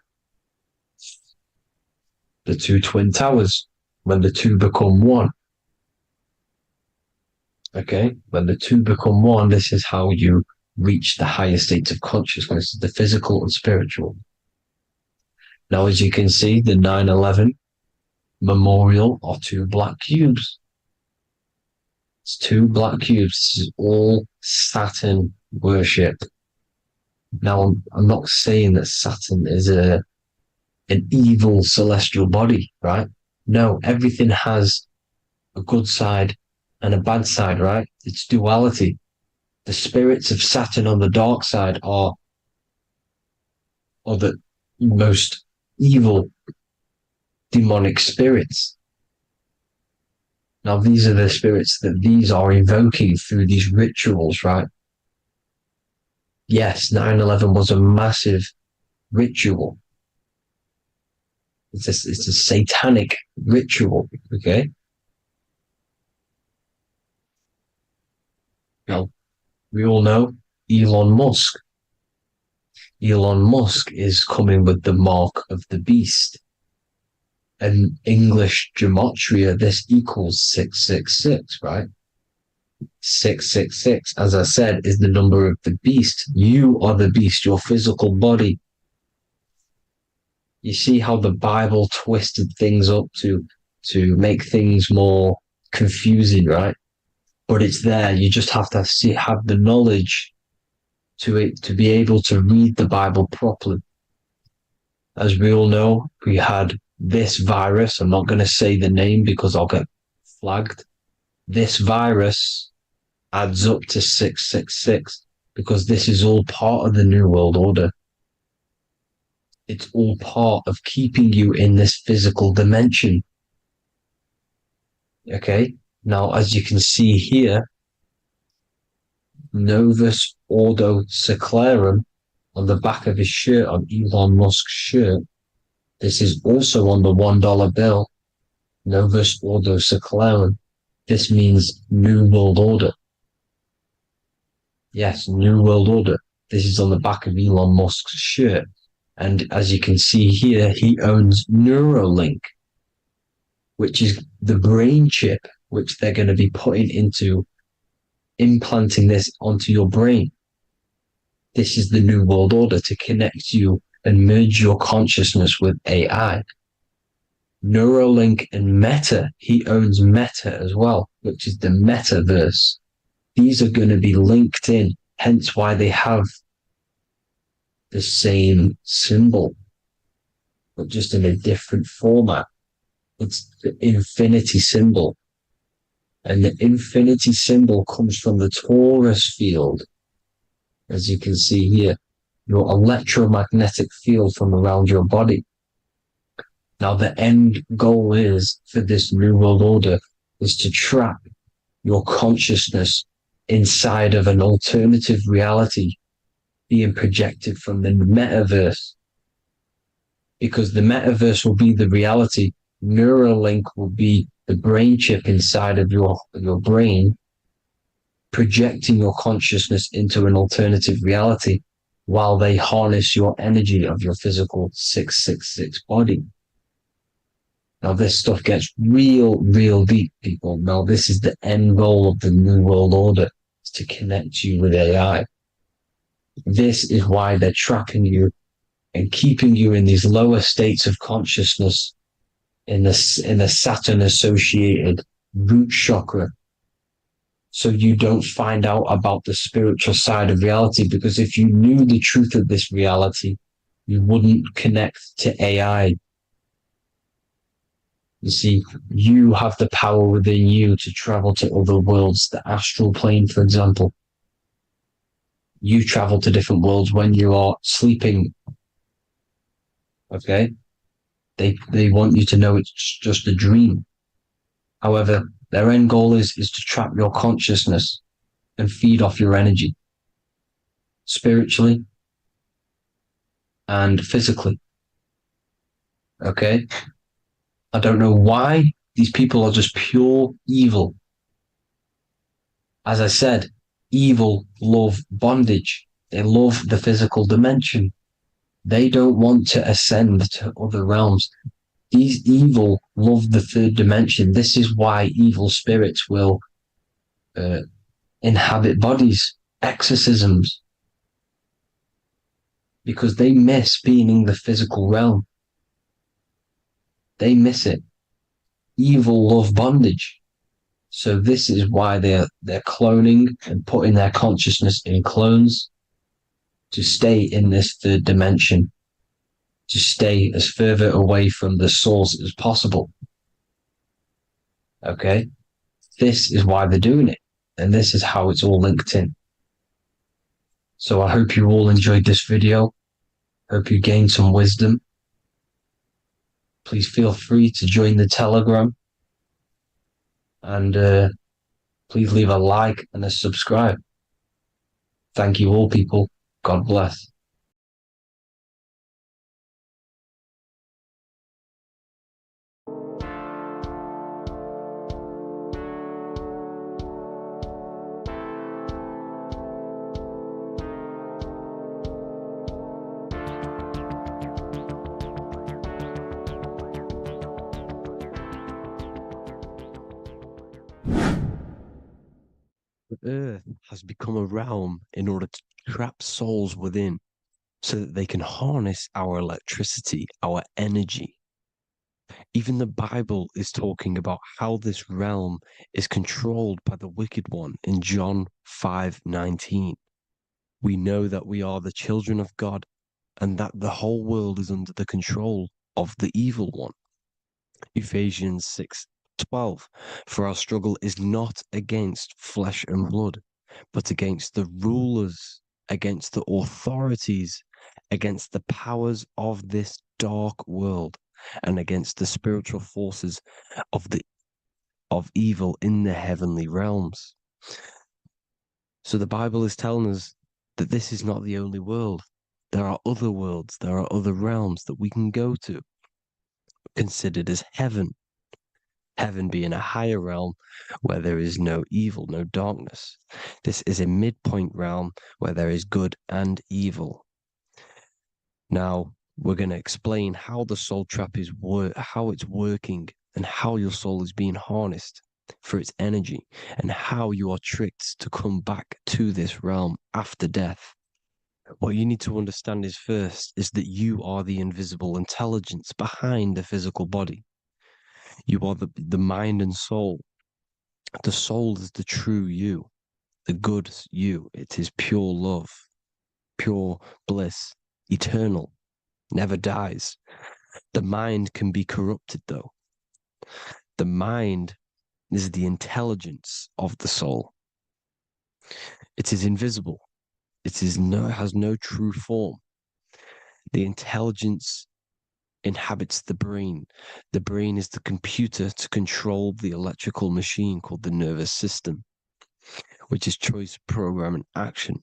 The two twin towers, when the two become one. Okay, when the two become one, this is how you reach the higher states of consciousness, the physical and spiritual. Now, as you can see, the 9/11 memorial are two black cubes. It's two black cubes. This is all Saturn worship. Now, I'm not saying that Saturn is an evil celestial body, right? No, everything has a good side and a bad side, right? It's duality. The spirits of Saturn on the dark side are the most evil demonic spirits. Now, these are the spirits that these are invoking through these rituals, right? Yes, 9/11 was a massive ritual. It's a satanic ritual, okay? Now, we all know Elon Musk. Elon Musk is coming with the mark of the beast. And English gematria, this equals 666, right? 666, as I said, is the number of the beast. You are the beast, your physical body. You see how the Bible twisted things up to make things more confusing, right? But it's there. You just have to have the knowledge to be able to read the Bible properly. As we all know, we had this virus. I'm not going to say the name because I'll get flagged. This virus adds up to 666 because this is all part of the New World Order. It's all part of keeping you in this physical dimension. Okay? Now, as you can see here, Novus Ordo Seclorum on the back of his shirt, on Elon Musk's shirt, this is also on the $1 bill, Novus Ordo Seclorum. This means New World Order. Yes, New World Order. This is on the back of Elon Musk's shirt. And as you can see here, he owns Neuralink, which is the brain chip which they're going to be putting into implanting this onto your brain. This is the new world order to connect you and merge your consciousness with AI. Neuralink and Meta, he owns Meta as well, which is the metaverse. These are going to be linked in, hence why they have the same symbol, but just in a different format. It's the infinity symbol. And the infinity symbol comes from the torus field, as you can see here, your electromagnetic field from around your body. Now, the end goal is for this new world order is to trap your consciousness inside of an alternative reality being projected from the metaverse. Because the metaverse will be the reality, Neuralink will be the brain chip inside of your brain, projecting your consciousness into an alternative reality while they harness your energy of your physical 666 body. Now, this stuff gets real deep, people. Now, this is the end goal of the New World Order, is to connect you with AI. This is why they're trapping you and keeping you in these lower states of consciousness in the Saturn associated root chakra. So you don't find out about the spiritual side of reality, because if you knew the truth of this reality, you wouldn't connect to AI. You see, you have the power within you to travel to other worlds, the astral plane, for example. You travel to different worlds when you are sleeping. Okay? They want you to know it's just a dream. However, their end goal is to trap your consciousness and feed off your energy, spiritually and physically. Okay? I don't know why these people are just pure evil. As I said, evil love bondage. They love the physical dimension. They don't want to ascend to other realms. These evil love the third dimension. This is why evil spirits will inhabit bodies, exorcisms, because they miss being in the physical realm. They miss it. Evil love bondage. So this is why they're cloning and putting their consciousness in clones to stay in this third dimension, to stay as further away from the source as possible. Okay? This is why they're doing it. And this is how it's all linked in. So I hope you all enjoyed this video. Hope you gained some wisdom. Please feel free to join the Telegram. And please leave a like and a subscribe. Thank you all, people. God bless. The earth has become a realm in order to trap souls within so that they can harness our electricity, our energy. Even the Bible is talking about how this realm is controlled by the wicked one in John 5:19. We know that we are the children of God and that the whole world is under the control of the evil one. Ephesians 6:12. For our struggle is not against flesh and blood, but against the rulers, against the authorities, against the powers of this dark world, and against the spiritual forces of evil in the heavenly realms. So the Bible is telling us that this is not the only world. There are other worlds, there are other realms that we can go to, considered as heaven. Heaven being a higher realm where there is no evil, no darkness. This is a midpoint realm where there is good and evil. Now, we're going to explain how the soul trap is how it's working and how your soul is being harnessed for its energy and how you are tricked to come back to this realm after death. What you need to understand is first is that you are the invisible intelligence behind the physical body. You are the mind and soul. The soul is the true you, the good you. It is pure love, pure bliss, eternal, never dies. The mind can be corrupted though. The mind is the intelligence of the soul. It is invisible. It has no true form. The intelligence inhabits the brain. The brain is the computer to control the electrical machine called the nervous system, which is choice, program, and action.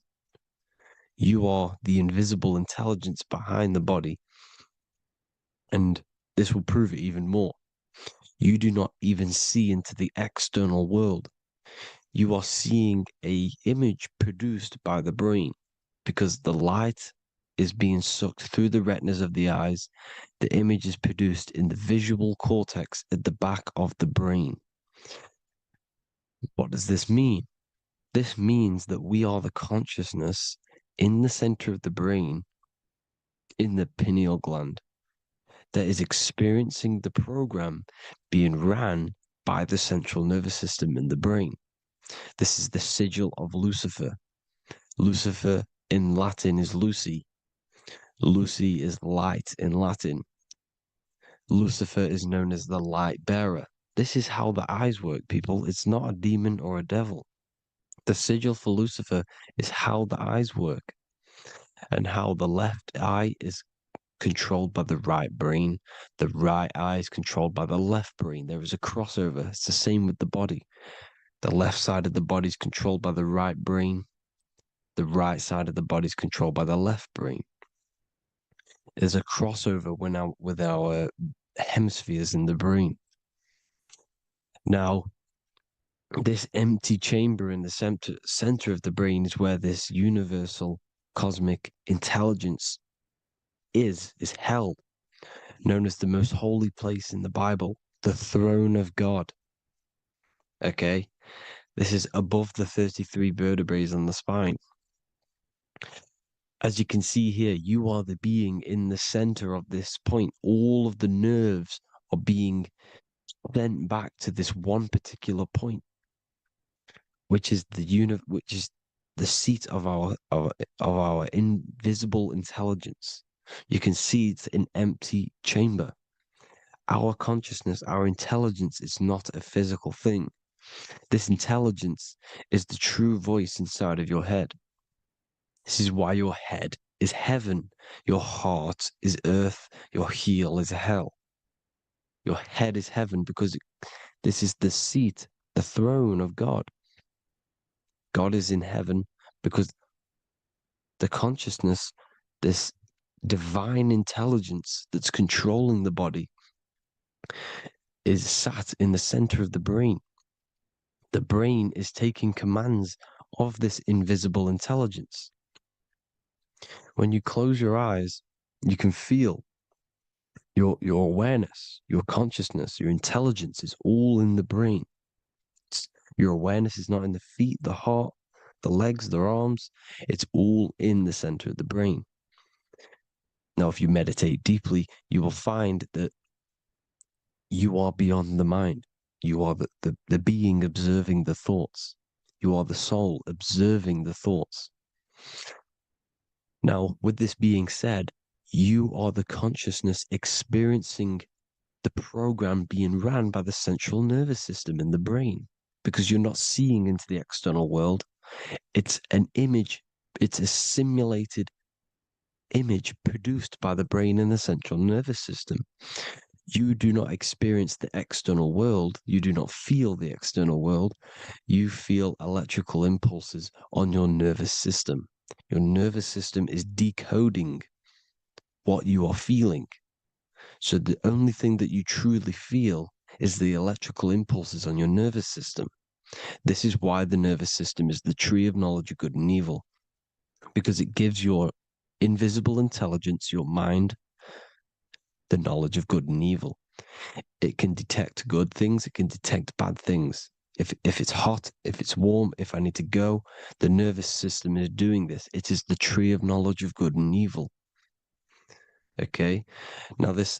You are the invisible intelligence behind the body, and this will prove it even more. You do not even see into the external world. You are seeing an image produced by the brain because the light is being sucked through the retinas of the eyes. The image is produced in the visual cortex at the back of the brain. What does this mean? This means that we are the consciousness in the center of the brain, in the pineal gland, that is experiencing the program being ran by the central nervous system in the brain. This is the sigil of Lucifer. Lucifer in Latin is Lucy. Lucy is light in Latin. Lucifer is known as the light bearer. This is how the eyes work, people. It's not a demon or a devil. The sigil for Lucifer is how the eyes work and how the left eye is controlled by the right brain. The right eye is controlled by the left brain. There is a crossover. It's the same with the body. The left side of the body is controlled by the right brain. The right side of the body is controlled by the left brain. There's a crossover with our hemispheres in the brain. Now, this empty chamber in the center of the brain is where this universal cosmic intelligence is held, known as the most holy place in the Bible, the throne of God. Okay? This is above the 33 vertebrae on the spine. As you can see here, you are the being in the center of this point. All of the nerves are being sent back to this one particular point, which is the seat of our invisible intelligence. You can see it's an empty chamber. Our consciousness, our intelligence is not a physical thing. This intelligence is the true voice inside of your head. This is why your head is heaven, your heart is earth, your heel is hell. Your head is heaven because this is the seat, the throne of God. God is in heaven because the consciousness, this divine intelligence that's controlling the body, is sat in the center of the brain. The brain is taking commands of this invisible intelligence. When you close your eyes, you can feel your awareness, your consciousness, your intelligence is all in the brain. Your awareness is not in the feet, the heart, the legs, the arms. It's all in the center of the brain. Now, if you meditate deeply, you will find that you are beyond the mind. You are the being observing the thoughts. You are the soul observing the thoughts. Now, with this being said, you are the consciousness experiencing the program being ran by the central nervous system in the brain, because you're not seeing into the external world. It's an image. It's a simulated image produced by the brain and the central nervous system. You do not experience the external world. You do not feel the external world. You feel electrical impulses on your nervous system. Your nervous system is decoding what you are feeling. So the only thing that you truly feel is the electrical impulses on your nervous system. This is why the nervous system is the tree of knowledge of good and evil, because it gives your invisible intelligence, your mind, the knowledge of good and evil. It can detect good things, it can detect bad things. If it's hot, if it's warm, if I need to go, the nervous system is doing this. It is the tree of knowledge of good and evil. Okay? Now this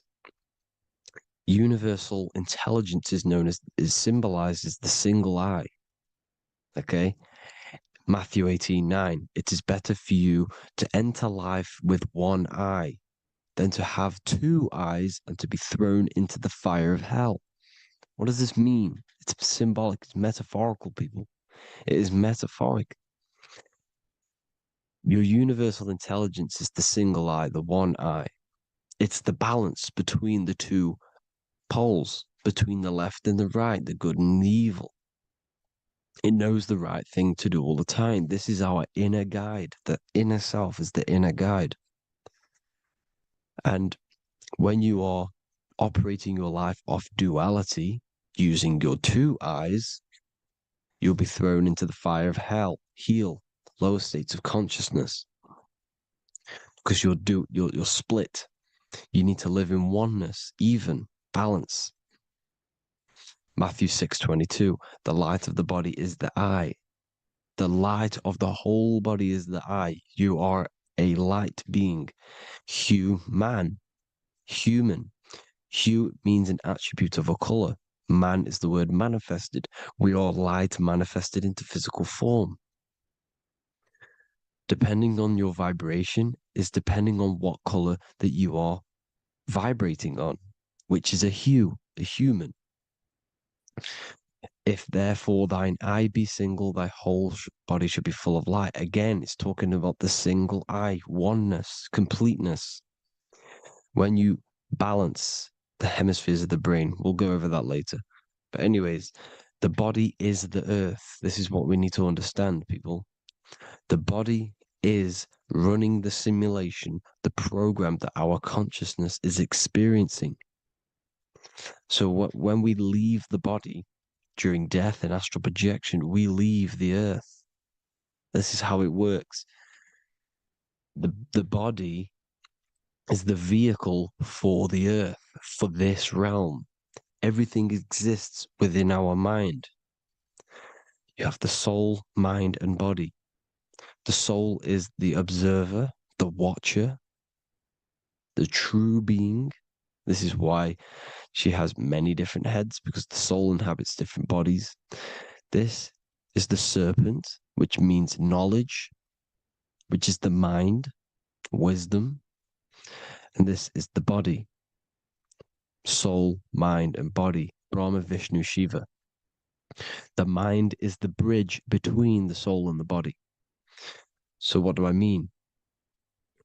universal intelligence is symbolized as the single eye. Okay? Matthew 18:9. It is better for you to enter life with one eye than to have two eyes and to be thrown into the fire of hell. What does this mean? It's symbolic, it's metaphorical, people. It is metaphoric. Your universal intelligence is the single eye, the one eye. It's the balance between the two poles, between the left and the right, the good and the evil. It knows the right thing to do all the time. This is our inner guide. The inner self is the inner guide. And when you are operating your life off duality, using your two eyes, you'll be thrown into the fire of hell, lower states of consciousness. Because you're split. You need to live in oneness, even, balance. Matthew 6:22, the light of the body is the eye. The light of the whole body is the eye. You are a light being. Human. Hue means an attribute of a color. Man is the word manifested. We are light manifested into physical form. Depending on your vibration is depending on what color that you are vibrating on, which is a hue, a human. If therefore thine eye be single, thy whole body should be full of light. Again, it's talking about the single eye, oneness, completeness. When you balance the hemispheres of the brain, we'll go over that later. But anyways, the body is the earth. This is what we need to understand, people. The body is running the simulation, the program that our consciousness is experiencing. So when we leave the body during death and astral projection, we leave the earth. This is how it works. The body is the vehicle for the earth, for this realm. Everything exists within our mind. You have the soul, mind, and body. The soul is the observer, the watcher, the true being. This is why she has many different heads, because the soul inhabits different bodies. This is the serpent, which means knowledge, which is the mind, wisdom. And this is the body, soul, mind, and body, Brahma, Vishnu, Shiva. The mind is the bridge between the soul and the body. So what do I mean?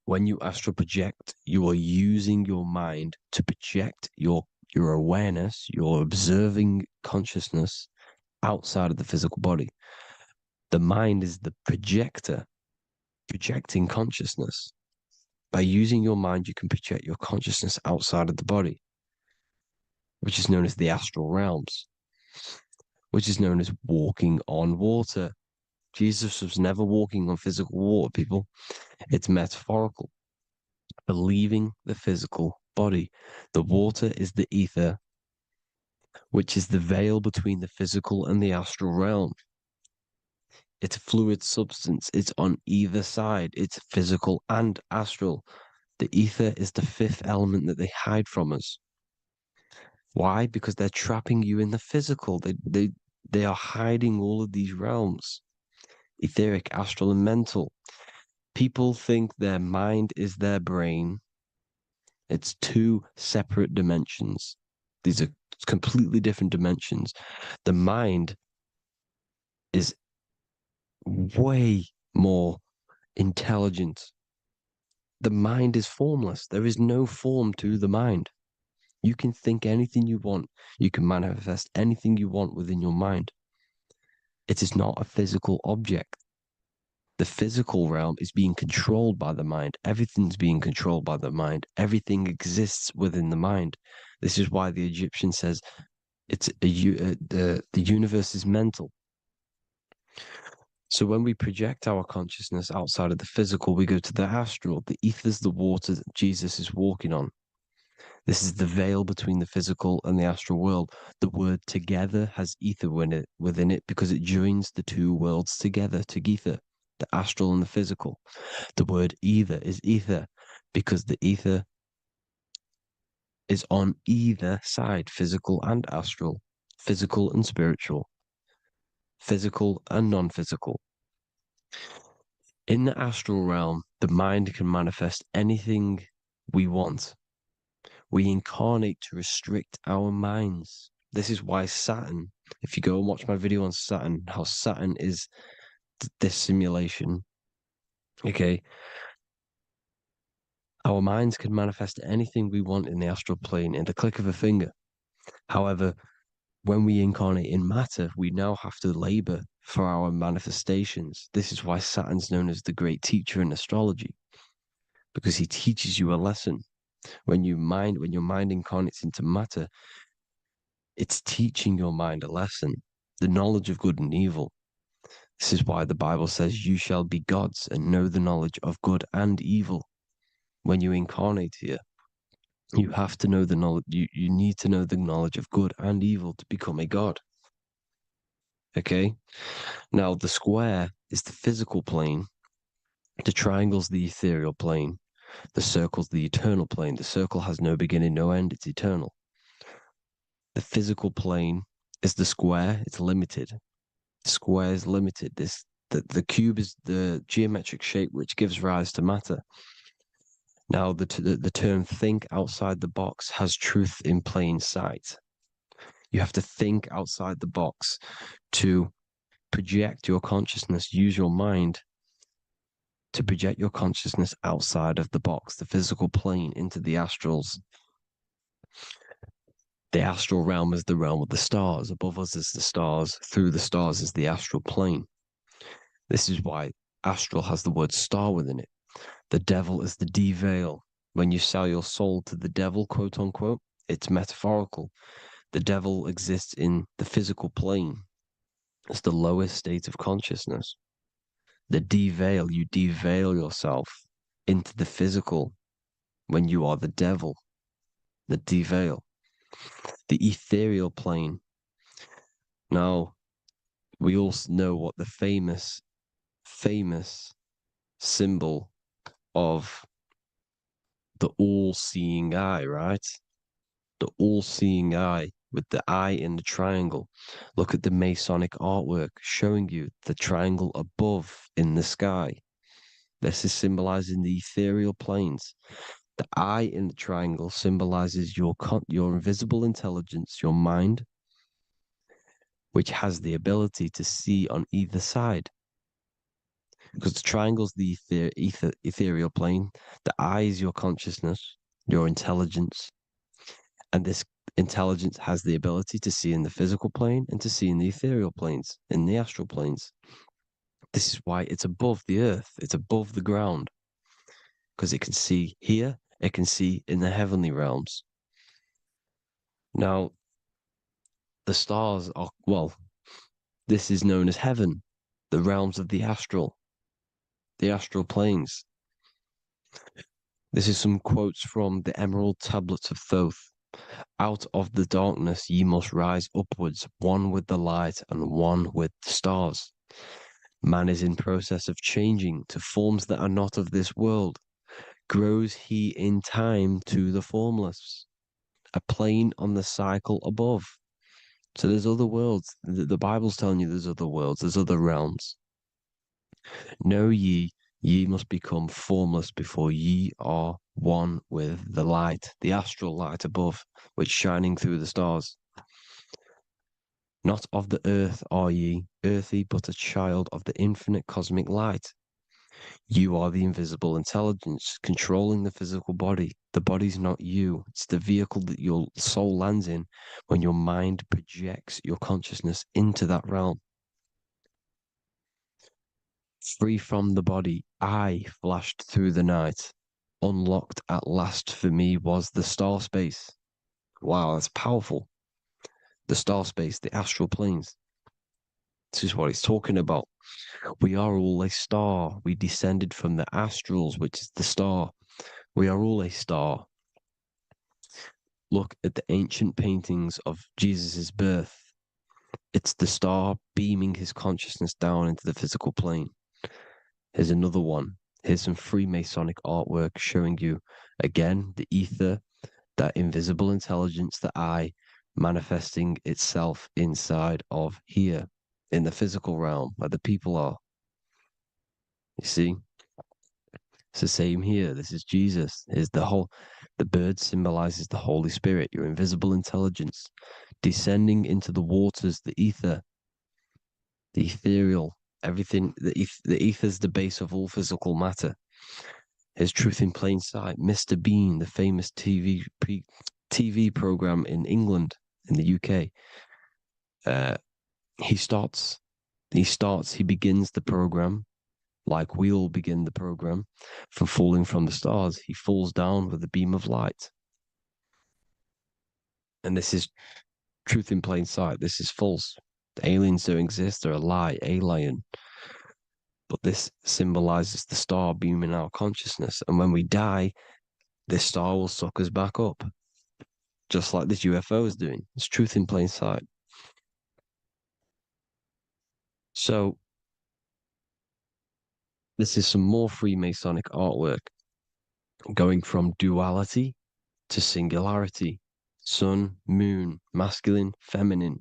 When you astral project, you are using your mind to project your awareness, your observing consciousness outside of the physical body. The mind is the projector, projecting consciousness. By using your mind, you can project your consciousness outside of the body, which is known as the astral realms, which is known as walking on water. Jesus was never walking on physical water, people. It's metaphorical. Believing the physical body. The water is the ether, which is the veil between the physical and the astral realm. It's a fluid substance. It's on either side. It's physical and astral. The ether is the fifth element that they hide from us. Why? Because they're trapping you in the physical. They are hiding all of these realms. Etheric, astral, and mental. People think their mind is their brain. It's two separate dimensions. These are completely different dimensions. The mind is way more intelligent. The mind is formless. There is no form to the mind. You can think anything you want. You can manifest anything you want within your mind. It is not a physical object. The physical realm is being controlled by the mind. Everything's being controlled by the mind. Everything exists within the mind. This is why the Egyptian says, The universe is mental. So when we project our consciousness outside of the physical, we go to the astral. The ether is the water that Jesus is walking on. This is the veil between the physical and the astral world. The word together has ether within it because it joins the two worlds together, together, the astral and the physical. The word either is ether because the ether is on either side, physical and astral, physical and spiritual, physical and non-physical. In the astral realm, the mind can manifest anything we want. We incarnate to restrict our minds. This is why Saturn, if you go and watch my video on Saturn, how Saturn is this simulation, okay, our minds can manifest anything we want in the astral plane in the click of a finger. However, when we incarnate in matter, we now have to labor for our manifestations. This is why Saturn's known as the great teacher in astrology, because he teaches you a lesson. When your mind incarnates into matter, it's teaching your mind a lesson, the knowledge of good and evil. This is why the Bible says, you shall be gods and know the knowledge of good and evil. When you incarnate here, you have to know the knowledge, you need to know the knowledge of good and evil to become a god. Okay? Now, the square is the physical plane. The triangle's the ethereal plane. The circle's the eternal plane. The circle has no beginning, no end. It's eternal. The physical plane is the square. It's limited. The square is limited. The cube is the geometric shape which gives rise to matter. Now, the term think outside the box has truth in plain sight. You have to think outside the box to project your consciousness, use your mind to project your consciousness outside of the box, the physical plane, into the astrals. The astral realm is the realm of the stars. Above us is the stars. Through the stars is the astral plane. This is why astral has the word star within it. The devil is the de-veil. When you sell your soul to the devil, quote unquote, it's metaphorical. The devil exists in the physical plane. It's the lowest state of consciousness. The de-veil, you de-veil yourself into the physical when you are the devil. The de-veil. The ethereal plane. Now, we all know what the famous symbol of the all-seeing eye, right? The all-seeing eye with the eye in the triangle. Look at the Masonic artwork showing you the triangle above in the sky. This is symbolizing the ethereal planes. The eye in the triangle symbolizes your invisible intelligence, your mind, which has the ability to see on either side. Because the triangle's the ethereal plane. The eye is your consciousness, your intelligence. And this intelligence has the ability to see in the physical plane and to see in the ethereal planes, in the astral planes. This is why it's above the earth. It's above the ground. Because it can see here, it can see in the heavenly realms. Now, the stars are, well, this is known as heaven, the realms of the astral planes. This is some quotes from the Emerald Tablets of Thoth. Out of the darkness ye must rise upwards, one with the light and one with the stars. Man is in process of changing to forms that are not of this world. Grows he in time to the formless, a plane on the cycle above. So there's other worlds. The Bible's telling you there's other worlds, there's other realms. Know ye must become formless before ye are one with the light, the astral light above, which shining through the stars. Not of the earth are ye, earthy, but a child of the infinite cosmic light. You are the invisible intelligence controlling the physical body. The body's not you. It's the vehicle that your soul lands in when your mind projects your consciousness into that realm. Free from the body, I flashed through the night. Unlocked at last for me was the star space. Wow, that's powerful. the star space, the astral planes. This is what he's talking about. We are all a star. We descended from the astrals, which is the star. We are all a star. Look at the ancient paintings of Jesus' birth. It's the star beaming his consciousness down into the physical plane. Here's another one. Here's some Freemasonic artwork showing you, again, the ether, that invisible intelligence, the I, manifesting itself inside of here, in the physical realm, where the people are. You see? It's the same here. This is Jesus. Here's the bird symbolizes the Holy Spirit, your invisible intelligence, descending into the waters, the ether, the ethereal, everything. The ether's the base of all physical matter. Here's Truth in Plain Sight. Mr. Bean, the famous TV program in England, in the UK. He begins the program like we all begin the program from falling from the stars. He falls down with a beam of light. And this is Truth in Plain Sight. This is false. The aliens don't exist. They're a lie, alien. But this symbolizes the star beaming our consciousness. And when we die, this star will suck us back up. Just like this UFO is doing. It's Truth in Plain Sight. So, this is some more Freemasonic artwork. Going from duality to singularity. Sun, moon, masculine, feminine.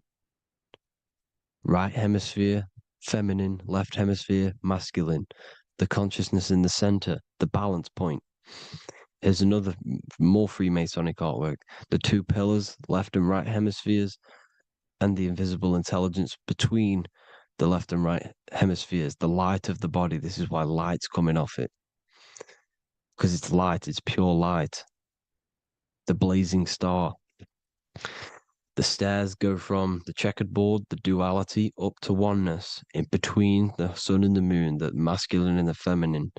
Right hemisphere, feminine, left hemisphere, masculine. The consciousness in the center, the balance point. Here's another more Freemasonic artwork. The two pillars, left and right hemispheres, and the invisible intelligence between the left and right hemispheres, the light of the body. This is why light's coming off it. Because it's light, it's pure light. The blazing star. The stairs go from the checkered board, the duality, up to oneness, in between the sun and the moon, the masculine and the feminine.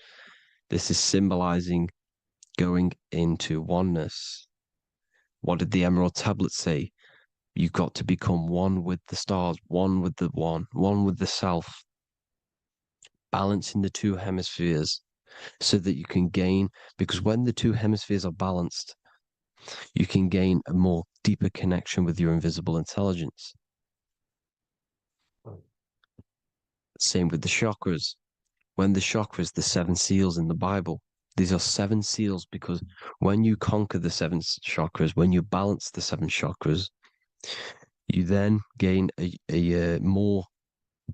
This is symbolizing going into oneness. What did the Emerald Tablet say? You've got to become one with the stars, one with the one with the self. Balancing the two hemispheres so that you can gain, because when the two hemispheres are balanced, you can gain a more deeper connection with your invisible intelligence. Same with the chakras. When the chakras, the 7 seals in the Bible, these are 7 seals because when you conquer the 7 chakras, when you balance the 7 chakras, you then gain a more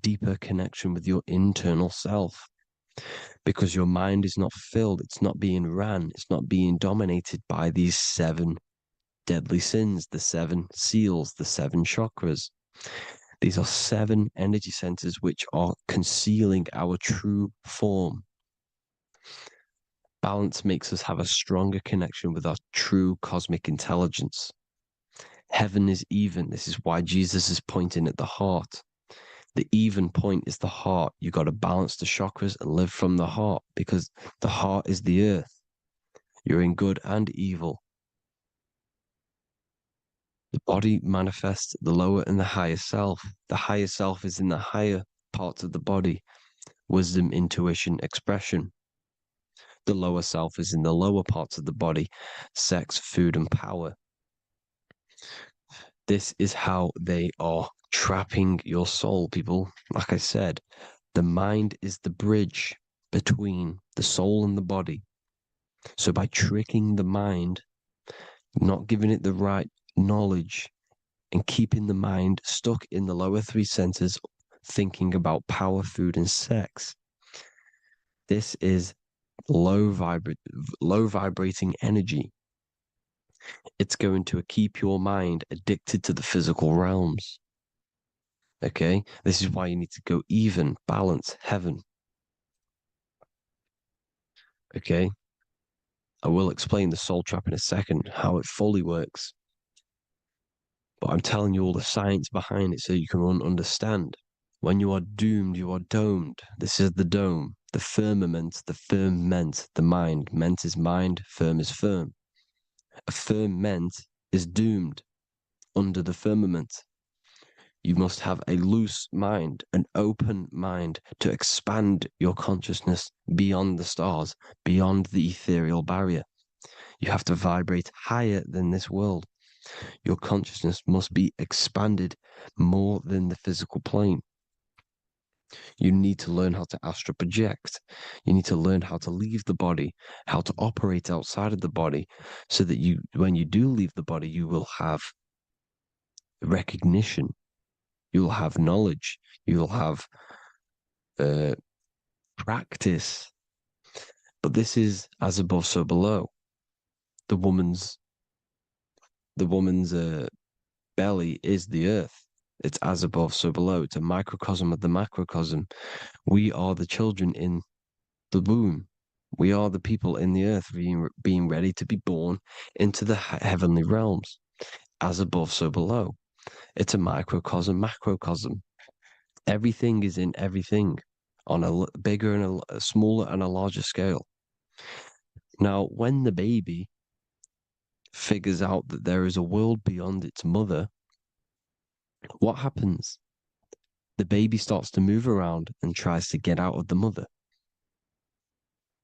deeper connection with your internal self. Because your mind is not filled, it's not being ran, it's not being dominated by these 7 deadly sins, the 7 seals, the 7 chakras. These are 7 energy centers which are concealing our true form. Balance makes us have a stronger connection with our true cosmic intelligence. Heaven is even. This is why Jesus is pointing at the heart. The even point is the heart. You got to balance the chakras and live from the heart because the heart is the earth. You're in good and evil. The body manifests the lower and the higher self. The higher self is in the higher parts of the body. Wisdom, intuition, expression. The lower self is in the lower parts of the body. Sex, food, and power. This is how they are trapping your soul, people. Like I said, the mind is the bridge between the soul and the body. So by tricking the mind, not giving it the right knowledge, and keeping the mind stuck in the lower 3 centers, thinking about power, food, and sex, this is low vibrating energy. It's going to keep your mind addicted to the physical realms. Okay? This is why you need to go even, balance, heaven. Okay? I will explain the soul trap in a second, how it fully works. But I'm telling you all the science behind it so you can understand. When you are doomed, you are domed. This is the dome, the firmament, the firmament, the mind. Ment is mind, firm is firm. A firmament is doomed under the firmament. You must have a loose mind, an open mind to expand your consciousness beyond the stars, beyond the ethereal barrier. You have to vibrate higher than this world. Your consciousness must be expanded more than the physical plane. You need to learn how to astral project. You need to learn how to leave the body, how to operate outside of the body, so that you, when you do leave the body, you will have recognition. You'll have knowledge. You'll have practice. But this is as above, so below. The woman's belly is the earth. It's as above, so below. It's a microcosm of the macrocosm. We are the children in the womb. We are the people in the earth being ready to be born into the heavenly realms. As above, so below. It's a microcosm, macrocosm. Everything is in everything on a bigger and a smaller and a larger scale. Now, when the baby figures out that there is a world beyond its mother, what happens? The baby starts to move around and tries to get out of the mother.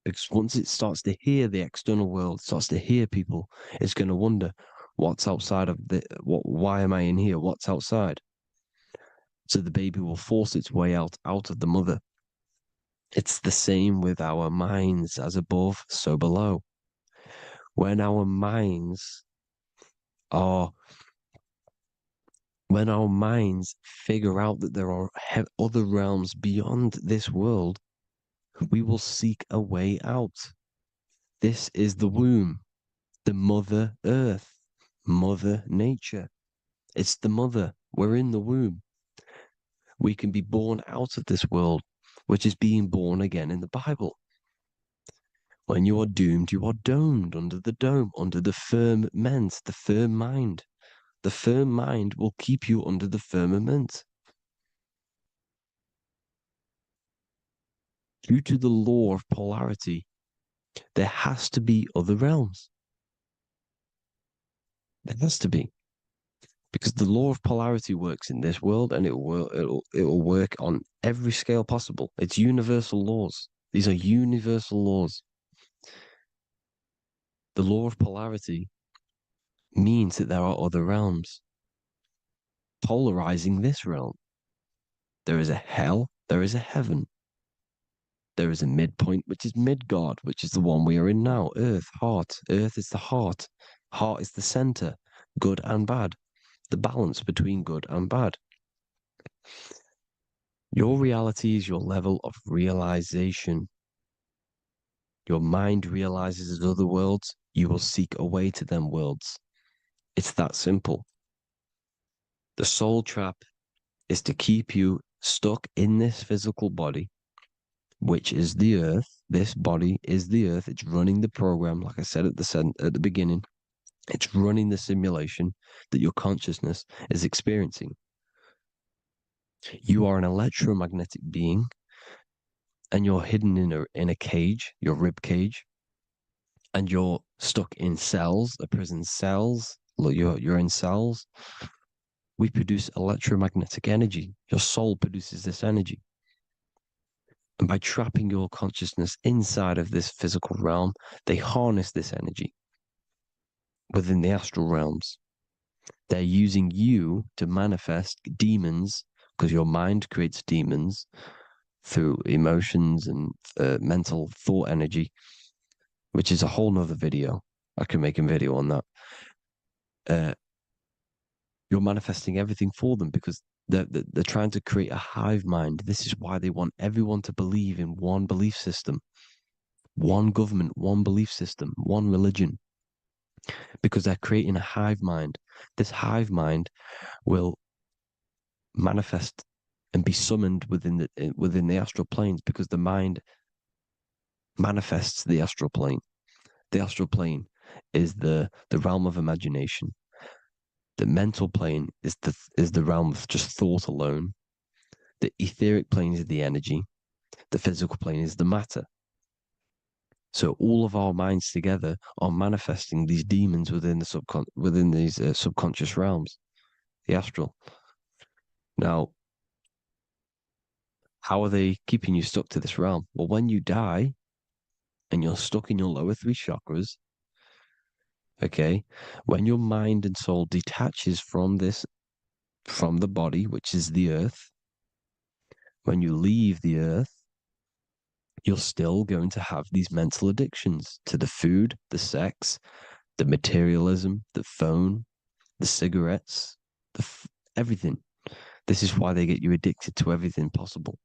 Because once it starts to hear the external world, starts to hear people, it's going to wonder, what's outside of why am I in here? What's outside? So the baby will force its way out of the mother. It's the same with our minds, as above, so below. When our minds figure out that there are other realms beyond this world, we will seek a way out. This is the womb, the Mother Earth, Mother Nature. It's the mother. We're in the womb. We can be born out of this world, which is being born again in the Bible. When you are doomed, you are domed under the dome, under the firmament, the firm mind. The firm mind will keep you under the firmament. Due to the law of polarity, there has to be other realms. There has to be. Because the law of polarity works in this world, and it will work on every scale possible. It's universal laws. These are universal laws. The law of polarity means that there are other realms polarizing this realm. There is a hell, there is a heaven. There is a midpoint, which is Midgard, which is the one we are in now. Earth, heart. Earth is the heart. Heart is the center, good and bad. The balance between good and bad. Your reality is your level of realization. Your mind realizes other worlds, you will seek a way to them worlds. It's that simple. The soul trap is to keep you stuck in this physical body, which is the earth. This body is the earth. It's running the program, like I said at the beginning. It's running the simulation that your consciousness is experiencing. You are an electromagnetic being, and you're hidden in a cage, your rib cage, and you're stuck in cells, a prison cells. Look, you're in cells. We produce electromagnetic energy. Your soul produces this energy. And by trapping your consciousness inside of this physical realm, they harness this energy within the astral realms. They're using you to manifest demons, because your mind creates demons through emotions and mental thought energy, which is a whole nother video. I can make a video on that. You're manifesting everything for them because they're trying to create a hive mind. This is why they want everyone to believe in one belief system, one government, one belief system, one religion, because they're creating a hive mind. This hive mind will manifest and be summoned within the astral planes, because the mind manifests the astral plane. The astral plane is the realm of imagination. The mental plane is the realm of just thought alone. The etheric plane is the energy. The physical plane is the matter. So all of our minds together are manifesting these demons within these subconscious realms, the astral. Now, how are they keeping you stuck to this realm? Well, when you die and you're stuck in your lower three chakras, okay, when your mind and soul detaches from the body, which is the earth, when you leave the earth, you're still going to have these mental addictions to the food, the sex, the materialism, the phone, the cigarettes, everything. This is why they get you addicted to everything possible.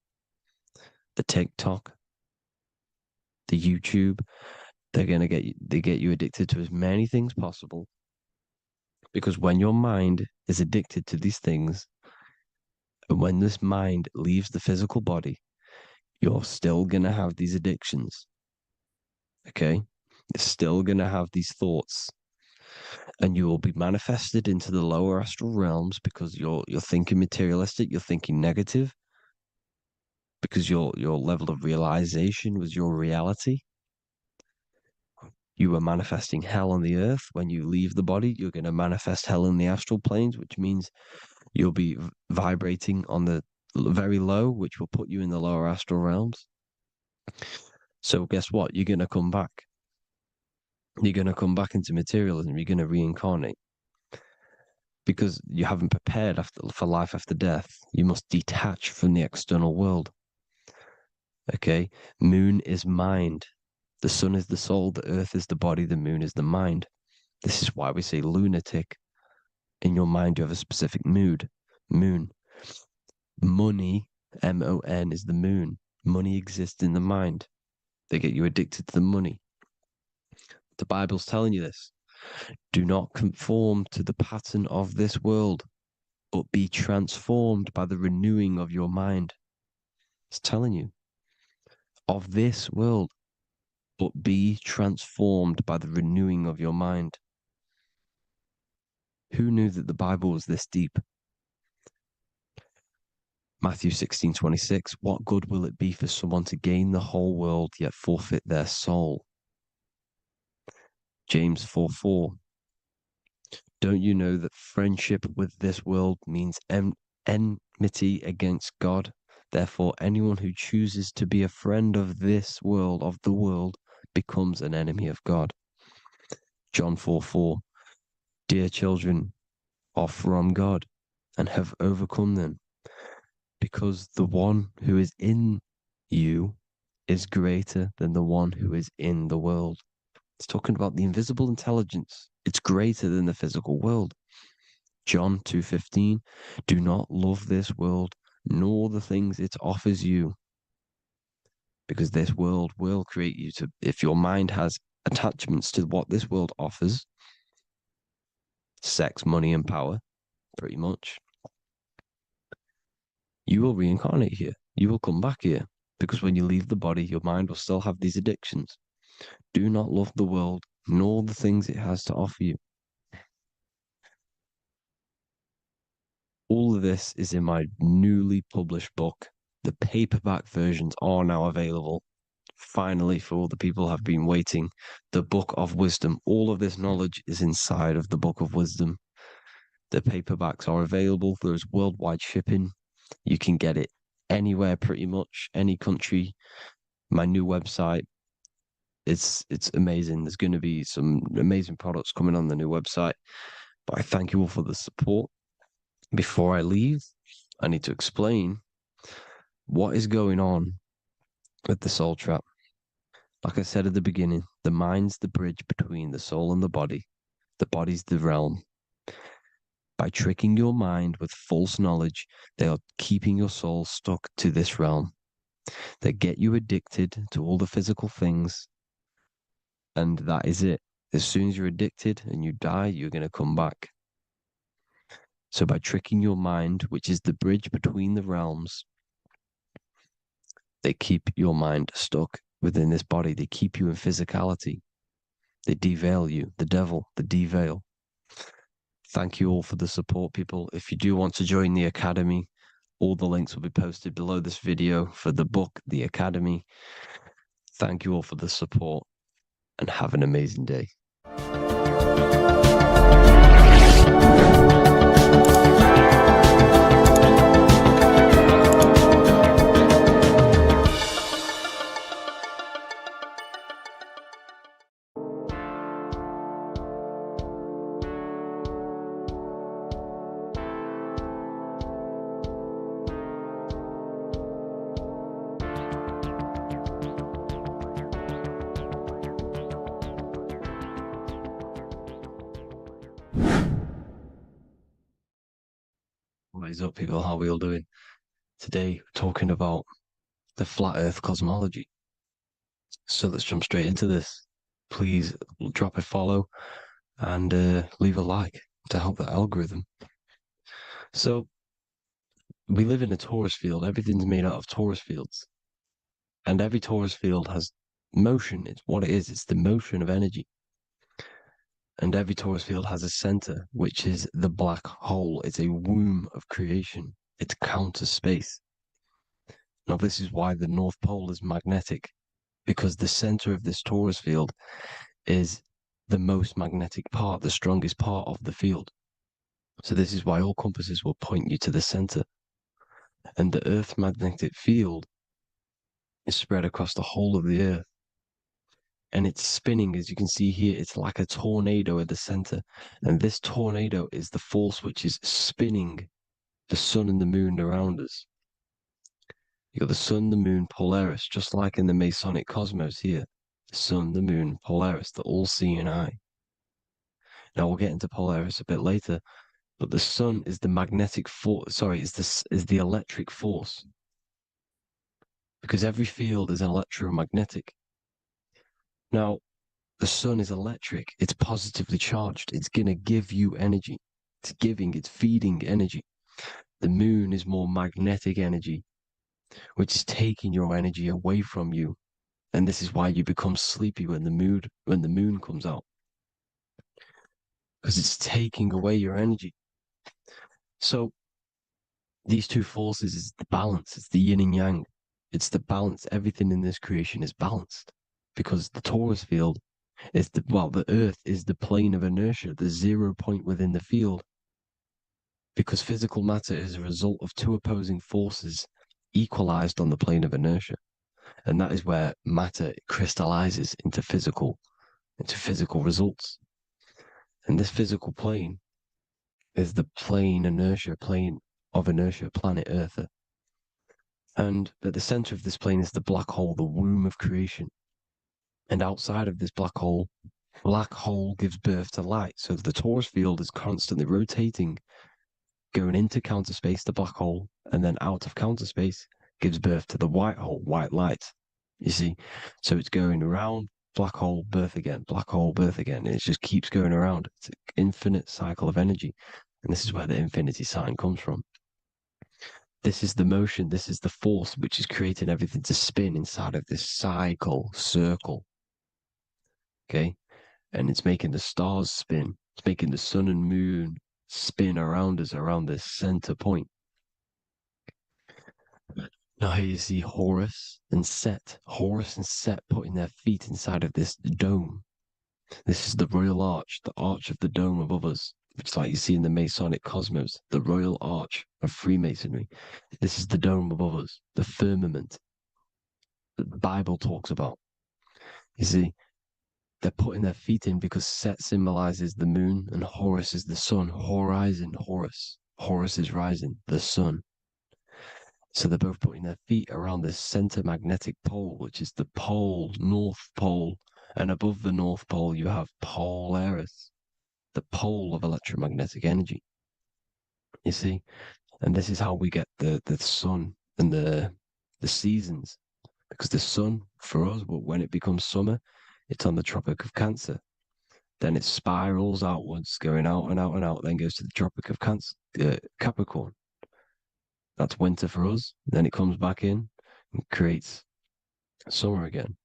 The TikTok, the YouTube, they get you addicted to as many things possible. Because when your mind is addicted to these things, and when this mind leaves the physical body, you're still gonna have these addictions. Okay? You're still gonna have these thoughts. And you will be manifested into the lower astral realms because you're thinking materialistic, you're thinking negative, because your level of realization was your reality. You were manifesting hell on the earth. When you leave the body, you're going to manifest hell in the astral planes, which means you'll be vibrating on the very low, which will put you in the lower astral realms. So guess what? You're going to come back. You're going to come back into materialism. You're going to reincarnate. Because you haven't prepared for life after death. You must detach from the external world. Okay? Moon is mind. The sun is the soul, the earth is the body, the moon is the mind. This is why we say lunatic. In your mind, you have a specific mood. Moon. Money, M-O-N, is the moon. Money exists in the mind. They get you addicted to the money. The Bible's telling you this. Do not conform to the pattern of this world, but be transformed by the renewing of your mind. It's telling you. Of this world, but be transformed by the renewing of your mind. Who knew that the Bible was this deep? Matthew 16:26, what good will it be for someone to gain the whole world yet forfeit their soul? James 4:4, don't you know that friendship with this world means enmity against God? Therefore, anyone who chooses to be a friend of this world, of the world, becomes an enemy of God. John 4:4, dear children, are from God and have overcome them, because the one who is in you is greater than the one who is in the world. It's talking about the invisible intelligence. It's greater than the physical world. John 2:15, do not love this world, nor the things it offers you, because this world will create you to, if your mind has attachments to what this world offers, sex, money, and power, pretty much, you will reincarnate here. You will come back here, because when you leave the body, your mind will still have these addictions. Do not love the world, nor the things it has to offer you. All of this is in my newly published book. The paperback versions are now available. Finally, for all the people who have been waiting, the Book of Wisdom. All of this knowledge is inside of the Book of Wisdom. The paperbacks are available. There is worldwide shipping. You can get it anywhere, pretty much, any country. My new website, it's amazing. There's going to be some amazing products coming on the new website. But I thank you all for the support. Before I leave, I need to explain what is going on with the soul trap. Like I said at the beginning, the mind's the bridge between the soul and the body. The body's the realm. By tricking your mind with false knowledge, they are keeping your soul stuck to this realm. They get you addicted to all the physical things, and that is it. As soon as you're addicted and you die, you're going to come back. So by tricking your mind, which is the bridge between the realms, they keep your mind stuck within this body. They keep you in physicality. They deveil you, the devil, the deveil. Thank you all for the support, people. If you do want to join the Academy, all the links will be posted below this video for the book, The Academy. Thank you all for the support, and have an amazing day. What is up, people? How are we all doing? Today, we're talking about the flat earth cosmology. So let's jump straight into this. Please drop a follow and leave a like to help the algorithm. So, we live in a torus field. Everything's made out of torus fields. And every torus field has motion. It's what it is. It's the motion of energy. And every torus field has a center, which is the black hole. It's a womb of creation. It's counter space. Now, this is why the North Pole is magnetic, because the center of this torus field is the most magnetic part, the strongest part of the field. So this is why all compasses will point you to the center. And the Earth's magnetic field is spread across the whole of the Earth. And it's spinning, as you can see here, it's like a tornado at the center. And this tornado is the force which is spinning the sun and the moon around us. You got the sun, the moon, Polaris, just like in the Masonic cosmos here. The sun, the moon, Polaris, the all-seeing eye. Now we'll get into Polaris a bit later, but the sun is the magnetic force. Sorry, is the electric force, because every field is electromagnetic. Now, the sun is electric. It's positively charged. It's gonna give you energy. It's feeding energy. The moon is more magnetic energy, which is taking your energy away from you. And this is why you become sleepy when the moon comes out. Because it's taking away your energy. So these two forces is the balance. It's the yin and yang. It's the balance. Everything in this creation is balanced. Because the torus field is the Earth is the plane of inertia, the 0 point within the field. Because physical matter is a result of two opposing forces equalized on the plane of inertia. And that is where matter crystallizes into physical results. And this physical plane is the plane of inertia, planet Earth. And at the center of this plane is the black hole, the womb of creation. And outside of this black hole gives birth to light. So the torus field is constantly rotating, going into counter space, the black hole, and then out of counter space gives birth to the white hole, white light. You see? So it's going around, black hole, birth again, black hole, birth again. And it just keeps going around. It's an infinite cycle of energy. And this is where the infinity sign comes from. This is the motion, this is the force which is creating everything to spin inside of this circle. Okay? And it's making the stars spin. It's making the sun and moon spin around us, around this center point. Now here you see Horus and Set putting their feet inside of this dome. This is the royal arch, the arch of the dome above us, which is like you see in the Masonic cosmos, the royal arch of Freemasonry. This is the dome above us, the firmament that the Bible talks about. You see, they're putting their feet in because Set symbolizes the moon and Horus is the sun. Horizon, Horus. Horus is rising, the sun. So they're both putting their feet around this center magnetic pole, which is the pole, North Pole. And above the North Pole, you have Polaris, the pole of electromagnetic energy. You see? And this is how we get the sun and the seasons. Because the sun, for us, when it becomes summer, it's on the Tropic of Cancer. Then it spirals outwards, going out and out and out, then goes to the Tropic of Capricorn. That's winter for us. Then it comes back in and creates summer again.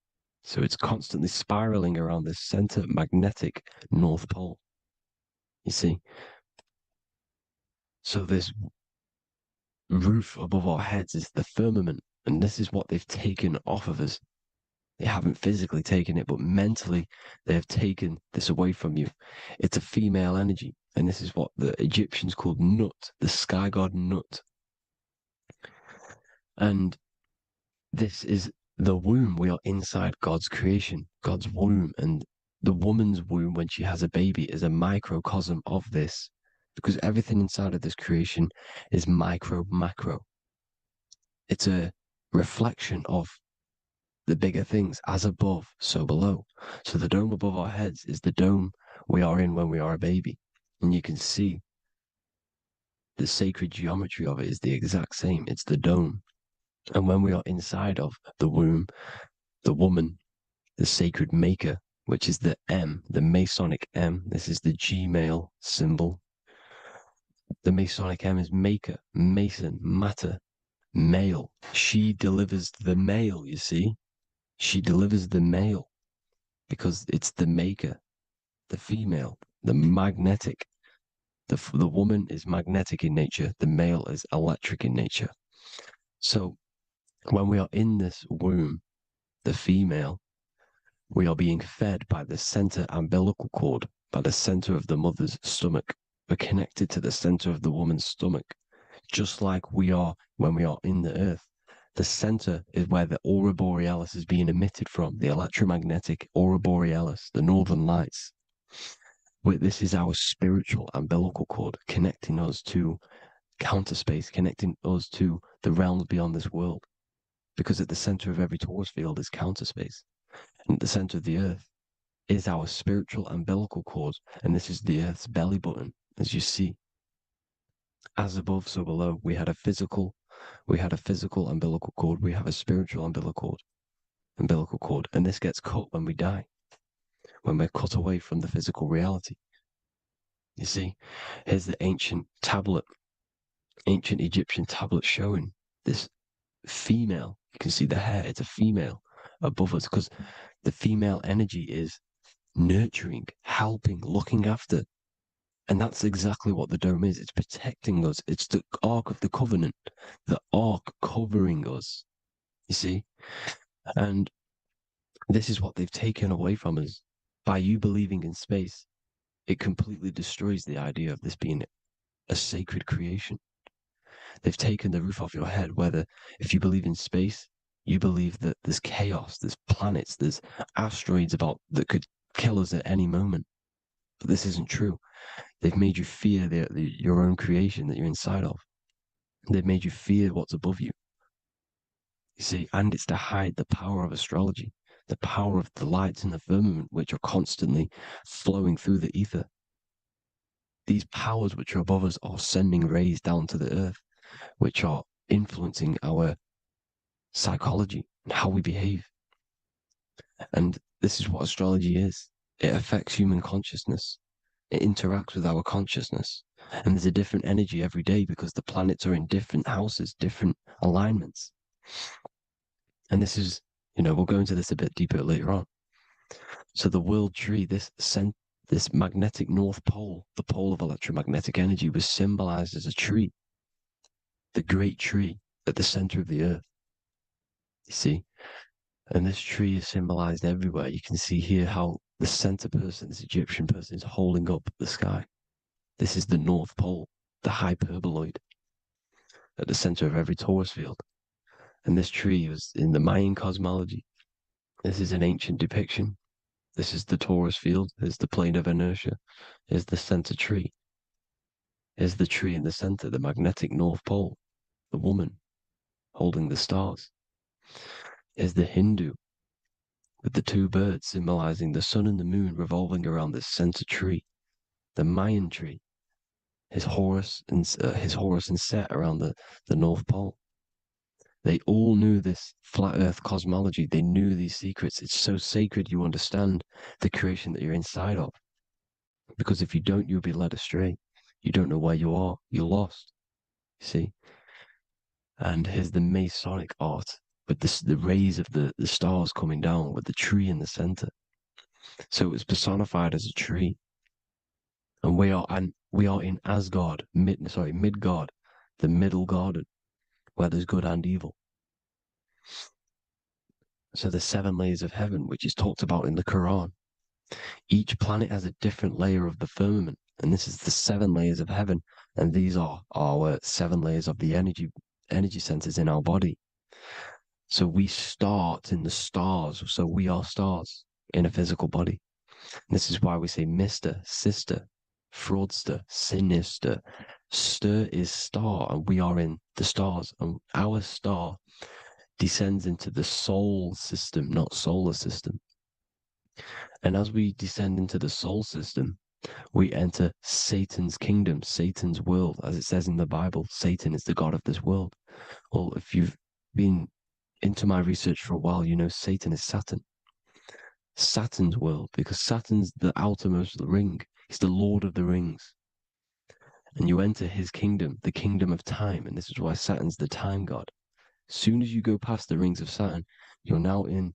So it's constantly spiraling around this center magnetic North Pole. You see? So this roof above our heads is the firmament. And this is what they've taken off of us. They haven't physically taken it, but mentally they have taken this away from you. It's a female energy. And this is what the Egyptians called Nut, the sky god Nut. And this is the womb. We are inside God's creation, God's womb. And the woman's womb, when she has a baby, is a microcosm of this, because everything inside of this creation is macro. It's a reflection of the bigger things, as above, so below. So the dome above our heads is the dome we are in when we are a baby. And you can see the sacred geometry of it is the exact same. It's the dome. And when we are inside of the womb, the woman, the sacred maker, which is the M, the Masonic M, this is the G male symbol. The Masonic M is maker, mason, matter, male. She delivers the male, you see. She delivers the male because it's the maker, the female, the magnetic. The woman is magnetic in nature. The male is electric in nature. So when we are in this womb, the female, we are being fed by the center umbilical cord, by the center of the mother's stomach. We're connected to the center of the woman's stomach, just like we are when we are in the earth. The center is where the aurora borealis is being emitted from, the electromagnetic aurora borealis, the northern lights. This is our spiritual umbilical cord, connecting us to counter space, connecting us to the realms beyond this world. Because at the center of every torus field is counter space. And at the center of the earth is our spiritual umbilical cord. And this is the earth's belly button, as you see. As above, so below. We had a physical umbilical cord. We have a spiritual umbilical cord. And this gets cut when we die, when we're cut away from the physical reality. You see, here's the ancient Egyptian tablet showing this female. You can see the hair, it's a female above us because the female energy is nurturing, helping, looking after. And that's exactly what the dome is. It's protecting us. It's the Ark of the Covenant, the Ark covering us, you see? And this is what they've taken away from us. By you believing in space, it completely destroys the idea of this being a sacred creation. They've taken the roof off your head, whether if you believe in space, you believe that there's chaos, there's planets, there's asteroids that could kill us at any moment. But this isn't true. They've made you fear your own creation that you're inside of. They've made you fear what's above you. You see, and it's to hide the power of astrology, the power of the lights in the firmament, which are constantly flowing through the ether. These powers which are above us are sending rays down to the earth, which are influencing our psychology and how we behave. And this is what astrology is. It affects human consciousness. It interacts with our consciousness. And there's a different energy every day because the planets are in different houses, different alignments. And this is, we'll go into this a bit deeper later on. So the world tree, this magnetic north pole, the pole of electromagnetic energy, was symbolized as a tree, the great tree at the center of the earth. You see? And this tree is symbolized everywhere. You can see here how the center person, this Egyptian person, is holding up the sky. This is the North Pole, the hyperboloid, at the center of every torus field. And this tree was in the Mayan cosmology. This is an ancient depiction. This is the torus field. There's the plane of inertia. Here's the center tree. Here's the tree in the center, the magnetic North Pole, the woman holding the stars. Here's the Hindu with the two birds symbolizing the sun and the moon revolving around this center tree. The Mayan tree, his Horus and Set around the North Pole. They all knew this flat earth cosmology. They knew these secrets. It's so sacred you understand the creation that you're inside of. Because if you don't, you'll be led astray. You don't know where you are. You're lost. You see? And here's the Masonic art with the rays of the stars coming down with the tree in the center. So it was personified as a tree. And we are in Asgard, Midgard, the middle garden, where there's good and evil. So the 7 layers of heaven, which is talked about in the Quran. Each planet has a different layer of the firmament, and this is the 7 layers of heaven, and these are our 7 layers of the energy centers in our body. So we start in the stars, so we are stars in a physical body. And this is why we say Mr., Sister, Fraudster, Sinister. Stir is star, and we are in the stars, and our star descends into the soul system, not solar system. And as we descend into the soul system, We enter Satan's kingdom, Satan's world. As it says in the Bible, Satan is the god of this world. Well, if you've been into my research for a while, you know Satan is Saturn. Saturn's world, because Saturn's the outermost ring. He's the Lord of the Rings. And you enter his kingdom, the kingdom of time. And this is why Saturn's the time god. As soon as you go past the rings of Saturn, you're now in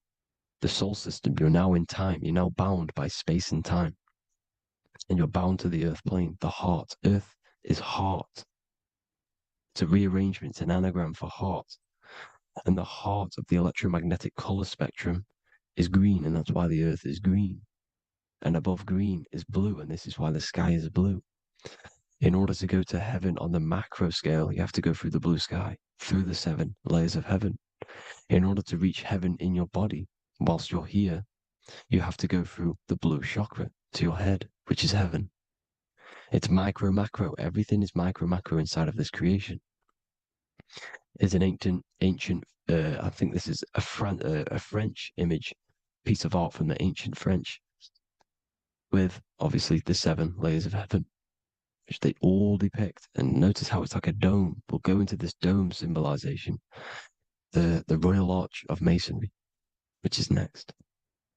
the soul system. You're now in time. You're now bound by space and time. And you're bound to the earth plane, the heart. Earth is heart. It's a rearrangement, it's an anagram for heart. And the heart of the electromagnetic color spectrum is green, and that's why the earth is green. And above green is blue, and this is why the sky is blue. In order to go to heaven on the macro scale, you have to go through the blue sky, through the 7 layers of heaven. In order to reach heaven in your body, whilst you're here, you have to go through the blue chakra to your head, which is heaven. It's micro, macro. Everything is micro, macro inside of this creation. It's an ancient. I think this is a French image, piece of art from the ancient French, with obviously the 7 layers of heaven, which they all depict. And notice how it's like a dome. We'll go into this dome symbolization, the Royal Arch of Masonry, which is next.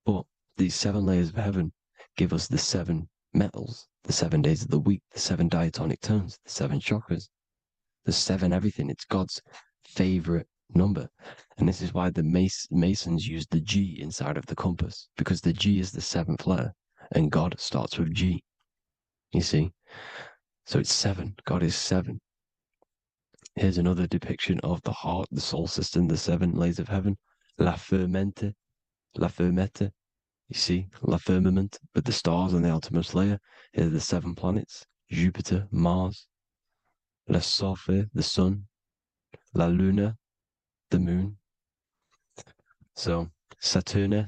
But these 7 layers of heaven give us the 7 metals, the 7 days of the week, the 7 diatonic tones, the 7 chakras, the 7 everything. It's God's favorite number. And this is why the Masons use the G inside of the compass, because the G is the 7th letter and God starts with G. You see? So it's 7. God is 7. Here's another depiction of the heart, the soul system, the 7 layers of heaven. La fermente. You see, la firmament, with the stars on the outermost layer. Here are the 7 planets: Jupiter, Mars, la Sophie, the sun, la Luna, the moon. So Saturn.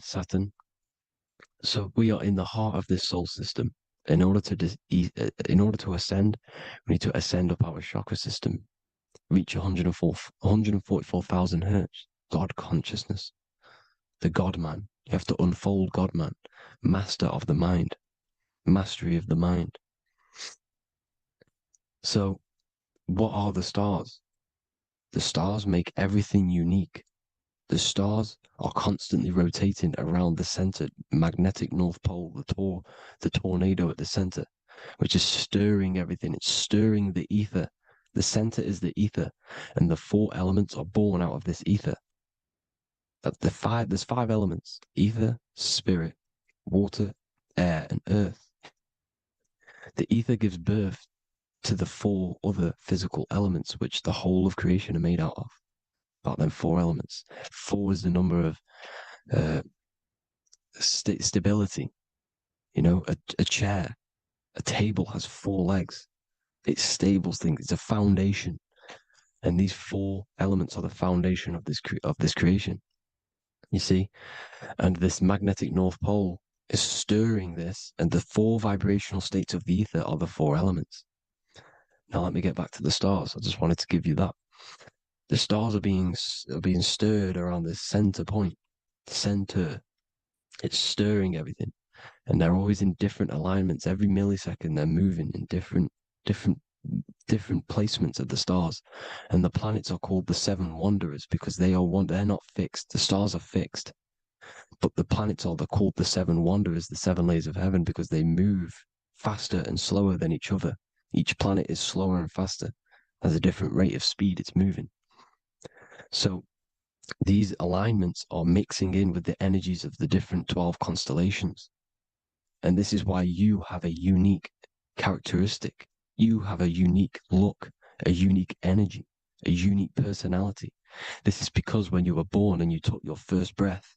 So we are in the heart of this soul system. In order to ascend, we need to ascend up our chakra system, reach 144,000 hertz, God consciousness, the God man. You have to unfold God man, master of the mind, mastery of the mind. So what are the stars? The stars make everything unique. The stars are constantly rotating around the center, magnetic North Pole, the tornado at the center, which is stirring everything. It's stirring the ether. The center is the ether, and the 4 elements are born out of this ether. There's 5 elements: ether, spirit, water, air, and earth. The ether gives birth to the 4 other physical elements, which the whole of creation are made out of. About them 4 elements. 4 is the number of stability. You know, a chair, a table has 4 legs. It stables things. It's a foundation, and these 4 elements are the foundation of this creation. You see, and this magnetic North Pole is stirring this, and the 4 vibrational states of the ether are the 4 elements. Now let me get back to the stars. I just wanted to give you that. The stars are being stirred around this center point. Center. It's stirring everything. And they're always in different alignments. Every millisecond they're moving in different placements of the stars. And the planets are called the 7 wanderers because they're not fixed. The stars are fixed. But the planets are called the 7 wanderers, the 7 layers of heaven, because they move faster and slower than each other. Each planet is slower and faster. Has a different rate of speed it's moving. So these alignments are mixing in with the energies of the different 12 constellations. And this is why you have a unique characteristic. You have a unique look, a unique energy, a unique personality. This is because when you were born and you took your first breath,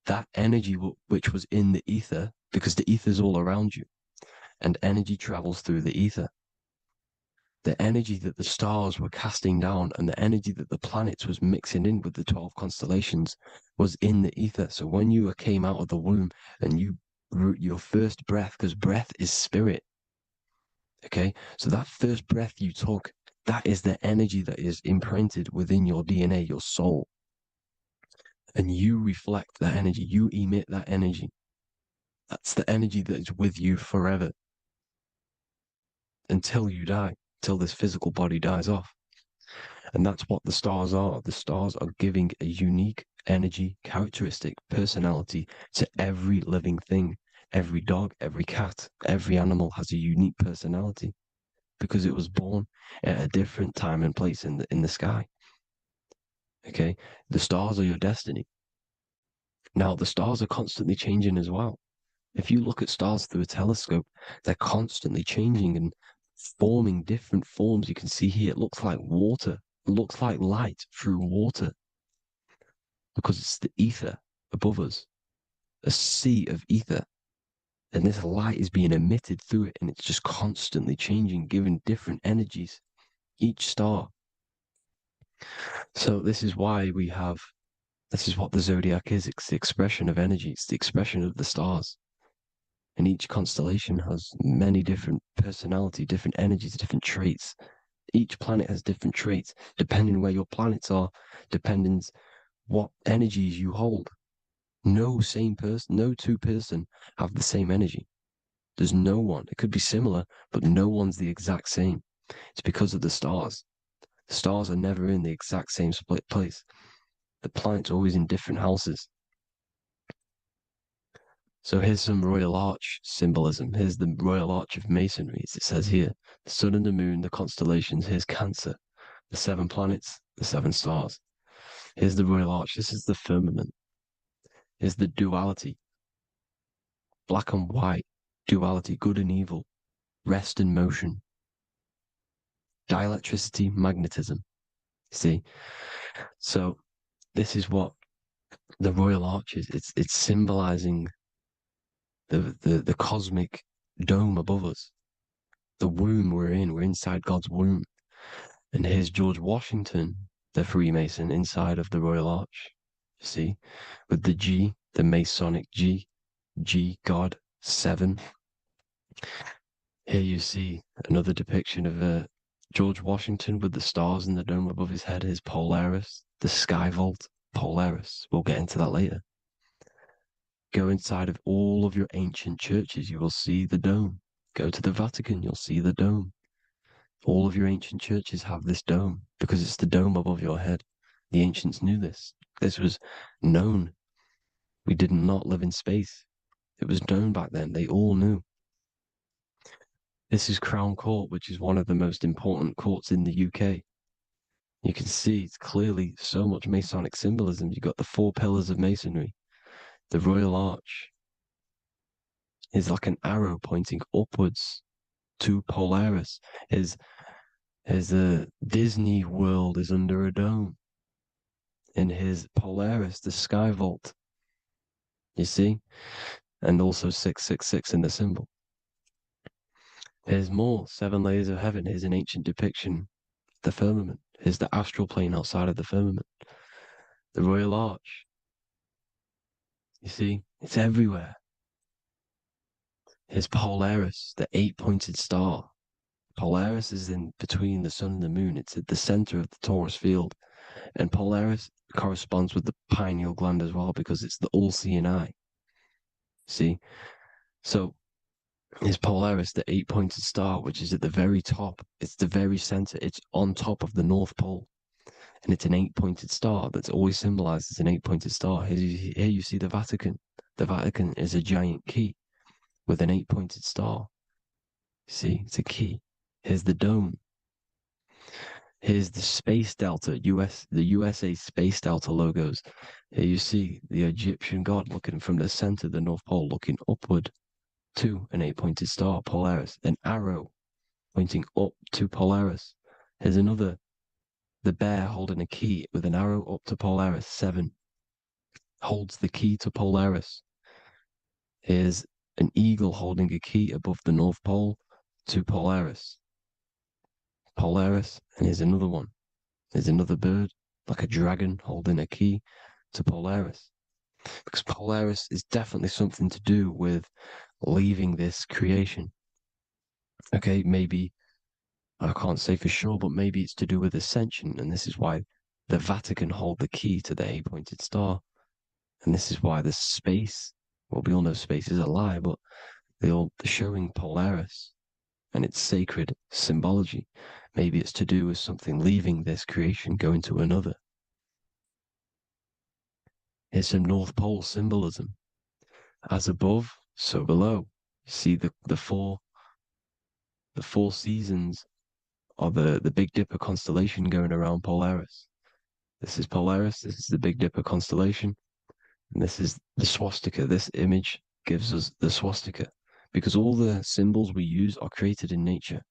that energy which was in the ether, because the ether is all around you, and energy travels through the ether. The energy that the stars were casting down and the energy that the planets was mixing in with the 12 constellations was in the ether. So when you came out of the womb and you your first breath, because breath is spirit, okay? So that first breath you took, that is the energy that is imprinted within your DNA, your soul. And you reflect that energy, you emit that energy. That's the energy that is with you forever. until you die, till this physical body dies off. And that's what the stars are. The stars are giving a unique energy, characteristic, personality to every living thing. Every dog, every cat, every animal has a unique personality because it was born at a different time and place in the sky. Okay, the stars are your destiny. Now, the stars are constantly changing as well. If you look at stars through a telescope, they're constantly changing and forming different forms. You can see here, it looks like water. It looks like light through water because it's the ether above us, a sea of ether. And this light is being emitted through it, and it's just constantly changing, giving different energies, each star. So this is why this is what the zodiac is. It's the expression of energy. It's the expression of the stars. And each constellation has many different personality, different energies, different traits. Each planet has different traits, depending where your planets are, depending what energies you hold. No same person, no two person have the same energy. There's no one. It could be similar, but no one's the exact same. It's because of the stars. The stars are never in the exact same split place. The planets are always in different houses. So here's some Royal Arch symbolism. Here's the Royal Arch of Masonry, as it says here. The sun and the moon, the constellations. Here's Cancer, the 7 planets, the 7 stars. Here's the Royal Arch. This is the firmament. Here's the duality. Black and white, duality, good and evil, rest and motion, dielectricity, magnetism. See? So this is what the Royal Arch is. It's symbolizing the cosmic dome above us. The womb we're in. We're inside God's womb. And here's George Washington, the Freemason, inside of the Royal Arch. You see? With the G, the Masonic G, God, 7. Here you see another depiction of George Washington with the stars in the dome above his head, his Polaris, the sky vault, Polaris. We'll get into that later. Go inside of all of your ancient churches, you will see the dome. Go to the Vatican, you'll see the dome. All of your ancient churches have this dome because it's the dome above your head. The ancients knew this. This was known. We did not live in space. It was known back then. They all knew. This is Crown Court, which is one of the most important courts in the UK. You can see it's clearly so much Masonic symbolism. You've got the 4 pillars of Masonry. The Royal Arch is like an arrow pointing upwards to Polaris. As the Disney World is under a dome. In his Polaris, the sky vault. You see? And also 666 in the symbol. Here's more 7 layers of heaven. Here's an ancient depiction. The firmament. Here's the astral plane outside of the firmament. The Royal Arch. You see? It's everywhere. Here's Polaris, the 8-pointed star. Polaris is in between the sun and the moon. It's at the center of the Taurus field. And Polaris corresponds with the pineal gland as well because it's the all-seeing eye. See? So, is Polaris, the 8-pointed star, which is at the very top. It's the very center. It's on top of the North Pole. And it's an 8-pointed star that's always symbolized as an 8-pointed star. Here you see the Vatican. The Vatican is a giant key with an 8-pointed star. See, it's a key. Here's the dome. Here's the Space Delta, the USA Space Delta logos. Here you see the Egyptian god looking from the center of the North Pole, looking upward to an 8-pointed star, Polaris. An arrow pointing up to Polaris. Here's another, the bear holding a key with an arrow up to Polaris, 7. Holds the key to Polaris. Here's an eagle holding a key above the North Pole to Polaris. Polaris, and here's another one. There's another bird, like a dragon, holding a key to Polaris. Because Polaris is definitely something to do with leaving this creation. Okay, maybe, I can't say for sure, but maybe it's to do with ascension, and this is why the Vatican hold the key to the 8-pointed star. And this is why the space, well, we all know space is a lie, but they're showing Polaris and it's sacred symbology. Maybe it's to do with something leaving this creation, going to another. It's some North Pole symbolism. As above, so below. You see the four seasons of the Big Dipper constellation going around Polaris. This is Polaris, this is the Big Dipper constellation, and this is the swastika. This image gives us the swastika because all the symbols we use are created in nature.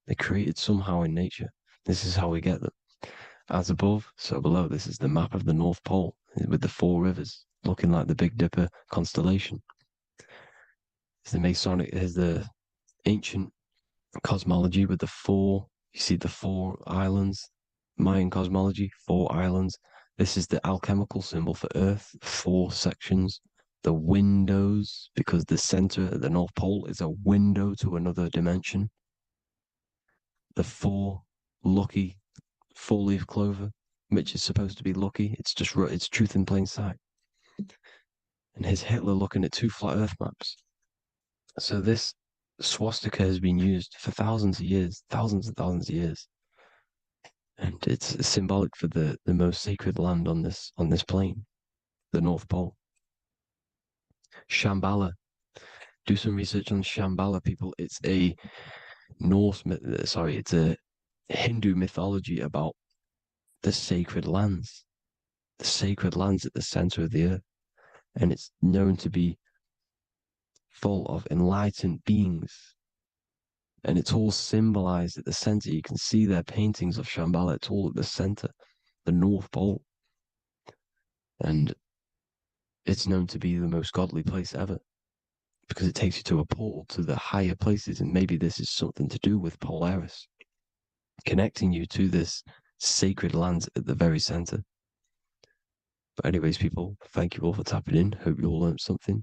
They're created somehow in nature. This is how we get them. As above, so below. This is the map of the North Pole with the four rivers looking like the Big Dipper constellation. It's the Masonic, there's the ancient cosmology with the four, you see the four islands, Mayan cosmology, four islands. This is the alchemical symbol for Earth, four sections. The windows, because the center at the North Pole is a window to another dimension. The four lucky four-leaf clover, which is supposed to be lucky. It's just it's truth in plain sight. And here's Hitler looking at two flat Earth maps. So this swastika has been used for thousands of years, thousands and thousands of years, and it's symbolic for the most sacred land on this plane, the North Pole. Shambhala. Do some research on Shambhala, people. It's a it's a Hindu mythology about the sacred lands at the center of the earth, and it's known to be full of enlightened beings, and it's all symbolized at the center. You can see their paintings of Shambhala. It's all at the center, the North Pole, and it's known to be the most godly place ever because it takes you to a portal to the higher places, and maybe this is something to do with Polaris, connecting you to this sacred land at the very center. But anyways, people, thank you all for tapping in. Hope you all learned something.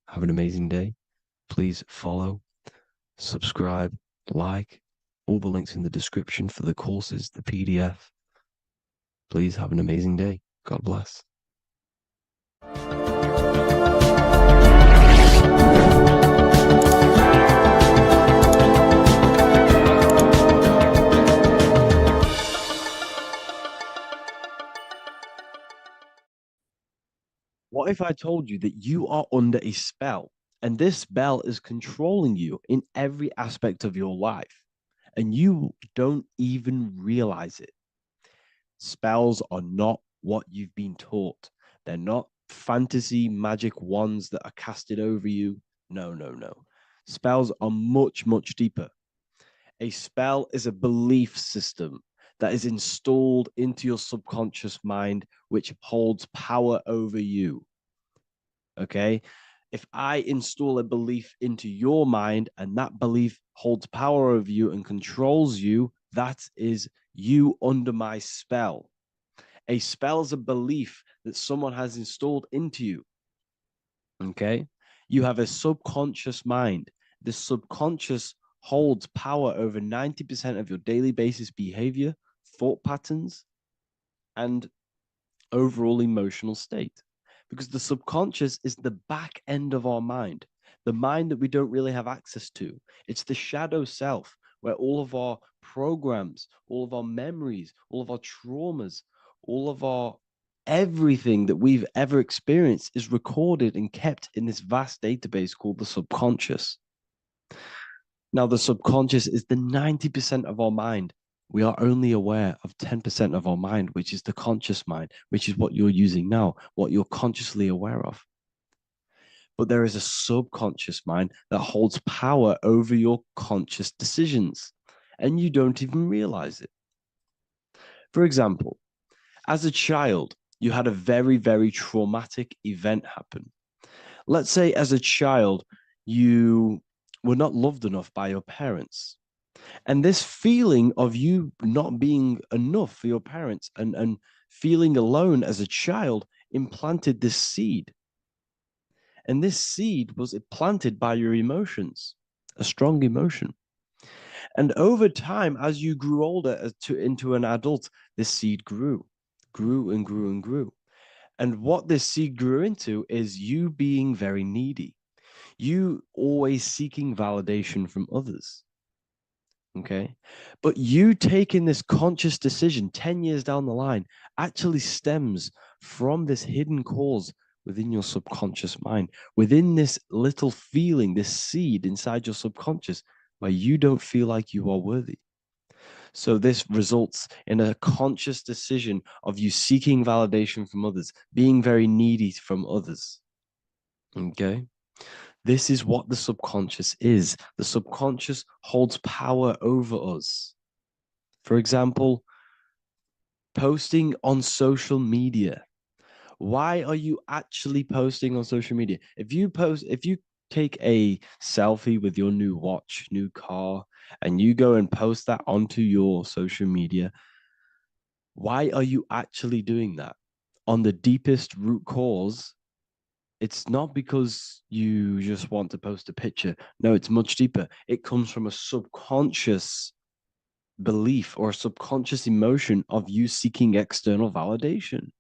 Have an amazing day. Please follow, subscribe, like, all the links in the description for the courses, the PDF. Please have an amazing day. God bless. What if I told you that you are under a spell, and this spell is controlling you in every aspect of your life, and you don't even realize it? Spells are not what you've been taught. They're not fantasy magic wands that are casted over you. No, no, no. Spells are much, much deeper. A spell is a belief system that is installed into your subconscious mind, which holds power over you. Okay? If I install a belief into your mind and that belief holds power over you and controls you, that is you under my spell. A spell is a belief that someone has installed into you. Okay? You have a subconscious mind. The subconscious holds power over 90% of your daily basis behavior, thought patterns, and overall emotional state. Because the subconscious is the back end of our mind, the mind that we don't really have access to. It's the shadow self, where all of our programs, all of our memories, all of our traumas, all of our everything that we've ever experienced is recorded and kept in this vast database called the subconscious. Now, the subconscious is the 90% of our mind. We are only aware of 10% of our mind, which is the conscious mind, which is what you're using now, what you're consciously aware of. But there is a subconscious mind that holds power over your conscious decisions, and you don't even realize it. For example, as a child, you had a very, very traumatic event happen. Let's say as a child, you were not loved enough by your parents. And this feeling of you not being enough for your parents and feeling alone as a child implanted this seed. And this seed was planted by your emotions, a strong emotion. And over time, as you grew older into an adult, this seed grew and grew and grew. And what this seed grew into is you being very needy. You always seeking validation from others. Okay. But you taking this conscious decision 10 years down the line actually stems from this hidden cause within your subconscious mind, within this little feeling, this seed inside your subconscious where you don't feel like you are worthy. So this results in a conscious decision of you seeking validation from others, being very needy from others. Okay. This is what the subconscious is. The subconscious holds power over us. For example, posting on social media. Why are you actually posting on social media? If you take a selfie with your new watch, new car, and you go and post that onto your social media, why are you actually doing that? On the deepest root cause, it's not because you just want to post a picture. No, it's much deeper. It comes from a subconscious belief or a subconscious emotion of you seeking external validation,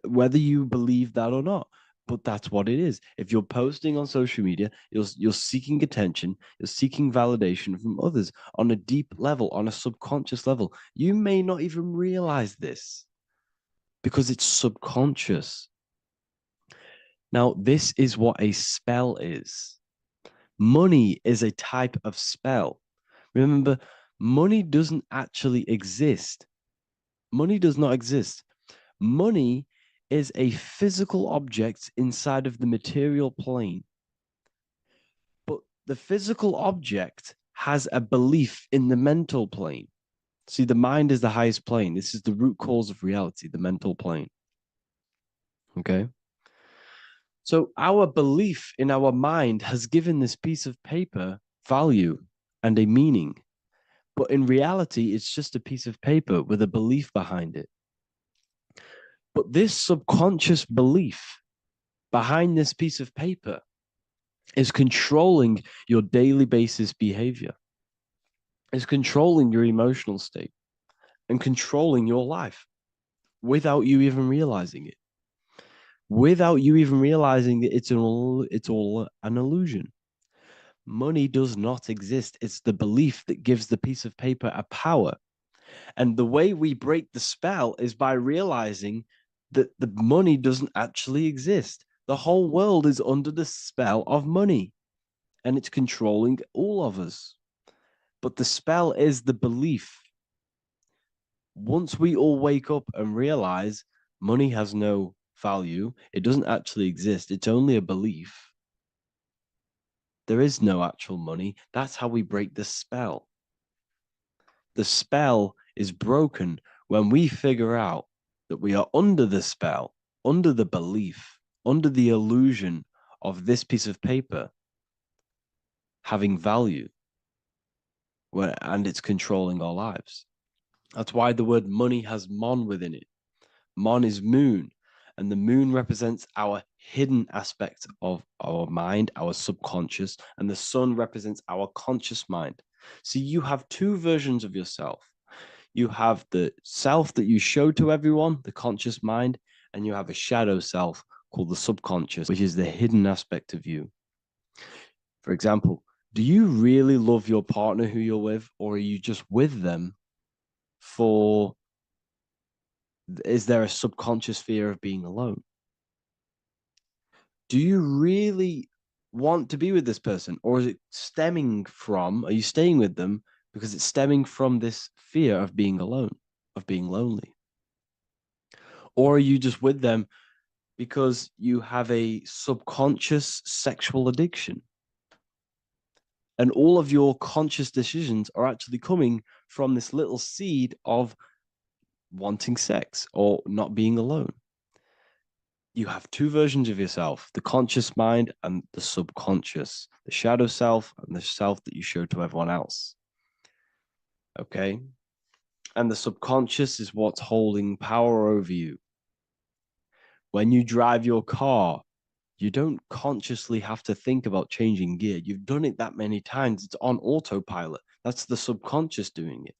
whether you believe that or not. But that's what it is. If you're posting on social media, you're seeking attention, you're seeking validation from others on a deep level, on a subconscious level. You may not even realize this because it's subconscious. Now, this is what a spell is. Money is a type of spell. Remember, money doesn't actually exist. Money does not exist. Money is a physical object inside of the material plane. But the physical object has a belief in the mental plane. See, the mind is the highest plane. This is the root cause of reality, the mental plane. Okay? So our belief in our mind has given this piece of paper value and a meaning. But in reality, it's just a piece of paper with a belief behind it. But this subconscious belief behind this piece of paper is controlling your daily basis behavior, is controlling your emotional state and controlling your life without you even realizing it. Without you even realizing that it's all an illusion. Money does not exist. It's the belief that gives the piece of paper a power. And the way we break the spell is by realizing that the money doesn't actually exist. The whole world is under the spell of money, and it's controlling all of us. But the spell is the belief. Once we all wake up and realize money has no value, it doesn't actually exist, it's only a belief. There is no actual money. That's how we break the spell. The spell is broken when we figure out that we are under the spell, under the belief, under the illusion of this piece of paper having value, and it's controlling our lives. That's why the word money has mon within it. Mon is moon, and the moon represents our hidden aspect of our mind, our subconscious, and the sun represents our conscious mind. So you have two versions of yourself. You have the self that you show to everyone, the conscious mind, and you have a shadow self called the subconscious, which is the hidden aspect of you. For example, do you really love your partner who you're with, or are you just with them for, is there a subconscious fear of being alone? Do you really want to be with this person, or is it stemming from, are you staying with them because it's stemming from this fear of being alone, of being lonely? Or are you just with them because you have a subconscious sexual addiction? And all of your conscious decisions are actually coming from this little seed of wanting sex or not being alone. You have two versions of yourself, the conscious mind and the subconscious, the shadow self and the self that you show to everyone else. Okay? And the subconscious is what's holding power over you. When you drive your car, you don't consciously have to think about changing gear. You've done it that many times. It's on autopilot. That's the subconscious doing it.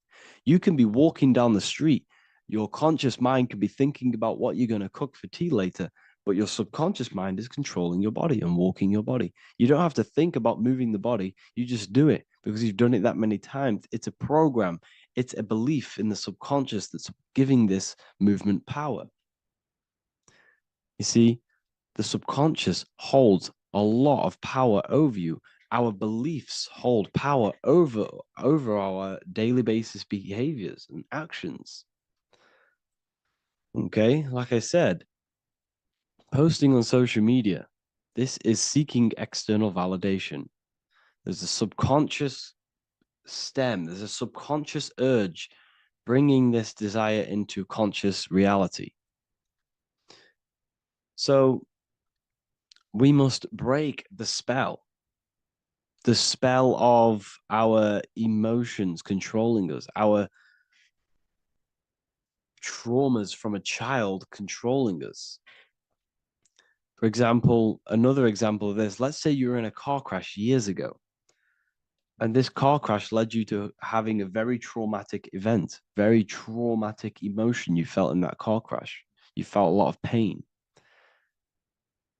You can be walking down the street. Your conscious mind can be thinking about what you're going to cook for tea later, but your subconscious mind is controlling your body and walking your body. You don't have to think about moving the body. You just do it because you've done it that many times. It's a program. It's a belief in the subconscious that's giving this movement power. You see, the subconscious holds a lot of power over you. Our beliefs hold power over our daily basis behaviors and actions. Okay, like I said, posting on social media, this is seeking external validation. There's a subconscious stem, there's a subconscious urge bringing this desire into conscious reality. So we must break the spell of our emotions controlling us, our traumas from a child controlling us. For example, another example of this, let's say you were in a car crash years ago, and this car crash led you to having a very traumatic event, very traumatic emotion you felt in that car crash. You felt a lot of pain.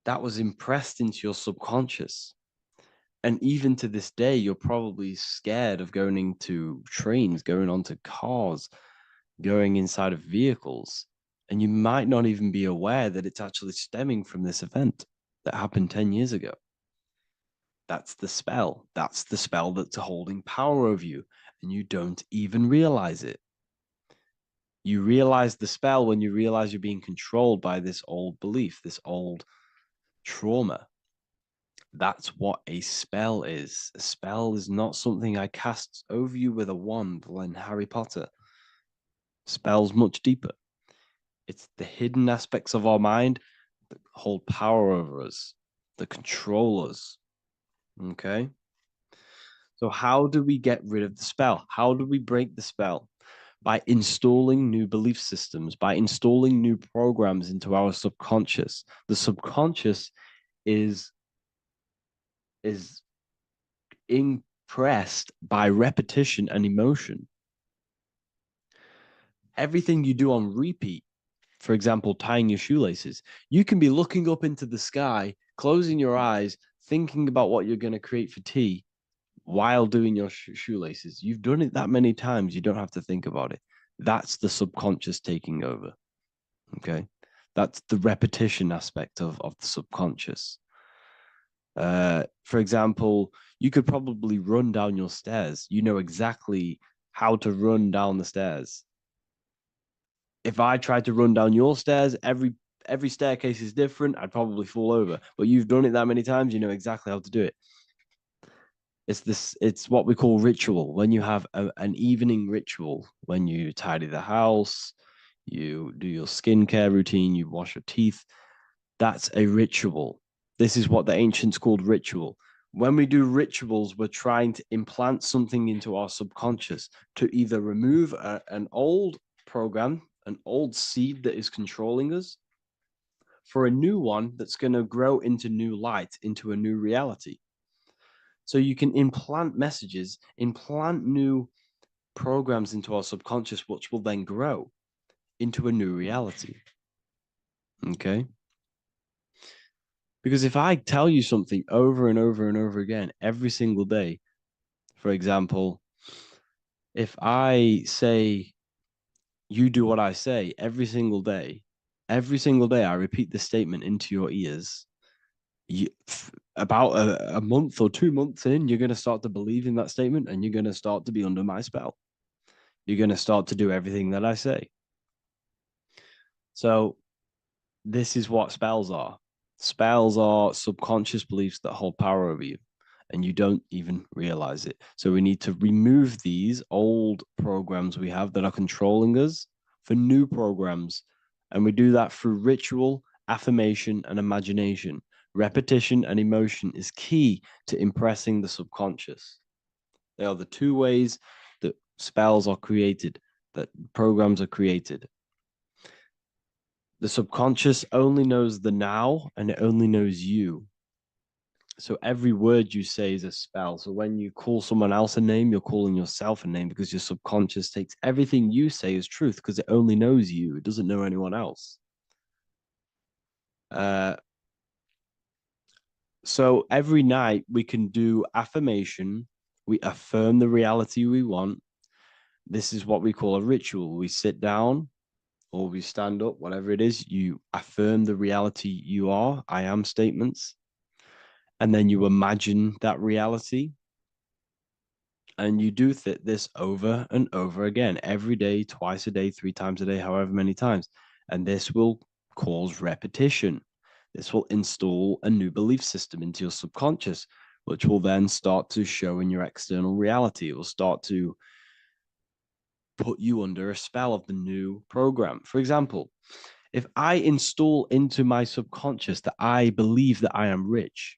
That was impressed into your subconscious. And even to this day, you're probably scared of going into trains, going onto cars, going inside of vehicles. And you might not even be aware that it's actually stemming from this event that happened 10 years ago. That's the spell. That's the spell that's holding power over you. And you don't even realize it. You realize the spell when you realize you're being controlled by this old belief, this old trauma. That's what a spell is. A spell is not something I cast over you with a wand like Harry Potter. Spell's much deeper. It's the hidden aspects of our mind that hold power over us, that control us. Okay? So how do we get rid of the spell? How do we break the spell? By installing new belief systems, by installing new programs into our subconscious. The subconscious is impressed by repetition and emotion. Everything you do on repeat, for example, tying your shoelaces, you can be looking up into the sky, closing your eyes, thinking about what you're going to create for tea while doing your shoelaces. You've done it that many times, you don't have to think about it. That's the subconscious taking over. Okay. That's the repetition aspect of the subconscious. For example, you could probably run down your stairs. You know exactly how to run down the stairs. If I tried to run down your stairs, every staircase is different. I'd probably fall over. But you've done it that many times, you know exactly how to do it. It's what we call ritual. When you have an evening ritual, when you tidy the house, you do your skincare routine, you wash your teeth, that's a ritual. This is what the ancients called ritual. When we do rituals, we're trying to implant something into our subconscious to either remove an old program, an old seed that is controlling us, for a new one that's going to grow into new light, into a new reality. So you can implant messages, implant new programs into our subconscious, which will then grow into a new reality. Okay? Because if I tell you something over and over and over again every single day, for example, if I say, you do what I say every single day I repeat this statement into your ears, about a month or 2 months in, you're going to start to believe in that statement and you're going to start to be under my spell. You're going to start to do everything that I say. So this is what spells are. Spells are subconscious beliefs that hold power over you, and you don't even realize it. So we need to remove these old programs we have that are controlling us for new programs. And we do that through ritual, affirmation, and imagination. Repetition and emotion is key to impressing the subconscious. They are the two ways that spells are created, that programs are created. The subconscious only knows the now, and it only knows you. So every word you say is a spell. So when you call someone else a name, you're calling yourself a name, because your subconscious takes everything you say as truth, because it only knows you. It doesn't know anyone else. So every night we can do affirmation We affirm the reality we want. This is what we call a ritual. We sit down or we stand up, whatever it is, you affirm the reality you are, I am statements, and then you imagine that reality. And you do this over and over again, every day, twice a day, 3 times a day, however many times. And this will cause repetition. This will install a new belief system into your subconscious, which will then start to show in your external reality. It will start to put you under a spell of the new program. For example, if I install into my subconscious that I believe that I am rich,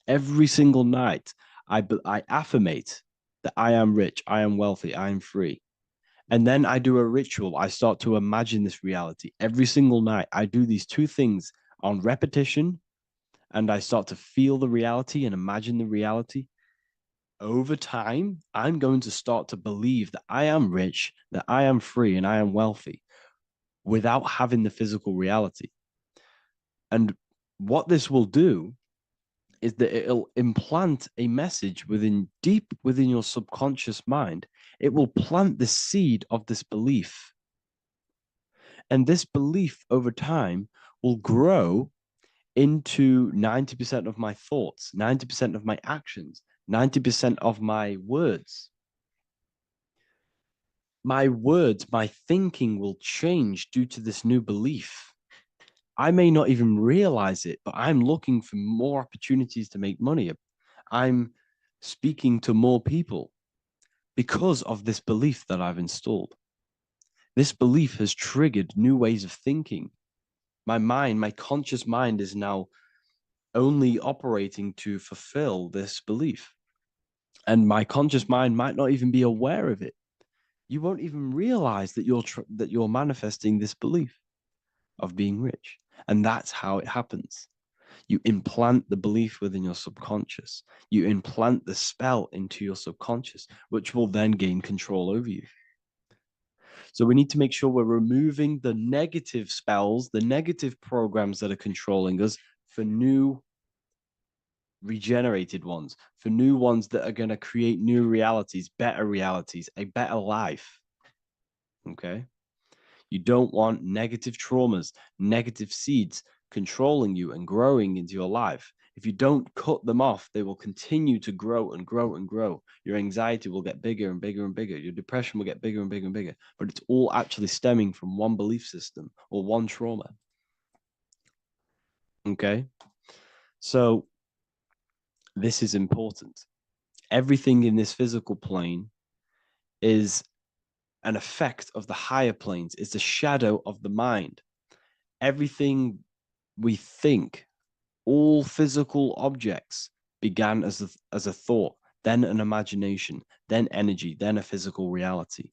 every single night I affirmate that I am rich, I am wealthy, I am free. And then I do a ritual. I start to imagine this reality every single night. I do these two things on repetition, and I start to feel the reality and imagine the reality. Over time, I'm going to start to believe that I am rich, that I am free, and I am wealthy without having the physical reality. And what this will do is that it'll implant a message deep within your subconscious mind. It will plant the seed of this belief. And this belief over time will grow into 90% of my thoughts, 90% of my actions, 90% of my words. My words, my thinking will change due to this new belief. I may not even realize it, but I'm looking for more opportunities to make money. I'm speaking to more people because of this belief that I've installed. This belief has triggered new ways of thinking. My mind, my conscious mind is now only operating to fulfill this belief. And my conscious mind might not even be aware of it. You won't even realize that you're manifesting this belief of being rich. And that's how it happens. You implant the belief within your subconscious. You implant the spell into your subconscious, which will then gain control over you. So we need to make sure we're removing the negative spells, the negative programs that are controlling us, for new regenerated ones, for new ones that are going to create new realities, a better life. Okay? You don't want negative traumas, negative seeds controlling you and growing into your life. If you don't cut them off, they will continue to grow and grow and grow. Your anxiety will get bigger and bigger and bigger. Your depression will get bigger and bigger and bigger. But it's all actually stemming from one belief system or one trauma. Okay? So this is important. Everything in this physical plane is an effect of the higher planes. It's a shadow of the mind. Everything we think, all physical objects began as a thought, then an imagination, then energy, then a physical reality.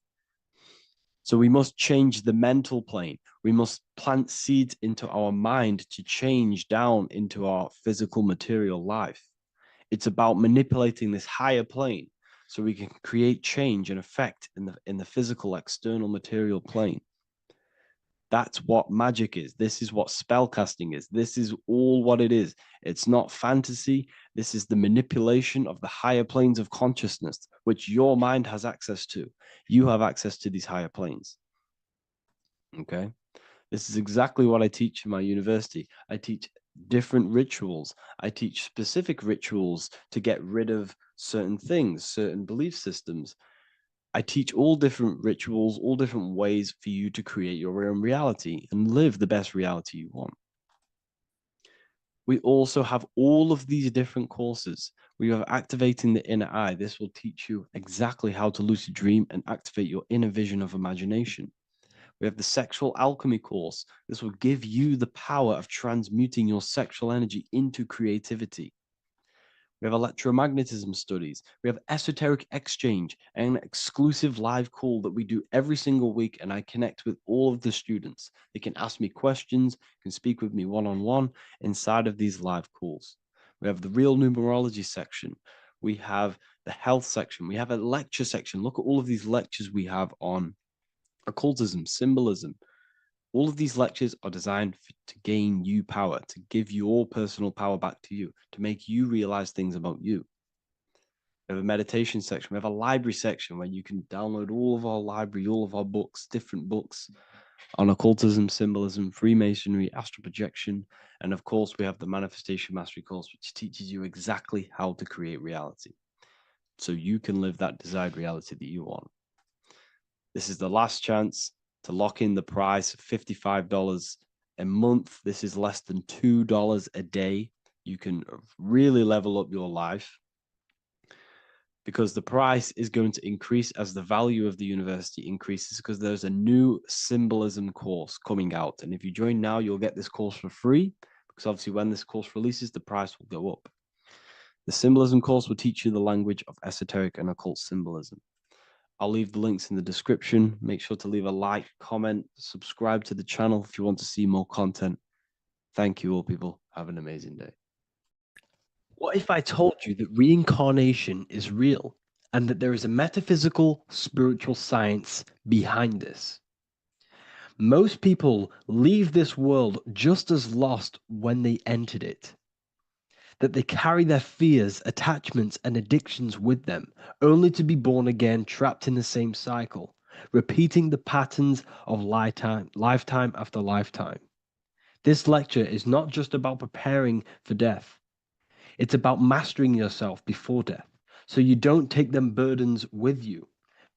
So we must change the mental plane. We must plant seeds into our mind to change down into our physical material life. It's about manipulating this higher plane so we can create change and effect in the physical external material plane. That's what magic is. This is what spellcasting is. This is all what it is. It's not fantasy. This is the manipulation of the higher planes of consciousness, which your mind has access to. You have access to these higher planes. Okay? This is exactly what I teach in my university. I teach different rituals. I teach specific rituals to get rid of certain things, certain belief systems. I teach all different rituals, all different ways for you to create your own reality and live the best reality you want. We also have all of these different courses. We have activating the inner eye. This will teach you exactly how to lucid dream and activate your inner vision of imagination. We have the sexual alchemy course. This will give you the power of transmuting your sexual energy into creativity. We have electromagnetism studies. We have esoteric exchange, an exclusive live call that we do every single week, and I connect with all of the students. They can ask me questions, can speak with me one-on-one inside of these live calls. We have the real numerology section. We have the health section. We have a lecture section. Look at all of these lectures we have on occultism, symbolism. All of these lectures are designed to gain you power, to give your personal power back to you, to make you realize things about you. We have a meditation section. We have a library section where you can download all of our library, all of our books, different books on occultism, symbolism, Freemasonry, astral projection. And of course, we have the Manifestation Mastery course, which teaches you exactly how to create reality so you can live that desired reality that you want. This is the last chance to lock in the price of $55 a month. This is less than $2 a day. You can really level up your life, because the price is going to increase as the value of the university increases, because there's a new symbolism course coming out. And if you join now, you'll get this course for free, because obviously when this course releases, the price will go up. The symbolism course will teach you the language of esoteric and occult symbolism. I'll leave the links in the description. Make sure to leave a like, comment, subscribe to the channel if you want to see more content. Thank you all, people. Have an amazing day. What if I told you that reincarnation is real and that there is a metaphysical, spiritual science behind this? Most people leave this world just as lost when they entered it. That they carry their fears, attachments, and addictions with them, only to be born again, trapped in the same cycle, repeating the patterns of lifetime after lifetime. This lecture is not just about preparing for death. It's about mastering yourself before death, so you don't take them burdens with you.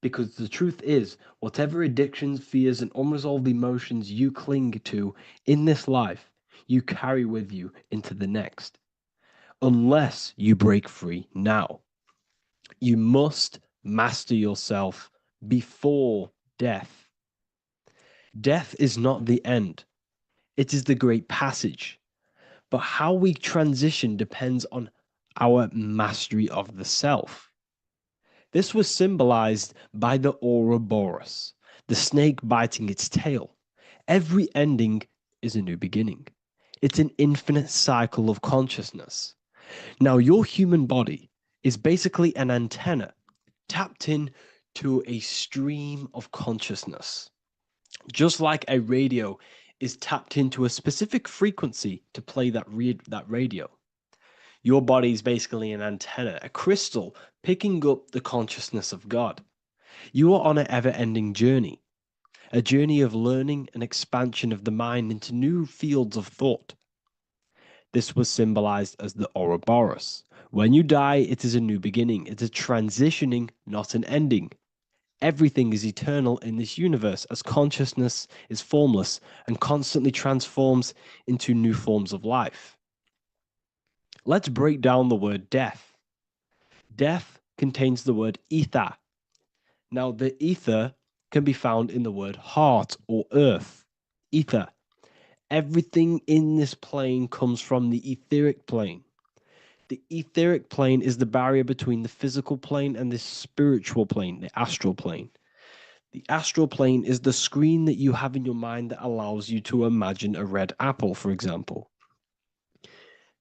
Because the truth is, whatever addictions, fears, and unresolved emotions you cling to in this life, you carry with you into the next. Unless you break free now. You must master yourself before death. Death is not the end. It is the great passage. But how we transition depends on our mastery of the self. This was symbolized by the Ouroboros, the snake biting its tail. Every ending is a new beginning. It's an infinite cycle of consciousness. Now, your human body is basically an antenna tapped in to a stream of consciousness. Just like a radio is tapped into a specific frequency to play that radio. Your body is basically an antenna, a crystal picking up the consciousness of God. You are on an ever-ending journey, a journey of learning and expansion of the mind into new fields of thought. This was symbolized as the Ouroboros. When you die, it is a new beginning. It's a transitioning, not an ending. Everything is eternal in this universe, as consciousness is formless and constantly transforms into new forms of life. Let's break down the word death. Death contains the word ether. Now, the ether can be found in the word heart or earth. Ether. Everything in this plane comes from the etheric plane. The etheric plane is the barrier between the physical plane and the spiritual plane, the astral plane. The astral plane is the screen that you have in your mind that allows you to imagine a red apple, for example.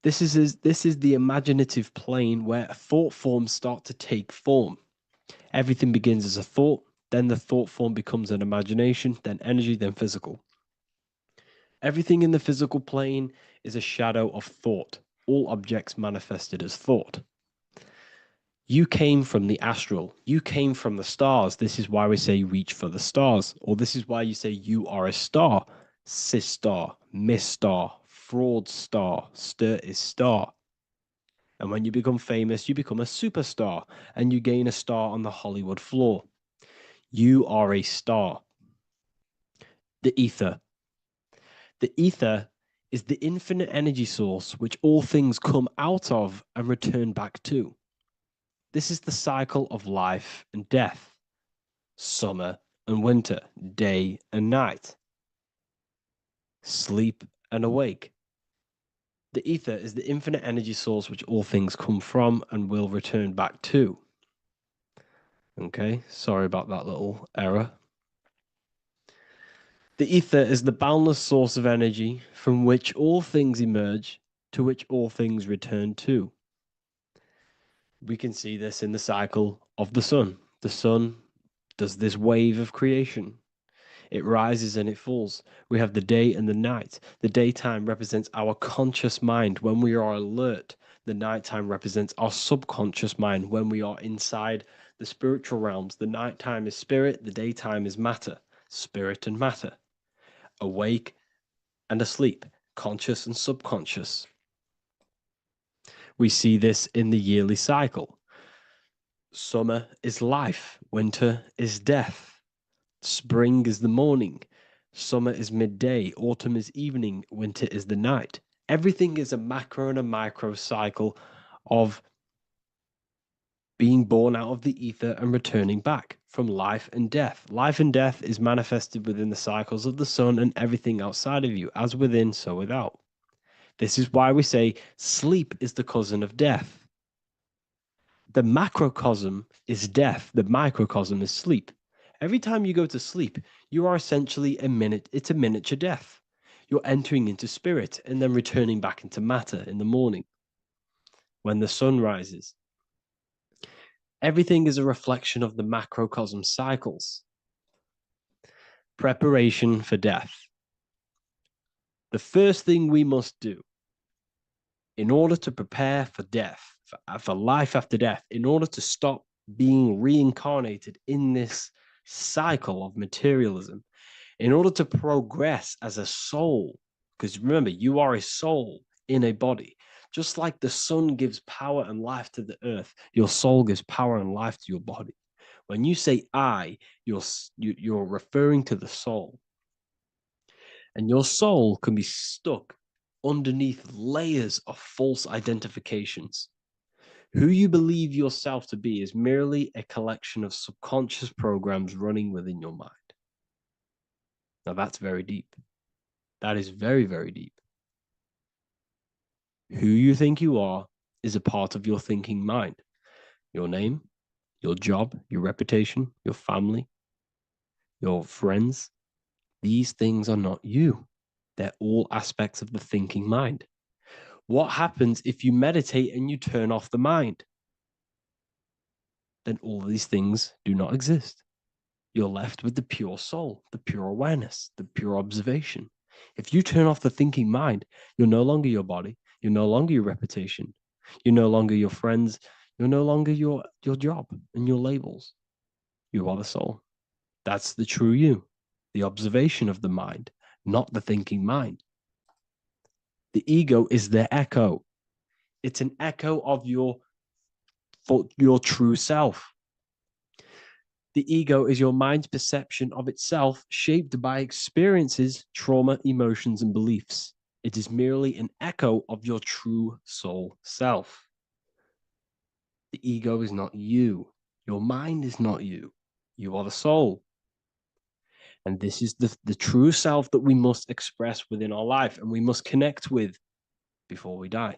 This is the imaginative plane where thought forms start to take form. Everything begins as a thought, then the thought form becomes an imagination, then energy, then physical. Everything in the physical plane is a shadow of thought. All objects manifested as thought. You came from the astral. You came from the stars. This is why we say reach for the stars. Or this is why you say you are a star. Cis star, miss star, fraud star, stir is star. And when you become famous, you become a superstar and you gain a star on the Hollywood floor. You are a star. The ether. The ether is the infinite energy source which all things come out of and return back to. This is the cycle of life and death, summer and winter, day and night, sleep and awake. The ether is the infinite energy source which all things come from and will return back to. Okay, sorry about that little error. The ether is the boundless source of energy from which all things emerge, to which all things return to. We can see this in the cycle of the sun. The sun does this wave of creation. It rises and it falls. We have the day and the night. The daytime represents our conscious mind when we are alert. The nighttime represents our subconscious mind when we are inside the spiritual realms. The nighttime is spirit, the daytime is matter, spirit and matter, awake and asleep, conscious and subconscious. We see this in the yearly cycle. Summer is life, winter is death, spring is the morning, summer is midday, autumn is evening, winter is the night. Everything is a macro and a micro cycle of being born out of the ether and returning back from life and death. Life and death is manifested within the cycles of the sun and everything outside of you, as within, so without. This is why we say sleep is the cousin of death. The macrocosm is death, the microcosm is sleep. Every time you go to sleep, you are essentially it's a miniature death. You're entering into spirit and then returning back into matter in the morning when the sun rises. Everything is a reflection of the macrocosm cycles. Preparation for death. The first thing we must do in order to prepare for death, for life after death, in order to stop being reincarnated in this cycle of materialism, in order to progress as a soul, because remember, you are a soul in a body. Just like the sun gives power and life to the earth, your soul gives power and life to your body. When you say I, you're referring to the soul. And your soul can be stuck underneath layers of false identifications. Who you believe yourself to be is merely a collection of subconscious programs running within your mind. Now that's very deep. That is very, very deep. Who you think you are is a part of your thinking mind. Your name, your job, your reputation, your family, your friends. These things are not you. They're all aspects of the thinking mind. What happens if you meditate and you turn off the mind? Then all these things do not exist. You're left with the pure soul, the pure awareness, the pure observation. If you turn off the thinking mind, you're no longer your body, you're no longer your reputation, you're no longer your friends, you're no longer your job and your labels. You are the soul. That's the true you, the observation of the mind, not the thinking mind. The ego is the echo. It's an echo of your true self. The ego is your mind's perception of itself shaped by experiences, trauma, emotions, and beliefs. It is merely an echo of your true soul self. The ego is not you. Your mind is not you. You are the soul. And this is the true self that we must express within our life and we must connect with before we die.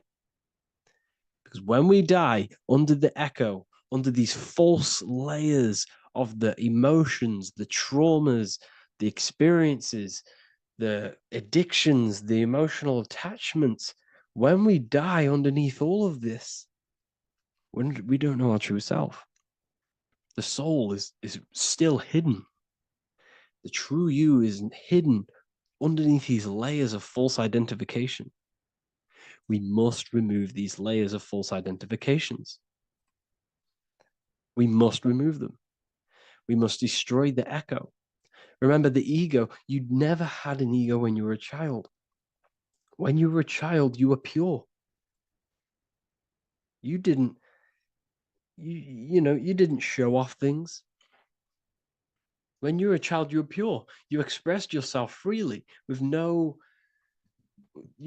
Because when we die under the echo, under these false layers of the emotions, the traumas, the experiences, the addictions, the emotional attachments, when we die underneath all of this, when we don't know our true self, the soul is still hidden. The true you is hidden underneath these layers of false identification. We must remove these layers of false identifications. We must remove them. We must destroy the echo. Remember, the ego, you never had an ego when you were a child. When you were a child, you were pure. You didn't, you didn't show off things. When you were a child, you were pure. You expressed yourself freely with you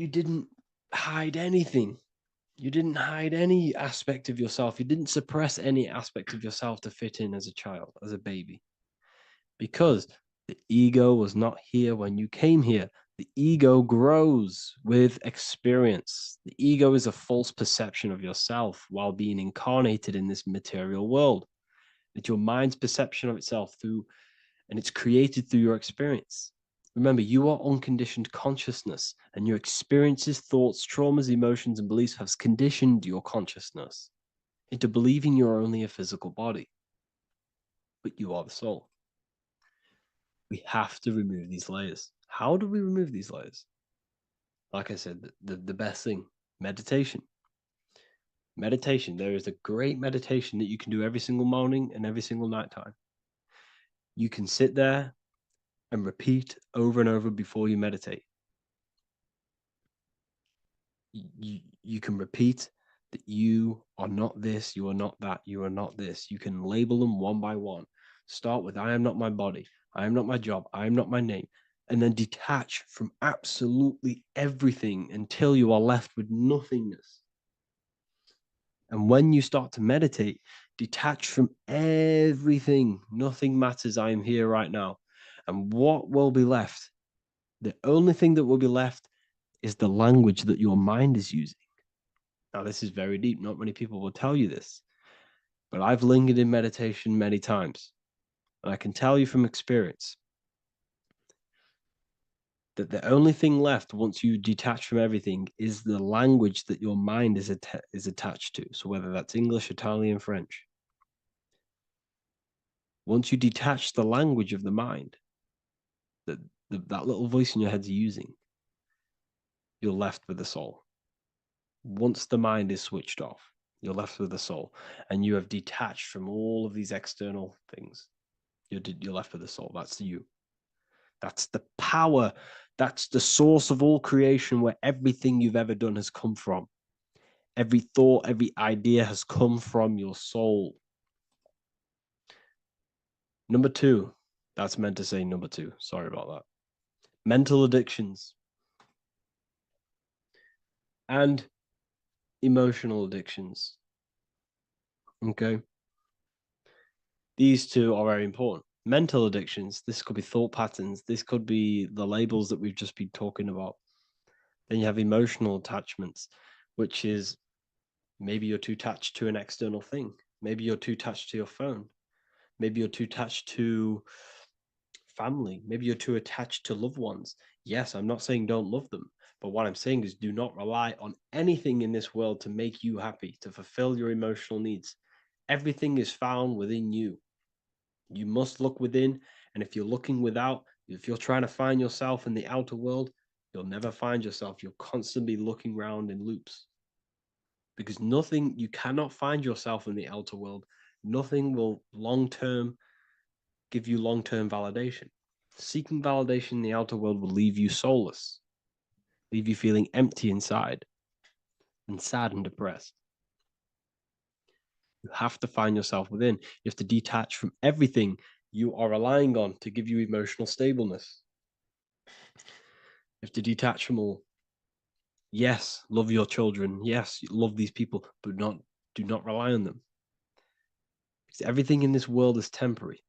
didn't hide anything. You didn't hide any aspect of yourself. You didn't suppress any aspect of yourself to fit in as a child, as a baby. Because the ego was not here when you came here. The ego grows with experience. The ego is a false perception of yourself while being incarnated in this material world. It's your mind's perception of itself and it's created through your experience. Remember, you are unconditioned consciousness, and your experiences, thoughts, traumas, emotions, and beliefs have conditioned your consciousness into believing you're only a physical body, but you are the soul. We have to remove these layers. How do we remove these layers? Like I said, the best thing, meditation. Meditation. There is a great meditation that you can do every single morning and every single night time. You can sit there and repeat over and over before you meditate. You can repeat that you are not this, you are not that, you are not this. You can label them one by one. Start with, I am not my body, I am not my job, I am not my name, and then detach from absolutely everything until you are left with nothingness. And when you start to meditate, detach from everything. Nothing matters. I am here right now. And what will be left? The only thing that will be left is the language that your mind is using. Now, this is very deep. Not many people will tell you this, but I've lingered in meditation many times. And I can tell you from experience that the only thing left once you detach from everything is the language that your mind is attached to. So whether that's English, Italian, French. Once you detach the language of the mind that that little voice in your head's using, you're left with the soul. Once the mind is switched off, you're left with the soul, and you have detached from all of these external things. You're left with the soul. That's you. That's the power. That's the source of all creation, where everything you've ever done has come from. Every thought, every idea has come from your soul. Number two, that's meant to say number two. Sorry about that. Mental addictions and emotional addictions. Okay. These two are very important. Mental addictions, this could be thought patterns, this could be the labels that we've just been talking about. Then you have emotional attachments, which is maybe you're too attached to an external thing. Maybe you're too attached to your phone. Maybe you're too attached to family. Maybe you're too attached to loved ones. Yes, I'm not saying don't love them, but what I'm saying is do not rely on anything in this world to make you happy, to fulfill your emotional needs. Everything is found within you. You must look within, and if you're looking without, if you're trying to find yourself in the outer world, you'll never find yourself. You'll constantly be looking around in loops. Because nothing, you cannot find yourself in the outer world. Nothing will long-term give you long-term validation. Seeking validation in the outer world will leave you soulless, leave you feeling empty inside and sad and depressed. You have to find yourself within. You have to detach from everything you are relying on to give you emotional stableness. You have to detach from all. Yes, love your children. Yes, love these people, but do not rely on them. Because everything in this world is temporary.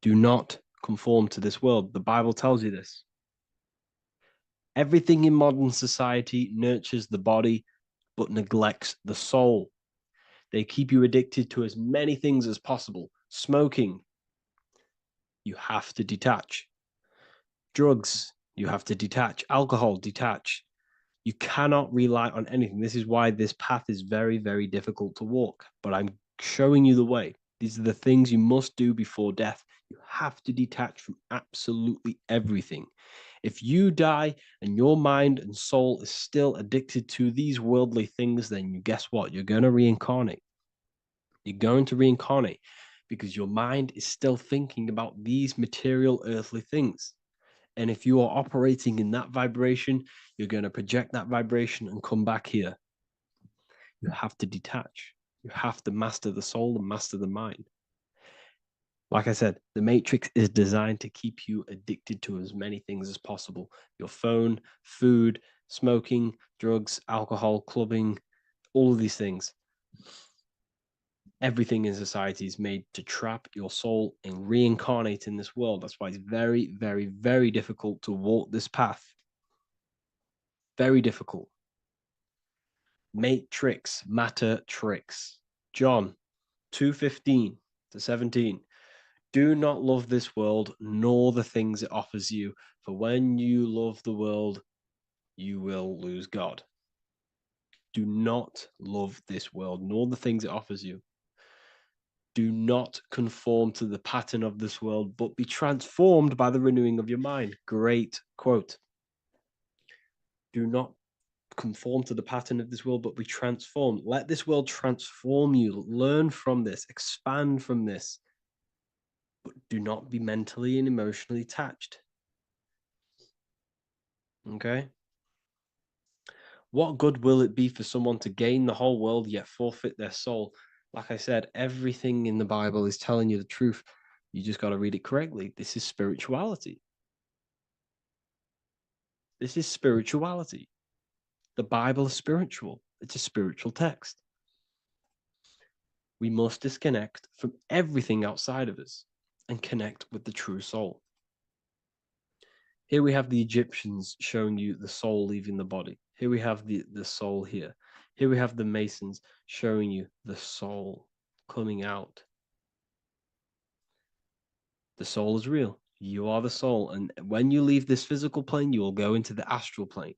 Do not conform to this world. The Bible tells you this. Everything in modern society nurtures the body, but neglects the soul. They keep you addicted to as many things as possible. Smoking, you have to detach. Drugs, you have to detach. Alcohol, detach. You cannot rely on anything. This is why this path is very, very difficult to walk. But I'm showing you the way. These are the things you must do before death. You have to detach from absolutely everything. If you die and your mind and soul is still addicted to these worldly things, then you guess what? You're going to reincarnate. You're going to reincarnate because your mind is still thinking about these material earthly things. And if you are operating in that vibration, you're going to project that vibration and come back here. You have to detach. You have to master the soul and master the mind. Like I said, the matrix is designed to keep you addicted to as many things as possible. Your phone, food, smoking, drugs, alcohol, clubbing, all of these things. Everything in society is made to trap your soul and reincarnate in this world. That's why it's very, very, very difficult to walk this path. Very difficult. Matrix, matter tricks. John 2:15 to 17. Do not love this world, nor the things it offers you. For when you love the world, you will lose God. Do not love this world, nor the things it offers you. Do not conform to the pattern of this world, but be transformed by the renewing of your mind. Great quote. Do not conform to the pattern of this world, but be transformed. Let this world transform you. Learn from this, expand from this, but do not be mentally and emotionally attached. Okay? What good will it be for someone to gain the whole world yet forfeit their soul? Like I said, everything in the Bible is telling you the truth. You just got to read it correctly. This is spirituality. This is spirituality. The Bible is spiritual. It's a spiritual text. We must disconnect from everything outside of us and connect with the true soul. Here we have the Egyptians showing you the soul leaving the body. Here we have the soul here. Here we have the Masons showing you the soul coming out. The soul is real. You are the soul. And when you leave this physical plane, you will go into the astral plane.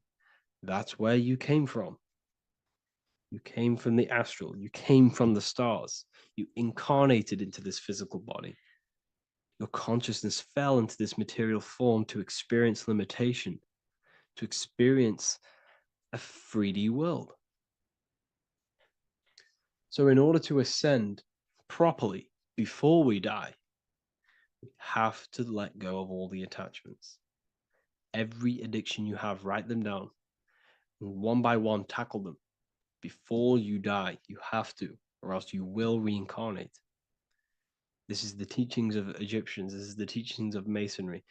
That's where you came from. You came from the astral. You came from the stars. You incarnated into this physical body. Your consciousness fell into this material form to experience limitation, to experience a 3D world. So in order to ascend properly before we die, we have to let go of all the attachments. Every addiction you have, write them down. And one by one, tackle them. Before you die, you have to, or else you will reincarnate. This is the teachings of Egyptians. This is the teachings of Masonry.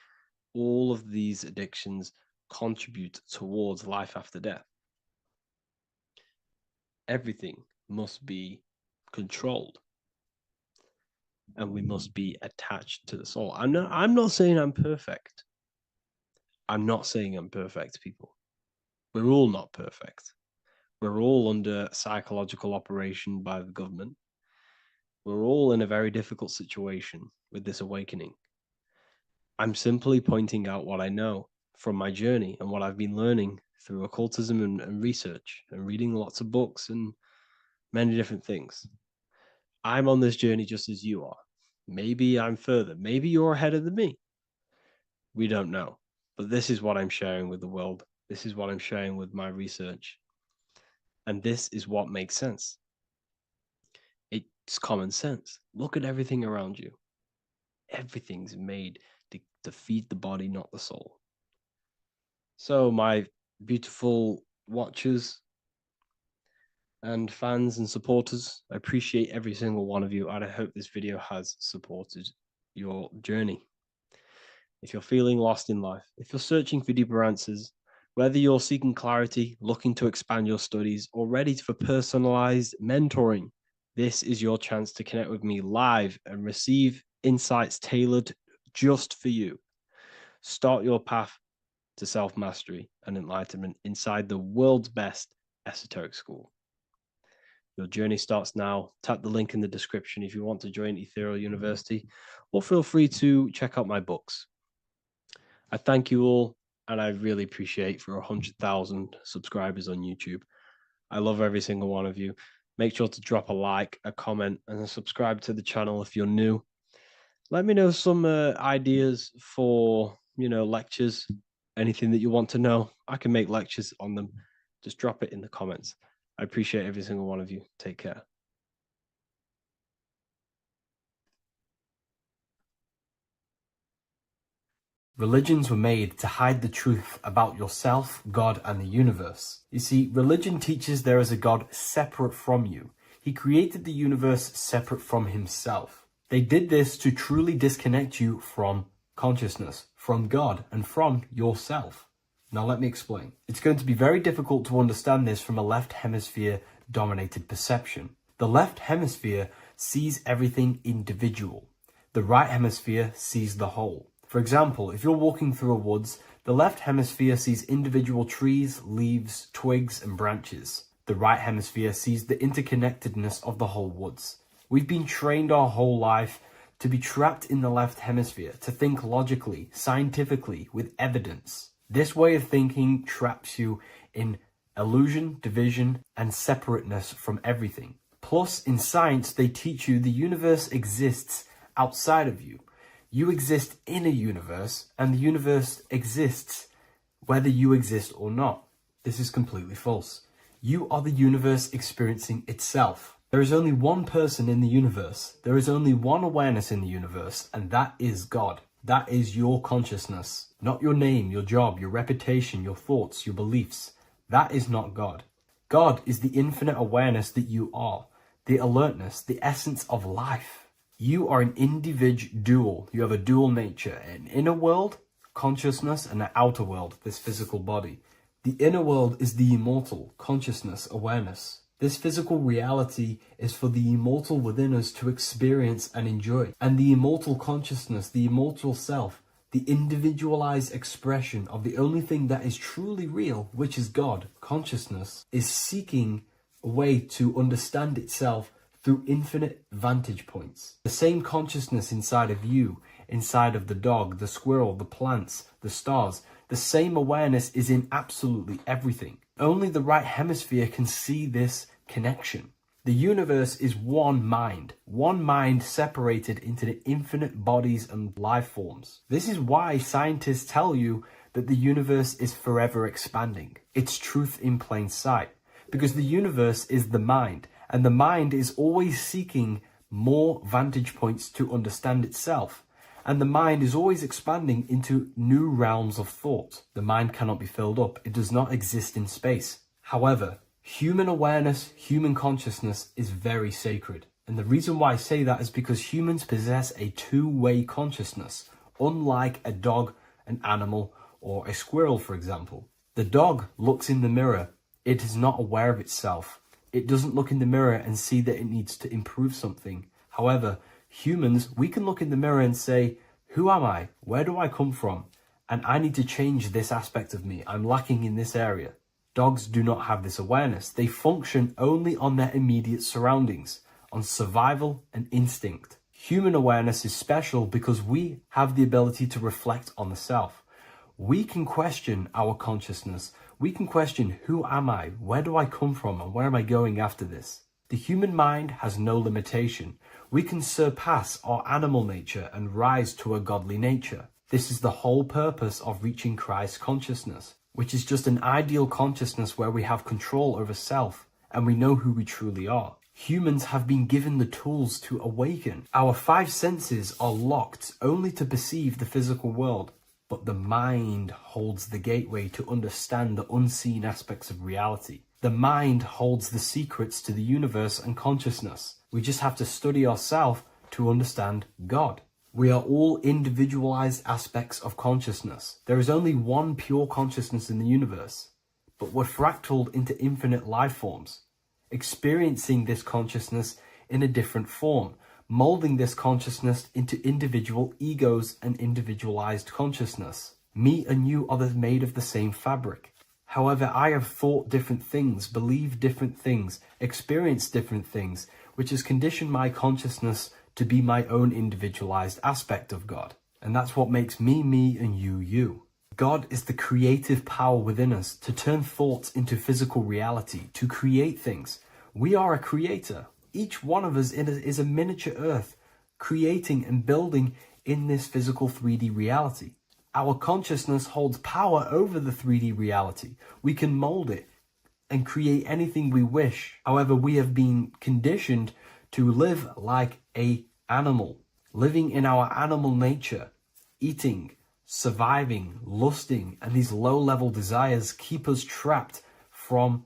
All of these addictions contribute towards life after death. Everything must be controlled. And we must be attached to the soul. I'm not saying I'm perfect. I'm not saying I'm perfect, people. We're all not perfect. We're all under psychological operation by the government. We're all in a very difficult situation with this awakening. I'm simply pointing out what I know from my journey and what I've been learning through occultism and research and reading lots of books and many different things. I'm on this journey just as you are. Maybe I'm further. Maybe you're ahead of me. We don't know. But this is what I'm sharing with the world. This is what I'm sharing with my research. And this is what makes sense. It's common sense. Look at everything around you. Everything's made to feed the body, not the soul. So my beautiful watchers and fans and supporters, I appreciate every single one of you, and I hope this video has supported your journey. If you're feeling lost in life, if you're searching for deeper answers, whether you're seeking clarity, looking to expand your studies, or ready for personalized mentoring, this is your chance to connect with me live and receive insights tailored just for you. Start your path to self-mastery and enlightenment inside the world's best esoteric school. Your journey starts now. Tap the link in the description if you want to join Ethereal University, or feel free to check out my books. I thank you all, and I really appreciate for 100,000 subscribers on YouTube. I love every single one of you. Make sure to drop a like, a comment, and subscribe to the channel if you're new. Let me know some ideas for, lectures, anything that you want to know. I can make lectures on them. Just drop it in the comments. I appreciate every single one of you. Take care. Religions were made to hide the truth about yourself, God, and the universe. You see, religion teaches there is a God separate from you. He created the universe separate from himself. They did this to truly disconnect you from consciousness, from God, and from yourself. Now let me explain. It's going to be very difficult to understand this from a left hemisphere dominated perception. The left hemisphere sees everything individual. The right hemisphere sees the whole. For example, if you're walking through a woods, the left hemisphere sees individual trees, leaves, twigs, and branches. The right hemisphere sees the interconnectedness of the whole woods. We've been trained our whole life to be trapped in the left hemisphere, to think logically, scientifically, with evidence. This way of thinking traps you in illusion, division, and separateness from everything. Plus, in science, they teach you the universe exists outside of you. You exist in a universe, and the universe exists whether you exist or not. This is completely false. You are the universe experiencing itself. There is only one person in the universe. There is only one awareness in the universe, and that is God. That is your consciousness. Not your name, your job, your reputation, your thoughts, your beliefs. That is not God. God is the infinite awareness that you are, the alertness, the essence of life. You are an individual. You have a dual nature, an inner world, consciousness, and an outer world, this physical body. The inner world is the immortal, consciousness, awareness. This physical reality is for the immortal within us to experience and enjoy. And the immortal consciousness, the immortal self, the individualized expression of the only thing that is truly real, which is God, consciousness, is seeking a way to understand itself through infinite vantage points. The same consciousness inside of you, inside of the dog, the squirrel, the plants, the stars, the same awareness is in absolutely everything. Only the right hemisphere can see this connection. The universe is one mind separated into the infinite bodies and life forms. This is why scientists tell you that the universe is forever expanding. It's truth in plain sight. Because the universe is the mind, and the mind is always seeking more vantage points to understand itself. And the mind is always expanding into new realms of thought. The mind cannot be filled up. It does not exist in space. However, human awareness, human consciousness is very sacred. And the reason why I say that is because humans possess a two-way consciousness, unlike a dog, an animal, or a squirrel, for example. The dog looks in the mirror. It is not aware of itself. It doesn't look in the mirror and see that it needs to improve something. However, humans, we can look in the mirror and say, who am I? Where do I come from? And I need to change this aspect of me. I'm lacking in this area. Dogs do not have this awareness. They function only on their immediate surroundings, on survival and instinct. Human awareness is special because we have the ability to reflect on the self. We can question our consciousness. We can question, who am I? Where do I come from? And where am I going after this? The human mind has no limitation. We can surpass our animal nature and rise to a godly nature. This is the whole purpose of reaching Christ consciousness, which is just an ideal consciousness where we have control over self and we know who we truly are. Humans have been given the tools to awaken. Our five senses are locked only to perceive the physical world, but the mind holds the gateway to understand the unseen aspects of reality. The mind holds the secrets to the universe and consciousness. We just have to study ourselves to understand God. We are all individualized aspects of consciousness. There is only one pure consciousness in the universe, but we're fractaled into infinite life forms, experiencing this consciousness in a different form, molding this consciousness into individual egos and individualized consciousness. Me and you are made of the same fabric. However, I have thought different things, believed different things, experienced different things, which has conditioned my consciousness to be my own individualized aspect of God. And that's what makes me, me, and you, you. God is the creative power within us to turn thoughts into physical reality, to create things. We are a creator. Each one of us is a miniature earth, creating and building in this physical 3D reality. Our consciousness holds power over the 3D reality. We can mold it and create anything we wish. However, we have been conditioned to live like an animal, living in our animal nature, eating, surviving, lusting, and these low-level desires keep us trapped from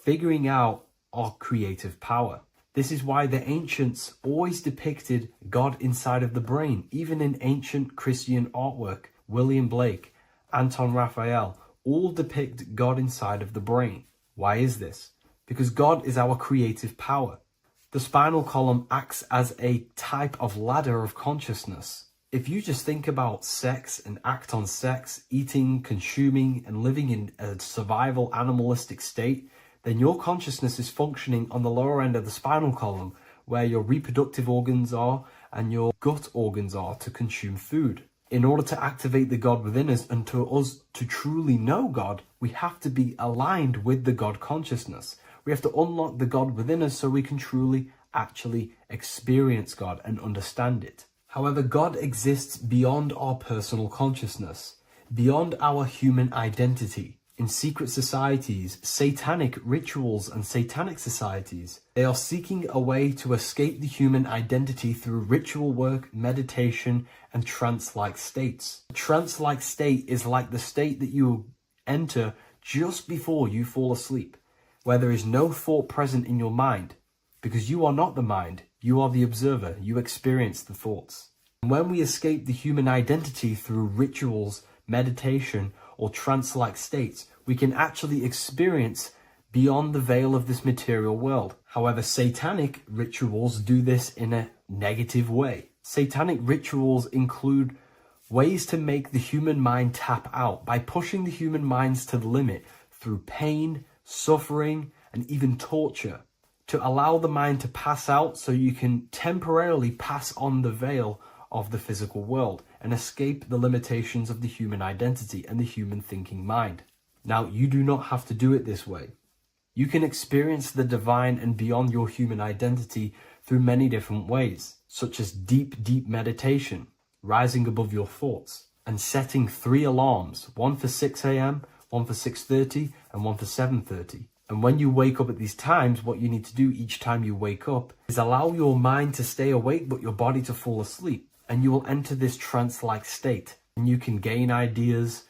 figuring out our creative power. This is why the ancients always depicted God inside of the brain. Even in ancient Christian artwork, William Blake, Anton Raphael, all depict God inside of the brain. Why is this? Because God is our creative power. The spinal column acts as a type of ladder of consciousness. If you just think about sex and act on sex, eating, consuming, and living in a survival animalistic state, then your consciousness is functioning on the lower end of the spinal column, where your reproductive organs are and your gut organs are to consume food. In order to activate the God within us and to us to truly know God, we have to be aligned with the God consciousness. We have to unlock the God within us so we can truly actually experience God and understand it. However, God exists beyond our personal consciousness, beyond our human identity. in secret societies, satanic rituals and satanic societies, they are seeking a way to escape the human identity through ritual work, meditation, and trance-like states. A trance-like state is like the state that you enter just before you fall asleep, where there is no thought present in your mind, because you are not the mind, you are the observer, you experience the thoughts. And when we escape the human identity through rituals, meditation, or trance-like states, we can actually experience beyond the veil of this material world. However, satanic rituals do this in a negative way. Satanic rituals include ways to make the human mind tap out by pushing the human minds to the limit through pain, suffering, and even torture, to allow the mind to pass out so you can temporarily pass on the veil of the physical world and escape the limitations of the human identity and the human thinking mind. Now, you do not have to do it this way. You can experience the divine and beyond your human identity through many different ways, such as deep, deep meditation, rising above your thoughts, and setting 3 alarms, one for 6 a.m., one for 6:30, and one for 7:30. And when you wake up at these times, what you need to do each time you wake up is allow your mind to stay awake but your body to fall asleep. And you will enter this trance-like state. And you can gain ideas,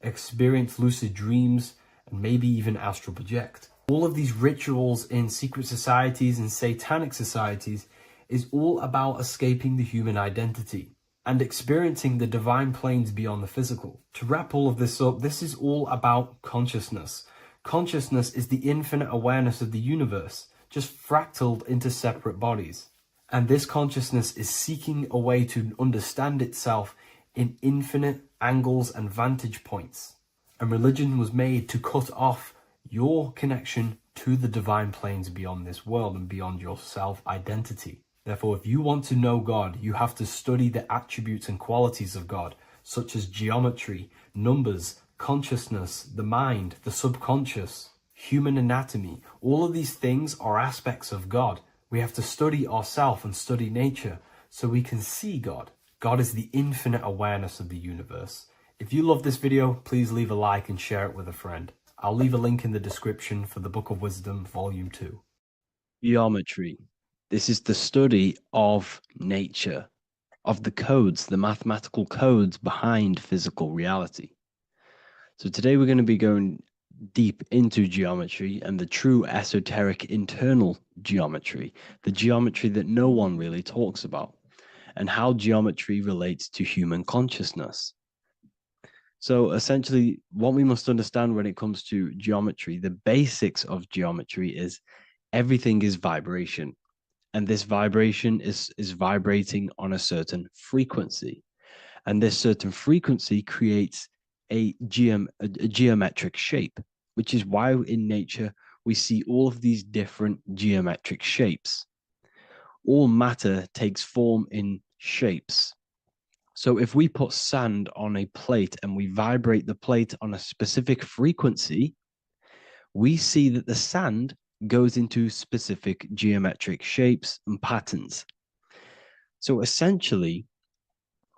experience lucid dreams, and maybe even astral project. All of these rituals in secret societies and satanic societies is all about escaping the human identity and experiencing the divine planes beyond the physical. To wrap all of this up, this is all about consciousness. Consciousness is the infinite awareness of the universe, just fractaled into separate bodies. And this consciousness is seeking a way to understand itself in infinite angles and vantage points. And religion was made to cut off your connection to the divine planes beyond this world and beyond your self-identity. Therefore, if you want to know God, you have to study the attributes and qualities of God, such as geometry, numbers, consciousness, the mind, the subconscious, human anatomy. All of these things are aspects of God. We have to study ourselves and study nature so we can see God. God is the infinite awareness of the universe. If you love this video, please leave a like and share it with a friend. I'll leave a link in the description for the Book of Wisdom, Volume 2. Geometry. This is the study of nature, of the codes, the mathematical codes behind physical reality. So today we're going to be going deep into geometry and the true esoteric internal geometry, the geometry that no one really talks about, and how geometry relates to human consciousness. So essentially, what we must understand when it comes to geometry, the basics of geometry is everything is vibration. And this vibration is vibrating on a certain frequency. And this certain frequency creates a geometric shape, which is why in nature we see all of these different geometric shapes. All matter takes form in shapes. So if we put sand on a plate and we vibrate the plate on a specific frequency, we see that the sand goes into specific geometric shapes and patterns. So essentially,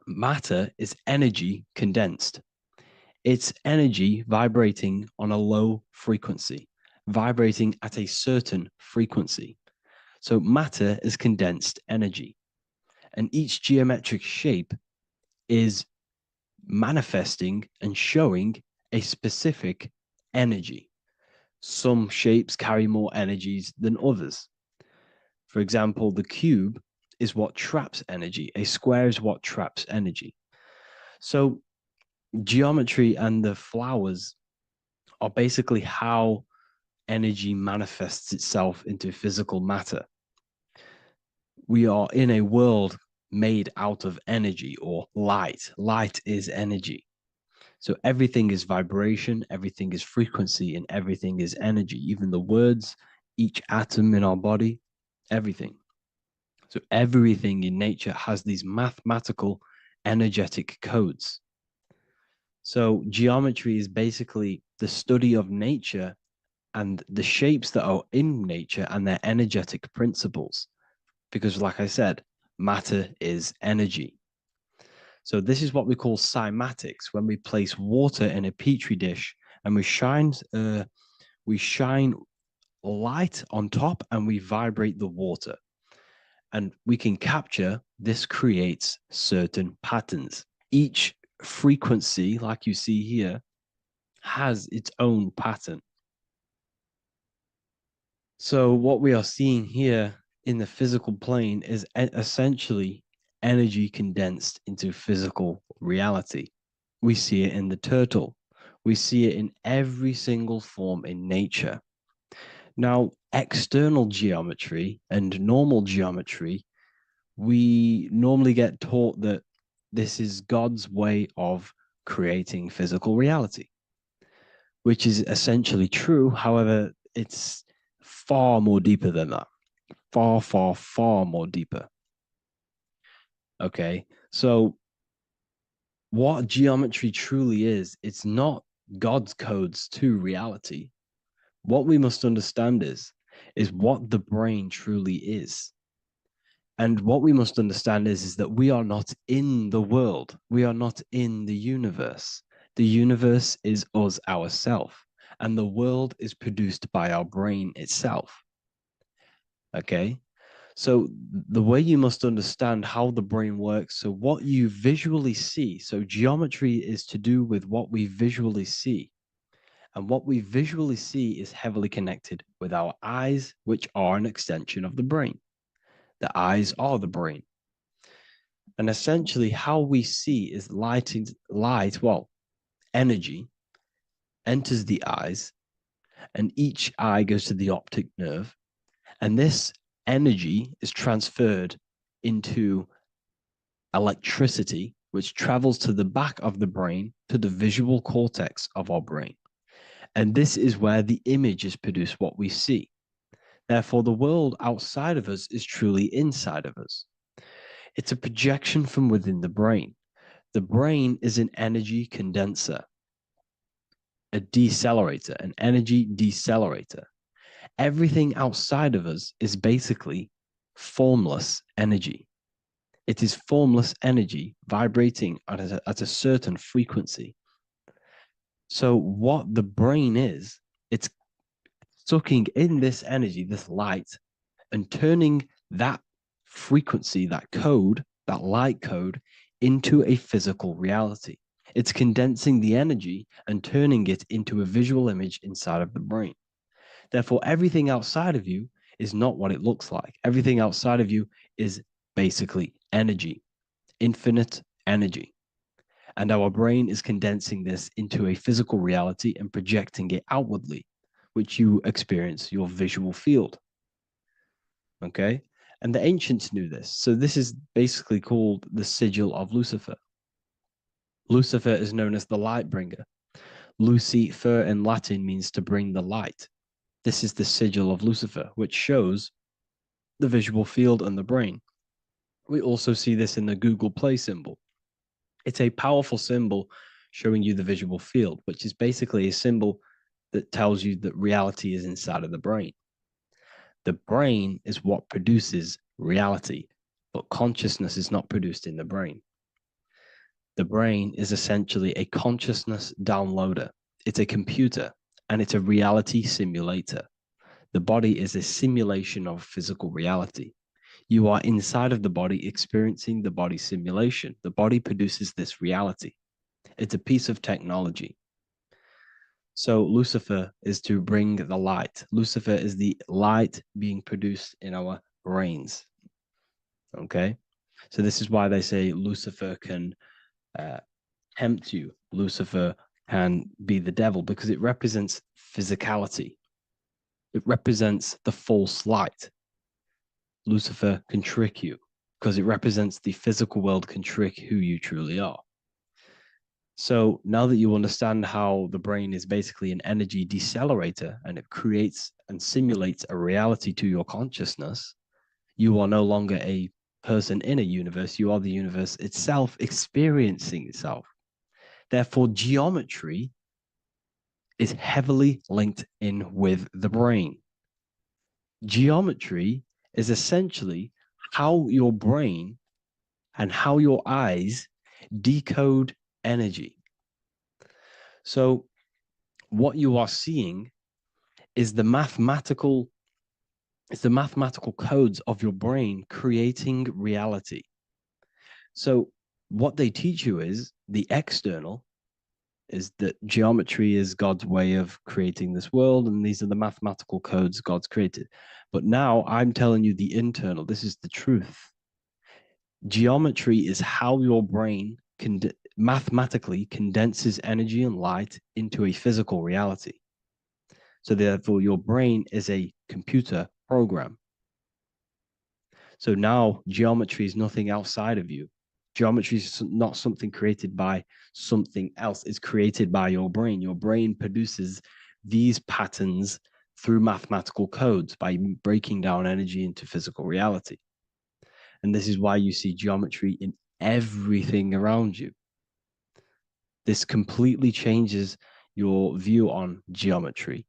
matter is energy condensed. It's energy vibrating on a low frequency, vibrating at a certain frequency. So matter is condensed energy. And each geometric shape is manifesting and showing a specific energy. Some shapes carry more energies than others. For example, the cube is what traps energy. A square is what traps energy. So geometry and the flowers are basically how energy manifests itself into physical matter. We are in a world made out of energy or light. Light is energy. So everything is vibration, everything is frequency, and everything is energy. Even the words, each atom in our body, everything. So everything in nature has these mathematical, energetic codes. So geometry is basically the study of nature and the shapes that are in nature and their energetic principles. Because like I said, matter is energy. So this is what we call cymatics. When we place water in a petri dish and we shine light on top, and we vibrate the water, and we can capture. This creates certain patterns. Each frequency, like you see here, has its own pattern. So what we are seeing here in the physical plane is essentially energy condensed into physical reality. We see it in the turtle. We see it in every single form in nature. Now, external geometry and normal geometry, we normally get taught that this is God's way of creating physical reality, which is essentially true. However, it's far more deeper than that. Far, far, far more deeper. Okay, so what geometry truly is, it's not God's codes to reality. What we must understand is what the brain truly is. And what we must understand is that we are not in the world. We are not in the universe. The universe is us ourselves, and the world is produced by our brain itself. Okay? So the way you must understand how the brain works, so what you visually see, so geometry is to do with what we visually see. And what we visually see is heavily connected with our eyes, which are an extension of the brain. The eyes are the brain. And essentially how we see is energy enters the eyes, and each eye goes to the optic nerve. And this energy is transferred into electricity, which travels to the back of the brain, to the visual cortex of our brain. And this is where the image is produced, what we see. Therefore, the world outside of us is truly inside of us. It's a projection from within the brain. The brain is an energy condenser, a decelerator, an energy decelerator. Everything outside of us is basically formless energy. It is formless energy vibrating at a certain frequency. So what the brain is, it's sucking in this energy, this light, and turning that frequency, that code, that light code, into a physical reality. It's condensing the energy and turning it into a visual image inside of the brain. Therefore, everything outside of you is not what it looks like. Everything outside of you is basically energy, infinite energy. And our brain is condensing this into a physical reality and projecting it outwardly, which you experience your visual field. Okay? And the ancients knew this. So this is basically called the sigil of Lucifer. Lucifer is known as the light bringer. Lucifer in Latin means to bring the light. This is the sigil of Lucifer, which shows the visual field and the brain. We also see this in the Google Play symbol. It's a powerful symbol showing you the visual field, which is basically a symbol that tells you that reality is inside of the brain. The brain is what produces reality, but consciousness is not produced in the brain. The brain is essentially a consciousness downloader. It's a computer, and it's a reality simulator. The body is a simulation of physical reality. You are inside of the body experiencing the body simulation. The body produces this reality. It's a piece of technology. So Lucifer is to bring the light. Lucifer is the light being produced in our brains. Okay? So this is why they say Lucifer can tempt you. Lucifer can be the devil because it represents physicality. It represents the false light. Lucifer can trick you because it represents the physical world can trick who you truly are. So now that you understand how the brain is basically an energy decelerator and it creates and simulates a reality to your consciousness, you are no longer a person in a universe. You are the universe itself experiencing itself. Therefore, geometry is heavily linked in with the brain. Geometry is essentially how your brain and how your eyes decode energy. So what you are seeing is the mathematical codes of your brain creating reality. So what they teach you is the external is that geometry is God's way of creating this world, and these are the mathematical codes God's created. But now I'm telling you the internal. This is the truth. Geometry is how your brain mathematically condenses energy and light into a physical reality. So therefore, your brain is a computer program. So now geometry is nothing outside of you. Geometry is not something created by something else. It's created by your brain. Your brain produces these patterns through mathematical codes by breaking down energy into physical reality. And this is why you see geometry in everything around you. This completely changes your view on geometry.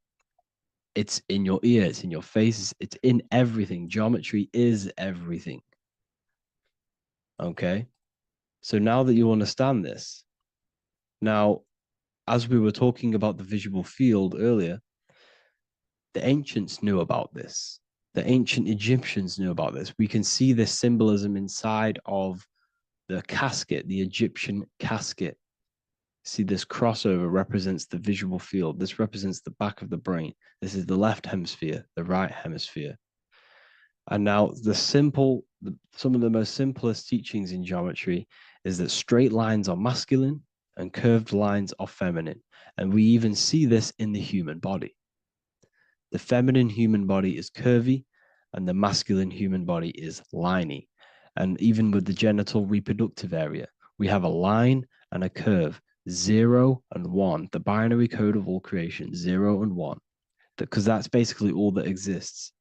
It's in your ear, it's in your face, it's in everything. Geometry is everything. Okay? So now that you understand this, now, as we were talking about the visual field earlier, the ancients knew about this. The ancient Egyptians knew about this. We can see this symbolism inside of the casket, the Egyptian casket. See, this crossover represents the visual field. This represents the back of the brain. This is the left hemisphere, the right hemisphere. And now some of the most simplest teachings in geometry is that straight lines are masculine and curved lines are feminine. And we even see this in the human body. The feminine human body is curvy and the masculine human body is liney. And even with the genital reproductive area, we have a line and a curve, 0 and 1, the binary code of all creation, 0 and 1, because that's basically all that exists.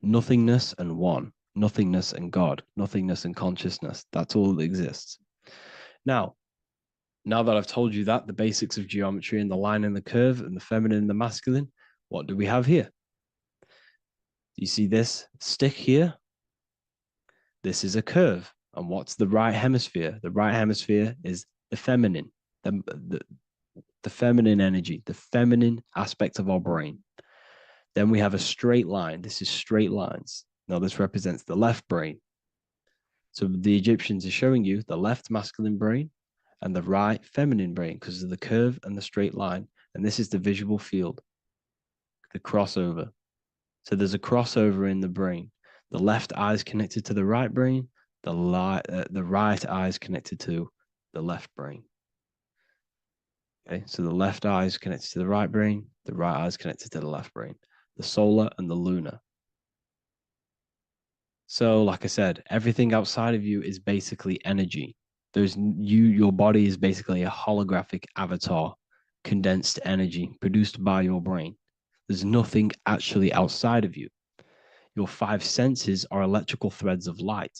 Nothingness and one, nothingness and God, nothingness and consciousness. That's all that exists. Now that I've told you that, the basics of geometry and the line and the curve and the feminine and the masculine, what do we have here? You see this stick here? This is a curve. And what's the right hemisphere? The right hemisphere is the feminine, the feminine energy, the feminine aspect of our brain. Then we have a straight line. This is straight lines. Now this represents the left brain. So the Egyptians are showing you the left masculine brain and the right feminine brain because of the curve and the straight line. And this is the visual field, the crossover. So there's a crossover in the brain. The left eye is connected to the right brain. The right eye is connected to the left brain. Okay, so the left eye is connected to the right brain. The right eye is connected to the left brain. The solar and the lunar. So, like I said, everything outside of you is basically energy. Your body is basically a holographic avatar, condensed energy produced by your brain. There's nothing actually outside of you. Your 5 senses are electrical threads of light.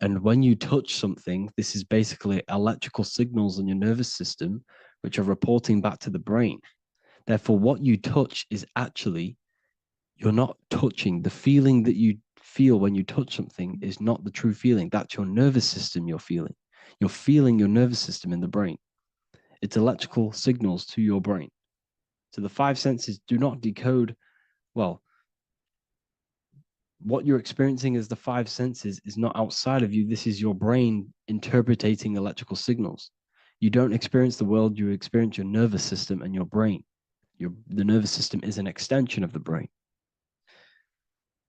And when you touch something, this is basically electrical signals in your nervous system, which are reporting back to the brain. Therefore, what you touch is actually, you're not touching. The feeling that you feel when you touch something is not the true feeling. That's your nervous system you're feeling. You're feeling your nervous system in the brain. It's electrical signals to your brain. So the 5 senses do not decode, well, what you're experiencing as the 5 senses is not outside of you. This is your brain interpreting electrical signals. You don't experience the world, you experience your nervous system and your brain. The nervous system is an extension of the brain.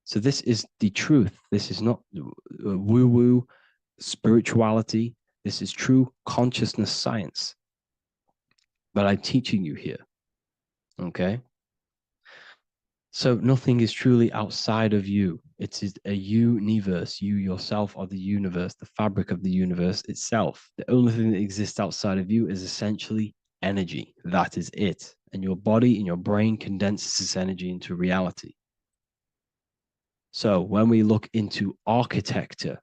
So this is the truth. This is not woo-woo spirituality. This is true consciousness science. But I'm teaching you here. Okay? So nothing is truly outside of you. It is a universe. You yourself are the universe, the fabric of the universe itself. The only thing that exists outside of you is essentially energy. That is it. And your body and your brain condenses this energy into reality. So when we look into architecture,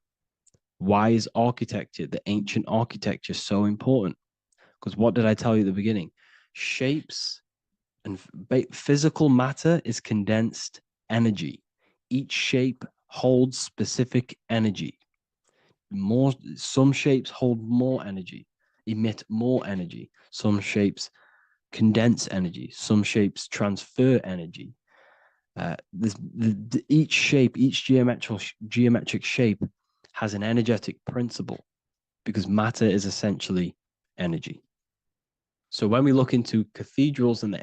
why is architecture, the ancient architecture, so important? Because what did I tell you at the beginning? Shapes and physical matter is condensed energy. Each shape holds specific energy. Some shapes hold more energy, emit more energy. Some shapes condense energy. Some shapes transfer energy. Each shape, each geometric shape has an energetic principle because matter is essentially energy. So when we look into cathedrals and the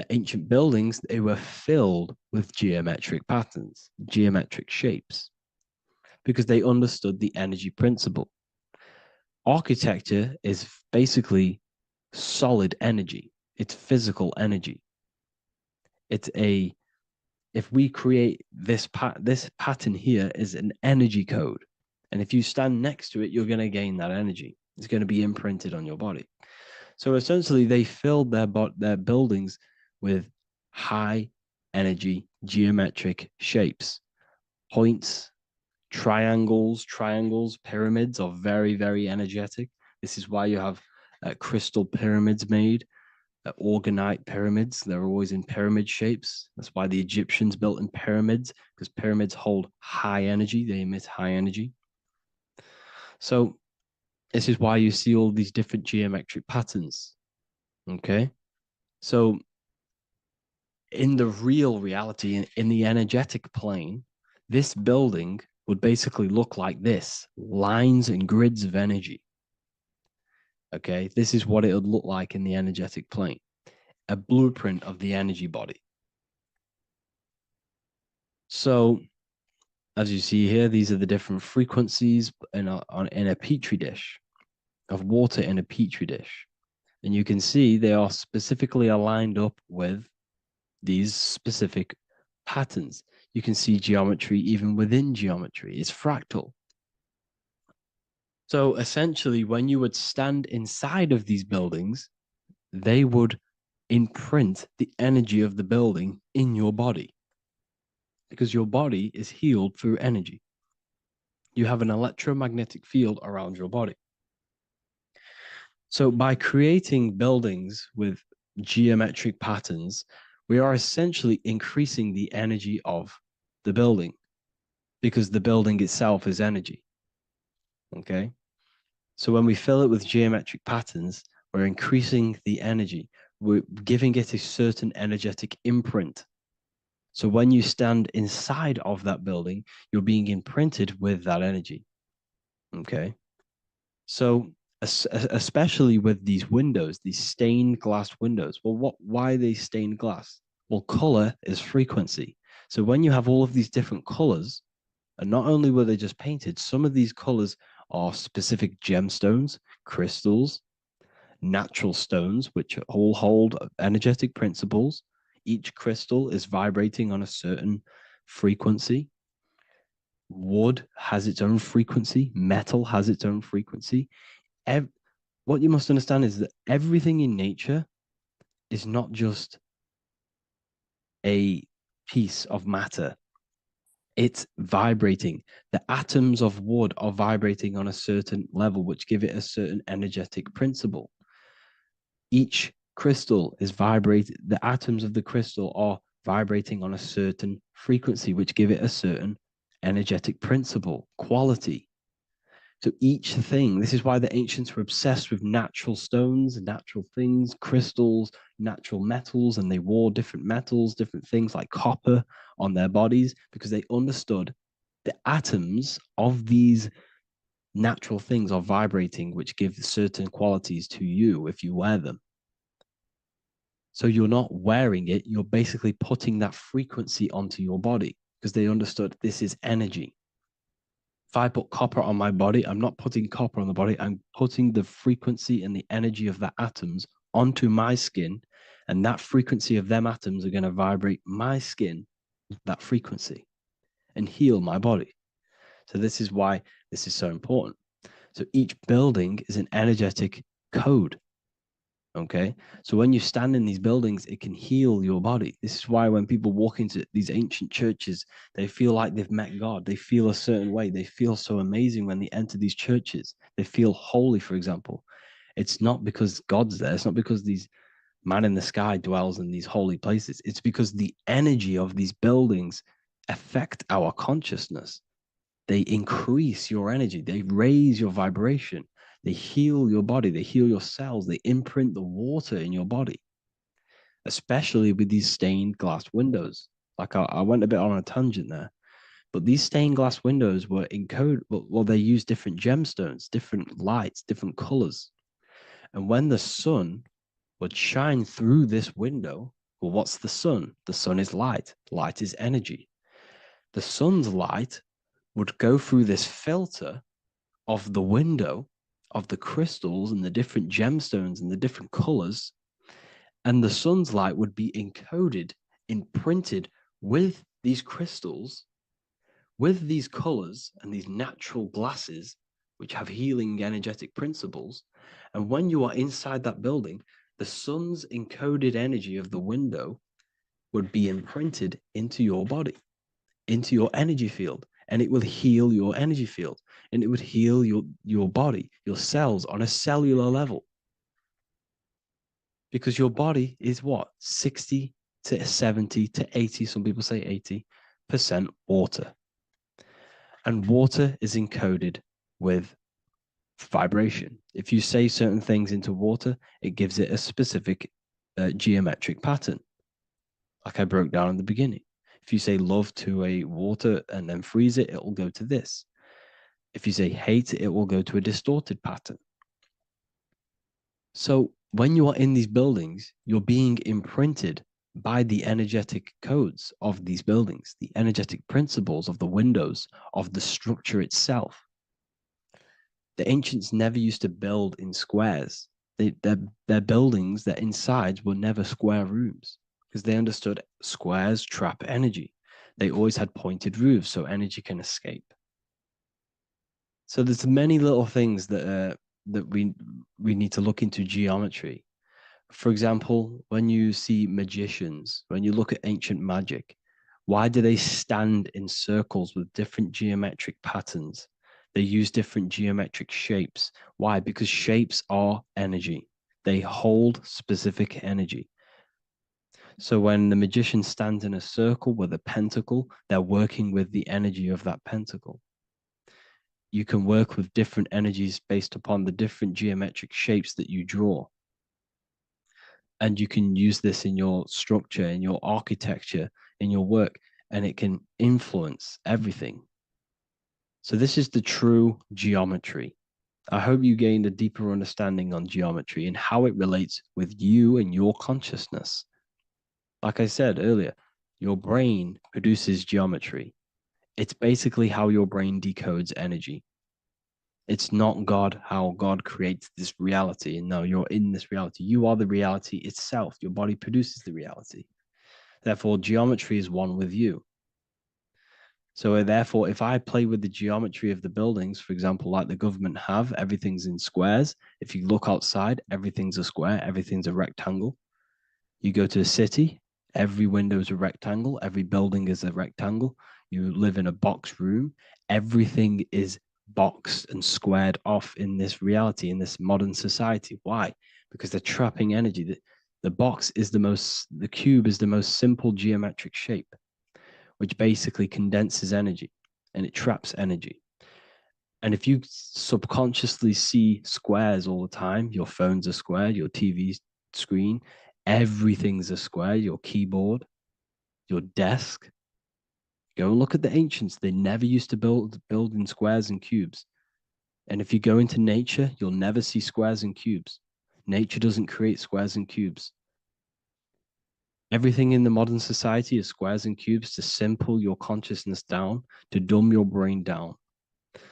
ancient buildings, they were filled with geometric patterns, geometric shapes, because they understood the energy principle. Architecture is basically solid energy. It's physical energy. If we create this pattern here is an energy code. And if you stand next to it, you're going to gain that energy. It's going to be imprinted on your body. So essentially, they filled their buildings with high energy geometric shapes. Points, triangles, pyramids are very, very energetic. This is why you have crystal pyramids made, organite pyramids. They're always in pyramid shapes. That's why the Egyptians built in pyramids, because pyramids hold high energy. They emit high energy. So this is why you see all these different geometric patterns. Okay. So in the real reality, in the energetic plane, this building would basically look like this: lines and grids of energy. Okay. This is what it would look like in the energetic plane, a blueprint of the energy body. So as you see here, these are the different frequencies in a petri dish, of water in a petri dish. And you can see they are specifically aligned up with these specific patterns. You can see geometry even within geometry. It's fractal. So essentially, when you would stand inside of these buildings, they would imprint the energy of the building in your body, because your body is healed through energy. You have an electromagnetic field around your body. So by creating buildings with geometric patterns, we are essentially increasing the energy of the building, because the building itself is energy. Okay. So when we fill it with geometric patterns, we're increasing the energy. We're giving it a certain energetic imprint. So when you stand inside of that building, you're being imprinted with that energy. Okay. So especially with these windows, these stained glass windows. Well, why are they stained glass? Well, color is frequency. So when you have all of these different colors, and not only were they just painted, some of these colors are specific gemstones, crystals, natural stones, which all hold energetic principles. Each crystal is vibrating on a certain frequency. Wood has its own frequency. Metal has its own frequency. What you must understand is that everything in nature is not just a piece of matter. It's vibrating. The atoms of wood are vibrating on a certain level, which give it a certain energetic principle. Each crystal is vibrating. The atoms of the crystal are vibrating on a certain frequency, which give it a certain energetic principle, quality. So each thing, this is why the ancients were obsessed with natural stones, natural things, crystals, natural metals, and they wore different metals, different things like copper on their bodies, because they understood the atoms of these natural things are vibrating, which give certain qualities to you if you wear them. So you're not wearing it, you're basically putting that frequency onto your body, because they understood this is energy. If I put copper on my body, I'm not putting copper on the body. I'm putting the frequency and the energy of the atoms onto my skin. And that frequency of them atoms are going to vibrate my skin, that frequency, and heal my body. So this is why this is so important. So each building is an energetic code. Okay. So when you stand in these buildings, it can heal your body. This is why when people walk into these ancient churches, they feel like they've met God. They feel a certain way. They feel so amazing when they enter these churches. They feel holy, for example. It's not because God's there. It's not because these man in the sky dwells in these holy places. It's because the energy of these buildings affect our consciousness. They increase your energy. They raise your vibration. They heal your body, they heal your cells, they imprint the water in your body, especially with these stained glass windows. Like I went a bit on a tangent there, but these stained glass windows were encoded, well, they use different gemstones, different lights, different colors. And when the sun would shine through this window, well, what's the sun? The sun is light. Light is energy. The sun's light would go through this filter of the window, of the crystals and the different gemstones and the different colors, and the sun's light would be encoded, imprinted with these crystals, with these colors and these natural glasses, which have healing energetic principles. And when you are inside that building, the sun's encoded energy of the window would be imprinted into your body, into your energy field, and it will heal your energy field, and it would heal your body, your cells on a cellular level. Because your body is what? 60 to 70 to 80, some people say 80% water. And water is encoded with vibration. If you say certain things into water, it gives it a specific geometric pattern, like I broke down in the beginning. If you say love to a water and then freeze it, it will go to this. If you say hate, it will go to a distorted pattern. So when you are in these buildings, you're being imprinted by the energetic codes of these buildings, the energetic principles of the windows, of the structure itself. The ancients never used to build in squares. Their buildings, their insides were never square rooms because they understood squares trap energy. They always had pointed roofs so energy can escape. So there's many little things that we need to look into geometry. For example, when you see magicians, when you look at ancient magic, why do they stand in circles with different geometric patterns? They use different geometric shapes. Why? Because shapes are energy. They hold specific energy. So when the magician stands in a circle with a pentacle, they're working with the energy of that pentacle. You can work with different energies based upon the different geometric shapes that you draw. And you can use this in your structure, in your architecture, in your work, and it can influence everything. So this is the true geometry. I hope you gained a deeper understanding on geometry and how it relates with you and your consciousness. Like I said earlier, your brain produces geometry. It's basically how your brain decodes energy. It's not God, how God creates this reality. And no, you're in this reality. You are the reality itself. Your body produces the reality. Therefore, geometry is one with you. So therefore, if I play with the geometry of the buildings, for example, like the government have, everything's in squares. If you look outside, everything's a square, everything's a rectangle. You go to a city, every window is a rectangle, every building is a rectangle. You live in a box room, everything is boxed and squared off in this reality, in this modern society. Why? Because they're trapping energy. The box is the cube is the most simple geometric shape, which basically condenses energy and it traps energy. And if you subconsciously see squares all the time, your phone's a square, your TV screen, everything's a square, your keyboard, your desk. Go and look at the ancients. They never used to build in squares and cubes. And if you go into nature, you'll never see squares and cubes. Nature doesn't create squares and cubes. Everything in the modern society is squares and cubes to simple your consciousness down, to dumb your brain down.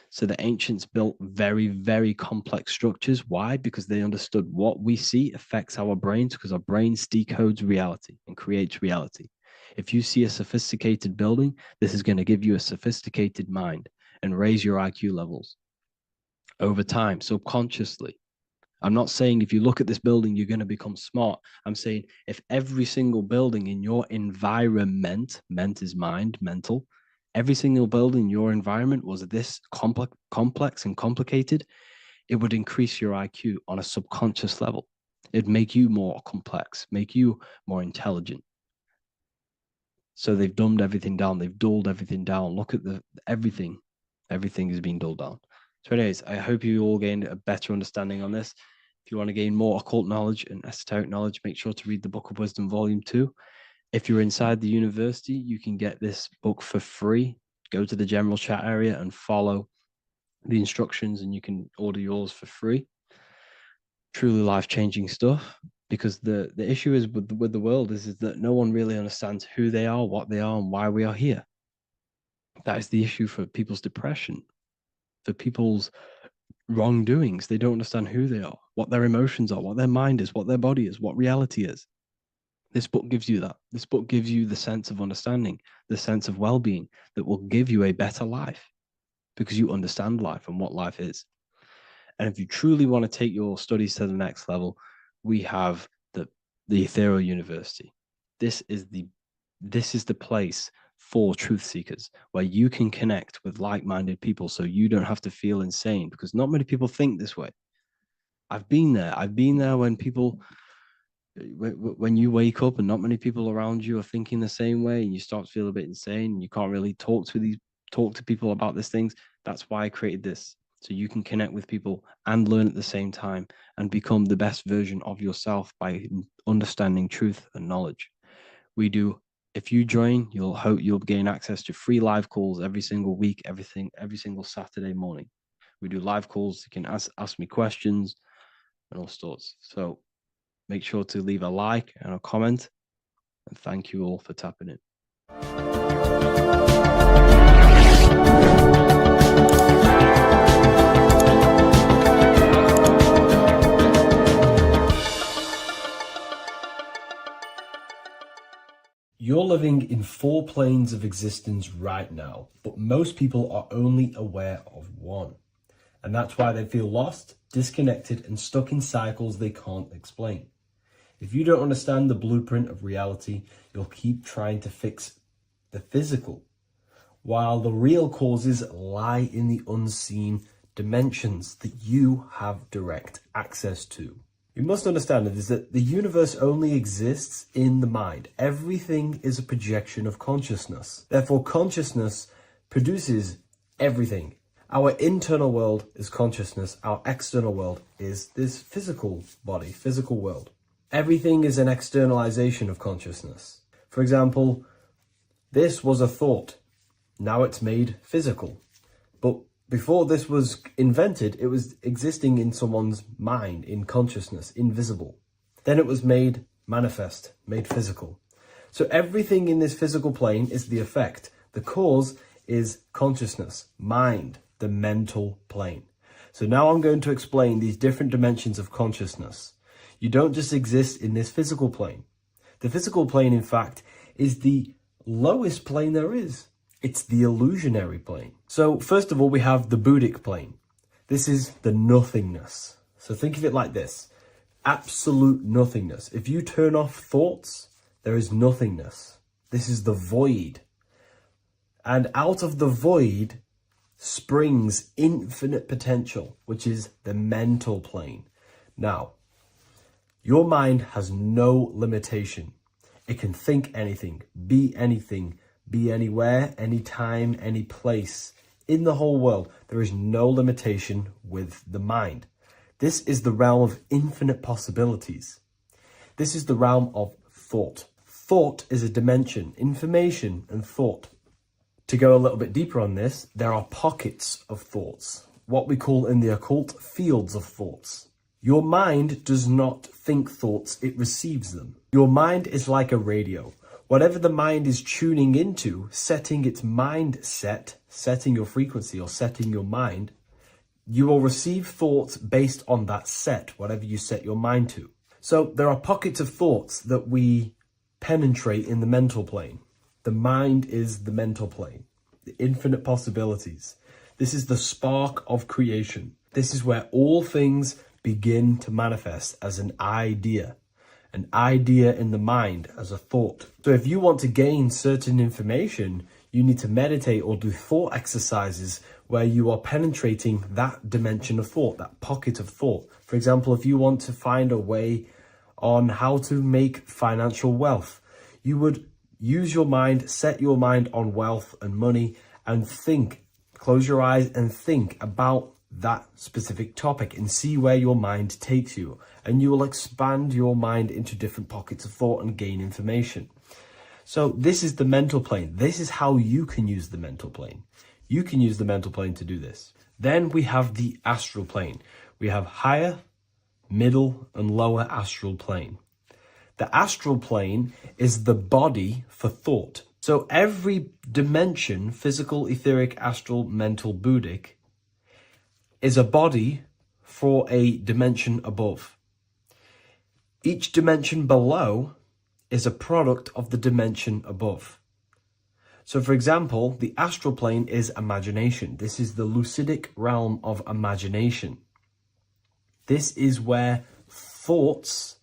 So the ancients built very, very complex structures. Why? Because they understood what we see affects our brains, because our brains decodes reality and creates reality. If you see a sophisticated building, this is going to give you a sophisticated mind and raise your IQ levels over time, subconsciously. I'm not saying if you look at this building, you're going to become smart. I'm saying if every single building in your environment, ment is mind, mental, every single building in your environment was this complex and complicated, it would increase your IQ on a subconscious level. It'd make you more complex, make you more intelligent. So they've dumbed everything down. They've dulled everything down. Look at everything. Everything is being dulled down. So anyways, I hope you all gained a better understanding on this. If you want to gain more occult knowledge and esoteric knowledge, make sure to read the Book of Wisdom Volume 2. If you're inside the university, you can get this book for free. Go to the general chat area and follow the instructions, and you can order yours for free. Truly life-changing stuff, because the issue is with the world is that no one really understands who they are, what they are, and why we are here. That is the issue for people's depression, for people's wrongdoings. They don't understand who they are, what their emotions are, what their mind is, what their body is, what reality is. This book gives you that. This book gives you the sense of understanding, the sense of well-being that will give you a better life, because you understand life and what life is. And if you truly want to take your studies to the next level, we have the Ethereal University. This is the place for truth seekers, where you can connect with like-minded people, so you don't have to feel insane, because not many people think this way. I've been there when you wake up and not many people around you are thinking the same way, and you start to feel a bit insane, and you can't really talk to people about these things. That's why I created this, so you can connect with people and learn at the same time and become the best version of yourself by understanding truth and knowledge. If you join, you'll gain access to free live calls every single week, every single Saturday morning. We do live calls. You can ask me questions and all sorts. So make sure to leave a like and a comment, and thank you all for tapping in. You're living in 4 planes of existence right now, but most people are only aware of one. And that's why they feel lost, disconnected, and stuck in cycles they can't explain. If you don't understand the blueprint of reality, you'll keep trying to fix the physical, while the real causes lie in the unseen dimensions that you have direct access to. You must understand that the universe only exists in the mind. Everything is a projection of consciousness. Therefore, consciousness produces everything. Our internal world is consciousness. Our external world is this physical body, physical world. Everything is an externalization of consciousness. For example, this was a thought. Now it's made physical. But before this was invented, it was existing in someone's mind, in consciousness, invisible. Then it was made manifest, made physical. So everything in this physical plane is the effect. The cause is consciousness, mind, the mental plane. So now I'm going to explain these different dimensions of consciousness. You don't just exist in this physical plane. The physical plane, in fact, is the lowest plane there is. It's the illusionary plane. So first of all, we have the Buddhic plane. This is the nothingness. So think of it like this. Absolute nothingness. If you turn off thoughts, there is nothingness. This is the void. And out of the void springs infinite potential, which is the mental plane. Now, your mind has no limitation. It can think anything, be anywhere, anytime, any place. In the whole world, there is no limitation with the mind. This is the realm of infinite possibilities. This is the realm of thought. Thought is a dimension, information and thought. To go a little bit deeper on this, there are pockets of thoughts, what we call in the occult fields of thoughts. Your mind does not think thoughts, it receives them. Your mind is like a radio. Whatever the mind is tuning into, setting its mindset, setting your frequency or setting your mind, you will receive thoughts based on that set, whatever you set your mind to. So there are pockets of thoughts that we penetrate in the mental plane. The mind is the mental plane, the infinite possibilities. This is the spark of creation. This is where all things begin to manifest as an idea in the mind as a thought. So if you want to gain certain information, you need to meditate or do thought exercises where you are penetrating that dimension of thought, that pocket of thought. For example, if you want to find a way on how to make financial wealth, you would use your mind, set your mind on wealth and money, and think, close your eyes and think about that specific topic and see where your mind takes you. And you will expand your mind into different pockets of thought and gain information. So this is the mental plane. This is how you can use the mental plane. You can use the mental plane to do this. Then we have the astral plane. We have higher, middle, and lower astral plane. The astral plane is the body for thought. So every dimension, physical, etheric, astral, mental, Buddhic, is a body for a dimension above. Each dimension below is a product of the dimension above. So for example, the astral plane is imagination. This is the lucidic realm of imagination. This is where thoughts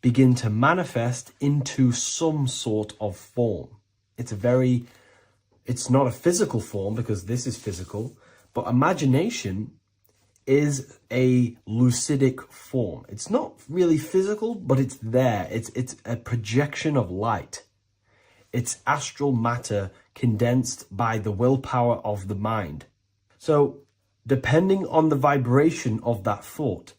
begin to manifest into some sort of form. It's not a physical form because this is physical, but imagination is a lucidic form. It's not really physical, but it's there. It's a projection of light. It's astral matter condensed by the willpower of the mind. So depending on the vibration of that thought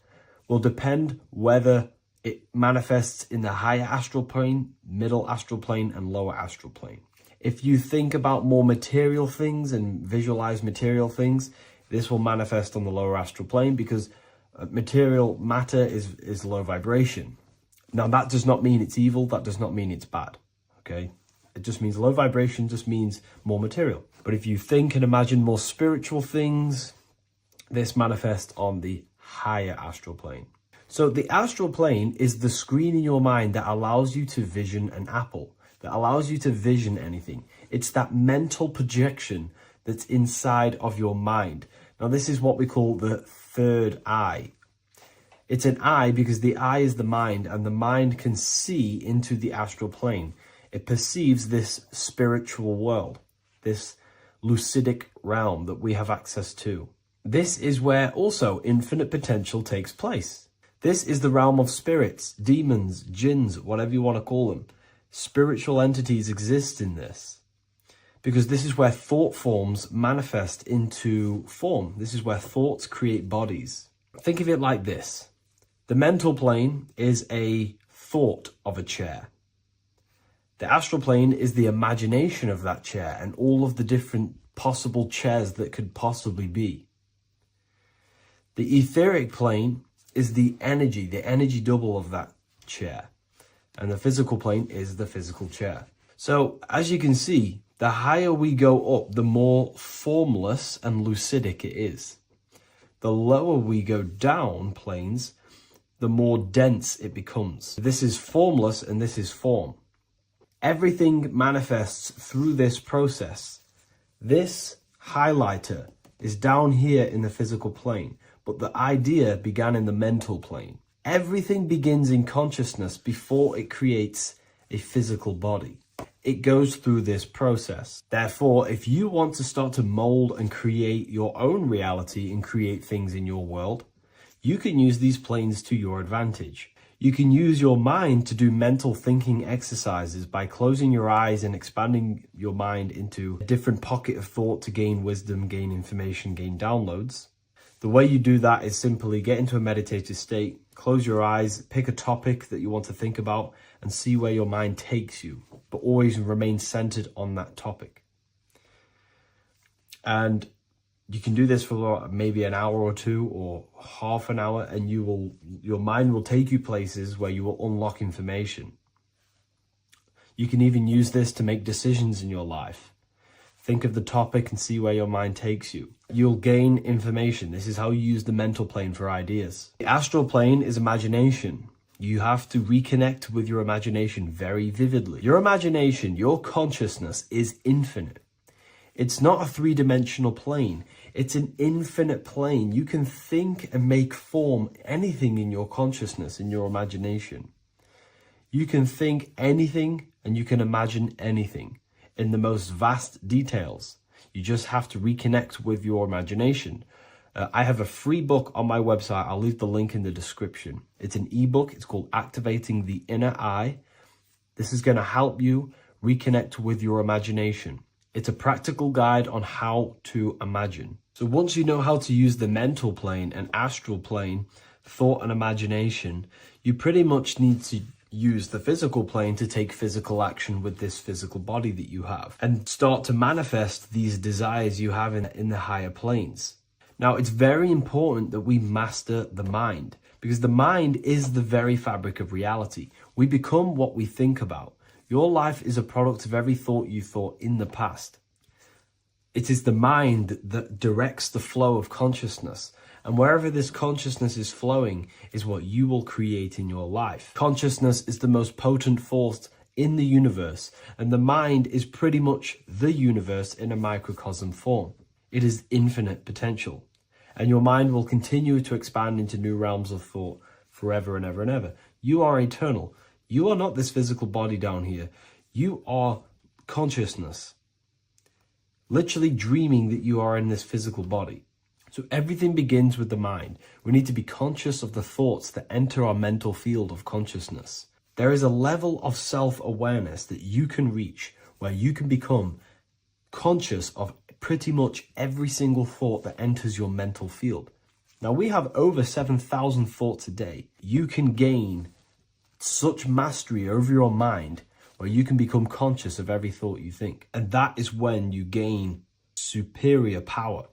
will depend whether it manifests in the higher astral plane, middle astral plane, and lower astral plane. If you think about more material things and visualize material things, this will manifest on the lower astral plane because material matter is low vibration. Now that does not mean it's evil, that does not mean it's bad, okay? It just means low vibration just means more material. But if you think and imagine more spiritual things, this manifests on the higher astral plane. So the astral plane is the screen in your mind that allows you to vision an apple, that allows you to vision anything. It's that mental projection that's inside of your mind. Now this is what we call the third eye. It's an eye because the eye is the mind, and the mind can see into the astral plane. It perceives this spiritual world, this lucidic realm that we have access to. This is where also infinite potential takes place. This is the realm of spirits, demons, jinns, whatever you want to call them. Spiritual entities exist in this because this is where thought forms manifest into form. This is where thoughts create bodies. Think of it like this. The mental plane is a thought of a chair. The astral plane is the imagination of that chair and all of the different possible chairs that could possibly be. The etheric plane is the energy double of that chair. And the physical plane is the physical chair. So as you can see, the higher we go up, the more formless and lucidic it is. The lower we go down planes, the more dense it becomes. This is formless and this is form. Everything manifests through this process. This highlighter is down here in the physical plane, but the idea began in the mental plane. Everything begins in consciousness before it creates a physical body. It goes through this process. Therefore, if you want to start to mold and create your own reality and create things in your world, you can use these planes to your advantage. You can use your mind to do mental thinking exercises by closing your eyes and expanding your mind into a different pocket of thought to gain wisdom, gain information, gain downloads. The way you do that is simply get into a meditative state, close your eyes, pick a topic that you want to think about and see where your mind takes you, but always remain centered on that topic. And you can do this for maybe an hour or two or half an hour, and your mind will take you places where you will unlock information. You can even use this to make decisions in your life. Think of the topic and see where your mind takes you. You'll gain information. This is how you use the mental plane for ideas. The astral plane is imagination. You have to reconnect with your imagination very vividly. Your imagination, your consciousness is infinite. It's not a three-dimensional plane. It's an infinite plane. You can think and make form anything in your consciousness, in your imagination. You can think anything and you can imagine anything in the most vast details. You just have to reconnect with your imagination. I have a free book on my website. I'll leave the link in the description. It's an ebook. It's called Activating the Inner Eye. This is going to help you reconnect with your imagination. It's a practical guide on how to imagine. So once you know how to use the mental plane and astral plane, thought and imagination, you pretty much need to use the physical plane to take physical action with this physical body that you have and start to manifest these desires you have in the higher planes. Now, it's very important that we master the mind, because the mind is the very fabric of reality. We become what we think about. Your life is a product of every thought you thought in the past. It is the mind that directs the flow of consciousness. And wherever this consciousness is flowing is what you will create in your life. Consciousness is the most potent force in the universe, and the mind is pretty much the universe in a microcosm form. It is infinite potential. And your mind will continue to expand into new realms of thought forever and ever and ever. You are eternal. You are not this physical body down here. You are consciousness. Literally dreaming that you are in this physical body. So everything begins with the mind. We need to be conscious of the thoughts that enter our mental field of consciousness. There is a level of self-awareness that you can reach where you can become conscious of pretty much every single thought that enters your mental field. Now, we have over 7,000 thoughts a day. You can gain such mastery over your mind where you can become conscious of every thought you think. And that is when you gain superior power.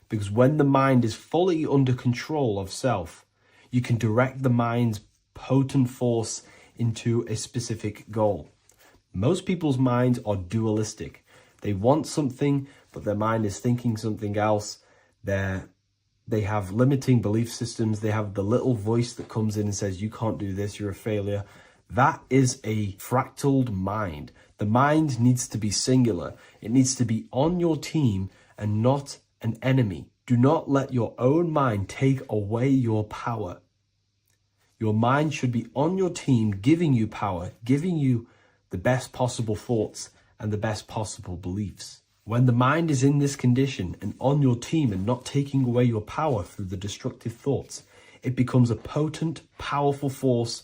Because when the mind is fully under control of self, you can direct the mind's potent force into a specific goal. Most people's minds are dualistic. They want something, but their mind is thinking something else. They have limiting belief systems. They have the little voice that comes in and says, you can't do this, you're a failure. That is a fractaled mind. The mind needs to be singular. It needs to be on your team and not an enemy. Do not let your own mind take away your power. Your mind should be on your team, giving you power, giving you the best possible thoughts and the best possible beliefs. When the mind is in this condition and on your team and not taking away your power through the destructive thoughts, it becomes a potent, powerful force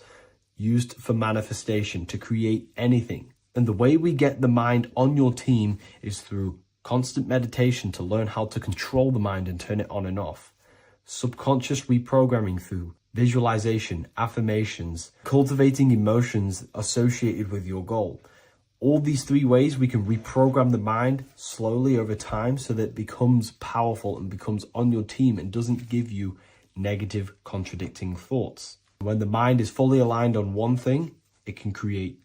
used for manifestation to create anything. And the way we get the mind on your team is through constant meditation to learn how to control the mind and turn it on and off. Subconscious reprogramming through visualization, affirmations, cultivating emotions associated with your goal. All these three ways we can reprogram the mind slowly over time so that it becomes powerful and becomes on your team and doesn't give you negative contradicting thoughts. When the mind is fully aligned on one thing, it can create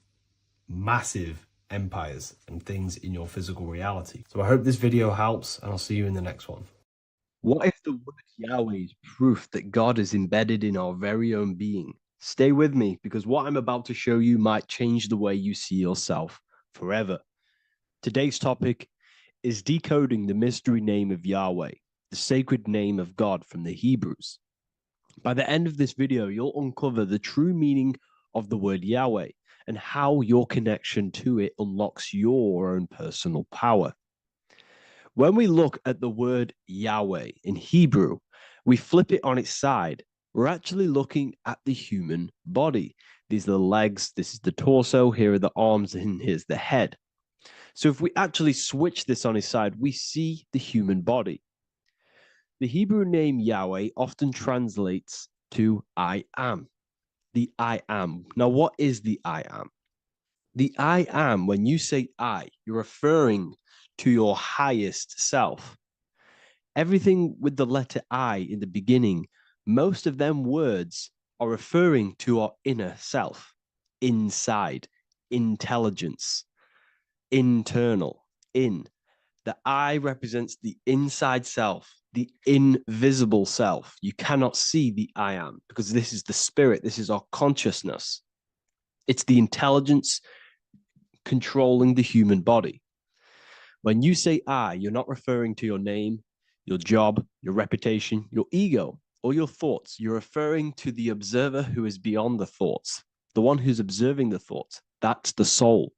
massive empires and things in your physical reality. So I hope this video helps, and I'll see you in the next one. What if the word Yahweh is proof that God is embedded in our very own being? Stay with me, because what I'm about to show you might change the way you see yourself forever. Today's topic is decoding the mystery name of Yahweh, the sacred name of God from the Hebrews. By the end of this video, you'll uncover the true meaning of the word Yahweh and how your connection to it unlocks your own personal power. When we look at the word Yahweh in Hebrew, we flip it on its side. We're actually looking at the human body. These are the legs, this is the torso, here are the arms, and here's the head. So if we actually switch this on its side, we see the human body. The Hebrew name Yahweh often translates to I am. The I am. Now, what is the I am? The I am, when you say I, you're referring to your highest self. Everything with the letter I in the beginning, most of them words are referring to our inner self, inside, intelligence, internal, in. The I represents the inside self, the invisible self. You cannot see the I am because this is the spirit, this is our consciousness. It's the intelligence controlling the human body. When you say I, you're not referring to your name, your job, your reputation, your ego, or your thoughts. You're referring to the observer who is beyond the thoughts, the one who's observing the thoughts. That's the soul.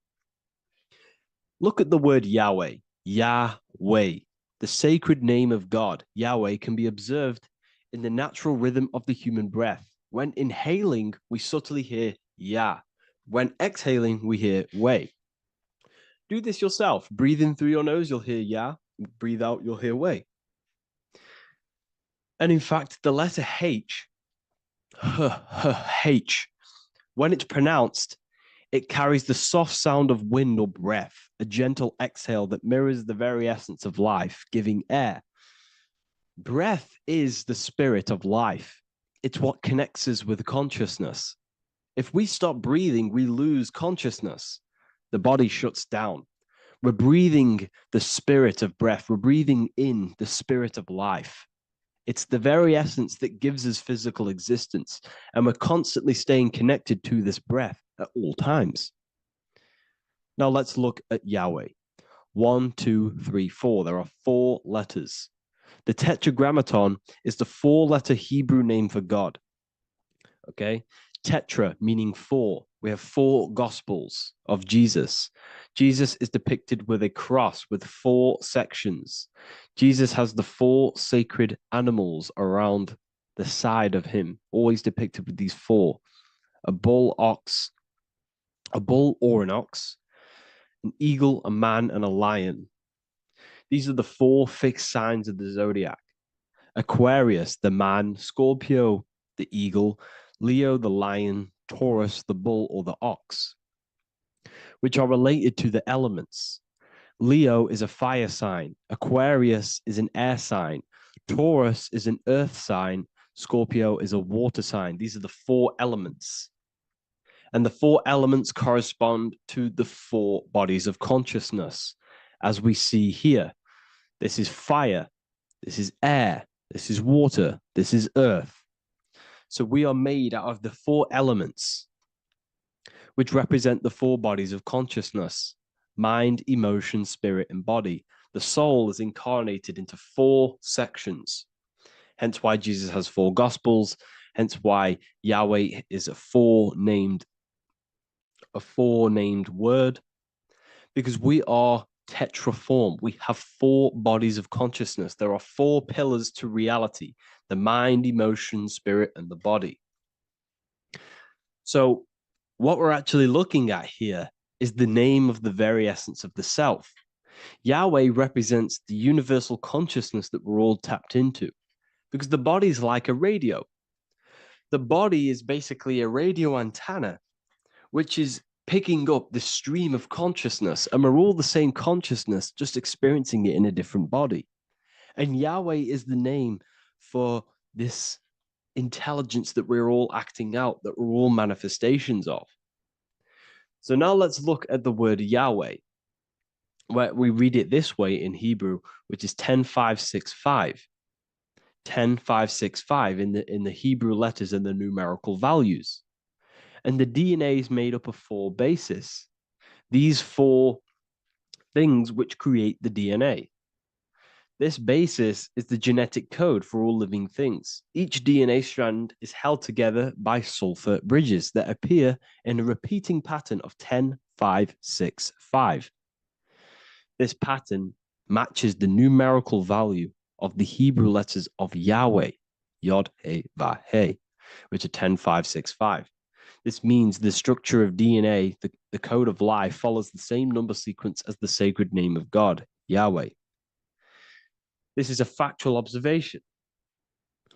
Look at the word Yahweh, Yahweh, the sacred name of God. Yahweh can be observed in the natural rhythm of the human breath. When inhaling, we subtly hear Yah. When exhaling, we hear Wei. Do this yourself. Breathe in through your nose, you'll hear Yah. Breathe out, you'll hear Wei. And in fact, the letter H, H, when it's pronounced, it carries the soft sound of wind or breath, a gentle exhale that mirrors the very essence of life, giving air. Breath is the spirit of life. It's what connects us with consciousness. If we stop breathing, we lose consciousness. The body shuts down. We're breathing the spirit of breath. We're breathing in the spirit of life. It's the very essence that gives us physical existence, and we're constantly staying connected to this breath at all times. Now let's look at Yahweh. 1, 2, 3, 4. There are 4 letters. The Tetragrammaton is the 4-letter Hebrew name for God. Okay? Tetra meaning 4. We have 4 gospels of Jesus. Jesus is depicted with a cross with 4 sections. Jesus has the 4 sacred animals around the side of him, always depicted with these 4. A bull or an ox, an eagle, a man, and a lion. These are the 4 fixed signs of the zodiac. Aquarius, the man; Scorpio, the eagle; Leo, the lion; Taurus, the bull or the ox, which are related to the elements. Leo is a fire sign. Aquarius is an air sign. Taurus is an earth sign. Scorpio is a water sign. These are the 4 elements. And the 4 elements correspond to the 4 bodies of consciousness, as we see here. This is fire. This is air. This is water. This is earth. So we are made out of the 4 elements, which represent the 4 bodies of consciousness: mind, emotion, spirit, and body. The soul is incarnated into 4 sections. Hence why Jesus has 4 gospels. Hence why Yahweh is a four-named word, because we are tetraform. We have 4 bodies of consciousness. There are 4 pillars to reality: the mind, emotion, spirit, and the body. So what we're actually looking at here is the name of the very essence of the self. Yahweh represents the universal consciousness that we're all tapped into, because the body is like a radio. The body is basically a radio antenna, which is picking up the stream of consciousness, and we're all the same consciousness, just experiencing it in a different body. And Yahweh is the name for this intelligence that we're all acting out, that we're all manifestations of. So now let's look at the word Yahweh, where we read it this way in Hebrew, which is 10565. 10565 in the Hebrew letters and the numerical values. And the DNA is made up of 4 bases. These 4 things which create the DNA. This basis is the genetic code for all living things. Each DNA strand is held together by sulfur bridges that appear in a repeating pattern of 10565. This pattern matches the numerical value of the Hebrew letters of Yahweh, Yod, He, Vah, He, which are 10565. This means the structure of DNA, the code of life, follows the same number sequence as the sacred name of God, Yahweh. This is a factual observation.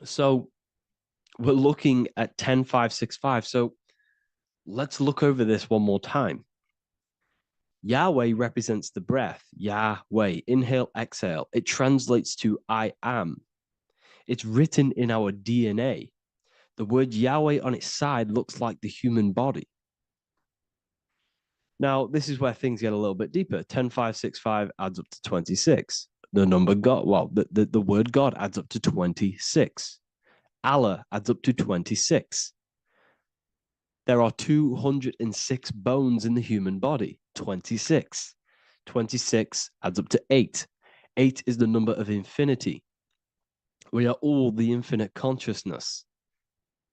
So we're looking at 10565. So let's look over this one more time. Yahweh represents the breath, Yahweh, inhale, exhale. It translates to I am. It's written in our DNA. The word Yahweh on its side looks like the human body. Now, this is where things get a little bit deeper. 10565 adds up to 26. The number God, well, the word God adds up to 26. Allah adds up to 26. There are 206 bones in the human body, 26. 26 adds up to 8. 8 is the number of infinity. We are all the infinite consciousness.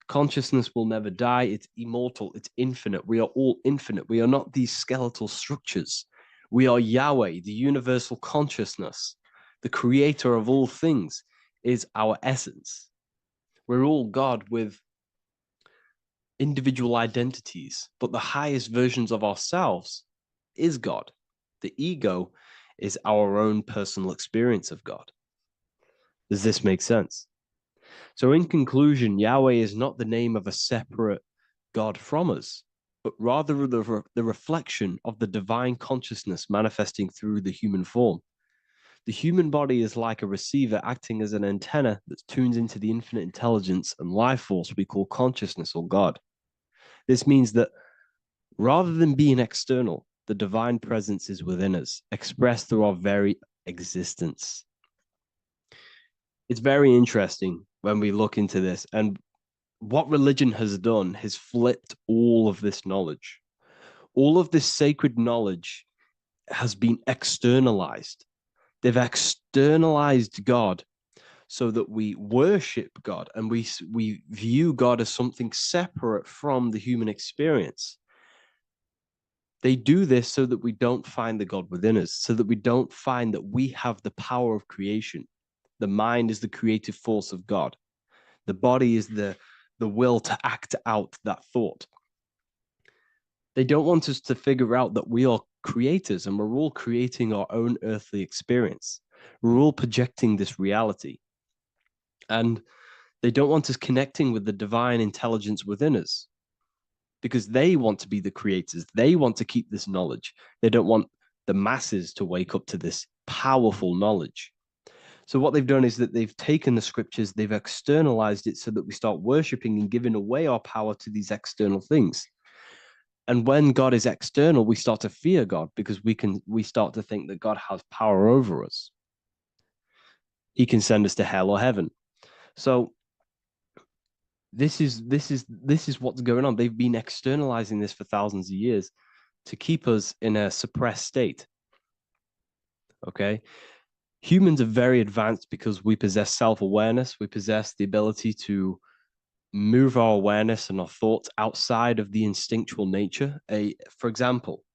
Consciousness will never die. It's immortal. It's infinite. We are all infinite. We are not these skeletal structures. We are Yahweh, the universal consciousness. The creator of all things is our essence. We're all God with individual identities, but the highest versions of ourselves is God. The ego is our own personal experience of God. Does this make sense? So in conclusion, Yahweh is not the name of a separate God from us, but rather the reflection of the divine consciousness manifesting through the human form. The human body is like a receiver acting as an antenna that tunes into the infinite intelligence and life force we call consciousness or God. This means that rather than being external, the divine presence is within us, expressed through our very existence. It's very interesting when we look into this, and what religion has done has flipped all of this knowledge. All of this sacred knowledge has been externalized. They've externalized God so that we worship God and we view God as something separate from the human experience. They do this so that we don't find the God within us, so that we don't find that we have the power of creation. The mind is the creative force of God. The body is the will to act out that thought. They don't want us to figure out that we are creators and we're all creating our own earthly experience. We're all projecting this reality. And they don't want us connecting with the divine intelligence within us because they want to be the creators. They want to keep this knowledge. They don't want the masses to wake up to this powerful knowledge. So what they've done is that they've taken the scriptures, they've externalized it so that we start worshiping and giving away our power to these external things. And when God is external, we start to fear God because we start to think that God has power over us. He can send us to hell or heaven. So this is what's going on. They've been externalizing this for thousands of years to keep us in a suppressed state. Okay? Humans are very advanced because we possess self-awareness. We possess the ability to move our awareness and our thoughts outside of the instinctual nature. For example,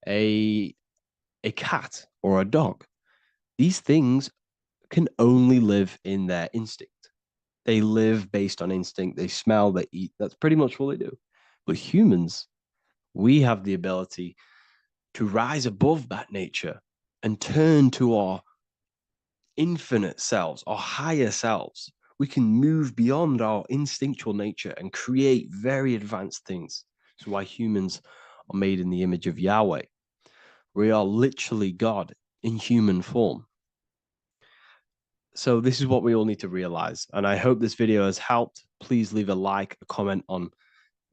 a cat or a dog. These things can only live in their instinct. They live based on instinct. They smell, they eat. That's pretty much what they do. But humans, we have the ability to rise above that nature and turn to our infinite selves, our higher selves. We can move beyond our instinctual nature and create very advanced things. That's why humans are made in the image of Yahweh. We are literally God in human form. So this is what we all need to realize. And I hope this video has helped. Please leave a like, a comment on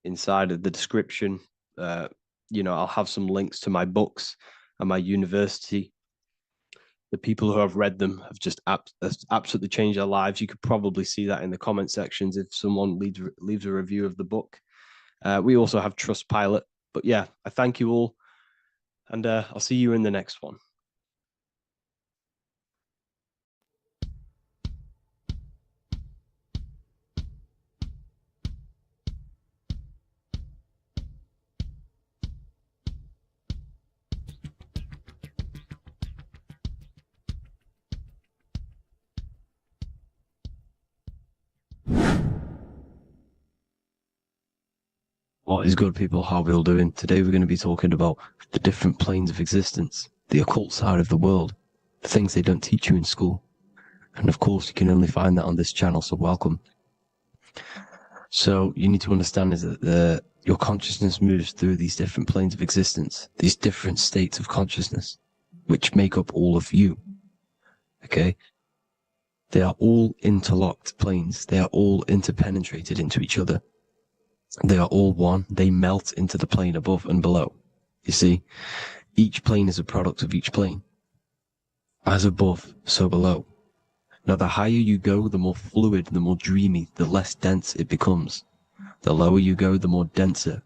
inside of the description. I'll have some links to my books and my university. The people who have read them have just absolutely changed their lives. You could probably see that in the comment sections if someone leaves a review of the book. We also have Trustpilot. But yeah, I thank you all. And I'll see you in the next one. What is good, people? How are we all doing? Today we're going to be talking about the different planes of existence, the occult side of the world, the things they don't teach you in school. And of course, you can only find that on this channel, so welcome. So you need to understand is that your consciousness moves through these different planes of existence, these different states of consciousness, which make up all of you. Okay? They are all interlocked planes. They are all interpenetrated into each other. They are all one. They melt into the plane above and below. You see, each plane is a product of each plane. As above, so below. Now, the higher you go, the more fluid, the more dreamy, the less dense it becomes. The lower you go, the more denser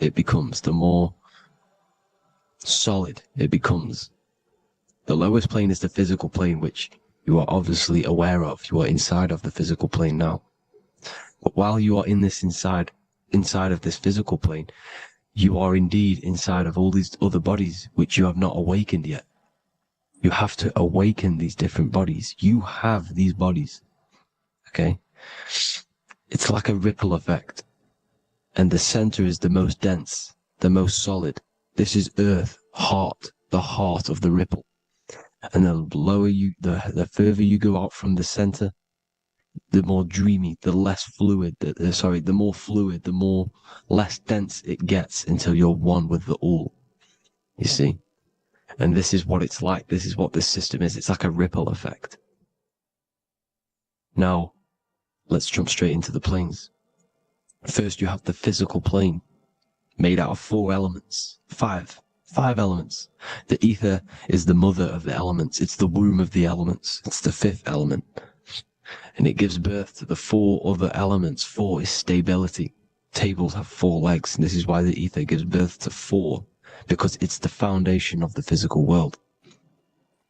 it becomes, the more solid it becomes. The lowest plane is the physical plane, which you are obviously aware of. You are inside of the physical plane now. But while you are in this inside of this physical plane, you are indeed inside of all these other bodies which you have not awakened yet. You have to awaken these different bodies. You have these bodies. Okay? It's like a ripple effect. And the center is the most dense, the most solid. This is earth, heart, the heart of the ripple. And the lower you, the further you go out from the center, the more dreamy, the less fluid, the more fluid, the more less dense it gets until you're one with the all. You see? And this is what it's like. This is what this system is. It's like a ripple effect. Now, let's jump straight into the planes. First, you have the physical plane, made out of 4 elements. Five elements. The ether is the mother of the elements. It's the womb of the elements. It's the 5th element. And it gives birth to the 4 other elements. 4 is stability. Tables have 4 legs, and this is why the ether gives birth to 4, because it's the foundation of the physical world.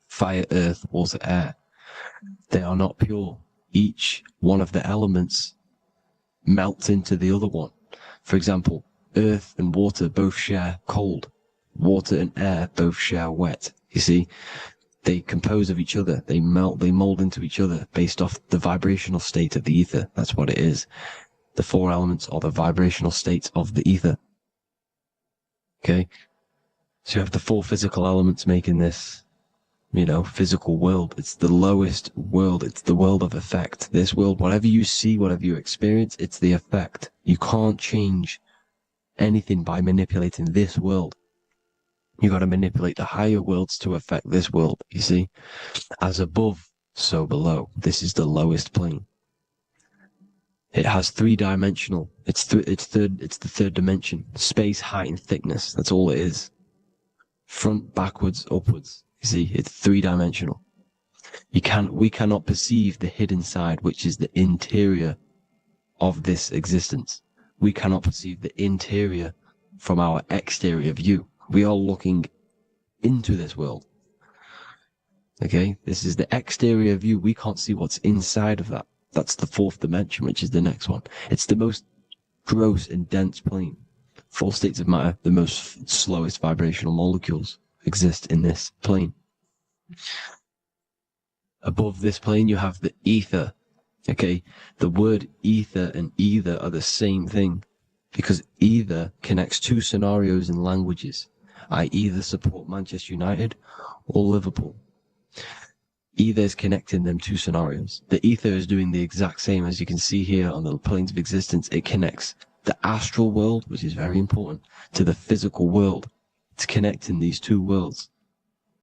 Fire, earth, water, air. They are not pure. Each one of the elements melts into the other one. For example, earth and water both share cold. Water and air both share wet. You see, they compose of each other. They melt, they mold into each other based off the vibrational state of the ether. That's what it is. The 4 elements are the vibrational states of the ether. Okay? So you have the 4 physical elements making this, physical world. It's the lowest world. It's the world of effect. This world, whatever you see, whatever you experience, it's the effect. You can't change anything by manipulating this world. You got to manipulate the higher worlds to affect this world, you see? As above, so below. This is the lowest plane. It has 3-dimensional. It's the 3rd dimension. Space, height, and thickness. That's all it is. Front, backwards, upwards. You see, it's 3-dimensional. We cannot perceive the hidden side, which is the interior of this existence. We cannot perceive the interior from our exterior view. We are looking into this world. Okay? This is the exterior view. We can't see what's inside of that. That's the 4th dimension, which is the next one. It's the most gross and dense plane. 4 states of matter, the most slowest vibrational molecules, exist in this plane. Above this plane, you have the ether. Okay? The word ether and either are the same thing, because either connects 2 scenarios in languages. I either support Manchester United or Liverpool. Either is connecting them 2 scenarios. The ether is doing the exact same, as you can see here on the planes of existence. It connects the astral world, which is very important, to the physical world. It's connecting these 2 worlds.